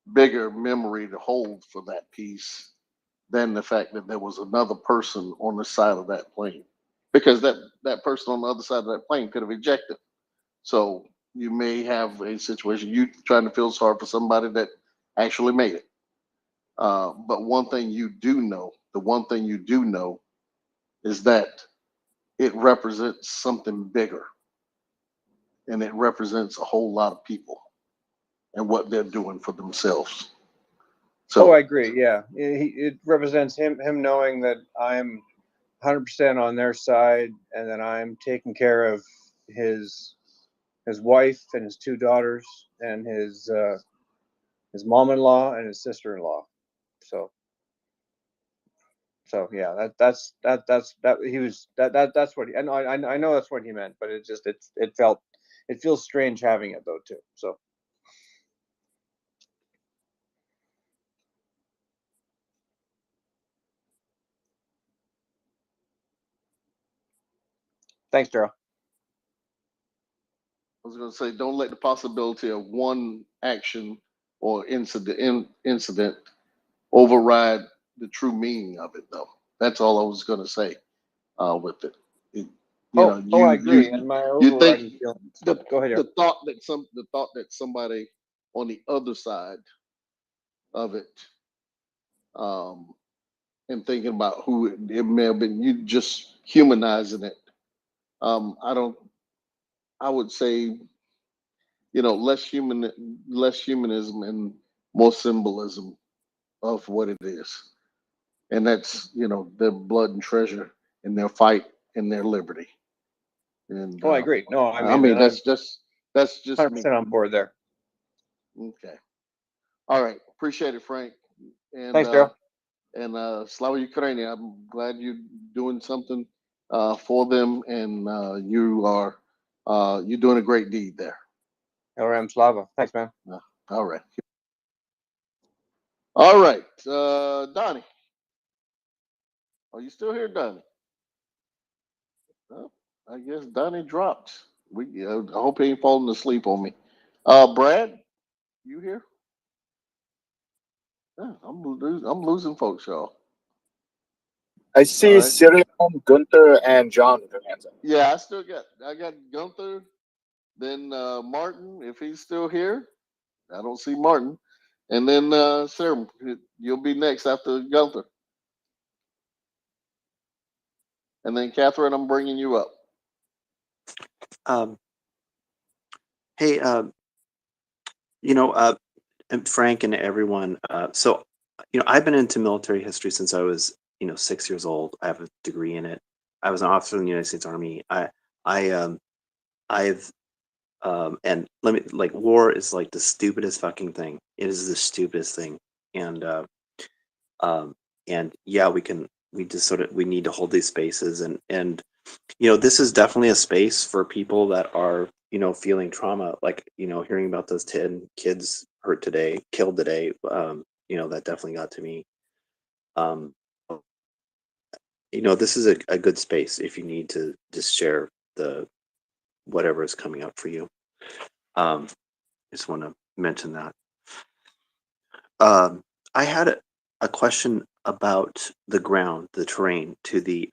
memory to hold for that piece than the fact that there was another person on the side of that plane. Because that person on the other side of that plane could have ejected. So you may have a situation, you trying to feel sorry for somebody that actually made it. But one thing you do know is that it represents something bigger. And it represents a whole lot of people and what they're doing for themselves. So I agree. Yeah, it represents him knowing that I'm 100% on their side, and that I'm taking care of his wife and his two daughters and his mom-in-law and his sister-in-law. So yeah, that's what he, I know that's what he meant, but it feels strange having it though too. So. Thanks, Daryl. I was going to say, don't let the possibility of one action or incident override the true meaning of it, though. That's all I was going to say with it. I agree. And my overriding feeling. Go ahead. The thought that somebody on the other side of it, and thinking about who it may have been, you just humanizing it. I would say, less humanism and more symbolism of what it is. And that's, their blood and treasure and their fight and their liberty. And I agree. No, I mean that's just 100% me. on board there. Okay. All right. Appreciate it, Frank. And thanks, Daryl. And Slava Ukraine, I'm glad you're doing something for them, and you're doing a great deed there. All right, I'm Slava. Thanks, man. All right. All right. Donnie. Are you still here, Donnie? Well, I guess Donnie dropped. I hope he ain't falling asleep on me. Brad, you here? Yeah, I'm losing folks, y'all. I see All right. Cyril, Gunther, and John with their hands up. Yeah, I got Gunther, then Martin, if he's still here. I don't see Martin. And then Sarah, you'll be next after Gunther. And then Catherine, I'm bringing you up. Hey, and Frank and everyone. So, I've been into military history since I was, 6 years old. I have a degree in it. I was an officer in the United States Army. And let me, like, war is like the stupidest fucking thing. It is the stupidest thing. And yeah, we need to hold these spaces, and this is definitely a space for people that are, feeling trauma, like, hearing about those 10 kids killed today, that definitely got to me. This is a good space if you need to just share whatever is coming up for you. Just want to mention that. I had a question about the ground, the terrain to the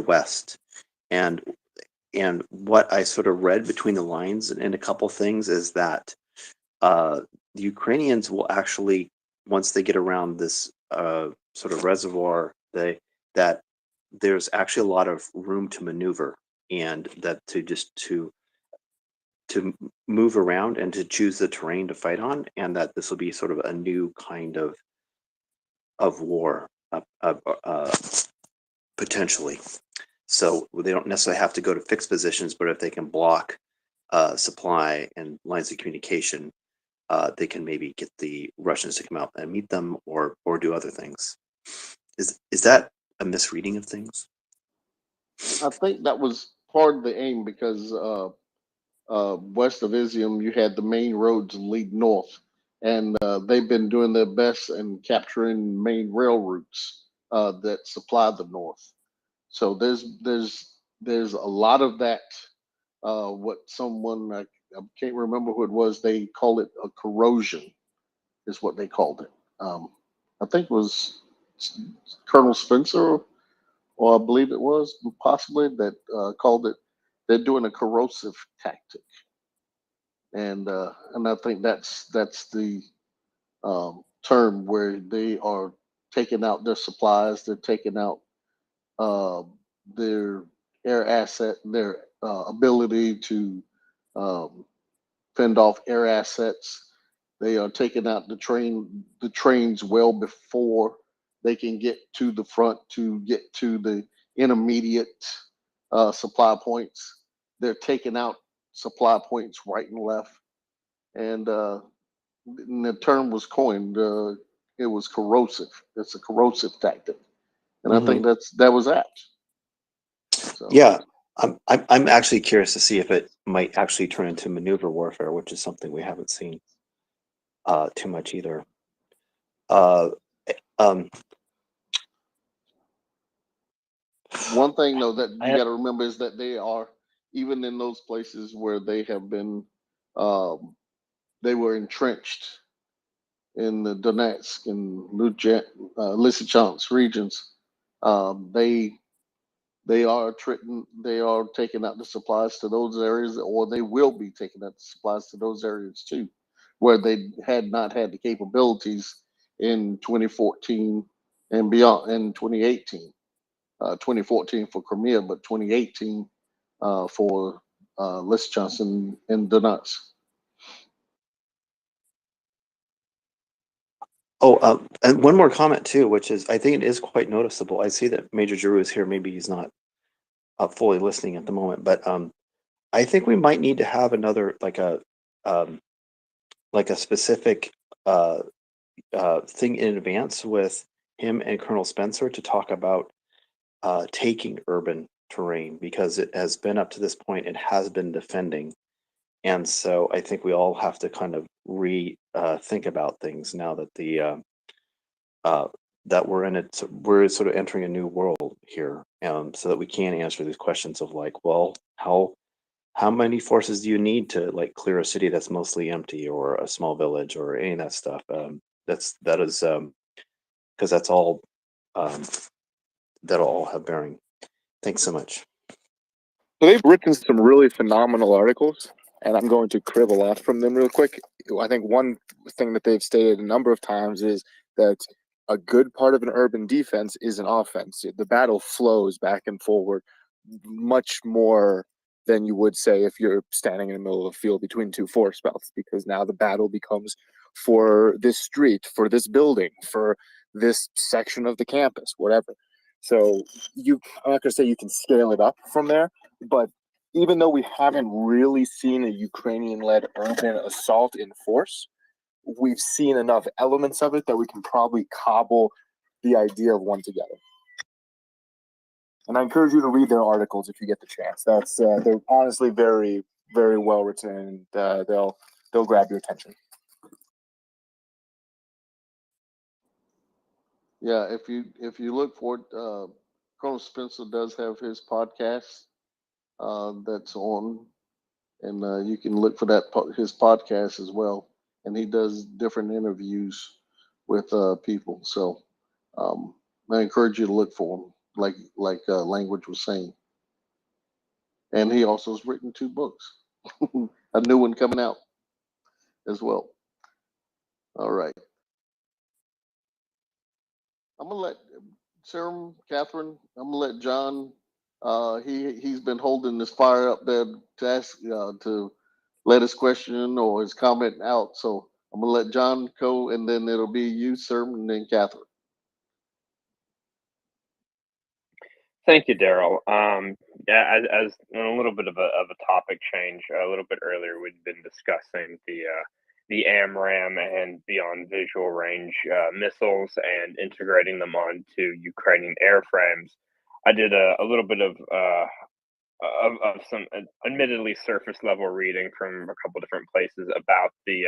west, and what I sort of read between the lines in a couple things is that the Ukrainians will actually, once they get around this sort of reservoir, that there's actually a lot of room to maneuver, and that to move around and to choose the terrain to fight on, and that this will be sort of a new kind of war, potentially. So they don't necessarily have to go to fixed positions, but if they can block supply and lines of communication, they can maybe get the Russians to come out and meet them, or do other things. Is that a misreading of things? I think that was part of the aim because west of Izium, you had the main roads lead north, and they've been doing their best in capturing main rail routes that supply the north. So there's a lot of that. What someone I can't remember who it was. They call it a corrosion, is what they called it. I think it was Colonel Spencer, or I believe it was possibly that called it. They're doing a corrosive tactic, and I think that's the term where they are taking out their supplies. They're taking out uh, their air asset, their ability to um, fend off air assets. They are taking out the trains well before they can get to the front to get to the intermediate supply points. They're taking out supply points right and left, and the term was coined. It was corrosive. It's a corrosive tactic, and I think that was apt. So. Yeah, I'm actually curious to see if it might actually turn into maneuver warfare, which is something we haven't seen too much either. One thing though that you got to remember is that they are, even in those places where they have been, they were entrenched in the Donetsk and Lysychansk regions. They are taking out the supplies to those areas, or they will be taking out the supplies to those areas too, where they had not had the capabilities in 2014 and beyond, in 2018. 2014 for Crimea, but 2018 for Lysychansk and Donetsk. Oh, and one more comment too, which is I think it is quite noticeable. I see that Major Giroux is here. Maybe he's not fully listening at the moment, but I think we might need to have another like a specific thing in advance with him and Colonel Spencer to talk about taking urban terrain, because it has been up to this point, it has been defending. And so I think we all have to kind of think about things now that that we're sort of entering a new world here, so that we can answer these questions of like, well, how many forces do you need to like clear a city that's mostly empty, or a small village, or any of that stuff? That is because that's all that'll all have bearing. Thanks so much. So they've written some really phenomenal articles, and I'm going to cribble off from them real quick. I think one thing that they've stated a number of times is that a good part of an urban defense is an offense. The battle flows back and forward much more than you would say if you're standing in the middle of a field between two force belts, because now the battle becomes for this street, for this building, for this section of the campus, whatever. So I'm not going to say you can scale it up from there, but even though we haven't really seen a Ukrainian-led urban assault in force, we've seen enough elements of it that we can probably cobble the idea of one together. And I encourage you to read their articles if you get the chance. They're honestly very, very well written, and they'll grab your attention. Yeah, if you look for it, Colonel Spencer does have his podcast, that's on, and you can look for that his podcast as well. And he does different interviews with people. So I encourage you to look for him, like Language was saying. And he also has written 2 books, a new one coming out as well. All right. I'm gonna let Serum, Catherine. I'm gonna let John. He's been holding this fire up there to ask to let his question or his comment out. So I'm gonna let John go, and then it'll be you, Serum, and then Catherine. Thank you, Daryl. Yeah, as a little bit of a topic change, a little bit earlier, we'd been discussing the AMRAAM and beyond visual range missiles and integrating them onto Ukrainian airframes. I did a little bit of some admittedly surface level reading from a couple different places about the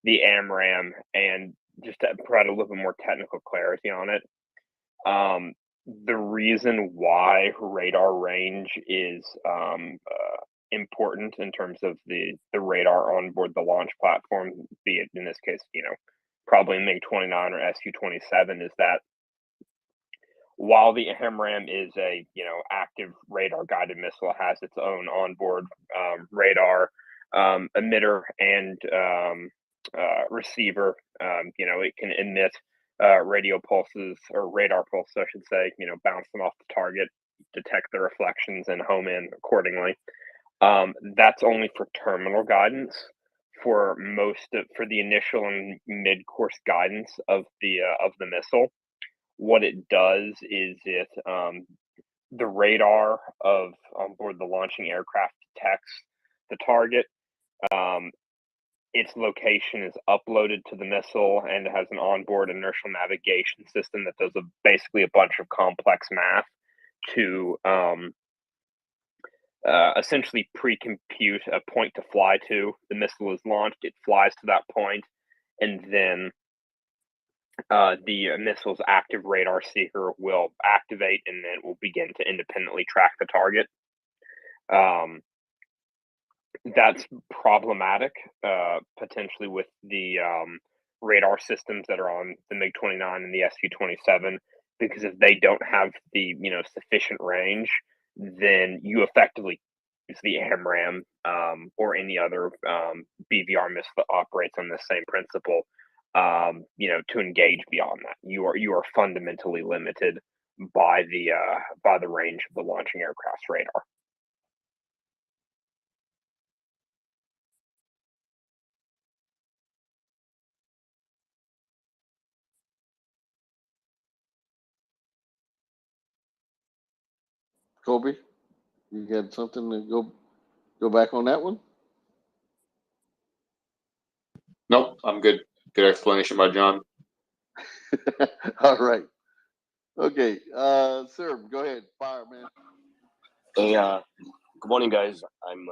AMRAAM, and just to provide a little bit more technical clarity on it. The reason why radar range is important in terms of the radar on board the launch platform, be it in this case, probably MiG-29 or Su-27, is that while the AMRAAM is a active radar guided missile, it has its own onboard radar emitter and receiver. It can emit radio pulses, or radar pulses, I should say, bounce them off the target, detect the reflections, and home in accordingly. That's only for terminal guidance. For the initial and mid-course guidance of the missile, what it does is the radar on board the launching aircraft detects the target. Its location is uploaded to the missile, and it has an onboard inertial navigation system that does basically a bunch of complex math to essentially pre-compute a point to fly to. The missile is launched, it flies to that point, and then the missile's active radar seeker will activate, and then it will begin to independently track the target. That's problematic, potentially, with the radar systems that are on the MiG-29 and the Su-27, because if they don't have the sufficient range, then you effectively use the AMRAAM or any other BVR missile that operates on the same principle, to engage beyond that. You are fundamentally limited by the range of the launching aircraft's radar. Kobe, you got something to go back on that one? Nope, I'm good. Good explanation by John. All right. Okay, sir, go ahead. Fire, man. Hey, good morning, guys. I'm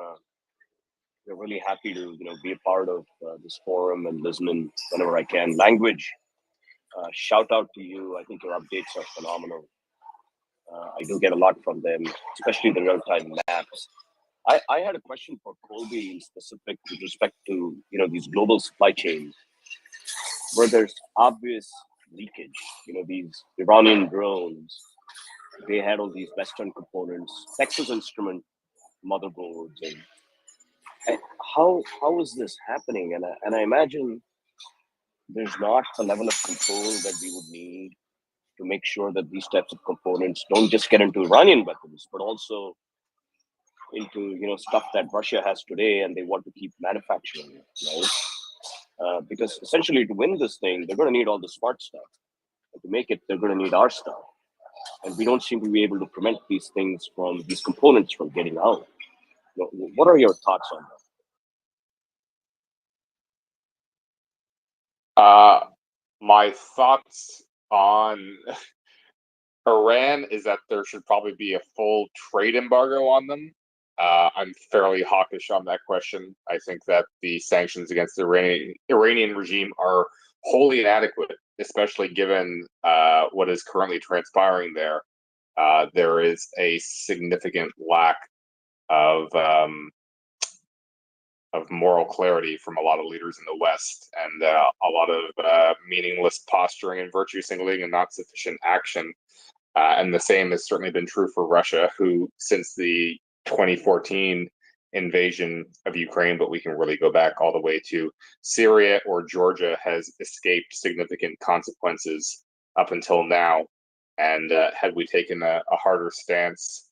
really happy to be a part of this forum and listening whenever I can. Language, shout out to you. I think your updates are phenomenal. I do get a lot from them, especially the real-time maps. I had a question for Colby in specific with respect to these global supply chains where there's obvious leakage. These Iranian drones, they had all these Western components, Texas Instrument motherboards, and how is this happening? And I imagine there's not the level of control that we would need to make sure that these types of components don't just get into Iranian weapons, but also into stuff that Russia has today, and they want to keep manufacturing it, right? Because essentially, to win this thing, they're going to need all the smart stuff, and to make it, they're going to need our stuff, and we don't seem to be able to prevent these components from getting out. What are your thoughts on that? My thoughts on Iran is that there should probably be a full trade embargo on them. I'm fairly hawkish on that question. I think that the sanctions against the Iranian regime are wholly inadequate, especially given what is currently transpiring there. There is a significant lack of moral clarity from a lot of leaders in the West, and a lot of meaningless posturing and virtue signaling and not sufficient action. And the same has certainly been true for Russia, who, since the 2014 invasion of Ukraine, but we can really go back all the way to Syria or Georgia, has escaped significant consequences up until now. And had we taken a harder stance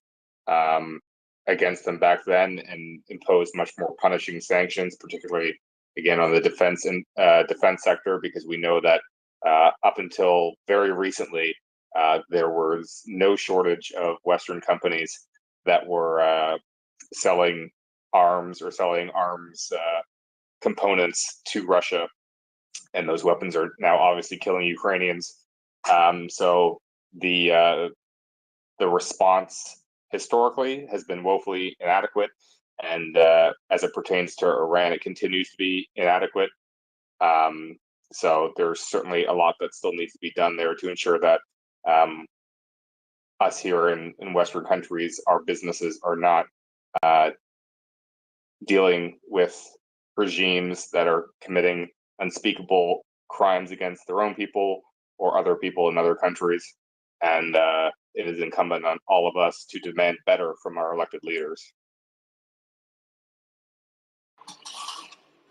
against them back then and imposed much more punishing sanctions, particularly again on the defense sector, because we know that up until very recently, there was no shortage of Western companies that were selling arms components to Russia, and those weapons are now obviously killing Ukrainians. So the response historically has been woefully inadequate, and as it pertains to Iran, it continues to be inadequate. So there's certainly a lot that still needs to be done there to ensure that us here in Western countries, our businesses are not dealing with regimes that are committing unspeakable crimes against their own people or other people in other countries. And it is incumbent on all of us to demand better from our elected leaders.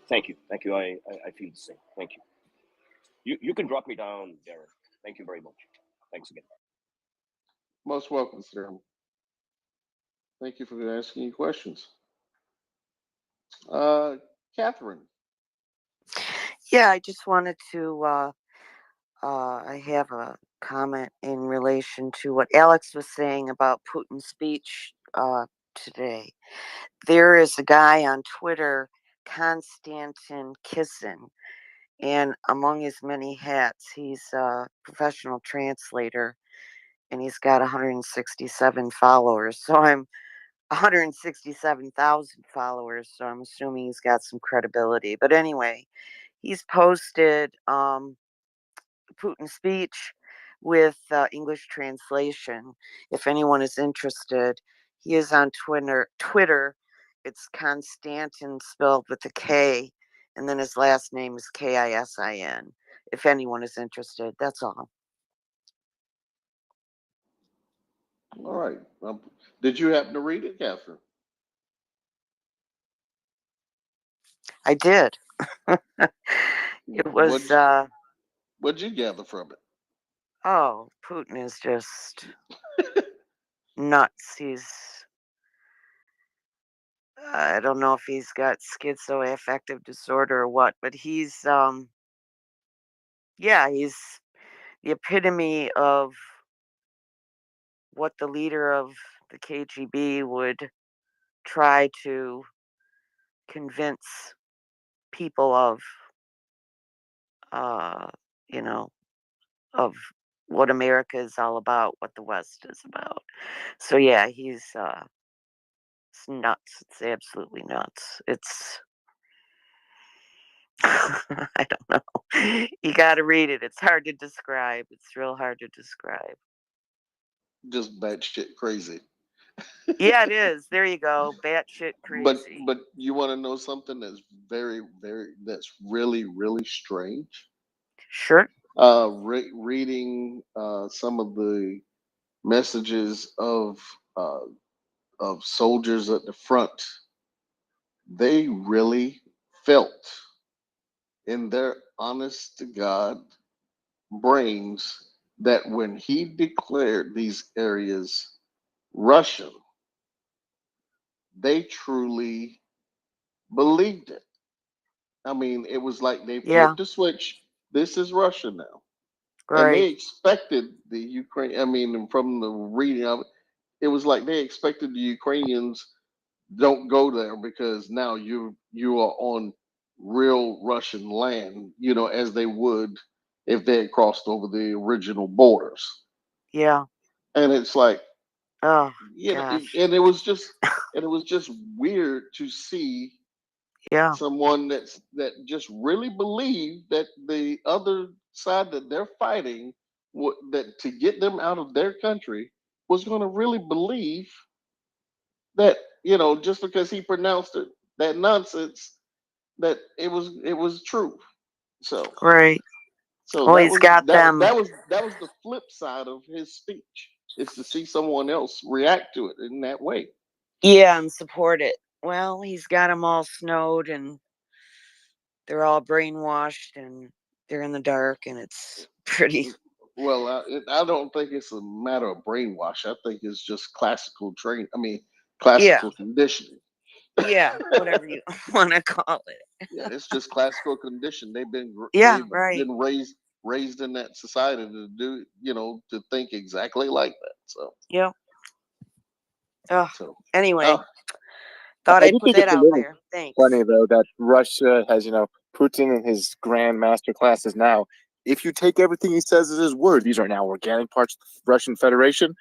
Thank you. I feel the same. Thank you. You can drop me down, Darren. Thank you very much. Thanks again. Most welcome, sir. Thank you for asking your questions. Catherine. Yeah, I just wanted to. I have a comment in relation to what Alex was saying about Putin's speech today. There is a guy on Twitter, Konstantin Kisin, and among his many hats, he's a professional translator, and he's got 167 followers. So I'm 167,000 followers. So I'm assuming he's got some credibility. But anyway, he's posted Putin's speech with English translation. If anyone is interested, he is on Twitter. It's Konstantin spelled with a K, and then his last name is Kisin. If anyone is interested, that's all. All right. Did you happen to read it, Catherine? I did. It was. What'd you gather from it? Oh, Putin is just nuts. I don't know if he's got schizoaffective disorder or what, but he's the epitome of what the leader of the KGB would try to convince people of, of what America is all about, what the West is about. So yeah, he's it's nuts. It's absolutely nuts. It's I don't know. You got to read it. It's hard to describe. It's real hard to describe. Just batshit crazy. Yeah, it is. There you go. Batshit crazy. But you want to know something that's that's really, really strange? Sure. Reading some of the messages of soldiers at the front, they really felt in their honest to God brains that when he declared these areas Russian, they truly believed it. I mean, it was like they flipped the switch. This is Russia now. Right. And they expected the Ukraine, I mean, from the reading of it, it was like they expected the Ukrainians don't go there because now you are on real Russian land, as they would if they had crossed over the original borders. Yeah. And it's like, oh, gosh. And it was just weird to see someone that just really believed that the other side that they're fighting, that to get them out of their country, was going to really believe that just because he pronounced it that nonsense, that it was true. So Right. so Well, that he's was got that them. that was the flip side of his speech, is to see someone else react to it in that way. Yeah, and support it. Well, he's got them all snowed and they're all brainwashed and they're in the dark and it's pretty. Well, I don't think it's a matter of brainwash. I think it's just classical Yeah. classical conditioning. Yeah, whatever you want to call it. Yeah, it's just classical condition. Yeah, They've right. been raised in that society to do, to think exactly like that. So Yep. Oh, so anyway, oh, thought I I'd do put think that it's a out little there. Thanks. funny though that Russia has, Putin in his grand master classes now. If you take everything he says as his word, these are now organic parts of the Russian Federation.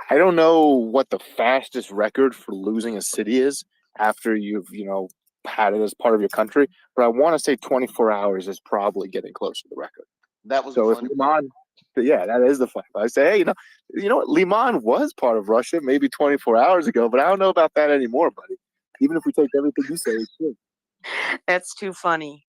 I don't know what the fastest record for losing a city is after you've, had it as part of your country, but I want to say 24 hours is probably getting close to the record. that was the So if funny part. Liman, yeah, that is the fun. I say, hey, you know what? Liman was part of Russia maybe 24 hours ago, but I don't know about that anymore, buddy. Even if we take everything you say, it's true. That's too funny.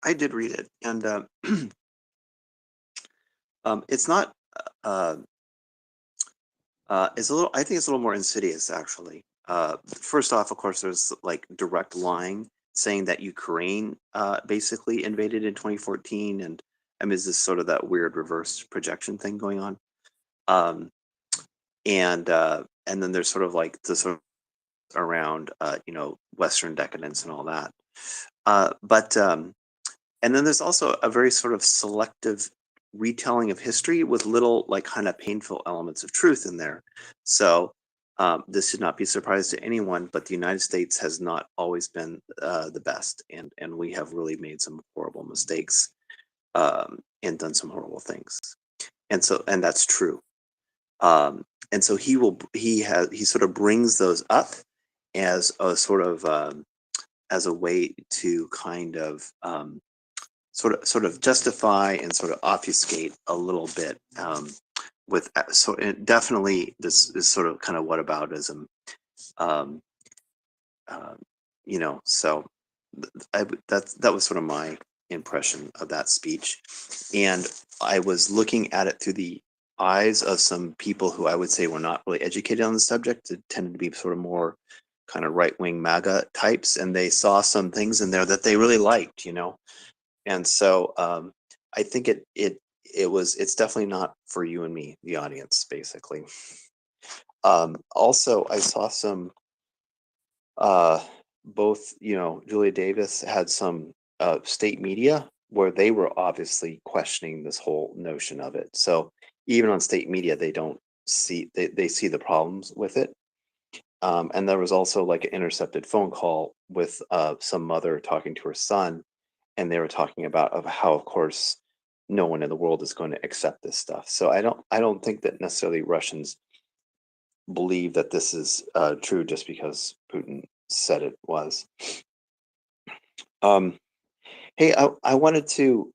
I did read it, and it's not. Uh, it's a little. I think it's a little more insidious, actually. First off, of course, there's like direct lying, saying that Ukraine basically invaded in 2014, and is this sort of that weird reverse projection thing going on? Um, and then there's sort of like the sort of around Western decadence and all that. But and then there's also a very sort of selective retelling of history with little like kind of painful elements of truth in there. So this should not be a surprise to anyone, but the United States has not always been the best, and we have really made some horrible mistakes and done some horrible things, and that's true. And so he sort of brings those up as a sort of as a way to kind of sort of justify and sort of obfuscate a little bit with definitely this is sort of kind of whataboutism, um, so that was sort of my impression of that speech, and I was looking at it through the eyes of some people who I would say were not really educated on the subject. It tended to be sort of more kind of right-wing MAGA types, and they saw some things in there that they really liked, and so I think it's definitely not for you and me, the audience, basically. Also, I saw some both, Julia Davis had some state media where they were obviously questioning this whole notion of it. So even on state media, they don't see they see the problems with it. And there was also like an intercepted phone call with some mother talking to her son, and they were talking about of how, of course, no one in the world is going to accept this stuff. So I don't think that necessarily Russians believe that this is true just because Putin said it was. Hey, I wanted to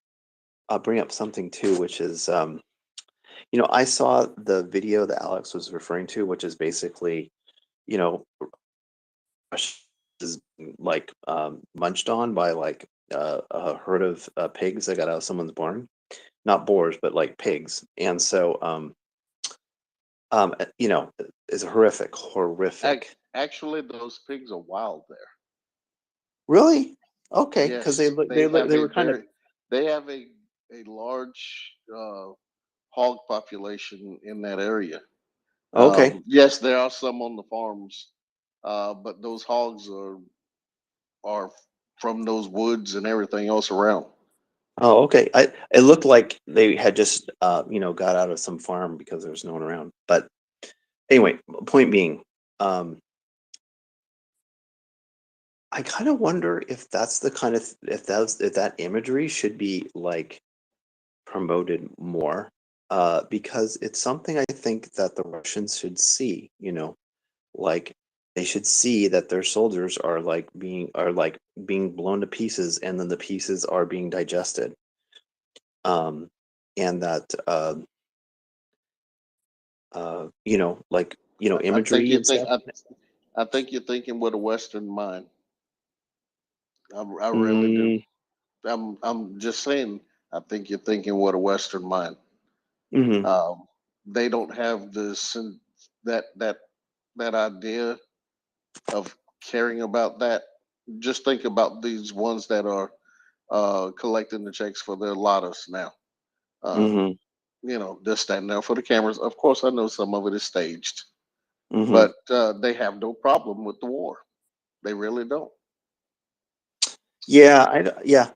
bring up something too, which is, I saw the video that Alex was referring to, which is basically, you know, Russia is like munched on by like a herd of pigs that got out of someone's barn, not boars, but like pigs, and so it's horrific. Actually, those pigs are wild there. Really? Okay, because Yes, they have they a were kind of large hog population in that area. okay. Yes, there are some on the farms, but those hogs are from those woods and everything else around. Oh, okay. It looked like they had just got out of some farm because there was no one around. But anyway, point being, I kind of wonder if that's the kind of if that imagery should be like promoted more, because it's something I think that the Russians should see. Like they should see that their soldiers are being blown to pieces, and then the pieces are being digested. And that imagery and stuff. I think you're thinking with a Western mind. I really do. I'm just saying. I think you're thinking with a Western mind. Mm-hmm. They don't have that idea of caring about that. Just think about these ones that are collecting the checks for their lotters now. Mm-hmm. They're standing there for the cameras. Of course, I know some of it is staged, Mm-hmm. but they have no problem with the war. They really don't. Yeah,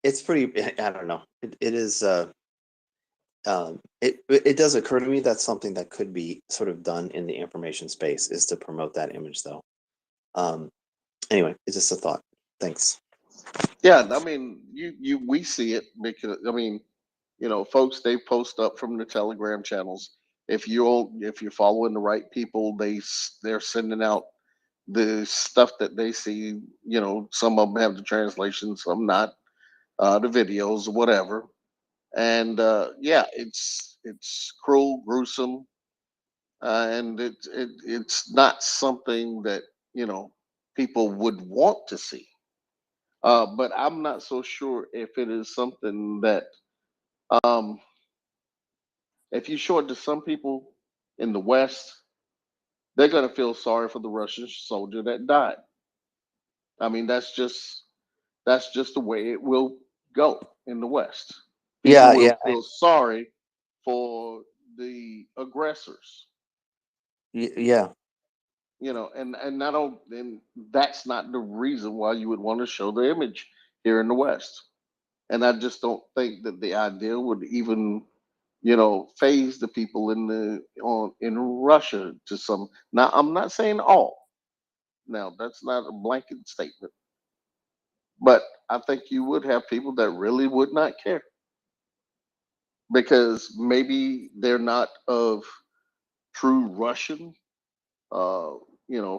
it's pretty. I don't know. It is. It does occur to me that's something that could be sort of done in the information space, is to promote that image, though. Anyway, it's just a thought. Thanks. Yeah, I mean, we see it because folks, they post up from the Telegram channels. If you're following the right people, they're sending out the stuff that they see. Some of them have the translation, some not, the videos, whatever. And yeah, it's cruel, gruesome, and it's not something that people would want to see. But I'm not so sure if it is something that um, if you show it to some people in the West, they're going to feel sorry for the Russian soldier that died. I mean, that's just the way it will go in the West. People Yeah, will feel sorry for the aggressors. Yeah. And that's not the reason why you would want to show the image here in the West. And I just don't think that the idea would even phase the people in Russia to some. Now, I'm not saying all. Now, that's not a blanket statement, but I think you would have people that really would not care because maybe they're not of true Russian, uh,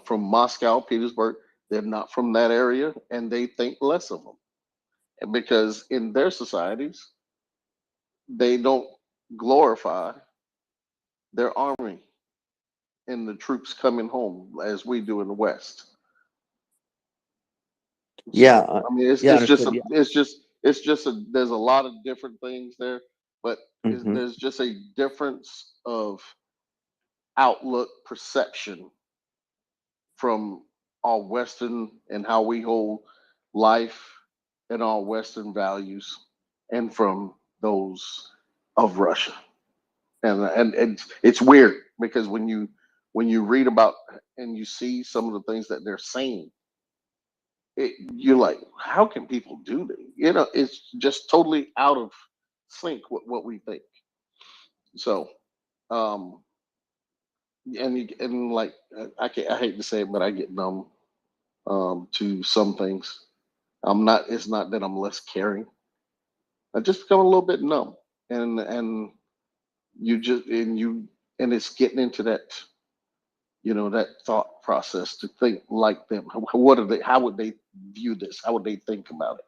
from Moscow, Petersburg. They're not from that area, and they think less of them. And because in their societies, they don't glorify their army and the troops coming home as we do in the West. Yeah. So, I mean, it's understood. just there's a lot of different things there, but Mhm. there's just a difference of outlook perception from our Western and how we hold life and our Western values, and from those of Russia. And it's weird because when you read about and you see some of the things that they're saying, you're like, how can people do that? It's just totally out of sync with what we think. So, um, and like I hate to say it, but I get numb to some things. It's not that I'm less caring. I just become a little bit numb, and and it's getting into that that thought process to think like them. What are they? How would they view this? How would they think about it?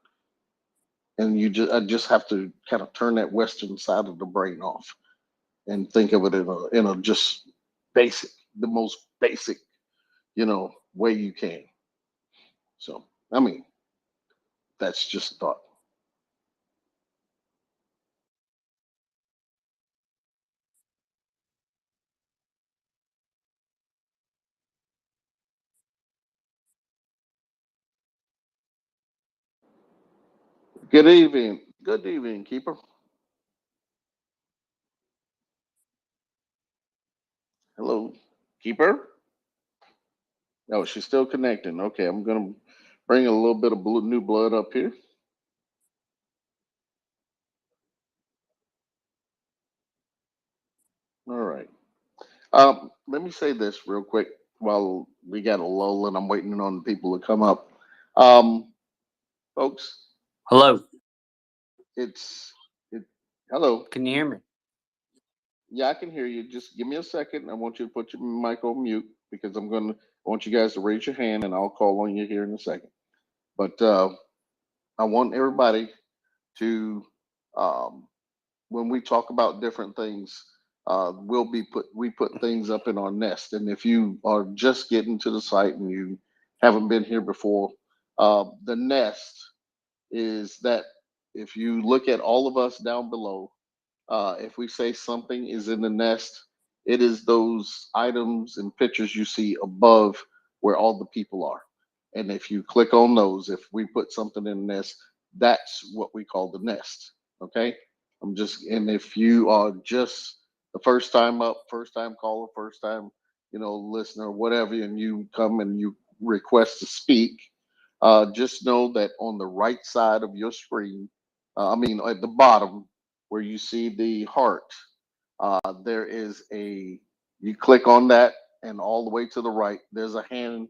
And I just have to kind of turn that Western side of the brain off and think of it in a just the most basic, way you can. So, I mean, that's just a thought. Good evening. Good evening, Keeper. Hello, Keeper. Oh, she's still connecting. Okay, I'm gonna bring a little bit of new blood up here. All right. Let me say this real quick while we got a lull and I'm waiting on people to come up. Folks, Hello. Hello. Can you hear me? Yeah, I can hear you. Just give me a second. I want you to put your mic on mute. because I want you guys to raise your hand, and I'll call on you here in a second. But I want everybody to, when we talk about different things, we put things up in our nest. And if you are just getting to the site and you haven't been here before, the nest is that if you look at all of us down below, if we say something is in the nest, it is those items and pictures you see above where all the people are. And if you click on those, if we put something in the nest, that's what we call the nest. Okay. And if you are just the first time up, first time caller, first time, listener, whatever, and you come and you request to speak, just know that on the right side of your screen, at the bottom where you see the heart, there is you click on that, and all the way to the right, there's a hand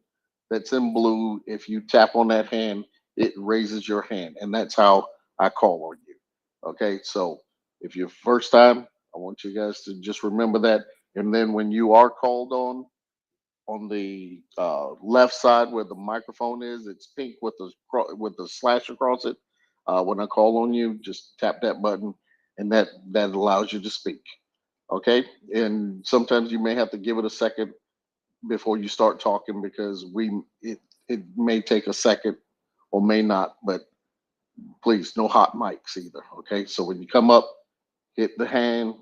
that's in blue. If you tap on that hand, it raises your hand, and that's how I call on you. Okay, so if you're first time, I want you guys to just remember that. And then when you are called on the left side where the microphone is, it's pink with the slash across it. When I call on you, just tap that button, and that allows you to speak. Okay, and sometimes you may have to give it a second before you start talking, because it may take a second or may not. But please, no hot mics either. Okay, so when you come up, hit the hand,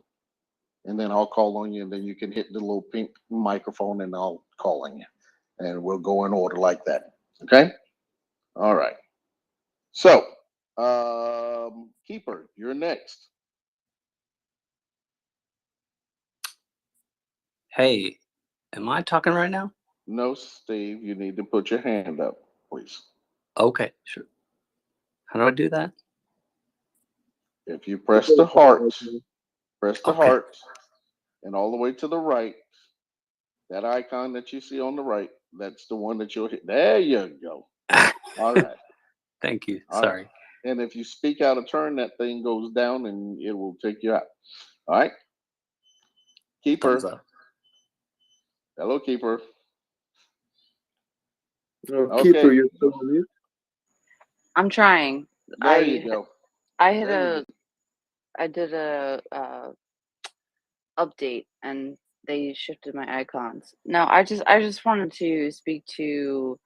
and then I'll call on you, and then you can hit the little pink microphone, and I'll call on you, and we'll go in order like that. Okay. All right. So, Keeper, you're next. Hey, am I talking right now? No, Steve, you need to put your hand up, please. Okay, sure. How do I do that? If you press the heart, Okay. heart, and all the way to the right, that icon that you see on the right, that's the one that you'll hit. There you go. All right. Thank you. All right. Sorry. And if you speak out of turn, that thing goes down and it will take you out. All right. Keeper. Thumbs up. Hello, Keeper. Oh, Keeper, Okay. you're still on mute. I'm trying. There you go. I had There you I did a update and they shifted my icons. No, I just wanted to speak to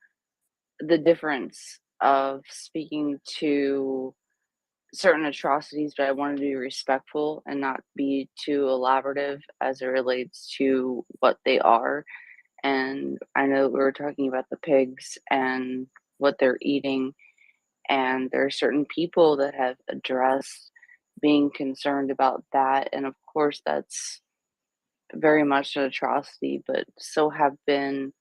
the difference of speaking to certain atrocities, but I wanted to be respectful and not be too elaborative as it relates to what they are. And I know we were talking about the pigs and what they're eating, and there are certain people that have addressed being concerned about that. And of course, that's very much an atrocity, but so have been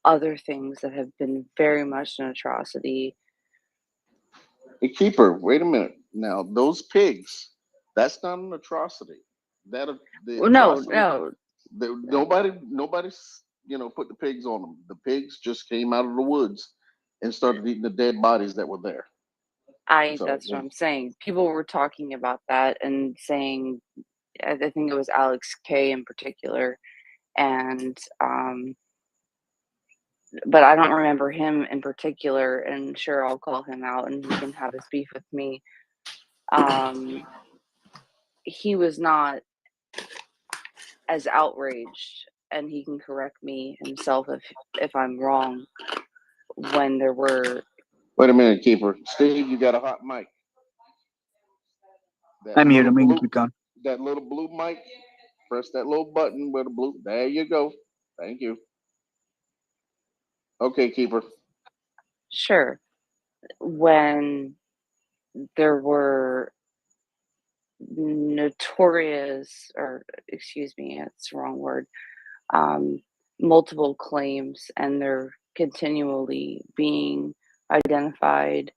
other things that have been very much an atrocity. Hey, Keeper, wait a minute. Now, those pigs, that's not an atrocity. The Well, no, atrocity, no. nobody's put the pigs on them. The pigs just came out of the woods and started eating the dead bodies that were there. So That's what I'm saying. People were talking about that and saying, I think it was Alex K in particular, and but I don't remember him in particular, and sure, I'll call him out and he can have his beef with me. He was not as outraged, and he can correct me himself if I'm wrong, when there were. Wait a minute, Keeper. Steve, you got a hot mic. I'm muted. We can keep going. That little blue mic, press that little button with the blue. There you go. Thank you. Okay, Keeper. Sure. When there were notorious, or excuse me, it's the wrong word, multiple claims, and they're continually being identified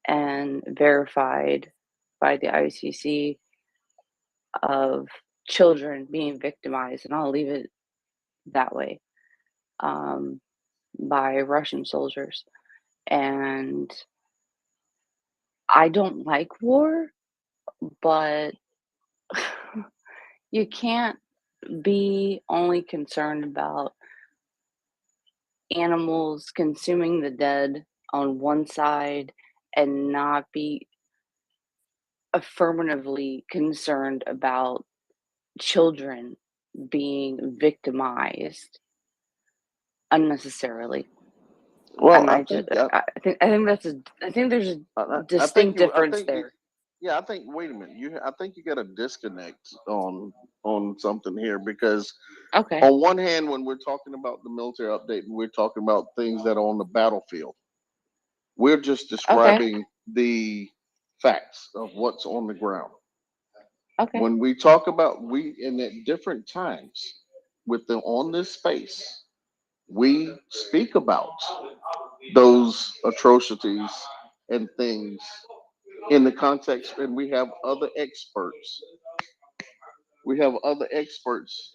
and verified by the ICC of children being victimized, and I'll leave it that way, by Russian soldiers. And I don't like war, but you can't be only concerned about animals consuming the dead on one side and not be affirmatively concerned about children being victimized unnecessarily. Well, And I I just, think I think there's a I think distinct you. difference there. Yeah, I think. Wait a minute. I think you got a disconnect on something here because Okay. on one hand, when we're talking about the military update, and we're talking about things that are on the battlefield, we're just Okay. describing the facts of what's on the ground. Okay. When we talk about and at different times on this space, we speak about those atrocities and things in the context, and we have other experts. We have other experts.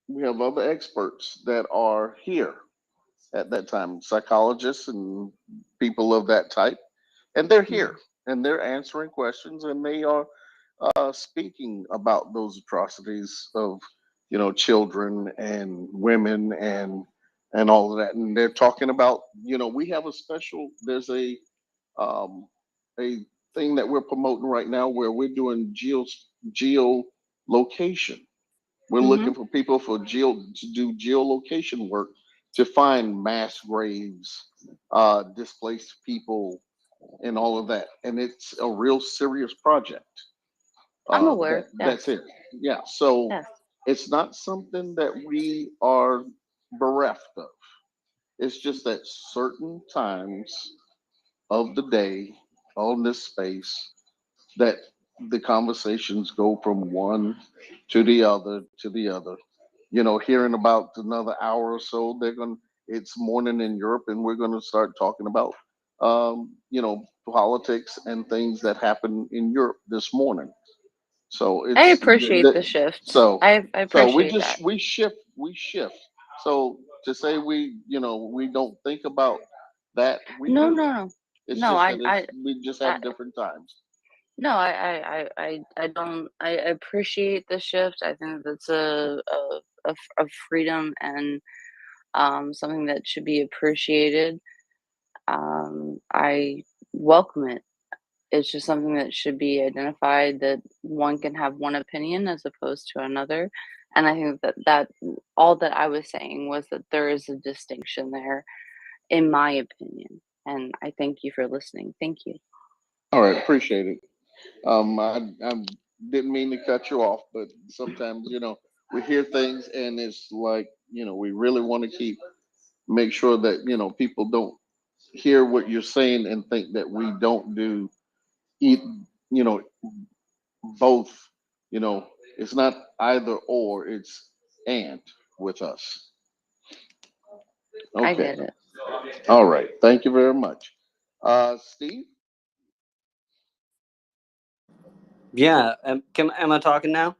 We have other experts that are here at that time, psychologists and people of that type, and they're here and they're answering questions and they are speaking about those atrocities of children and women and all of that, and they're talking about we have a special there's um, a thing that we're promoting right now where we're doing geolocation. We're looking for people to do geolocation work to find mass graves, displaced people, and all of that. And it's a real serious project. I'm aware. That's Yes. it. Yeah. So Yes. it's not something that we are bereft of. It's just that certain times of the day on this space that the conversations go from one to the other to the other. Hearing about another hour or so, it's morning in Europe and we're going to start talking about, politics and things that happen in Europe this morning. So I it's appreciate the shift. so I so we appreciate that. just we shift. So to say we don't think about that, we No, do. no, no. It's No, just I, that we just I, have different times. no, I don't. I appreciate the shift. I think that's a freedom and something that should be appreciated. I welcome it. It's just something that should be identified that one can have one opinion as opposed to another. And I think that all that I was saying was that there is a distinction there, in my opinion. And I thank you for listening. Thank you. All right, appreciate it. I didn't mean to cut you off, but sometimes we hear things and it's like we really want to make sure that people don't hear what you're saying and think that we don't do eat both. It's not either or, it's and with us. I Okay. get it. All right. Thank you very much. Steve? Yeah. Am I talking now?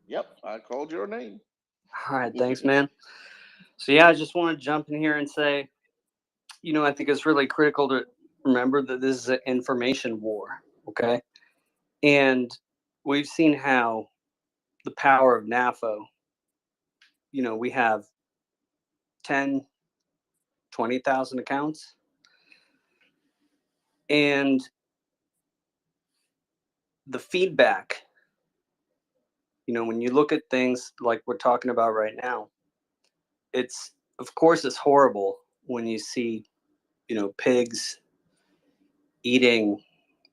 Yep, I called your name. All right. Thanks, man. So yeah, I just want to jump in here and say, I think it's really critical to remember that this is an information war. Okay. And we've seen how the power of NAFO, we have 10, 20,000 accounts. And the feedback, when you look at things like we're talking about right now, of course, it's horrible when you see, pigs eating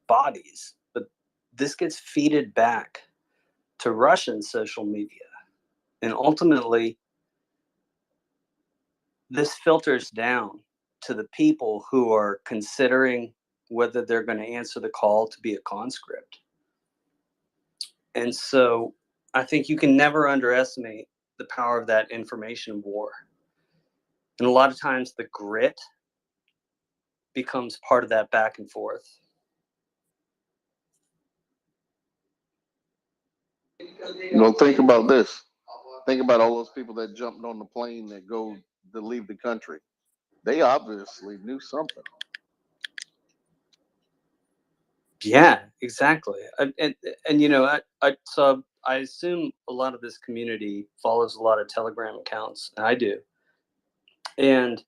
bodies, but this gets feeded back to Russian social media. And ultimately, this filters down to the people who are considering whether they're going to answer the call to be a conscript. And so I think you can never underestimate the power of that information war. And a lot of times the grit becomes part of that back and forth. Think about this. Think about all those people that jumped on the plane to leave the country. They obviously knew something. Yeah, exactly. And I saw I assume a lot of this community follows a lot of Telegram accounts. And I do. And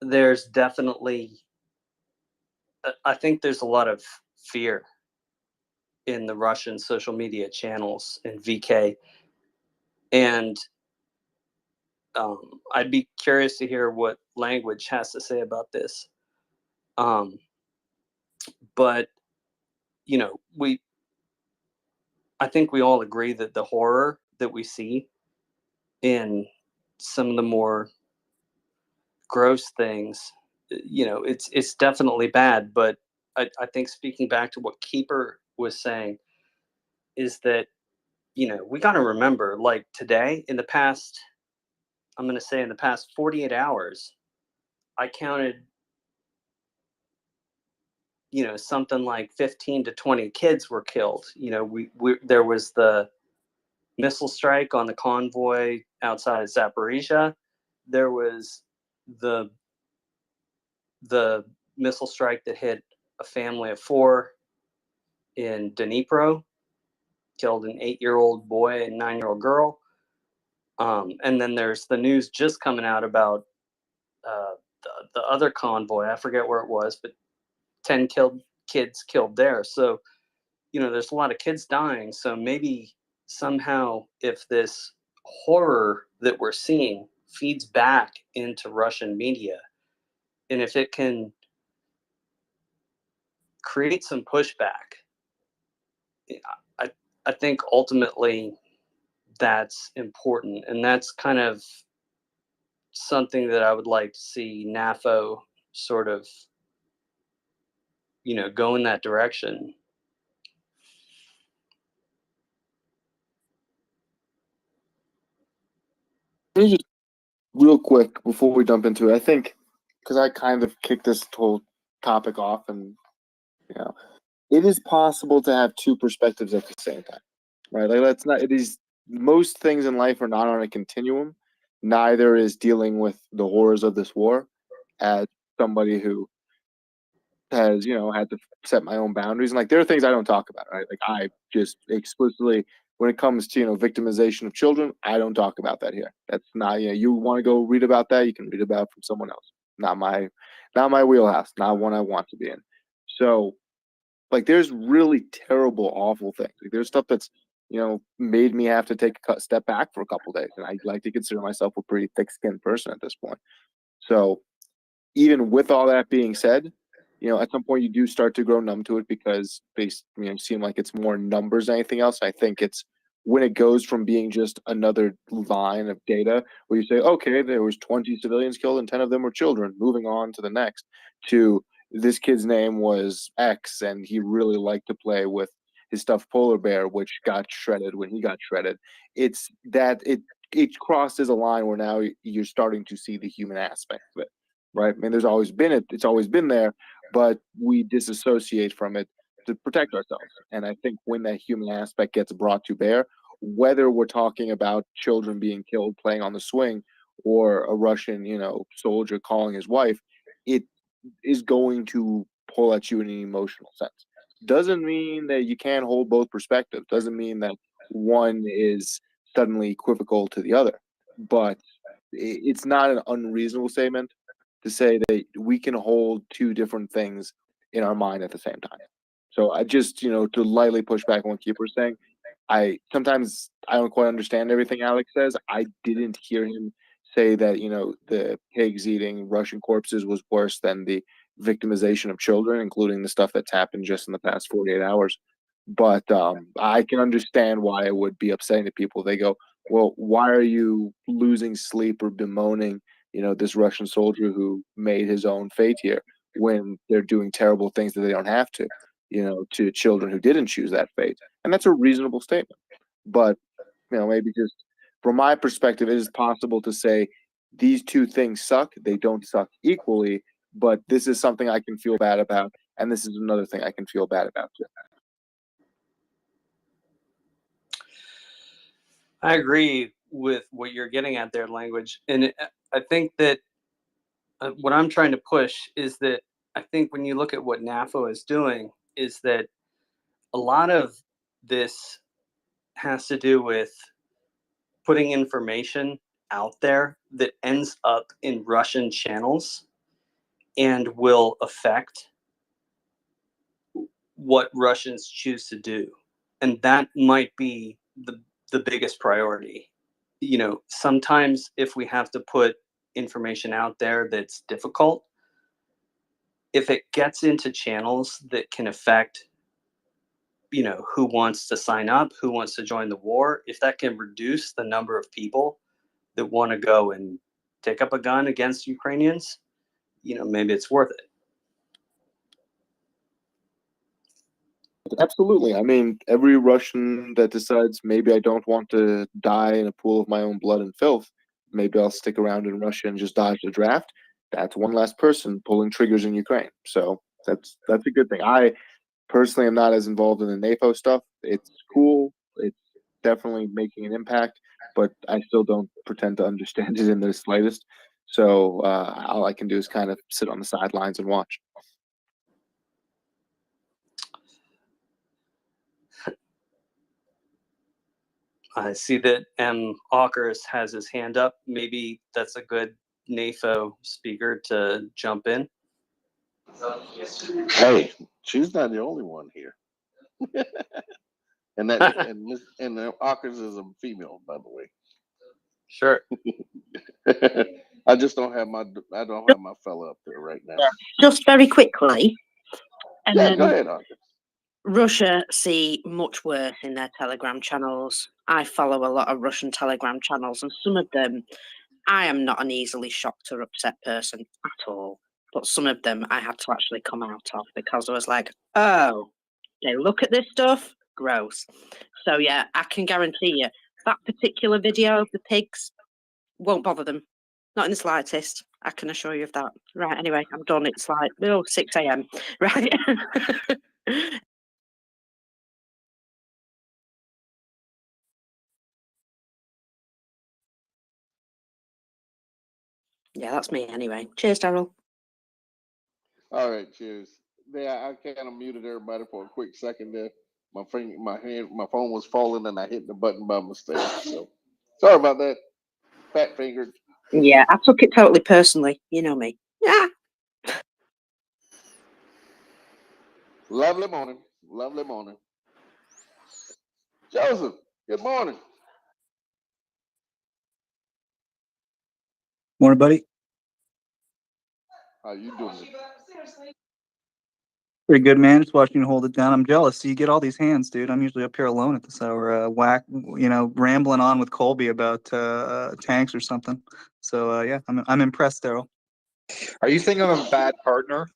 there's definitely, I think there's a lot of fear in the Russian social media channels and VK. And I'd be curious to hear what Language has to say about this. But, you know, I think we all agree that the horror that we see in some of the more gross things, you know, it's definitely bad. But I think speaking back to what Keeper was saying is that, you know, we got to remember, like today, in the past 48 hours, I counted, you know, something like 15 to 20 kids were killed. You know, there was the missile strike on the convoy outside of Zaporizhia. There was the missile strike that hit a family of 4 in Dnipro, killed an 8-year-old boy and 9-year-old girl. And then there's the news just coming out about the other convoy. I forget where it was, but 10 kids killed there. So, you know, there's a lot of kids dying. So maybe somehow, if this horror that we're seeing feeds back into Russian media, and if it can create some pushback, I think ultimately that's important. And that's kind of something that I would like to see NAFO sort of, you know, go in that direction. Let me just real quick before we jump into it. I think because I kind of kicked this whole topic off, and you know, it is possible to have two perspectives at the same time, right? Like let's not. It is most things in life are not on a continuum. Neither is dealing with the horrors of this war. As somebody who has, you know, had to set my own boundaries, and like there are things I don't talk about, right? Like I just explicitly, when it comes to, you know, victimization of children, I don't talk about that here. That's not, you know, you want to go read about that, you can read about it from someone else. Not my wheelhouse, not one I want to be in. So like there's really terrible, awful things. Like there's stuff that's, you know, made me have to take a step back for a couple days. And I like to consider myself a pretty thick-skinned person at this point. So even with all that being said, you know, at some point you do start to grow numb to it because they, you know, seem like it's more numbers than anything else. I think it's when it goes from being just another line of data where you say, okay, there was 20 civilians killed and 10 of them were children, moving on to the next, to this kid's name was X and he really liked to play with his stuffed polar bear, which got shredded when he got shredded. It's that it crosses a line where now you're starting to see the human aspect of it. Right? I mean, it's always been there, but we disassociate from it to protect ourselves. And I think when that human aspect gets brought to bear, whether we're talking about children being killed playing on the swing or a Russian, you know, soldier calling his wife, it is going to pull at you in an emotional sense. Doesn't mean that you can't hold both perspectives. Doesn't mean that one is suddenly equivocal to the other. But it's not an unreasonable statement to say that we can hold two different things in our mind at the same time. So I just, you know, to lightly push back on what Keeper's saying, sometimes I don't quite understand everything Alex says. I didn't hear him say that, you know, the pigs eating Russian corpses was worse than the victimization of children, including the stuff that's happened just in the past 48 hours. But I can understand why it would be upsetting to people. They go, well, why are you losing sleep or bemoaning, you know, this Russian soldier who made his own fate here when they're doing terrible things that they don't have to, you know, to children who didn't choose that fate? And that's a reasonable statement. But, you know, maybe just from my perspective, it is possible to say these two things suck. They don't suck equally, but this is something I can feel bad about. And this is another thing I can feel bad about too. I agree with what you're getting at there, Language. And I think that what I'm trying to push is that I think when you look at what NAFO is doing, is that a lot of this has to do with putting information out there that ends up in Russian channels and will affect what Russians choose to do. And that might be the biggest priority. You know, sometimes if we have to put information out there that's difficult, if it gets into channels that can affect, you know, who wants to sign up, who wants to join the war, if that can reduce the number of people that want to go and take up a gun against Ukrainians, you know, maybe it's worth it. Absolutely. I mean, every Russian that decides maybe I don't want to die in a pool of my own blood and filth, maybe I'll stick around in Russia and just dodge the draft. That's one less person pulling triggers in Ukraine. So that's a good thing. I personally am not as involved in the NATO stuff. It's cool. It's definitely making an impact, but I still don't pretend to understand it in the slightest. So all I can do is kind of sit on the sidelines and watch. I see that M. Ockers has his hand up. Maybe that's a good NAFO speaker to jump in. Hey, she's not the only one here. and Ockers is a female, by the way. Sure. I just don't have my fella up there right now. Just very quickly. Yeah, go ahead, Ockers. Russia see much worse in their Telegram channels. I follow a lot of Russian Telegram channels, and some of them, I am not an easily shocked or upset person at all. But some of them I had to actually come out of because I was like, oh, they look at this stuff, gross. So yeah, I can guarantee you that particular video of the pigs won't bother them. Not in the slightest. I can assure you of that. Right, anyway, I'm done. It's like 6 a.m. Right. Yeah, that's me anyway. Cheers, Daryl. All right, cheers. Yeah, I kind of muted everybody for a quick second there. My phone was falling, and I hit the button by mistake. So sorry about that. Fat fingered. Yeah, I took it totally personally. You know me. Yeah. Lovely morning. Lovely morning. Joseph, good morning. Morning, buddy. How you doing? Pretty good, man. Just watching you hold it down. I'm jealous. So you get all these hands, dude. I'm usually up here alone at this hour, rambling on with Colby about tanks or something. So yeah, I'm impressed, Daryl. Are you thinking of a bad partner?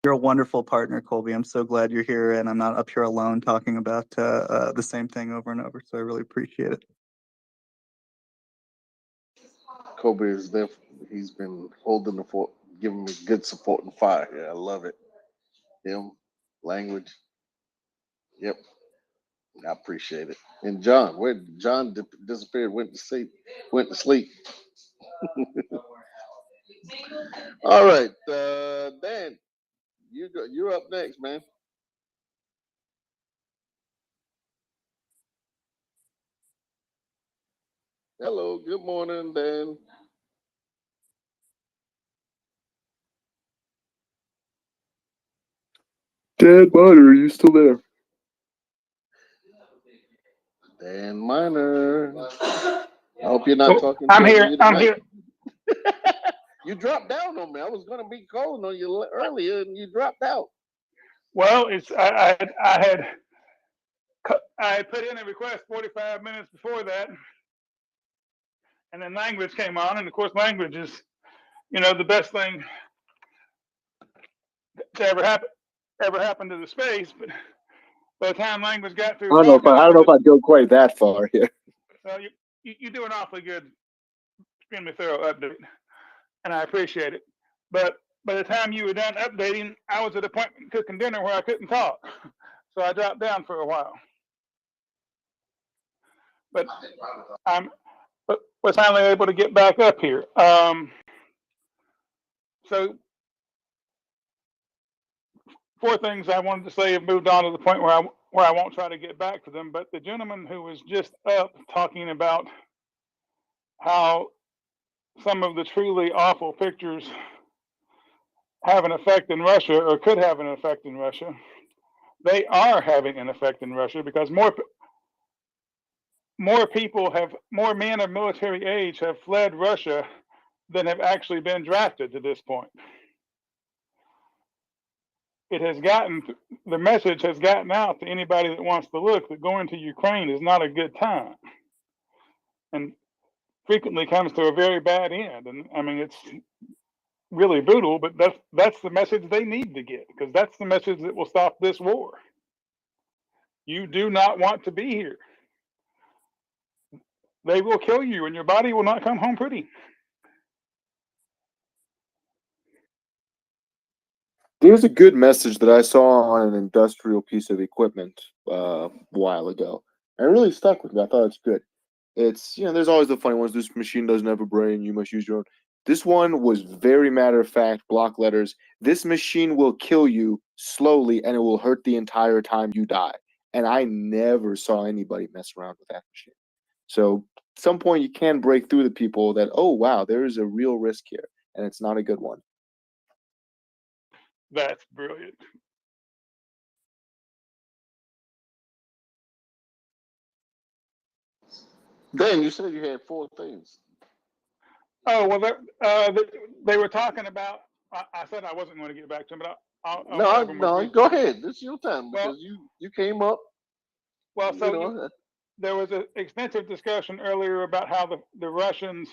You're a wonderful partner, Colby. I'm so glad you're here, and I'm not up here alone talking about the same thing over and over. So I really appreciate it. Kobe is there. He's been holding the fort, giving me good support and fire here. I love it. Him, language. Yep. I appreciate it. And John, where John disappeared, went to sleep. All right, Dan, you're up next, man. Hello, good morning, Dan. Dan Miner, are you still there? Dan Miner. I hope you're not talking to I'm here. me I'm tonight. here. You dropped down on me. I was going to be calling on you earlier, and you dropped out. Well, I had put in a request 45 minutes before that, and then language came on, and of course, language is, the best thing to ever happen to the space. But by the time language got through, I don't know if I'd go quite that far here. well, you do an awfully good, extremely thorough update, and I appreciate it. But by the time you were done updating, I was at a point cooking dinner where I couldn't talk, so I dropped down for a while. But was finally able to get back up here. So 4 things I wanted to say have moved on to the point where where I won't try to get back to them, but the gentleman who was just up talking about how some of the truly awful pictures have an effect in Russia or could have an effect in Russia. They are having an effect in Russia because more men of military age have fled Russia than have actually been drafted to this point. The message has gotten out to anybody that wants to look that going to Ukraine is not a good time and frequently comes to a very bad end. And I mean, it's really brutal, but that's the message they need to get, because that's the message that will stop this war. You do not want to be here. They will kill you and your body will not come home pretty. There's a good message that I saw on an industrial piece of equipment a while ago. And it really stuck with me. I thought it's good. It's, there's always the funny ones. This machine doesn't have a brain. You must use your own. This one was very matter of fact, block letters. This machine will kill you slowly and it will hurt the entire time you die. And I never saw anybody mess around with that machine. So at some point you can break through the people that, oh, wow, there is a real risk here. And it's not a good one. That's brilliant. Dan, you said you had 4 things. Oh, well, they were talking about, I said I wasn't going to get back to them, but No, go ahead. This is your time because you came up. Well, so there was an extensive discussion earlier about how the Russians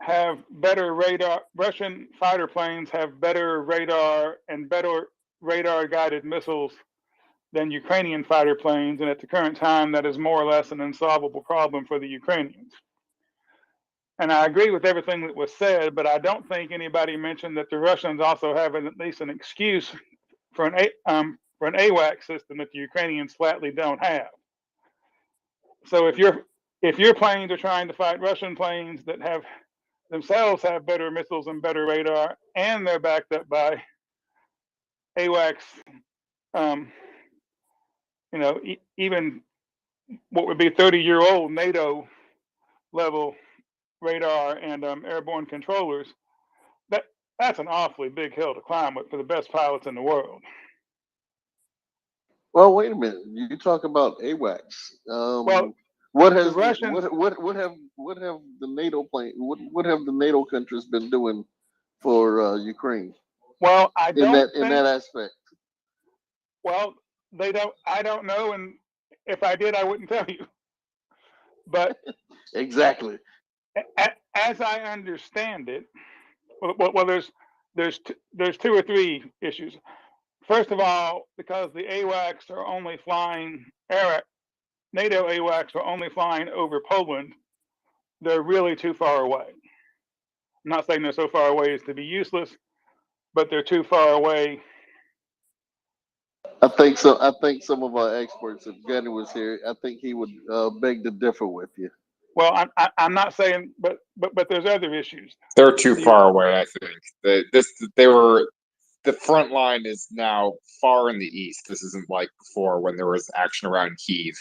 have better radar. Russian fighter planes have better radar and better radar guided missiles than Ukrainian fighter planes. And at the current time, that is more or less an unsolvable problem for the Ukrainians. And I agree with everything that was said, but I don't think anybody mentioned that the Russians also have at least an excuse for an AWACS system that the Ukrainians flatly don't have. So if your planes are trying to fight Russian planes that themselves have better missiles and better radar, and they're backed up by AWACS, even what would be 30-year-old NATO level radar and airborne controllers, that's an awfully big hill to climb for the best pilots in the world. Well, wait a minute. You talk about AWACS. What has what have the NATO what have the NATO countries been doing for Ukraine? Well, in that aspect. Well, I don't know, and if I did, I wouldn't tell you. But exactly, as I understand it, well, there's 2 or 3 issues. First of all, because the AWACS are only flying NATO AWACS are only flying over Poland, they're really too far away. I'm not saying they're so far away as to be useless, but they're too far away. I think so. I think some of our experts, if Gunny was here, I think he would beg to differ with you. Well, I'm not saying, but there's other issues. They're too far away, I think. The front line is now far in the east. This isn't like before when there was action around Kyiv.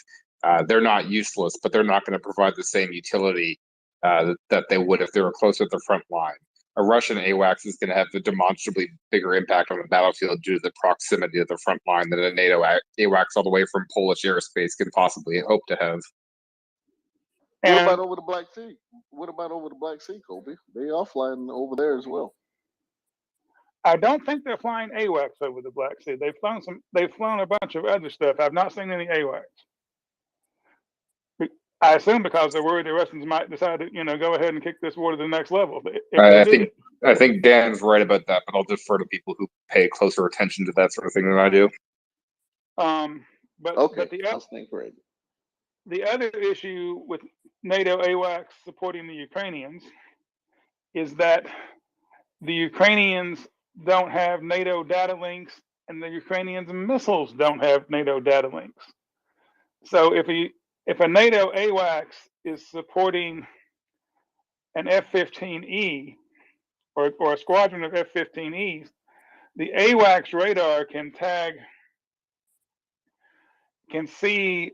They're not useless, but they're not going to provide the same utility that they would if they were closer to the front line. A Russian AWACS is going to have a demonstrably bigger impact on the battlefield due to the proximity of the front line than a NATO AWACS all the way from Polish airspace can possibly hope to have. What about over the Black Sea? What about over the Black Sea, Colby? They are flying over there as well. I don't think they're flying AWACS over the Black Sea. They've flown a bunch of other stuff. I've not seen any AWACS. I assume because they're worried the Russians might decide to, go ahead and kick this war to the next level. I think Dan's right about that, but I'll defer to people who pay closer attention to that sort of thing than I do. But I'll stay great. The other issue with NATO AWACS supporting the Ukrainians is that the Ukrainians don't have NATO data links, and the Ukrainians' missiles don't have NATO data links. So if a NATO AWACS is supporting an F-15E or a squadron of F-15Es, the AWACS radar can tag can see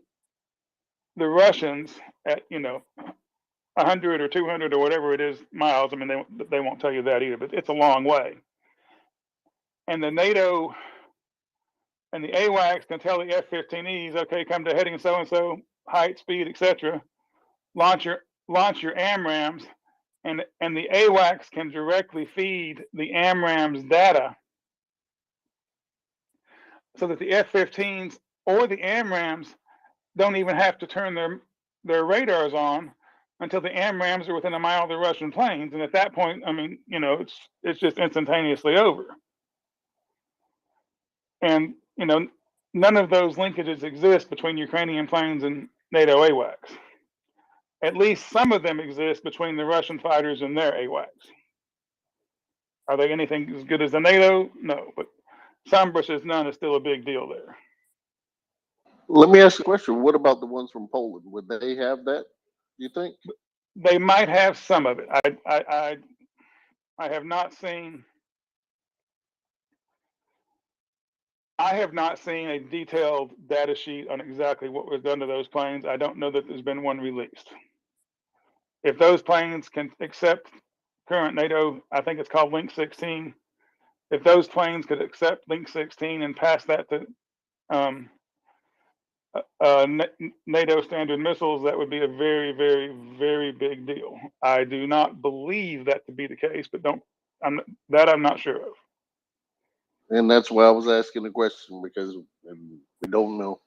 the Russians at 100 or 200 or whatever it is miles. I mean, they won't tell you that either, but it's a long way. And the NATO and the AWACS can tell the F-15Es, okay, come to heading so and so, height, speed, etc. Launch your AMRAAMs, and the AWACS can directly feed the AMRAAMs data, so that the F-15s or the AMRAAMs don't even have to turn their radars on until the AMRAAMs are within a mile of the Russian planes. And at that point, I mean, it's just instantaneously over. And, none of those linkages exist between Ukrainian planes and NATO AWACS. At least some of them exist between the Russian fighters and their AWACS. Are they anything as good as the NATO? No, but some versus none is still a big deal there. Let me ask you a question. What about the ones from Poland? Would they have that, you think? They might have some of it. I have not seen a detailed data sheet on exactly what was done to those planes. I don't know that there's been one released. If those planes can accept current NATO, I think it's called Link 16, if those planes could accept Link 16 and pass that to NATO standard missiles, that would be a very, very, very big deal. I do not believe that to be the case, but I'm not sure of. And that's why I was asking the question, because we don't know.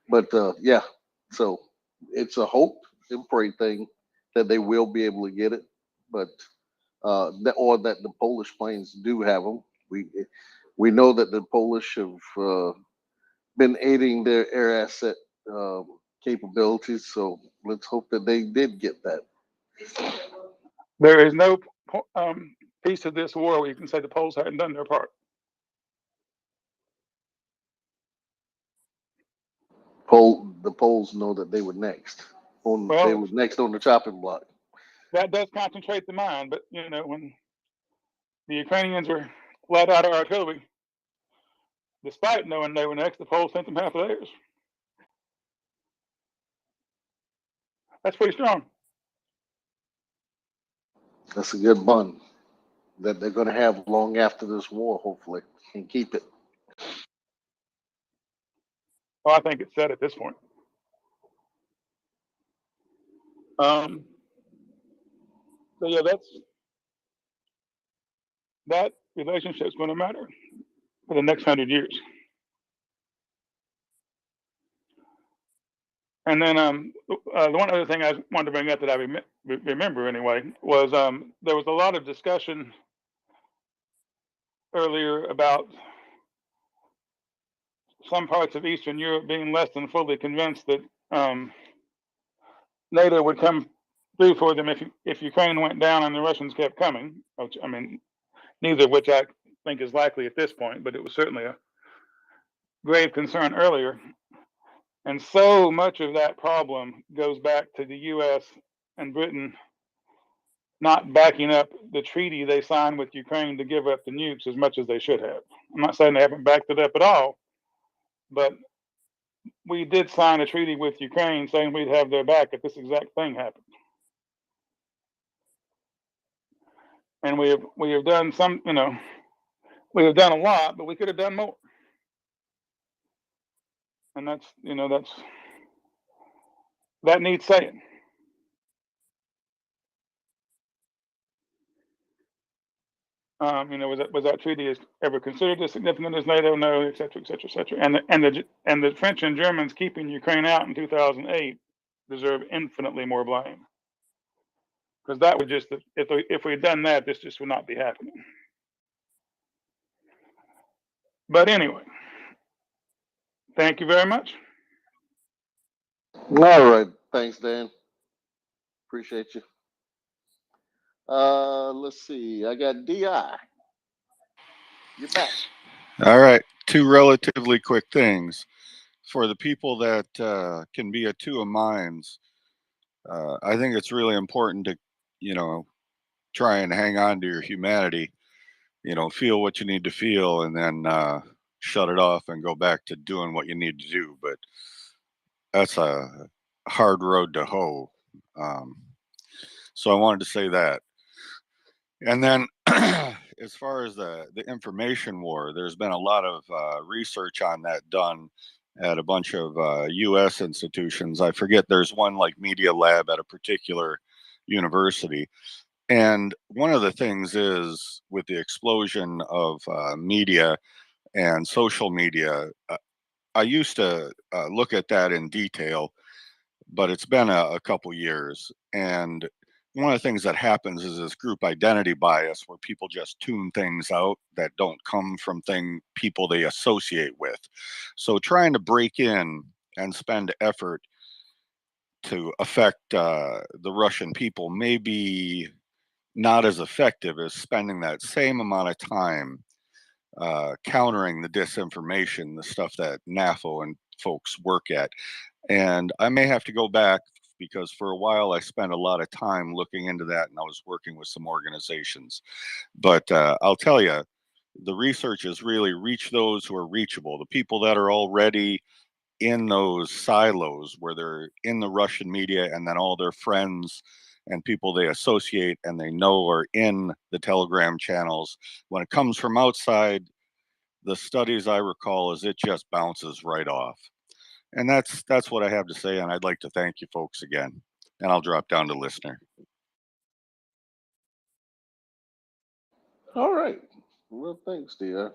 But yeah, so it's a hope and pray thing that they will be able to get it, but or that the Polish planes do have them. We know that the Polish have been aiding their air asset capabilities, so let's hope that they did get that. There is no piece of this war where you can say the Poles hadn't done their part. The Poles know that they were next. They were next on the chopping block. That does concentrate the mind, but when the Ukrainians were flat out of artillery, despite knowing they were next, the Poles sent them half of theirs. That's pretty strong. That's a good bond that they're going to have long after this war, hopefully, and keep it. Well, I think it's set at this point. So yeah, that relationship is going to matter for the next 100 years. And then the one other thing I wanted to bring up that I remember anyway was there was a lot of discussion earlier about some parts of Eastern Europe being less than fully convinced that NATO would come through for them if Ukraine went down and the Russians kept coming. Which, I mean, neither of which I think is likely at this point, but it was certainly a grave concern earlier. And so much of that problem goes back to the U.S. and Britain not backing up the treaty they signed with Ukraine to give up the nukes as much as they should have. I'm not saying they haven't backed it up at all, but we did sign a treaty with Ukraine saying we'd have their back if this exact thing happened. And we have done some, we have done a lot, but we could have done more. And that needs saying. Was that treaty ever considered as significant as NATO? No, et cetera, et cetera, et cetera. And the French and Germans keeping Ukraine out in 2008 deserve infinitely more blame, because that would just, if we had done that, this just would not be happening. But anyway, thank you very much. All right, thanks, Dan. Appreciate you. Let's see. I got DI. You're back. All right. Two relatively quick things. For the people that can be of two of minds, I think it's really important to, try and hang on to your humanity, feel what you need to feel, and then shut it off and go back to doing what you need to do. But that's a hard road to hoe. So I wanted to say that. And then as far as the information war, there's been a lot of research on that done at a bunch of US institutions. I forget, there's one like Media Lab at a particular university. And one of the things is with the explosion of media and social media, I used to look at that in detail, but it's been a couple years. And one of the things that happens is this group identity bias where people just tune things out that don't come from people they associate with. So trying to break in and spend effort to affect the Russian people may be not as effective as spending that same amount of time countering the disinformation, the stuff that NAFO and folks work at. And I may have to go back because for a while I spent a lot of time looking into that, and I was working with some organizations. But I'll tell you, the research has really reached those who are reachable, the people that are already in those silos where they're in the Russian media, and then all their friends and people they associate and they know are in the Telegram channels. When it comes from outside, the studies I recall is it just bounces right off. And that's what I have to say, and I'd like to thank you folks again. And I'll drop down to listener. All right. Well, thanks, dear.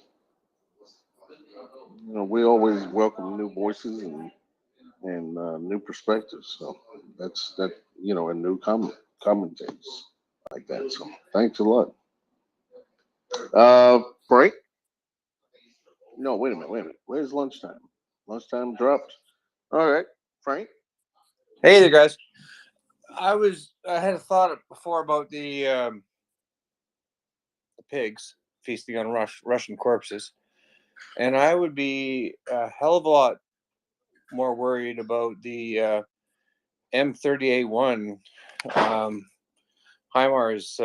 You know, we always welcome new voices and new perspectives. So that's that. You know, and new commentaries like that. So thanks a lot. Break. No, wait a minute. Where's lunchtime? Lunchtime dropped. All right, Frank. Hey there, guys. I had a thought before about the pigs feasting on Russian corpses, and I would be a hell of a lot more worried about the M38-1 HIMARS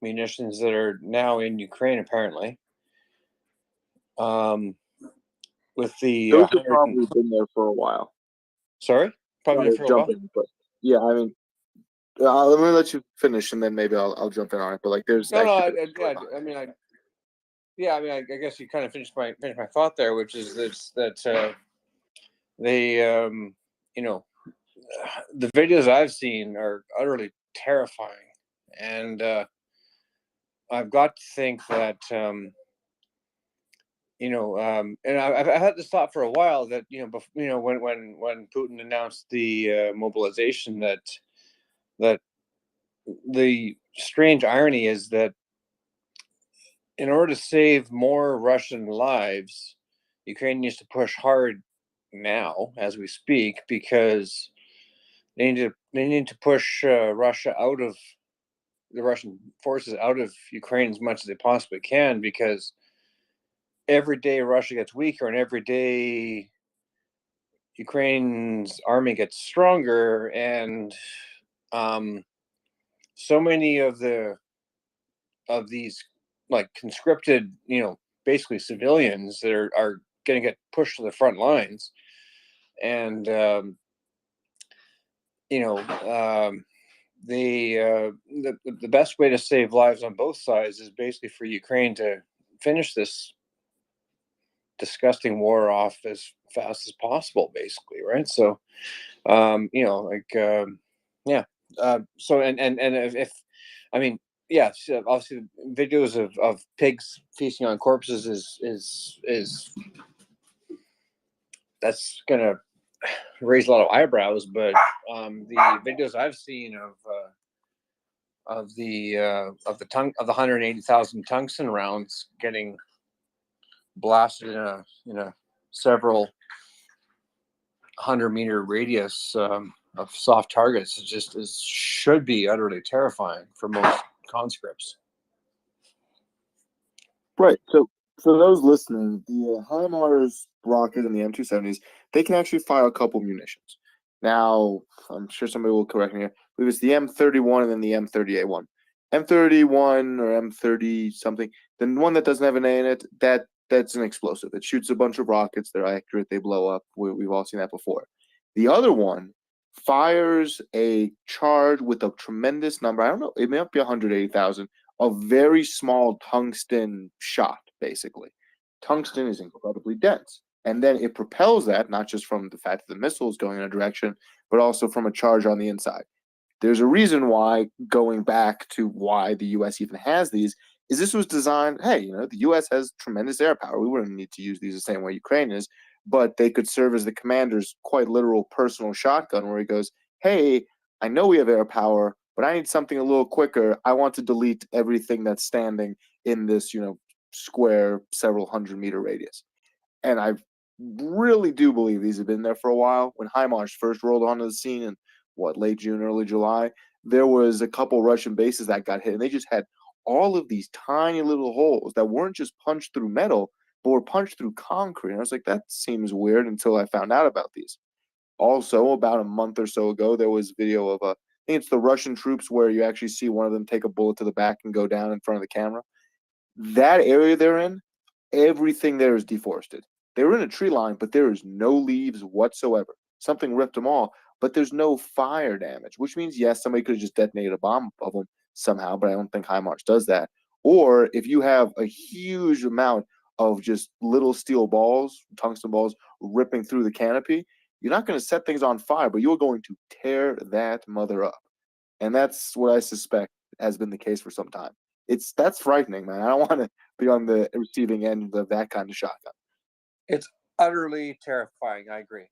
munitions that are now in Ukraine, apparently. With the those have probably been there for a while. Sorry, probably been for a while. But yeah, I mean, let me let you finish, and then maybe I'll jump in on it. But like, there's I guess you kind of finished my thought there, which is that they the videos I've seen are utterly terrifying, and I've got to think that and I've had this thought for a while that when Putin announced the mobilization, that the strange irony is that in order to save more Russian lives, Ukraine needs to push hard now as we speak, because they need to push Russia out of the Russian forces out of Ukraine as much as they possibly can, because every day Russia gets weaker and every day Ukraine's army gets stronger, and so many of these like conscripted, basically civilians that are going to get pushed to the front lines, and the best way to save lives on both sides is basically for Ukraine to finish this disgusting war off as fast as possible, basically, right? So so if I mean, yeah, so obviously videos of pigs feasting on corpses is that's gonna raise a lot of eyebrows, but the videos I've seen of the 180,000 tungsten rounds getting blasted in a several 100-meter radius of soft targets should be utterly terrifying for most conscripts. Right. So for those listening, the HIMARS rocket and the M270s, they can actually fire a couple munitions. Now, I'm sure somebody will correct me here. I believe it's the M31 and then the M38-1. M31 or M30 something, the one that doesn't have an A in it, that that's an explosive. It shoots a bunch of rockets. They're accurate. They blow up. We've all seen that before. The other one fires a charge with a tremendous number. I don't know. It may not be 180,000. A very small tungsten shot, basically. Tungsten is incredibly dense. And then it propels that, not just from the fact that the missile is going in a direction, but also from a charge on the inside. There's a reason why, going back to why the U.S. even has these, is this was designed, hey, the U.S. has tremendous air power. We wouldn't need to use these the same way Ukraine is, but they could serve as the commander's quite literal personal shotgun where he goes, hey, I know we have air power, but I need something a little quicker. I want to delete everything that's standing in this, square, several 100-meter radius. And I really do believe these have been there for a while. When HIMARS first rolled onto the scene in, late June, early July, there was a couple Russian bases that got hit, and they just had all of these tiny little holes that weren't just punched through metal, but were punched through concrete. And I was like, that seems weird until I found out about these. Also, about a month or so ago, there was video of I think it's the Russian troops where you actually see one of them take a bullet to the back and go down in front of the camera. That area they're in, everything there is deforested. They were in a tree line, but there is no leaves whatsoever. Something ripped them all, but there's no fire damage, which means, yes, somebody could have just detonated a bomb above them somehow, but I don't think HIMARS does that. Or if you have a huge amount of just little steel balls, tungsten balls, ripping through the canopy, you're not going to set things on fire, but you're going to tear that mother up. And that's what I suspect has been the case for some time. That's frightening, man. I don't want to be on the receiving end of that kind of shotgun. It's utterly terrifying. I agree.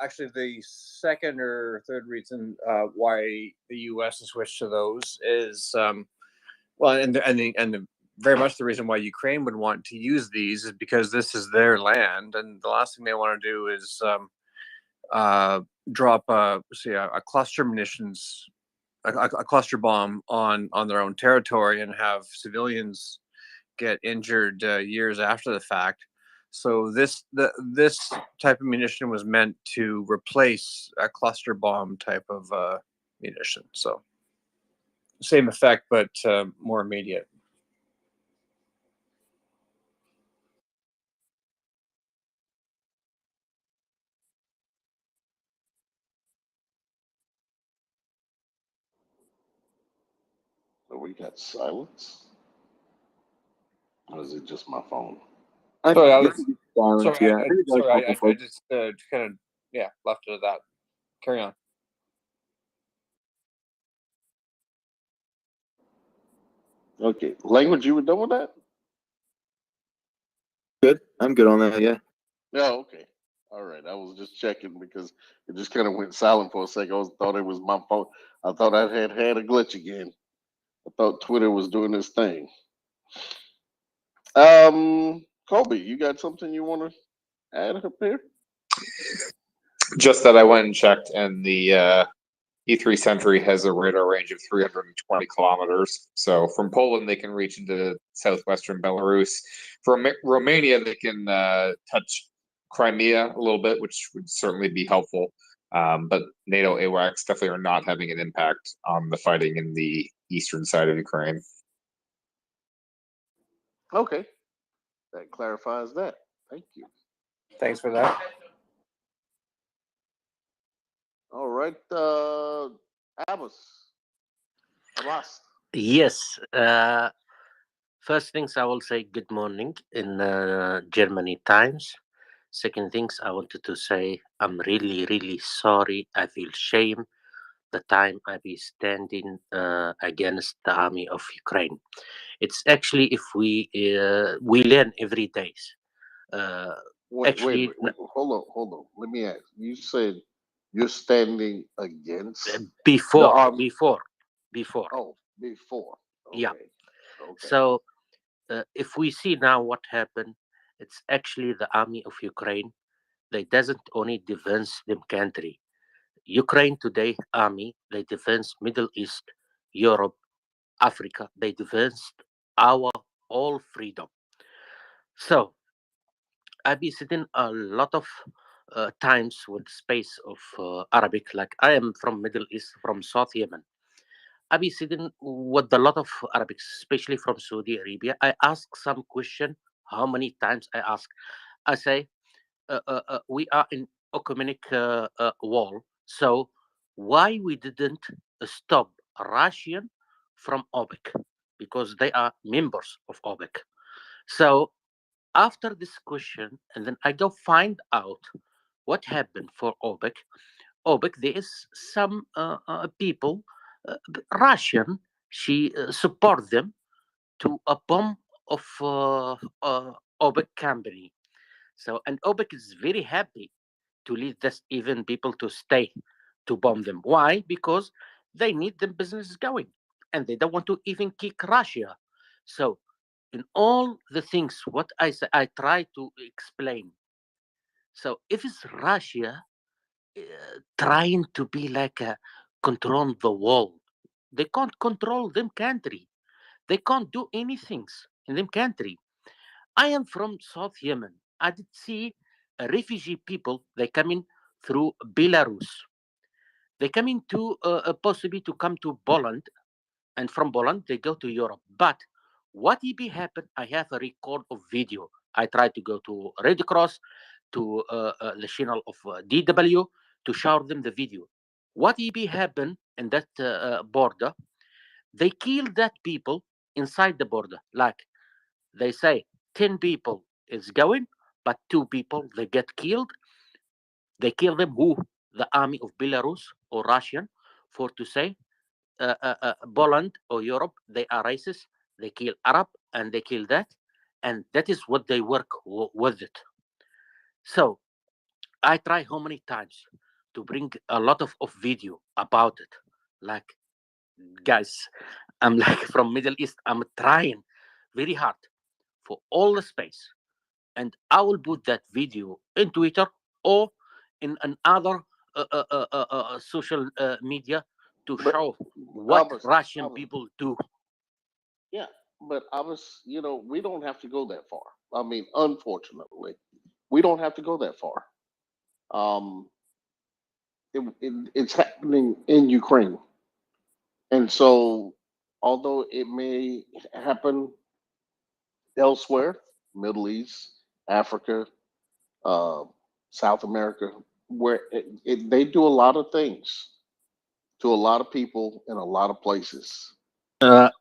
Actually, the second or third reason why the U.S. has switched to those is, very much the reason why Ukraine would want to use these is because this is their land, and the last thing they want to do is drop a cluster munitions, a cluster bomb on their own territory and have civilians get injured years after the fact. So this type of munition was meant to replace a cluster bomb type of munition. So same effect, but more immediate. So we got silence. Or is it just my phone? Sorry, I just kind of left it at that. Carry on. Okay, language. You were done with that? Good. I'm good on that. Yeah. Yeah. Okay. All right. I was just checking because it just kind of went silent for a second. I thought it was my phone. I thought I had a glitch again. I thought Twitter was doing this thing. Colby, you got something you want to add up here? Just that I went and checked, and the E3 Sentry has a radar range of 320 kilometers. So from Poland, they can reach into southwestern Belarus. From Romania, they can touch Crimea a little bit, which would certainly be helpful. But NATO AWACS definitely are not having an impact on the fighting in the eastern side of Ukraine. Okay. That clarifies that. Thank you. Thanks for that. All right. Abbas. Yes. First things I will say good morning in Germany times. Second things I wanted to say I'm really, really sorry. I feel shame the time I be standing against the army of Ukraine. It's actually if we learn every day. Wait. Hold on. Let me ask. You said you're standing against before. Oh, before. Okay. Yeah. So if we see now what happened, it's actually the army of Ukraine. They doesn't only defense them country. Ukraine today army, they defense Middle East, Europe, Africa. They defense our all freedom. So I be sitting a lot of times with space of Arabic, like I am from Middle East, from South Yemen. I be sitting with a lot of Arabics, especially from Saudi Arabia. I ask some question, How many times I ask? I say, we are in ecumenic war. So why we didn't stop Russian from OPEC? Because they are members of OPEC. So after this question, and then I go find out what happened for OPEC. OPEC, there is some people, Russian, she support them to a bomb of OPEC company. So, and OPEC is very happy to leave this even people to stay to bomb them. Why? Because they need the business going and they don't want to even kick Russia. So, in all the things, what I say, I try to explain. So, if it's Russia trying to be like a control the world, they can't control them country. They can't do anything in them country. I am from South Yemen. I did see refugee people. They coming through Belarus. They coming to possibly to come to Poland, and from Poland they go to Europe. But what if it happen? I have a record of video. I try to go to Red Cross, to the channel of DW to show them the video. What if it happen in that border? They kill that people inside the border. Like they say, 10 people is going, but 2 people they get killed. They kill them who? The army of Belarus or Russian, for to say Poland or Europe, they are racist. They kill Arab and they kill that, and that is what they work with it. So I try how many times to bring a lot of video about it. Like guys, I'm like from Middle East. I'm trying very hard for all the space, and I will put that video in Twitter or in another social media to But show what Albus, Russian Albus, people do. yeah, but I was, we don't have to go that far. I mean, unfortunately, we don't have to go that far. Um, it's happening in Ukraine, and so although it may happen elsewhere, Middle East, Africa, uh, South America, where they do a lot of things to a lot of people in a lot of places.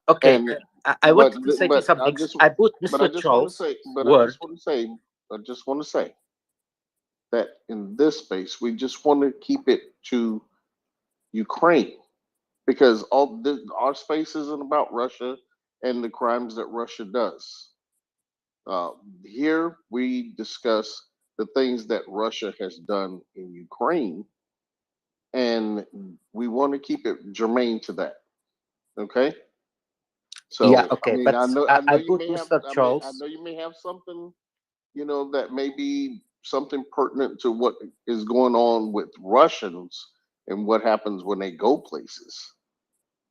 Okay, And I but wanted to say but I something. just I put but I Mr. just want to Charles' say but I word. just want to say I just want to say that in this space we just want to keep it to Ukraine because our space isn't about Russia and the crimes that Russia does. Uh, Here we discuss the things that Russia has done in Ukraine, and we want to keep it germane to that. Okay. Yeah, So I okay, mean, but I know I you put may have, Mr. I Charles. know you may have something, that may be something pertinent to what is going on with Russians and what happens when they go places.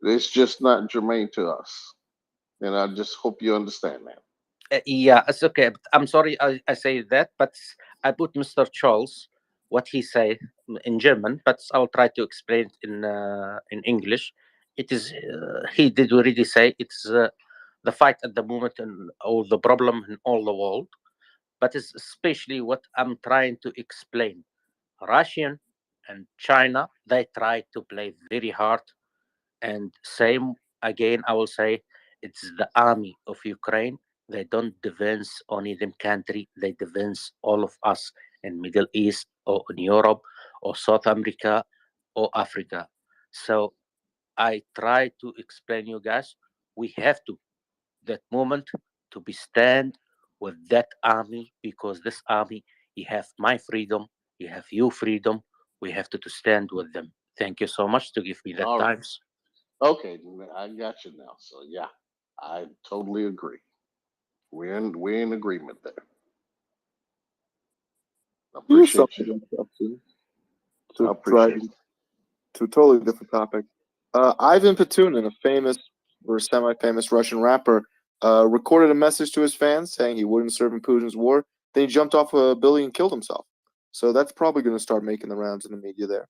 It's just not germane to us, and I just hope you understand that. Yeah, it's okay. But I'm sorry I say that, but I put Mr. Charles what he said in German, but I'll try to explain it in English. It is he did already say it's the fight at the moment and all the problem in all the world, but it's especially what I'm trying to explain. Russian and China they try to play very hard, and same again, I will say it's the army of Ukraine. They don't defense only them country. They defense all of us in Middle East or in Europe or South America or Africa. So I try to explain you guys. We have to that moment to be stand with that army because this army, you have my freedom, you have your freedom. We have to stand with them. Thank you so much to give me that All right. times. Okay, I got you now. So yeah, I totally agree. We're in agreement there. I Here's appreciate you. something up I to appreciate drive to a totally different topic. Ivan Petunin, a famous or semi-famous Russian rapper, recorded a message to his fans saying he wouldn't serve in Putin's war. Then he jumped off a building and killed himself. So that's probably going to start making the rounds in the media there.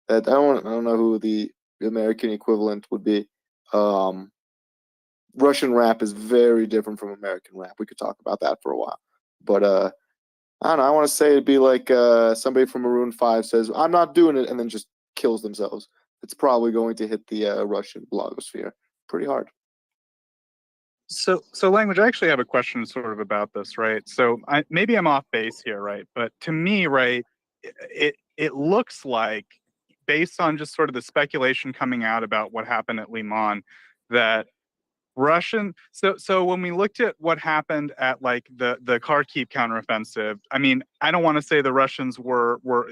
I don't know who the American equivalent would be. Russian rap is very different from American rap. We could talk about that for a while. But I don't know. I want to say it'd be like somebody from Maroon 5 says, "I'm not doing it," and then just kills themselves. It's probably going to hit the Russian blogosphere pretty hard. So language. I actually have a question sort of about this, right? So maybe I'm off base here, right? But to me, right, it looks like, based on just sort of the speculation coming out about what happened at Liman, that Russian. So when we looked at what happened at like the Kharkiv counteroffensive, I mean, I don't want to say the Russians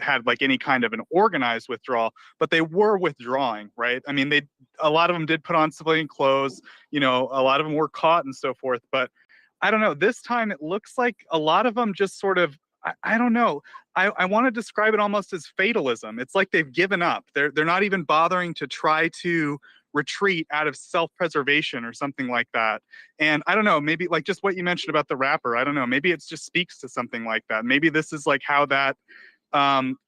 had like any kind of an organized withdrawal, but they were withdrawing, right? I mean, a lot of them did put on civilian clothes, you know, a lot of them were caught and so forth. But I don't know. This time it looks like a lot of them just sort of, I don't know. I want to describe it almost as fatalism. It's like they've given up. They're not even bothering to try to retreat out of self-preservation or something like that. And I don't know, maybe like just what you mentioned about the rapper, I don't know, maybe it just speaks to something like that. Maybe this is like how that,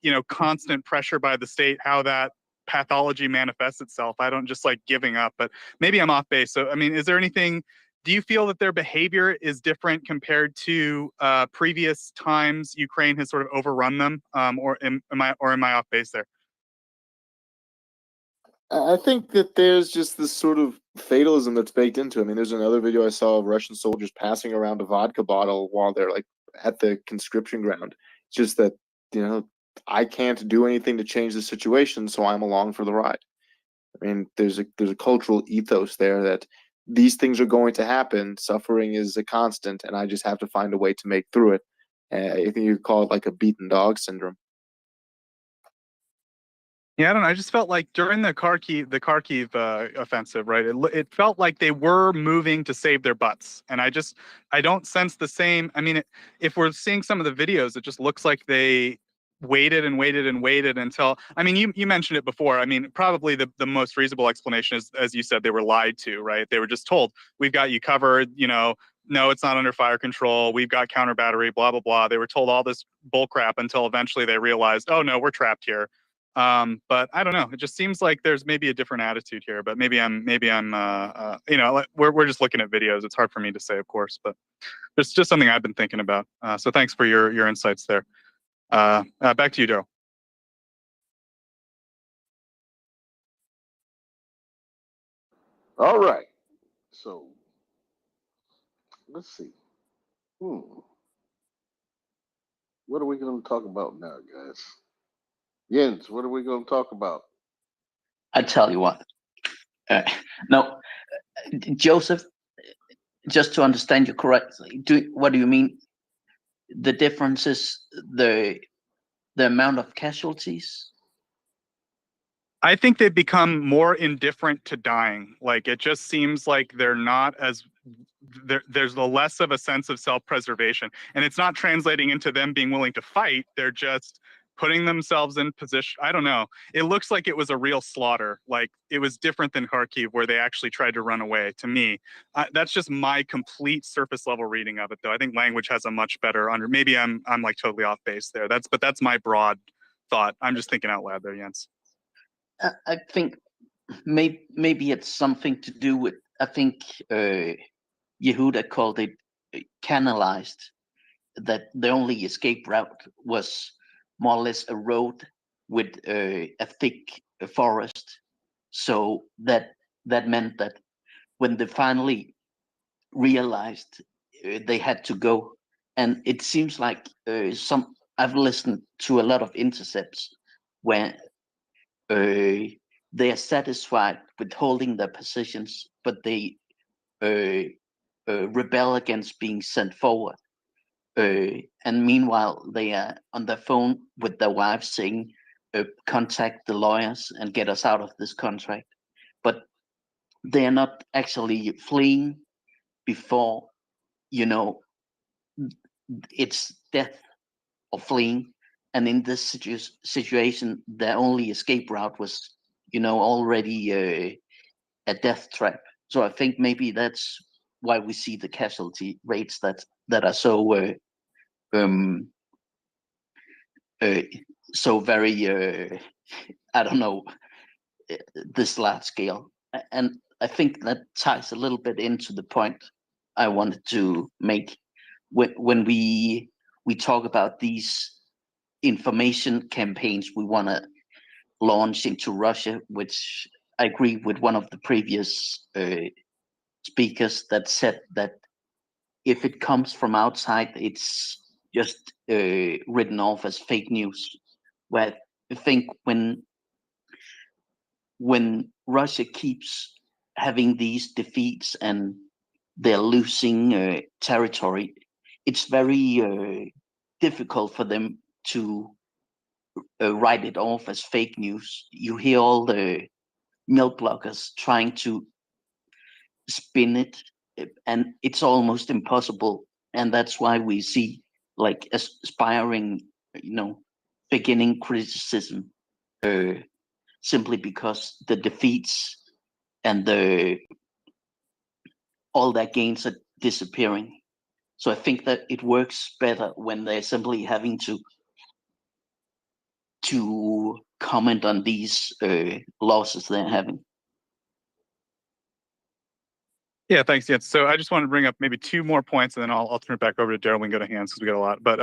you know, constant pressure by the state, how that pathology manifests itself. I don't just like giving up, but maybe I'm off base. So, I mean, is there anything, do you feel that their behavior is different compared to previous times Ukraine has sort of overrun them, or am I off base there? I think that there's just this sort of fatalism that's baked into it. I mean, there's another video I saw of Russian soldiers passing around a vodka bottle while they're like at the conscription ground. It's just that, you know, I can't do anything to change the situation, so I'm along for the ride. I mean, there's a cultural ethos there that these things are going to happen. Suffering is a constant, and I just have to find a way to make through it. I think you could call it like a beaten dog syndrome. Yeah, I don't know. I just felt like during the Kharkiv offensive, right? It felt like they were moving to save their butts, and I don't sense the same. I mean, if we're seeing some of the videos, it just looks like they waited and waited and waited until. I mean, you mentioned it before. I mean, probably the most reasonable explanation is, as you said, they were lied to, right? They were just told, "We've got you covered," you know. No, it's not under fire control. We've got counter battery, blah, blah, blah. They were told all this bull crap until eventually they realized, oh no, we're trapped here. But I don't know. It just seems like there's maybe a different attitude here. But maybe I'm you know, we're just looking at videos. It's hard for me to say, of course, but it's just something I've been thinking about. So thanks for your insights there. Back to you, Daryl. All right. So let's see. What are we going to talk about now, guys? Jens, what are we going to talk about? I tell you what. No, Joseph, just to understand you correctly, what do you mean? The difference is the amount of casualties? I think they've become more indifferent to dying. Like, it just seems like they're not as there's a less of a sense of self-preservation, and it's not translating into them being willing to fight. They're just putting themselves in position. I don't know. It looks like it was a real slaughter. Like, it was different than Kharkiv, where they actually tried to run away. To me, that's just my complete surface level reading of it, though. I think language has a much better maybe I'm like totally off base there. That's my broad thought. I'm just thinking out loud there, Jens. I think maybe it's something to do with, I think Yehuda called it canalized, that the only escape route was more or less a road with a thick forest. So that meant that when they finally realized they had to go, and it seems like I've listened to a lot of intercepts where they are satisfied with holding their positions, but they rebel against being sent forward. And meanwhile, they are on the phone with their wives saying, contact the lawyers and get us out of this contract. But they are not actually fleeing before, you know, it's death or fleeing. And in this situation, their only escape route was, you know, already a death trap. So I think maybe that's why we see the casualty rates that are so so very I don't know, this large scale. And I think that ties a little bit into the point I wanted to make when we talk about these information campaigns we want to launch into Russia, which I agree with one of the previous speakers that said that if it comes from outside, it's just written off as fake news. Where I think when Russia keeps having these defeats and they're losing territory, it's very difficult for them to write it off as fake news. You hear all the milk bloggers trying to spin it, and it's almost impossible. And that's why we see like aspiring, beginning criticism, simply because the defeats and all their gains are disappearing. So I think that it works better when they're simply having to comment on these losses they're having. Yeah, thanks. Yeah, so I just wanted to bring up maybe two more points, and then I'll turn it back over to Daryl. We can go to hands because we got a lot. But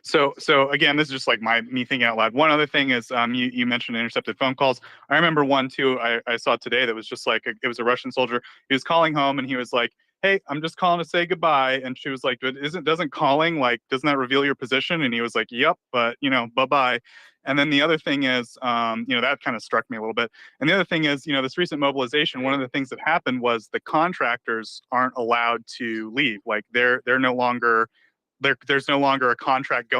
so again, this is just like me thinking out loud. One other thing is you mentioned intercepted phone calls. I remember one too. I saw today that was just like it was a Russian soldier. He was calling home and he was like, "Hey, I'm just calling to say goodbye." And she was like, "But doesn't calling doesn't that reveal your position?" And he was like, "Yep, but bye bye." And then the other thing is, that kind of struck me a little bit. And the other thing is, this recent mobilization, one of the things that happened was the contractors aren't allowed to leave. Like they're no longer there's no longer a contract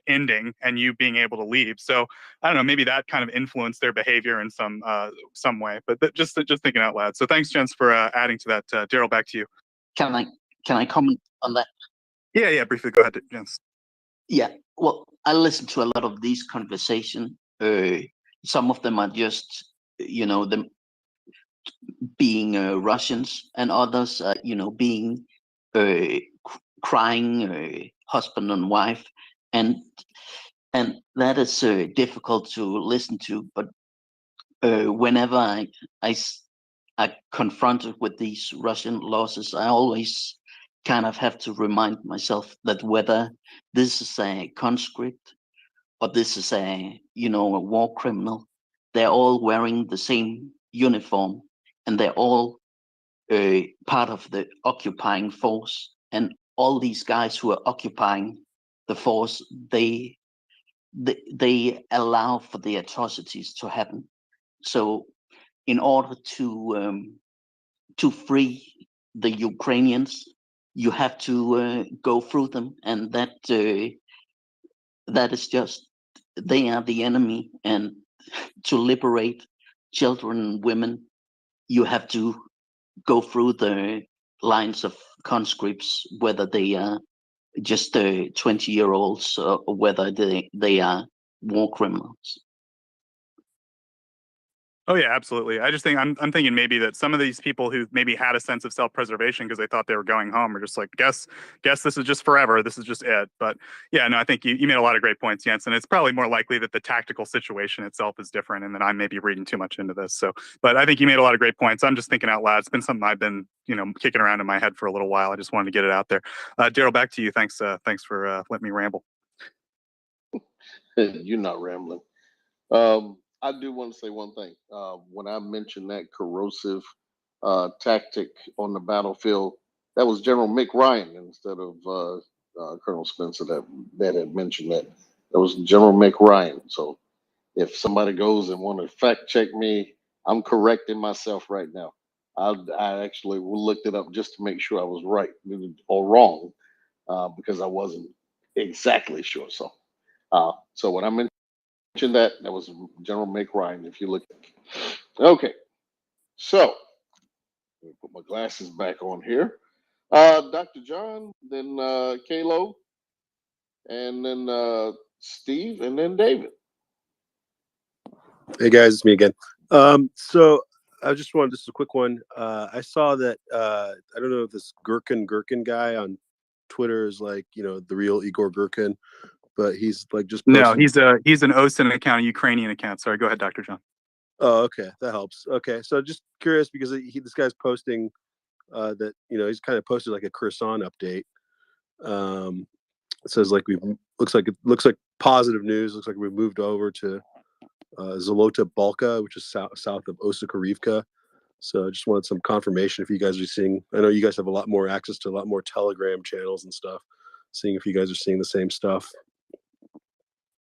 ending and you being able to leave. So I don't know, maybe that kind of influenced their behavior in some way. But just thinking out loud. So thanks, gents, for adding to that. Daryl, back to you. Can I comment on that? Yeah, briefly. Go ahead, Jens. Yeah, well, I listen to a lot of these conversations. Some of them are just, them being Russians, and others, being crying husband and wife, and that is difficult to listen to. But whenever I confronted with these Russian losses, I always kind of have to remind myself that whether this is a conscript or this is a war criminal, they're all wearing the same uniform and they're all part of the occupying force. And all these guys who are occupying the force, they allow for the atrocities to happen. So in order to free the Ukrainians, you have to go through them, and that is just, they are the enemy. And to liberate children and women, you have to go through the lines of conscripts, whether they are just 20-year-olds or whether they are war criminals. Oh yeah, absolutely. I just think I'm thinking maybe that some of these people who maybe had a sense of self-preservation because they thought they were going home are just like, guess this is just forever. This is just it. But yeah, no, I think you made a lot of great points, Jens, and it's probably more likely that the tactical situation itself is different and that I may be reading too much into this. So, but I think you made a lot of great points. I'm just thinking out loud. It's been something I've been, kicking around in my head for a little while. I just wanted to get it out there. Daryl, back to you. Thanks for letting me ramble. You're not rambling. I do want to say one thing. When I mentioned that corrosive tactic on the battlefield, that was General Mick Ryan instead of Colonel Spencer that had mentioned that. That was General Mick Ryan. So if somebody goes and want to fact check me, I'm correcting myself right now. I actually looked it up just to make sure I was right or wrong because I wasn't exactly sure. So when I mentioned that was General Mick Ryan. If you look, okay. So let me put my glasses back on here. Dr. John, then Kalo, and then Steve, and then David. Hey guys, it's me again. So I just wanted just a quick one. I saw that I don't know if this Gherkin guy on Twitter is like the real Igor Gherkin, but he's like just No, posting... he's an OSINT account, a Ukrainian account. Sorry, go ahead, Dr. John. Oh, okay, that helps. Okay, so just curious because this guy's posting that he's kind of posted like a Kherson update. It says like looks like positive news. Looks like we've moved over to Zolota Balka, which is south of Osakarivka. So I just wanted some confirmation if you guys are seeing. I know you guys have a lot more access to a lot more Telegram channels and stuff. Seeing if you guys are seeing the same stuff.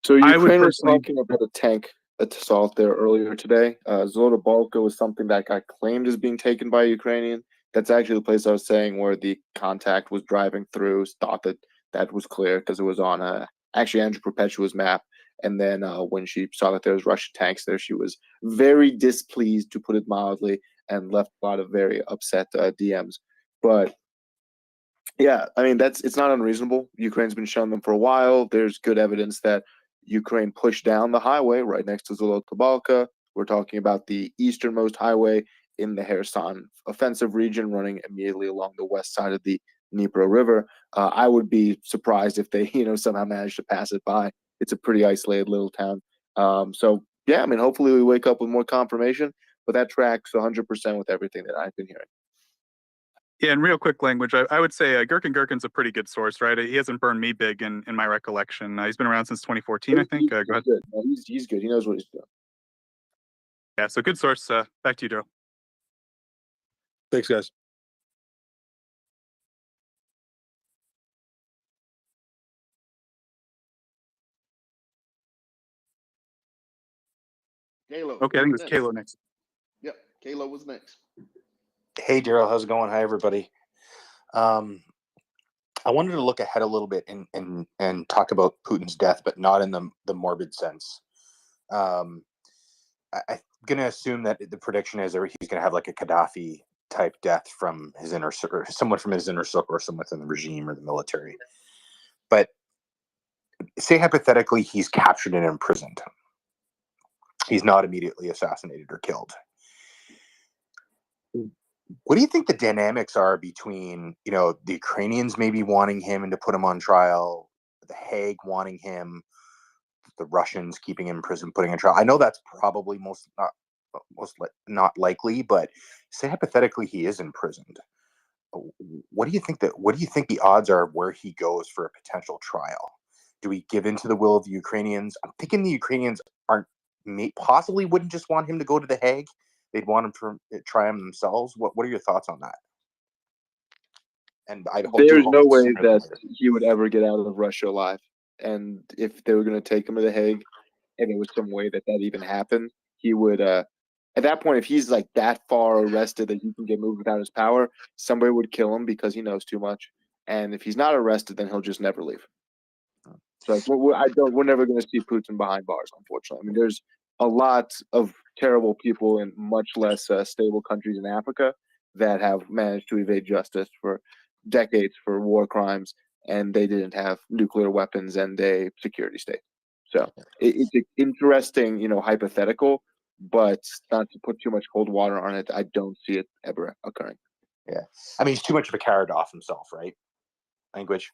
So I would Ukraine was personally, talking about a tank assault there earlier today. Zolota Balka was something that got claimed as being taken by a Ukrainian. That's actually the place I was saying where the contact was driving through. Thought that was clear because it was on actually Andrew Perpetua's map. And then when she saw that there was Russian tanks there, she was very displeased, to put it mildly, and left a lot of very upset DMs. But yeah, I mean it's not unreasonable. Ukraine's been showing them for a while. There's good evidence that Ukraine pushed down the highway right next to Zolota Balka. We're talking about the easternmost highway in the Kherson offensive region, running immediately along the west side of the Dnipro River. I would be surprised if they, somehow managed to pass it by. It's a pretty isolated little town. So yeah, I mean, hopefully we wake up with more confirmation, but that tracks 100% with everything that I've been hearing. yeah, in real quick language, I would say Gherkin's a pretty good source, right? He hasn't burned me big in my recollection. He's been around since 2014, I think. Go ahead. Good. No, he's good. He knows what he's doing. Yeah, so good source. Back to you, Joe. Thanks, guys. Kalo. Okay, I think it's Kalo next. Yep, Kalo was next. Hey, Daryl, how's it going? Hi, everybody. I wanted to look ahead a little bit and talk about Putin's death, but not in the morbid sense. I'm going to assume that the prediction is that he's going to have like a Gaddafi type death from his inner circle, someone from his inner circle, or someone within the regime or the military. But say hypothetically he's captured and imprisoned. He's not immediately assassinated or killed. What do you think the dynamics are between, the Ukrainians maybe wanting him and to put him on trial, the Hague wanting him, the Russians keeping him in prison, putting him in trial? I know that's probably not likely, but say hypothetically he is imprisoned. What do you think the odds are of where he goes for a potential trial? Do we give in to the will of the Ukrainians? I'm thinking the Ukrainians possibly wouldn't just want him to go to the Hague. They'd want him to try him themselves. What are your thoughts on that? And There's no way that he would ever get out of Russia alive. And if they were going to take him to the Hague, and there was some way that even happened, he would. At that point, if he's like that far arrested that he can get moved without his power, somebody would kill him because he knows too much. And if he's not arrested, then he'll just never leave. So we're never going to see Putin behind bars, unfortunately. I mean, there's a lot of terrible people in much less stable countries in Africa that have managed to evade justice for decades for war crimes, and they didn't have nuclear weapons and a security state. So it's an interesting, hypothetical, but not to put too much cold water on it. I don't see it ever occurring. Yeah, I mean, he's too much of a coward off himself, right? Language.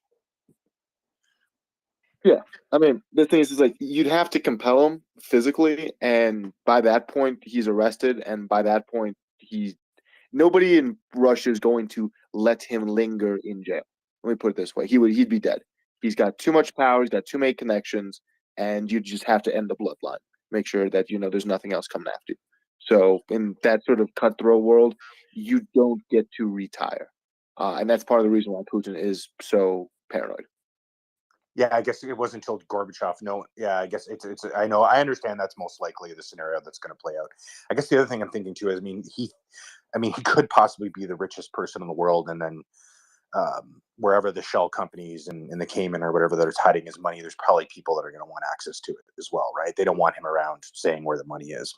Yeah, I mean, the thing is like you'd have to compel him physically, and by that point he's arrested, and by that point nobody in Russia is going to let him linger in jail. Let me put it this way: he'd be dead. He's got too much power. He's got too many connections, and you just have to end the bloodline. Make sure that there's nothing else coming after you. So in that sort of cutthroat world, you don't get to retire, and that's part of the reason why Putin is so paranoid. Yeah, I guess it wasn't until Gorbachev. No, yeah, I guess it's. I know, I understand that's most likely the scenario that's going to play out. I guess the other thing I'm thinking too is, he could possibly be the richest person in the world, and then wherever the shell companies and the Cayman or whatever that is hiding his money, there's probably people that are going to want access to it as well, right? They don't want him around saying where the money is.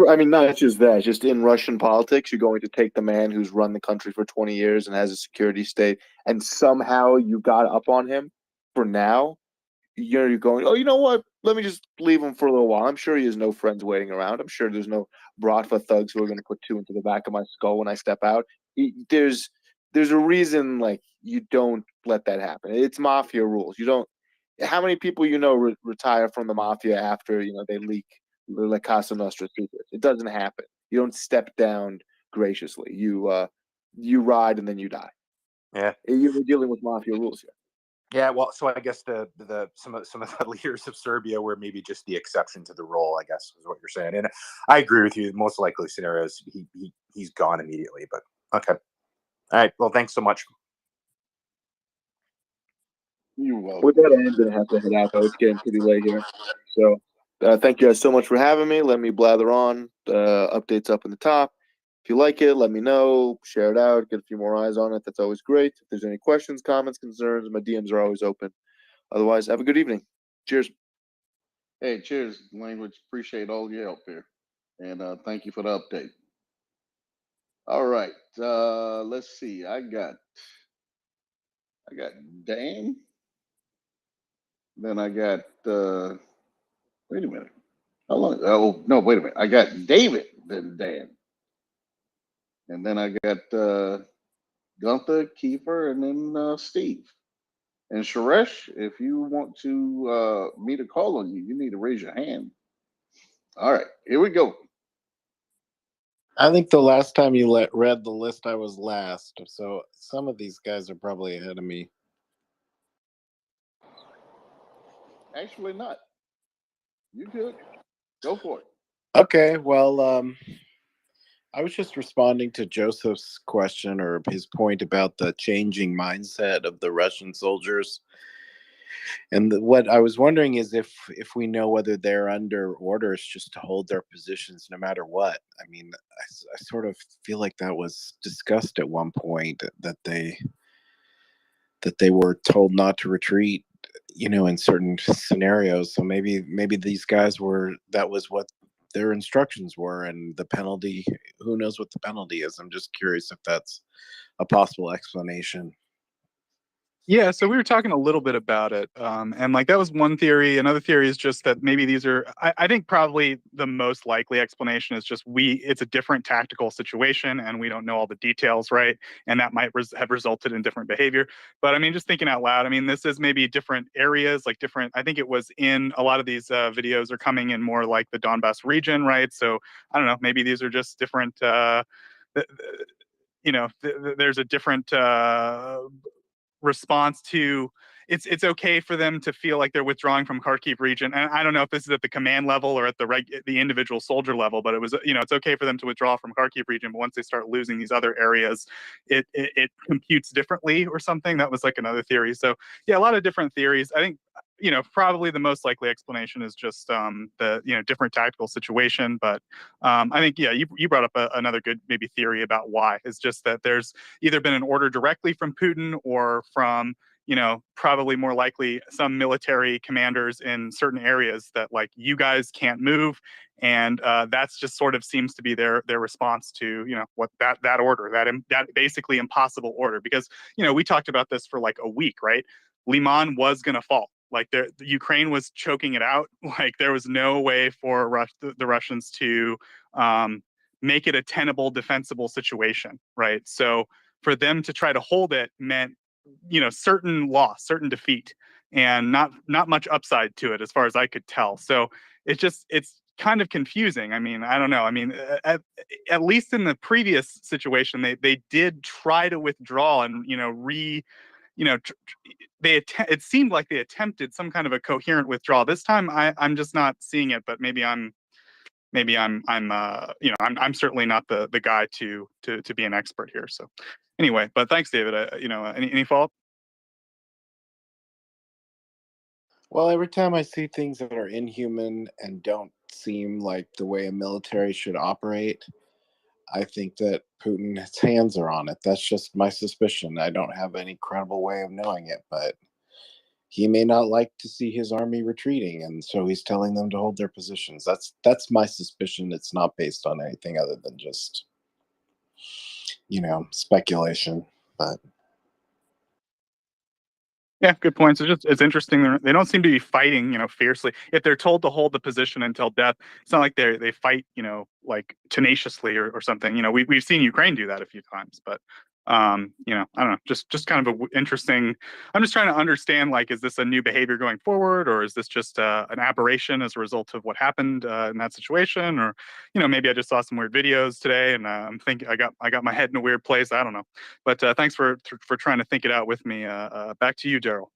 I mean, not just that. Just in Russian politics, you're going to take the man who's run the country for 20 years and has a security state, and somehow you got up on him for now. You're going, oh, you know what? Let me just leave him for a little while. I'm sure he has no friends waiting around. I'm sure there's no Bratva thugs who are going to put two into the back of my skull when I step out. There's a reason, like, you don't let that happen. It's mafia rules. You don't. how many people retire from the mafia after they leak La Casa Nostra secrets? It doesn't happen. You don't step down graciously. You ride and then you die. Yeah. You're dealing with mafia rules here. Yeah, well, so I guess some of the leaders of Serbia were maybe just the exception to the rule, I guess, is what you're saying. And I agree with you. Most likely scenarios, he's gone immediately. But okay, all right. Well, thanks so much. You're welcome. With that, I'm gonna have to head out though. It's getting pretty late here. So thank you guys so much for having me. Let me blather on. Updates up in the top. If you like it, let me know. Share it out. Get a few more eyes on it. That's always great. If there's any questions, comments, concerns, my DMs are always open. Otherwise, have a good evening. Cheers. Hey, cheers, Language. Appreciate all your help here. And thank you for the update. All right. Let's see. I got Dan. Then I got wait a minute. How long? Oh no, wait a minute. I got David, then Dan. And then I got Gunther, Kiefer, and then Steve. And Suresh, if you want to me to call on you, you need to raise your hand. All right, here we go. I think the last time you read the list, I was last. So some of these guys are probably ahead of me. Actually, not. You good? Go for it. Okay, well, I was just responding to Joseph's question or his point about the changing mindset of the Russian soldiers. And what I was wondering is if we know whether they're under orders just to hold their positions no matter what. I mean, I sort of feel like that was discussed at one point, that they were told not to retreat, in certain scenarios. So maybe these guys that was what their instructions were, and the penalty, who knows what the penalty is. I'm just curious if that's a possible explanation. Yeah, so we were talking a little bit about it, and like that was one theory. Another theory is just that maybe these are. I think probably the most likely explanation is just it's a different tactical situation, and we don't know all the details, right? And that might have resulted in different behavior. But I mean, just thinking out loud, I mean, this is maybe different areas, like different. I think it was in a lot of these videos are coming in more like the Donbass region, right? So I don't know, maybe these are just different. There's a different. Response to it's okay for them to feel like they're withdrawing from Kharkiv region, and I don't know if this is at the command level or at the individual soldier level, but it was it's okay for them to withdraw from Kharkiv region, but once they start losing these other areas, it computes differently or something. That was like another theory. So yeah, a lot of different theories. I think probably the most likely explanation is just the different tactical situation. But I think you brought up another good maybe theory about why. It's just that there's either been an order directly from Putin or from probably more likely some military commanders in certain areas that like you guys can't move, and that's just sort of seems to be their response to what that order, that basically impossible order, because we talked about this for like a week, right? Liman was going to fall. Like the Ukraine was choking it out. Like there was no way for the Russians to make it a tenable, defensible situation, right? So for them to try to hold it meant certain loss, certain defeat, and not much upside to it as far as I could tell. So it's kind of confusing. I mean, I don't know. I mean, at least in the previous situation, they did try to withdraw and it seemed like they attempted some kind of a coherent withdrawal. This time I'm just not seeing it, but maybe I'm certainly not the guy to be an expert here. So anyway, but thanks, David. Any follow-up? Well, every time I see things that are inhuman and don't seem like the way a military should operate, I think that Putin's hands are on it. That's just my suspicion. I don't have any credible way of knowing it, but he may not like to see his army retreating, and so he's telling them to hold their positions. That's my suspicion. It's not based on anything other than just, speculation. But yeah, good points. It's interesting. They don't seem to be fighting, fiercely. If they're told to hold the position until death, it's not like they fight, like tenaciously or something. We've seen Ukraine do that a few times, but You know, I don't know, just kind of interesting. I'm just trying to understand, like, is this a new behavior going forward, or is this just an aberration as a result of what happened in that situation? Or, you know, maybe I just saw some weird videos today, and I'm thinking I got my head in a weird place. I don't know, but thanks for trying to think it out with me. Back to you, Daryl.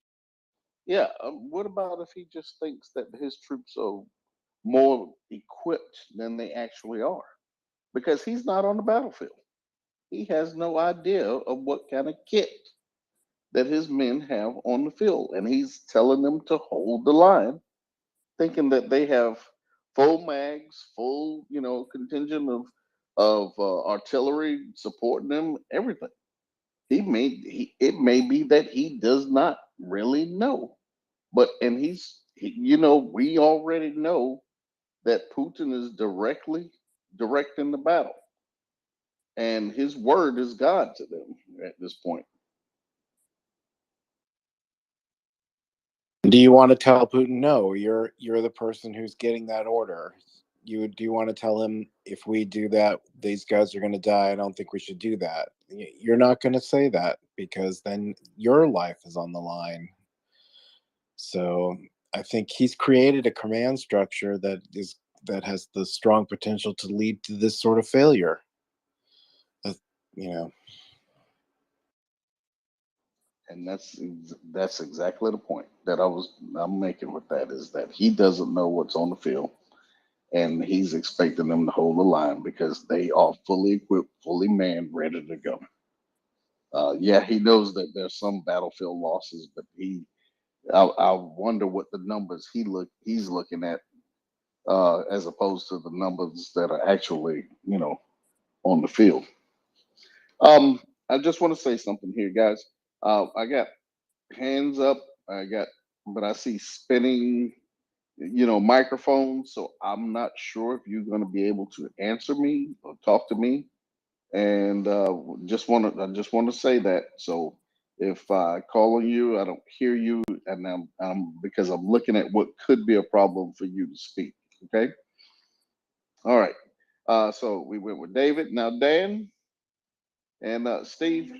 Yeah. What about if he just thinks that his troops are more equipped than they actually are? Because he's not on the battlefield. He has no idea of what kind of kit that his men have on the field, and he's telling them to hold the line, thinking that they have full mags, full, you know, contingent of artillery supporting them, everything. It may be that he does not really know, but you know, we already know that Putin is directing the battle, and his word is God to them at this point. Do you want to tell Putin, no, you're the person who's getting that order? Do you want to tell him, if we do that, these guys are going to die? I don't think we should do that. You're not going to say that, because then your life is on the line. So I think he's created a command structure that has the strong potential to lead to this sort of failure. You know. And that's exactly the point that I'm making with that, is that he doesn't know what's on the field, and he's expecting them to hold the line because they are fully equipped, fully manned, ready to go. Yeah, he knows that there's some battlefield losses, but I wonder what the numbers he's looking at, as opposed to the numbers that are actually, you know, on the field. I just want to say something here, guys. I got hands up. But I see spinning, you know, microphones. So I'm not sure if you're going to be able to answer me or talk to me. And I just want to say that. So if I call on you, I don't hear you, and I'm because I'm looking at what could be a problem for you to speak. Okay. All right. So we went with David. Now Dan and Steve,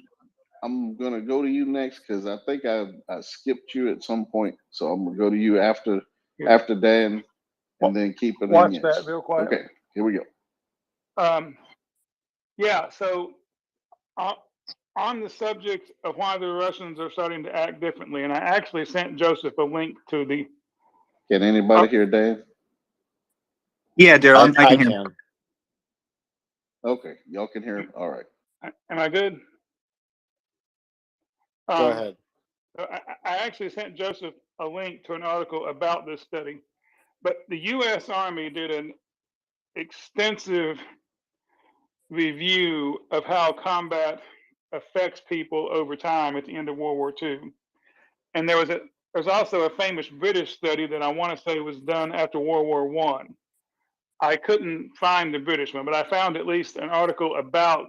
I'm gonna go to you next because I think I skipped you at some point. So I'm gonna go to you after Dan, and then keep it Watch in. that real quiet. Okay, here we go. Yeah, so on the subject of why the Russians are starting to act differently, and I actually sent Joseph a link to the. Can anybody hear Dan? Yeah, Daryl, I can hear. Okay, y'all can hear him. All right. Am I good? Go ahead. I actually sent Joseph a link to an article about this study, but the U.S. Army did an extensive review of how combat affects people over time at the end of World War II. And there's also a famous British study that I want to say was done after World War I couldn't find the British one, but I found at least an article about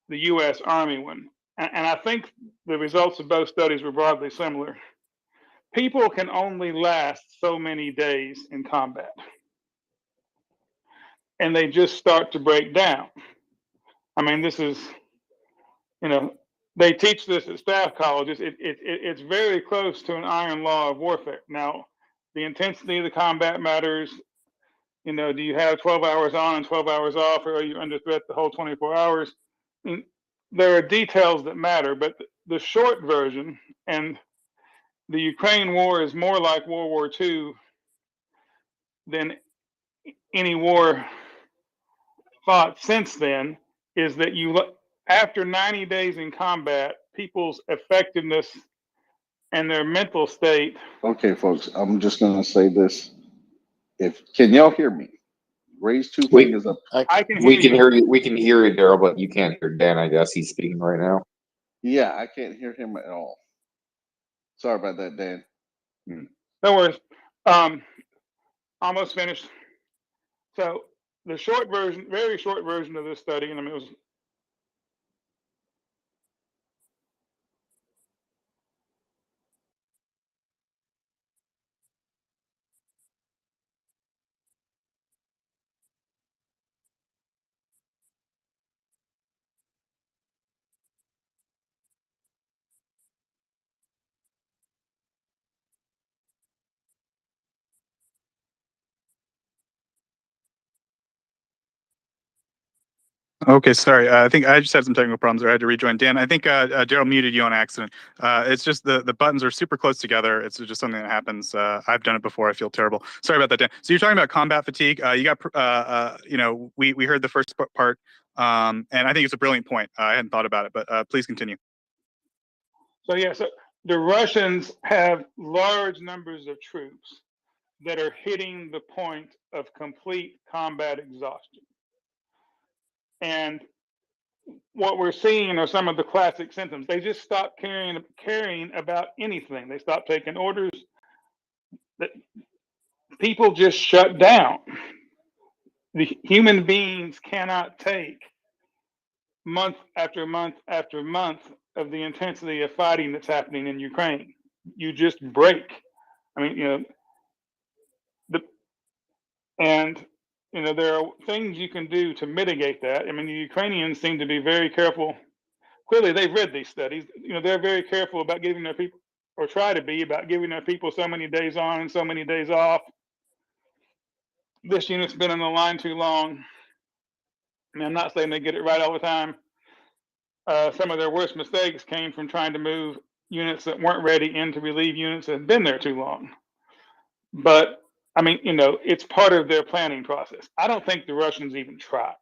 the U.S. Army one. And I think the results of both studies were broadly similar. People can only last so many days in combat, and they just start to break down. I mean, this is, you know, they teach this at staff colleges. It's very close to an iron law of warfare. Now, the intensity of the combat matters. You know, do you have 12 hours on and 12 hours off, or are you under threat the whole 24 hours? I mean, there are details that matter, but the short version, and the Ukraine war is more like World War II than any war fought since then, is that after 90 days in combat, people's effectiveness and their mental state. Okay, folks, I'm just gonna say this. Can y'all hear me? Raise two We fingers up. I can we hear can you. hear you. We can hear you, Daryl, but you can't hear Dan. I guess he's speaking right now. Yeah, I can't hear him at all. Sorry about that, Dan. No worries. Almost finished. So the short version, very short version of this study, and I mean, it was Okay, sorry. I think I just had some technical problems, or I had to rejoin. Dan, I think Daryl muted you on accident. It's just the buttons are super close together. It's just something that happens. I've done it before. I feel terrible. Sorry about that, Dan. So you're talking about combat fatigue. You got, we heard the first part, and I think it's a brilliant point. I hadn't thought about it, but please continue. So yeah, so the Russians have large numbers of troops that are hitting the point of complete combat exhaustion. And what we're seeing are some of the classic symptoms. They just stop caring about anything. They stop taking orders. That people just shut down. The human beings cannot take month after month after month of the intensity of fighting that's happening in Ukraine. You just break. I mean, there are things you can do to mitigate that. I mean, the Ukrainians seem to be very careful. Clearly, they've read these studies. They're very careful about giving their people, or try to be, about giving their people so many days on and so many days off. This unit's been on the line too long. I mean, I'm not saying they get it right all the time. Some of their worst mistakes came from trying to move units that weren't ready in to relieve units that had been there too long. But I mean, it's part of their planning process. I don't think the Russians even tried.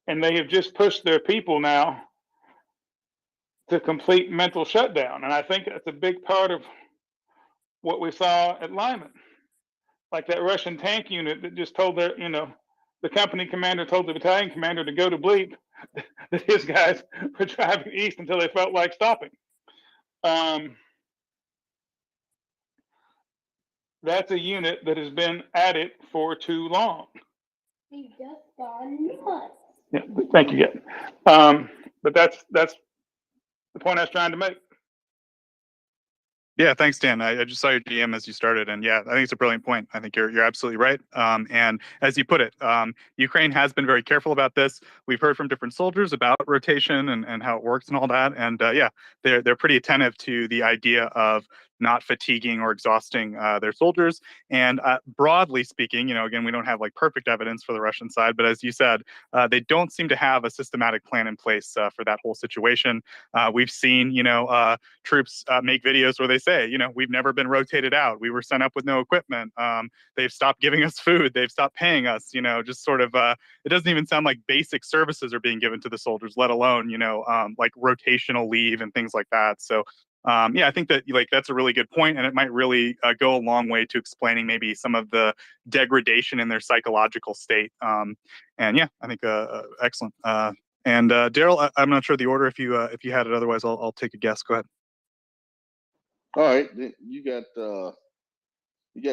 And they have just pushed their people now to complete mental shutdown. And I think that's a big part of what we saw at Lyman. Like that Russian tank unit that just told the company commander told the battalion commander to go to bleep, that his guys were driving east until they felt like stopping. That's a unit that has been at it for too long. Yeah, thank you, again. But that's the point I was trying to make. Yeah, thanks, Dan. I just saw your DM as you started, and yeah, I think it's a brilliant point. I think you're absolutely right. And as you put it, Ukraine has been very careful about this. We've heard from different soldiers about rotation and how it works and all that. And yeah, they're pretty attentive to the idea of not fatiguing or exhausting their soldiers. And broadly speaking, again, we don't have like perfect evidence for the Russian side, but as you said, they don't seem to have a systematic plan in place for that whole situation. We've seen, troops make videos where they say, we've never been rotated out. We were sent up with no equipment. They've stopped giving us food. They've stopped paying us. Just sort of. It doesn't even sound like basic services are being given to the soldiers, let alone like rotational leave and things like that. So. Yeah, I think that that's a really good point, and it might really go a long way to explaining maybe some of the degradation in their psychological state. And yeah, I think excellent. And Daryl, I'm not sure the order if you had it. Otherwise, I'll take a guess. Go ahead. All right, you got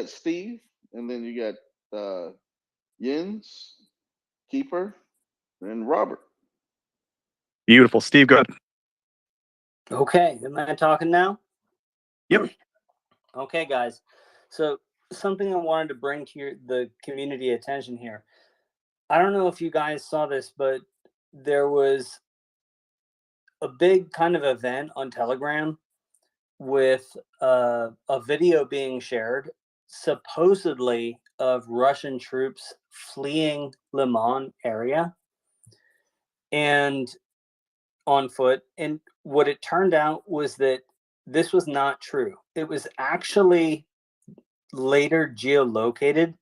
Steve, and then you got Jens, Keeper, and Robert. Beautiful, Steve. Go ahead. Okay, am I talking now? Yep. Okay, guys. So something I wanted to bring to the community attention here. I don't know if you guys saw this, but there was a big kind of event on Telegram with a video being shared, supposedly of Russian troops fleeing Liman area and on foot. And what it turned out was that this was not true. It was actually later geolocated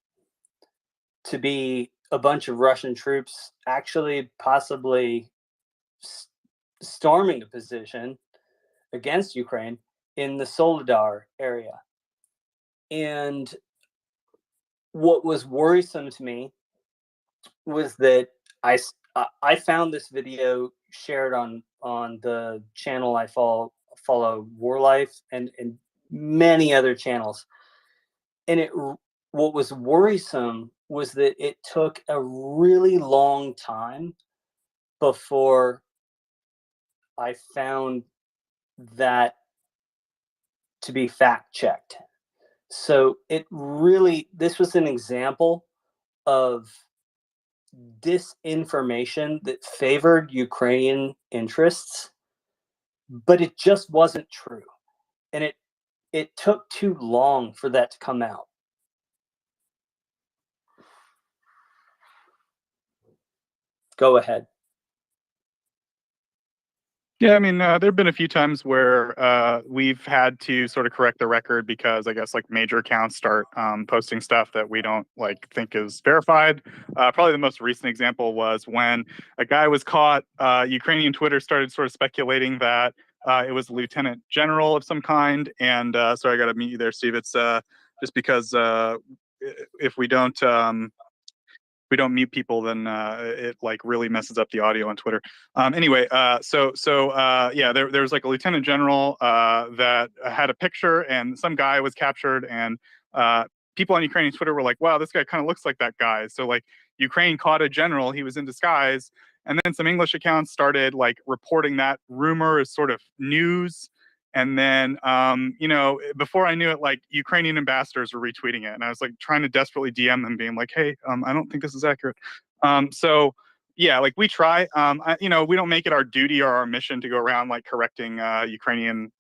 to be a bunch of Russian troops actually possibly storming a position against Ukraine in the Soledar area. And what was worrisome to me was that I found this video shared on the channel I follow War Life and many other channels. And what was worrisome was that it took a really long time before I found that to be fact checked. So this was an example of disinformation that favored Ukrainian interests, but it just wasn't true. And it took too long for that to come out. Go ahead. Yeah, I mean, there have been a few times where we've had to sort of correct the record because I guess like major accounts start posting stuff that we don't like think is verified. Probably the most recent example was when a guy was caught. Ukrainian Twitter started sort of speculating that it was a lieutenant general of some kind. And sorry, I got to meet you there, Steve. It's just because if we don't mute people, then it like really messes up the audio on Twitter. Anyway, yeah, there was like a lieutenant general that had a picture, and some guy was captured, and people on Ukrainian Twitter were like, "Wow, this guy kind of looks like that guy." So like Ukraine caught a general; he was in disguise, and then some English accounts started like reporting that rumor as sort of news. And then, before I knew it, like Ukrainian ambassadors were retweeting it, and I was like trying to desperately DM them, being like, "Hey, I don't think this is accurate." So yeah, like we try. We don't make it our duty or our mission to go around like correcting Ukrainian,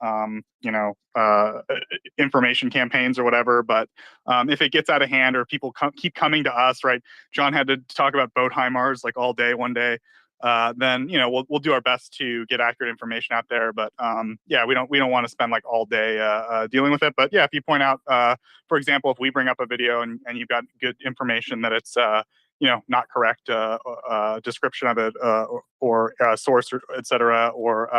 information campaigns or whatever. But if it gets out of hand or people keep coming to us, right? John had to talk about boat HIMARS like all day one day. Then we'll do our best to get accurate information out there. But yeah, we don't want to spend like all day dealing with it. But yeah, if you point out, for example, if we bring up a video and you've got good information that it's not correct description of it or source, et cetera, or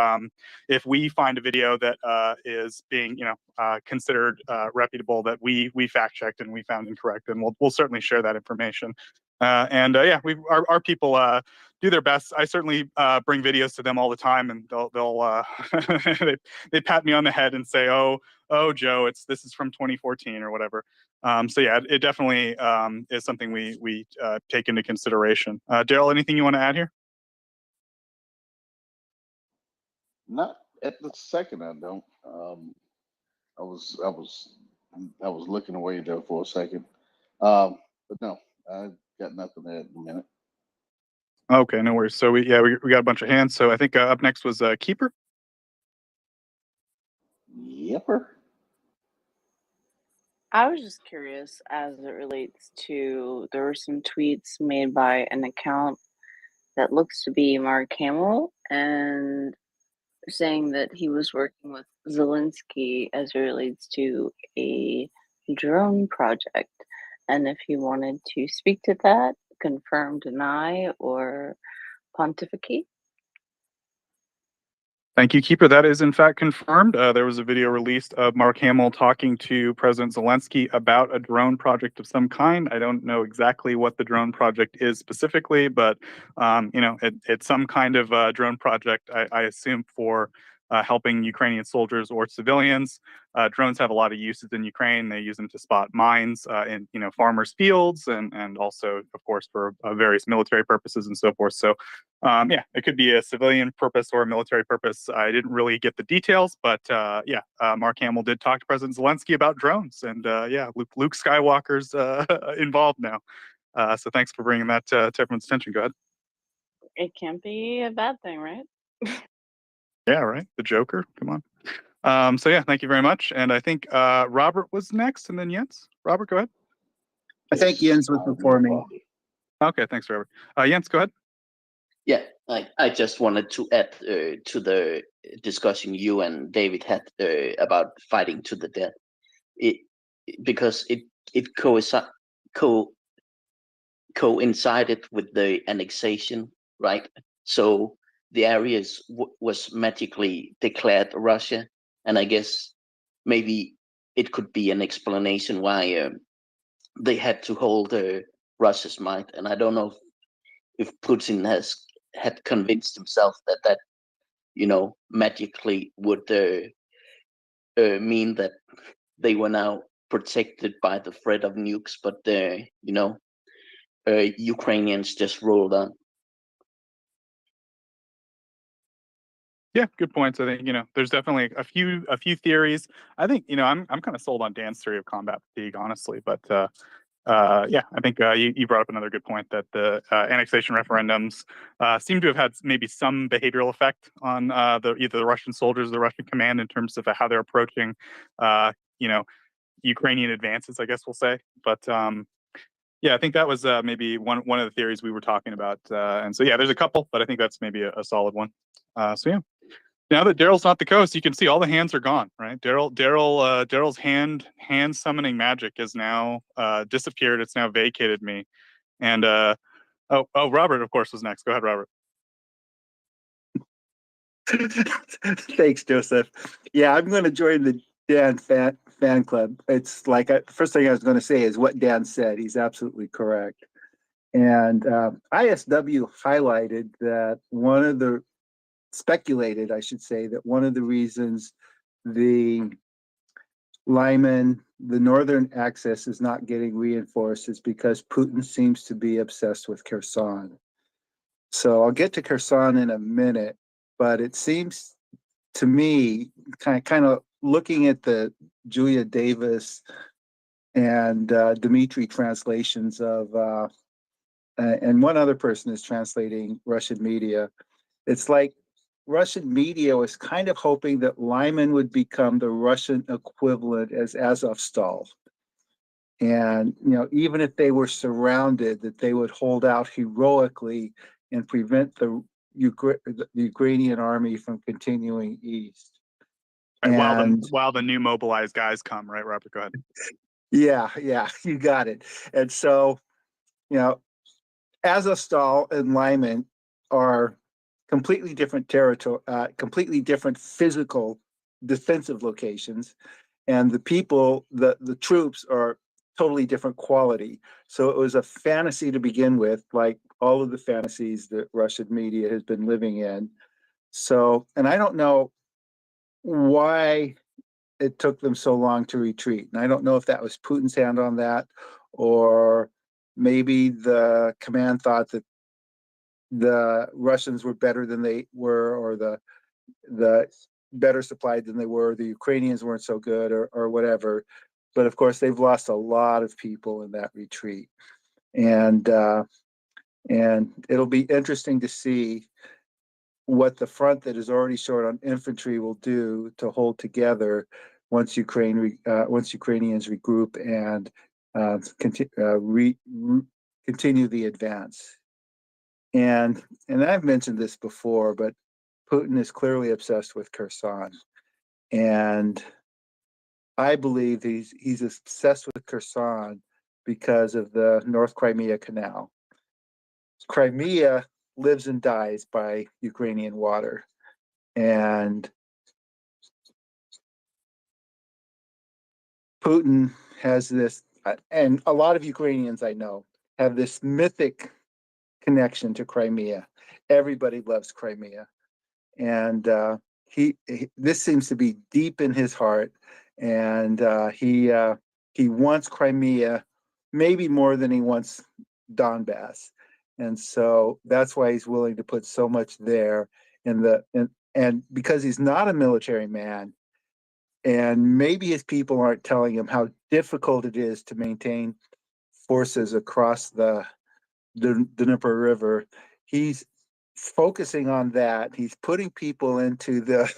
if we find a video that is being considered reputable that we fact checked and we found incorrect, then we'll certainly share that information. Yeah, our people do their best. I certainly bring videos to them all the time, and they'll they pat me on the head and say, "Oh, Joe, this is from 2014 or whatever." So yeah, it definitely is something we take into consideration. Daryl, anything you want to add here? Not at the second, I don't. I was looking away there for a second. But no, I got nothing to add in a minute. Okay, no worries. So we got a bunch of hands. So I think up next was Keeper. Yepper. I was just curious as it relates to there were some tweets made by an account that looks to be Mark Hamill and saying that he was working with Zelensky as it relates to a drone project. And if he wanted to speak to that, confirm, deny, or pontificate. Thank you, Keeper. That is in fact confirmed. There was a video released of Mark Hamill talking to President Zelensky about a drone project of some kind. I don't know exactly what the drone project is specifically, but it's some kind of drone project, I assume, for helping Ukrainian soldiers or civilians. Drones have a lot of uses in Ukraine. They use them to spot mines in farmers' fields, and also, of course, for various military purposes and so forth. So yeah, it could be a civilian purpose or a military purpose. I didn't really get the details, but yeah, Mark Hamill did talk to President Zelensky about drones, and yeah, Luke Skywalker's involved now. So thanks for bringing that to everyone's attention. Go ahead. It can't be a bad thing, right? Yeah, right. The Joker. Come on. So yeah, thank you very much. And I think Robert was next, and then Jens. Robert, go ahead. I think Jens was before me. Okay, thanks, Robert. Jens, go ahead. Yeah, I just wanted to add to the discussion you and David had about fighting to the death. Because it coincided with the annexation, right? So the areas was magically declared Russia, and I guess maybe it could be an explanation why they had to hold Russia's might. And I don't know if Putin had convinced himself that magically would mean that they were now protected by the threat of nukes, but Ukrainians just rolled on. Yeah, good points. I think there's definitely a few theories. I think I'm kind of sold on Dan's theory of combat fatigue, honestly. But yeah, I think you brought up another good point that the annexation referendums seem to have had maybe some behavioral effect on either the Russian soldiers or the Russian command in terms of how they're approaching Ukrainian advances, I guess we'll say. But Yeah, I think that was maybe one of the theories we were talking about. And so, yeah, there's a couple, but I think that's maybe a solid one. So, yeah. Now that Daryl's not the host, you can see all the hands are gone, right? Daryl's hand summoning magic is now disappeared. It's now vacated me. And Robert, of course, was next. Go ahead, Robert. Thanks, Joseph. Yeah, I'm going to join the Dan fan club. It's like first thing I was going to say is what Dan said. He's absolutely correct. And ISW highlighted that speculated, I should say, that one of the reasons the the northern axis is not getting reinforced is because Putin seems to be obsessed with Kherson. So I'll get to Kherson in a minute, but it seems to me, kind of looking at the Julia Davis and Dmitry translations of, and one other person is translating Russian media. It's like Russian media was kind of hoping that Lyman would become the Russian equivalent as Azovstal. And, even if they were surrounded, that they would hold out heroically and prevent the Ukrainian army from continuing east. Right, while the new mobilized guys come, right, Robert? Go ahead. Yeah, you got it. And so, Azovstal and Lyman are completely different territory, completely different physical defensive locations, and the people, the troops are totally different quality. So it was a fantasy to begin with, like all of the fantasies that Russian media has been living in. So, and I don't know why it took them so long to retreat. And I don't know if that was Putin's hand on that, or maybe the command thought that the Russians were better than they were, or the better supplied than they were. The Ukrainians weren't so good, or whatever. But of course, they've lost a lot of people in that retreat, and it'll be interesting to see what the front that is already short on infantry will do to hold together once Ukrainians regroup and continue the advance. And I've mentioned this before, but Putin is clearly obsessed with Kherson, and I believe he's obsessed with Kherson because of the North Crimea Canal. Crimea lives and dies by Ukrainian water, and Putin has this, and a lot of Ukrainians I know have this mythic connection to Crimea. Everybody loves Crimea, and this seems to be deep in his heart, and he wants Crimea maybe more than he wants Donbass, and so that's why he's willing to put so much there. And because he's not a military man, and maybe his people aren't telling him how difficult it is to maintain forces across the Dnieper River, he's focusing on that. He's putting people into that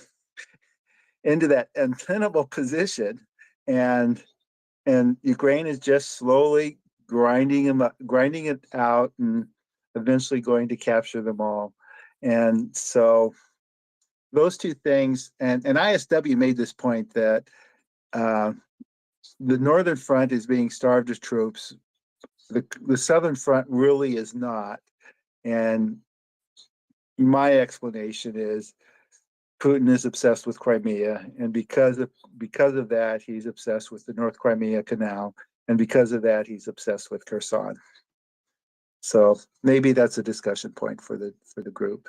untenable position, and Ukraine is just slowly grinding it out, and eventually going to capture them all. And so those two things, and ISW made this point that the Northern Front is being starved of troops. The Southern Front really is not. And my explanation is Putin is obsessed with Crimea, and because of that, he's obsessed with the North Crimea Canal, and because of that, he's obsessed with Kherson. So maybe that's a discussion point for the group.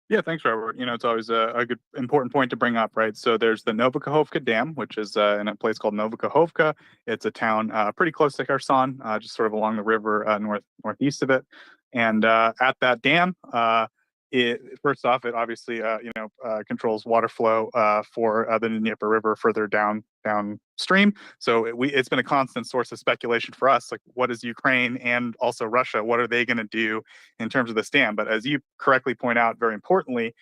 Yeah, thanks, Robert. It's always a good, important point to bring up, right? So there's the Novokhovka Dam, which is in a place called Novokhovka. It's a town pretty close to Kherson, just sort of along the river northeast of it. And at that dam, first off, it obviously controls water flow for the Dnieper River further downstream. So it's been a constant source of speculation for us, like what is Ukraine and also Russia, what are they going to do in terms of this dam? But as you correctly point out, very importantly,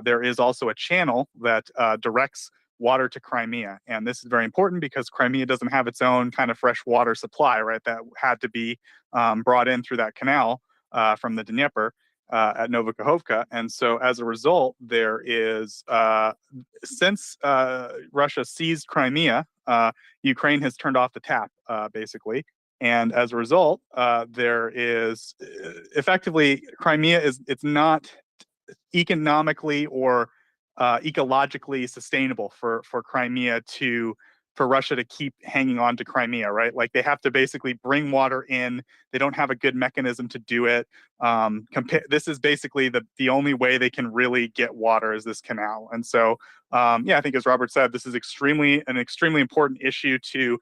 there is also a channel that directs water to Crimea. And this is very important because Crimea doesn't have its own kind of fresh water supply, right? That had to be brought in through that canal from the Dnieper at Novokhovka. And so as a result, there is, since Russia seized Crimea, Ukraine has turned off the tap, basically. And as a result, there is effectively Crimea it's not economically or ecologically sustainable for Crimea for Russia to keep hanging on to Crimea, right? Like they have to basically bring water in. They don't have a good mechanism to do it. This is basically the only way they can really get water is this canal. And so, yeah, I think as Robert said, this is an extremely important issue to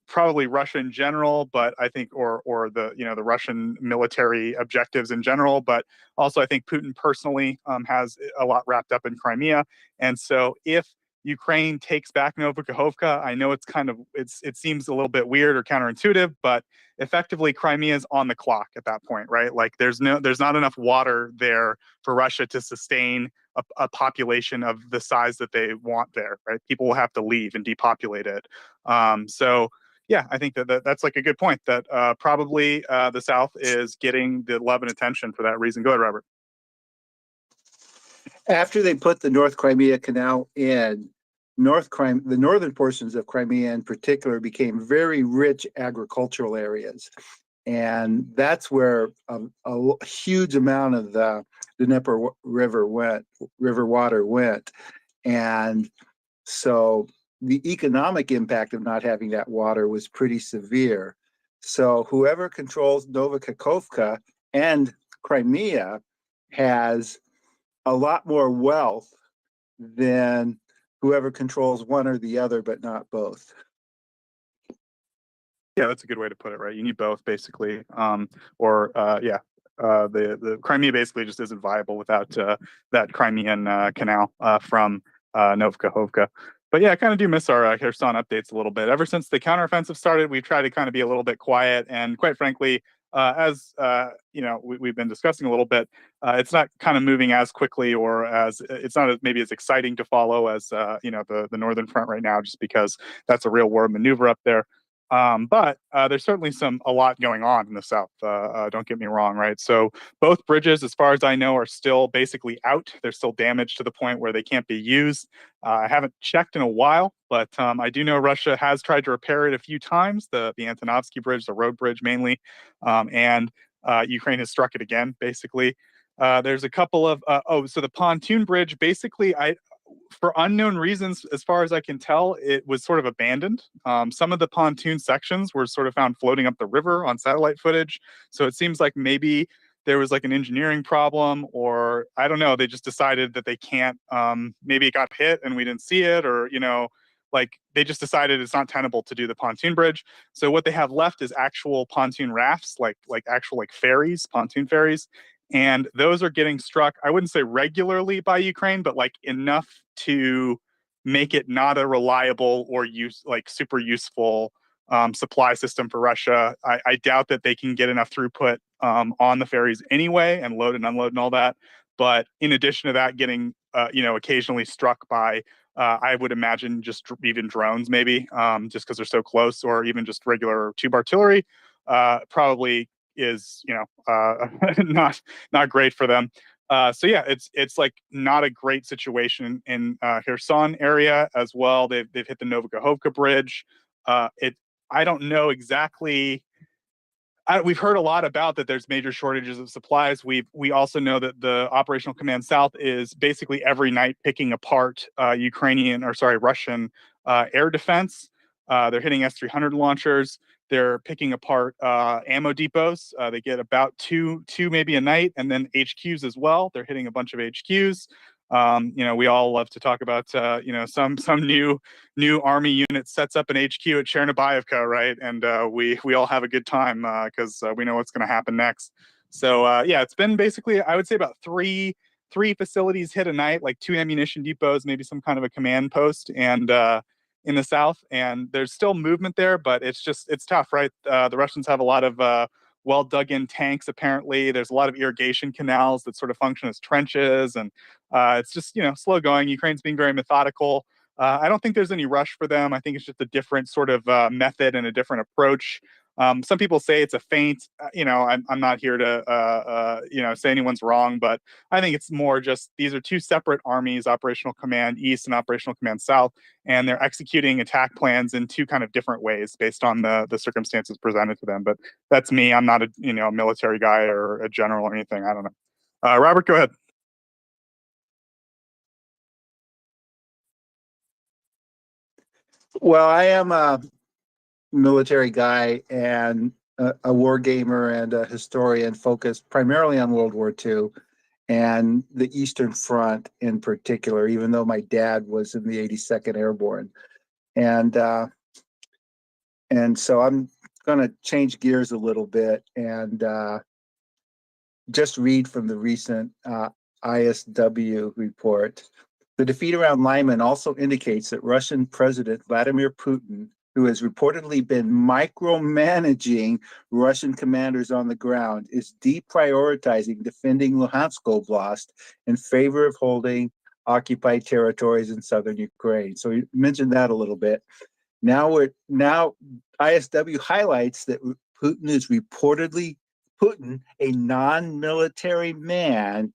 probably Russia in general, but I think, or the Russian military objectives in general, but also I think Putin personally has a lot wrapped up in Crimea. And so if Ukraine takes back Novokhovka, I know it seems a little bit weird or counterintuitive, but effectively Crimea is on the clock at that point, right? Like there's not enough water there for Russia to sustain a population of the size that they want there, right? People will have to leave and depopulate it. So yeah, I think that's like a good point that probably the South is getting the love and attention for that reason. Go ahead, Robert. After they put the North Crimea Canal in, the northern portions of Crimea in particular became very rich agricultural areas. And that's where a huge amount of the Dnieper river water went. And so the economic impact of not having that water was pretty severe. So whoever controls Novokhovka and Crimea has a lot more wealth than whoever controls one or the other, but not both. Yeah, that's a good way to put it, right? You need both, basically. The Crimea basically just isn't viable without that Crimean canal from Novokhovka. But yeah, I kind of do miss our Kherson updates a little bit. Ever since the counteroffensive started, we've tried to kind of be a little bit quiet, and quite frankly, as we've been discussing a little bit, it's not kind of moving as quickly, or it's not maybe as exciting to follow as the Northern Front right now, just because that's a real war maneuver up there. But there's certainly a lot going on in the South. Don't get me wrong, right? So both bridges, as far as I know, are still basically out. They're still damaged to the point where they can't be used. I haven't checked in a while, but I do know Russia has tried to repair it a few times, the Antonovsky Bridge, the road bridge mainly, and Ukraine has struck it again, basically. There's a couple of, so the pontoon bridge, basically, for unknown reasons, as far as I can tell, it was sort of abandoned. Some of the pontoon sections were sort of found floating up the river on satellite footage. So it seems like maybe there was like an engineering problem, or I don't know, they just decided that they can't, maybe it got hit and we didn't see it, or, like they just decided it's not tenable to do the pontoon bridge. So what they have left is actual pontoon rafts, like actual ferries, pontoon ferries. And those are getting struck, I wouldn't say regularly by Ukraine, but like enough to make it not a reliable or super useful supply system for Russia. I doubt that they can get enough throughput on the ferries anyway, and load and unload and all that. But in addition to that, getting occasionally struck by, I would imagine just even drones, maybe, just because they're so close, or even just regular tube artillery, probably is not great for them. So yeah, it's like not a great situation in Kherson area as well. They've hit the Novokhovka bridge. I don't know exactly. We've heard a lot about that there's major shortages of supplies. We also know that the Operational Command South is basically every night picking apart Russian air defense. They're hitting S-300 launchers. They're picking apart ammo depots. They get about two maybe a night, and then HQs as well. They're hitting a bunch of HQs. We all love to talk about some new army unit sets up an HQ at Chernobyevka, right? And we all have a good time because we know what's going to happen next. So yeah, it's been basically, I would say, about three facilities hit a night, like 2 ammunition depots, maybe some kind of a command post, and in the South. And there's still movement there, but it's tough, right? The Russians have a lot of well dug in tanks. Apparently there's a lot of irrigation canals that sort of function as trenches, and it's just slow going. Ukraine's being very methodical. I don't think there's any rush for them. I think it's just a different sort of method and a different approach. Some people say it's a feint. I'm not here to say anyone's wrong, but I think it's more just these are two separate armies, Operational Command East and Operational Command South, and they're executing attack plans in two kind of different ways based on the circumstances presented to them. But that's me. I'm not a military guy or a general or anything. I don't know. Robert, go ahead. Well, I am a military guy and a war gamer and a historian focused primarily on World War II and the Eastern Front in particular, even though my dad was in the 82nd Airborne. And so I'm going to change gears a little bit and just read from the recent ISW report. The defeat around Lyman also indicates that Russian President Vladimir Putin, who has reportedly been micromanaging Russian commanders on the ground, is deprioritizing defending Luhansk Oblast in favor of holding occupied territories in southern Ukraine. So you mentioned that a little bit. Now ISW highlights that Putin is reportedly a non-military man,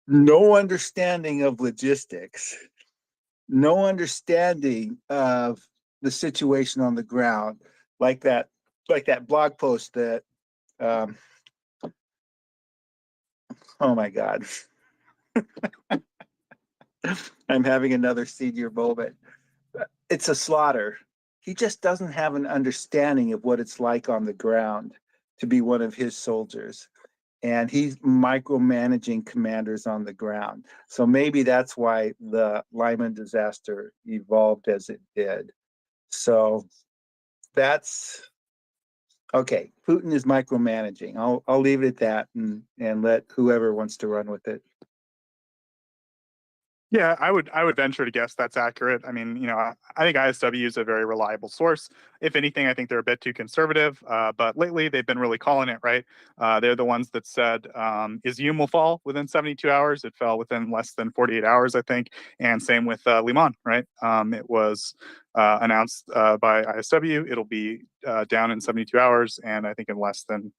no understanding of logistics, no understanding of the situation on the ground, like that blog post that oh my God. I'm having another senior moment. It's a slaughter. He just doesn't have an understanding of what it's like on the ground to be one of his soldiers. And he's micromanaging commanders on the ground. So maybe that's why the Lyman disaster evolved as it did. So that's okay. Putin is micromanaging. I'll leave it at that and let whoever wants to run with it. Yeah, I would venture to guess that's accurate. I mean, I think ISW is a very reliable source. If anything, I think they're a bit too conservative. But lately, they've been really calling it, right? They're the ones that said Izium will fall within 72 hours. It fell within less than 48 hours, I think. And same with Liman, right? It was announced by ISW. It'll be down in 72 hours, and I think in less than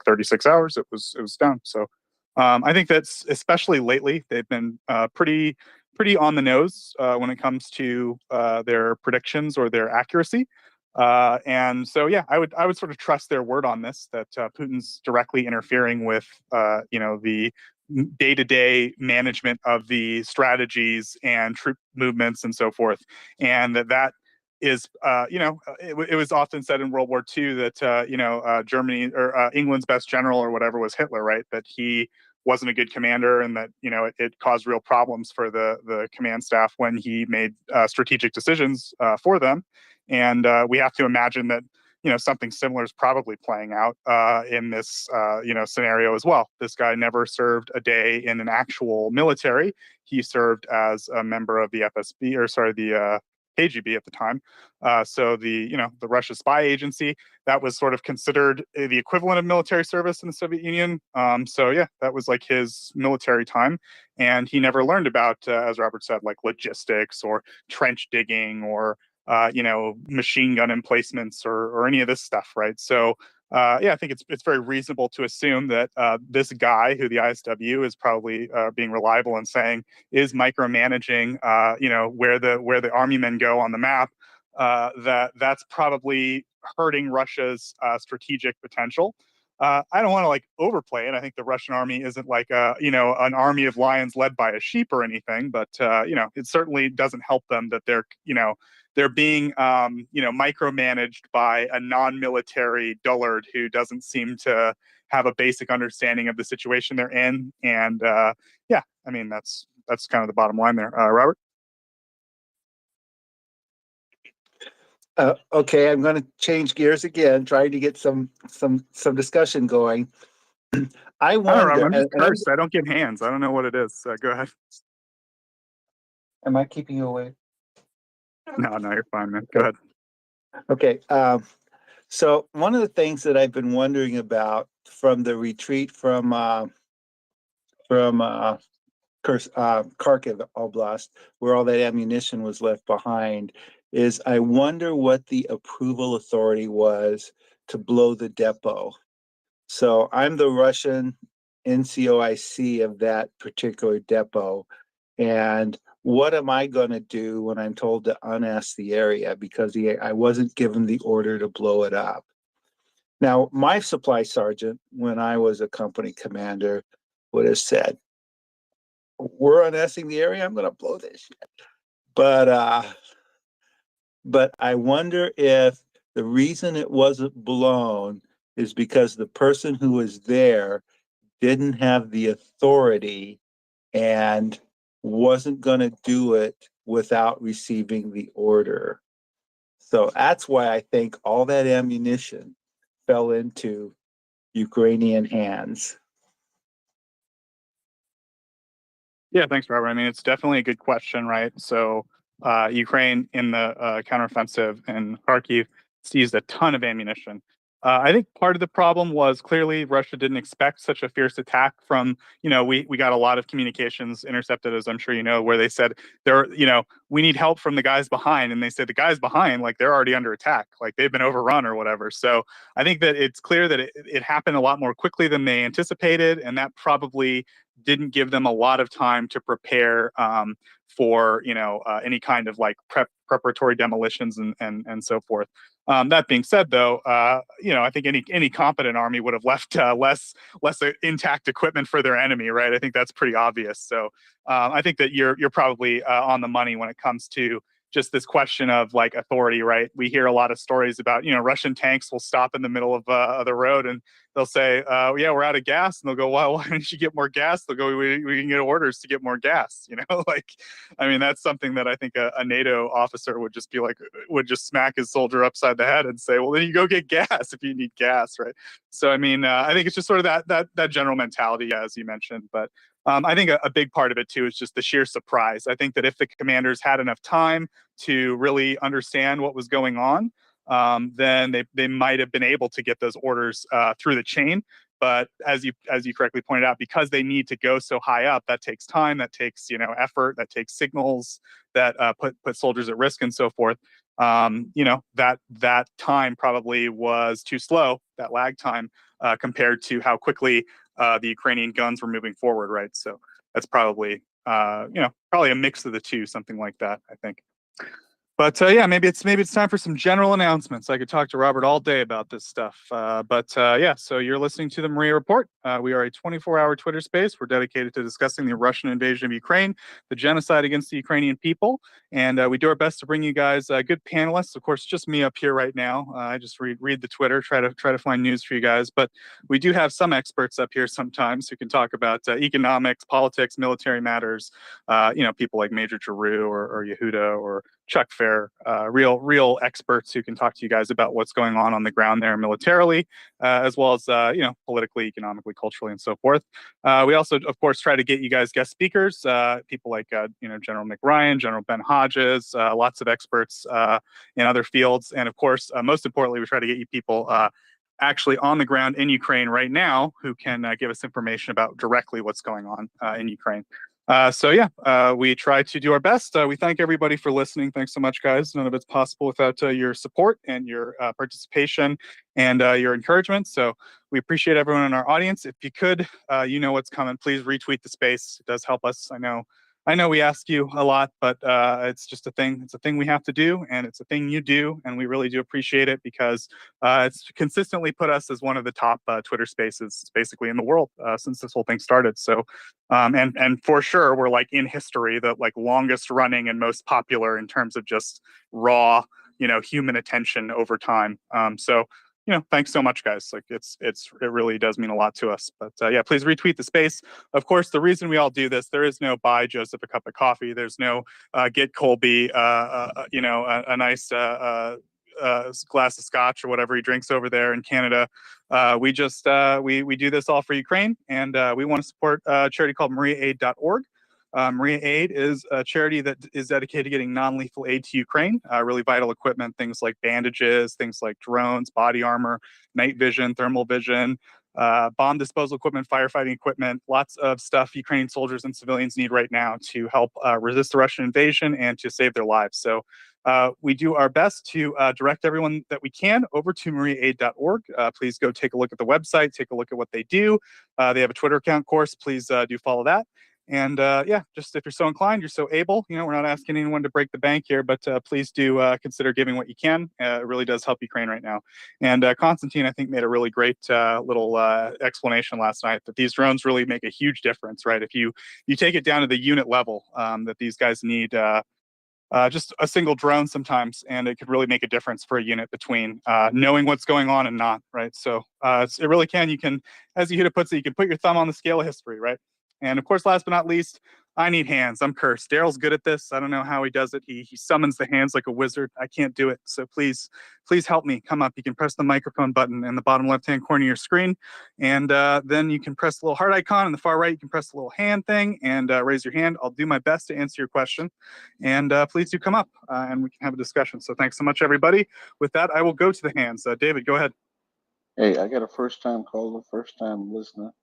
36 hours, it was down. So. I think that's especially lately, they've been pretty on the nose when it comes to their predictions or their accuracy. And so, yeah, I would sort of trust their word on this, that Putin's directly interfering with, the day-to-day management of the strategies and troop movements and so forth. And that is, it was often said in World War II that, Germany or England's best general or whatever was Hitler, right? That he wasn't a good commander and that, it caused real problems for the command staff when he made strategic decisions for them. And we have to imagine that, something similar is probably playing out in this, scenario as well. This guy never served a day in an actual military. He served as a member of the the KGB at the time. So the Russia spy agency, that was sort of considered the equivalent of military service in the Soviet Union. So yeah, that was like his military time. And he never learned about, as Robert said, like logistics or trench digging or, machine gun emplacements or any of this stuff, right? So I think it's very reasonable to assume that this guy, who the ISW is probably being reliable in saying is micromanaging, where the army men go on the map, that's probably hurting Russia's strategic potential. I don't want to overplay it. I think the Russian army isn't like an army of lions led by a sheep or anything, but it certainly doesn't help them that they're being micromanaged by a non-military dullard who doesn't seem to have a basic understanding of the situation they're in. And I mean that's kind of the bottom line there. Robert? Okay, I'm going to change gears again, trying to get some discussion going. I wonder. I'm just cursed. I don't get hands. I don't know what it is. Go ahead. Am I keeping you away? No, you're fine, man. Go ahead. Okay. So one of the things that I've been wondering about from the retreat from Kharkiv Oblast, where all that ammunition was left behind, is I wonder what the approval authority was to blow the depot. So I'm the Russian NCOIC of that particular depot. And what am I going to do when I'm told to unass the area because I wasn't given the order to blow it up? Now, my supply sergeant, when I was a company commander, would have said, we're unassing the area, I'm going to blow this shit. But I wonder if the reason it wasn't blown is because the person who was there didn't have the authority and wasn't going to do it without receiving the order. So that's why I think all that ammunition fell into Ukrainian hands. Yeah, thanks, Robert. I mean, it's definitely a good question, right? So Ukraine in the counteroffensive in Kharkiv seized a ton of ammunition. I think part of the problem was clearly Russia didn't expect such a fierce attack from, we got a lot of communications intercepted, as I'm sure you know, where they said, we need help from the guys behind. And they said the guys behind, like, they're already under attack, like they've been overrun or whatever. So I think that it's clear that it happened a lot more quickly than they anticipated. And that probably didn't give them a lot of time to prepare for any kind of like preparatory demolitions and so forth. That being said, though, I think any competent army would have left less intact equipment for their enemy, right? I think that's pretty obvious. So I think that you're probably on the money when it comes to just this question of like authority, right? We hear a lot of stories about, Russian tanks will stop in the middle of the road and they'll say, yeah, we're out of gas. And they'll go, well, why don't you get more gas? They'll go, we can get orders to get more gas. I mean, that's something that I think a NATO officer would just smack his soldier upside the head and say, well, then you go get gas if you need gas, right? So, I mean, I think it's just sort of that general mentality, as you mentioned. But I think a big part of it, too, is just the sheer surprise. I think that if the commanders had enough time to really understand what was going on, then they might have been able to get those orders through the chain. But as you correctly pointed out, because they need to go so high up, that takes time, that takes effort, that takes signals that put soldiers at risk and so forth. That time probably was too slow, that lag time, compared to how quickly the Ukrainian guns were moving forward, right? So that's probably probably a mix of the two, something like that, I think. But yeah, maybe it's time for some general announcements. I could talk to Robert all day about this stuff. Yeah, so you're listening to the Maria Report. We are a 24-hour Twitter space. We're dedicated to discussing the Russian invasion of Ukraine, the genocide against the Ukrainian people, and we do our best to bring you guys good panelists. Of course, just me up here right now. I just read the Twitter, try to find news for you guys. But we do have some experts up here sometimes who can talk about economics, politics, military matters. People like Major Giroux or Yehuda or Chuck Fair, real experts who can talk to you guys about what's going on the ground there militarily, as well as politically, economically, culturally, and so forth. We also, of course, try to get you guys guest speakers, people like General Nick Ryan, General Ben Hodges, lots of experts in other fields, and of course, most importantly, we try to get you people actually on the ground in Ukraine right now who can give us information about directly what's going on in Ukraine. We try to do our best. We thank everybody for listening. Thanks so much, guys. None of it's possible without your support and your participation and your encouragement. So we appreciate everyone in our audience. If you could, you know what's coming. Please retweet the space. It does help us. I know we ask you a lot, but it's just a thing. It's a thing we have to do, and it's a thing you do, and we really do appreciate it because it's consistently put us as one of the top Twitter spaces, basically in the world since this whole thing started. So, and for sure, we're like in history the like longest running and most popular in terms of just raw, human attention over time. Thanks so much, guys. Like it really does mean a lot to us. But yeah, please retweet the space. Of course, the reason we all do this, there is no buy Joseph a cup of coffee. There's no get Colby, a nice glass of scotch or whatever he drinks over there in Canada. We just we do this all for Ukraine, and we want to support a charity called MriyaAid.org. Maria Aid is a charity that is dedicated to getting non-lethal aid to Ukraine, really vital equipment, things like bandages, things like drones, body armor, night vision, thermal vision, bomb disposal equipment, firefighting equipment, lots of stuff Ukrainian soldiers and civilians need right now to help resist the Russian invasion and to save their lives. So we do our best to direct everyone that we can over to MriyaAid.org. Please go take a look at the website, take a look at what they do. They have a Twitter account, of course. Please do follow that. And yeah, just if you're so inclined, you're so able, we're not asking anyone to break the bank here, but please do consider giving what you can. It really does help Ukraine right now. And Constantine, I think, made a really great little explanation last night that these drones really make a huge difference, right? If you take it down to the unit level, that these guys need just a single drone sometimes, and it could really make a difference for a unit between knowing what's going on and not, right? So it really can. You can, as Yehuda puts it, you can put your thumb on the scale of history, right? And of course, last but not least, I need hands. I'm cursed. Daryl's good at this. I don't know how he does it. He summons the hands like a wizard. I can't do it. So please help me. Come up. You can press the microphone button in the bottom left-hand corner of your screen. And then you can press the little heart icon. On the far right, you can press the little hand thing and raise your hand. I'll do my best to answer your question. And please do come up and we can have a discussion. So thanks so much, everybody. With that, I will go to the hands. David, go ahead. Hey, I got a first-time caller, first-time listener.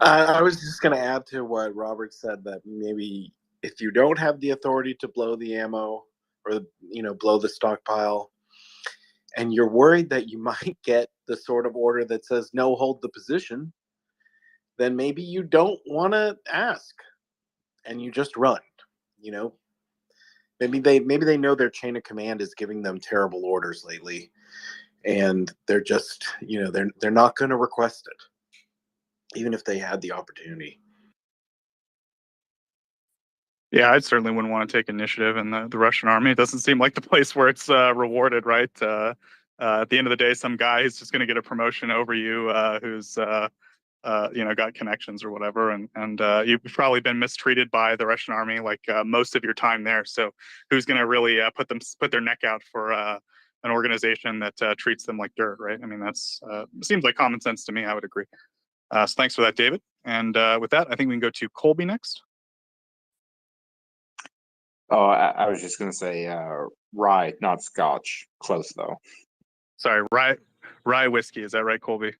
I was just going to add to what Robert said, that maybe if you don't have the authority to blow the ammo or blow the stockpile, and you're worried that you might get the sort of order that says no, hold the position, then maybe you don't want to ask and you just run. Maybe they know their chain of command is giving them terrible orders lately, and they're just they're not going to request it even if they had the opportunity. Yeah, I certainly wouldn't want to take initiative in the Russian army. It doesn't seem like the place where it's rewarded, right? At the end of the day, some guy is just going to get a promotion over you who's got connections or whatever, and you've probably been mistreated by the Russian army like most of your time there. So who's going to really put their neck out for an organization that treats them like dirt, right? I mean, that's seems like common sense to me. I would agree. So thanks for that, David. And with that, I think we can go to Colby next. Oh, I was just going to say rye, not scotch. Close, though. Sorry, rye whiskey. Is that right, Colby?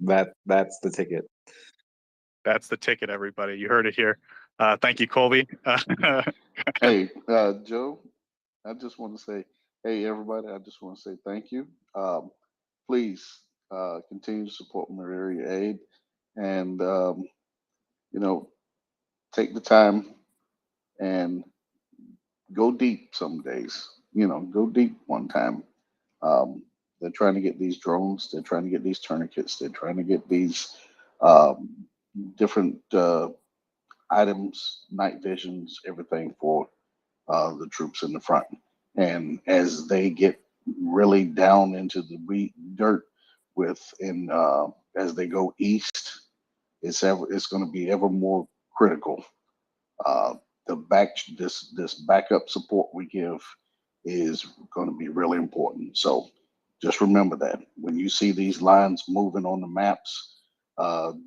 That's the ticket. That's the ticket, everybody. You heard it here. Thank you, Colby. Hey, Joe, I just want to say, hey, everybody, I just want to say thank you. Please continue to support MriyaAid and, take the time and go deep some days. Go deep one time. They're trying to get these drones. They're trying to get these tourniquets. They're trying to get these different items, night visions, everything for the troops in the front. And as they get really down into the dirt as they go east, it's going to be ever more critical. This backup support we give is going to be really important. So just remember that when you see these lines moving on the maps,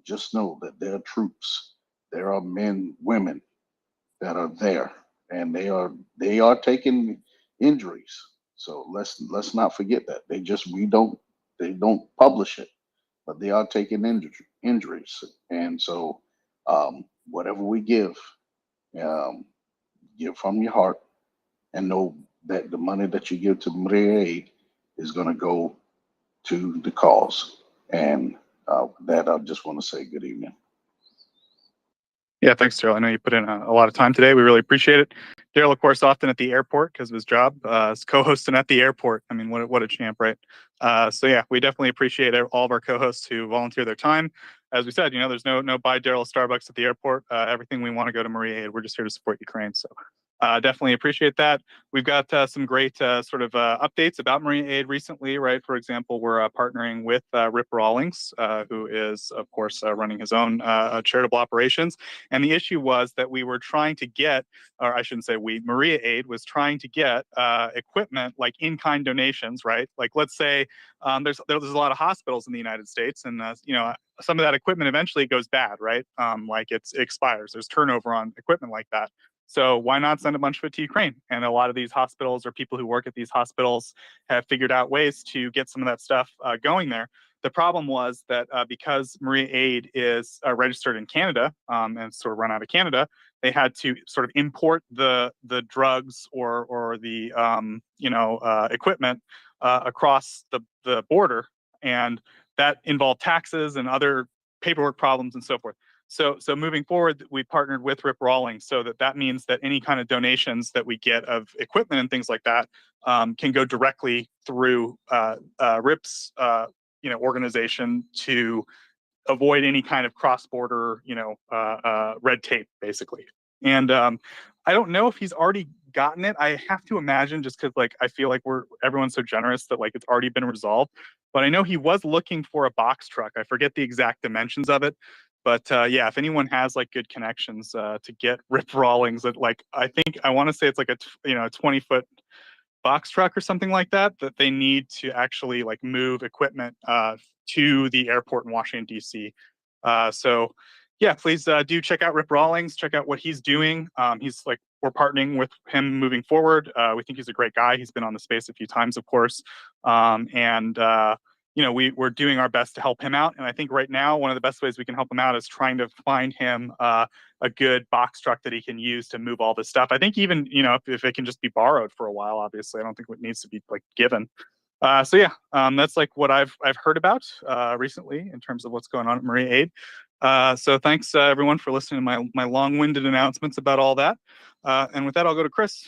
just know that there are troops, there are men, women that are there, and they are taking injuries. So let's not forget that. They don't publish it, but they are taking injuries. And so whatever we give from your heart, and know that the money that you give to MriyaAid is going to go to the cause. And that I just want to say good evening. Yeah, thanks, Daryl. I know you put in a lot of time today. We really appreciate it. Daryl, of course, often at the airport because of his job, is co-hosting at the airport. I mean, what a champ, right? So yeah, we definitely appreciate all of our co-hosts who volunteer their time. As we said, there's no buy Daryl Starbucks at the airport. Everything we want to go to MriyaAid. We're just here to support Ukraine. So definitely appreciate that. We've got some great sort of updates about MriyaAid recently, right? For example, we're partnering with Rip Rawlings, who is, of course, running his own charitable operations. And the issue was that we were trying to get, or I shouldn't say we, MriyaAid was trying to get equipment like in-kind donations, right? Like, let's say there's a lot of hospitals in the United States, and some of that equipment eventually goes bad, right? Like it expires. There's turnover on equipment like that. So why not send a bunch of it to Ukraine? And a lot of these hospitals or people who work at these hospitals have figured out ways to get some of that stuff going there. The problem was that because MriyaAid is registered in Canada and sort of run out of Canada, they had to sort of import the drugs or the equipment across the border, and that involved taxes and other paperwork problems and so forth. So moving forward, we partnered with Rip Rawlings, so that means that any kind of donations that we get of equipment and things like that can go directly through Rip's organization to avoid any kind of cross-border red tape, basically. And I don't know if he's already gotten it. I have to imagine, just because I feel like everyone's so generous that it's already been resolved. But I know he was looking for a box truck. I forget the exact dimensions of it. But yeah, if anyone has good connections to get Rip Rawlings, I want to say it's a 20-foot box truck or something like that they need to actually move equipment to the airport in Washington, D.C. So yeah, please do check out Rip Rawlings, check out what he's doing. We're partnering with him moving forward. We think he's a great guy. He's been on the space a few times, of course. We're doing our best to help him out. And I think right now, one of the best ways we can help him out is trying to find him a good box truck that he can use to move all this stuff. I think even, if it can just be borrowed for a while, obviously, I don't think it needs to be given. So yeah, that's what I've heard about recently in terms of what's going on at MriyaAid. So thanks everyone for listening to my long-winded announcements about all that. And with that, I'll go to Chris.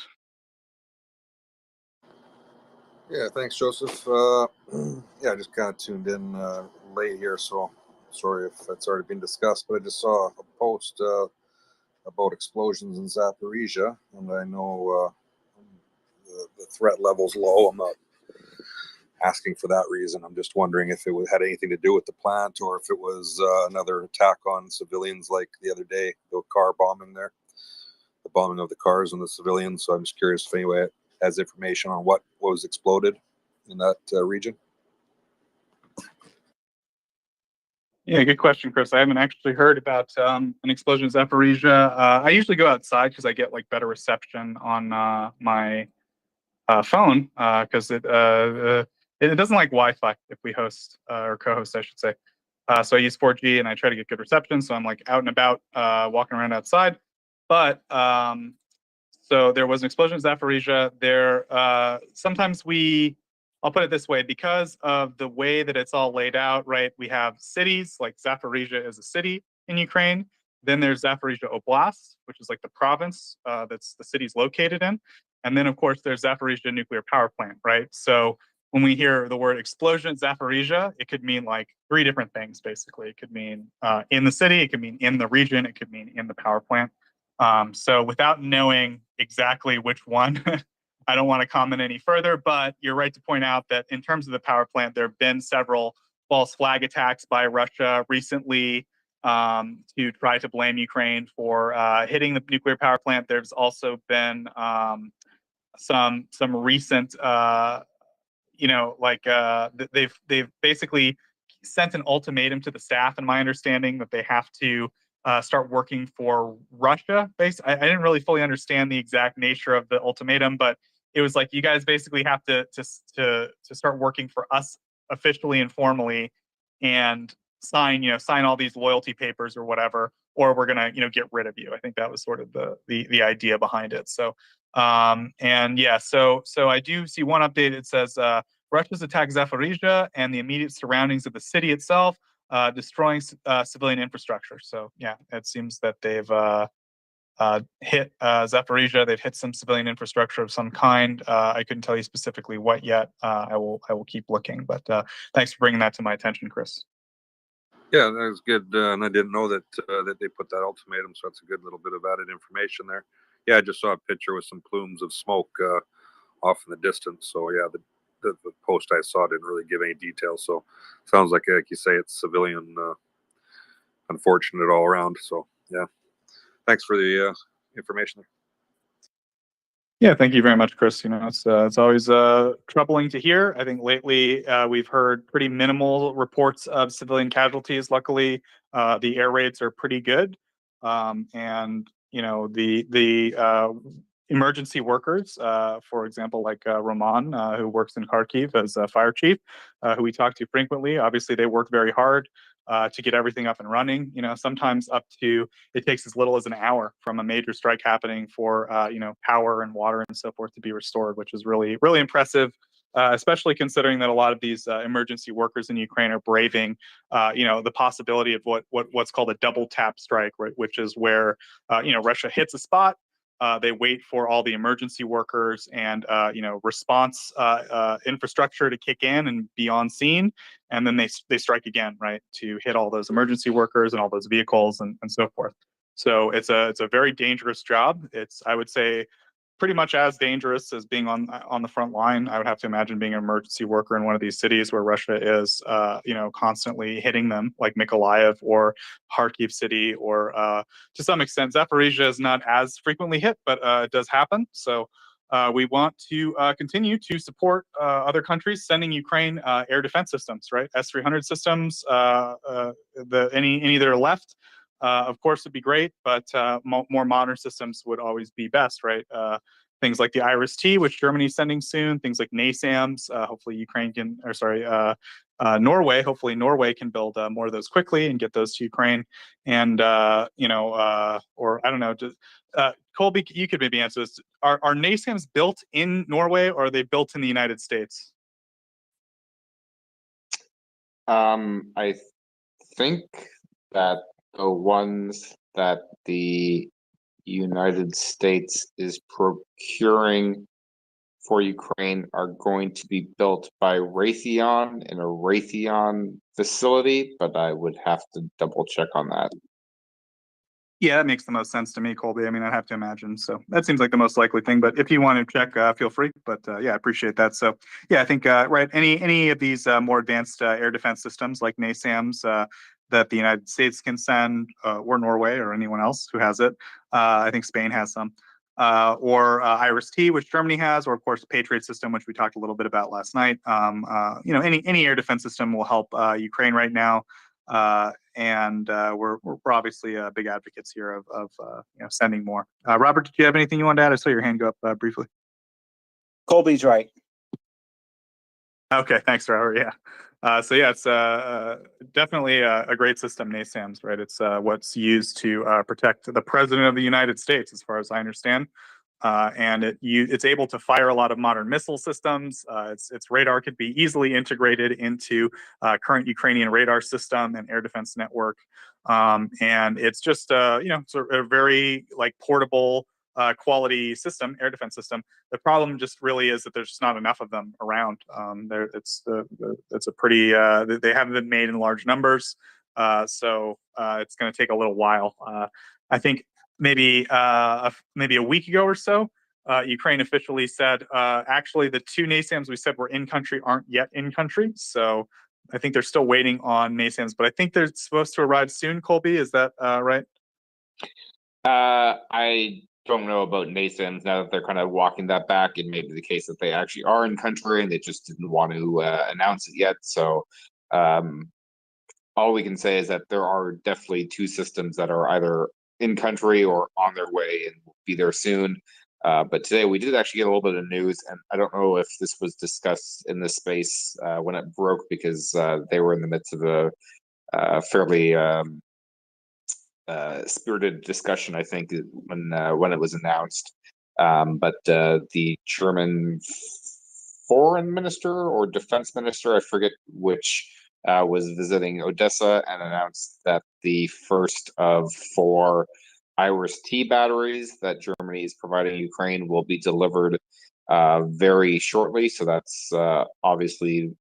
Yeah, thanks, Joseph. Yeah, I just kind of tuned in late here, so sorry if it's already been discussed, but I just saw a post about explosions in Zaporizhia, and I know the threat level's low. I'm not asking for that reason. I'm just wondering if it had anything to do with the plant, or if it was another attack on civilians like the other day, the car bombing there, the bombing of the cars and the civilians. So I'm just curious if anyone has information on what was exploded in that region. Yeah, good question, Chris. I haven't actually heard about an explosion in Zaporizhia. I usually go outside because I get better reception on my phone because it doesn't like Wi-Fi if we host or co-host, I should say. So I use 4G and I try to get good reception. So I'm out and about, walking around outside. But so there was an explosion in Zaporizhia. Sometimes I'll put it this way, because of the way that it's all laid out, right? We have cities, like Zaporizhia is a city in Ukraine. Then there's Zaporizhia Oblast, which is the province that's the city's located in. And then, of course, there's Zaporizhia nuclear power plant, right? So when we hear the word explosion at Zaporizhia, it could mean three different things, basically. It could mean in the city, it could mean in the region, it could mean in the power plant. So without knowing exactly which one, I don't want to comment any further, but you're right to point out that in terms of the power plant, there have been several false flag attacks by Russia recently to try to blame Ukraine for hitting the nuclear power plant. There's also been some recent, they've basically sent an ultimatum to the staff, in my understanding, that they have to start working for Russia. I didn't really fully understand the exact nature of the ultimatum, but it was you guys basically have to start working for us officially and formally, and sign all these loyalty papers or whatever, or we're gonna get rid of you. I think that was sort of the idea behind it. So and yeah, so I do see one update. It says Russia's attacked Zaporizhia and the immediate surroundings of the city itself, destroying civilian infrastructure. So yeah, it seems that they've hit Zaporizhia. They've hit some civilian infrastructure of some kind. I couldn't tell you specifically what yet. I will keep looking. But thanks for bringing that to my attention, Chris. Yeah, that was good, and I didn't know that they put that ultimatum. So that's a good little bit of added information there. Yeah, I just saw a picture with some plumes of smoke off in the distance. So yeah, the post I saw didn't really give any details. So sounds like you say, it's civilian, unfortunate all around. So yeah, thanks for the information there. Yeah, thank you very much, Chris. It's always troubling to hear. I think lately we've heard pretty minimal reports of civilian casualties. Luckily, the air raids are pretty good. And the emergency workers, for example, like Roman, who works in Kharkiv as a fire chief, who we talk to frequently. Obviously, they work very hard to get everything up and running. Sometimes it takes as little as an hour from a major strike happening for power and water and so forth to be restored, which is really, really impressive. Especially considering that a lot of these emergency workers in Ukraine are braving, the possibility of what's called a double tap strike, right? Which is where Russia hits a spot, they wait for all the emergency workers and response infrastructure to kick in and be on scene, and then they strike again, right, to hit all those emergency workers and all those vehicles and so forth. So it's a very dangerous job. It's, I would say, pretty much as dangerous as being on the front line. I would have to imagine being an emergency worker in one of these cities where Russia is, constantly hitting them, like Mykolaiv or Kharkiv city, or to some extent, Zaporizhia is not as frequently hit, but it does happen. So we want to continue to support other countries sending Ukraine air defense systems, right? S-300 systems, any that are left. Of course, would be great, but more modern systems would always be best, right? Things like the IRIS-T, which Germany's sending soon. Things like NASAMS. Hopefully, Norway. Hopefully, Norway can build more of those quickly and get those to Ukraine. And or I don't know. Colby, you could maybe answer this. Are NASAMS built in Norway, or are they built in the United States? I think that the ones that the United States is procuring for Ukraine are going to be built by Raytheon in a Raytheon facility, but I would have to double check on that. Yeah, that makes the most sense to me, Colby. I mean, I'd have to imagine. So that seems like the most likely thing. But if you want to check, feel free. But yeah, I appreciate that. So yeah, I think right, any of these more advanced air defense systems like NASAMS that the United States can send, or Norway, or anyone else who has it. I think Spain has some. Or IRIS-T, which Germany has, or of course the Patriot system, which we talked a little bit about last night. Any air defense system will help Ukraine right now. And we're obviously big advocates here of sending more. Robert, did you have anything you wanted to add? I saw your hand go up briefly. Colby's right. Okay, thanks, Robert. Yeah. So yeah, it's definitely a great system, NASAMS, right? It's what's used to protect the President of the United States, as far as I understand. And it's able to fire a lot of modern missile systems. Its radar could be easily integrated into current Ukrainian radar system and air defense network. And it's just sort of a very portable quality system, air defense system. The problem just really is that there's just not enough of them around. It's a pretty they haven't been made in large numbers, so it's going to take a little while. I think maybe a week ago or so, Ukraine officially said actually the two NASAMS we said were in country aren't yet in country. So I think they're still waiting on NASAMS, but I think they're supposed to arrive soon. Colby, is that right? I don't know about NASAMS now that they're kind of walking that back. It may be the case that they actually are in country and they just didn't want to announce it yet. So all we can say is that there are definitely two systems that are either in country or on their way and will be there soon. But today we did actually get a little bit of news, and I don't know if this was discussed in this space when it broke, because they were in the midst of a fairly spirited discussion, I think, when it was announced. But the German foreign minister or defense minister, I forget which, was visiting Odessa and announced that the first of 4 IRIS-T batteries that Germany is providing Ukraine will be delivered very shortly. So that's obviously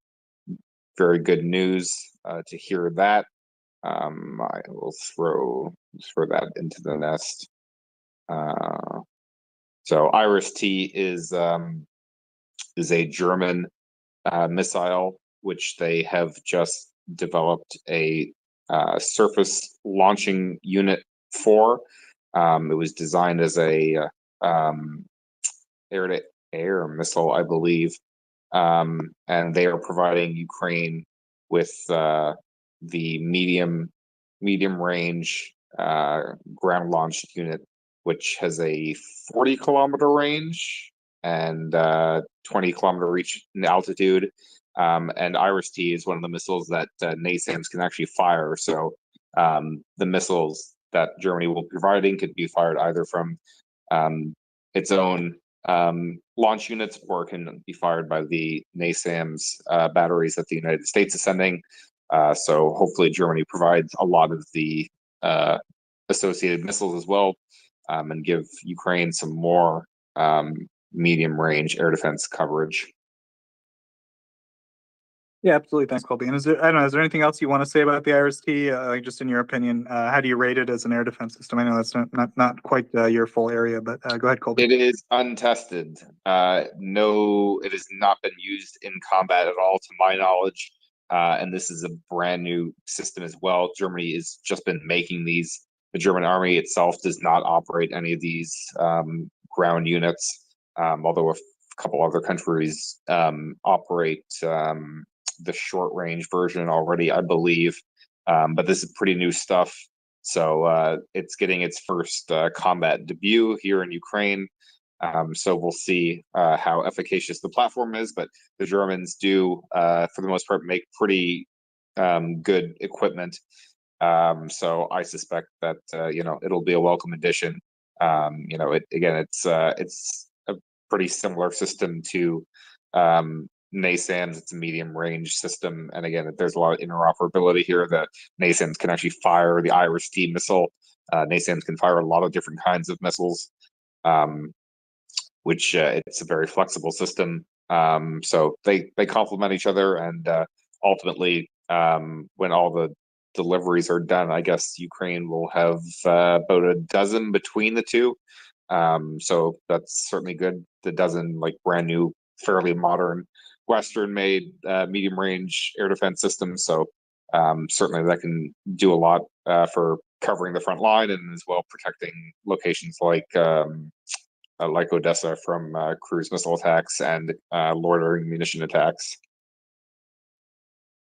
very good news to hear that. I will throw that into the nest. So IRIS-T is a German missile, which they have just developed a surface launching unit for. It was designed as a air-to-air missile, I believe, and they are providing Ukraine with the medium range ground launched unit, which has a 40-kilometer range and 20-kilometer reach in altitude. And Iris-T is one of the missiles that NASAMS can actually fire. So the missiles that Germany will be providing could be fired either from its own launch units, or can be fired by the NASAMS batteries that the United States is sending. So hopefully Germany provides a lot of the associated missiles as well, and give Ukraine some more medium-range air defense coverage. Yeah, absolutely. Thanks, Colby. And is there anything else you want to say about the Iris-T? Just in your opinion, how do you rate it as an air defense system? I know that's not quite your full area, but go ahead, Colby. It is untested. No, it has not been used in combat at all, to my knowledge. And this is a brand new system as well. Germany has just been making these. The German army itself does not operate any of these ground units, although a couple other countries operate the short-range version already, I believe. But this is pretty new stuff. So it's getting its first combat debut here in Ukraine. So we'll see how efficacious the platform is. But the Germans do, for the most part, make pretty good equipment. So I suspect that it'll be a welcome addition. It's a pretty similar system to NASAMS. It's a medium range system, and again, there's a lot of interoperability here. That NASAMS can actually fire the Iris-T missile. NASAMS can fire a lot of different kinds of missiles, which it's a very flexible system. So they complement each other, and ultimately, when all the deliveries are done, I guess Ukraine will have about a dozen between the two. So that's certainly good. The dozen, like, brand new, fairly modern Western-made medium-range air defense systems. So certainly that can do a lot for covering the front line, and as well protecting locations like Odessa from cruise missile attacks and loitering munition attacks.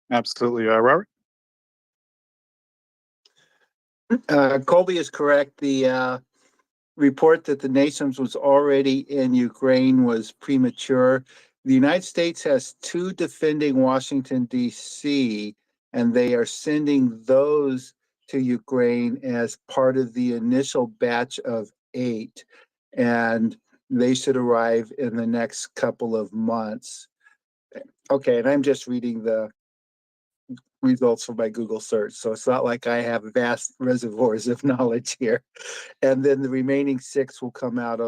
Absolutely, Robert. Colby is correct. The report that the NASAMS was already in Ukraine was premature. The United States has 2 defending Washington, D.C., and they are sending those to Ukraine as part of the initial batch of 8. And they should arrive in the next couple of months. Okay, and I'm just reading the results from my Google search, so it's not like I have vast reservoirs of knowledge here. And then the remaining 6 will come out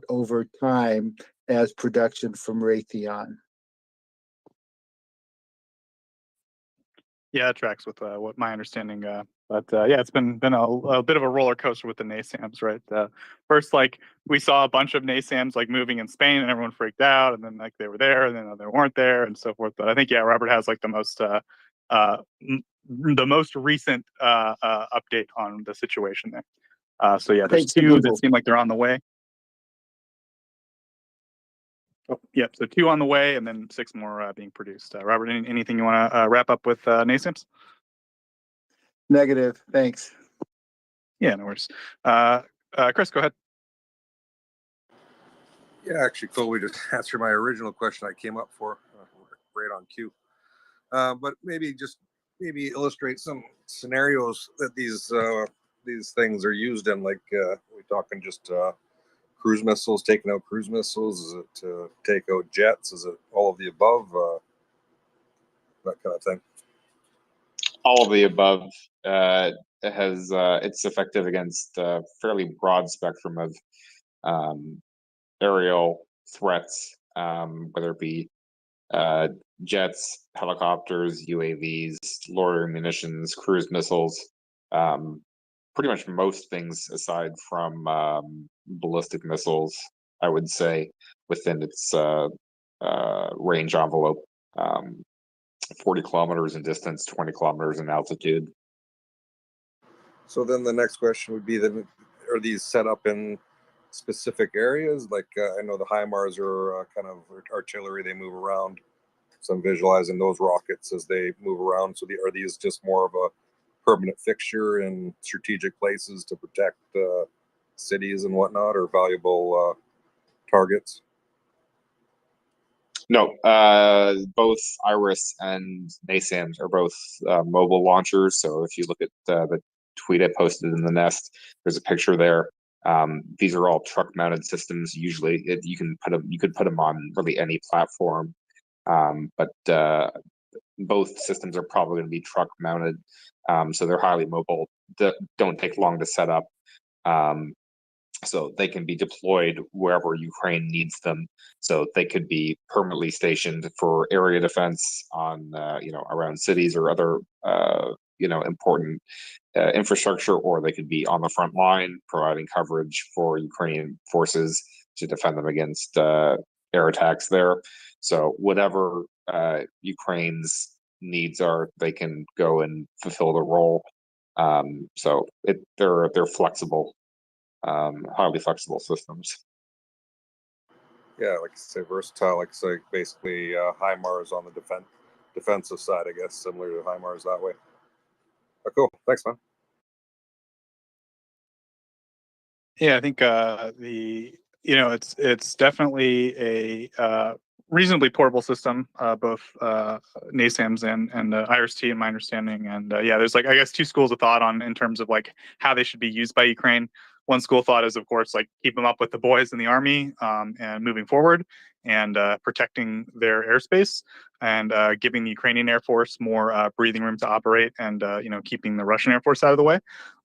over time as production from Raytheon. Yeah, it tracks with what my understanding. But yeah, it's been a bit of a roller coaster with the NASAMS, right? First, like, we saw a bunch of NASAMS like moving in Spain, and everyone freaked out, and then like they were there, and then they weren't there, and so forth. But I think, yeah, Robert has like the most recent update on the situation there. So yeah, there's Thanks to 2 Google. that seem like they're on the way. Oh, yep. So 2 on the way, and then 6 more being produced. Robert, anything you want to wrap up with NASAMS? Negative. Thanks. Yeah, no worries. Chris, go ahead. Yeah, actually, Colby just answered my original question I came up for, right on cue. But maybe illustrate some scenarios that these things are used in. Like, we're talking just cruise missiles, taking out cruise missiles. Is it to take out jets? Is it all of the above? That kind of thing. All of the above. It's effective against a fairly broad spectrum of aerial threats, whether it be jets, helicopters, UAVs, loitering munitions, cruise missiles, pretty much most things aside from ballistic missiles, I would say, within its range envelope. 40 kilometers in distance, 20 kilometers in altitude. So then the next question would be, then, are these set up in specific areas? Like, I know the HIMARS are kind of artillery, they move around. So I'm visualizing those rockets as they move around. So are these just more of a permanent fixture in strategic places to protect cities and whatnot, or valuable targets? No, both Iris and NASAMS are both mobile launchers. So if you look at the tweet I posted in the Nest, there's a picture there. These are all truck-mounted systems. Usually, you could put them on really any platform, but both systems are probably going to be truck-mounted, so they're highly mobile. Don't take long to set up. So they can be deployed wherever Ukraine needs them. So they could be permanently stationed for area defense on, around cities or other, important infrastructure, or they could be on the front line providing coverage for Ukrainian forces to defend them against air attacks there. So whatever Ukraine's needs are, they can go and fulfill the role. So they're flexible. Highly flexible systems. Yeah, like I say, versatile. Like say, basically HIMARS on the defensive side, I guess, similar to HIMARS that way. Cool. Thanks, man. Yeah, I think it's definitely a reasonably portable system, both NASAMS and IRIS-T, in my understanding. And there's I guess two schools of thought in terms of how they should be used by Ukraine. One school of thought is, of course, keep them up with the boys in the army and moving forward and protecting their airspace and giving the Ukrainian Air Force more breathing room to operate and keeping the Russian Air Force out of the way.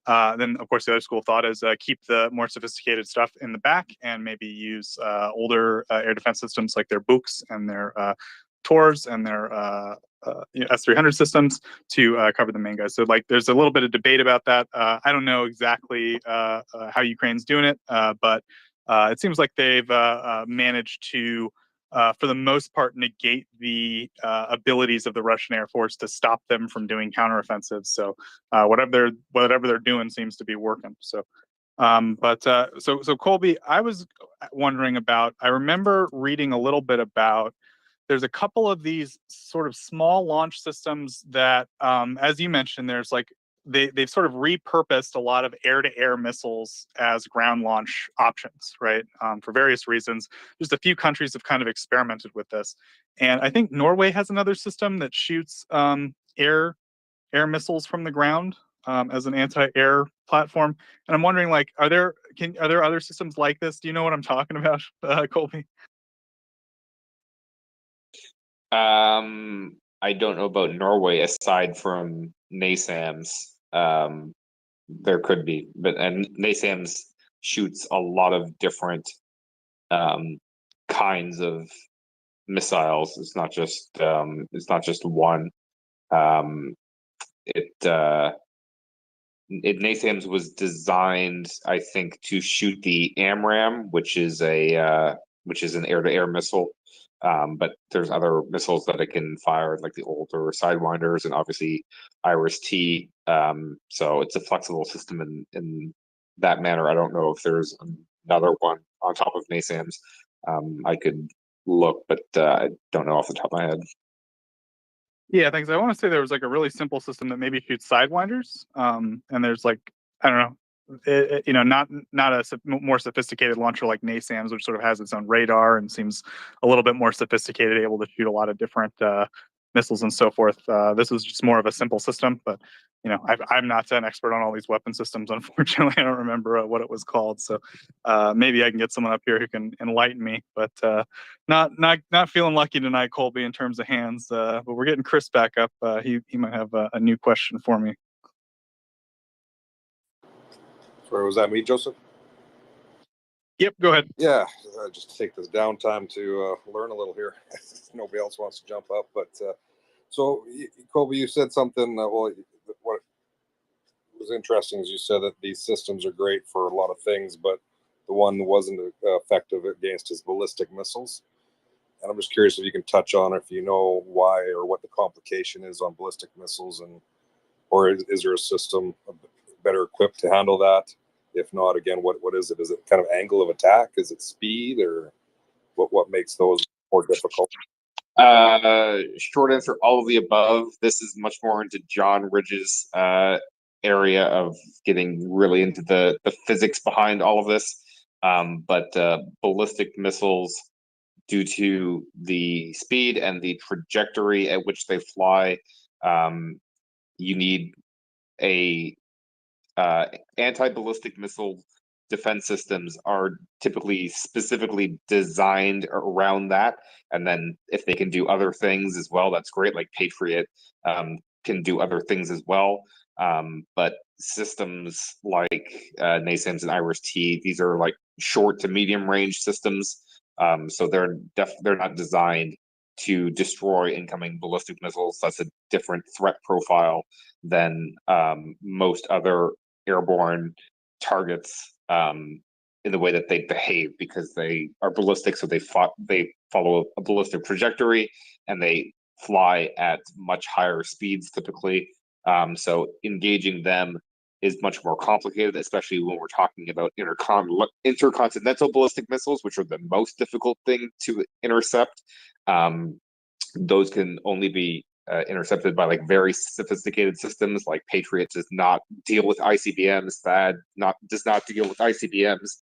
Then, of course, the other school of thought is keep the more sophisticated stuff in the back and maybe use older air defense systems like their Buks and their Tors and their S-300 systems to cover the main guys. So, there's a little bit of debate about that. I don't know exactly how Ukraine's doing it, but it seems like they've managed to, for the most part, negate the abilities of the Russian Air Force to stop them from doing counteroffensives. So whatever they're doing seems to be working. So, so Colby, I was wondering about. I remember reading a little bit about. There's a couple of these sort of small launch systems that, as you mentioned, there's they've sort of repurposed a lot of air-to-air missiles as ground launch options, right? For various reasons. Just a few countries have kind of experimented with this. And I think Norway has another system that shoots air missiles from the ground as an anti-air platform. And I'm wondering, are there other systems like this? Do you know what I'm talking about, Colby? I don't know about Norway aside from NASAMS. There could be, and NASAMS shoots a lot of different kinds of missiles. It's not just one. NASAMS was designed, I think, to shoot the AMRAAM, which is an air-to-air missile. But there's other missiles that it can fire, like the older Sidewinders and obviously IRIS-T. So it's a flexible system in that manner. I don't know if there's another one on top of NASAMS. I could look, but I don't know off the top of my head. Yeah, thanks. I want to say there was a really simple system that maybe shoots Sidewinders. And there's I don't know, not a more sophisticated launcher like NASAMS, which sort of has its own radar and seems a little bit more sophisticated, able to shoot a lot of different missiles and so forth. This is just more of a simple system, but I'm not an expert on all these weapon systems. Unfortunately, I don't remember what it was called. So maybe I can get someone up here who can enlighten me. But not feeling lucky tonight, Colby, in terms of hands. But we're getting Chris back up. He might have a new question for me. Sorry, was that me, Joseph? Yep, go ahead. Yeah, just take this downtime to learn a little here. Nobody else wants to jump up, but so Colby, you said something. What was interesting is you said that these systems are great for a lot of things, but the one that wasn't effective against is ballistic missiles. And I'm just curious if you can touch on if you know why or what the complication is on ballistic missiles, or is there a system better equipped to handle that? If not, again, what is it? Is it kind of angle of attack? Is it speed, or what makes those more difficult? Short answer, all of the above. This is much more into John Ridge's area of getting really into the physics behind all of this. But ballistic missiles, due to the speed and the trajectory at which they fly, you need a anti-ballistic missile defense systems are typically specifically designed around that. And then if they can do other things as well, that's great. Like Patriot can do other things as well. But systems like NASAMS and IRIS-T, these are like short to medium range systems. So they're not designed to destroy incoming ballistic missiles. That's a different threat profile than most other airborne targets in the way that they behave, because they are ballistic, so they follow a ballistic trajectory and they fly at much higher speeds typically. So engaging them is much more complicated, especially when we're talking about intercontinental ballistic missiles, which are the most difficult thing to intercept. Those can only be intercepted by like very sophisticated systems. Like Patriot does not deal with ICBMs. THAAD does not deal with ICBMs.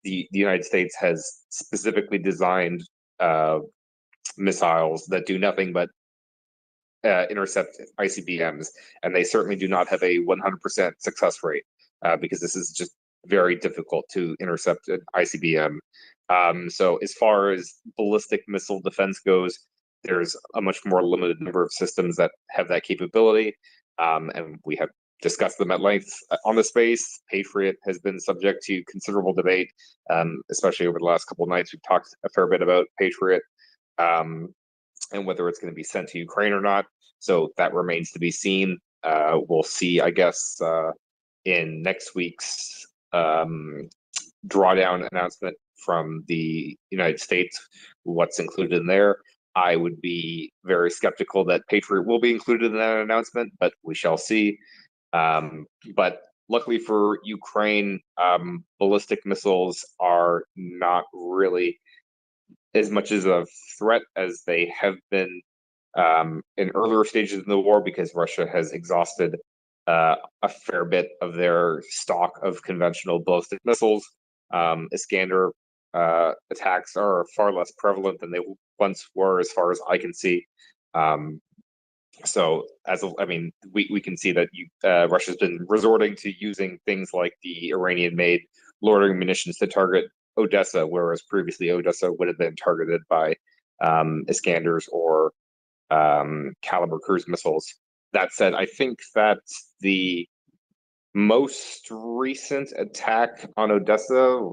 The United States has specifically designed missiles that do nothing but intercept ICBMs, and they certainly do not have a 100% success rate because this is just very difficult to intercept an ICBM. So as far as ballistic missile defense goes, there's a much more limited number of systems that have that capability, and we have discussed them at length on the space. Patriot has been subject to considerable debate, especially over the last couple of nights. We've talked a fair bit about Patriot and whether it's going to be sent to Ukraine or not. So that remains to be seen. We'll see, I guess, in next week's drawdown announcement from the United States, what's included in there. I would be very skeptical that Patriot will be included in that announcement, but we shall see. But luckily for Ukraine, ballistic missiles are not really as much as a threat as they have been in earlier stages of the war, because Russia has exhausted a fair bit of their stock of conventional ballistic missiles. Iskander attacks are far less prevalent than they once were, as far as I can see. So, we can see that Russia's been resorting to using things like the Iranian-made loitering munitions to target Odessa, whereas previously Odessa would have been targeted by Iskanders or caliber cruise missiles. That said, I think that the most recent attack on Odessa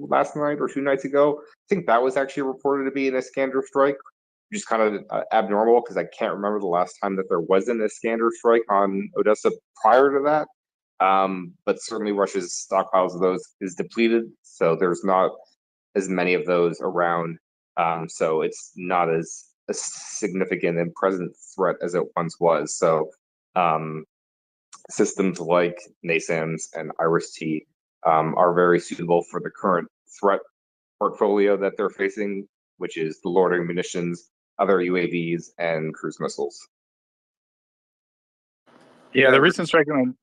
last night or 2 nights ago, I think that was actually reported to be an Iskander strike, which is kind of abnormal because I can't remember the last time that there was an Iskander strike on Odessa prior to that. But certainly Russia's stockpiles of those is depleted, so there's not as many of those around. So it's not as a significant and present threat as it once was. So systems like NASAMS and IRIS-T are very suitable for the current threat portfolio that they're facing, which is the loitering munitions, other UAVs, and cruise missiles. Yeah, the recent strike on.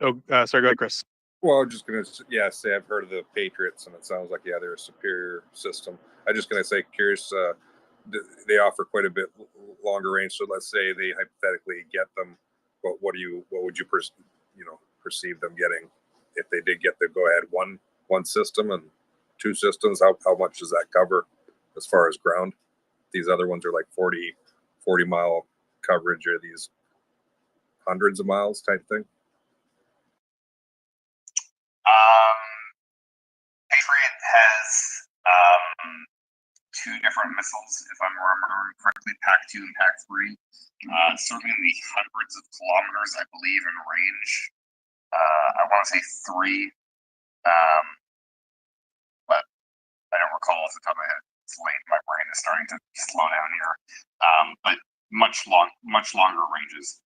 Sorry, go ahead, Chris. Well, I'm just going to say I've heard of the Patriots, and it sounds like they're a superior system. I'm just going to say, curious, they offer quite a bit longer range. So let's say they hypothetically get them. What would you perceive them getting if they did get the go ahead one system and 2 systems? How much does that cover as far as ground? These other ones are like 40 mile coverage, or these hundreds of miles type thing. Patriot has 2 different missiles, if I'm remembering correctly, PAC-2 and PAC-3, certainly in the hundreds of kilometers, I believe, in range. I want to say 3, but I don't recall off the top of my head. It's late. My brain is starting to slow down here. But much longer ranges.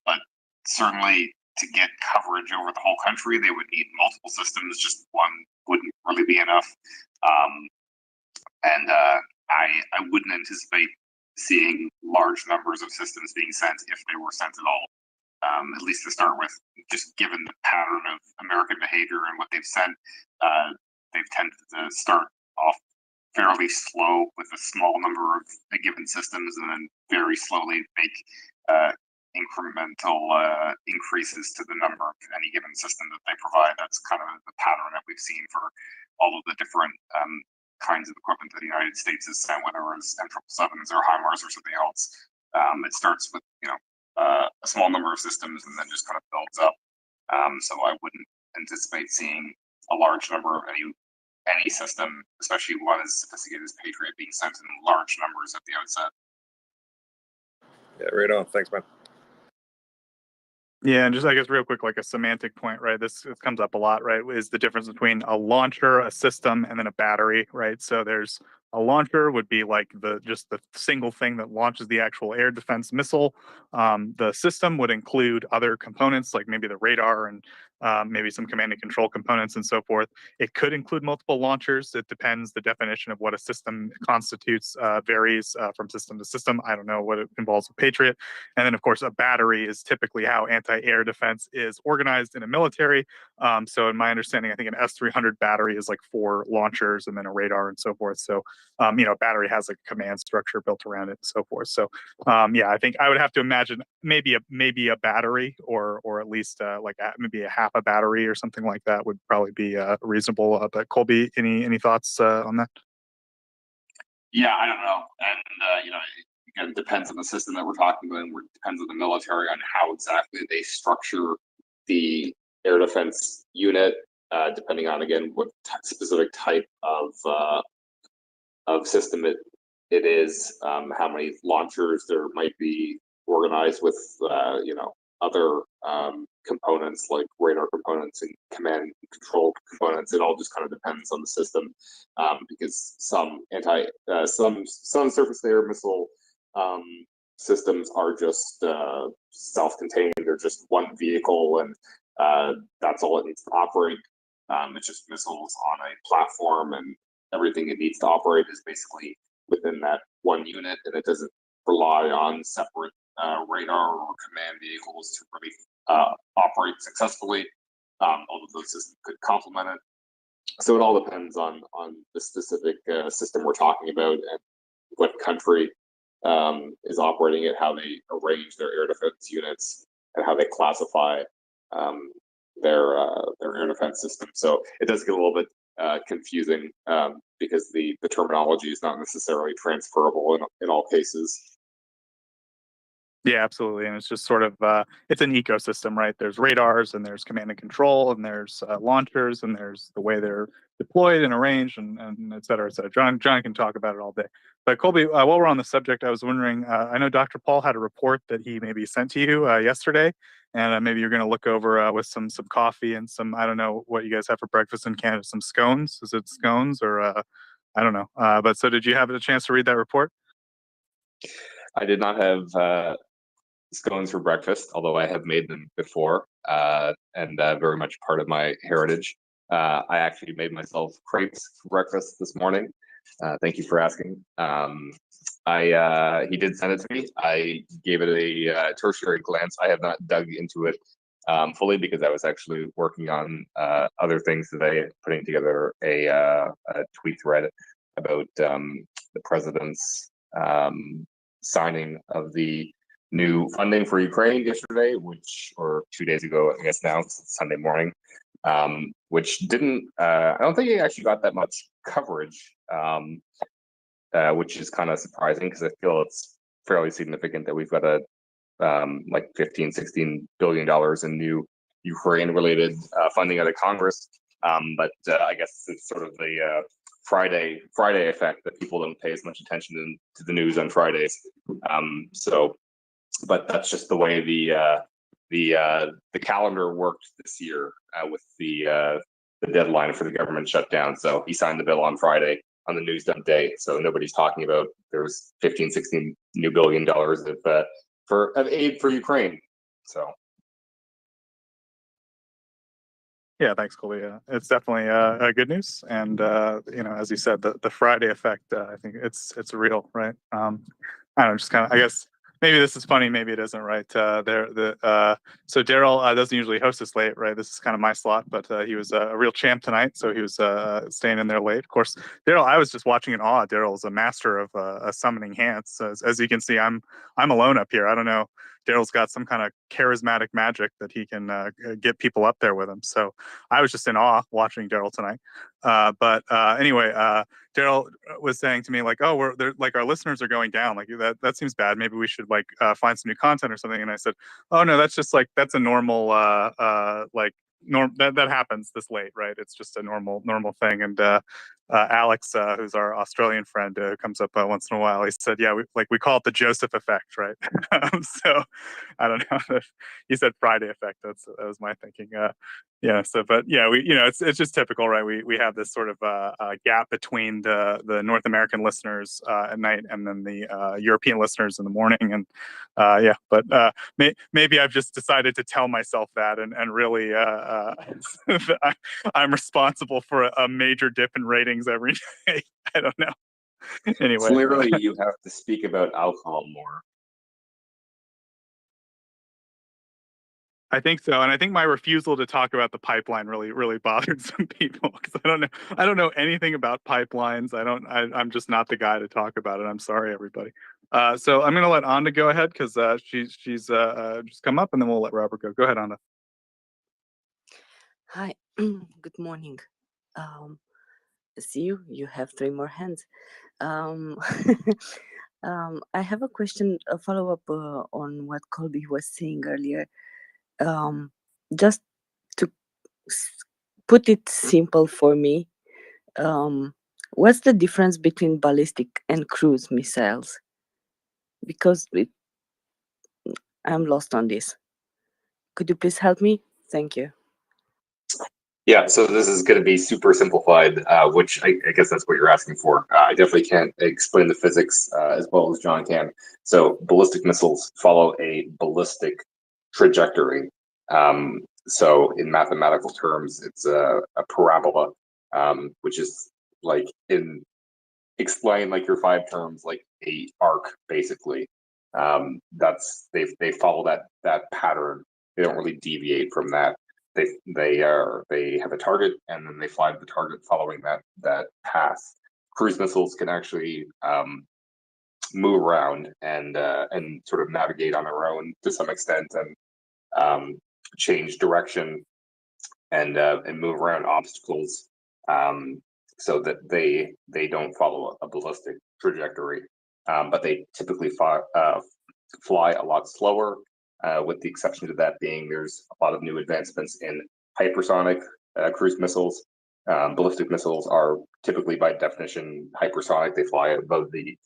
But certainly to get coverage over the whole country, they would need multiple systems. Just one wouldn't really be enough. I wouldn't anticipate seeing large numbers of systems being sent, if they were sent at all. at least to start with, just given the pattern of American behavior and what they've said. They've tended to start off fairly slow with a small number of given systems and then very slowly make incremental increases to the number of any given system that they provide. That's kind of the pattern that we've seen for all of the different kinds of equipment that the United States has sent, whether it's M777s or HIMARS or something else. It starts with a small number of systems and then just kind of builds up. So I wouldn't anticipate seeing a large number of any system, especially one as sophisticated as Patriot, being sent in large numbers at the outset. Yeah, right on. Thanks, man. Yeah, and just I guess real quick, like a semantic point, right? This comes up a lot, right? Is the difference between a launcher, a system, and then a battery, right? So there's a launcher would be like just the single thing that launches the actual air defense missile. The system would include other components like maybe the radar and maybe some command and control components and so forth. It could include multiple launchers. It depends. The definition of what a system constitutes varies from system to system. I don't know what it involves with Patriot. And then, of course, a battery is typically how anti-air defense is organized in a military. So in my understanding, I think an S-300 battery is like 4 launchers and then a radar and so forth. So, a battery has like a command structure built around it and so forth. So, yeah, I think I would have to imagine maybe a battery or at least maybe a half a battery or something like that would probably be reasonable. But Colby, any thoughts on that? Yeah, I don't know. And, again, it depends on the system that we're talking about, and it depends on the military on how exactly they structure the air defense unit, depending on, again, what specific type of system it is, how many launchers there might be organized with, other components like radar components and command and control components. It all just kind of depends on the system, because some surface to air missile systems are just self-contained. They're just one vehicle, and that's all it needs to operate. It's just missiles on a platform, and everything it needs to operate is basically within that one unit, and it doesn't rely on separate radar or command vehicles to really operate successfully. All of those systems could complement it. So it all depends on the specific system we're talking about and what country is operating it, how they arrange their air defense units, and how they classify their air defense system. So it does get a little bit confusing because the terminology is not necessarily transferable in all cases. Yeah, absolutely. And it's just sort of, it's an ecosystem, right? There's radars and there's command and control and there's launchers and there's the way they're deployed and arranged and et cetera, et cetera. John can talk about it all day. But Colby, while we're on the subject, I was wondering, I know Dr. Paul had a report that he maybe sent to you yesterday, and maybe you're going to look over with some coffee and some, I don't know what you guys have for breakfast in Canada, some scones? Is it scones or I don't know. But so did you have a chance to read that report? I did not have scones for breakfast, although I have made them before, and very much part of my heritage. I actually made myself crepes for breakfast this morning. Thank you for asking. He did send it to me. I gave it a tertiary glance. I have not dug into it fully because I was actually working on other things today, putting together a tweet thread about the president's signing of the new funding for Ukraine yesterday, or 2 days ago, I guess now, it's Sunday morning, which didn't, I don't think it actually got that much coverage, which is kind of surprising because I feel it's fairly significant that we've got like $15-16 billion in new Ukraine-related funding out of Congress. But I guess it's sort of the Friday effect that people don't pay as much attention to the news on Fridays. But that's just the way the calendar worked this year with the deadline for the government shutdown. So he signed the bill on Friday on the news dump day. So nobody's talking about there's $15-16 billion of aid for Ukraine. So. Yeah, thanks, Colby. It's definitely good news, and as you said, the Friday effect. I think it's real, right? I don't know, just kind of, I guess maybe this is funny, maybe it isn't, right? So Daryl doesn't usually host this late, right? This is kind of my slot, but he was a real champ tonight, so he was staying in there late. Of course, Daryl, I was just watching in awe. Daryl's a master of summoning hands. As you can see, I'm alone up here. I don't know. Daryl's got some kind of charismatic magic that he can get people up there with him. So I was just in awe watching Daryl tonight. Anyway, Daryl was saying to me like, "Oh, like our listeners are going down. Like that seems bad. Maybe we should like find some new content or something." And I said, "Oh no, that's just like that's a normal like that happens this late, right? It's just a normal thing." And Alex, who's our Australian friend, comes up once in a while. He said, "Yeah, we call it the Joseph effect, right?" So I don't know. He said Friday effect. That was my thinking. Yeah. So, but yeah, it's just typical, right? We have this sort of gap between the North American listeners at night and then the European listeners in the morning, and yeah. But maybe I've just decided to tell myself that, and really I'm responsible for a major dip in ratings every day. I don't know. Anyway, Clearly, you have to speak about alcohol more. I think so, and I think my refusal to talk about the pipeline really bothered some people because I don't know anything about pipelines. I'm just not the guy to talk about it. I'm sorry, everybody. So I'm going to let Anda go ahead because she's just come up, and then we'll let Robert go. Go ahead, Anda. Hi, good morning. See you have 3 more hands. I have a question, a follow-up on what Colby was saying earlier. Just to put it simple for me, what's the difference between ballistic and cruise missiles? Because I'm lost on this. Could you please help me? Thank you. Yeah, so this is going to be super simplified, which I guess that's what you're asking for. I definitely can't explain the physics as well as John can. So ballistic missiles follow a ballistic trajectory. So in mathematical terms, it's a parabola, which is like explain like your 5 terms, like a arc basically. They follow that pattern. They don't really deviate from that. They have a target and then they fly to the target following that path. Cruise missiles can actually move around and sort of navigate on their own to some extent and change direction and move around obstacles so that they don't follow a ballistic trajectory, but they typically fly a lot slower. With the exception to that being, there's a lot of new advancements in hypersonic cruise missiles. Ballistic missiles are typically, by definition, hypersonic. They fly above the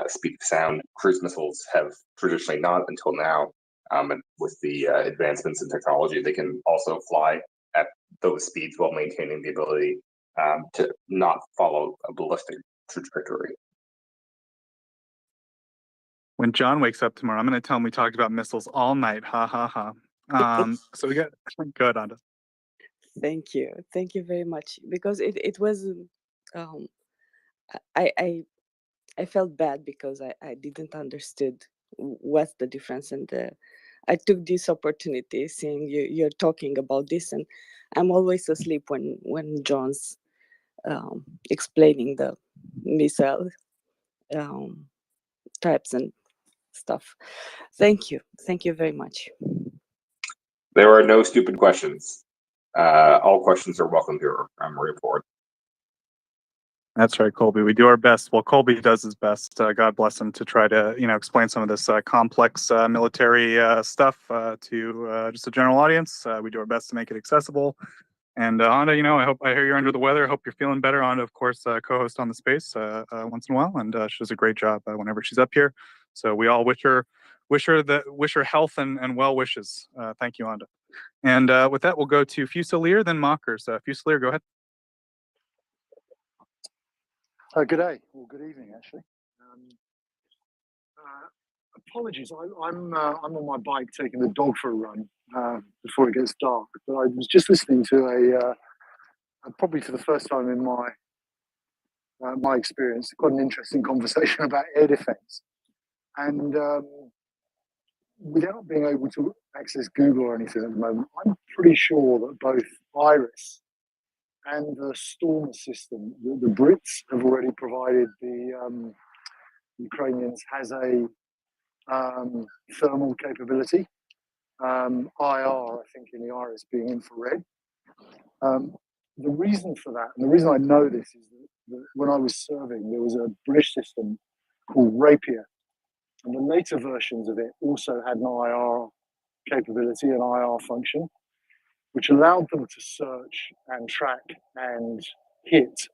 speed of sound. Cruise missiles have traditionally not until now. And with the advancements in technology, they can also fly at those speeds while maintaining the ability to not follow a ballistic trajectory. When John wakes up tomorrow, I'm going to tell him we talked about missiles all night. Ha ha ha. So we got good on it. Thank you very much, because it was I felt bad because I didn't understood what's the difference, and I took this opportunity seeing you're talking about this, and I'm always asleep when John's explaining the missile types and stuff. Thank you very much. There are no stupid questions. All questions are welcome here on MriyaReport. That's right, Colby. We do our best. Well, Colby does his best. God bless him, to try to explain some of this complex military stuff to just a general audience. We do our best to make it accessible. And Anda, I hear you're under the weather. I hope you're feeling better. Anda, of course, co-host on the space once in a while, and she does a great job whenever she's up here. So we all wish her health and well wishes. Thank you, Anda. And with that, we'll go to Fusilier, then Mockers. Fusilier, go ahead. Good day, or good evening, actually. Apologies, I'm on my bike taking the dog for a run before it gets dark. But I was just listening to probably for the first time in my experience, quite an interesting conversation about air defence. And without being able to access Google or anything at the moment, I'm pretty sure that both Iris and the Stormer system, the Brits have already provided the Ukrainians has a thermal capability. IR, I think, in the Iris being infrared. The reason for that, and the reason I know this, is that when I was serving, there was a British system called Rapier, and the later versions of it also had an IR capability, an IR function, which allowed them to search and track and hit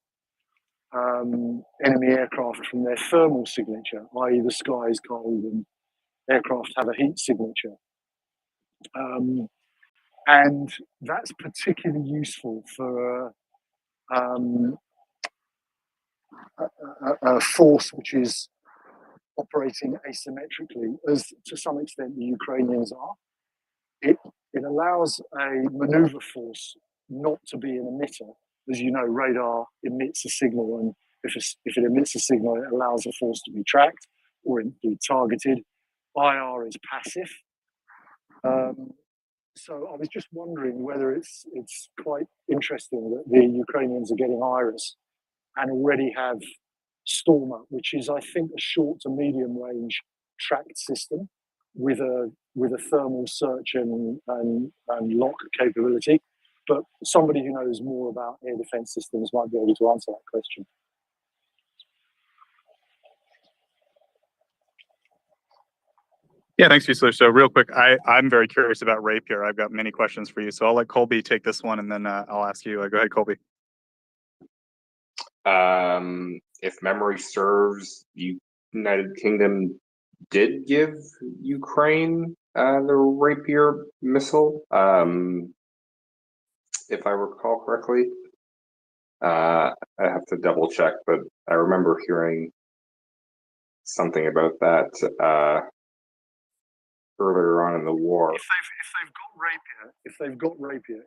enemy aircraft from their thermal signature, i.e. the sky is cold and aircraft have a heat signature. And that's particularly useful for a force which is operating asymmetrically, as to some extent the Ukrainians are. It allows a maneuver force not to be an emitter. As you know, radar emits a signal, and if it emits a signal, it allows a force to be tracked or be targeted. IR is passive. So I was just wondering whether it's quite interesting that the Ukrainians are getting Iris and already have Stormer, which is, I think, a short to medium range tracked system with a thermal search and lock capability. But somebody who knows more about air defense systems might be able to answer that question. Yeah, thanks, Fusler. So real quick, I'm very curious about Rapier. I've got many questions for you. So I'll let Colby take this one, and then I'll ask you. Go ahead, Colby. If memory serves, the United Kingdom did give Ukraine the Rapier missile, if I recall correctly. I have to double check, but I remember hearing something about that earlier on in the war. If they've got Rapier,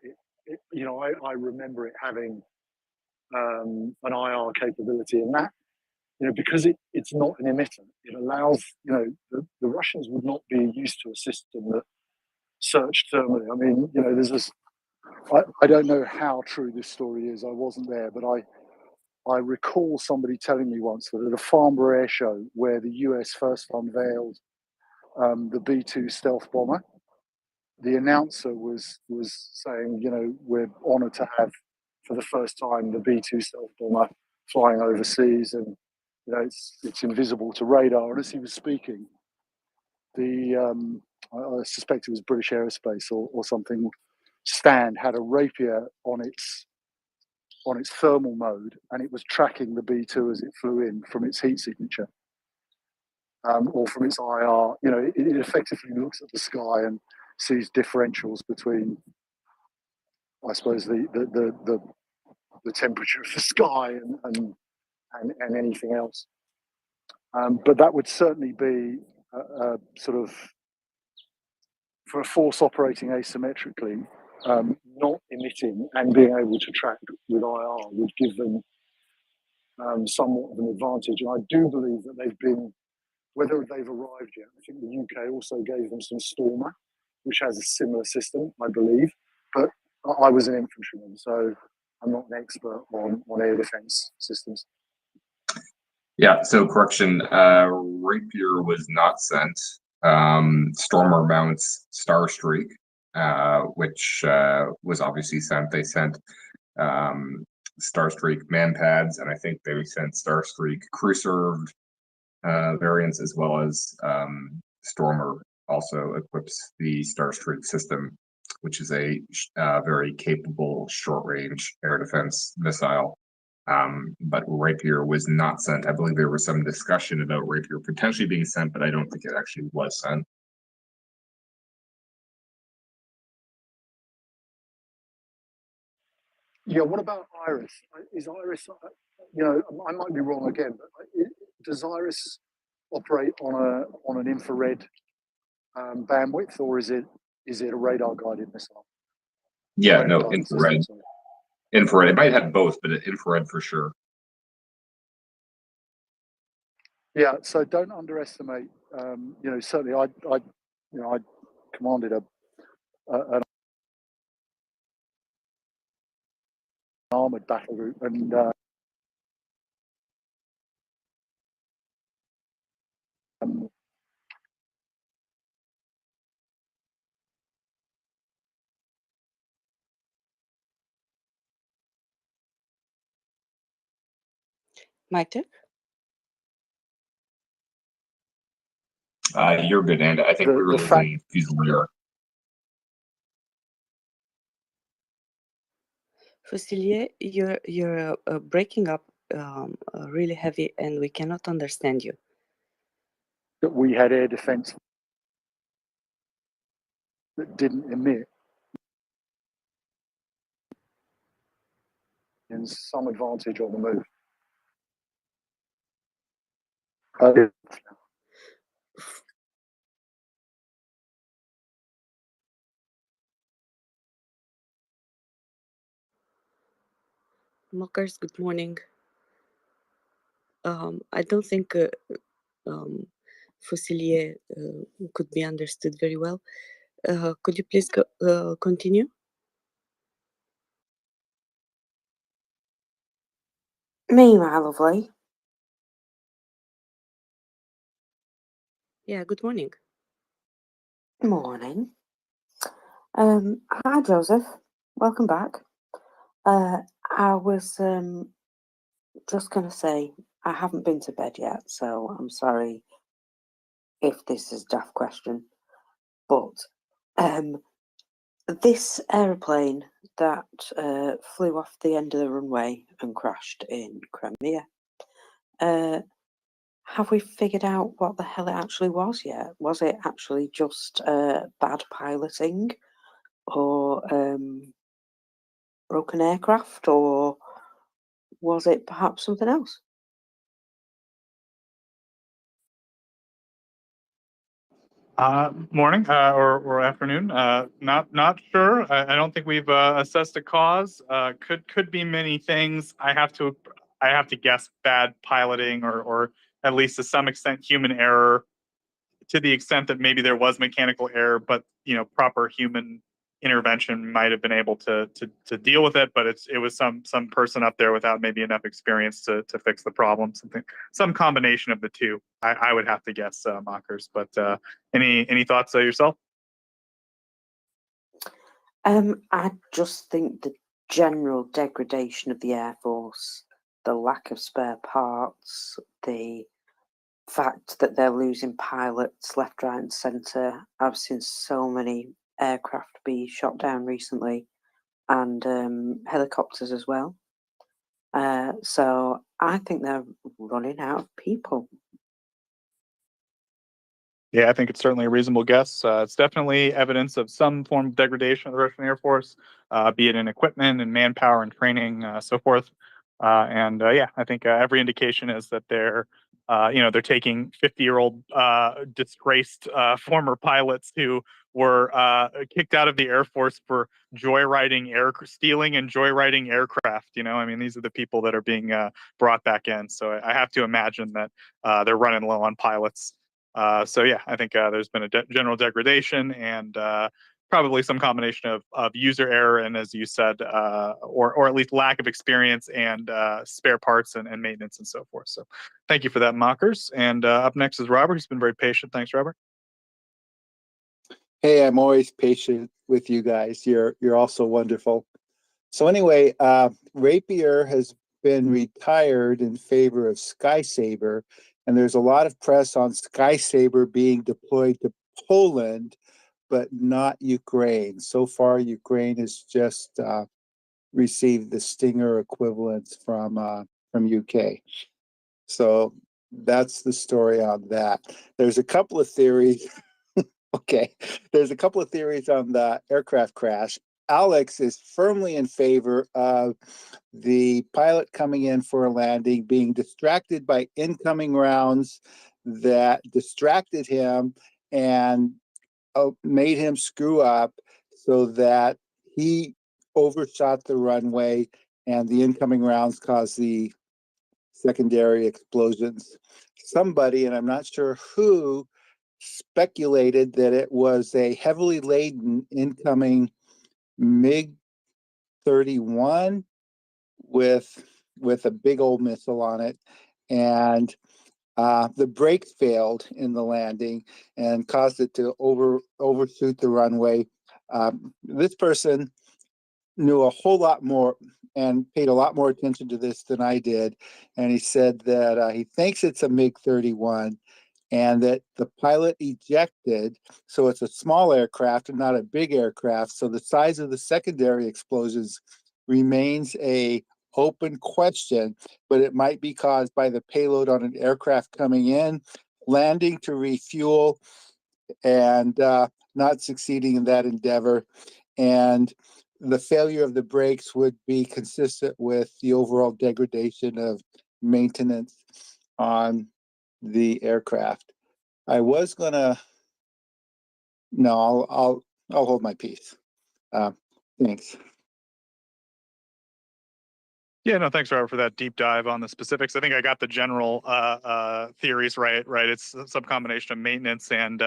I remember it having an IR capability, and that, because it's not an emitter, it allows, the Russians would not be used to a system that searched thermally. I mean, there's this, I don't know how true this story is. I wasn't there, but I recall somebody telling me once that at a Farnborough Air Show where the US first unveiled the B-2 stealth bomber, the announcer was saying, we're honoured to have, for the first time, the B-2 stealth bomber flying overseas, and it's invisible to radar. And as he was speaking, I suspect it was British Aerospace or something, stand had a Rapier on its thermal mode, and it was tracking the B-2 as it flew in from its heat signature. Or from its IR, it effectively looks at the sky and sees differentials between, I suppose, the temperature of the sky and anything else. But that would certainly be a sort of, for a force operating asymmetrically, not emitting and being able to track with IR would give them somewhat of an advantage. And I do believe that they've been, whether they've arrived yet, I think the UK also gave them some Stormer, which has a similar system, I believe. But I was an infantryman, so I'm not an expert on air defense systems. Yeah, so correction, Rapier was not sent. Stormer mounts Starstreak, which was obviously sent. They sent Starstreak manpads, and I think they sent Starstreak crew-served variants, as well as Stormer also equips the Starstreak system, which is a very capable short-range air defense missile. But Rapier was not sent. I believe there was some discussion about Rapier potentially being sent, but I don't think it actually was sent. Yeah, what about Iris? Is Iris, I might be wrong again, but does Iris operate on an infrared bandwidth, or is it a radar guided missile? Yeah, no, infrared. Infrared. It might have both, but infrared for sure. Yeah, so don't underestimate. Certainly, I I commanded an armored battle group, and Mic check. You're good, and I think we're the fact losing Fusilier. Fusilier, you're breaking up really heavy, and we cannot understand you. that we had air defense that didn't emit, and some advantage on the move. Mockers, good morning. I don't think Fusilier could be understood very well. Could you please continue? Me, my lovely. Yeah, good morning. Morning. Hi, Joseph. Welcome back. I was just going to say I haven't been to bed yet, so I'm sorry if this is a daft question. But this aeroplane that flew off the end of the runway and crashed in Crimea, have we figured out what the hell it actually was yet? Was it actually just bad piloting, or broken aircraft, or was it perhaps something else? Morning or afternoon. Not sure. I don't think we've assessed a cause. Could be many things. I have to guess bad piloting or at least to some extent human error, to the extent that maybe there was mechanical error, but proper human intervention might have been able to deal with it. But it was some person up there without maybe enough experience to fix the problem. Some combination of the two. I would have to guess, Mockers. But any thoughts yourself? I just think the general degradation of the Air Force, the lack of spare parts, the fact that they're losing pilots left, right, and centre. I've seen so many aircraft be shot down recently, and helicopters as well. So I think they're running out of people. Yeah, I think it's certainly a reasonable guess. It's definitely evidence of some form of degradation of the Russian Air Force, be it in equipment and manpower and training, so forth. Yeah, I think every indication is that they're taking 50-year-old disgraced former pilots who were kicked out of the Air Force for stealing and joyriding aircraft. I mean, these are the people that are being brought back in. So I have to imagine that they're running low on pilots. Yeah, I think there's been a general degradation and probably some combination of user error and, as you said, or at least lack of experience and spare parts and maintenance and so forth. So thank you for that, Mockers. And up next is Robert. He's been very patient. Thanks, Robert. Hey, I'm always patient with you guys. You're also wonderful. So anyway, Rapier has been retired in favor of Skysaber, and there's a lot of press on Skysaber being deployed to Poland, but not Ukraine. So far, Ukraine has just received the Stinger equivalents from UK. So that's the story on that. There's a couple of theories. Okay, there's a couple of theories on the aircraft crash. Alex is firmly in favor of the pilot coming in for a landing, being distracted by incoming rounds that distracted him and made him screw up so that he overshot the runway and the incoming rounds caused the secondary explosions. Somebody, and I'm not sure who, speculated that it was a heavily laden incoming MiG-31 with a big old missile on it, and the brakes failed in the landing and caused it to overshoot the runway. This person knew a whole lot more and paid a lot more attention to this than I did, and he said that he thinks it's a MiG-31 and that the pilot ejected, so it's a small aircraft and not a big aircraft, so the size of the secondary explosions remains a open question, but it might be caused by the payload on an aircraft coming in, landing to refuel, and not succeeding in that endeavor. And the failure of the brakes would be consistent with the overall degradation of maintenance on the aircraft. I was gonna, no, I'll hold my peace. Thanks. Yeah, no, thanks, Robert, for that deep dive on the specifics. I think I got the general theories right. It's some combination of maintenance and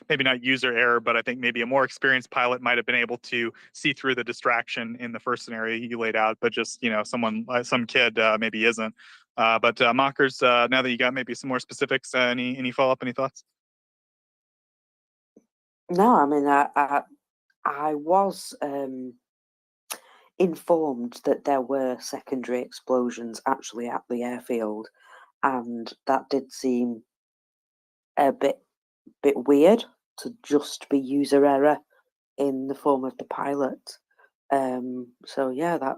maybe not user error, but I think maybe a more experienced pilot might have been able to see through the distraction in the first scenario you laid out, but just, some kid maybe isn't. But Mockers, now that you got maybe some more specifics, any follow-up, any thoughts? No, I mean, I was informed that there were secondary explosions actually at the airfield, and that did seem a bit weird to just be user error in the form of the pilot. So yeah, that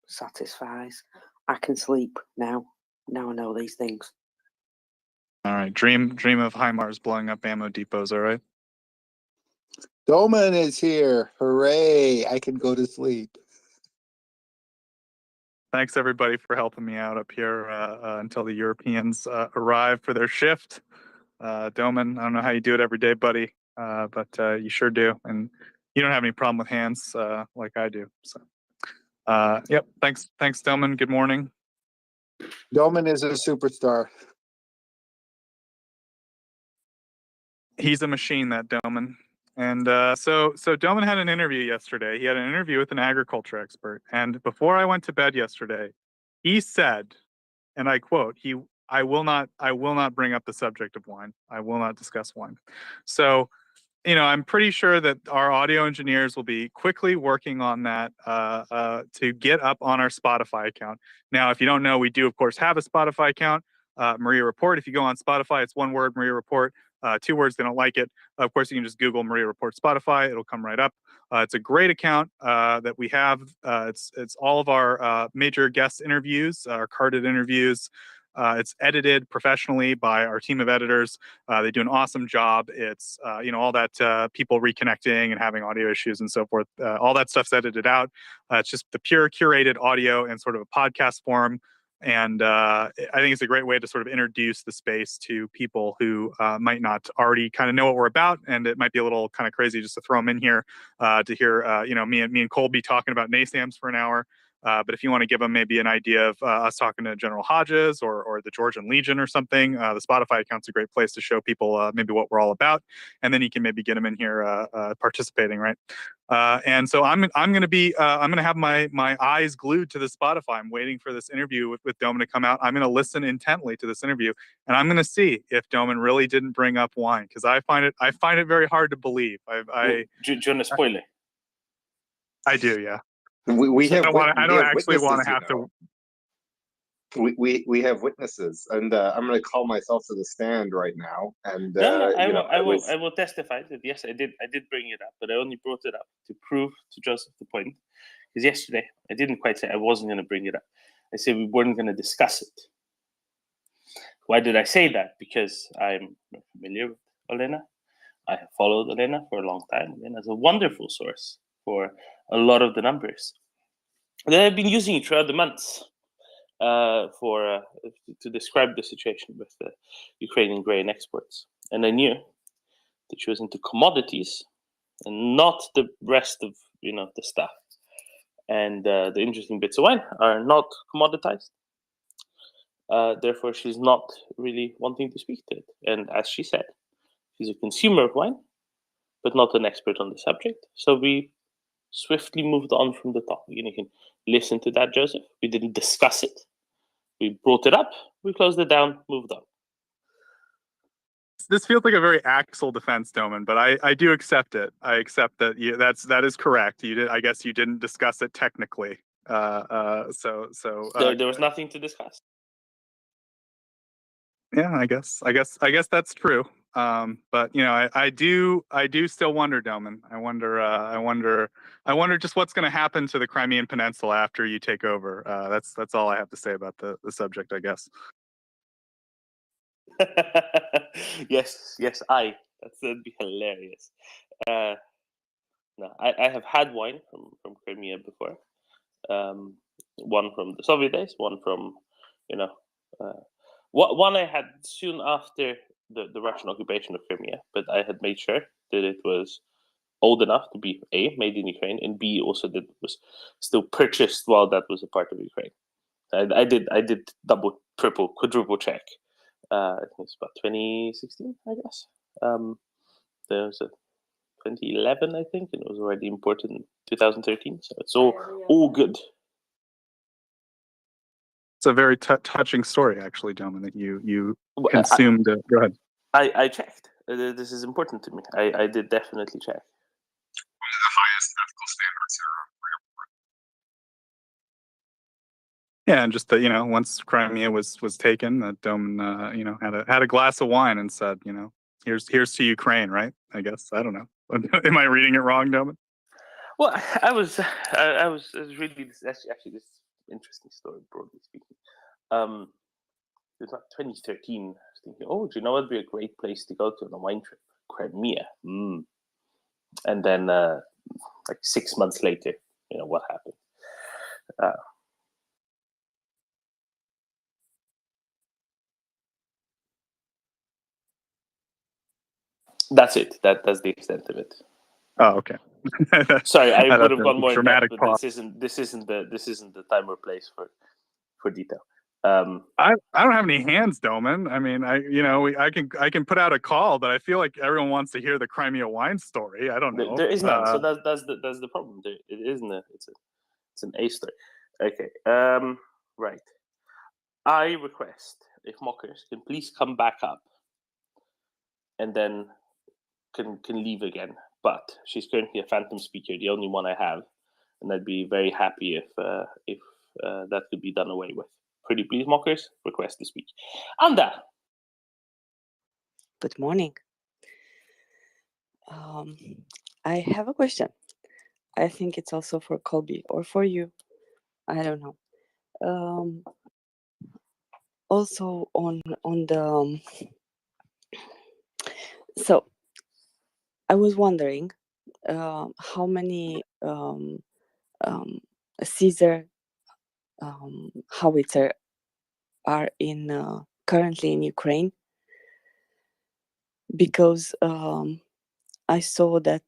satisfies. I can sleep now. Now I know these things. All right, dream of HIMARS blowing up ammo depots, all right? Doman is here. Hooray. I can go to sleep. Thanks, everybody, for helping me out up here until the Europeans arrive for their shift. Doman, I don't know how you do it every day, buddy, but you sure do. And you don't have any problem with hands like I do. So, yep, thanks, Doman. Good morning. Doman is a superstar. He's a machine, that Doman. And so Doman had an interview yesterday. He had an interview with an agriculture expert. And before I went to bed yesterday, he said, and I quote, I will not bring up the subject of wine. I will not discuss wine. So, I'm pretty sure that our audio engineers will be quickly working on that to get up on our Spotify account. Now, if you don't know, we do, of course, have a Spotify account, MriyaReport. If you go on Spotify, it's one word, MriyaReport. 2 words, they don't like it. Of course, you can just Google MriyaReport Spotify. It'll come right up. It's a great account that we have. It's all of our major guest interviews, our carded interviews. It's edited professionally by our team of editors. They do an awesome job. It's, all that people reconnecting and having audio issues and so forth. All that stuff's edited out. It's just the pure curated audio in sort of a podcast form. And I think it's a great way to sort of introduce the space to people who might not already kind of know what we're about. And it might be a little kind of crazy just to throw them in here to hear, me and Colby talking about NASAMS for an hour. But if you want to give them maybe an idea of us talking to General Hodges or the Georgian Legion or something, the Spotify account's a great place to show people maybe what we're all about, and then you can maybe get them in here participating, right? And so I'm going to have my eyes glued to the Spotify. I'm waiting for this interview with Doman to come out. I'm going to listen intently to this interview, and I'm going to see if Doman really didn't bring up wine, because I find it very hard to believe. Do you want to spoil it? I do, yeah. We have. I don't actually want to have to. We have witnesses, and I'm going to call myself to the stand right now. And I will testify that yes, I did bring it up, but I only brought it up to prove to Joseph the point. Because yesterday I didn't quite say I wasn't going to bring it up. I said we weren't going to discuss it. Why did I say that? Because I'm familiar with Olena. I have followed Olena for a long time. Olena is a wonderful source for a lot of the numbers. And then I've been using it throughout the months to describe the situation with the Ukrainian grain exports. And I knew that she was into commodities and not the rest of the stuff. And the interesting bits of wine are not commoditized. Therefore, she's not really wanting to speak to it. And as she said, He's a consumer of wine, but not an expert on the subject. So we swiftly moved on from the topic. And you can listen to that, Joseph. We didn't discuss it. We brought it up. We closed it down, moved on. This feels like a very Axel defense, Doman, but I do accept it. I accept that that is correct. You did. I guess you didn't discuss it technically. There was nothing to discuss. Yeah, I guess that's true. But I do still wonder, Doman. I wonder just what's going to happen to the Crimean Peninsula after you take over. That's all I have to say about the subject, I guess. Yes, that'd be hilarious. No, I have had wine from Crimea before. One from the Soviet days, one from, one I had soon after the Russian occupation of Crimea, but I had made sure that it was old enough to be A, made in Ukraine, and B, also that it was still purchased while that was a part of Ukraine. I did double, triple, quadruple check. I think it's about 2016, I guess. There was a 2011, I think, and it was already imported in 2013. So it's all good. It's a very touching story, actually, Doman, that you consumed. Go ahead. I checked. This is important to me. I did definitely check. One of the highest ethical standards here on MriyaReport. Yeah, and just that once Crimea was taken, that Doman had a glass of wine and said, here's to Ukraine, right? I guess I don't know. Am I reading it wrong, Doman? Well, I was reading this actually this interesting story, broadly speaking. It was about 2013. I was thinking, do you know what would be a great place to go to on a wine trip? Crimea. And then, like 6 months later, what happened? That's it. That's the extent of it. Oh, okay. Sorry, I would have gone more in depth, dramatic but pause. this isn't the time or place for detail. I don't have any hands, Doman. I mean, I can put out a call, but I feel like everyone wants to hear the Crimea wine story. I don't know. There is none. So that's the problem. It isn't it's an A story. Okay. Right. I request if mockers can please come back up, and then can leave again. But she's currently a phantom speaker, the only one I have, and I'd be very happy if that could be done away with. Pretty please, mockers, request to speak. Anda. Good morning. I have a question. I think it's also for Colby or for you. I don't know. Also on the so I was wondering how many Caesar howitzer are in currently in Ukraine, because I saw that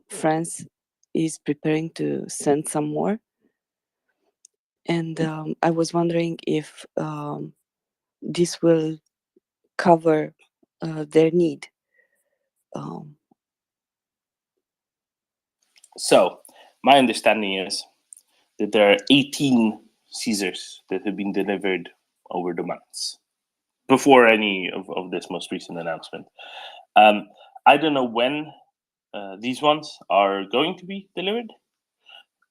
France is preparing to send some more, and I was wondering if this will cover their need. So my understanding is that there are 18 Caesars that have been delivered over the months before any of this most recent announcement. I don't know when these ones are going to be delivered,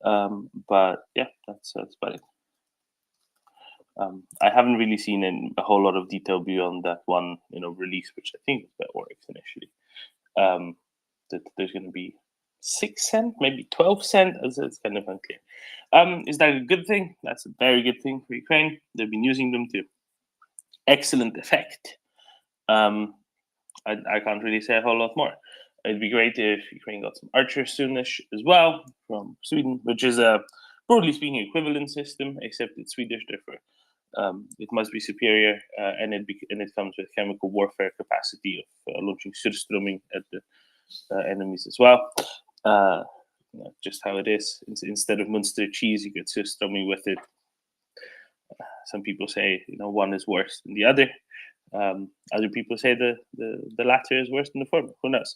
but yeah, that's about it. I haven't really seen a whole lot of detail beyond that one, release, which I think was by Oryx initially. That there's going to be 6 cent, maybe 12 cent, as it's kind of unclear. Is that a good thing? That's a very good thing for Ukraine. They've been using them to excellent effect. I can't really say a whole lot more. It'd be great if Ukraine got some archers soonish as well from Sweden, which is a broadly speaking equivalent system, except it's Swedish, therefore it must be superior, and it comes with chemical warfare capacity of launching surströmming at the enemies as well. Just how it is. Instead of Munster cheese, you get surströmming with it. Some people say one is worse than the other. Other people say the latter is worse than the former. Who knows?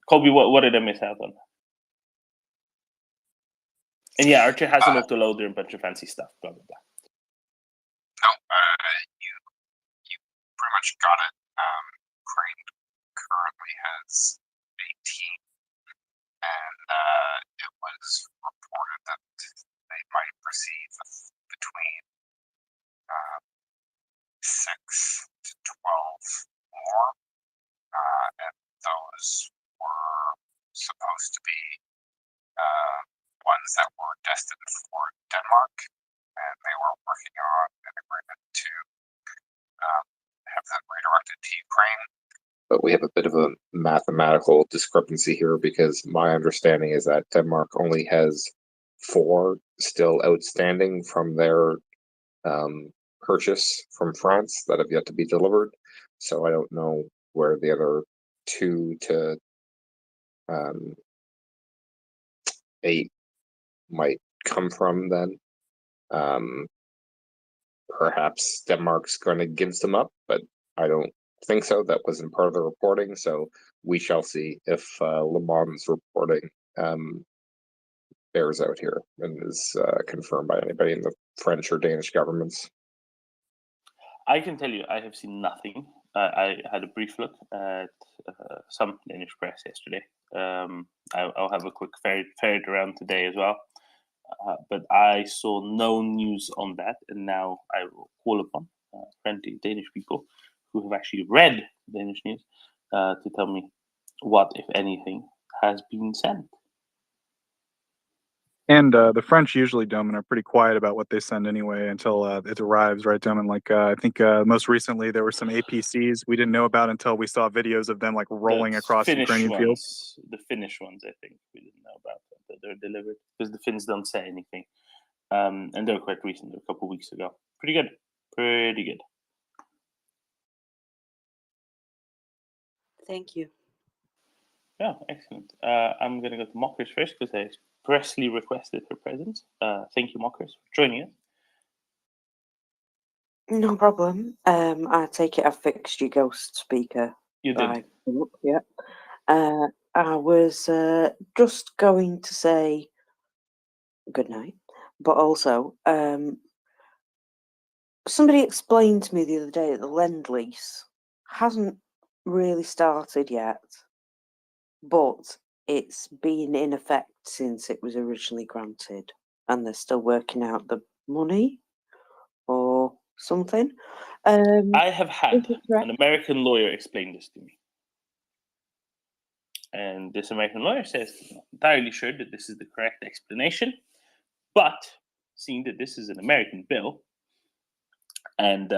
Colby, what did I miss out on? And yeah, Archer has an autoloader and a bunch of fancy stuff. Blah blah blah. No, you pretty much got it. Crane currently has a team, and it was reported that they might receive between 6 to 12 more, and those were supposed to be ones that were destined for Denmark, and they were working on an agreement to have them redirected to Ukraine. But we have a bit of a mathematical discrepancy here, because my understanding is that Denmark only has 4 still outstanding from their purchase from France that have yet to be delivered. So I don't know where the other 2 to 8 might come from then. Perhaps Denmark's going to give some up, but I don't think so. That wasn't part of the reporting, so we shall see if Le Mans reporting bears out here and is confirmed by anybody in the French or Danish governments. I can tell you, I have seen nothing. I had a brief look at some Danish press yesterday. I'll have a quick ferret around today as well. But I saw no news on that, and now I will call upon friendly Danish people who have actually read Danish news to tell me what, if anything, has been sent. And the French usually, Domin, are pretty quiet about what they send anyway until it arrives, right, Domin? Like, I think most recently there were some APCs we didn't know about until we saw videos of them, like, rolling across Ukrainian fields. The Finnish ones, I think, we didn't know about that they're delivered, because the Finns don't say anything. And they're quite recent, a couple of weeks ago. Pretty good. Pretty good. Thank you. Yeah, excellent. I'm going to go to Mockers first, because I expressly requested her presence. Thank you, Mockers, for joining us. No problem. I take it I fixed your ghost speaker. You did. Yeah. I was just going to say good night, but also somebody explained to me the other day that the Lend-Lease hasn't really started yet, but it's been in effect since it was originally granted, and they're still working out the money or something. I have had an American lawyer explain this to me. And this American lawyer says, I'm entirely sure that this is the correct explanation, but seeing that this is an American bill, and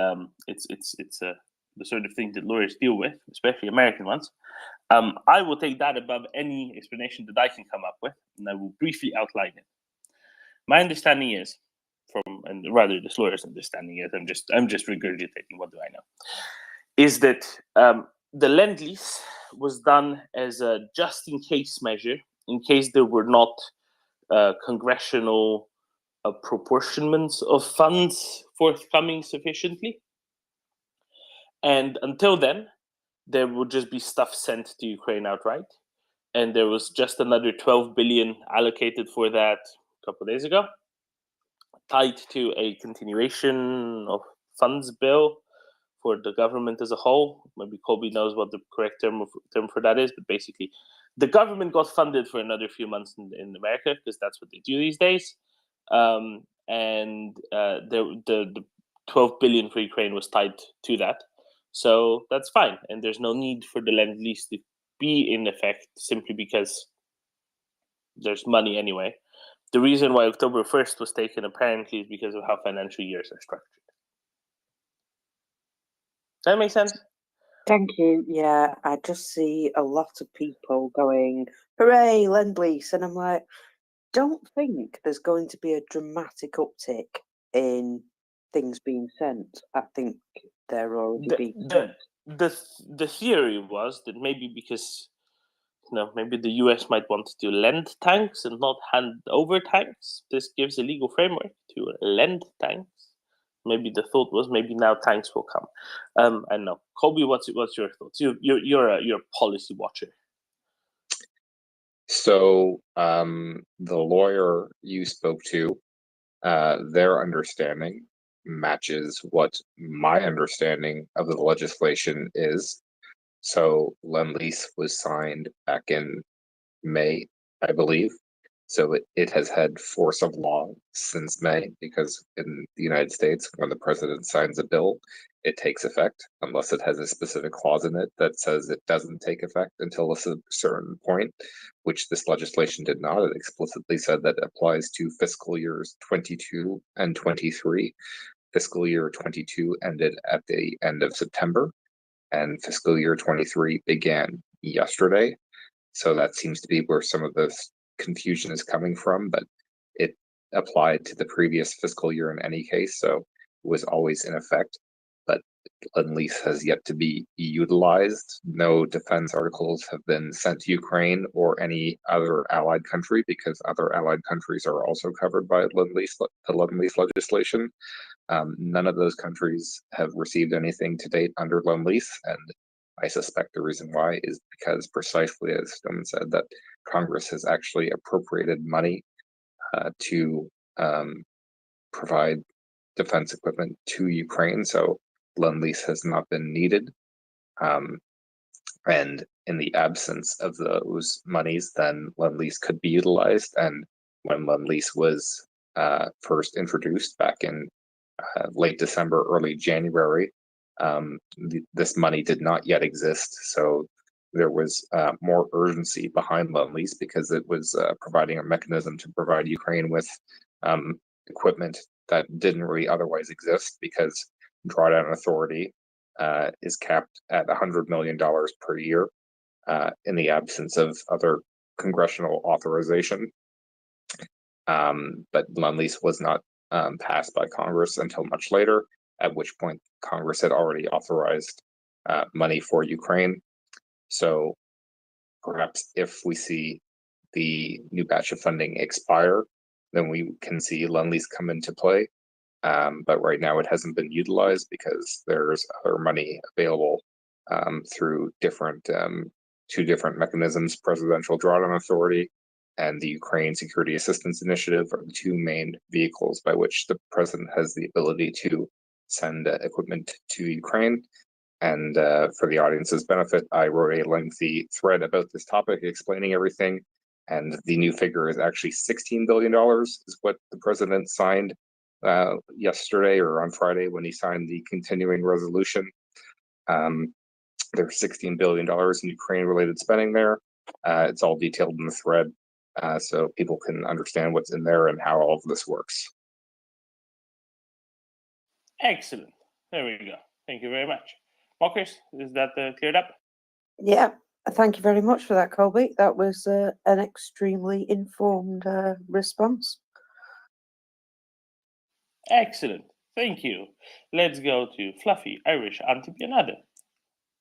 it's the sort of thing that lawyers deal with, especially American ones, I will take that above any explanation that I can come up with, and I will briefly outline it. My understanding is, and rather this lawyer's understanding is, I'm just regurgitating, what do I know, is that the Lend-Lease was done as a just-in-case measure, in case there were not congressional apportionments of funds forthcoming sufficiently. And until then, there would just be stuff sent to Ukraine outright. And there was just another 12 billion allocated for that a couple of days ago, tied to a continuation of funds bill for the government as a whole. Maybe Colby knows what the correct term for that is, but basically the government got funded for another few months in America, because that's what they do these days. And the 12 billion for Ukraine was tied to that. So that's fine. And there's no need for the Lend-Lease to be in effect, simply because there's money anyway. The reason why October 1st was taken apparently is because of how financial years are structured. Does that make sense? Thank you. Yeah, I just see a lot of people going, hooray, Lend-Lease. And I'm like, don't think there's going to be a dramatic uptick in things being sent. I think they're already being sent. The theory was that maybe because, maybe the US might want to lend tanks and not hand over tanks. This gives a legal framework to lend tanks Maybe the thought was maybe now tanks will come. I don't know. Colby, what's your thoughts? You're a policy watcher. So the lawyer you spoke to, their understanding matches what my understanding of the legislation is. So Lend-Lease was signed back in May, I believe. So it has had force of law since May, because in the United States, when the president signs a bill, it takes effect unless it has a specific clause in it that says it doesn't take effect until a certain point, which this legislation did not. It explicitly said that it applies to fiscal years 22 and 23. Fiscal year 22 ended at the end of September, and fiscal year 23 began yesterday. So that seems to be where some of this confusion is coming from, but it applied to the previous fiscal year in any case, so it was always in effect. But Lend-Lease has yet to be utilized. No defense articles have been sent to Ukraine or any other allied country, because other allied countries are also covered by the Lend-Lease legislation. None of those countries have received anything to date under Lend-Lease, and I suspect the reason why is because, precisely as Stoneman said, that Congress has actually appropriated money to provide defense equipment to Ukraine. So Lend-Lease has not been needed. And in the absence of those monies, then Lend-Lease could be utilized. And when Lend-Lease was first introduced back in late December, early January, this money did not yet exist. So there was more urgency behind Lend-Lease, because it was providing a mechanism to provide Ukraine with equipment that didn't really otherwise exist, because drawdown authority is capped at $100 million per year in the absence of other congressional authorization. But Lend-Lease was not passed by Congress until much later, at which point Congress had already authorized money for Ukraine. So perhaps if we see the new batch of funding expire, then we can see Lend-Lease come into play. But right now it hasn't been utilized because there's other money available through two different mechanisms. Presidential Drawdown Authority and the Ukraine Security Assistance Initiative are the two main vehicles by which the president has the ability to send equipment to Ukraine. And for the audience's benefit, I wrote a lengthy thread about this topic explaining everything. And the new figure is actually $16 billion is what the president signed yesterday or on Friday when he signed the continuing resolution. There's $16 billion in Ukraine-related spending there. It's all detailed in the thread, so people can understand what's in there and how all of this works. Excellent. There we go. Thank you very much. Marcus, is that cleared up? Yeah, thank you very much for that, Colby. That was an extremely informed response. Excellent. Thank you. Let's go to Fluffy Irish Antipionade.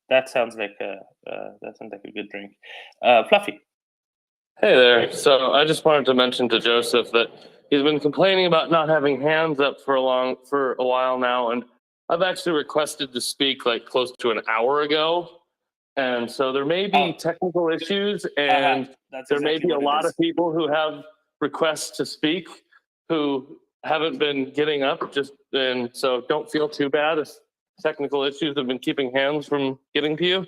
That sounds like a good drink. Fluffy. Hey there. So I just wanted to mention to Joseph that he's been complaining about not having hands up for a while now, and I've actually requested to speak like close to an hour ago. And so there may be technical issues, and there may be a lot of people who have requests to speak who haven't been getting up, and so don't feel too bad if technical issues have been keeping hands from getting to you.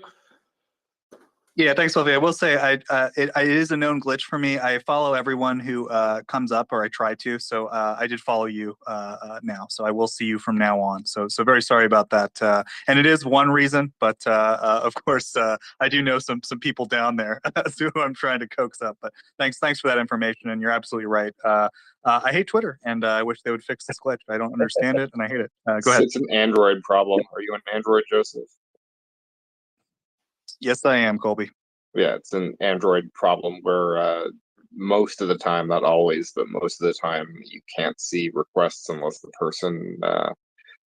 Yeah, thanks, Sylvia. I will say it is a known glitch for me. I follow everyone who comes up, or I try to. So I did follow you now. So I will see you from now on. So very sorry about that. And it is one reason, but of course I do know some people down there who I'm trying to coax up. But thanks for that information. And you're absolutely right. I hate Twitter, and I wish they would fix this glitch. I don't understand it, and I hate it. Go ahead. It's an Android problem. Are you an Android, Joseph? Yes, I am, Colby. Yeah, it's an Android problem where most of the time, not always, but most of the time, you can't see requests unless the person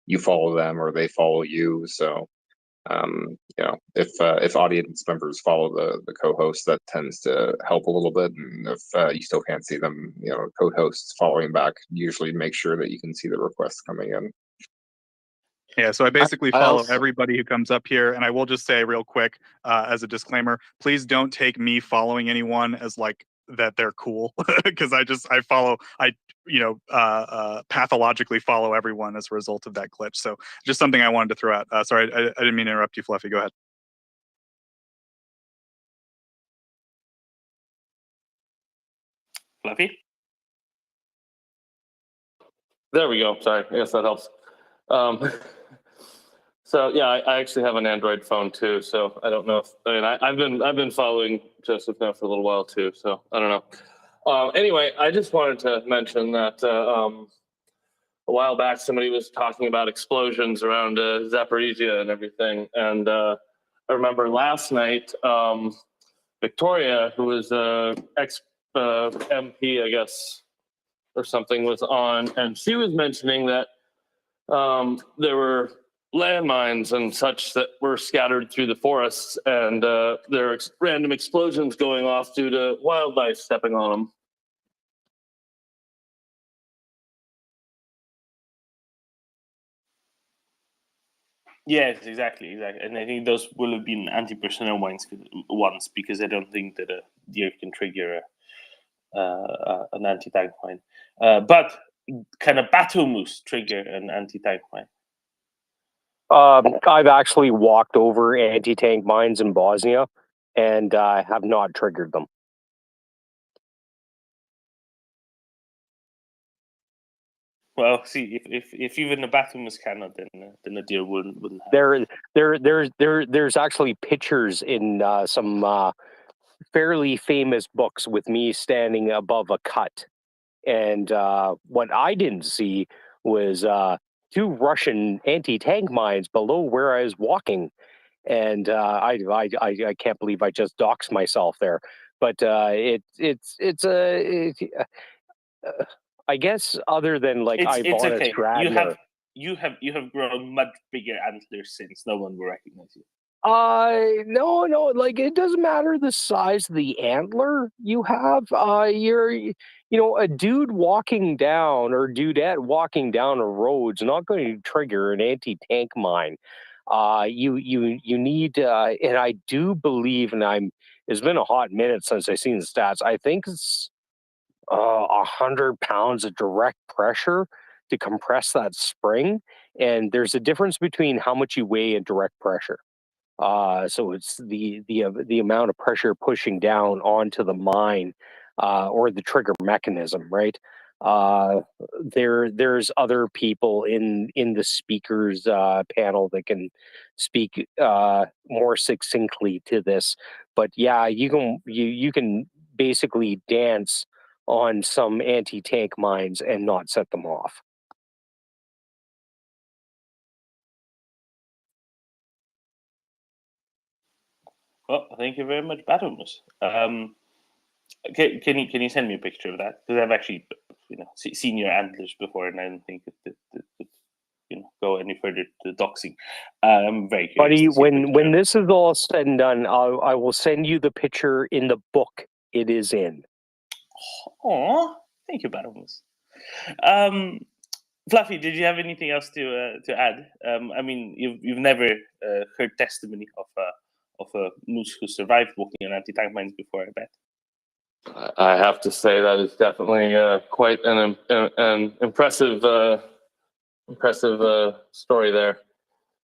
you follow them or they follow you. So, if audience members follow the co-host, that tends to help a little bit. And if you still can't see them, co-hosts following back usually make sure that you can see the requests coming in. Yeah, so I basically I follow also everybody who comes up here, and I will just say real quick, as a disclaimer, please don't take me following anyone as like that they're cool, because I pathologically follow everyone as a result of that glitch. So just something I wanted to throw out. Sorry, I didn't mean to interrupt you, Fluffy. Go ahead. Fluffy? There we go. Sorry, I guess that helps. So yeah, I actually have an Android phone too. So I don't know if I've been following Joseph now for a little while too. So I don't know. Anyway, I just wanted to mention that a while back somebody was talking about explosions around Zaporizhia and everything, and I remember last night Victoria, who was ex MP, I guess, or something, was on, and she was mentioning that there were landmines and such that were scattered through the forests, and there are random explosions going off due to wildlife stepping on them. Yes, exactly. And I think those will have been anti-personnel ones because I don't think that a deer can trigger an anti-tank mine. But can a battle moose trigger an anti-tank mine? I've actually walked over anti-tank mines in Bosnia and have not triggered them. Well, see, if even a battle moose cannot, then a deer wouldn't have. There's actually pictures in some fairly famous books with me standing above a cut, and what I didn't see was 2 Russian anti-tank mines below where I was walking, and I can't believe I just doxed myself there, but I guess other than like It's Ivana okay. Stradner. You have grown much bigger antlers since. No one will recognize you. No, like it doesn't matter the size of the antler you have. A dude walking down or dudette walking down a road's not going to trigger an anti-tank mine. You need, and I do believe, and it's been a hot minute since I've seen the stats. I think it's 100 pounds of direct pressure to compress that spring, and there's a difference between how much you weigh and direct pressure. So it's the amount of pressure pushing down onto the mine or the trigger mechanism, right? There's other people in the speakers panel that can speak more succinctly to this, but yeah, you can basically dance on some anti-tank mines and not set them off. Well, thank you very much, Battlemus. Can you send me a picture of that? Because I've actually seen your antlers before, and I don't think it go any further to doxing. I'm very curious. Buddy, when this is all said and done, I will send you the picture in the book it is in. Oh, thank you, Battlemus. Fluffy, did you have anything else to add? I mean, you've never heard testimony of a moose who survived walking on anti-tank mines before, I bet. I have to say that is definitely quite an impressive story there,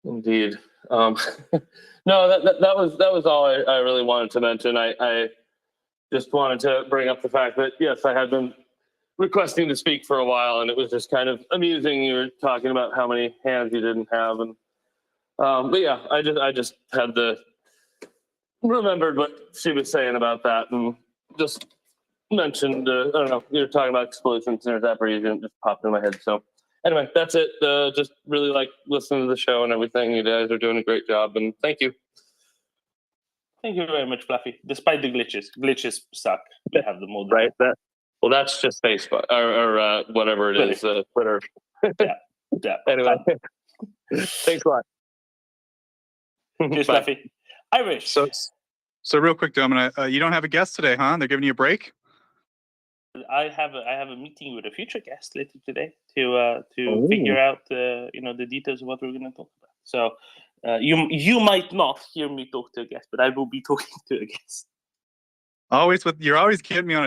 indeed. No, that was all I really wanted to mention. I just wanted to bring up the fact that yes, I had been requesting to speak for a while, and it was just kind of amusing. You were talking about how many hands you didn't have, and but yeah, I just had remembered what she was saying about that, and just mentioned, I don't know, you were talking about explosions in Zaporizhia, and it just popped in my head. So anyway, that's it. Just really like listening to the show and everything. You guys are doing a great job, and thank you. Thank you very much, Fluffy. Despite the glitches suck. We have them all. Right. Well, that's just Facebook or whatever it is, Twitter. Yeah. Anyway, thanks a lot. Cheers, Fluffy. Irish. So real quick, Dominic, you don't have a guest today, huh? They're giving you a break? I have a meeting with a future guest later today to figure out the details of what we're going to talk about. So you might not hear me talk to a guest, but I will be talking to a guest. You're always getting me on a